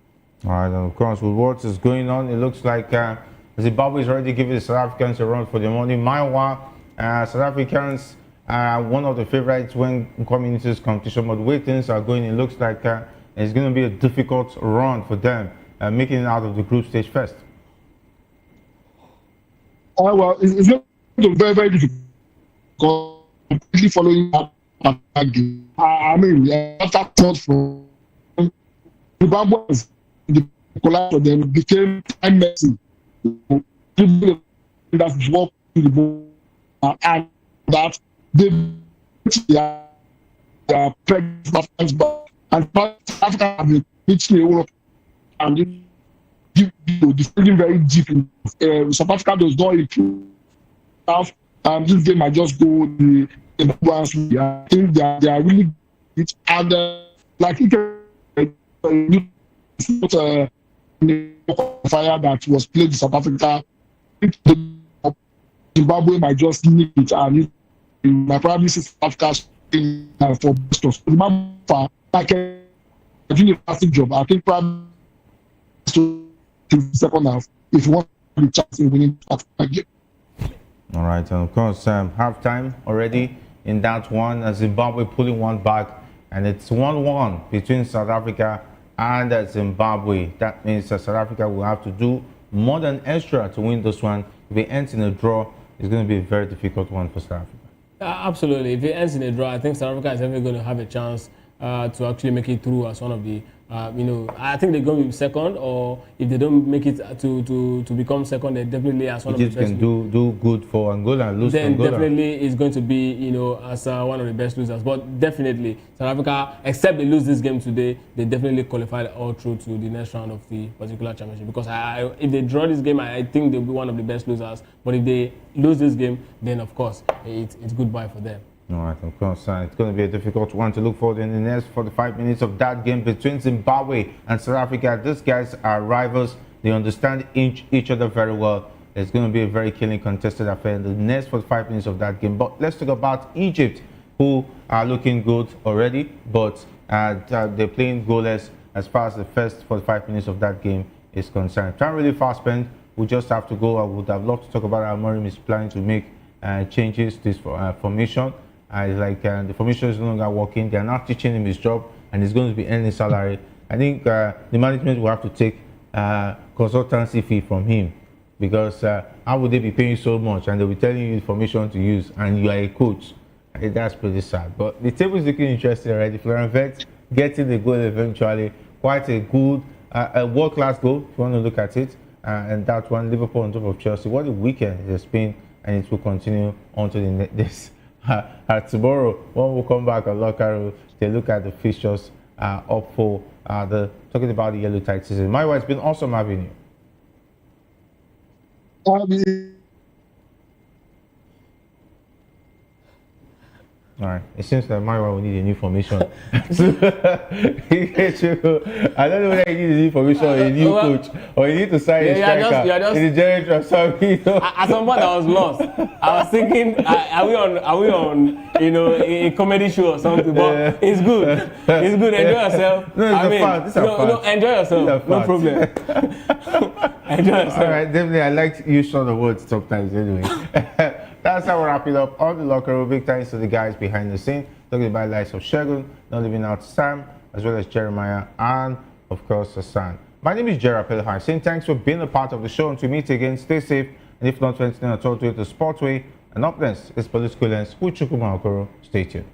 All right, and of course, with what is going on, it looks like Zimbabwe is already giving the South Africans a run for their money. Meanwhile, South Africans are one of the favorites when coming into this competition, but the way things are going, it looks like it's going to be a difficult run for them, making it out of the group stage first. Well, it's going to be very, very difficult. Completely following that game. I mean, after thought from Zimbabwe, the collapse of them became time messy. That's what the ball and that they are pregnant back and Africa have been reaching Europe and defending very deep. South Africa does not improve. This game might just go the ones. I think they are really good. And like fire that was played in South Africa, Zimbabwe might just need it and it might probably see South Africa for best of. Zimbabwe like a fantastic job. I think probably to the second half if you want the chance in winning that game. All right, and of course, halftime already in that one. Zimbabwe pulling one back, and it's 1-1 between South Africa and Zimbabwe. That means South Africa will have to do more than extra to win this one. If it ends in a draw, it's going to be a very difficult one for South Africa. Absolutely. If it ends in a draw, I think South Africa is definitely going to have a chance to actually make it through as one of the, I think they're going to be second, or if they don't make it to become second, they definitely as one Egypt of the best. can do good for Angola and lose to then Angola. Definitely is going to be, as one of the best losers. But definitely, South Africa, except they lose this game today, they definitely qualified all through to the next round of the particular championship. Because if they draw this game, I think they'll be one of the best losers. But if they lose this game, then of course, it's goodbye for them. All right, of course, it's going to be a difficult one to look forward in the next 45 minutes of that game between Zimbabwe and South Africa. These guys are rivals. They understand each other very well. It's going to be a very killing contested affair in the next 45 minutes of that game. But let's talk about Egypt, who are looking good already, but they're playing goalless as far as the first 45 minutes of that game is concerned. Time really fast spent. We just have to go. I would have loved to talk about how Amorim is planning to make changes to this formation. The formation is no longer working. They are not teaching him his job, and he's going to be earning salary. I think the management will have to take consultancy fee from him, because how would they be paying so much and they'll be telling you the formation to use, and you are a coach? That's pretty sad. But the table is looking interesting already. Florian Wirtz getting the goal eventually. Quite a good, a world-class goal if you want to look at it. And that one, Liverpool on top of Chelsea. What a weekend it has been, and it will continue on to this. Tomorrow, when we come back on Locker, they look at the fixtures up for talking about the yellow tide season. My wife, it's been awesome having you. All right. It seems that my wife will need a new formation. I don't know whether you need a new formation or a new coach, or you need to sign a striker in the generator or something. At some point, I was lost. I was thinking, are we on a comedy show or something? But it's good. It's good. Enjoy yourself. No, enjoy yourself. No problem. Enjoy yourself. All right, definitely. I like use short of words sometimes anyway. That's how we wrap it up on the locker room. Big thanks to the guys behind the scene, talking about the likes of Shegun, not leaving out Sam, as well as Jeremiah, and of course Hassan. My name is Gerard Pelhar, saying thanks for being a part of the show. Until we meet again, stay safe, and if not for anything at all, do it the sport way. And up next is Political Lens with Chukwuma Okoro. Stay tuned.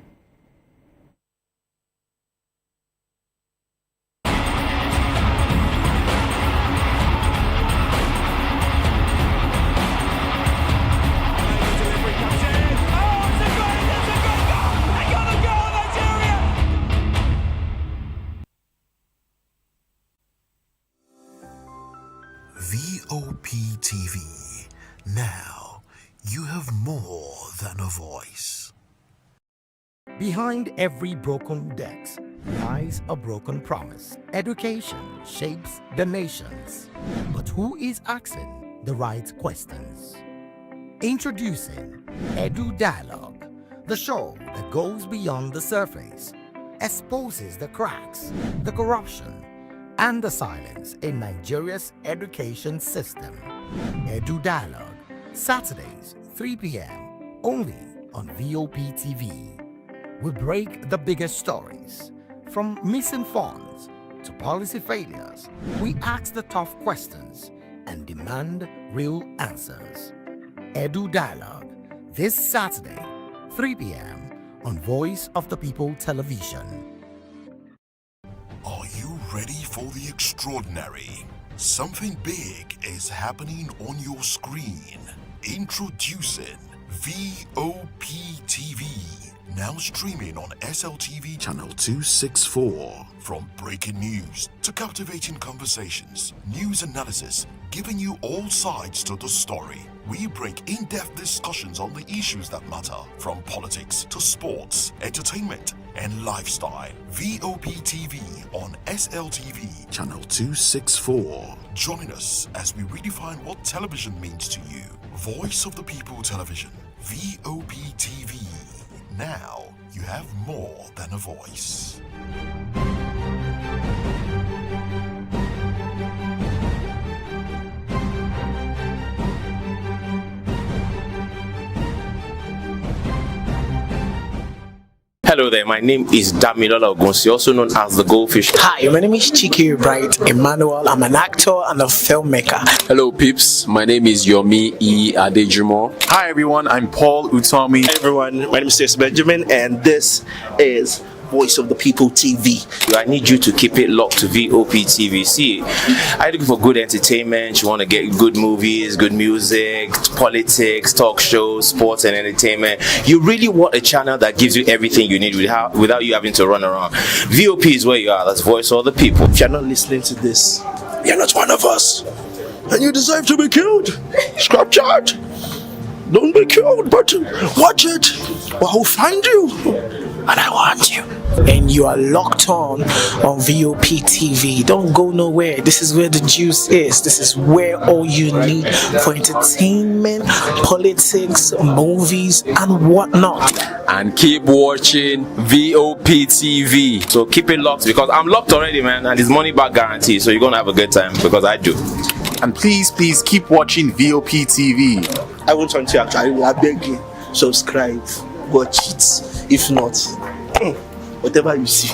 VOP TV. Now, you have more than a voice. Behind every broken desk lies a broken promise. Education shapes the nations. But who is asking the right questions? Introducing Edu Dialogue, the show that goes beyond the surface, exposes the cracks, the corruption, and the silence in Nigeria's education system. Edu Dialogue, Saturdays, 3 p.m., only on VOP TV. We break the biggest stories, from missing funds to policy failures. We ask the tough questions and demand real answers. Edu Dialogue, this Saturday, 3 p.m. on Voice of the People Television. Are you ready for the extraordinary? Something big is happening on your screen. Introducing VOP TV. Now streaming on SLTV channel 264. From breaking news to captivating conversations, news analysis, giving you all sides to the story. We bring in-depth discussions on the issues that matter, from politics to sports, entertainment, and lifestyle. VOP TV on SLTV channel 264. Join us as we redefine what television means to you. Voice of the People Television, VOP TV. Now you have more than a voice. Hello there, my name is Damilola Ogun, also known as the Goldfish. Hi, my name is Chiki Bright Emmanuel. I'm an actor and a filmmaker. Hello peeps, my name is Yomi E. Adejumo. Hi everyone, I'm Paul Utomi. Hi everyone, my name is Stacey Benjamin and this is Voice of the People TV. I need you to keep it locked to VOP TV. See, are you looking for good entertainment? You want to get good movies, good music, politics, talk shows, sports and entertainment. You really want a channel that gives you everything you need without you having to run around. VOP is where you are. That's Voice of the People. If you're not listening to this, you're not one of us. And you deserve to be killed. Scrap charge. Don't be killed, but watch it. Or I'll find you. And I want you. And you are locked on VOP TV. Don't go nowhere. This is where the juice is. This is where all you need for entertainment, politics, movies, and whatnot. And keep watching VOP TV. So keep it locked because I'm locked already, man, and it's money back guarantee. So you're gonna have a good time because I do. And please keep watching VOP TV. I want you to actually, I beg you, subscribe, watch it. If not, whatever you see.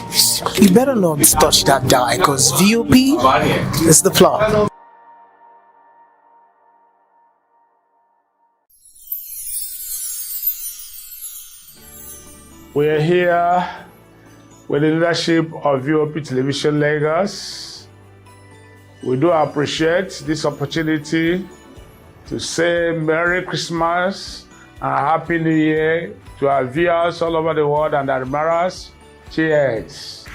You better not touch that dial because VOP is the plot. We are here with the leadership of VOP Television Lagos. We do appreciate this opportunity to say Merry Christmas and Happy New Year to our viewers all over the world and admirers. Cheers.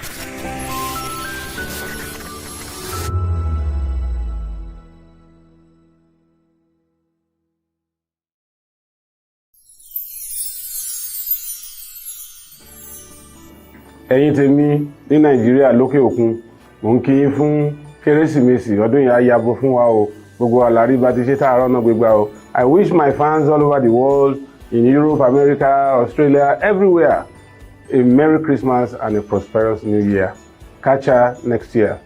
ẹ̀yin tèmi ní nàìjíríà lókè òkun mò ń kí yín fún kérésìmesì ọdún yìí á yabo fún wa o gbogbo àlàrí bá ti ṣe tààrọ náà gbégbá o. I wish my fans all over the world in Europe, America, Australia, everywhere a Merry Christmas and a prosperous New Year. Catch ya next year.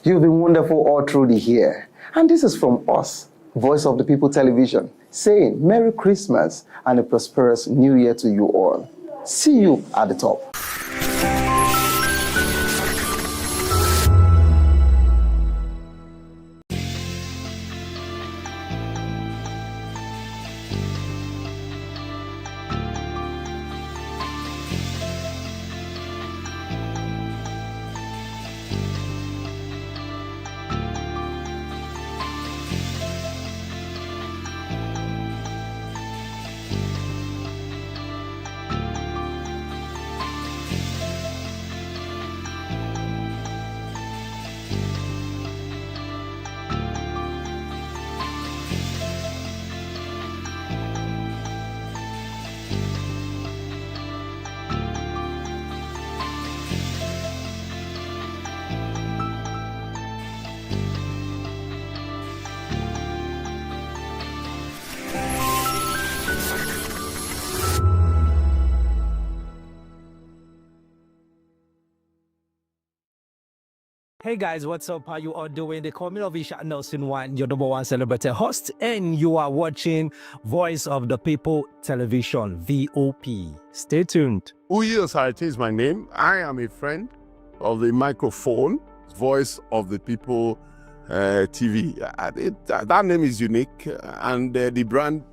You've been wonderful all through the year. And this is from us, Voice of the People Television, saying Merry Christmas and a prosperous New Year to you all. See you at the top. Hey guys, what's up? How you all doing? They call me Lovisha Nelson One, your number one celebrity host, and you are watching Voice of the People Television, VOP. Stay tuned. Uyi Osarate is my name. I am a friend of the microphone, Voice of the People TV. That name is unique, and the brand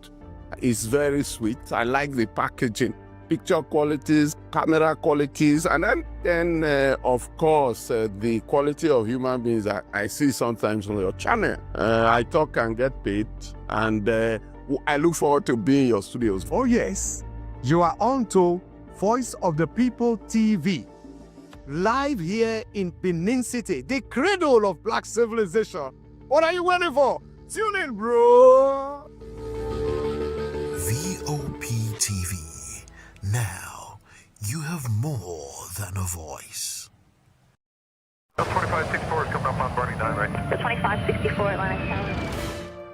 is very sweet. I like the packaging. Picture qualities, camera qualities, and then of course, the quality of human beings that I see sometimes on your channel. I talk and get paid, and I look forward to being in your studios. Oh yes, you are on to Voice of the People TV, live here in Benin City, the cradle of black civilization. What are you waiting for? Tune in, bro. VOP TV. Now, you have more than a voice. 2564 is coming up on Barney 9, right? 2564 Atlantic Tower.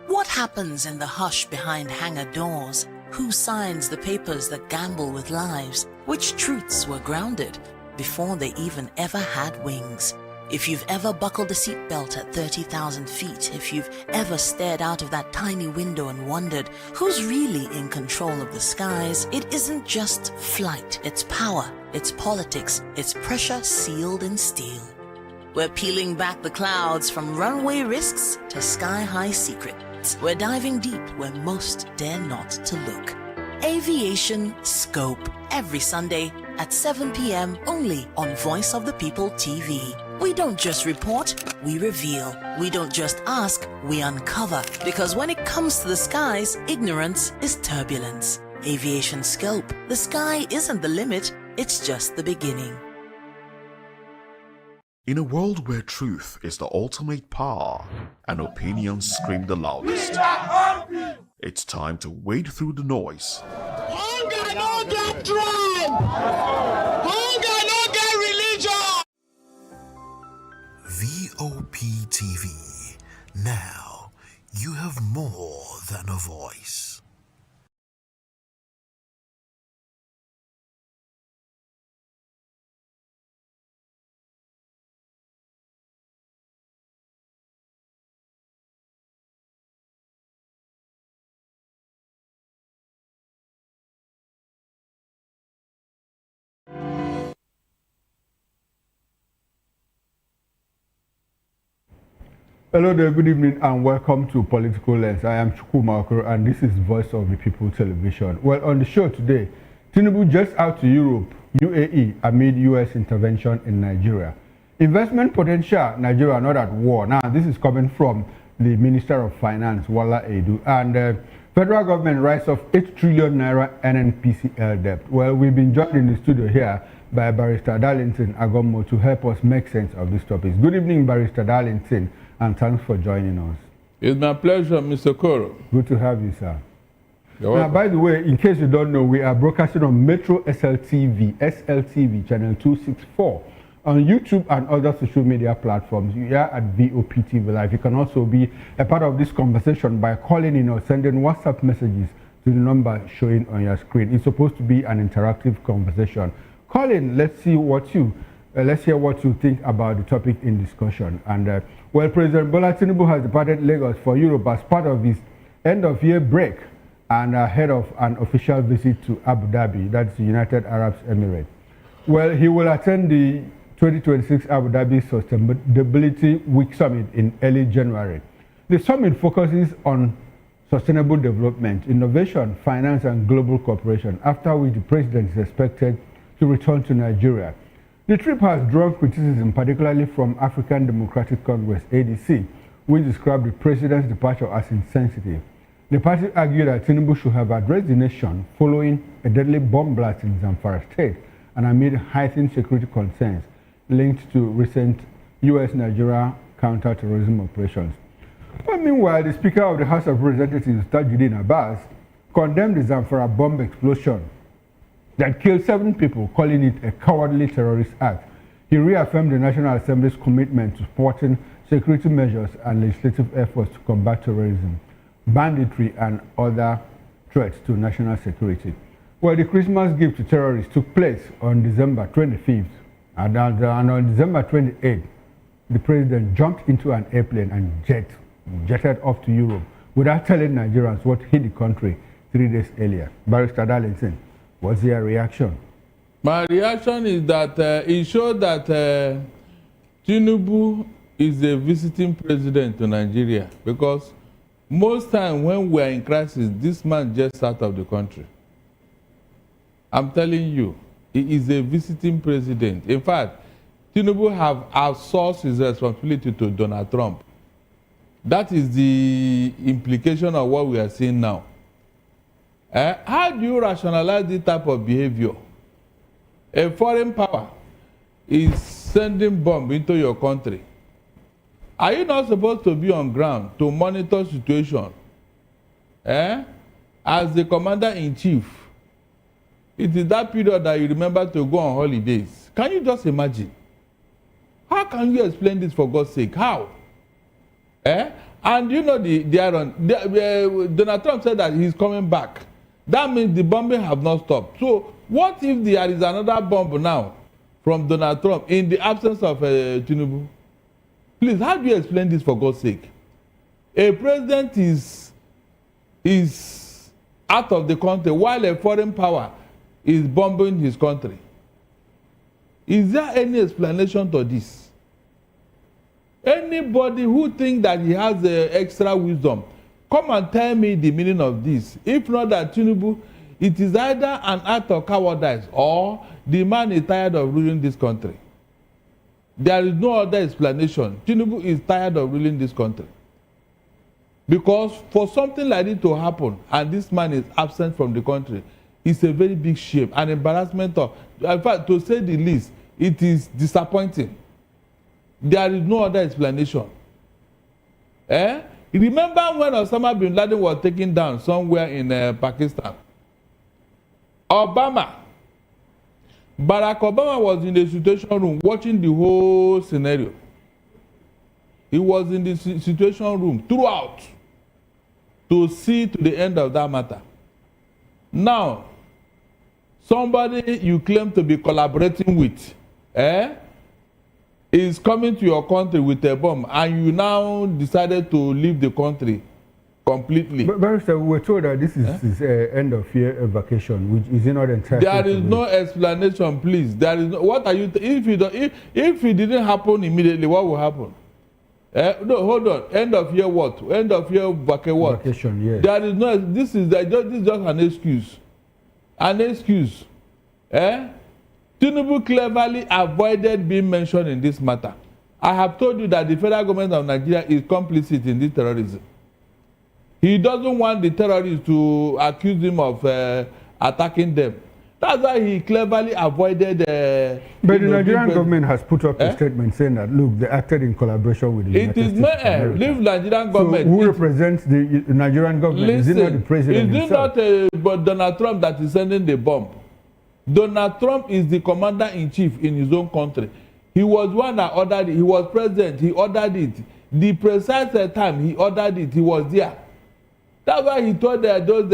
What happens in the hush behind hangar doors? Who signs the papers that gamble with lives? Which truths were grounded before they even ever had wings? If you've ever buckled a seatbelt at 30,000 feet, if you've ever stared out of that tiny window and wondered who's really in control of the skies, it isn't just flight, it's power, it's politics, it's pressure sealed in steel. We're peeling back the clouds from runway risks to sky-high secrets. We're diving deep where most dare not to look. Aviation Scope, every Sunday at 7 p.m. only on Voice of the People TV. We don't just report, we reveal. We don't just ask, we uncover. Because when it comes to the skies, ignorance is turbulence. Aviation Scope, the sky isn't the limit, it's just the beginning. In a world where truth is the ultimate power and opinions scream the loudest, it's time to wade through the noise. Hunger no get tribe! Hunger no get religion! VOP TV. Now, you have more than a voice. Hello there, good evening and welcome to Political Lens. I am Chukwumakoro and this is Voice of the People Television. Well, on the show today, Tinubu jets out to Europe, UAE, amid US intervention in Nigeria. Investment potential, Nigeria not at war. Now, this is coming from the Minister of Finance, Wala Edu. And federal government writes off 8 trillion naira NNPCL debt. Well, we've been joined in the studio here by Barrister Darlington Agommo to help us make sense of these topics. Good evening, Barrister Darlington, and thanks for joining us. It's my pleasure, Mr. Koro. Good to have you, sir. Now, by the way, in case you don't know, we are broadcasting on Metro SLTV, channel 264, on YouTube and other social media platforms. We are at VOP TV Live. You can also be a part of this conversation by calling in or sending WhatsApp messages to the number showing on your screen. It's supposed to be an interactive conversation. Call in, let's see what you Let's hear what you think about the topic in discussion. And well, President Bola Tinubu has departed Lagos for Europe as part of his end-of-year break and ahead of an official visit to Abu Dhabi, that's the United Arab Emirates. Well, he will attend the 2026 Abu Dhabi Sustainability Week Summit in early January. The summit focuses on sustainable development, innovation, finance, and global cooperation, after which the president is expected to return to Nigeria. The trip has drawn criticism, particularly from African Democratic Congress, ADC, which described the president's departure as insensitive. The party argued that Tinubu should have addressed the nation following a deadly bomb blast in Zamfara State and amid heightened security concerns linked to recent U.S.-Nigeria counter-terrorism operations. But meanwhile, the Speaker of the House of Representatives, Tajuddin Abbas, condemned the Zamfara bomb explosion that killed 7 people, calling it a cowardly terrorist act. He reaffirmed the National Assembly's commitment to supporting security measures and legislative efforts to combat terrorism, banditry, and other threats to national security. Well, the Christmas gift to terrorists took place on December 25th, and on December 28th, the president jumped into an airplane and jetted off to Europe without telling Nigerians what hit the country 3 days earlier. Barrister Darlington, what's your reaction? My reaction is that it showed that Tinubu is a visiting president to Nigeria, because most time when we are in crisis, this man just out of the country. I'm telling you, he is a visiting president. In fact, Tinubu have outsourced his responsibility to Donald Trump. That is the implication of what we are seeing now. How do you rationalize this type of behavior? A foreign power is sending bomb into your country. Are you not supposed to be on ground to monitor situation? As the commander-in-chief, it is that period that you remember to go on holidays. Can you just imagine? How can you explain this, for God's sake? How? And you know Donald Trump said that he's coming back. That means the bombing have not stopped. So what if there is another bomb now from Donald Trump in the absence of Tinubu? Please, how do you explain this, for God's sake? A president is out of the country while a foreign power is bombing his country. Is there any explanation to this? Anybody who thinks that he has extra wisdom, come and tell me the meaning of this. If not that Tinubu, it is either an act of cowardice or the man is tired of ruling this country. There is no other explanation. Tinubu is tired of ruling this country. Because for something like this to happen and this man is absent from the country, it's a very big shame, an embarrassment of, in fact, to say the least, it is disappointing. There is no other explanation. Remember when Osama bin Laden was taken down somewhere in Pakistan? Barack Obama was in the situation room watching the whole scenario. He was in the situation room throughout to see to the end of that matter. Now, somebody you claim to be collaborating with, is coming to your country with a bomb, and you now decided to leave the country completely. But Barrister, we were told that this is his end of year vacation, which is not entirely. There is no explanation, please. There is no. What are you? If it didn't happen immediately, what will happen? No, hold on. End of year what? End of year what? Vacation, yes. There is no. This is just an excuse. An excuse. Tinubu cleverly avoided being mentioned in this matter. I have told you that the federal government of Nigeria is complicit in this terrorism. He doesn't want the terrorists to accuse him of attacking them. That's why he cleverly avoided. But the Nigerian government has put up a statement saying that, look, they acted in collaboration with the United States of America. Leave Nigerian government. So who represents the Nigerian government? Listen, is it not the president himself? Is it not Donald Trump that is sending the bomb? Donald Trump is the commander-in-chief in his own country. He was one that ordered it. He was president. He ordered it. The precise time he ordered it, he was there. That's why he told those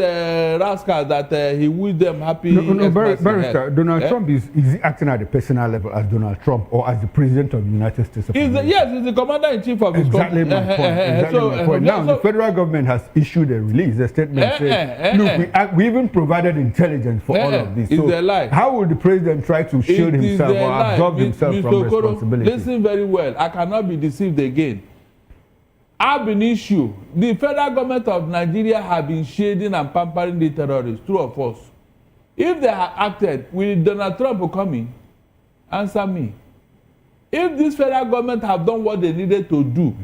rascals that he wished them happy. Barrister, Donald Trump is he acting at the personal level as Donald Trump or as the president of the United States of America? Yes, he's the commander-in-chief of his country. Exactly my point. Now, the federal government has issued a release, a statement saying, look, we even provided intelligence for all of this. It's a lie. How will the president try to shield himself or absolve himself from responsibility? Listen very well. I cannot be deceived again. I've been issued. The federal government of Nigeria have been shading and pampering the terrorists, true or false. If they had acted, will Donald Trump come in? Answer me. If this federal government have done what they needed to do,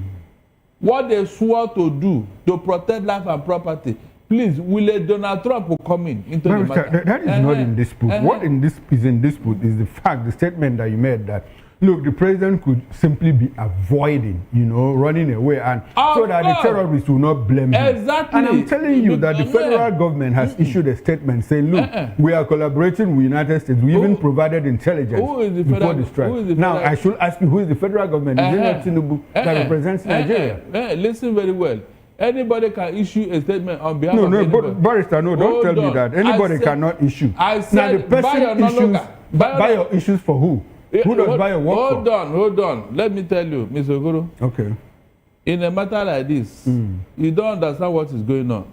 what they swore to do to protect life and property, please, will a Donald Trump come in into the matter? That is not in dispute. What is in dispute is the fact, the statement that you made that, look, the president could simply be avoiding, running away, and so that the terrorists will not blame him. Exactly. And I'm telling you that the federal government has issued a statement saying, look, we are collaborating with the United States. We even provided intelligence before the strike. Now, I should ask you, who is the federal government? Is it not Tinubu that represents Nigeria? Listen very well. Anybody can issue a statement on behalf of anybody. But Barrister, don't tell me that. Anybody cannot issue. I said, now, the person Bayo issues for who? Who does Bayo work for? Hold on. Let me tell you, Mr. Oguru. Okay. In a matter like this, you don't understand what is going on.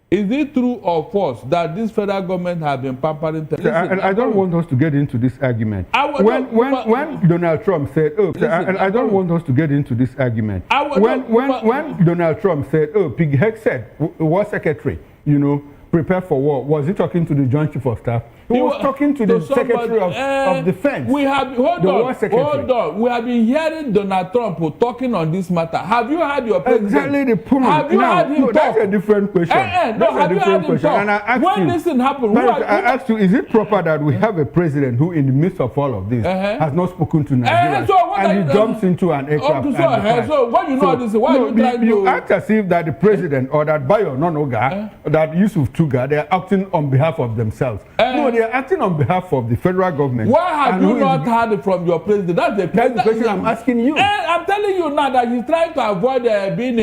Is it true or false that this federal government have been pampering terrorists? I don't want us to get into this argument. When Donald Trump said, I don't want us to get into this argument. When Donald Trump said, Pig said, war secretary, prepare for war, was he talking to the Joint Chief of Staff? He was talking to the Secretary of Defense. Hold on. We have been hearing Donald Trump talking on this matter. Have you heard your president? Exactly the point. Have you heard him talk? That's a different question. Have you heard him talk? And I asked when this thing happened, I asked you, is it proper that we have a president who, in the midst of all of this, has not spoken to Nigeria, and he jumps into an aircraft? So what you know this? Why are you trying to? You act as if that the president or that Bayo Nonoga, that Yusuf Tuga, they are acting on behalf of themselves. No, they are acting on behalf of the federal government. Why have you not heard it from your president? That's the question I'm asking you. I'm telling you now that he's trying to avoid being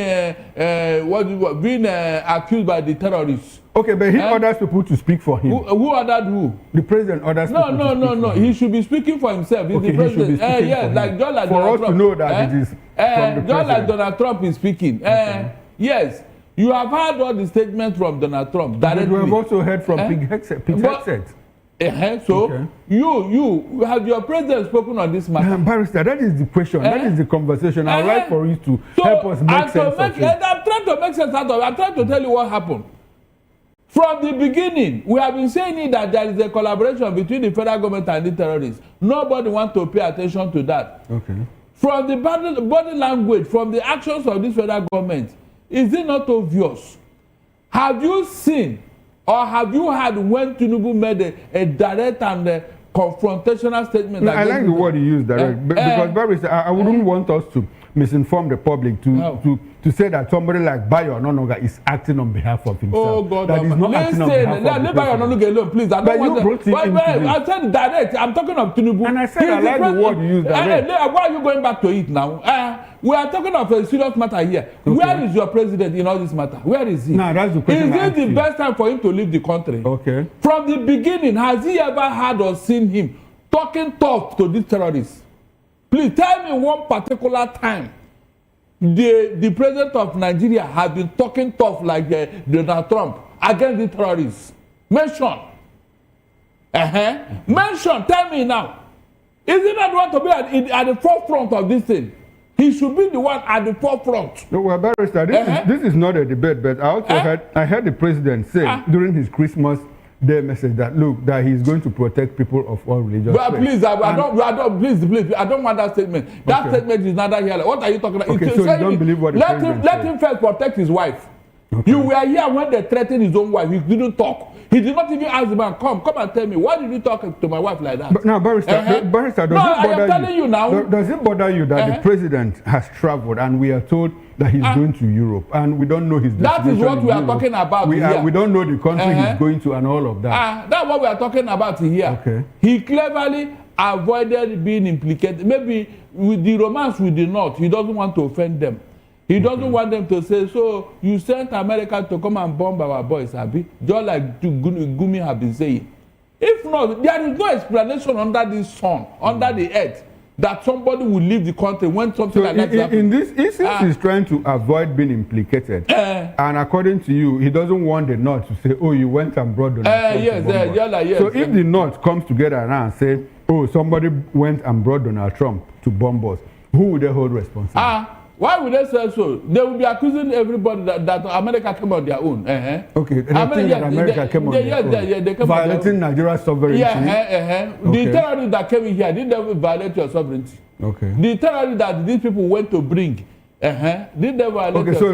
accused by the terrorists. Okay, but he orders people to speak for him. Who ordered who? The president orders people to speak for him. He should be speaking for himself. He's the president. He should be speaking for him. Just like for Donald us Trump. To know that it is from the president. Just like Donald Trump is speaking. Yes. You have heard all the statements from Donald Trump directly. But we have also heard from Pig Hegseth. So you have your president spoken on this matter? Barrister, that is the question. That is the conversation. I'd like for you to help us make sense of it. I'm trying to make sense out of it. I'm trying to tell you what happened. From the beginning, we have been saying that there is a collaboration between the federal government and the terrorists. Nobody wants to pay attention to that. Okay. From the body language, from the actions of this federal government, is it not obvious? Have you seen or have you heard when Tinubu made a direct and confrontational statement? I like the word you used, direct, because Barrister, I wouldn't want us to misinform the public to say that somebody like Bayo Ononuga is acting on behalf of himself. Oh God, that is not acting on behalf of leave Bayo Ononuga alone, please. I don't want to. I said direct. I'm talking of Tinubu. And I said I like the word you used, direct. Why are you going back to it now? We are talking of a serious matter here. Okay. Where is your president in all this matter? Where is he? No, that's the question. Is it the best time for him to leave the country? Okay. From the beginning, has he ever heard or seen him talking tough to these terrorists? Please tell me one particular time the president of Nigeria has been talking tough like Donald Trump against the terrorists. Mention. Mention. Tell me now. Is he not want to be at the forefront of this thing? He should be the one at the forefront. No, well, Barrister, this is not a debate, but I also heard the president say during his Christmas Day message that that he's going to protect people of all religions. But please, I don't want that statement. That statement is neither here. What are you talking about? Okay, so you don't believe what the president said? Let him first protect his wife. Okay. You were here when they threatened his own wife. He didn't talk. He did not even ask the man, come and tell me, why did you talk to my wife like that? But now, Barrister, does it bother you that the president has traveled and we are told that he's going to Europe and we don't know his destination? That is what we are talking about here. We don't know the country he's going to and all of that. That's what we are talking about here. Okay. He cleverly avoided being implicated. Maybe with the romance with the North, he doesn't want to offend them. He doesn't want them to say, so you sent America to come and bomb our boys, Abi, just like Gumi have been saying. If not, there is no explanation under this sun, under the earth, that somebody will leave the country when something like that happens. In this instance, he's trying to avoid being implicated. And according to you, he doesn't want the North to say, oh, you went and brought Donald Trump to bomb us. Yes. So if the North comes together now and say, oh, somebody went and brought Donald Trump to bomb us, who would they hold responsible? Why would they say so? They will be accusing everybody that America came on their own. Okay, America came on their own. They came violating Nigeria's sovereignty. The terrorists that came in here didn't violate your sovereignty. Okay. The terrorists that these people went to bring, did they violate? Okay, so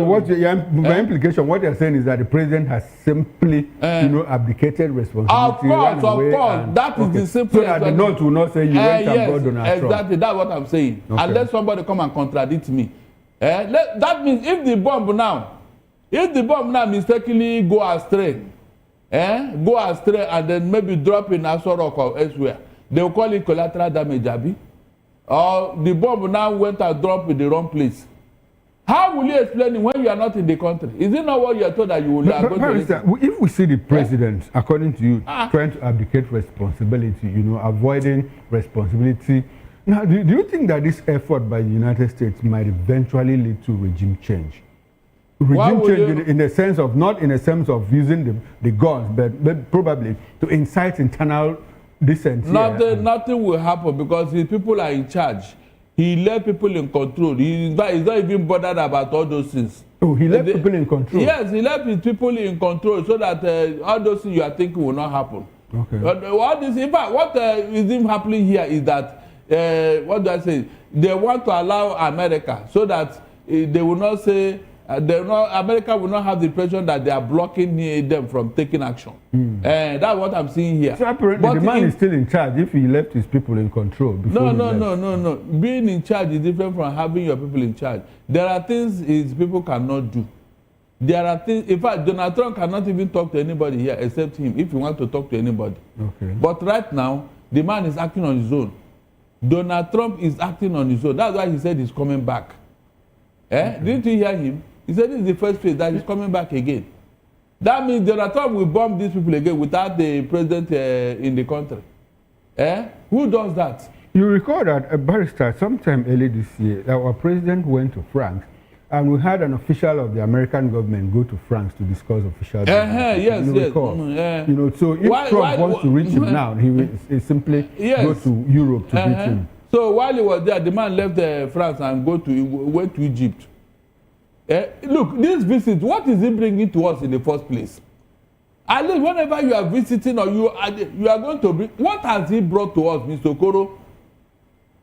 my implication, what you're saying is that the president has simply, abdicated responsibility. Of course, that is the simple. So that the North will not say you went and brought Donald Trump. Exactly, that's what I'm saying. Okay. Unless somebody come and contradict me. That means if the bomb now mistakenly go astray, and then maybe drop in Aso Rock or elsewhere, they will call it collateral damage, Abi. Or the bomb now went and dropped in the wrong place. How will you explain it when you are not in the country? Is it not what you are told that you will are going to? If we see the president, according to you, trying to abdicate responsibility, avoiding responsibility. Now, do you think that this effort by the United States might eventually lead to regime change? Regime change in the sense of, not in the sense of using the guns, but probably to incite internal dissent. Nothing will happen because his people are in charge. He left people in control. He's not even bothered about all those things. Oh, he left people in control? Yes, he left his people in control so that all those things you are thinking will not happen. Okay. In fact, what is happening here is that what do I say? They want to allow America so that they will not say America will not have the impression that they are blocking them from taking action. That's what I'm seeing here. So apparently the man is still in charge if he left his people in control. No. Being in charge is different from having your people in charge. There are things his people cannot do. There are things, in fact, Donald Trump cannot even talk to anybody here except him if he wants to talk to anybody. Okay. But right now, the man is acting on his own. Donald Trump is acting on his own. That's why he said he's coming back. Okay. Didn't you hear him? He said this is the first phase that he's coming back again. That means Donald Trump will bomb these people again without the president in the country. Who does that? You recall that a barrister sometime early this year, our president went to France, and we had an official of the American government go to France to discuss official business. Yes. So if Trump wants to reach him now, he will simply go to Europe to reach him. So while he was there, the man left France and went to Egypt. Look, this visit, what is he bringing to us in the first place? At least whenever you are visiting or you are going to bring, what has he brought to us, Mr. Okoro?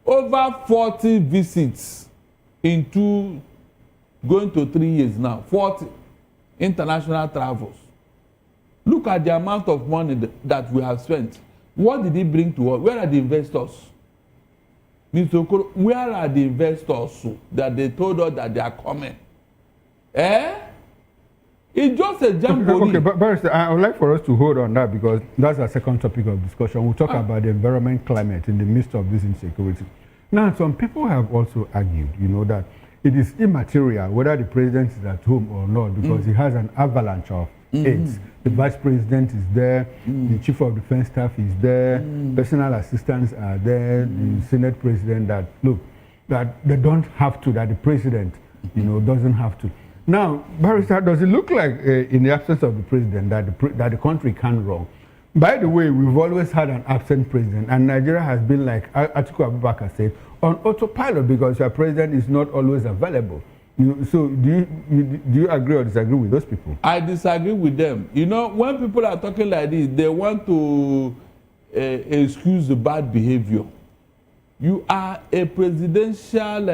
Over 40 visits in going to 3 years now, 40 international travels. Look at the amount of money that we have spent. What did he bring to us? Where are the investors? Mr. Okoro, where are the investors that they told us that they are coming? It's just a jamboree. Okay, but Barrister, I would like for us to hold on that because that's our second topic of discussion. We'll talk about the environment climate in the midst of this insecurity. Now, some people have also argued, that it is immaterial whether the president is at home or not because he has an avalanche of aides. The vice president is there, the chief of defense staff is there, personal assistants are there, the Senate president that they don't have to, that the president, doesn't have to. Now, Barrister, does it look like in the absence of the president that the country can run? By the way, we've always had an absent president, and Nigeria has been, like Atiku Abubakar said, on autopilot because your president is not always available. So do you agree or disagree with those people? I disagree with them. When people are talking like this, they want to excuse the bad behavior. You are a presidential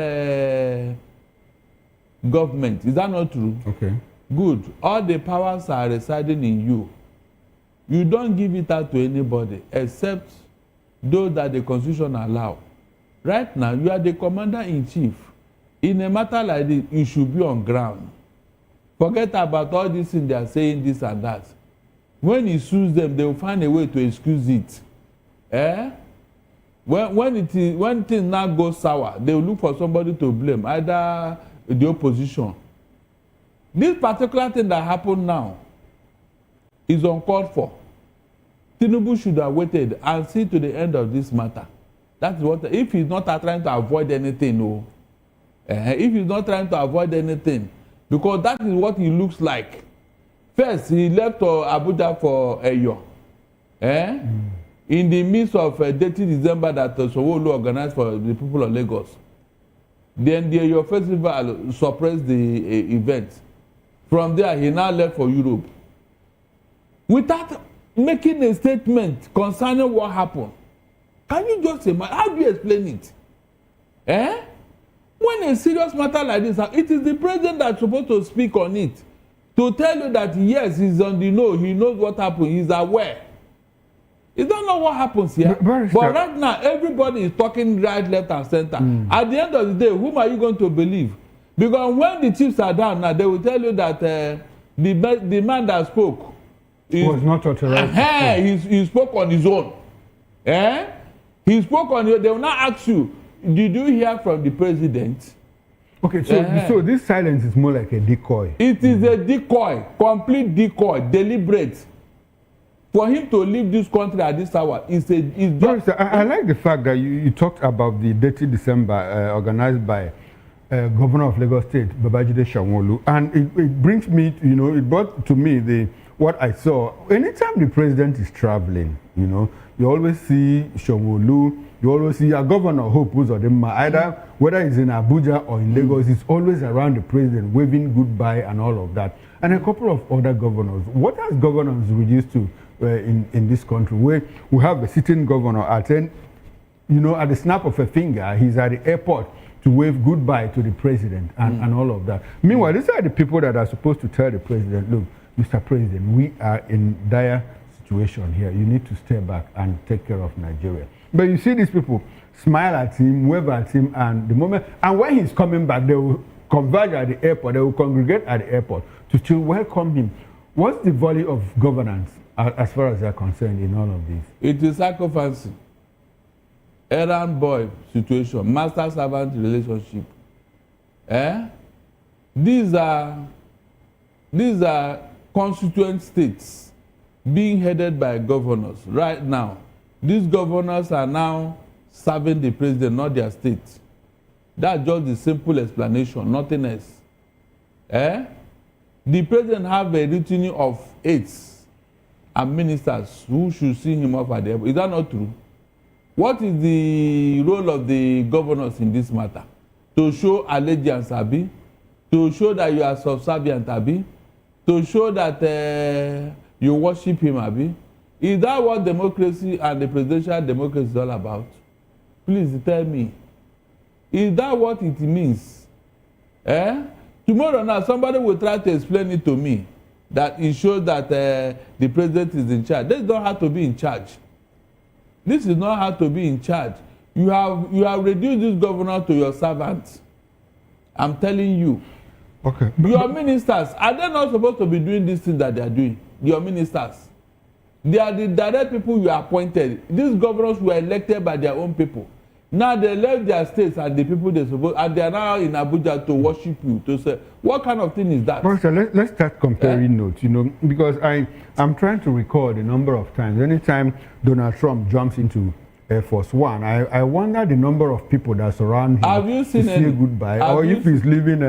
government. Is that not true? Okay. Good. All the powers are residing in you. You don't give it out to anybody except those that the Constitution allow. Right now, you are the commander-in-chief. In a matter like this, you should be on ground. Forget about all these things they are saying, this and that. When he sues them, they will find a way to excuse it. When things now go sour, they will look for somebody to blame. Either the opposition. This particular thing that happened now is uncalled for. Tinubu should have waited and see to the end of this matter. That's what, if he's not trying to avoid anything, no. If he's not trying to avoid anything, because that is what he looks like. First, he left Abuja for Eyo. In the midst of 30 December that Sowolu organized for the people of Lagos. Then the Eyo Festival suppressed the event. From there, he now left for Europe. Without making a statement concerning what happened. Can you just imagine? How do you explain it? When a serious matter like this, it is the president that's supposed to speak on it. To tell you that, yes, he's on the know, he knows what happened, he's aware. You don't know what happens here. But right now, everybody is talking right, left, and center. At the end of the day, whom are you going to believe? Because when the chiefs are down now, they will tell you that the man that spoke was not authorized. He spoke on his own. He spoke on your. They will not ask you, did you hear from the president? Okay, so this silence is more like a decoy. It is a decoy, complete decoy, deliberate. For him to leave this country at this hour is I like the fact that you talked about the 30 December organized by Governor of Lagos State, Babajide Sanwo-Olu, and it brings me, it brought to me what I saw. Anytime the president is traveling, you always see Sanwo-Olu, you always see a governor, Hope Uzodinma, either whether he's in Abuja or in Lagos, he's always around the president, waving goodbye and all of that. And a couple of other governors. What has governors reduced to in this country, where we have a sitting governor at the snap of a finger, he's at the airport to wave goodbye to the president and all of that. Meanwhile, these are the people that are supposed to tell the president, look, Mr. President, we are in dire situation here. You need to stay back and take care of Nigeria. But you see these people smile at him, wave at him, and when he's coming back, they will converge at the airport, they will congregate at the airport to still welcome him. What's the value of governance as far as they're concerned in all of this? It is sacrificing. Errand boy situation, master-servant relationship. These are constituent states being headed by governors right now. These governors are now serving the president, not their state. That's just the simple explanation, nothing else. The president have a routine of aides and ministers who should see him off at the airport. Is that not true? What is the role of the governors in this matter? To show allegiance, abi? To show that you are subservient, abi? To show that you worship him, abi? Is that what democracy and the presidential democracy is all about? Please tell me. Is that what it means? Tomorrow now, somebody will try to explain it to me that it shows that the president is in charge. This don't have to be in charge. This is not how to be in charge. You have reduced this governor to your servant. I'm telling you. Okay. Your ministers, are they not supposed to be doing this thing that they are doing? Your ministers. They are the direct people you appointed. These governors were elected by their own people. Now they left their states and the people they suppose, and they are now in Abuja to worship you, to say, what kind of thing is that? But let's start comparing notes, because I'm trying to recall the number of times. Anytime Donald Trump jumps into Air Force One, I wonder the number of people that surround him have you seen to say goodbye, or if he's leaving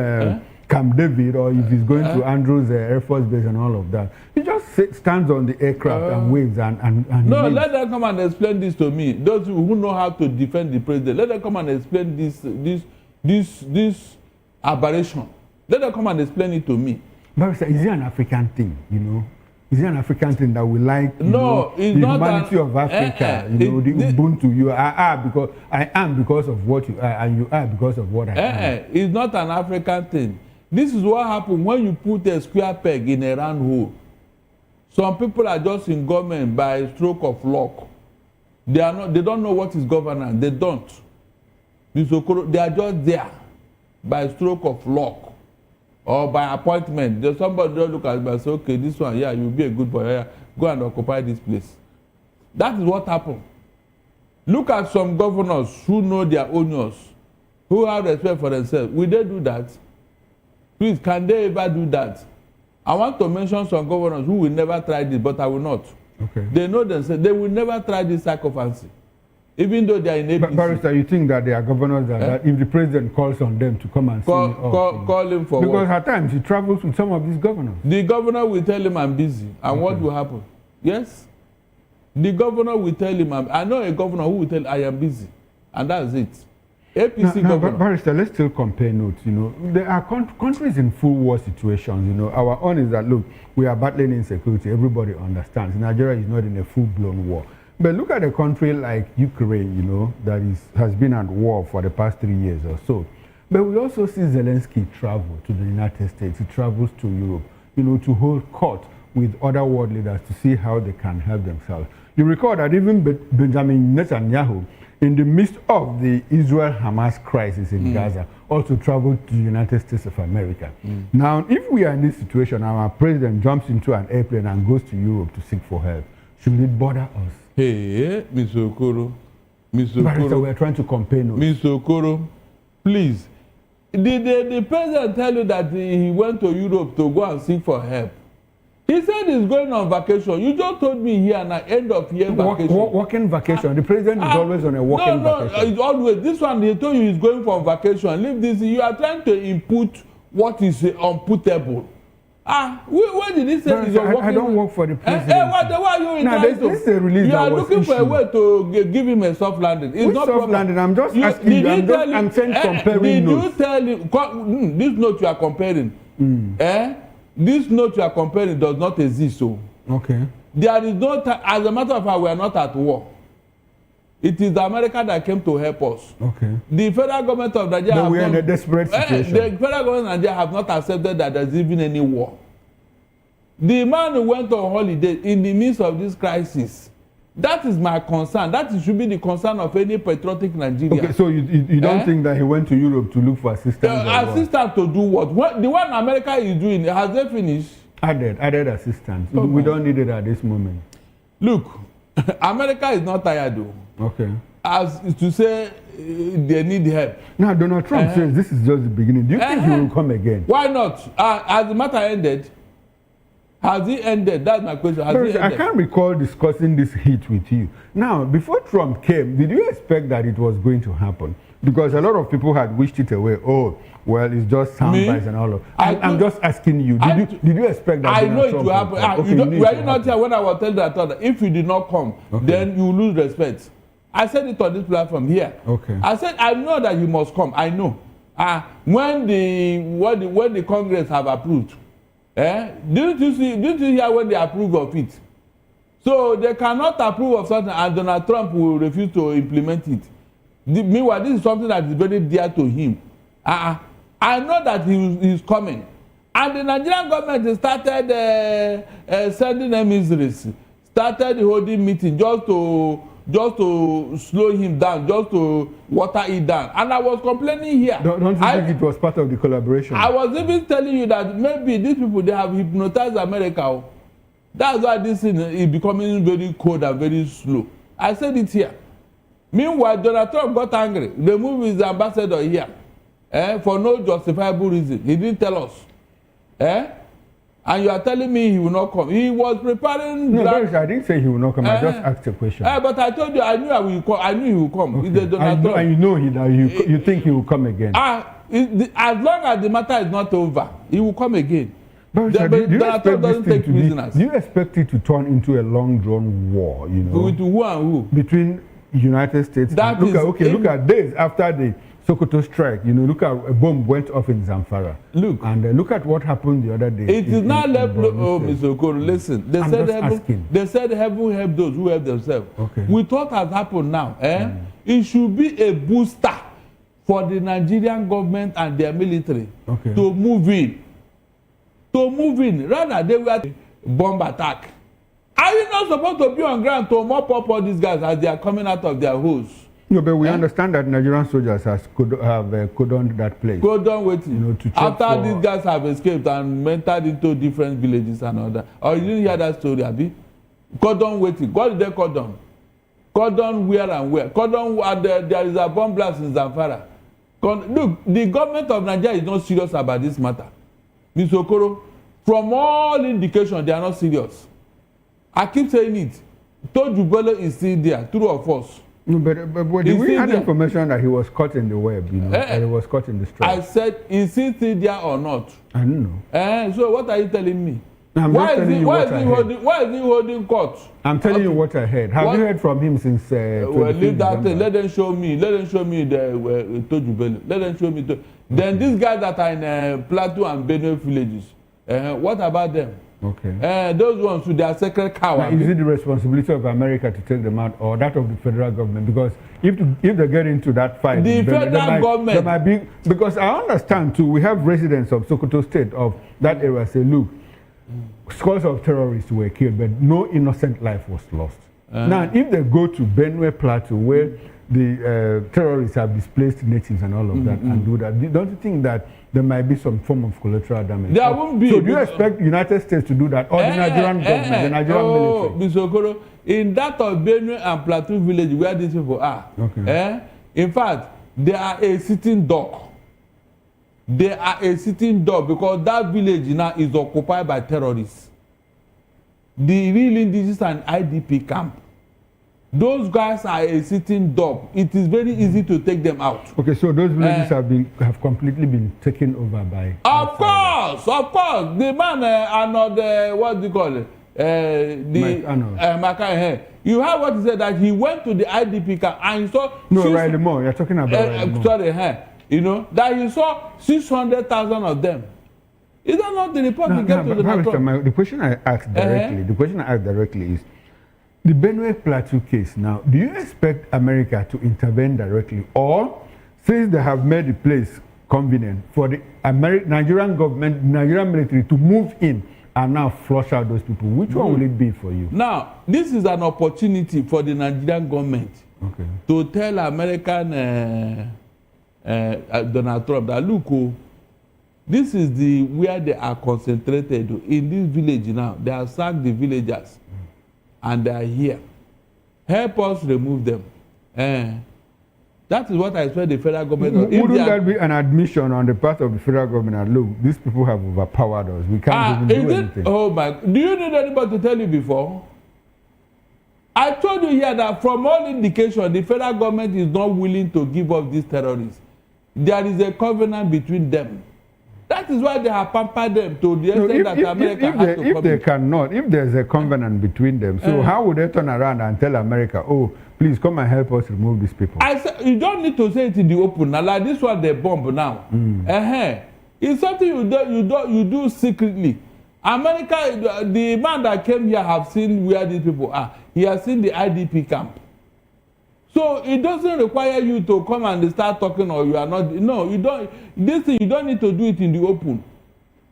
Camp David, or if he's going to Andrews Air Force Base and all of that. He just stands on the aircraft and waves and no, let them come and explain this to me. Those who know how to defend the president, let them come and explain this aberration. Let them come and explain it to me. But is it an African thing, Is it an African thing that we like? No, it's the not humanity of Africa. The Ubuntu. You are because I am because of what you are, and you are because of what I am. It's not an African thing. This is what happens when you put a square peg in a round hole. Some people are just in government by stroke of luck. They don't know what is governance. They don't. They are just there by stroke of luck or by appointment. There's somebody just look at it and say, okay, this one, yeah, you'll be a good boy. Yeah, go and occupy this place. That is what happened. Look at some governors who know their onions, who have respect for themselves. Will they do that? Please, can they ever do that? I want to mention some governors who will never try this, but I will not. Okay. They know themselves. They will never try this sycophancy, even though they are in APC. Barrister, you think that there are governors that if the president calls on them to come and call him for because what? at times he travels with some of these governors. The governor will tell him I'm busy, and what will happen? Yes, the governor will tell him I know a governor who will tell I am busy, and that's it. APC governor. Barrister, let's still compare notes. You know, there are countries in full war situations. You know, our own is that look, we are battling insecurity. Everybody understands. Nigeria is not in a full-blown war. But look at a country like Ukraine. You know, that has been at war for the past 3 years or so. But we also see Zelensky travel to the United States. He travels to Europe. You know, to hold court with other world leaders to see how they can help themselves. You recall that even Benjamin Netanyahu, in the midst of the Israel-Hamas crisis in Gaza, also traveled to the United States of America. Now, if we are in this situation, our president jumps into an airplane and goes to Europe to seek for help, should it bother us? Hey, Mr. Okoro. Barrister, we're trying to compare notes. Mr. Okoro, please. Did the president tell you that he went to Europe to go and seek for help? He said he's going on vacation. You just told me here an end of year vacation. Walking vacation. The president is always on a walking vacation. No, always. This one, he told you he's going for vacation. Leave this. You are trying to input what is unputable. Where did he say he's on walking? I don't work for the president. Why are you trying to? This is a release you are looking for a way to give him a soft landing. It's not soft landing? I'm just asking you. I'm saying comparing notes. Did you tell him? This note you are comparing. This note you are comparing does not exist. So okay, there is no as a matter of fact, we are not at war. It is America that came to help us. Okay. The federal government of Nigeria. But we are in a desperate situation. The federal government of Nigeria have not accepted that there is even any war. The man who went on holiday in the midst of this crisis. That is my concern. That should be the concern of any patriotic Nigerian. Okay, so you don't think that he went to Europe to look for assistance? Assistance to do what? The one America is doing, has they finished? Added assistance. Okay. We don't need it at this moment. Look, America is not tired though. Okay. As to say they need help. Now, Donald Trump says this is just the beginning. Do you think he will come again? Why not? Has the matter ended? Has he ended? That's my question. Has he ended? I can't recall discussing this heat with you. Now, before Trump came, did you expect that it was going to happen? Because a lot of people had wished it away. Oh, well, it's just sound bites and all of. I'm just asking you. Did you expect that? I know it will happen. Were you not here when I was telling that if you did not come, then you lose respect? I said it on this platform here. Okay. I said I know that you must come. I know. When the Congress have approved. Didn't you hear when they approve of it? So they cannot approve of something and Donald Trump will refuse to implement it. Meanwhile, this is something that is very dear to him. I know that he's coming. And the Nigerian government started sending emissaries, started holding meeting just to slow him down, just to water it down. And I was complaining here. Don't you think it was part of the collaboration? I was even telling you that maybe these people, they have hypnotized America. That's why this thing is becoming very cold and very slow. I said it here. Meanwhile, Donald Trump got angry. They moved his ambassador here for no justifiable reason. He didn't tell us. And you are telling me he will not come. He was preparing. No, I didn't say he will not come. I just asked a question. But I told you I knew I knew he will come. Okay. It's Donald Trump. And you know you think he will come again. As long as the matter is not over, he will come again. But do you Donald Trump doesn't take prisoners. Do you expect it to turn into a long-drawn war? You know, with who and who? Between United States. Look at days after the Sokoto strike, you know, look at a bomb went off in Zamfara. Look. And look at what happened the other day. It is not left. Oh, Mr. Okoro, listen. They said heaven help those who help themselves. Okay. With what has happened now, it should be a booster for the Nigerian government and their military to move in. Rather, they were bomb attack. Are you not supposed to be on ground to mop up all these guys as they are coming out of their holes? No, but we understand that Nigerian soldiers have cordoned that place. Cordon waiting. You know, to check after these guys have escaped and entered into different villages and all that. Or you didn't hear that story, Abi? Cordon waiting. What did they cordon? Cordon where and where? Cordon there is a bomb blast in Zamfara. Look, the government of Nigeria is not serious about this matter. Mr. Okoro, from all indications, they are not serious. I keep saying it. Tojubelo is still there, two of us. No, but we had information that he was caught in the web, you know, that he was caught in the strike. I said, is he still there or not? I don't know. So what are you telling me? Why is he holding court? I'm telling you what I heard. Have you heard from him since well, leave that thing. Let them show me. Let them show me the Tojubelo. Let them show me. Then these guys that are in Plateau and Benue villages, what about them? Okay. Those ones with their sacred cow. Now, is it the responsibility of America to take them out, or that of the federal government? Because if they get into that fight, the federal government, there might be, because I understand too, we have residents of Sokoto State of that area say, look, scores of terrorists were killed, but no innocent life was lost. Now, if they go to Benue Plateau, where the terrorists have displaced natives and all of that, and do that, don't you think that there might be some form of collateral damage? There won't be. So do you expect United States to do that, or the Nigerian government, the Nigerian military? Mr. Okoro, in that of Benue and Plateau village where these people are, in fact, they are a sitting duck. They are a sitting duck because that village now is occupied by terrorists. The real indigenous and IDP camp. Those guys are a sitting duck. It is very easy to take them out. Okay, so those villages have completely been taken over by. Of course. The man and what do you call it? You have what he said that he went to the IDP camp and he saw. No, right more. You're talking about. Sorry, you know that you saw 600,000 of them. Is that not the report you get to the the question I asked directly, is the Benue Plateau case. Now, do you expect America to intervene directly, or since they have made the place convenient for the Nigerian government, Nigerian military to move in and now flush out those people? Which one will it be for you? Now, this is an opportunity for the Nigerian government to tell American Donald Trump that look, this is where they are concentrated in this village now. They have sacked the villagers and they are here. Help us remove them. That is what I expect the federal government. Wouldn't that be an admission on the part of the federal government? Look, these people have overpowered us. We can't even do anything. Oh my! Do you need anybody to tell you before? I told you here that from all indication, the federal government is not willing to give up these terrorists. There is a covenant between them. That is why they have pampered them to the extent that America has to come. If there's a covenant between them, so how would they turn around and tell America, oh, please come and help us remove these people? I said, you don't need to say it in the open. Now, like this one, they bomb now. It's something you do secretly. America, the man that came here have seen where these people are. He has seen the IDP camp. So it doesn't require you to come and start talking, or you are not. No, you don't. This thing, you don't need to do it in the open,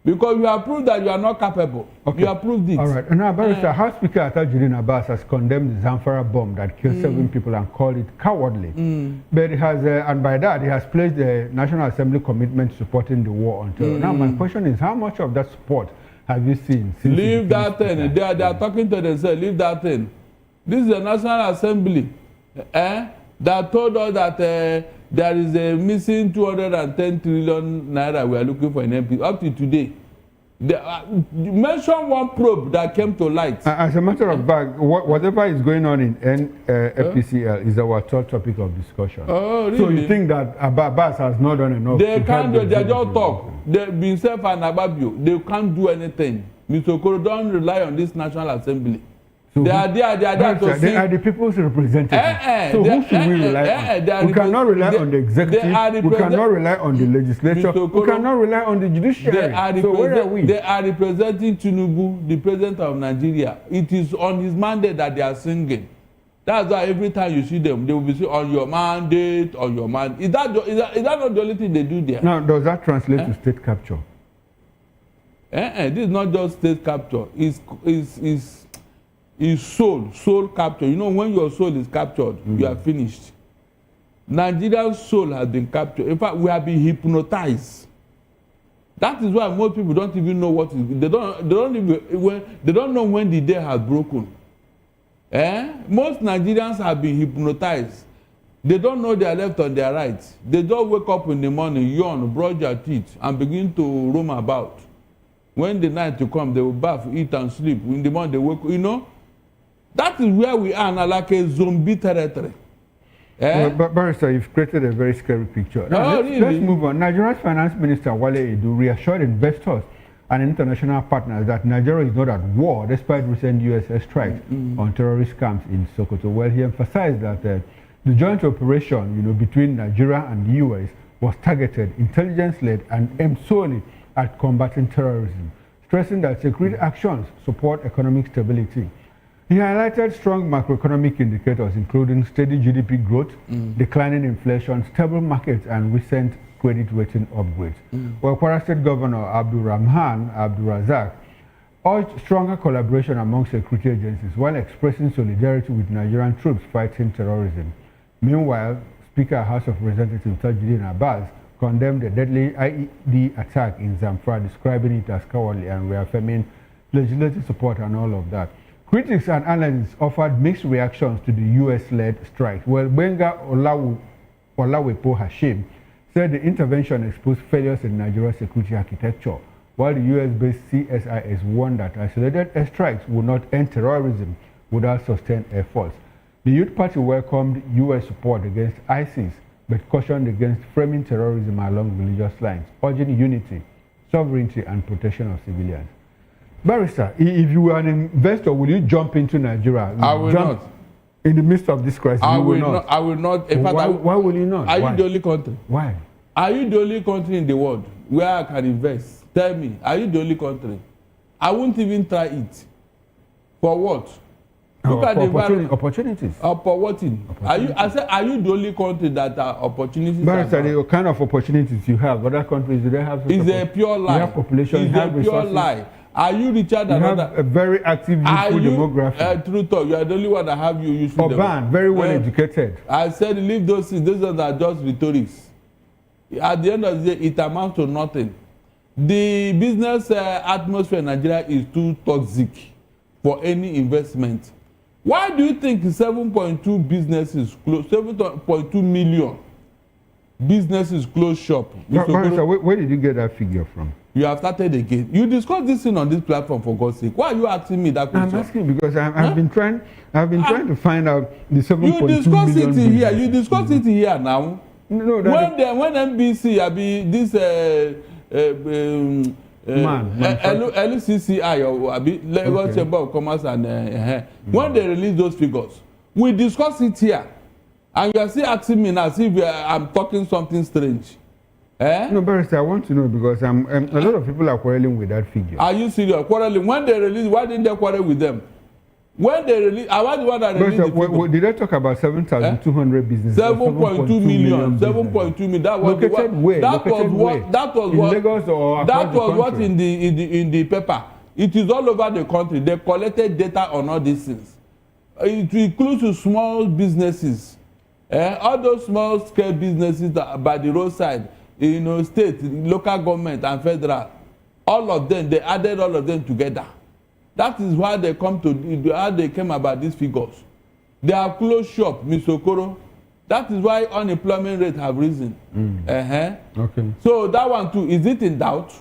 because you have proved that you are not capable. You have proved it. All right. And now, Barrister, House Speaker Atajuddin Abbas has condemned the Zamfara bomb that killed 7 people and called it cowardly. But it has, and by that, he has pledged the National Assembly commitment supporting the war on terror. Now, my question is, how much of that support have you seen? Leave that thing. They are talking to themselves. Leave that thing. This is the National Assembly. That told us that there is a missing 210 trillion naira we are looking for in MP. Up to today, mention one probe that came to light. As a matter of fact, whatever is going on in FPCL is our third topic of discussion. Oh, really? So you think that Abbas has not done enough? They can't do. They just talk. They be self and Ababio. They can't do anything. Mr. Okoro, don't rely on this National Assembly. So they are there to see. They are the people's representatives. So who should we rely on? We cannot rely on the executive. We cannot rely on the legislature. We cannot rely on the judiciary. So where are we? They are representing Tinubu, the president of Nigeria. It is on his mandate that they are singing. That's why every time you see them, they will be saying, on your mandate, on your mandate. Is that not the only thing they do there? Now, does that translate to state capture? This is not just state capture. It's soul capture. You know, when your soul is captured, you are finished. Nigerian soul has been captured. In fact, we have been hypnotized. That is why most people don't even know what is. They don't know when the day has broken. Most Nigerians have been hypnotized. They don't know their left or their right. They just wake up in the morning, yawn, brush their teeth, and begin to roam about. When the night to come, they will bath, eat, and sleep. In the morning, they wake. You know, that is where we are now, like a zombie territory. Well, but Barrister, you've created a very scary picture. Now, let's move on. Nigeria's Finance Minister Wale Edu reassured investors and international partners that Nigeria is not at war despite recent US strikes on terrorist camps in Sokoto. Well, he emphasized that the joint operation, between Nigeria and the US was targeted, intelligence-led, and aimed solely at combating terrorism, stressing that security actions support economic stability. He highlighted strong macroeconomic indicators, including steady GDP growth, declining inflation, stable markets, and recent credit rating upgrades. Well, Kwara State Governor Abdulrahman Abdulrazak urged stronger collaboration among security agencies while expressing solidarity with Nigerian troops fighting terrorism. Meanwhile, Speaker House of Representatives Tajuddin Abbas condemned the deadly IED attack in Zamfara, describing it as cowardly and reaffirming legislative support and all of that. Critics and analysts offered mixed reactions to the US-led strike. Well, Benga Olawepo Hashim said the intervention exposed failures in Nigeria's security architecture, while the US-based CSIS warned that isolated airstrikes would not end terrorism without sustained efforts. The Youth Party welcomed US support against ISIS, but cautioned against framing terrorism along religious lines, urging unity, sovereignty, and protection of civilians. Barrister, if you were an investor, will you jump into Nigeria? I will not. In the midst of this crisis, I will not. I will not. In fact, why will you not? Are you the only country? Why? Are you the only country in the world where I can invest? Tell me, are you the only country? I won't even try it. For what? Look at the opportunities. For what? I said, are you the only country that are opportunities? Barrister, the kind of opportunities you have, other countries, do they have? It's a pure lie. You have population, it's you have a pure resources. lie. Are you Richard you another? Have a very active youthful demography. True talk. You are the only one that have you useful. Urban, very well educated. I said leave those things. Those are just rhetorics. At the end of the day, it amounts to nothing. The business atmosphere in Nigeria is too toxic for any investment. Why do you think 7.2 businesses close? 7.2 million businesses close shop? Barrister, where did you get that figure from? You have started again. You discussed this thing on this platform, for God's sake. Why are you asking me that question? I'm asking because I've been trying to find out the 7.2 million. You discuss it here. You discuss it here now. No, when NBC, I be this LCCI or Lagos Chamber of Commerce and when they release those figures, we discuss it here, and you are still asking me now as if I'm talking something strange. No, Barrister, I want to know because a lot of people are quarreling with that figure. Are you serious? Quarreling? When they release, why didn't they quarrel with them? When they release, I was the one that released the figure. Did they talk about 7,200 businesses? 7.2 million. 7.2 million. That was located where? That was what. In Lagos or that was what in the paper. It is all over the country. They collected data on all these things. It includes small businesses, all those small scale businesses that by the roadside. State, local government, and federal, all of them, they added all of them together. That is why they how they came about these figures. They have closed shop, Ms. Okoro. That is why unemployment rate have risen. Okay. So that one too, is it in doubt?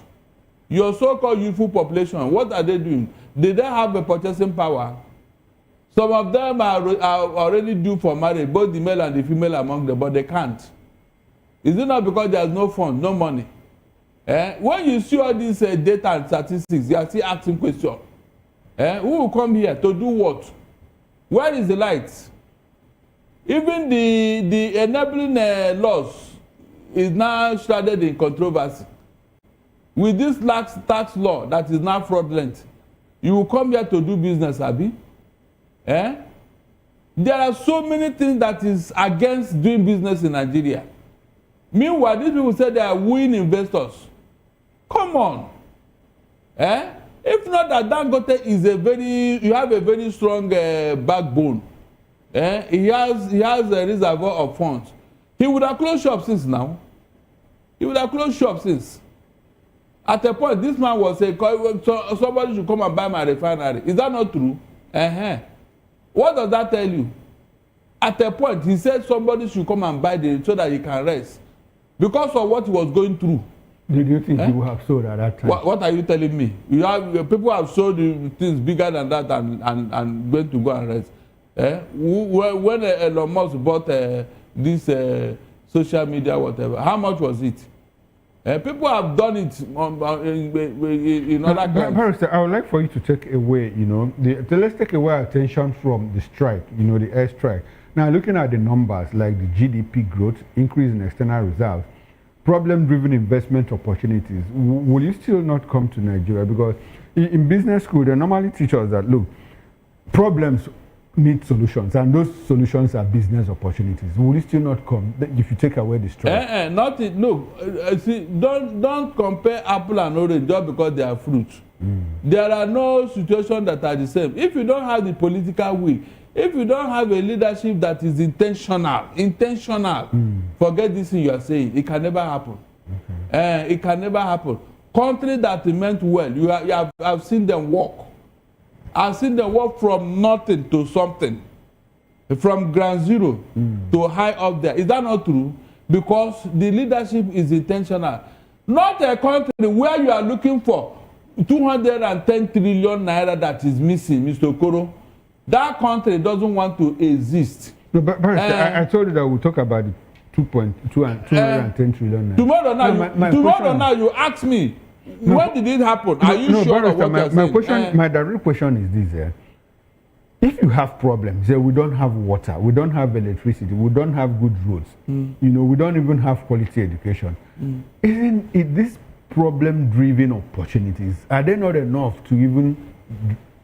Your so-called youthful population, what are they doing? Did they have a purchasing power? Some of them are already due for marriage, both the male and the female among them, but they can't. Is it not because there is no funds, no money? When you see all these data and statistics, you are still asking questions. Who will come here to do what? Where is the light? Even the enabling laws is now shrouded in controversy. With this tax law that is now fraudulent, you will come here to do business, Abi? There are so many things that is against doing business in Nigeria. Meanwhile, these people say they are wooing investors. Come on. If not that Dangote is you have a very strong backbone. He has a reservoir of funds. He would have closed shop since now. He would have closed shop since. At a point, this man was saying, somebody should come and buy my refinery. Is that not true? What does that tell you? At a point, he said somebody should come and buy so that he can rest. Because of what he was going through. Did you think you have sold at that time? What are you telling me? You have people have sold things bigger than that and going to go and rest. When Elon Musk bought this social media, whatever, how much was it? People have done it in other countries. Barrister, I would like for you to take away, let's take away attention from the strike, the air strike. Now, looking at the numbers like the GDP growth, increase in external reserves, problem-driven investment opportunities, will you still not come to Nigeria? Because in business school, they normally teach us that, look, problems need solutions, and those solutions are business opportunities. Will you still not come if you take away the strike? See, don't compare apple and orange just because they are fruits. There are no situations that are the same. If you don't have the political will, if you don't have a leadership that is intentional, forget this thing you are saying. It can never happen. It can never happen. Country that meant well, I've seen them walk. I've seen them walk from nothing to something, from ground zero to high up there. Is that not true? Because the leadership is intentional. Not a country where you are looking for 210 trillion naira that is missing, Mr. Okoro. That country doesn't want to exist. No, but I told you that we'll talk about the 210 trillion naira. Tomorrow now you ask me, when did it happen? Are you sure of what you're saying? My direct question is this. If you have problems, we don't have water, we don't have electricity, we don't have good roads, we don't even have quality education. Isn't it this problem-driven opportunities, are they not enough to even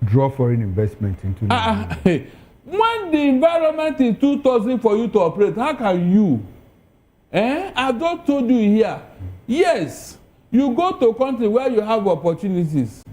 draw foreign investment into Nigeria? When the environment is too toxic for you to operate, how can you? I've just told you here. Yes, you go to a country where you have opportunities,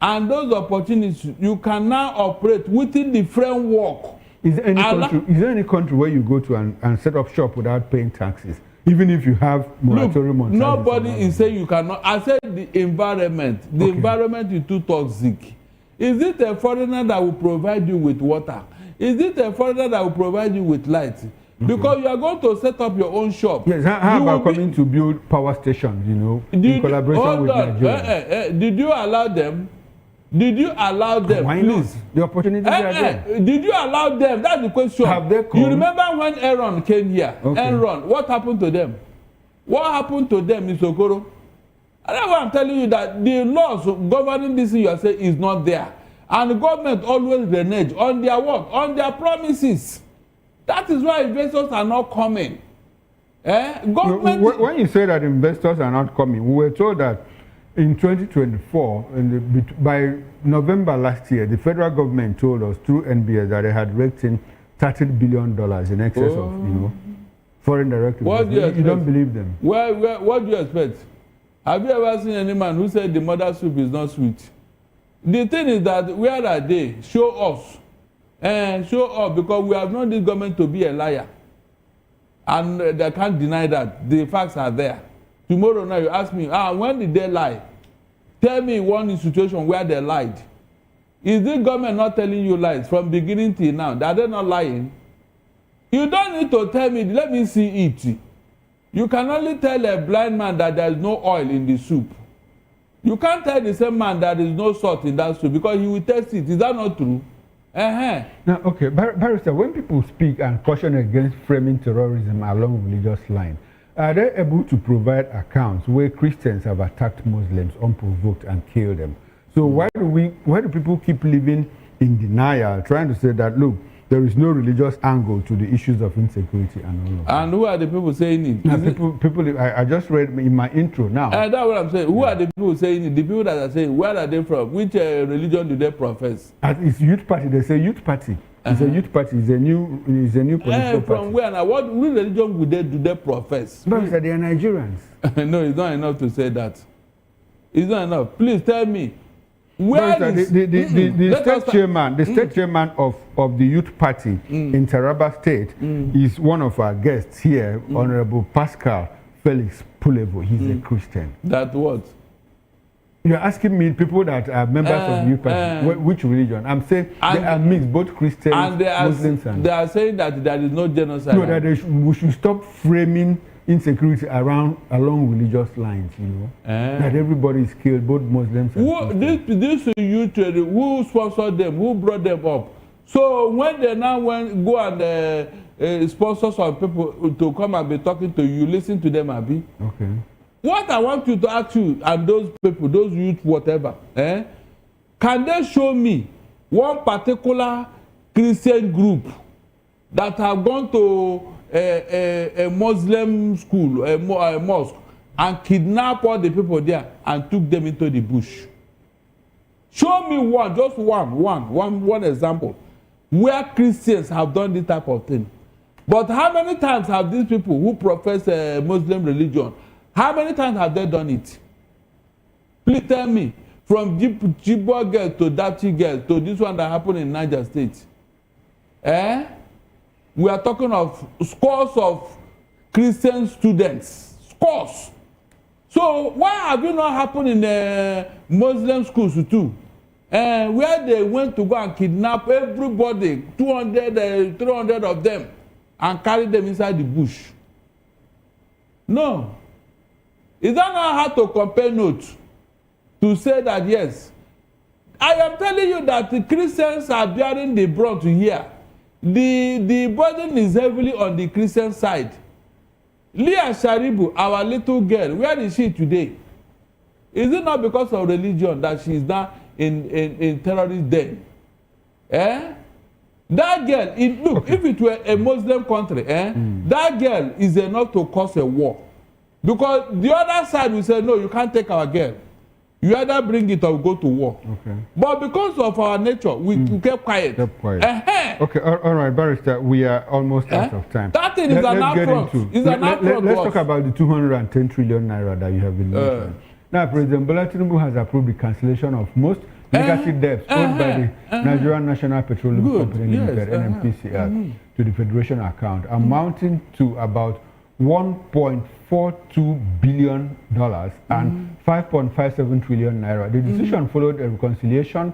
and those opportunities you can now operate within the framework. Is there any country where you go to and set up shop without paying taxes, even if you have moratorium on taxes? Nobody is saying you cannot. I said the environment. The environment is too toxic. Is it a foreigner that will provide you with water? Is it a foreigner that will provide you with light? Because you are going to set up your own shop. Yes, how about coming to build power stations, in collaboration with Nigeria? Did you allow them? Did you allow them? Why not? The opportunities are there. Did you allow them? That's the question. Have they come? You remember when Aaron came here? Aaron, what happened to them? What happened to them, Mr. Okoro? And that's why I'm telling you that the laws governing this thing you are saying is not there. And the government always renege on their work, on their promises. That is why investors are not coming. When you say that investors are not coming, we were told that in 2024, by November last year, the federal government told us through NBS that they had raked in $30 billion in excess of, foreign direct investment. You don't believe them? What do you expect? Have you ever seen any man who said the mother soup is not sweet? The thing is that where are they? Show us. Show up, because we have known this government to be a liar. And they can't deny that. The facts are there. Tomorrow now you ask me, when did they lie? Tell me one situation where they lied. Is the government not telling you lies from beginning till now? Are they not lying? You don't need to tell me, let me see it. You can only tell a blind man that there is no oil in the soup. You can't tell the same man that there is no salt in that soup, because he will test it. Is that not true? Now, okay, Barrister, when people speak and caution against framing terrorism along religious lines, are they able to provide accounts where Christians have attacked Muslims unprovoked and killed them? So why do people keep living in denial, trying to say that, look, there is no religious angle to the issues of insecurity and all of that? And who are the people saying it? People, I just read in my intro now. That's what I'm saying. Who are the people saying it? The people that are saying, where are they from? Which religion do they profess? It's youth party. They say youth party. It's a youth party. It's a new political party. From where now? What religion do they profess? But they are Nigerians. No, it's not enough to say that. It's not enough. Please tell me. Where is the state chairman of the youth party in Taraba State is one of our guests here, Honorable Pascal Felix Pulevo. He's a Christian. That what? You're asking me people that are members of the youth party, which religion? I'm saying they are mixed, both Christians, Muslims, and they are saying that there is no genocide. No, that we should stop framing insecurity along religious lines, you know, that everybody is killed, both Muslims and This youth, who sponsored them, who brought them up? So when they now go and sponsor some people to come and be talking to you, listen to them, Abi. Okay. What I want you to ask you and those people, those youth, whatever, can they show me one particular Christian group that have gone to a Muslim school, a mosque, and kidnapped all the people there and took them into the bush? Show me one, just one example where Christians have done this type of thing. But how many times have these people who profess a Muslim religion, how many times have they done it? Please tell me, from Chibok girl to Dapchi girl to this one that happened in Niger State. We are talking of scores of Christian students. Scores. So why have it not happened in Muslim schools too? Where they went to go and kidnap everybody, 200, 300 of them, and carry them inside the bush. No. Is that not how to compare notes? To say that yes, I am telling you that the Christians are bearing the brunt here. The burden is heavily on the Christian side. Leah Sharibu, our little girl, where is she today? Is it not because of religion that she is now in terrorist den? That girl, look, if it were a Muslim country, that girl is enough to cause a war. Because the other side will say, no, you can't take our girl. You either bring it or go to war. Okay. But because of our nature, we kept quiet. Okay, all right, Barrister, we are almost out of time. That thing is an affront. Let's talk about the 210 trillion naira that you have been mentioning. Now, President Bola Tinubu has approved the cancellation of most legacy debts owed by the Nigerian National Petroleum Company Limited, NNPCL, to the Federation account, amounting to about $1.42 billion and 5.57 trillion naira. The decision followed a reconciliation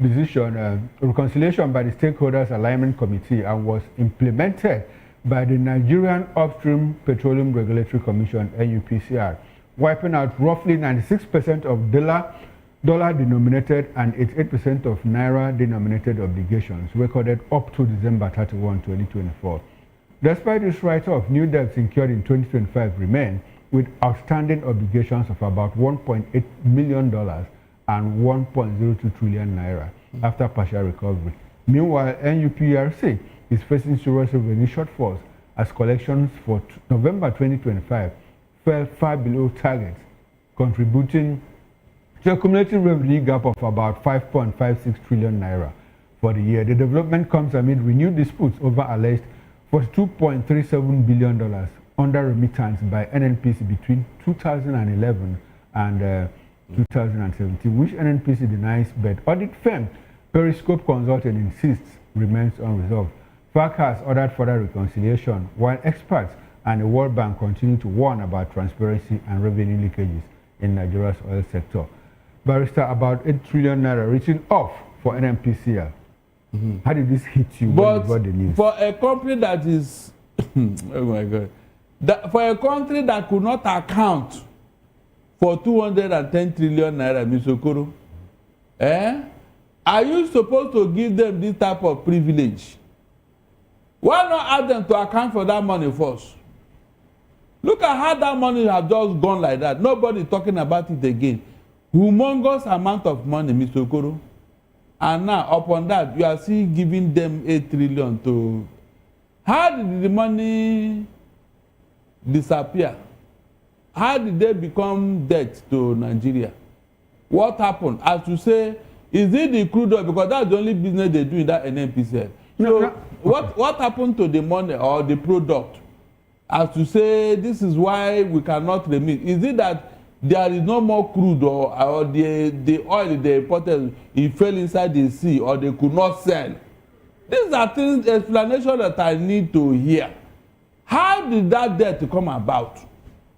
by the Stakeholders Alignment Committee and was implemented by the Nigerian Upstream Petroleum Regulatory Commission, NUPCR, wiping out roughly 96% of dollar-denominated and 88% of naira-denominated obligations recorded up to December 31, 2024. Despite this write-off, new debts incurred in 2025 remain, with outstanding obligations of about $1.8 million and 1.02 trillion naira after partial recovery. Meanwhile, NUPRC is facing serious revenue shortfalls as collections for November 2025 fell far below targets, contributing to a cumulative revenue gap of about 5.56 trillion naira for the year. The development comes amid renewed disputes over alleged $42.37 billion under remittance by NNPC between 2011 and 2017, which NNPC denies, but audit firm Periscope Consulting insists remains unresolved. FAC has ordered further reconciliation, while experts and the World Bank continue to warn about transparency and revenue leakages in Nigeria's oil sector. Barrister, about 8 trillion naira written off for NNPCL. How did this hit you when you got the news? For a company that is, oh my God, for a country that could not account for 210 trillion naira, Mr. Okoro, are you supposed to give them this type of privilege? Why not ask them to account for that money first? Look at how that money has just gone like that. Nobody talking about it again. Humongous amount of money, Mr. Okoro. And now, upon that, you are still giving them 8 trillion to... How did the money disappear? How did they become debt to Nigeria? What happened? As you say, is it the crude oil? Because that's the only business they do in that NNPCL. So, what happened to the money or the product? As to say, this is why we cannot remit. Is it that there is no more crude or the oil they imported, it fell inside the sea or they could not sell? These are things, explanation that I need to hear. How did that debt come about?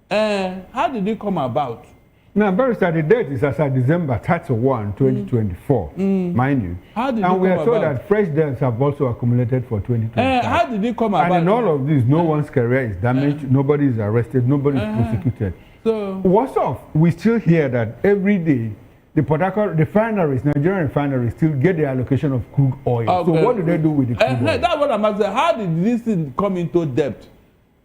How did it come about? Now, Barrister, the date is as of December 31, 2024, mind you. How did and we are told about? that fresh deaths have also accumulated for 2025. How did it come about? And in all of this, no one's career is damaged, nobody is arrested, nobody is prosecuted. So, what's up? We still hear that every day the Port Harcourt refineries, Nigerian refineries, still get the allocation of crude oil. So what do they do with the crude oil? That's what I'm asking. How did this thing come into debt?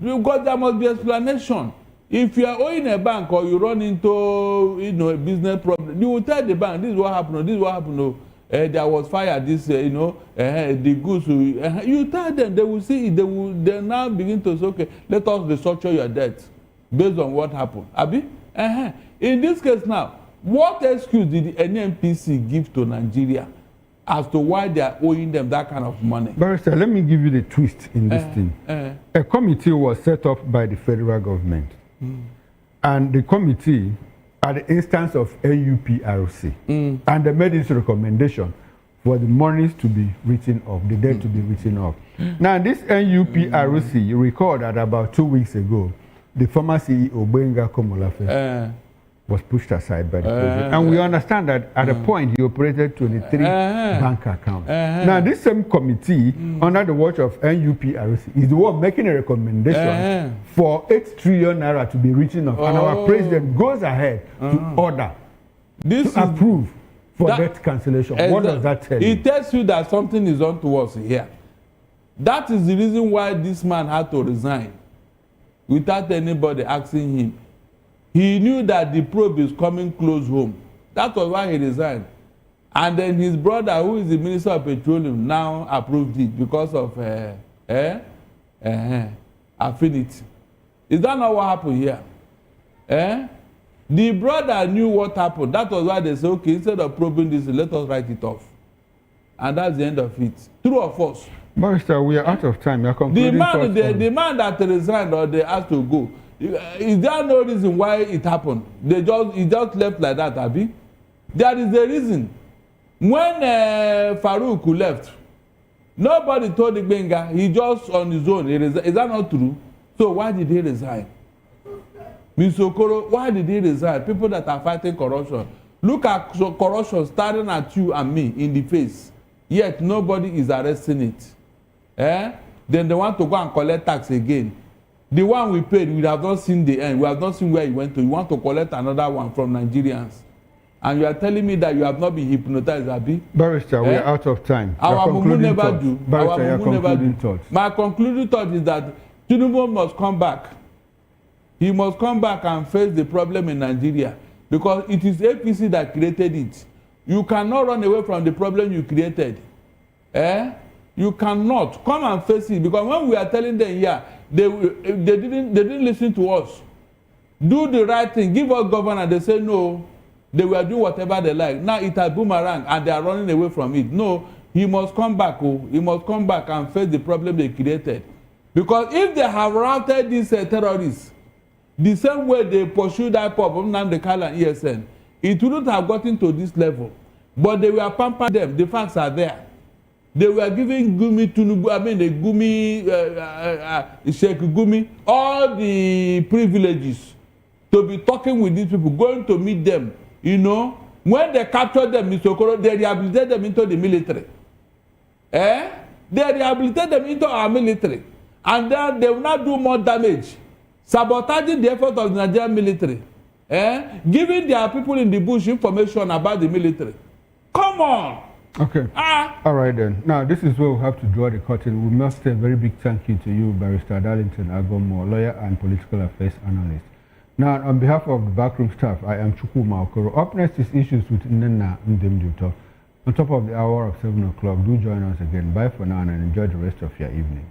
Because there must be explanation. If you are owing a bank or you run into a business problem, you will tell the bank, this is what happened, this is what happened. There was fire, this, the goods. You tell them, they will see it, they now begin to say, okay, let us restructure your debt based on what happened. Abi? In this case now, what excuse did the NNPC give to Nigeria as to why they are owing them that kind of money? Barrister, let me give you the twist in this thing. A committee was set up by the federal government. And the committee, at the instance of NUPRC, and they made this recommendation for the monies to be written off, the debt to be written off. Now, this NUPRC, you recall that about 2 weeks ago, the former CEO, Benga Komolafe, was pushed aside by the president. And we understand that at a point he operated 23 bank accounts. Now, this same committee, under the watch of NUPRC, is the one making a recommendation for 8 trillion naira to be written off. And our president goes ahead to order, to approve for debt cancellation. What does that tell you? It tells you that something is on to us here. That is the reason why this man had to resign without anybody asking him. He knew that the probe is coming close home. That was why he resigned. And then his brother, who is the Minister of Petroleum, now approved it because of affinity. Is that not what happened here? The brother knew what happened. That was why they said, okay, instead of probing this, let us write it off. And that's the end of it. True or false? Barrister, we are out of time. You're concluding the man that resigned or they asked to go, is there no reason why it happened? He just left like that, Abi? There is a reason. When Farouk left, nobody told the Benga. He just on his own. Is that not true? So why did he resign? Mr. Okoro, why did he resign? People that are fighting corruption. Look at corruption staring at you and me in the face. Yet nobody is arresting it. Then they want to go and collect tax again. The one we paid, we have not seen the end. We have not seen where he went to. You want to collect another one from Nigerians. And you are telling me that you have not been hypnotized, Abi? Barrister, we are out of time. Our Mumu never do. Barrister, your concluding thoughts. My concluding thought is that Tinubu must come back. He must come back and face the problem in Nigeria. Because it is APC that created it. You cannot run away from the problem you created. You cannot. Come and face it. Because when we are telling them, yeah, they didn't listen to us. Do the right thing. Give us governor. They say no. They will do whatever they like. Now it has boomerang and they are running away from it. No, he must come back. He must come back and face the problem they created. Because if they have routed these terrorists the same way they pursued that pop of Nnamdi Kanu and ESN, it wouldn't have gotten to this level. But they were pampering them. The facts are there. They were giving Gumi Tinubu, Sheikh Gumi, all the privileges to be talking with these people, going to meet them. You know, when they captured them, Mr. Okoro, they rehabilitated them into the military. They rehabilitated them into our military. And then they will not do more damage, sabotaging the effort of the Nigerian military. Giving their people in the bush information about the military. Come on. Okay. All right then. Now, this is where we have to draw the curtain. We must say a very big thank you to you, Barrister Darlington Agomo, lawyer and political affairs analyst. Now, on behalf of the backroom staff, I am Chukwu Maokoro. Up next is issues with Nnenna Ndemduto. On top of the hour of 7 o'clock, do join us again. Bye for now and enjoy the rest of your evening.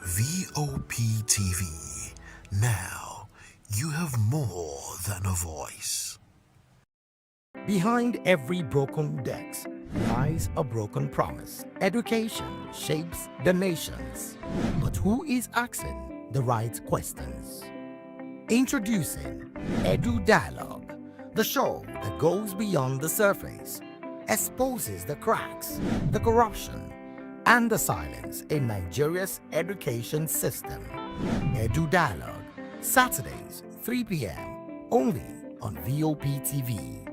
VOP TV. Now, you have more than a voice. Behind every broken desk lies a broken promise. Education shapes the nations. But who is asking the right questions? Introducing Edu Dialogue, the show that goes beyond the surface, exposes the cracks, the corruption, and the silence in Nigeria's education system. Edu Dialogue, Saturdays, 3 p.m., only on VOP TV.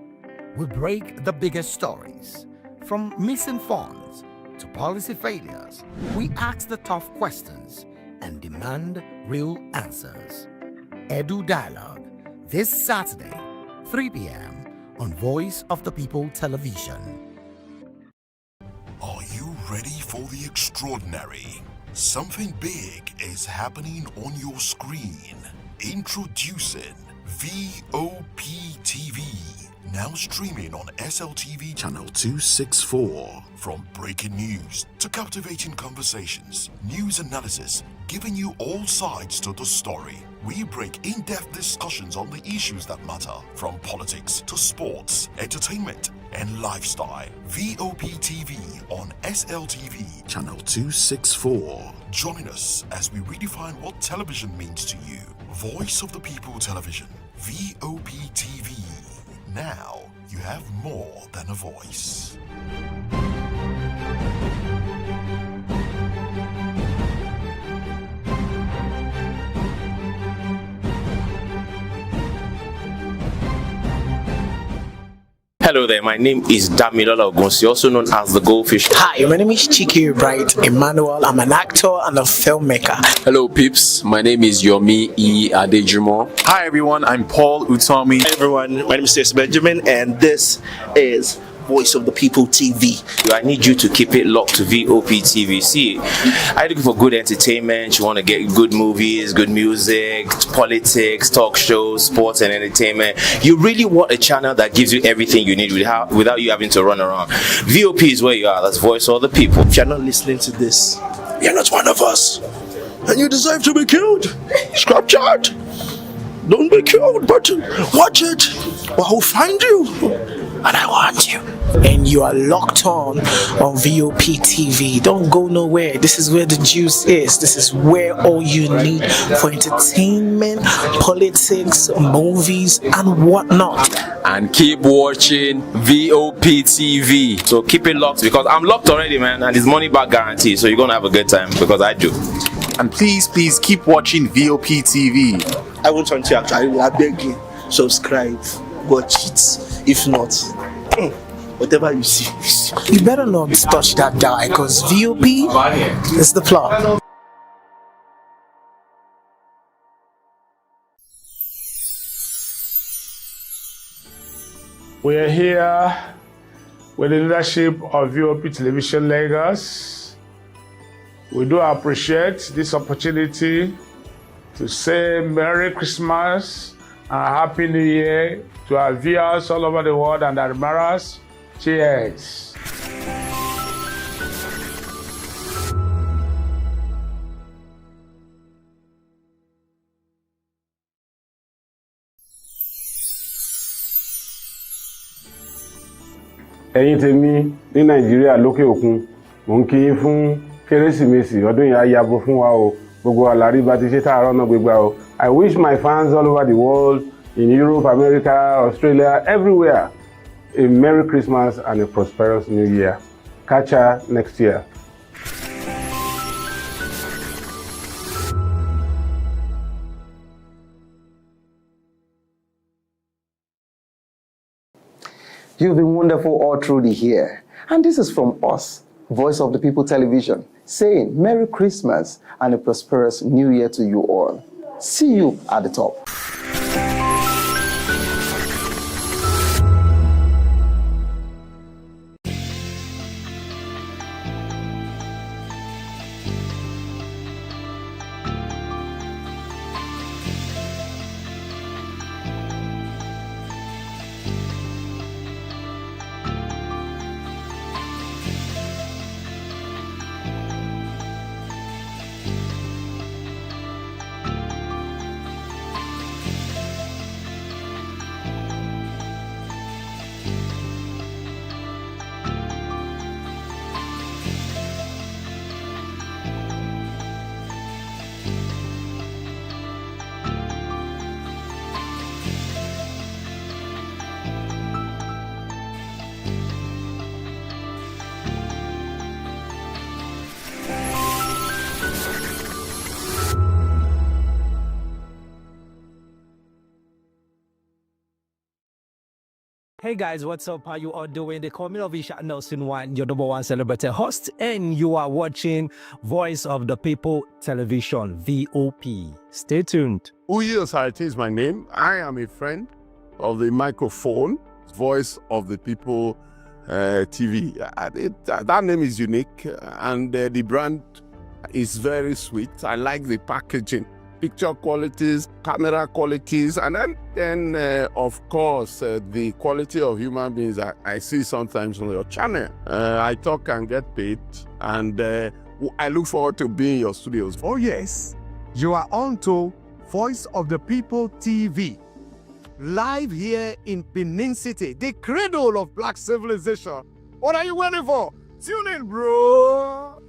We break the biggest stories, from missing funds to policy failures. We ask the tough questions and demand real answers. Edu Dialogue, this Saturday, 3 p.m. on Voice of the People Television. Are you ready for the extraordinary? Something big is happening on your screen. Introducing VOP TV. Now streaming on SLTV channel 264. From breaking news to captivating conversations, news analysis, giving you all sides to the story. We break in-depth discussions on the issues that matter, from politics to sports, entertainment, and lifestyle. VOP TV on SLTV channel 264. Join us as we redefine what television means to you. Voice of the People Television, VOP TV. Now you have more than a voice. Hello there, my name is Damilola Ogun, also known as the Goldfish. Hi, my name is Chiki Bright Emmanuel. I'm an actor and a filmmaker. Hello, peeps. My name is Yomi E. Adejumo. Hi everyone, I'm Paul Utomi. Hi everyone, my name is Stacey Benjamin, and this is Voice of the People TV. I need you to keep it locked to VOP TV. See, are you looking for good entertainment? You want to get good movies, good music, politics, talk shows, sports and entertainment. You really want a channel that gives you everything you need without you having to run around. VOP is where you are. That's Voice of the People. If you're not listening to this, you're not one of us, and you deserve to be killed. Scrap chat. Don't be killed, but watch it, or I'll find you, and I want you. And you are locked on VOP TV. Don't go nowhere. This is where the juice is. This is where all you need for entertainment, politics, movies, and whatnot. And keep watching VOP TV. So keep it locked, because I'm locked already, man, and it's money back guarantee. So you're gonna have a good time, because I do. And please keep watching VOP TV. I won't want you actually. I beg you, subscribe, watch it. If not, whatever you see. You better not touch that die, because VOP is the plot. We are here with the leadership of VOP Television Lagos. We do appreciate this opportunity to say Merry Christmas and Happy New Year to our viewers all over the world and admirers. Cheers. ẹ̀yin tèmi ní nàìjíríà lókè òkun mò ń kí yín fún kérésìmesì ọdún yìí á yabo fún wa o gbogbo àlàrí bá ti ṣe tààrọ̀ náà gbégbá o. I wish my fans all over the world, in Europe, America, Australia, everywhere, a Merry Christmas and a prosperous New Year. Catch ya next year. You've been wonderful all through the year. And this is from us, Voice of the People Television, saying Merry Christmas and a prosperous New Year to you all. See you at the top. Hey guys, what's up? How you all doing? They call me Ovisha Nelson One, your number one celebrity host, and you are watching Voice of the People Television, VOP. Stay tuned. Sympathises is my name. I am a friend of the microphone, Voice of the People TV. That name is unique, and the brand is very sweet. I like the packaging, picture qualities, camera qualities, and then of course, the quality of human beings that I see sometimes on your channel. I talk and get paid, and I look forward to being in your studios. Oh yes, you are on to Voice of the People TV. Live here in Benin City, the cradle of black civilization. What are you waiting for? Tune in, bro.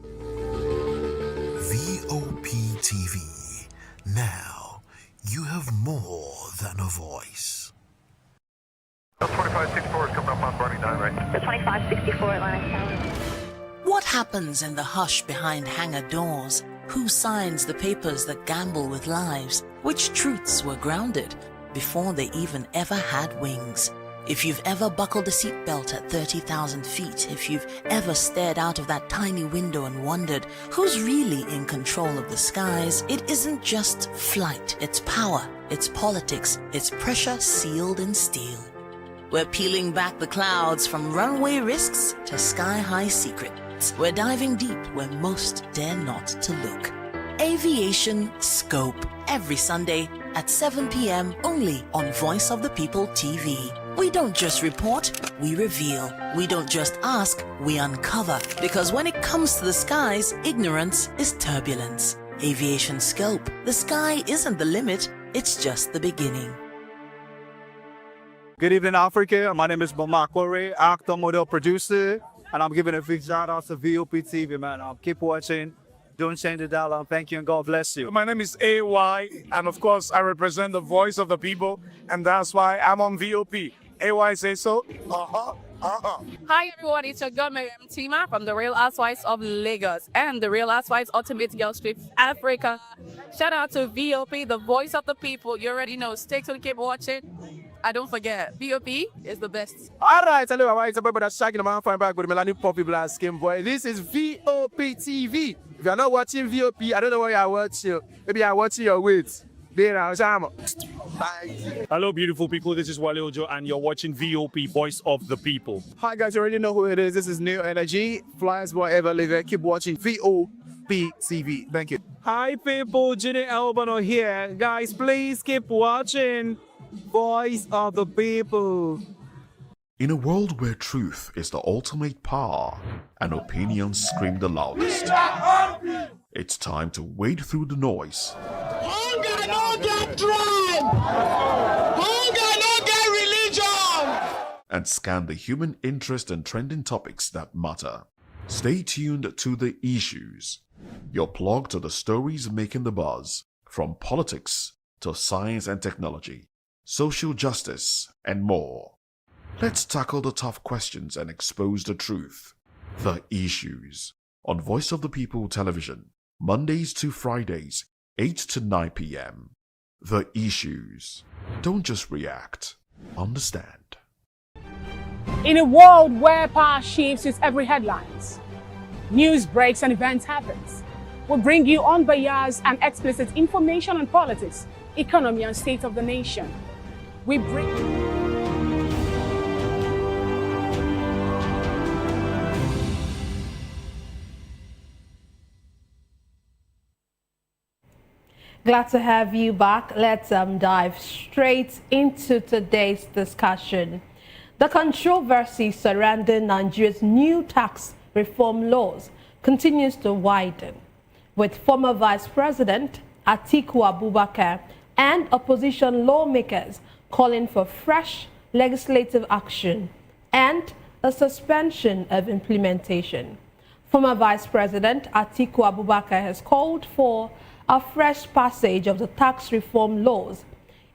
VOP TV. Now, you have more than a voice. 2564 is coming up on Barney 9, right? The 2564 Atlantic Tower. What happens in the hush behind hangar doors? Who signs the papers that gamble with lives? Which truths were grounded before they even ever had wings? If you've ever buckled a seatbelt at 30,000 feet, if you've ever stared out of that tiny window and wondered who's really in control of the skies, it isn't just flight, it's power, it's politics, it's pressure sealed in steel. We're peeling back the clouds from runway risks to sky-high secrets. We're diving deep where most dare not to look. Aviation Scope, every Sunday at 7 p.m. only on Voice of the People TV. We don't just report, we reveal. We don't just ask, we uncover. Because when it comes to the skies, ignorance is turbulence. Aviation Scope, the sky isn't the limit, it's just the beginning. Good evening, Africa. My name is Mama Kore, actor, model, producer, and I'm giving a big shout out to VOP TV, man. Keep watching. Don't change the dial. Thank you and God bless you. My name is AY, and of course, I represent the voice of the people, and that's why I'm on VOP. AY say so. Hi everyone, it's your girl Miriam Tima from the Real Housewives of Lagos and the Real Housewives Ultimate Girls Trip Africa. Shout out to VOP, the voice of the people. You already know. Stay tuned, keep watching. And don't forget, VOP is the best. All right, hello, all right, everybody that's shaking the man fine back with Melanie Poppy Blast Skin Boy. This is VOP TV. If you're not watching VOP, I don't know what you're watching. Maybe you're watching your weight. Hello, beautiful people. This is Wale Ojo, and you're watching VOP, Voice of the People. Hi, guys. You already know who it is. This is New Energy. Flyers, whatever, live it. Keep watching VOP TV. Thank you. Hi, people. Jenny Albano here. Guys, please keep watching Voice of the People. In a world where truth is the ultimate power and opinions scream the loudest, it's time to wade through the noise. Hunger no get tribe. Hunger no get religion. And scan the human interest and trending topics that matter. Stay tuned to The Issues, your plug to the stories making the buzz, from politics to science and technology, social justice, and more. Let's tackle the tough questions and expose the truth. The Issues on Voice of the People Television, Mondays to Fridays, 8 to 9 p.m. The Issues. Don't just react, understand. In a world where power shifts its every headlines, news breaks and events happens, we bring you unbiased and explicit information on politics, economy, and state of the nation. We bring... Glad to have you back. Let's dive straight into today's discussion. The controversy surrounding Nigeria's new tax reform laws continues to widen, with former Vice President Atiku Abubakar and opposition lawmakers calling for fresh legislative action and a suspension of implementation. Former Vice President Atiku Abubakar has called for a fresh passage of the tax reform laws,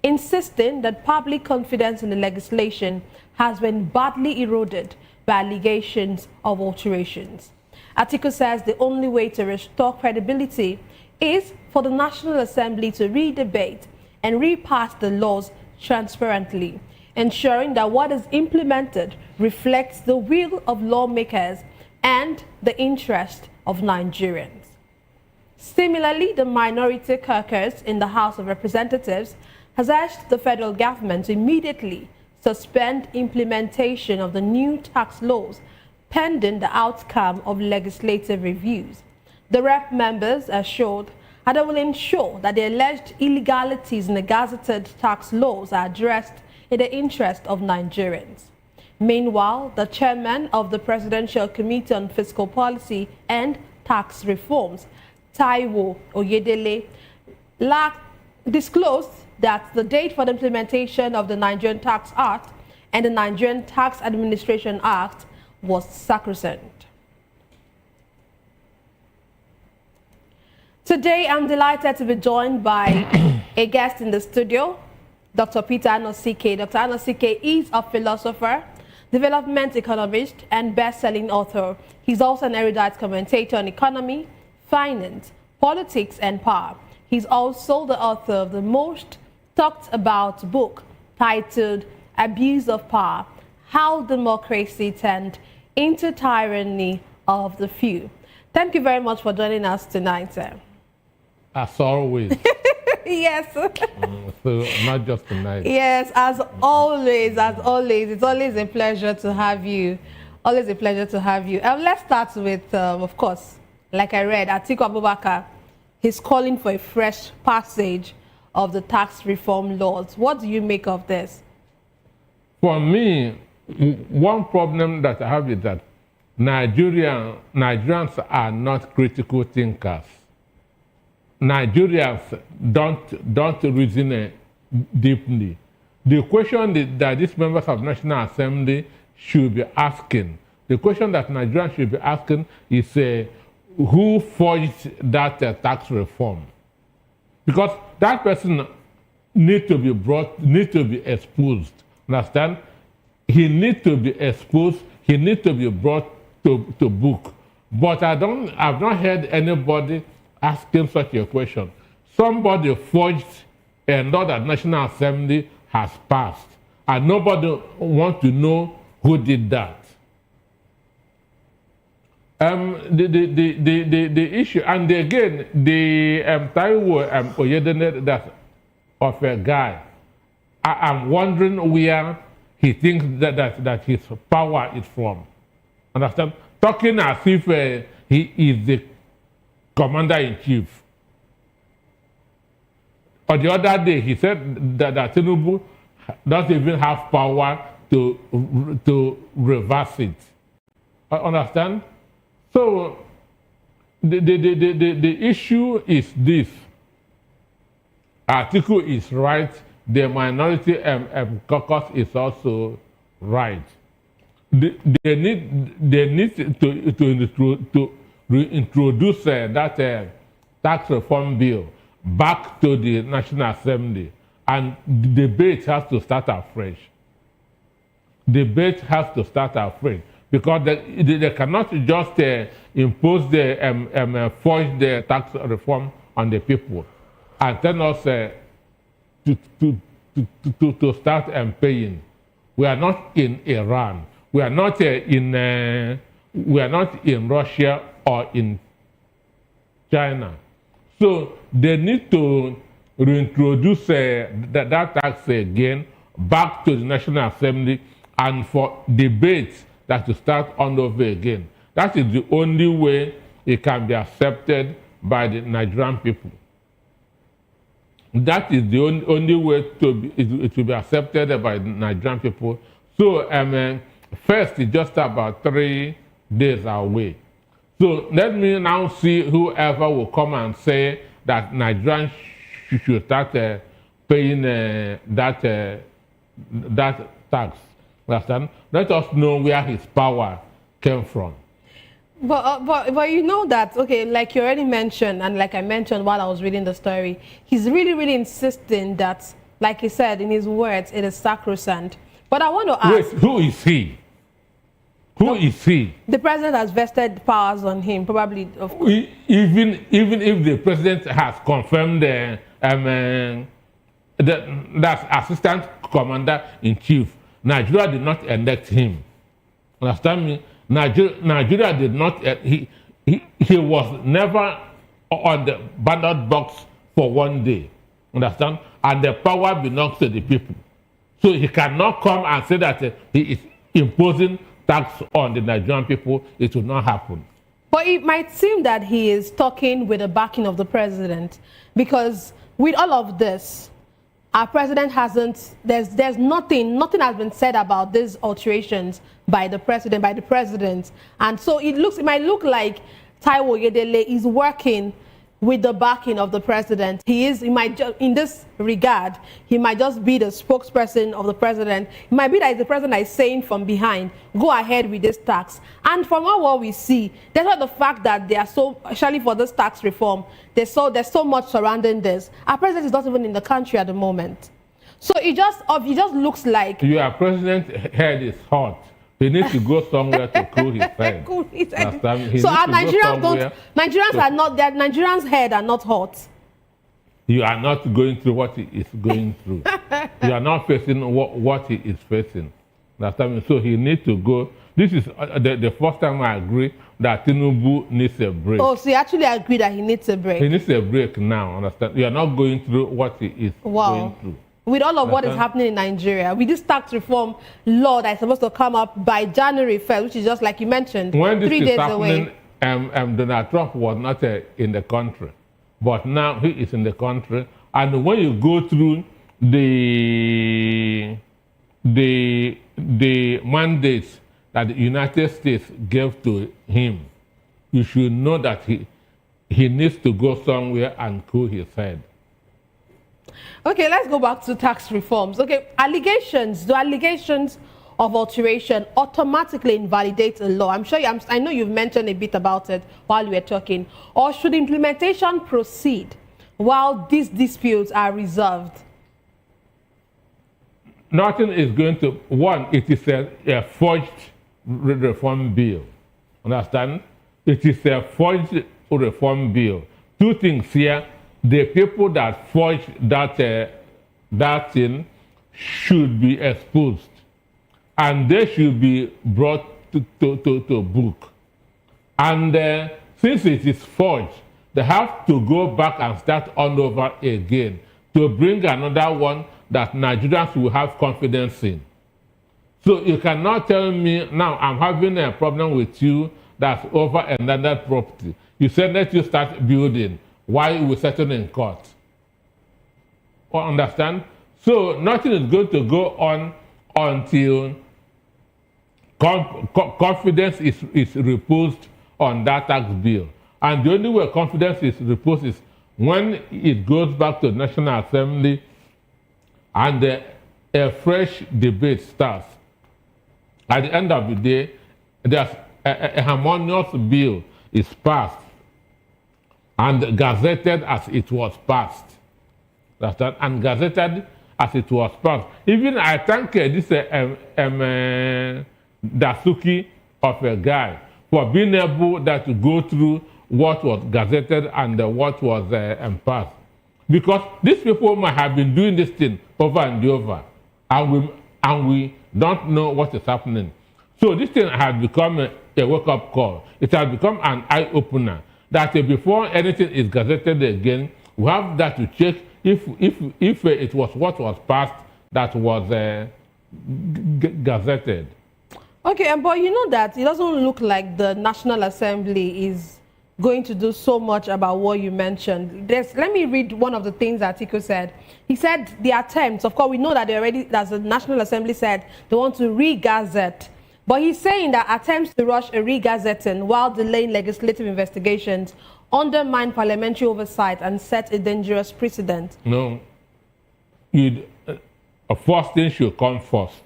insisting that public confidence in the legislation has been badly eroded by allegations of alterations. Atiku says the only way to restore credibility is for the National Assembly to re-debate and repass the laws transparently. ensuring that what is implemented reflects the will of lawmakers and the interest of Nigerians. Similarly, the minority caucus in the House of Representatives has asked the federal government to immediately suspend implementation of the new tax laws pending the outcome of legislative reviews. The rep members assured that they will ensure that the alleged illegalities in the gazetted tax laws are addressed in the interest of Nigerians. Meanwhile, the chairman of the Presidential Committee on Fiscal Policy and Tax Reforms, Taiwo Oyedele, disclosed that the date for the implementation of the Nigerian Tax Act and the Nigerian Tax Administration Act was sacrosanct. Today, I'm delighted to be joined by a guest in the studio, Dr. Peter Anosike. Dr. Anosike is a philosopher, development economist, and best-selling author. He's also an erudite commentator on economy, finance, politics, and power. He's also the author of the most talked about book titled Abuse of Power: How Democracy Turned into Tyranny of the Few. Thank you very much for joining us tonight, sir. As always. Yes. So not just tonight. Yes, as always, it's always a pleasure to have you. Always a pleasure to have you. Let's start with, of course, like I read, Atiku Abubakar, he's calling for a fresh passage of the tax reform laws. What do you make of this? For me, one problem that I have is that Nigerians are not critical thinkers. Nigerians don't reason deeply. The question that these members of National Assembly should be asking, the question that Nigerians should be asking is who forged that tax reform? Because that person needs to be exposed. Understand? He needs to be exposed. He needs to be brought to book. But I've not heard anybody asking such a question. Somebody forged a law that National Assembly has passed, and nobody wants to know who did that. The issue, and again, the Taiwo Oyedele, that of a guy, I'm wondering where he thinks that his power is from. Understand? Talking as if he is the commander-in-chief. On the other day, he said that Tinubu doesn't even have power to reverse it. Understand? So the issue is this. Atiku is right. The minority caucus is also right. They need to reintroduce that tax reform bill back to the National Assembly, and the debate has to start afresh. Debate has to start afresh because they cannot just impose force the tax reform on the people and tell us to start paying. We are not in Iran. We are not in Russia or in China. So they need to reintroduce that tax again back to the National Assembly and for debates that to start on over again. That is the only way it can be accepted by the Nigerian people. That is the only way it will be accepted by the Nigerian people. So first, it's just about 3 days away. So let me now see whoever will come and say that Nigerians should start paying that tax. Understand? Let us know where his power came from. But you know that, okay, like you already mentioned, and like I mentioned while I was reading the story, he's really insisting that, like he said in his words, it is sacrosanct. But I want to ask... Wait, who is he? Who is he? The president has vested powers on him, probably. Of course. Even if the president has confirmed that assistant commander-in-chief. Nigeria did not elect him. Understand me? Nigeria did not, he was never on the ballot box for one day. Understand? And the power belongs to the people. So he cannot come and say that he is imposing tax on the Nigerian people. It will not happen. But it might seem that he is talking with the backing of the president, because with all of this, our president hasn't, there's nothing has been said about these alterations by the president. And so it might look like Taiwo Oyedele is working with the backing of the president. He might just, in this regard, he might just be the spokesperson of the president. It might be that the president is saying from behind, go ahead with this tax. And from what we see, despite the fact that they are so, especially for this tax reform, there's so much surrounding this. Our president is not even in the country at the moment. So it just looks like your president's head is hot. He needs to go somewhere to cool his head. So our Nigerians' head are not hot. You are not going through what he is going through. You are not facing what he is facing. So he needs to go. This is the first time I agree that Tinubu needs a break. Oh, so you actually agree that he needs a break? He needs a break now, understand? You are not going through what he is going through. With all of what is happening in Nigeria, with this tax reform law that is supposed to come up by January 1st, which is just like you mentioned, when this 3 is days happening, away. Donald Trump was not in the country, but now he is in the country. And when you go through the mandates that the United States gave to him, you should know that he needs to go somewhere and cool his head. Okay, let's go back to tax reforms. Okay, do allegations of alteration automatically invalidate a law? I know you've mentioned a bit about it while we were talking. Or should implementation proceed while these disputes are resolved? Nothing is going to, it is a forged reform bill. Understand? It is a forged reform bill. Two things here. The people that forged that thing should be exposed, and they should be brought to book. And since it is forged, they have to go back and start all over again to bring another one that Nigerians will have confidence in. So you cannot tell me, now I'm having a problem with you that's over another property. You said let you start building. Why we settle in court? Understand? So nothing is going to go on until confidence is reposed on that tax bill. And the only way confidence is reposed is when it goes back to the National Assembly and a fresh debate starts. At the end of the day, there's a harmonious bill is passed and gazetted as it was passed. And gazetted as it was passed. Even I thank this Dasuki of a guy for being able to go through what was gazetted and what was passed. Because these people might have been doing this thing over and over, and we don't know what is happening. So this thing has become a wake-up call. It has become an eye-opener that before anything is gazetted again, we have that to check if it was what was passed that was gazetted. Okay, but you know that it doesn't look like the National Assembly is going to do so much about what you mentioned. Let me read one of the things that Atiku said. He said the attempts, of course, we know that as the National Assembly said, they want to re-gazette. But he's saying that attempts to rush a re-gazetting while delaying legislative investigations undermine parliamentary oversight and set a dangerous precedent. No. First thing should come first.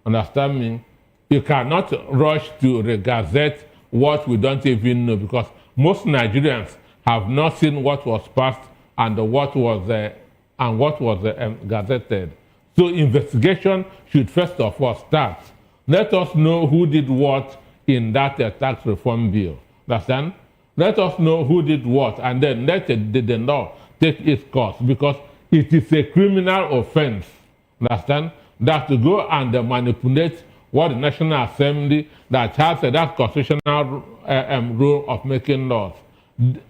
Understand me? You cannot rush to re-gazette what we don't even know, because most Nigerians have not seen what was passed and what was gazetted. So investigation should first of all start. Let us know who did what in that tax reform bill. Understand? Let us know who did what, and then let the law take its course, because it is a criminal offense Understand? That to go and manipulate what the National Assembly that has that constitutional role of making laws.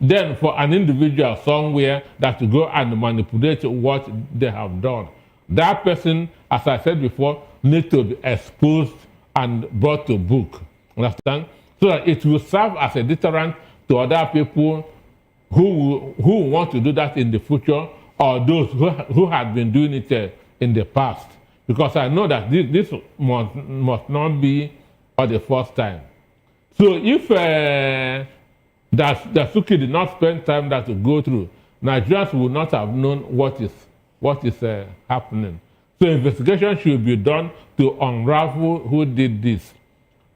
Then for an individual somewhere that to go and manipulate what they have done. That person, as I said before, needs to be exposed and brought to book. Understand? So that it will serve as a deterrent to other people who want to do that in the future, or those who had been doing it in the past. Because I know that this must not be for the first time. So if Dasuki did not spend time that to go through, Nigerians would not have known what is happening. So investigation should be done to unravel who did this.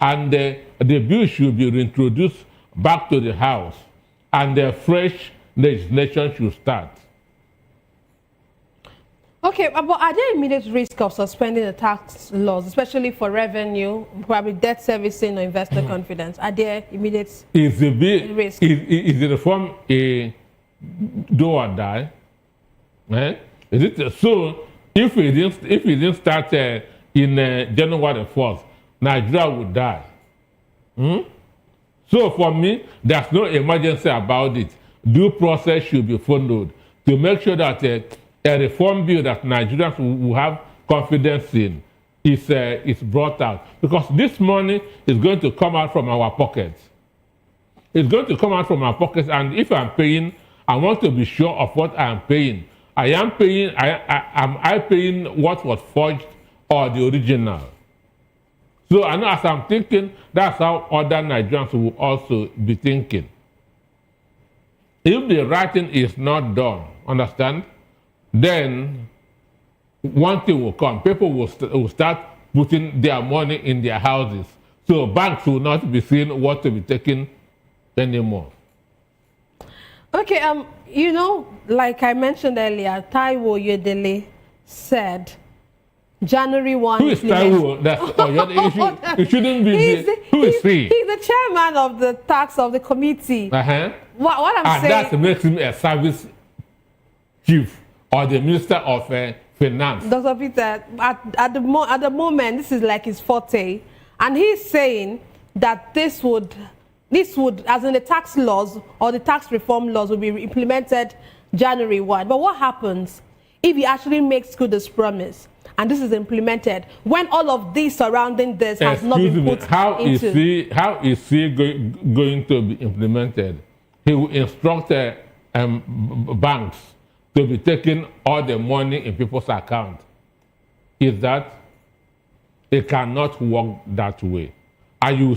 And the bill should be reintroduced back to the House. And the fresh legislation should start. Okay, but are there immediate risk of suspending the tax laws, especially for revenue, probably debt servicing or investor confidence? Are there immediate risk? Is the reform a do or die? Eh? Is it so? If it didn't start in January 1st, Nigeria would die. So for me, there's no emergency about it. Due process should be followed to make sure that a reform bill that Nigerians will have confidence in is brought out. Because this money is going to come out from our pockets. It's going to come out from our pockets, and if I'm paying, I want to be sure of what I am paying. Am I paying what was forged or the original? So I know as I'm thinking, that's how other Nigerians will also be thinking. If the writing is not done, understand, then one thing will come. People will start putting their money in their houses. So banks will not be seeing what to be taken anymore. Okay, you know, like I mentioned earlier, Taiwo Yedele said January 1. Who is Taiwo? It shouldn't be. Who is he? He's the chairman of the tax of the committee. What I'm saying. And that makes him a service chief or the minister of finance. Dr. Peter, at the moment, this is like his forte, and he's saying that this would, as in the tax laws or the tax reform laws, will be implemented January 1. But what happens if he actually makes good this promise and this is implemented when all of this surrounding this has not been put into? How is he going to be implemented? He will instruct banks to be taking all the money in people's account. Is that? It cannot work that way. And you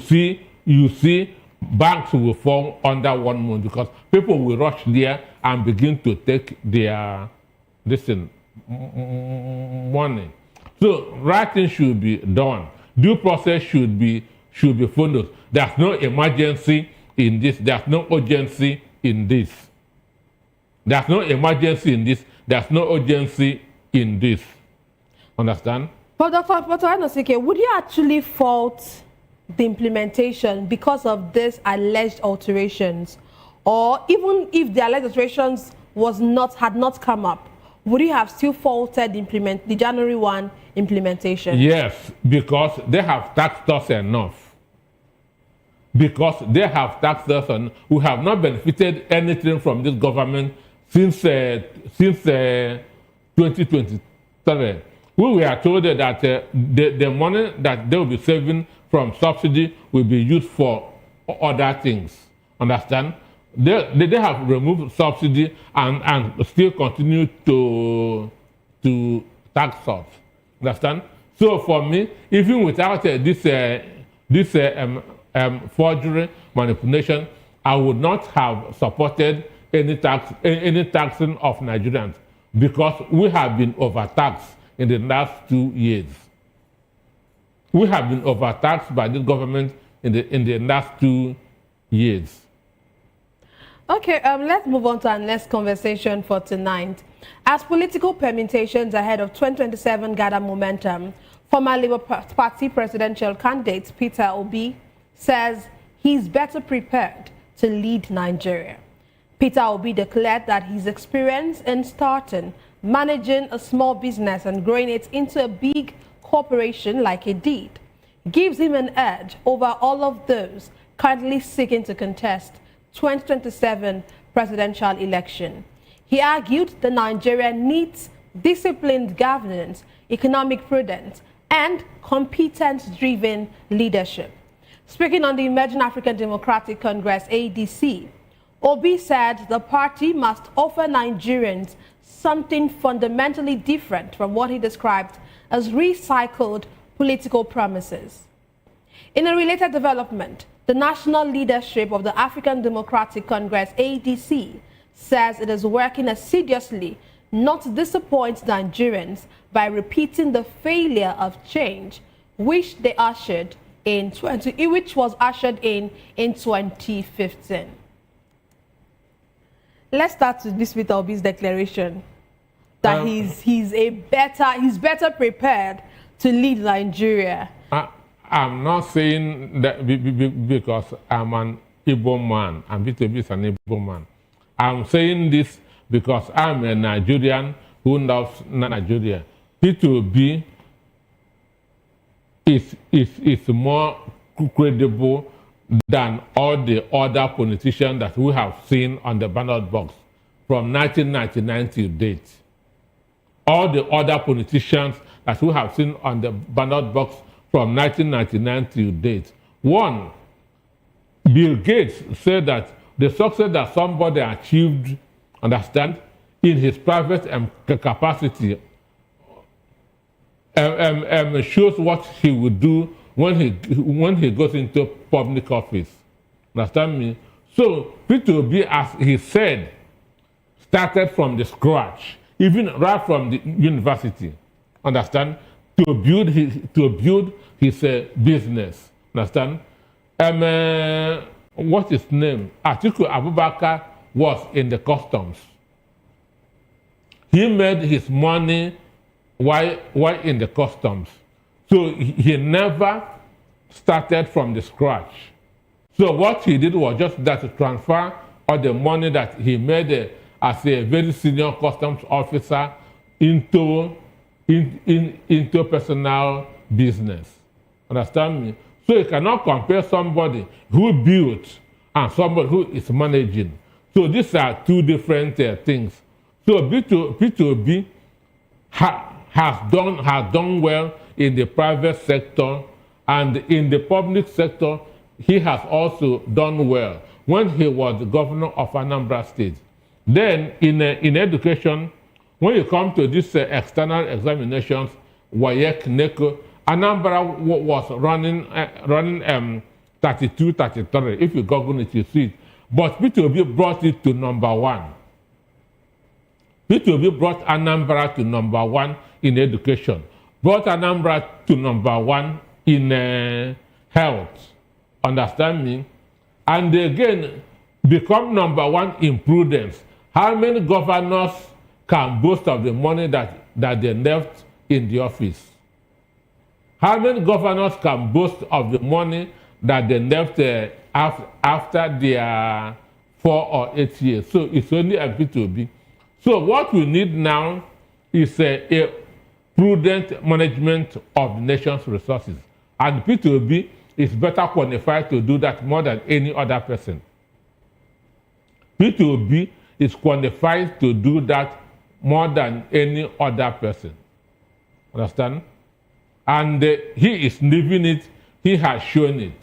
see banks will fall under one moon because people will rush there and begin to take their money. So writing should be done. Due process should be followed. There's no emergency in this. There's no urgency in this. There's no emergency in this. There's no urgency in this. Understand? But Dr. Anosike, would you actually fault the implementation because of these alleged alterations? Or even if the alleged alterations had not come up, would you have still faulted the January 1 implementation? Yes, because they have taxed us enough. Because they have taxed us and we have not benefited anything from this government since 2023. We were told that the money that they will be saving from subsidy will be used for other things. Understand? They have removed subsidy and still continue to tax us. Understand? So for me, even without this forgery manipulation, I would not have supported any taxing of Nigerians because we have been overtaxed in the last 2 years. We have been overtaxed by this government in the last 2 years. Okay, let's move on to our next conversation for tonight. As political permutations ahead of 2027 gather momentum, former Labour Party presidential candidate Peter Obi says he's better prepared to lead Nigeria. Peter Obi declared that his experience in starting managing a small business and growing it into a big corporation like he did gives him an edge over all of those currently seeking to contest 2027 presidential election. He argued that Nigeria needs disciplined governance, economic prudence, and competence-driven leadership. Speaking on the Emerging African Democratic Congress, ADC, Obi said the party must offer Nigerians something fundamentally different from what he described as recycled political promises. In a related development, the national leadership of the African Democratic Congress, ADC, says it is working assiduously not to disappoint Nigerians by repeating the failure of change which was ushered in 2015. Let's start with this with Obi's declaration that he's better prepared to lead Nigeria. I'm not saying that because I'm an Igbo man and B2B is an Igbo man. I'm saying this because I'm a Nigerian who loves Nigeria. B2B is more credible than all the other politicians that we have seen on the ballot box from 1999 to date. All the other politicians that we have seen on the ballot box from 1999 to date. One, Bill Gates said that the success that somebody achieved, understand, in his private capacity shows what he would do when he goes into public office. Understand me? So P2B, as he said, started from the scratch, even right from the university. Understand? To build his business. Understand? What's his name? Atiku Abubakar was in the customs. He made his money while in the customs. So he never started from the scratch. So what he did was just that to transfer all the money that he made as a very senior customs officer into personal business. Understand me? So you cannot compare somebody who built and somebody who is managing. So these are two different things. So P2B has done well in the private sector, and in the public sector, he has also done well when he was the governor of Anambra State. Then in education, when you come to these external examinations, WAEC, NECO, Anambra was running 32, 33. If you Google it, you see it. But P2B brought it to number one. P2B brought Anambra to number one in education, brought Anambra to number one in health. Understand me? And again, become number one in prudence. How many governors can boast of the money that they left in the office? How many governors can boast of the money that they left after their 4 or 8 years? So it's only a P2B. So what we need now is a prudent management of the nation's resources. And P2B is better qualified to do that more than any other person. P2B is qualified to do that more than any other person. Understand? And he is living it. He has shown it.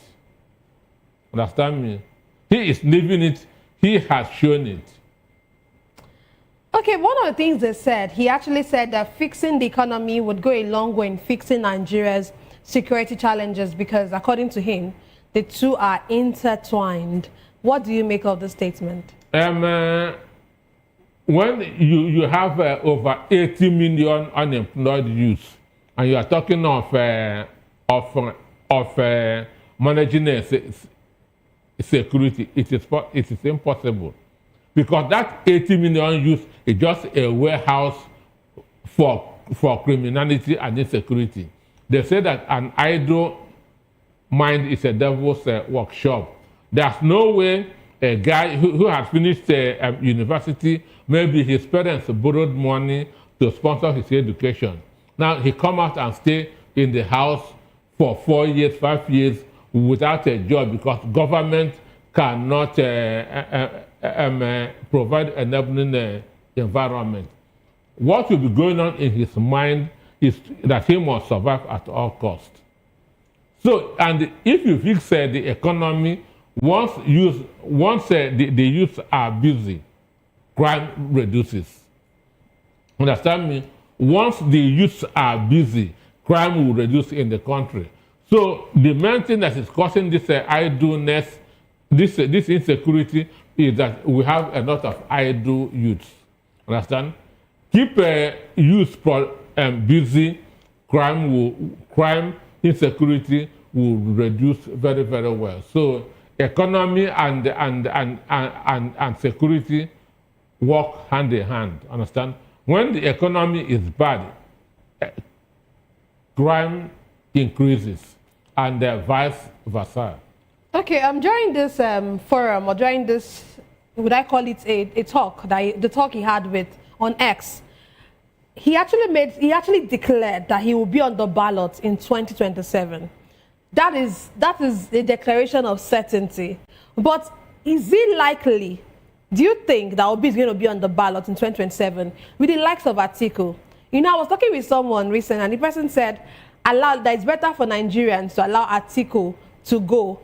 Understand me? He is living it. He has shown it. Okay, one of the things they said, he actually said that fixing the economy would go a long way in fixing Nigeria's security challenges because, according to him, the two are intertwined. What do you make of the statement? When you have over 80 million unemployed youth, and you are talking of managing security, it is impossible. Because that 80 million youth is just a warehouse for criminality and insecurity. They say that an idle mind is a devil's workshop. There's no way a guy who has finished university, maybe his parents borrowed money to sponsor his education. Now he come out and stay in the house for 4 years, 5 years without a job because government cannot provide enabling environment. What will be going on in his mind is that he must survive at all costs. So, and if you fix the economy, once the youths are busy, crime reduces. Understand me? Once the youths are busy, crime will reduce in the country. So the main thing that is causing this idleness, this insecurity, is that we have a lot of idle youths. Understand? Keep youth busy, crime, insecurity will reduce very, very well. So economy and security work hand in hand. Understand? When the economy is bad, crime increases, and vice versa. Okay, during this forum, or during this, would I call it a talk, the talk he had with on X, he actually declared that he will be on the ballot in 2027. That is a declaration of certainty. But is it likely? Do you think that Obi is going to be on the ballot in 2027 with the likes of Atiku? You know, I was talking with someone recently, and the person said, that it's better for Nigerians to allow Atiku to go.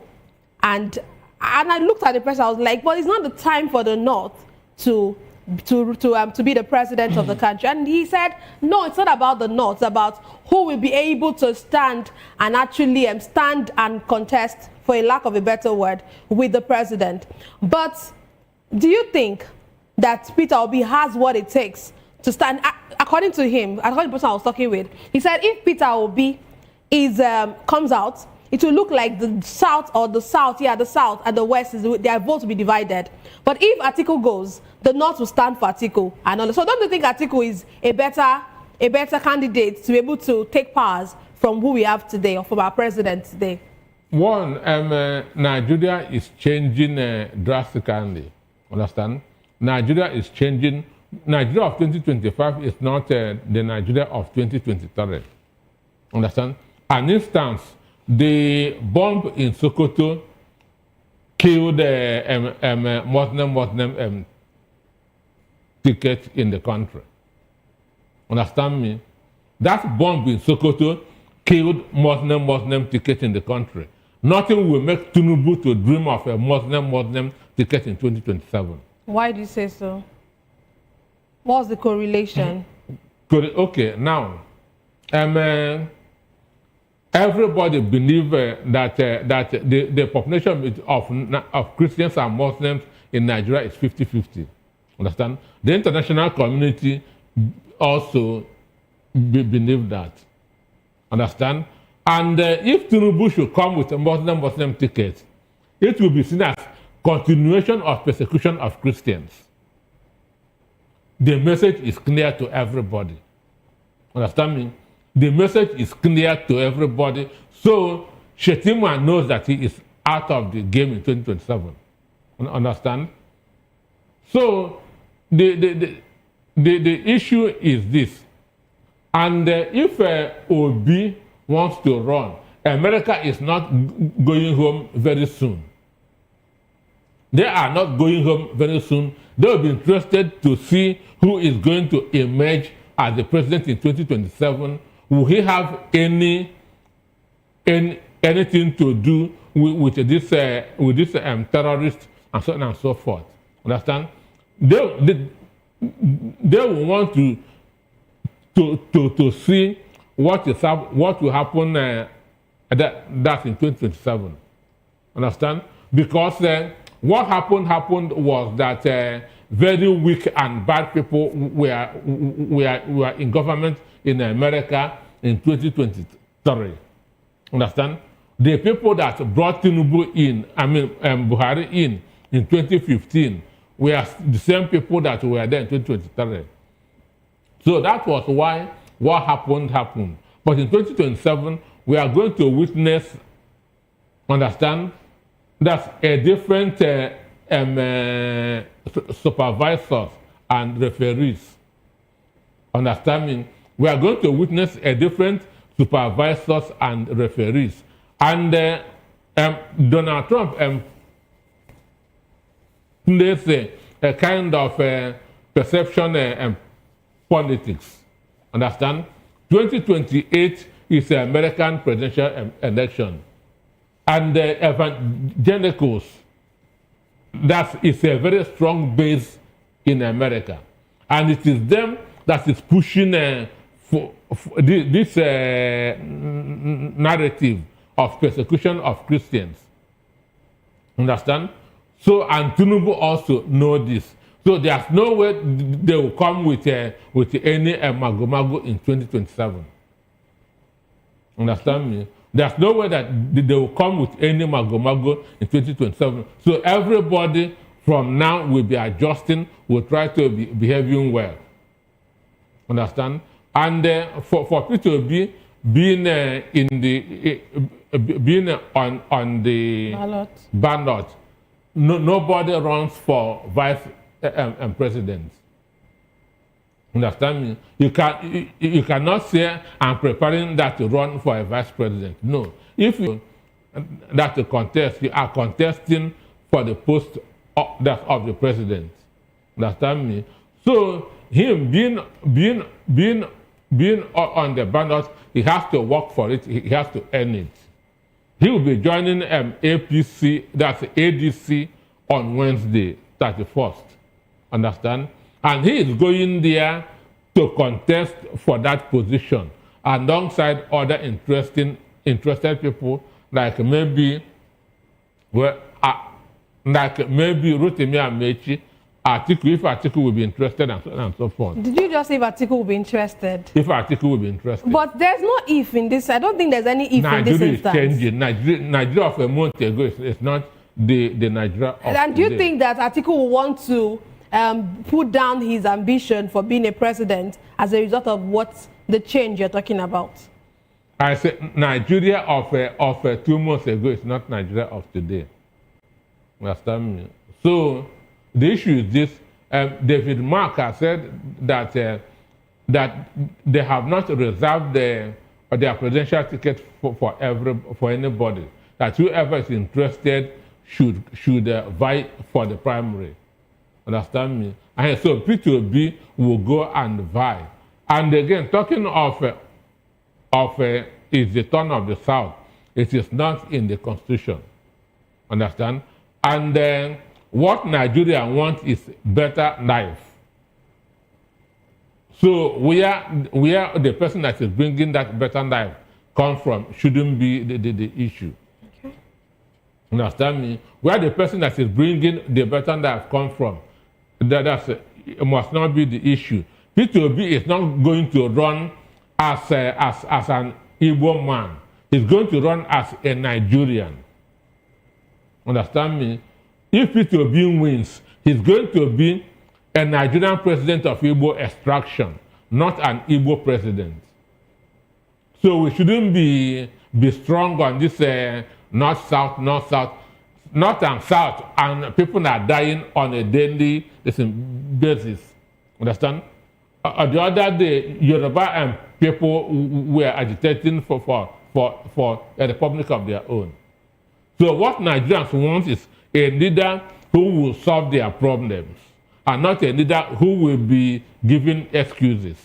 And I looked at the person, I was like, well, it's not the time for the North to be the president of the country. And he said, no, it's not about the North, it's about who will be able to stand and actually stand and contest, for a lack of a better word, with the president. But do you think that Peter Obi has what it takes to stand? According to him, according to the person I was talking with, he said if Peter Obi comes out, it will look like the South and the West, their votes will be divided. But if Atiku goes, the North will stand for Atiku. So don't you think Atiku is a better candidate to be able to take powers from who we have today, or from our president today? One, Nigeria is changing drastically. Understand? Nigeria is changing. Nigeria of 2025 is not the Nigeria of 2023. Understand? An instance, the bomb in Sokoto killed Muslim ticket in the country. Understand me? That bomb in Sokoto killed Muslim ticket in the country. Nothing will make Tinubu to dream of a Muslim ticket in 2027. Why do you say so? What's the correlation? Okay, now, everybody believes that the population of Christians and Muslims in Nigeria is 50-50. Understand? The international community also believe that. Understand? And if Tinubu should come with a Muslim ticket, it will be seen as continuation of persecution of Christians. The message is clear to everybody. Understand me? The message is clear to everybody. So Shetima knows that he is out of the game in 2027. Understand? So the issue is this. And if Obi wants to run, America is not going home very soon. They are not going home very soon. They will be interested to see who is going to emerge as the president in 2027. Will he have anything to do with this terrorist and so on and so forth? Understand? They will want to see what will happen that in 2027. Understand? Because what happened was that very weak and bad people were in government in America in 2023. Understand? The people that brought Tinubu in, Buhari in 2015, were the same people that were there in 2023. So that was why what happened. But in 2027, we are going to witness, understand, that's a different supervisors and referees. Understand me? We are going to witness a different supervisors and referees. And Donald Trump plays a kind of perception politics. Understand? 2028 is the American presidential election. And the evangelicals, that is a very strong base in America. And it is them that is pushing for this narrative of persecution of Christians. Understand? So, and Tinubu also know this. So there's no way they will come with any mago-mago in 2027. Understand me? There's no way that they will come with any mago-mago in 2027. So everybody from now will be adjusting, will try to be behaving well. Understand? And for people to be being on the ballot, nobody runs for vice president. Understand me? You cannot say I'm preparing that to run for a vice president. No. If you that to contest, you are contesting for the post of the president. Understand me? So him being on the ballot, he has to work for it. He has to earn it. He will be joining APC, that's ADC, on Wednesday, 31st. Understand? And he is going there to contest for that position alongside other interested people, like maybe Rotimi Amechi, Atiku, if Atiku will be interested, and so forth. Did you just say if Atiku will be interested? If Atiku will be interested. But there's no if in this. I don't think there's any if in this instance. Nigeria is changing. Nigeria of a month ago is not the Nigeria of And do you think that Atiku will want to put down his ambition for being a president as a result of what the change you're talking about? I said Nigeria of 2 months ago is not Nigeria of today. Understand me? So the issue is this: David Mark has said that they have not reserved their presidential ticket for anybody. That whoever is interested should vie for the primary. Understand me? And so P2B will go and vie. And again, talking of is the turn of the South. It is not in the Constitution. Understand? And what Nigeria wants is better life. So where the person that is bringing that better life comes from shouldn't be the issue. Okay. Understand me? Where the person that is bringing the better life comes from, it must not be the issue. P2B is not going to run as an Igbo man. He's going to run as a Nigerian. Understand me? If P2B wins, he's going to be a Nigerian president of Igbo extraction, not an Igbo president. So we shouldn't be strong on this north and south, and people are dying on a daily basis. Understand? The other day, Yoruba and people were agitating for a republic of their own. So what Nigerians want is a leader who will solve their problems, and not a leader who will be giving excuses.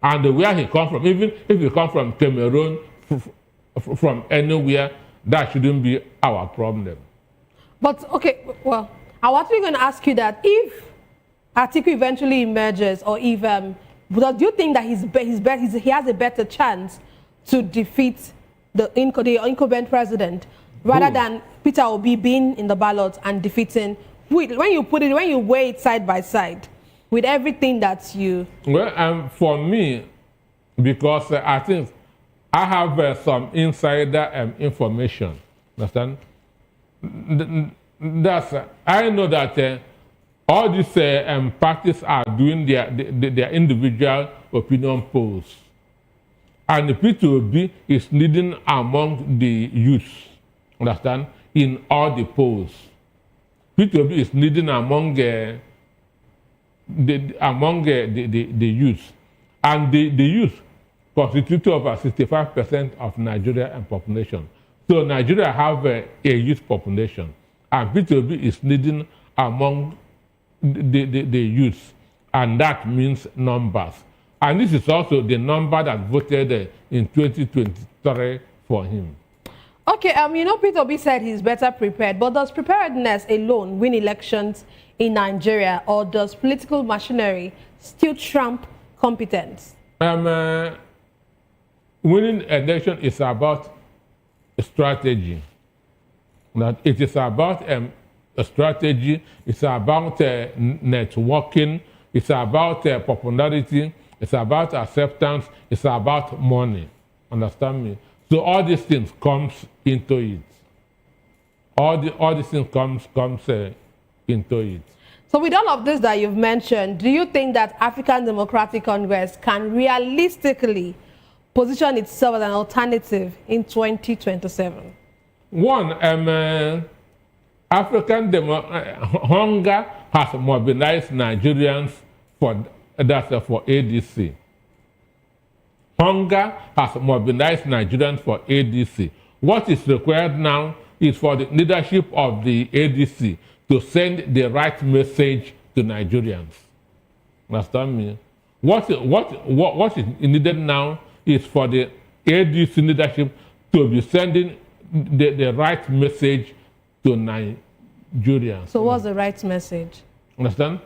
And where he comes from, even if he comes from Cameroon, from anywhere, that shouldn't be our problem. But okay, well, I was actually going to ask you that if Atiku eventually emerges, or if do you think that he has a better chance to defeat the incumbent president rather than Peter Obi being in the ballot and defeating? When you weigh it side by side with everything that you... Well, for me, because I think I have some insider information. Understand? I know that all these parties are doing their individual opinion polls, and the P2B is leading among the youths. Understand? In all the polls, P2B is leading among among the youth. And the youth constitute over 65% of Nigerian population. So Nigeria have a youth population, and P2B is leading among the youth, and that means numbers. And this is also the number that voted in 2023 for him. Okay, you know, Peter Obi said he's better prepared, but does preparedness alone win elections in Nigeria, or does political machinery still trump competence? Winning election is about strategy. That it is about a strategy, it's about networking, it's about popularity, it's about acceptance, it's about money. Understand me? So all these things comes into it. All these things comes into it. So with all of this that you've mentioned, do you think that African Democratic Congress can realistically position itself as an alternative in 2027? One, hunger has mobilized Nigerians for ADC. Hunger has mobilized Nigerians for ADC. What is required now is for the leadership of the ADC to send the right message to Nigerians. Understand me? What is needed now is for the ADC leadership to be sending the right message to Nigerians. So what's the right message? Understand?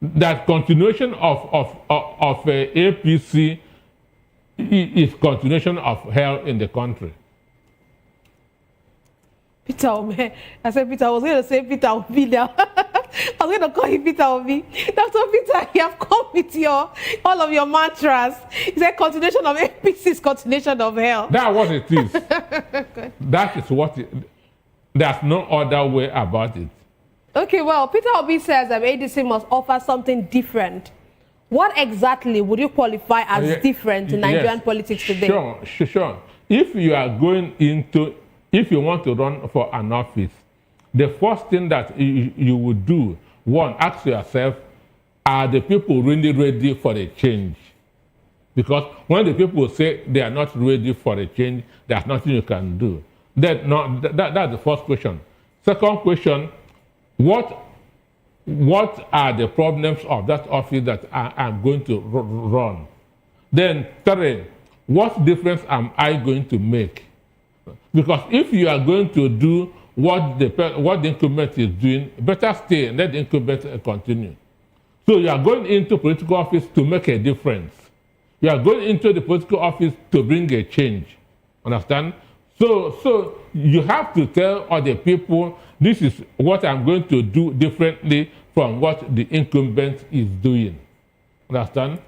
That continuation of APC is continuation of hell in the country. Peter Obi. I said Peter. I was going to say Peter Obi now. I was going to call you Peter Obi. Dr. Peter, you have come with all of your mantras. It's a continuation of APC's continuation of hell. That's what it is. That is what there's no other way about it. Okay, well, Peter Obi says that ADC must offer something different. What exactly would you qualify as different in Nigerian politics today? Sure. If you want to run for an office, the first thing that you would do, one, ask yourself, are the people really ready for a change? Because when the people say they are not ready for a change, there's nothing you can do. That's the first question. Second question, what are the problems of that office that I'm going to run? Then third, what difference am I going to make? Because if you are going to do what the incumbent is doing, better stay and let the incumbent continue. So you are going into political office to make a difference. You are going into the political office to bring a change. Understand? So you have to tell other people, this is what I'm going to do differently from what the incumbent is doing. Understand?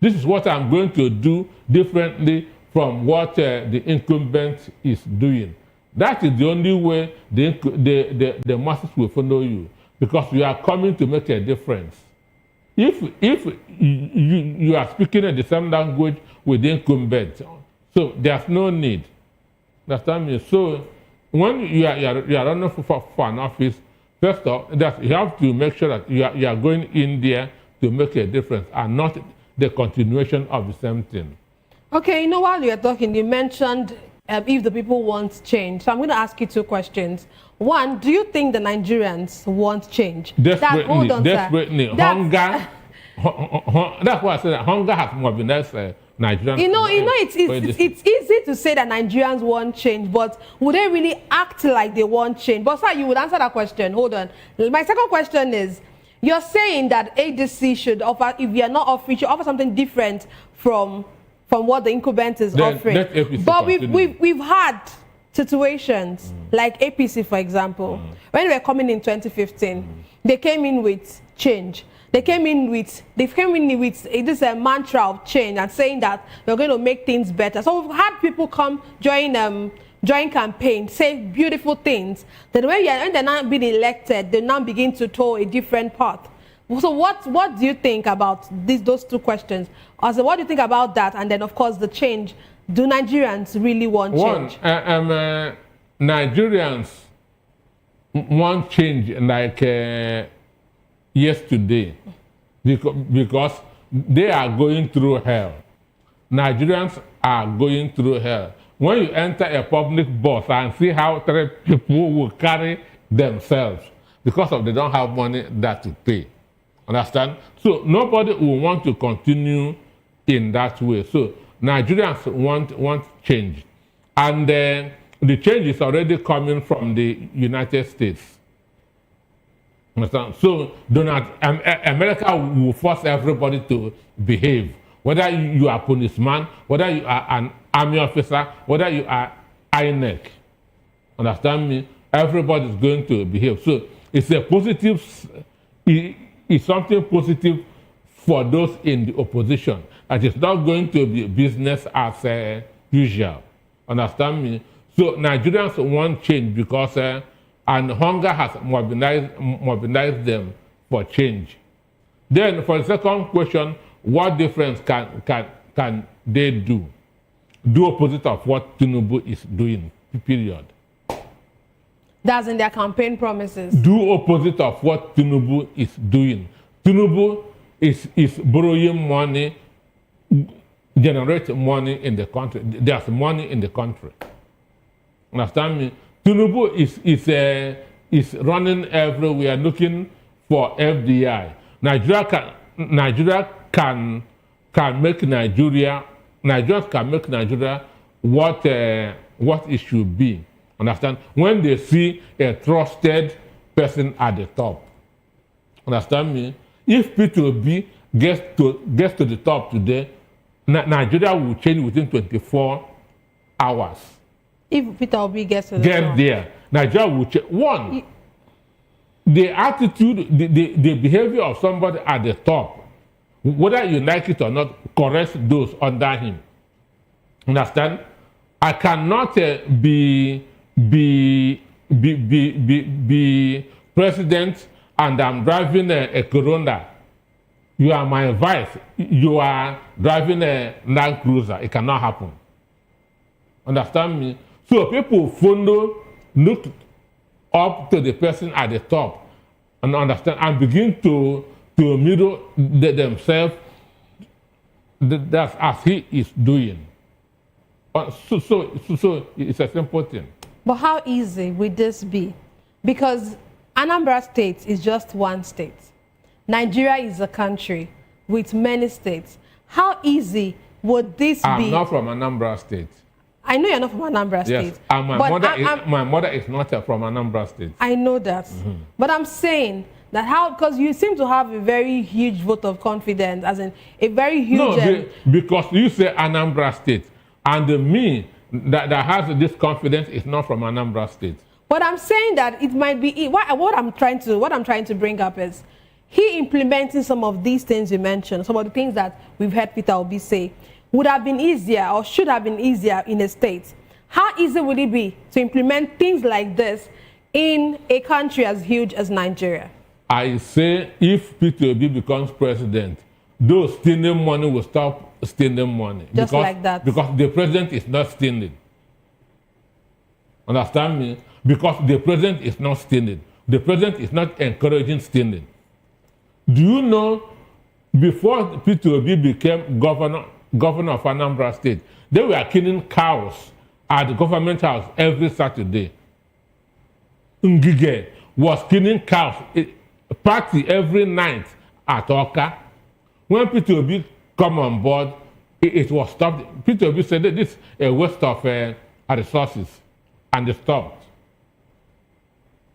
This is what I'm going to do differently from what the incumbent is doing. That is the only way the masses will follow you, because you are coming to make a difference. If you are speaking in the same language with the incumbent, so there's no need. Understand me? So when you are running for an office, first off, that you have to make sure that you are going in there to make a difference and not the continuation of the same thing. Okay, you know, while you were talking, you mentioned if the people want change. So I'm going to ask you two questions. One, do you think the Nigerians want change? Desperately. Hunger. That's why I said that hunger has mobilized Nigerians. You know, it's easy to say that Nigerians want change, but would they really act like they want change? But sir, you would answer that question. Hold on. My second question is, you're saying that ADC should offer, if you are not offering, should offer something different from what the incumbent is offering. But we've had situations like APC, for example. When they were coming in 2015, they came in with change. They came in with this mantra of change and saying that they're going to make things better. So we've had people come join campaign, say beautiful things. Then when they're now being elected, they now begin to tow a different path. So what do you think about those two questions? Also, what do you think about that? And then, of course, the change. Do Nigerians really want change? Nigerians want change like yesterday. because they are going through hell. Nigerians are going through hell. When you enter a public bus and see how 3 people will carry themselves because they don't have money that to pay. Understand? So nobody will want to continue in that way. So Nigerians want change. And the change is already coming from the United States. Understand? So America will force everybody to behave. Whether you are a policeman, whether you are an army officer, whether you are INEC. Understand me? Everybody is going to behave. So it's a positive, it's something positive for those in the opposition. And it's not going to be business as usual. Understand me? So Nigerians want change because and hunger has mobilized them for change. Then for the second question, what difference can they do? Do opposite of what Tinubu is doing, period. That's in their campaign promises. Do opposite of what Tinubu is doing. Tinubu is borrowing money, generating money in the country. There's money in the country. Understand me? Tinubu is running everywhere looking for FDI. Nigeria can make Nigeria what it should be. Understand? When they see a trusted person at the top. Understand me? If P2B gets to the top today, Nigeria will change within 24 hours. If Peter Obi gets to the top. There, Nigeria will change. One, the attitude, the behavior of somebody at the top, whether you like it or not, corrects those under him. Understand? I cannot be president and I'm driving a Corona. You are my vice. You are driving a Land Cruiser. It cannot happen. Understand me? So people look up to the person at the top and understand and begin to mirror themselves. That's as he is doing. So it's a simple thing. But how easy would this be? Because Anambra State is just one state. Nigeria is a country with many states. How easy would this be? I'm not from Anambra State. I know you're not from Anambra State. Yes, and my mother is not from Anambra State. I know that. Mm-hmm. But I'm saying that how, because you seem to have a very huge vote of confidence, as in a very huge... No, because you say Anambra State, and me that has this confidence is not from Anambra State. But I'm saying that it might be... What I'm trying to bring up is, he implementing some of these things you mentioned, some of the things that we've heard Peter Obi say, would have been easier or should have been easier in a state. How easy would it be to implement things like this in a country as huge as Nigeria? I say if Peter Obi becomes president, those stealing money will stop stealing money. Just like that. Because the president is not stealing. Understand me? Because the president is not stealing. The president is not encouraging stealing. Do you know, before Peter Obi became governor of Anambra State, they were killing cows at the government house every Saturday. Ngige was killing cows, party every night at Oka. When Peter Obi come on board, it was stopped. Peter Obi said that this is a waste of resources, and they stopped.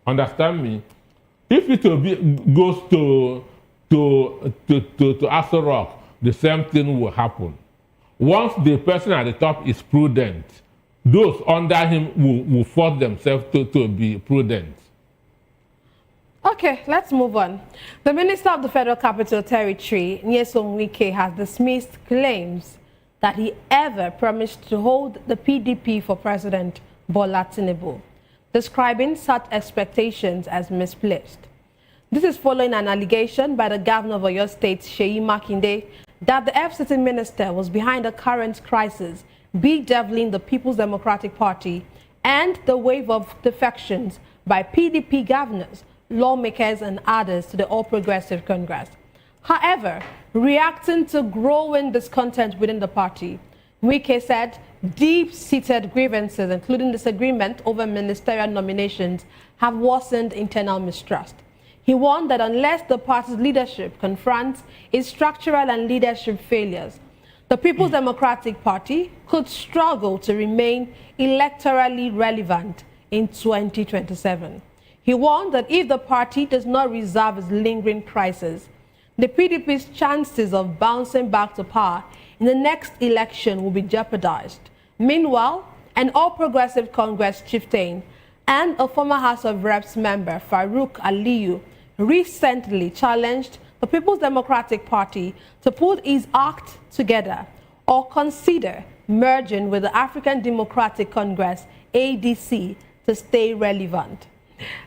Understand me? If Peter Obi goes to Aso Rock, the same thing will happen. Once the person at the top is prudent, those under him will force themselves to be prudent. Okay, let's move on. The Minister of the Federal Capital Territory, Nyesom Wike, has dismissed claims that he ever promised to hold the PDP for President Bola Tinubu, describing such expectations as misplaced. This is following an allegation by the governor of Oyo State, Seyi Makinde, that the FCT minister was behind the current crisis, bedeviling the People's Democratic Party and the wave of defections by PDP governors, lawmakers and others to the All Progressive Congress. However, reacting to growing discontent within the party, Wike said deep-seated grievances, including disagreement over ministerial nominations, have worsened internal mistrust. He warned that unless the party's leadership confronts its structural and leadership failures, the People's Democratic Party could struggle to remain electorally relevant in 2027. He warned that if the party does not resolve its lingering crisis, the PDP's chances of bouncing back to power in the next election will be jeopardized. Meanwhile, an All-Progressive Congress chieftain and a former House of Reps member, Farouk Aliyu, recently challenged the People's Democratic Party to put its act together or consider merging with the African Democratic Congress, ADC, to stay relevant.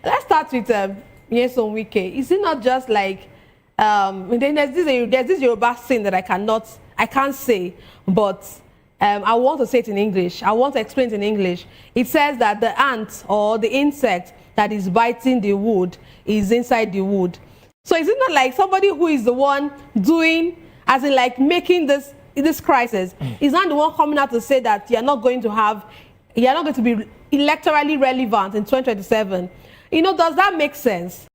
Let's start with Nyesom Wike. Is it not just like, there's this Yoruba saying that I can't say, but I want to say it in English. I want to explain it in English. It says that the ant or the insect that is biting the wood is inside the wood. So is it not like somebody who is the one doing, as in like making this crisis, is not the one coming out to say that you're not going to be electorally relevant in 2027? You know, does that make sense?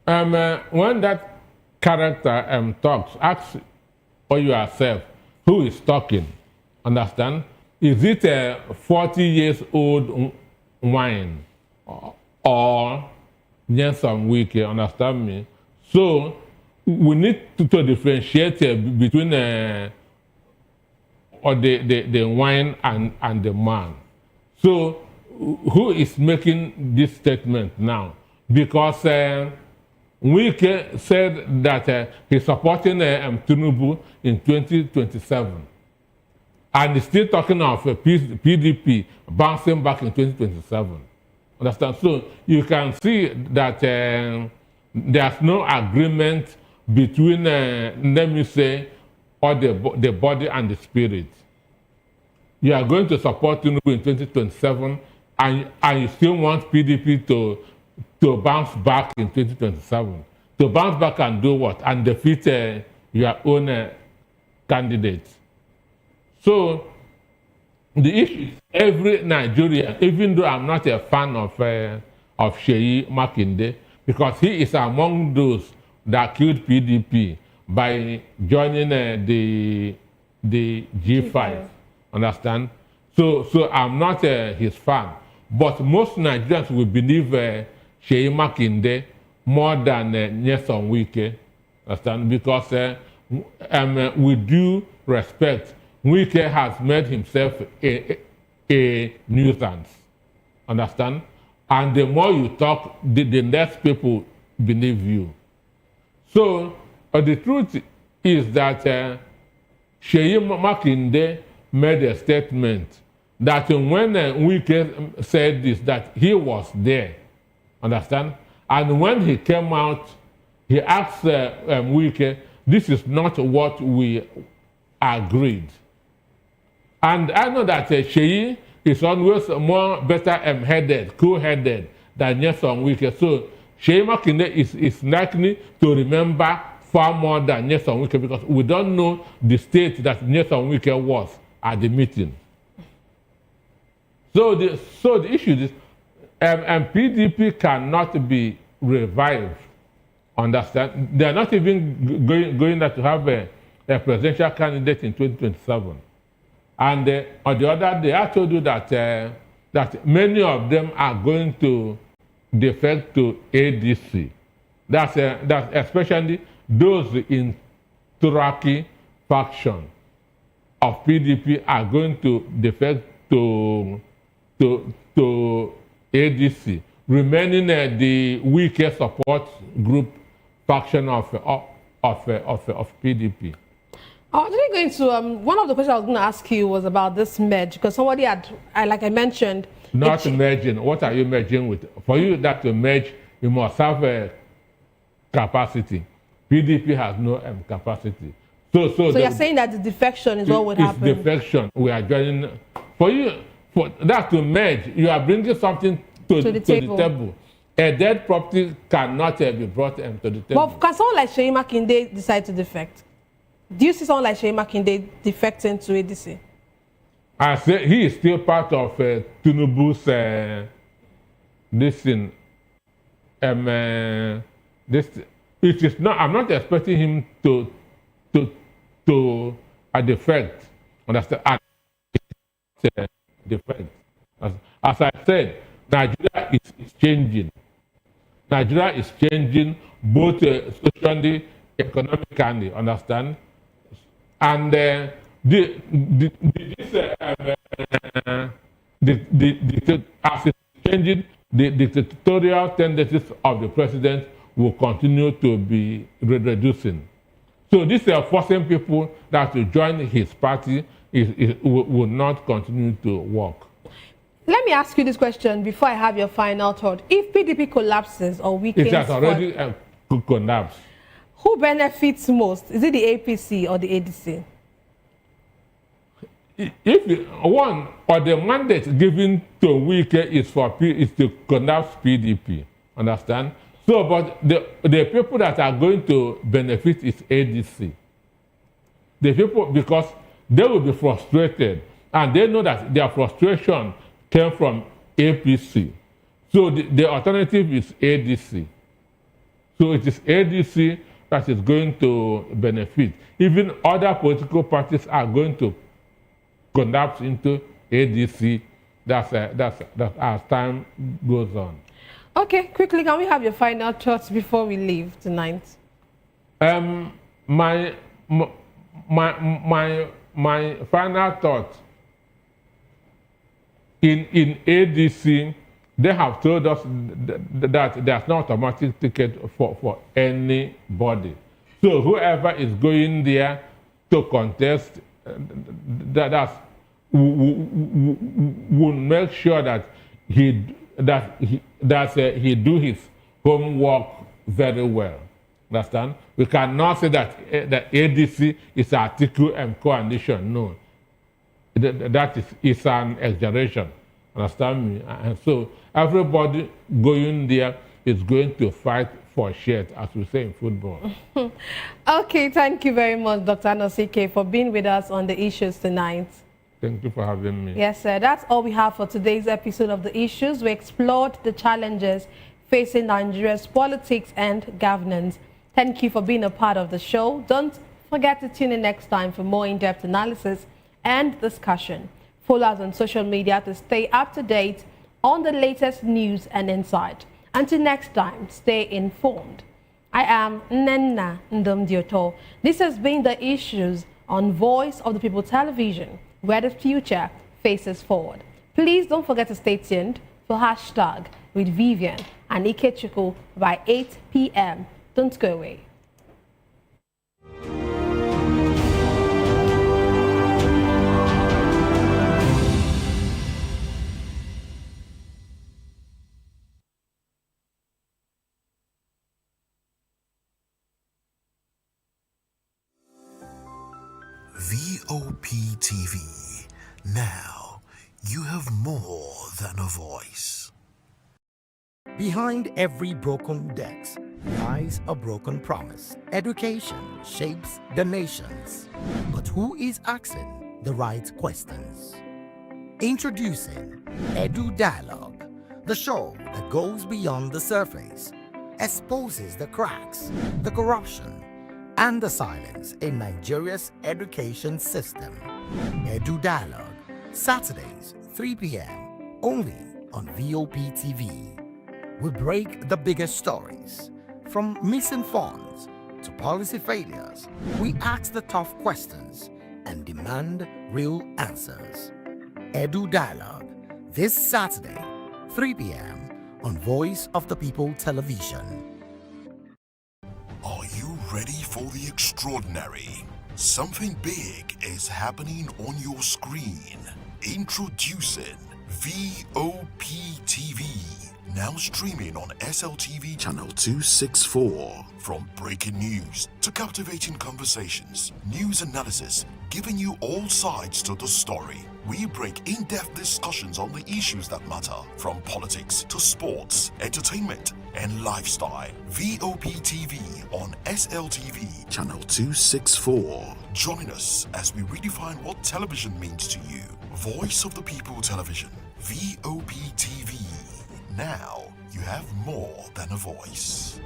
When that character talks, ask for yourself, who is talking? Understand? Is it a 40 years old wine or Nyesom Wike? Understand me? So we need to differentiate between the wine and the man. So who is making this statement now? Because Wike said that he's supporting Tinubu in 2027. And he's still talking of PDP bouncing back in 2027. Understand? So you can see that there's no agreement between, let me say, or the body and the spirit. You are going to support Tinubu in 2027, and you still want PDP to bounce back in 2027. To bounce back and do what? And defeat your own candidate. So the issue is every Nigerian, even though I'm not a fan of Seyi Makinde, because he is among those that killed PDP by joining the G5. Understand? So I'm not his fan. But most Nigerians will believe Seyi Makinde more than Nyesom Wike. Understand? Because with due respect, Wike has made himself a nuisance. Understand? And the more you talk, the less people believe you. So the truth is that Seyi Makinde made a statement that when Wike said this, that he was there. Understand? And when he came out, he asked Wike, this is not what we agreed. And I know that Seyi is always more better-headed, cool-headed than Nyesom Wike. So Seyi Makinde is likely to remember far more than Nyesom Wike, because we don't know the state that Nyesom Wike was at the meeting. So the issue is, PDP cannot be revived. Understand? They are not even going to have a presidential candidate in 2027. And on the other day, I told you that that many of them are going to defect to ADC. That's especially those in Turaki faction of PDP are going to defect to ADC, remaining the weakest support group faction of PDP. I was really going to, one of the questions I was going to ask you was about this merge, because somebody had, like I mentioned... Not merging. What are you merging with? For you that to merge, you must have a capacity. PDP has no capacity. So you're saying that the defection is what would happen? It's defection. We are joining. For you, for that to merge, you are bringing something to the table. A dead property cannot be brought into the table. But can someone like Seyi Makinde decide to defect? Do you see someone like Seyi Makinde defecting to ADC? I say he is still part of Tinubu's this thing. This it is not. I'm not expecting him to defect. Understand? Defect. As I said, Nigeria is changing. Nigeria is changing both socially, economically. Understand? And as it's changing, the dictatorial tendencies of the president will continue to be reducing. So this forcing people that to join his party will not continue to work. Let me ask you this question before I have your final thought. If PDP collapses or weakens... It has already collapsed. Who benefits most? Is it the APC or the ADC? If one or the mandate given to Wike is to collapse PDP, understand? So, but the people that are going to benefit is ADC. The people, because they will be frustrated, and they know that their frustration came from APC. So the alternative is ADC. So it is ADC that is going to benefit. Even other political parties are going to collapse into ADC. That's as time goes on. Okay, quickly, can we have your final thoughts before we leave tonight? My final thought. In ADC, they have told us that there's no automatic ticket for anybody. So whoever is going there to contest, will make sure that he do his homework very well. Understand? We cannot say that ADC is Atiku and coalition. No. That is an exaggeration. Understand me? And so everybody going there is going to fight for shirt, as we say in football. Okay, thank you very much, Dr. Anosike, for being with us on the issues tonight. Thank you for having me. Yes, sir. That's all we have for today's episode of The Issues. We explored the challenges facing Nigeria's politics and governance. Thank you for being a part of the show. Don't forget to tune in next time for more in-depth analysis and discussion. Follow us on social media to stay up to date on the latest news and insight. Until next time, stay informed. I am Nenna Ndomdioto. This has been The Issues on Voice of the People Television, where the future faces forward. Please don't forget to stay tuned for hashtag with Vivian and Ikechukwu by 8 p.m. Don't go away. VOP TV. Now, you have more than a voice. Behind every broken desk lies a broken promise. Education shapes the nations. But who is asking the right questions? Introducing Edu Dialogue, the show that goes beyond the surface, exposes the cracks, the corruption, and the silence in Nigeria's education system. Edu Dialogue, Saturdays, 3 p.m., only on VOP TV. We break the biggest stories, from missing funds to policy failures. We ask the tough questions and demand real answers. Edu Dialogue, this Saturday, 3 p.m. on Voice of the People Television. Are you ready for the extraordinary? Something big is happening on your screen. Introducing VOP TV. Now streaming on SLTV channel 264. From breaking news to captivating conversations, news analysis, giving you all sides to the story. We break in-depth discussions on the issues that matter, from politics to sports, entertainment, and lifestyle. VOP TV on SLTV, channel 264. Join us as we redefine what television means to you. Voice of the People Television, VOP TV. Now you have more than a voice.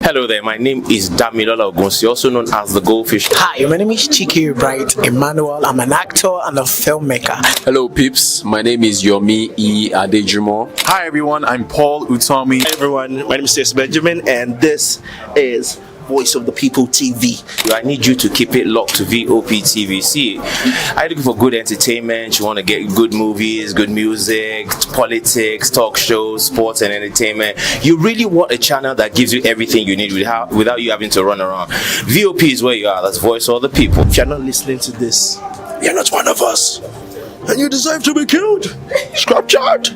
Hello there, my name is Damilola Ogun, also known as the Goldfish. Hi, my name is Chiki Bright Emmanuel. I'm an actor and a filmmaker. Hello peeps, my name is Yomi E. Adejimo. Hi everyone, I'm Paul Utomi. Hi everyone, my name is Stacey Benjamin and this is Voice of the People TV. I need you to keep it locked to VOP TV. See, are you looking for good entertainment? You want to get good movies, good music, politics, talk shows, sports and entertainment. You really want a channel that gives you everything you need without you having to run around. VOP is where you are. That's Voice of the People. If you're not listening to this, you're not one of us. And you deserve to be killed. Scrap chat.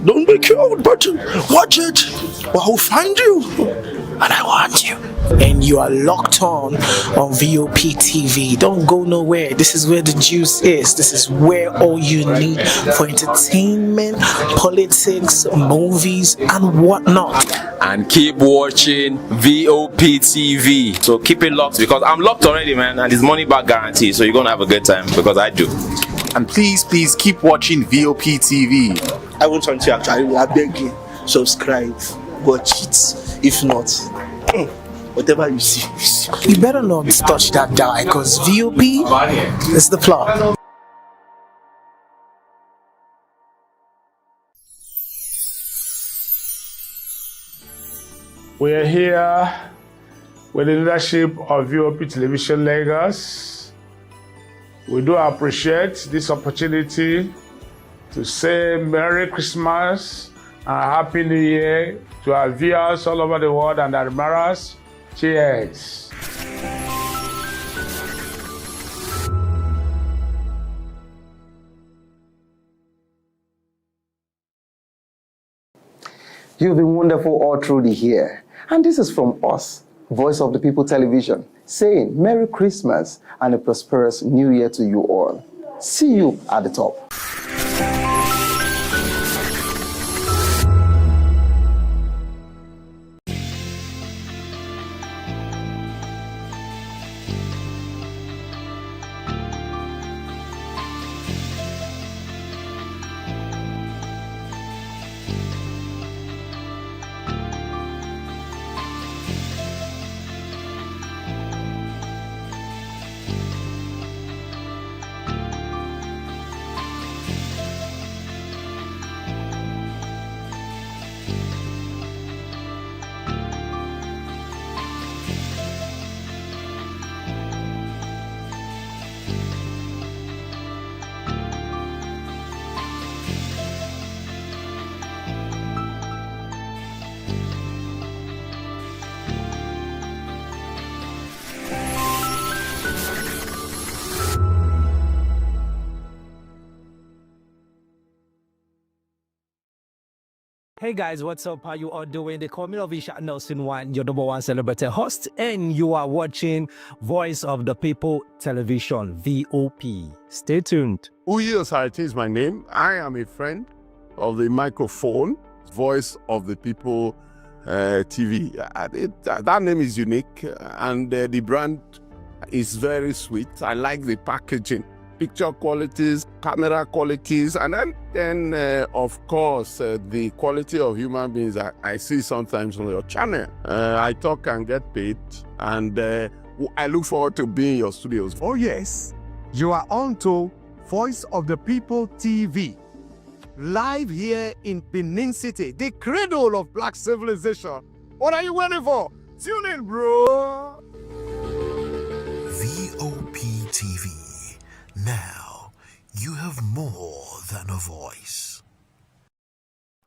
Don't be killed, but watch it. Or I'll find you. And I want you. And you are locked on VOP TV. Don't go nowhere. This is where the juice is. This is where all you need for entertainment, politics, movies, and whatnot. And keep watching VOP TV. So keep it locked because I'm locked already, man, and it's money back guarantee. So you're gonna have a good time because I do. And please keep watching VOP TV. I want something to actually, I beg you, subscribe, watch it. If not, whatever you see. You better not touch that die because VOP is the plot. We are here with the leadership of VOP Television Lagos. We do appreciate this opportunity to say Merry Christmas and Happy New Year to our viewers all over the world and admirers. Cheers. You've been wonderful all through the year. And this is from us, Voice of the People Television, saying Merry Christmas and a prosperous New Year to you all. See you at the top. Hey guys, what's up? How you all doing? They call me Ovisha Nelson One, your number one celebrity host, and you are watching Voice of the People Television, VOP. Stay tuned. Uyosarity is my name. I am a friend of the microphone, Voice of the People TV. That name is unique, and the brand is very sweet. I like the packaging. Picture qualities, camera qualities, and then of course, the quality of human beings I see sometimes on your channel. I talk and get paid, and I look forward to being in your studios. Oh yes, you are on to Voice of the People TV. Live here in Benin City, the cradle of black civilization. What are you waiting for? Tune in, bro. VOP TV. Now, you have more than a voice.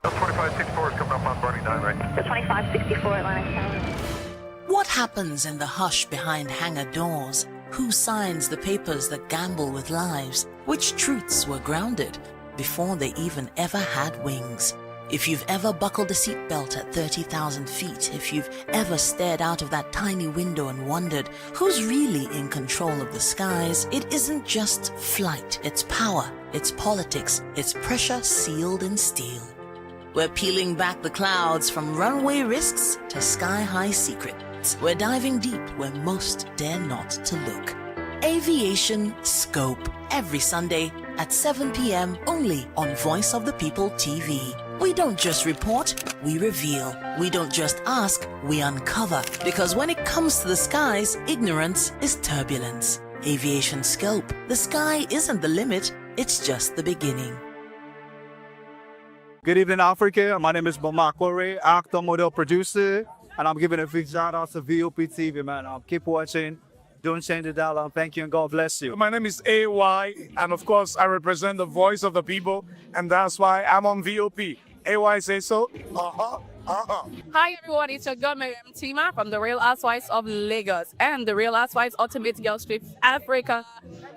2564 is coming up on Barney 9, right? 2564 Atlantic Tower. What happens in the hush behind hangar doors? Who signs the papers that gamble with lives? Which truths were grounded before they even ever had wings. If you've ever buckled a seatbelt at 30,000 feet, if you've ever stared out of that tiny window and wondered who's really in control of the skies, it isn't just flight, it's power, it's politics, it's pressure sealed in steel. We're peeling back the clouds from runway risks to sky-high secrets. We're diving deep where most dare not to look. Aviation Scope, every Sunday at 7 p.m. only on Voice of the People TV. We don't just report, we reveal. We don't just ask, we uncover. Because when it comes to the skies, ignorance is turbulence. Aviation Scope, the sky isn't the limit, it's just the beginning. Good evening, Africa. My name is Bamakore, actor, model, producer, and I'm giving a big shout out to VOP TV, man. Keep watching. Don't change the dial. Thank you and God bless you. My name is AY, and of course, I represent the voice of the people, and that's why I'm on VOP. AY say so. Hi everyone, it's your girl Miriam Tima from The Real Housewives of Lagos and The Real Housewives Ultimate Girls Trip Africa.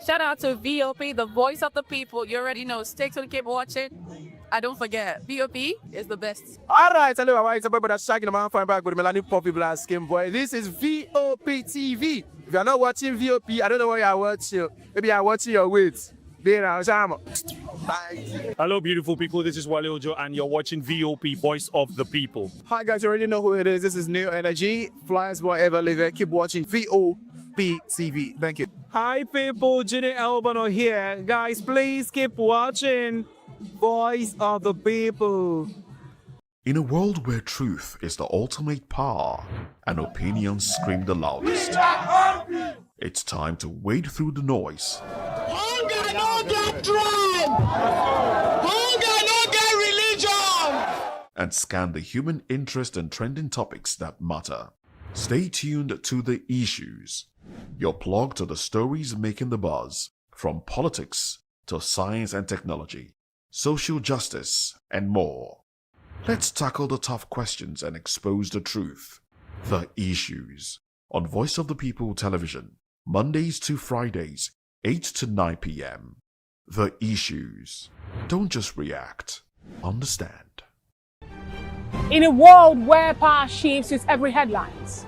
Shout out to VOP, the voice of the people. You already know. Stay tuned, keep watching. And don't forget, VOP is the best. All right, hello, all right, it's about shaking the man fine back with Melanie Poppy Black Skin Boy. This is VOP TV. If you're not watching VOP, I don't know why you're watching. Maybe you're watching your weight. Bye. Hello, beautiful people. This is Wale Ojo, and you're watching VOP, Voice of the People. Hi, guys. You already know who it is. This is New Energy. Flyers wherever live. Keep watching VOP TV. Thank you. Hi, people. Jenny Albano here. Guys, please keep watching Voice of the People. In a world where truth is the ultimate power and opinions scream the loudest, it's time to wade through the noise. Hunger no get tribe. Hunger no get religion. And scan the human interest and trending topics that matter. Stay tuned to The Issues, your plug to the stories making the buzz, from politics to science and technology, social justice, and more. Let's tackle the tough questions and expose the truth. The Issues, on Voice of the People Television, Mondays to Fridays, 8 to 9 p.m. The Issues. Don't just react, understand. In a world where power shifts its every headlines,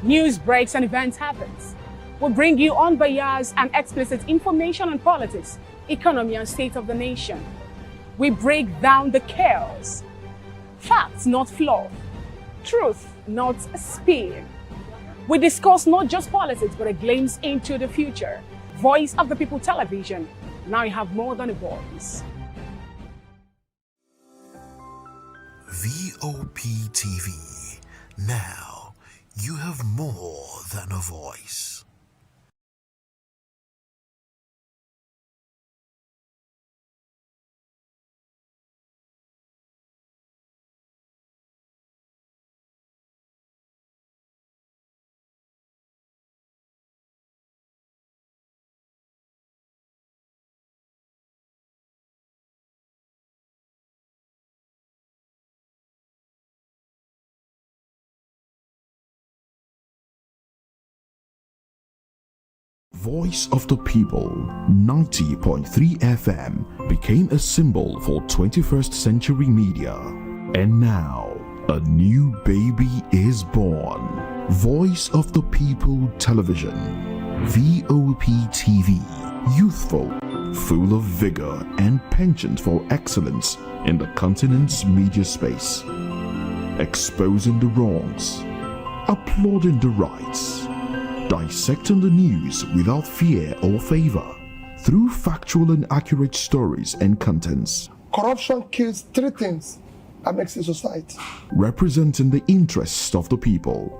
news breaks and events happens, we bring you unbiased and explicit information on politics, economy and state of the nation. We break down the chaos. Facts, not fluff. Truth, not spin. We discuss not just politics, but a glimpse into the future. Voice of the People Television. Now you have more than a voice. VOP TV. Now you have more than a voice. Voice of the People 90.3 FM became a symbol for 21st century media. And now, a new baby is born. Voice of the People Television, VOP TV, youthful, full of vigor and penchant for excellence in the continent's media space. Exposing the wrongs, applauding the rights, dissecting the news without fear or favor, through factual and accurate stories and contents. Corruption kills three things that makes a society. Representing the interests of the people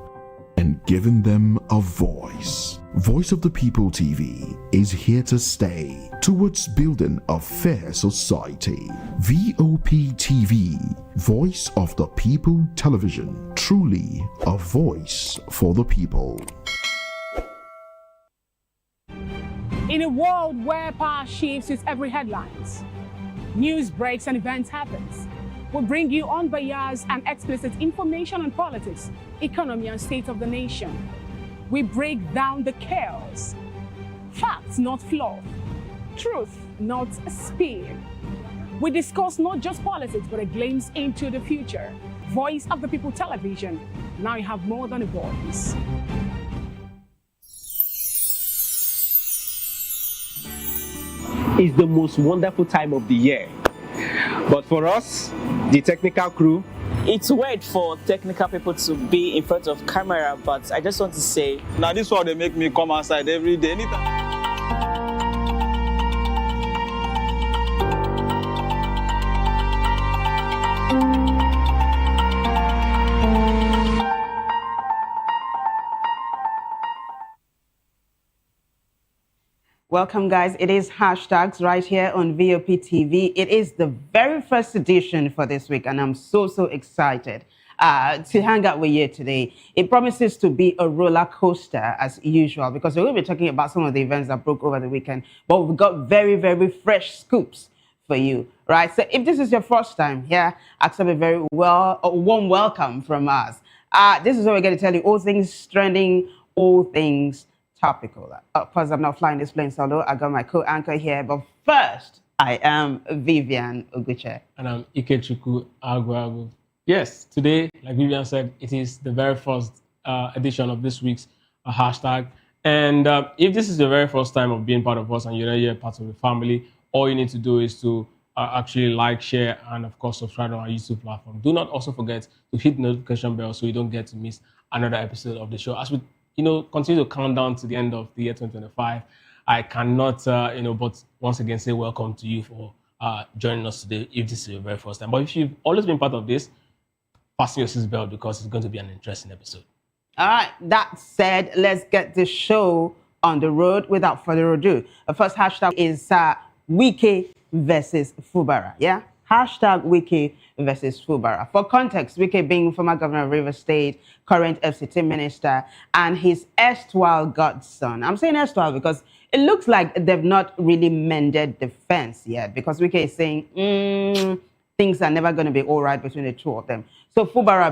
and giving them a voice. Voice of the People TV is here to stay towards building a fair society. VOP TV, Voice of the People Television, truly a voice for the people. In a world where power shifts its every headlines, news breaks and events happens, we bring you unbiased and explicit information on politics, economy and state of the nation. We break down the chaos. Facts, not fluff. Truth, not spin. We discuss not just politics, but a glimpse into the future. Voice of the People Television. Now you have more than a voice. It's the most wonderful time of the year. But for us, the technical crew, it's weird for technical people to be in front of camera, but I just want to say, now this is why they make me come outside every day. Anytime. Welcome, guys. It is hashtags right here on VOP TV. It is the very first edition for this week, and I'm so excited to hang out with you today. It promises to be a roller coaster as usual, because we're going to be talking about some of the events that broke over the weekend, but we've got very fresh scoops for you, right? So if this is your first time here, accept a warm welcome from us. This is where we're going to tell you all things trending, all things topical. Of course, I'm not flying this plane solo. I got my co-anchor here, but first, I am Vivian Oguche. And I'm Ikechukwu Agu. Yes, today, like Vivian said, it is the very first edition of this week's hashtag. And if this is the very first time of being part of us and you're not yet part of the family, all you need to do is to actually like, share, and of course, subscribe on our YouTube platform. Do not also forget to hit the notification bell so you don't get to miss another episode of the show. As we continue to count down to the end of the year 2025. I cannot, but once again say welcome to you for joining us today if this is your very first time. But if you've always been part of this, fasten your seatbelt because it's going to be an interesting episode. All right, that said, let's get the show on the road without further ado. The first hashtag is Wike versus Fubara, yeah? Hashtag Wike versus Fubara. For context, Wike being former governor of Rivers State, current FCT minister, and his erstwhile godson. I'm saying erstwhile because it looks like they've not really mended the fence yet, because Wike is saying things are never going to be all right between the two of them. So Fubara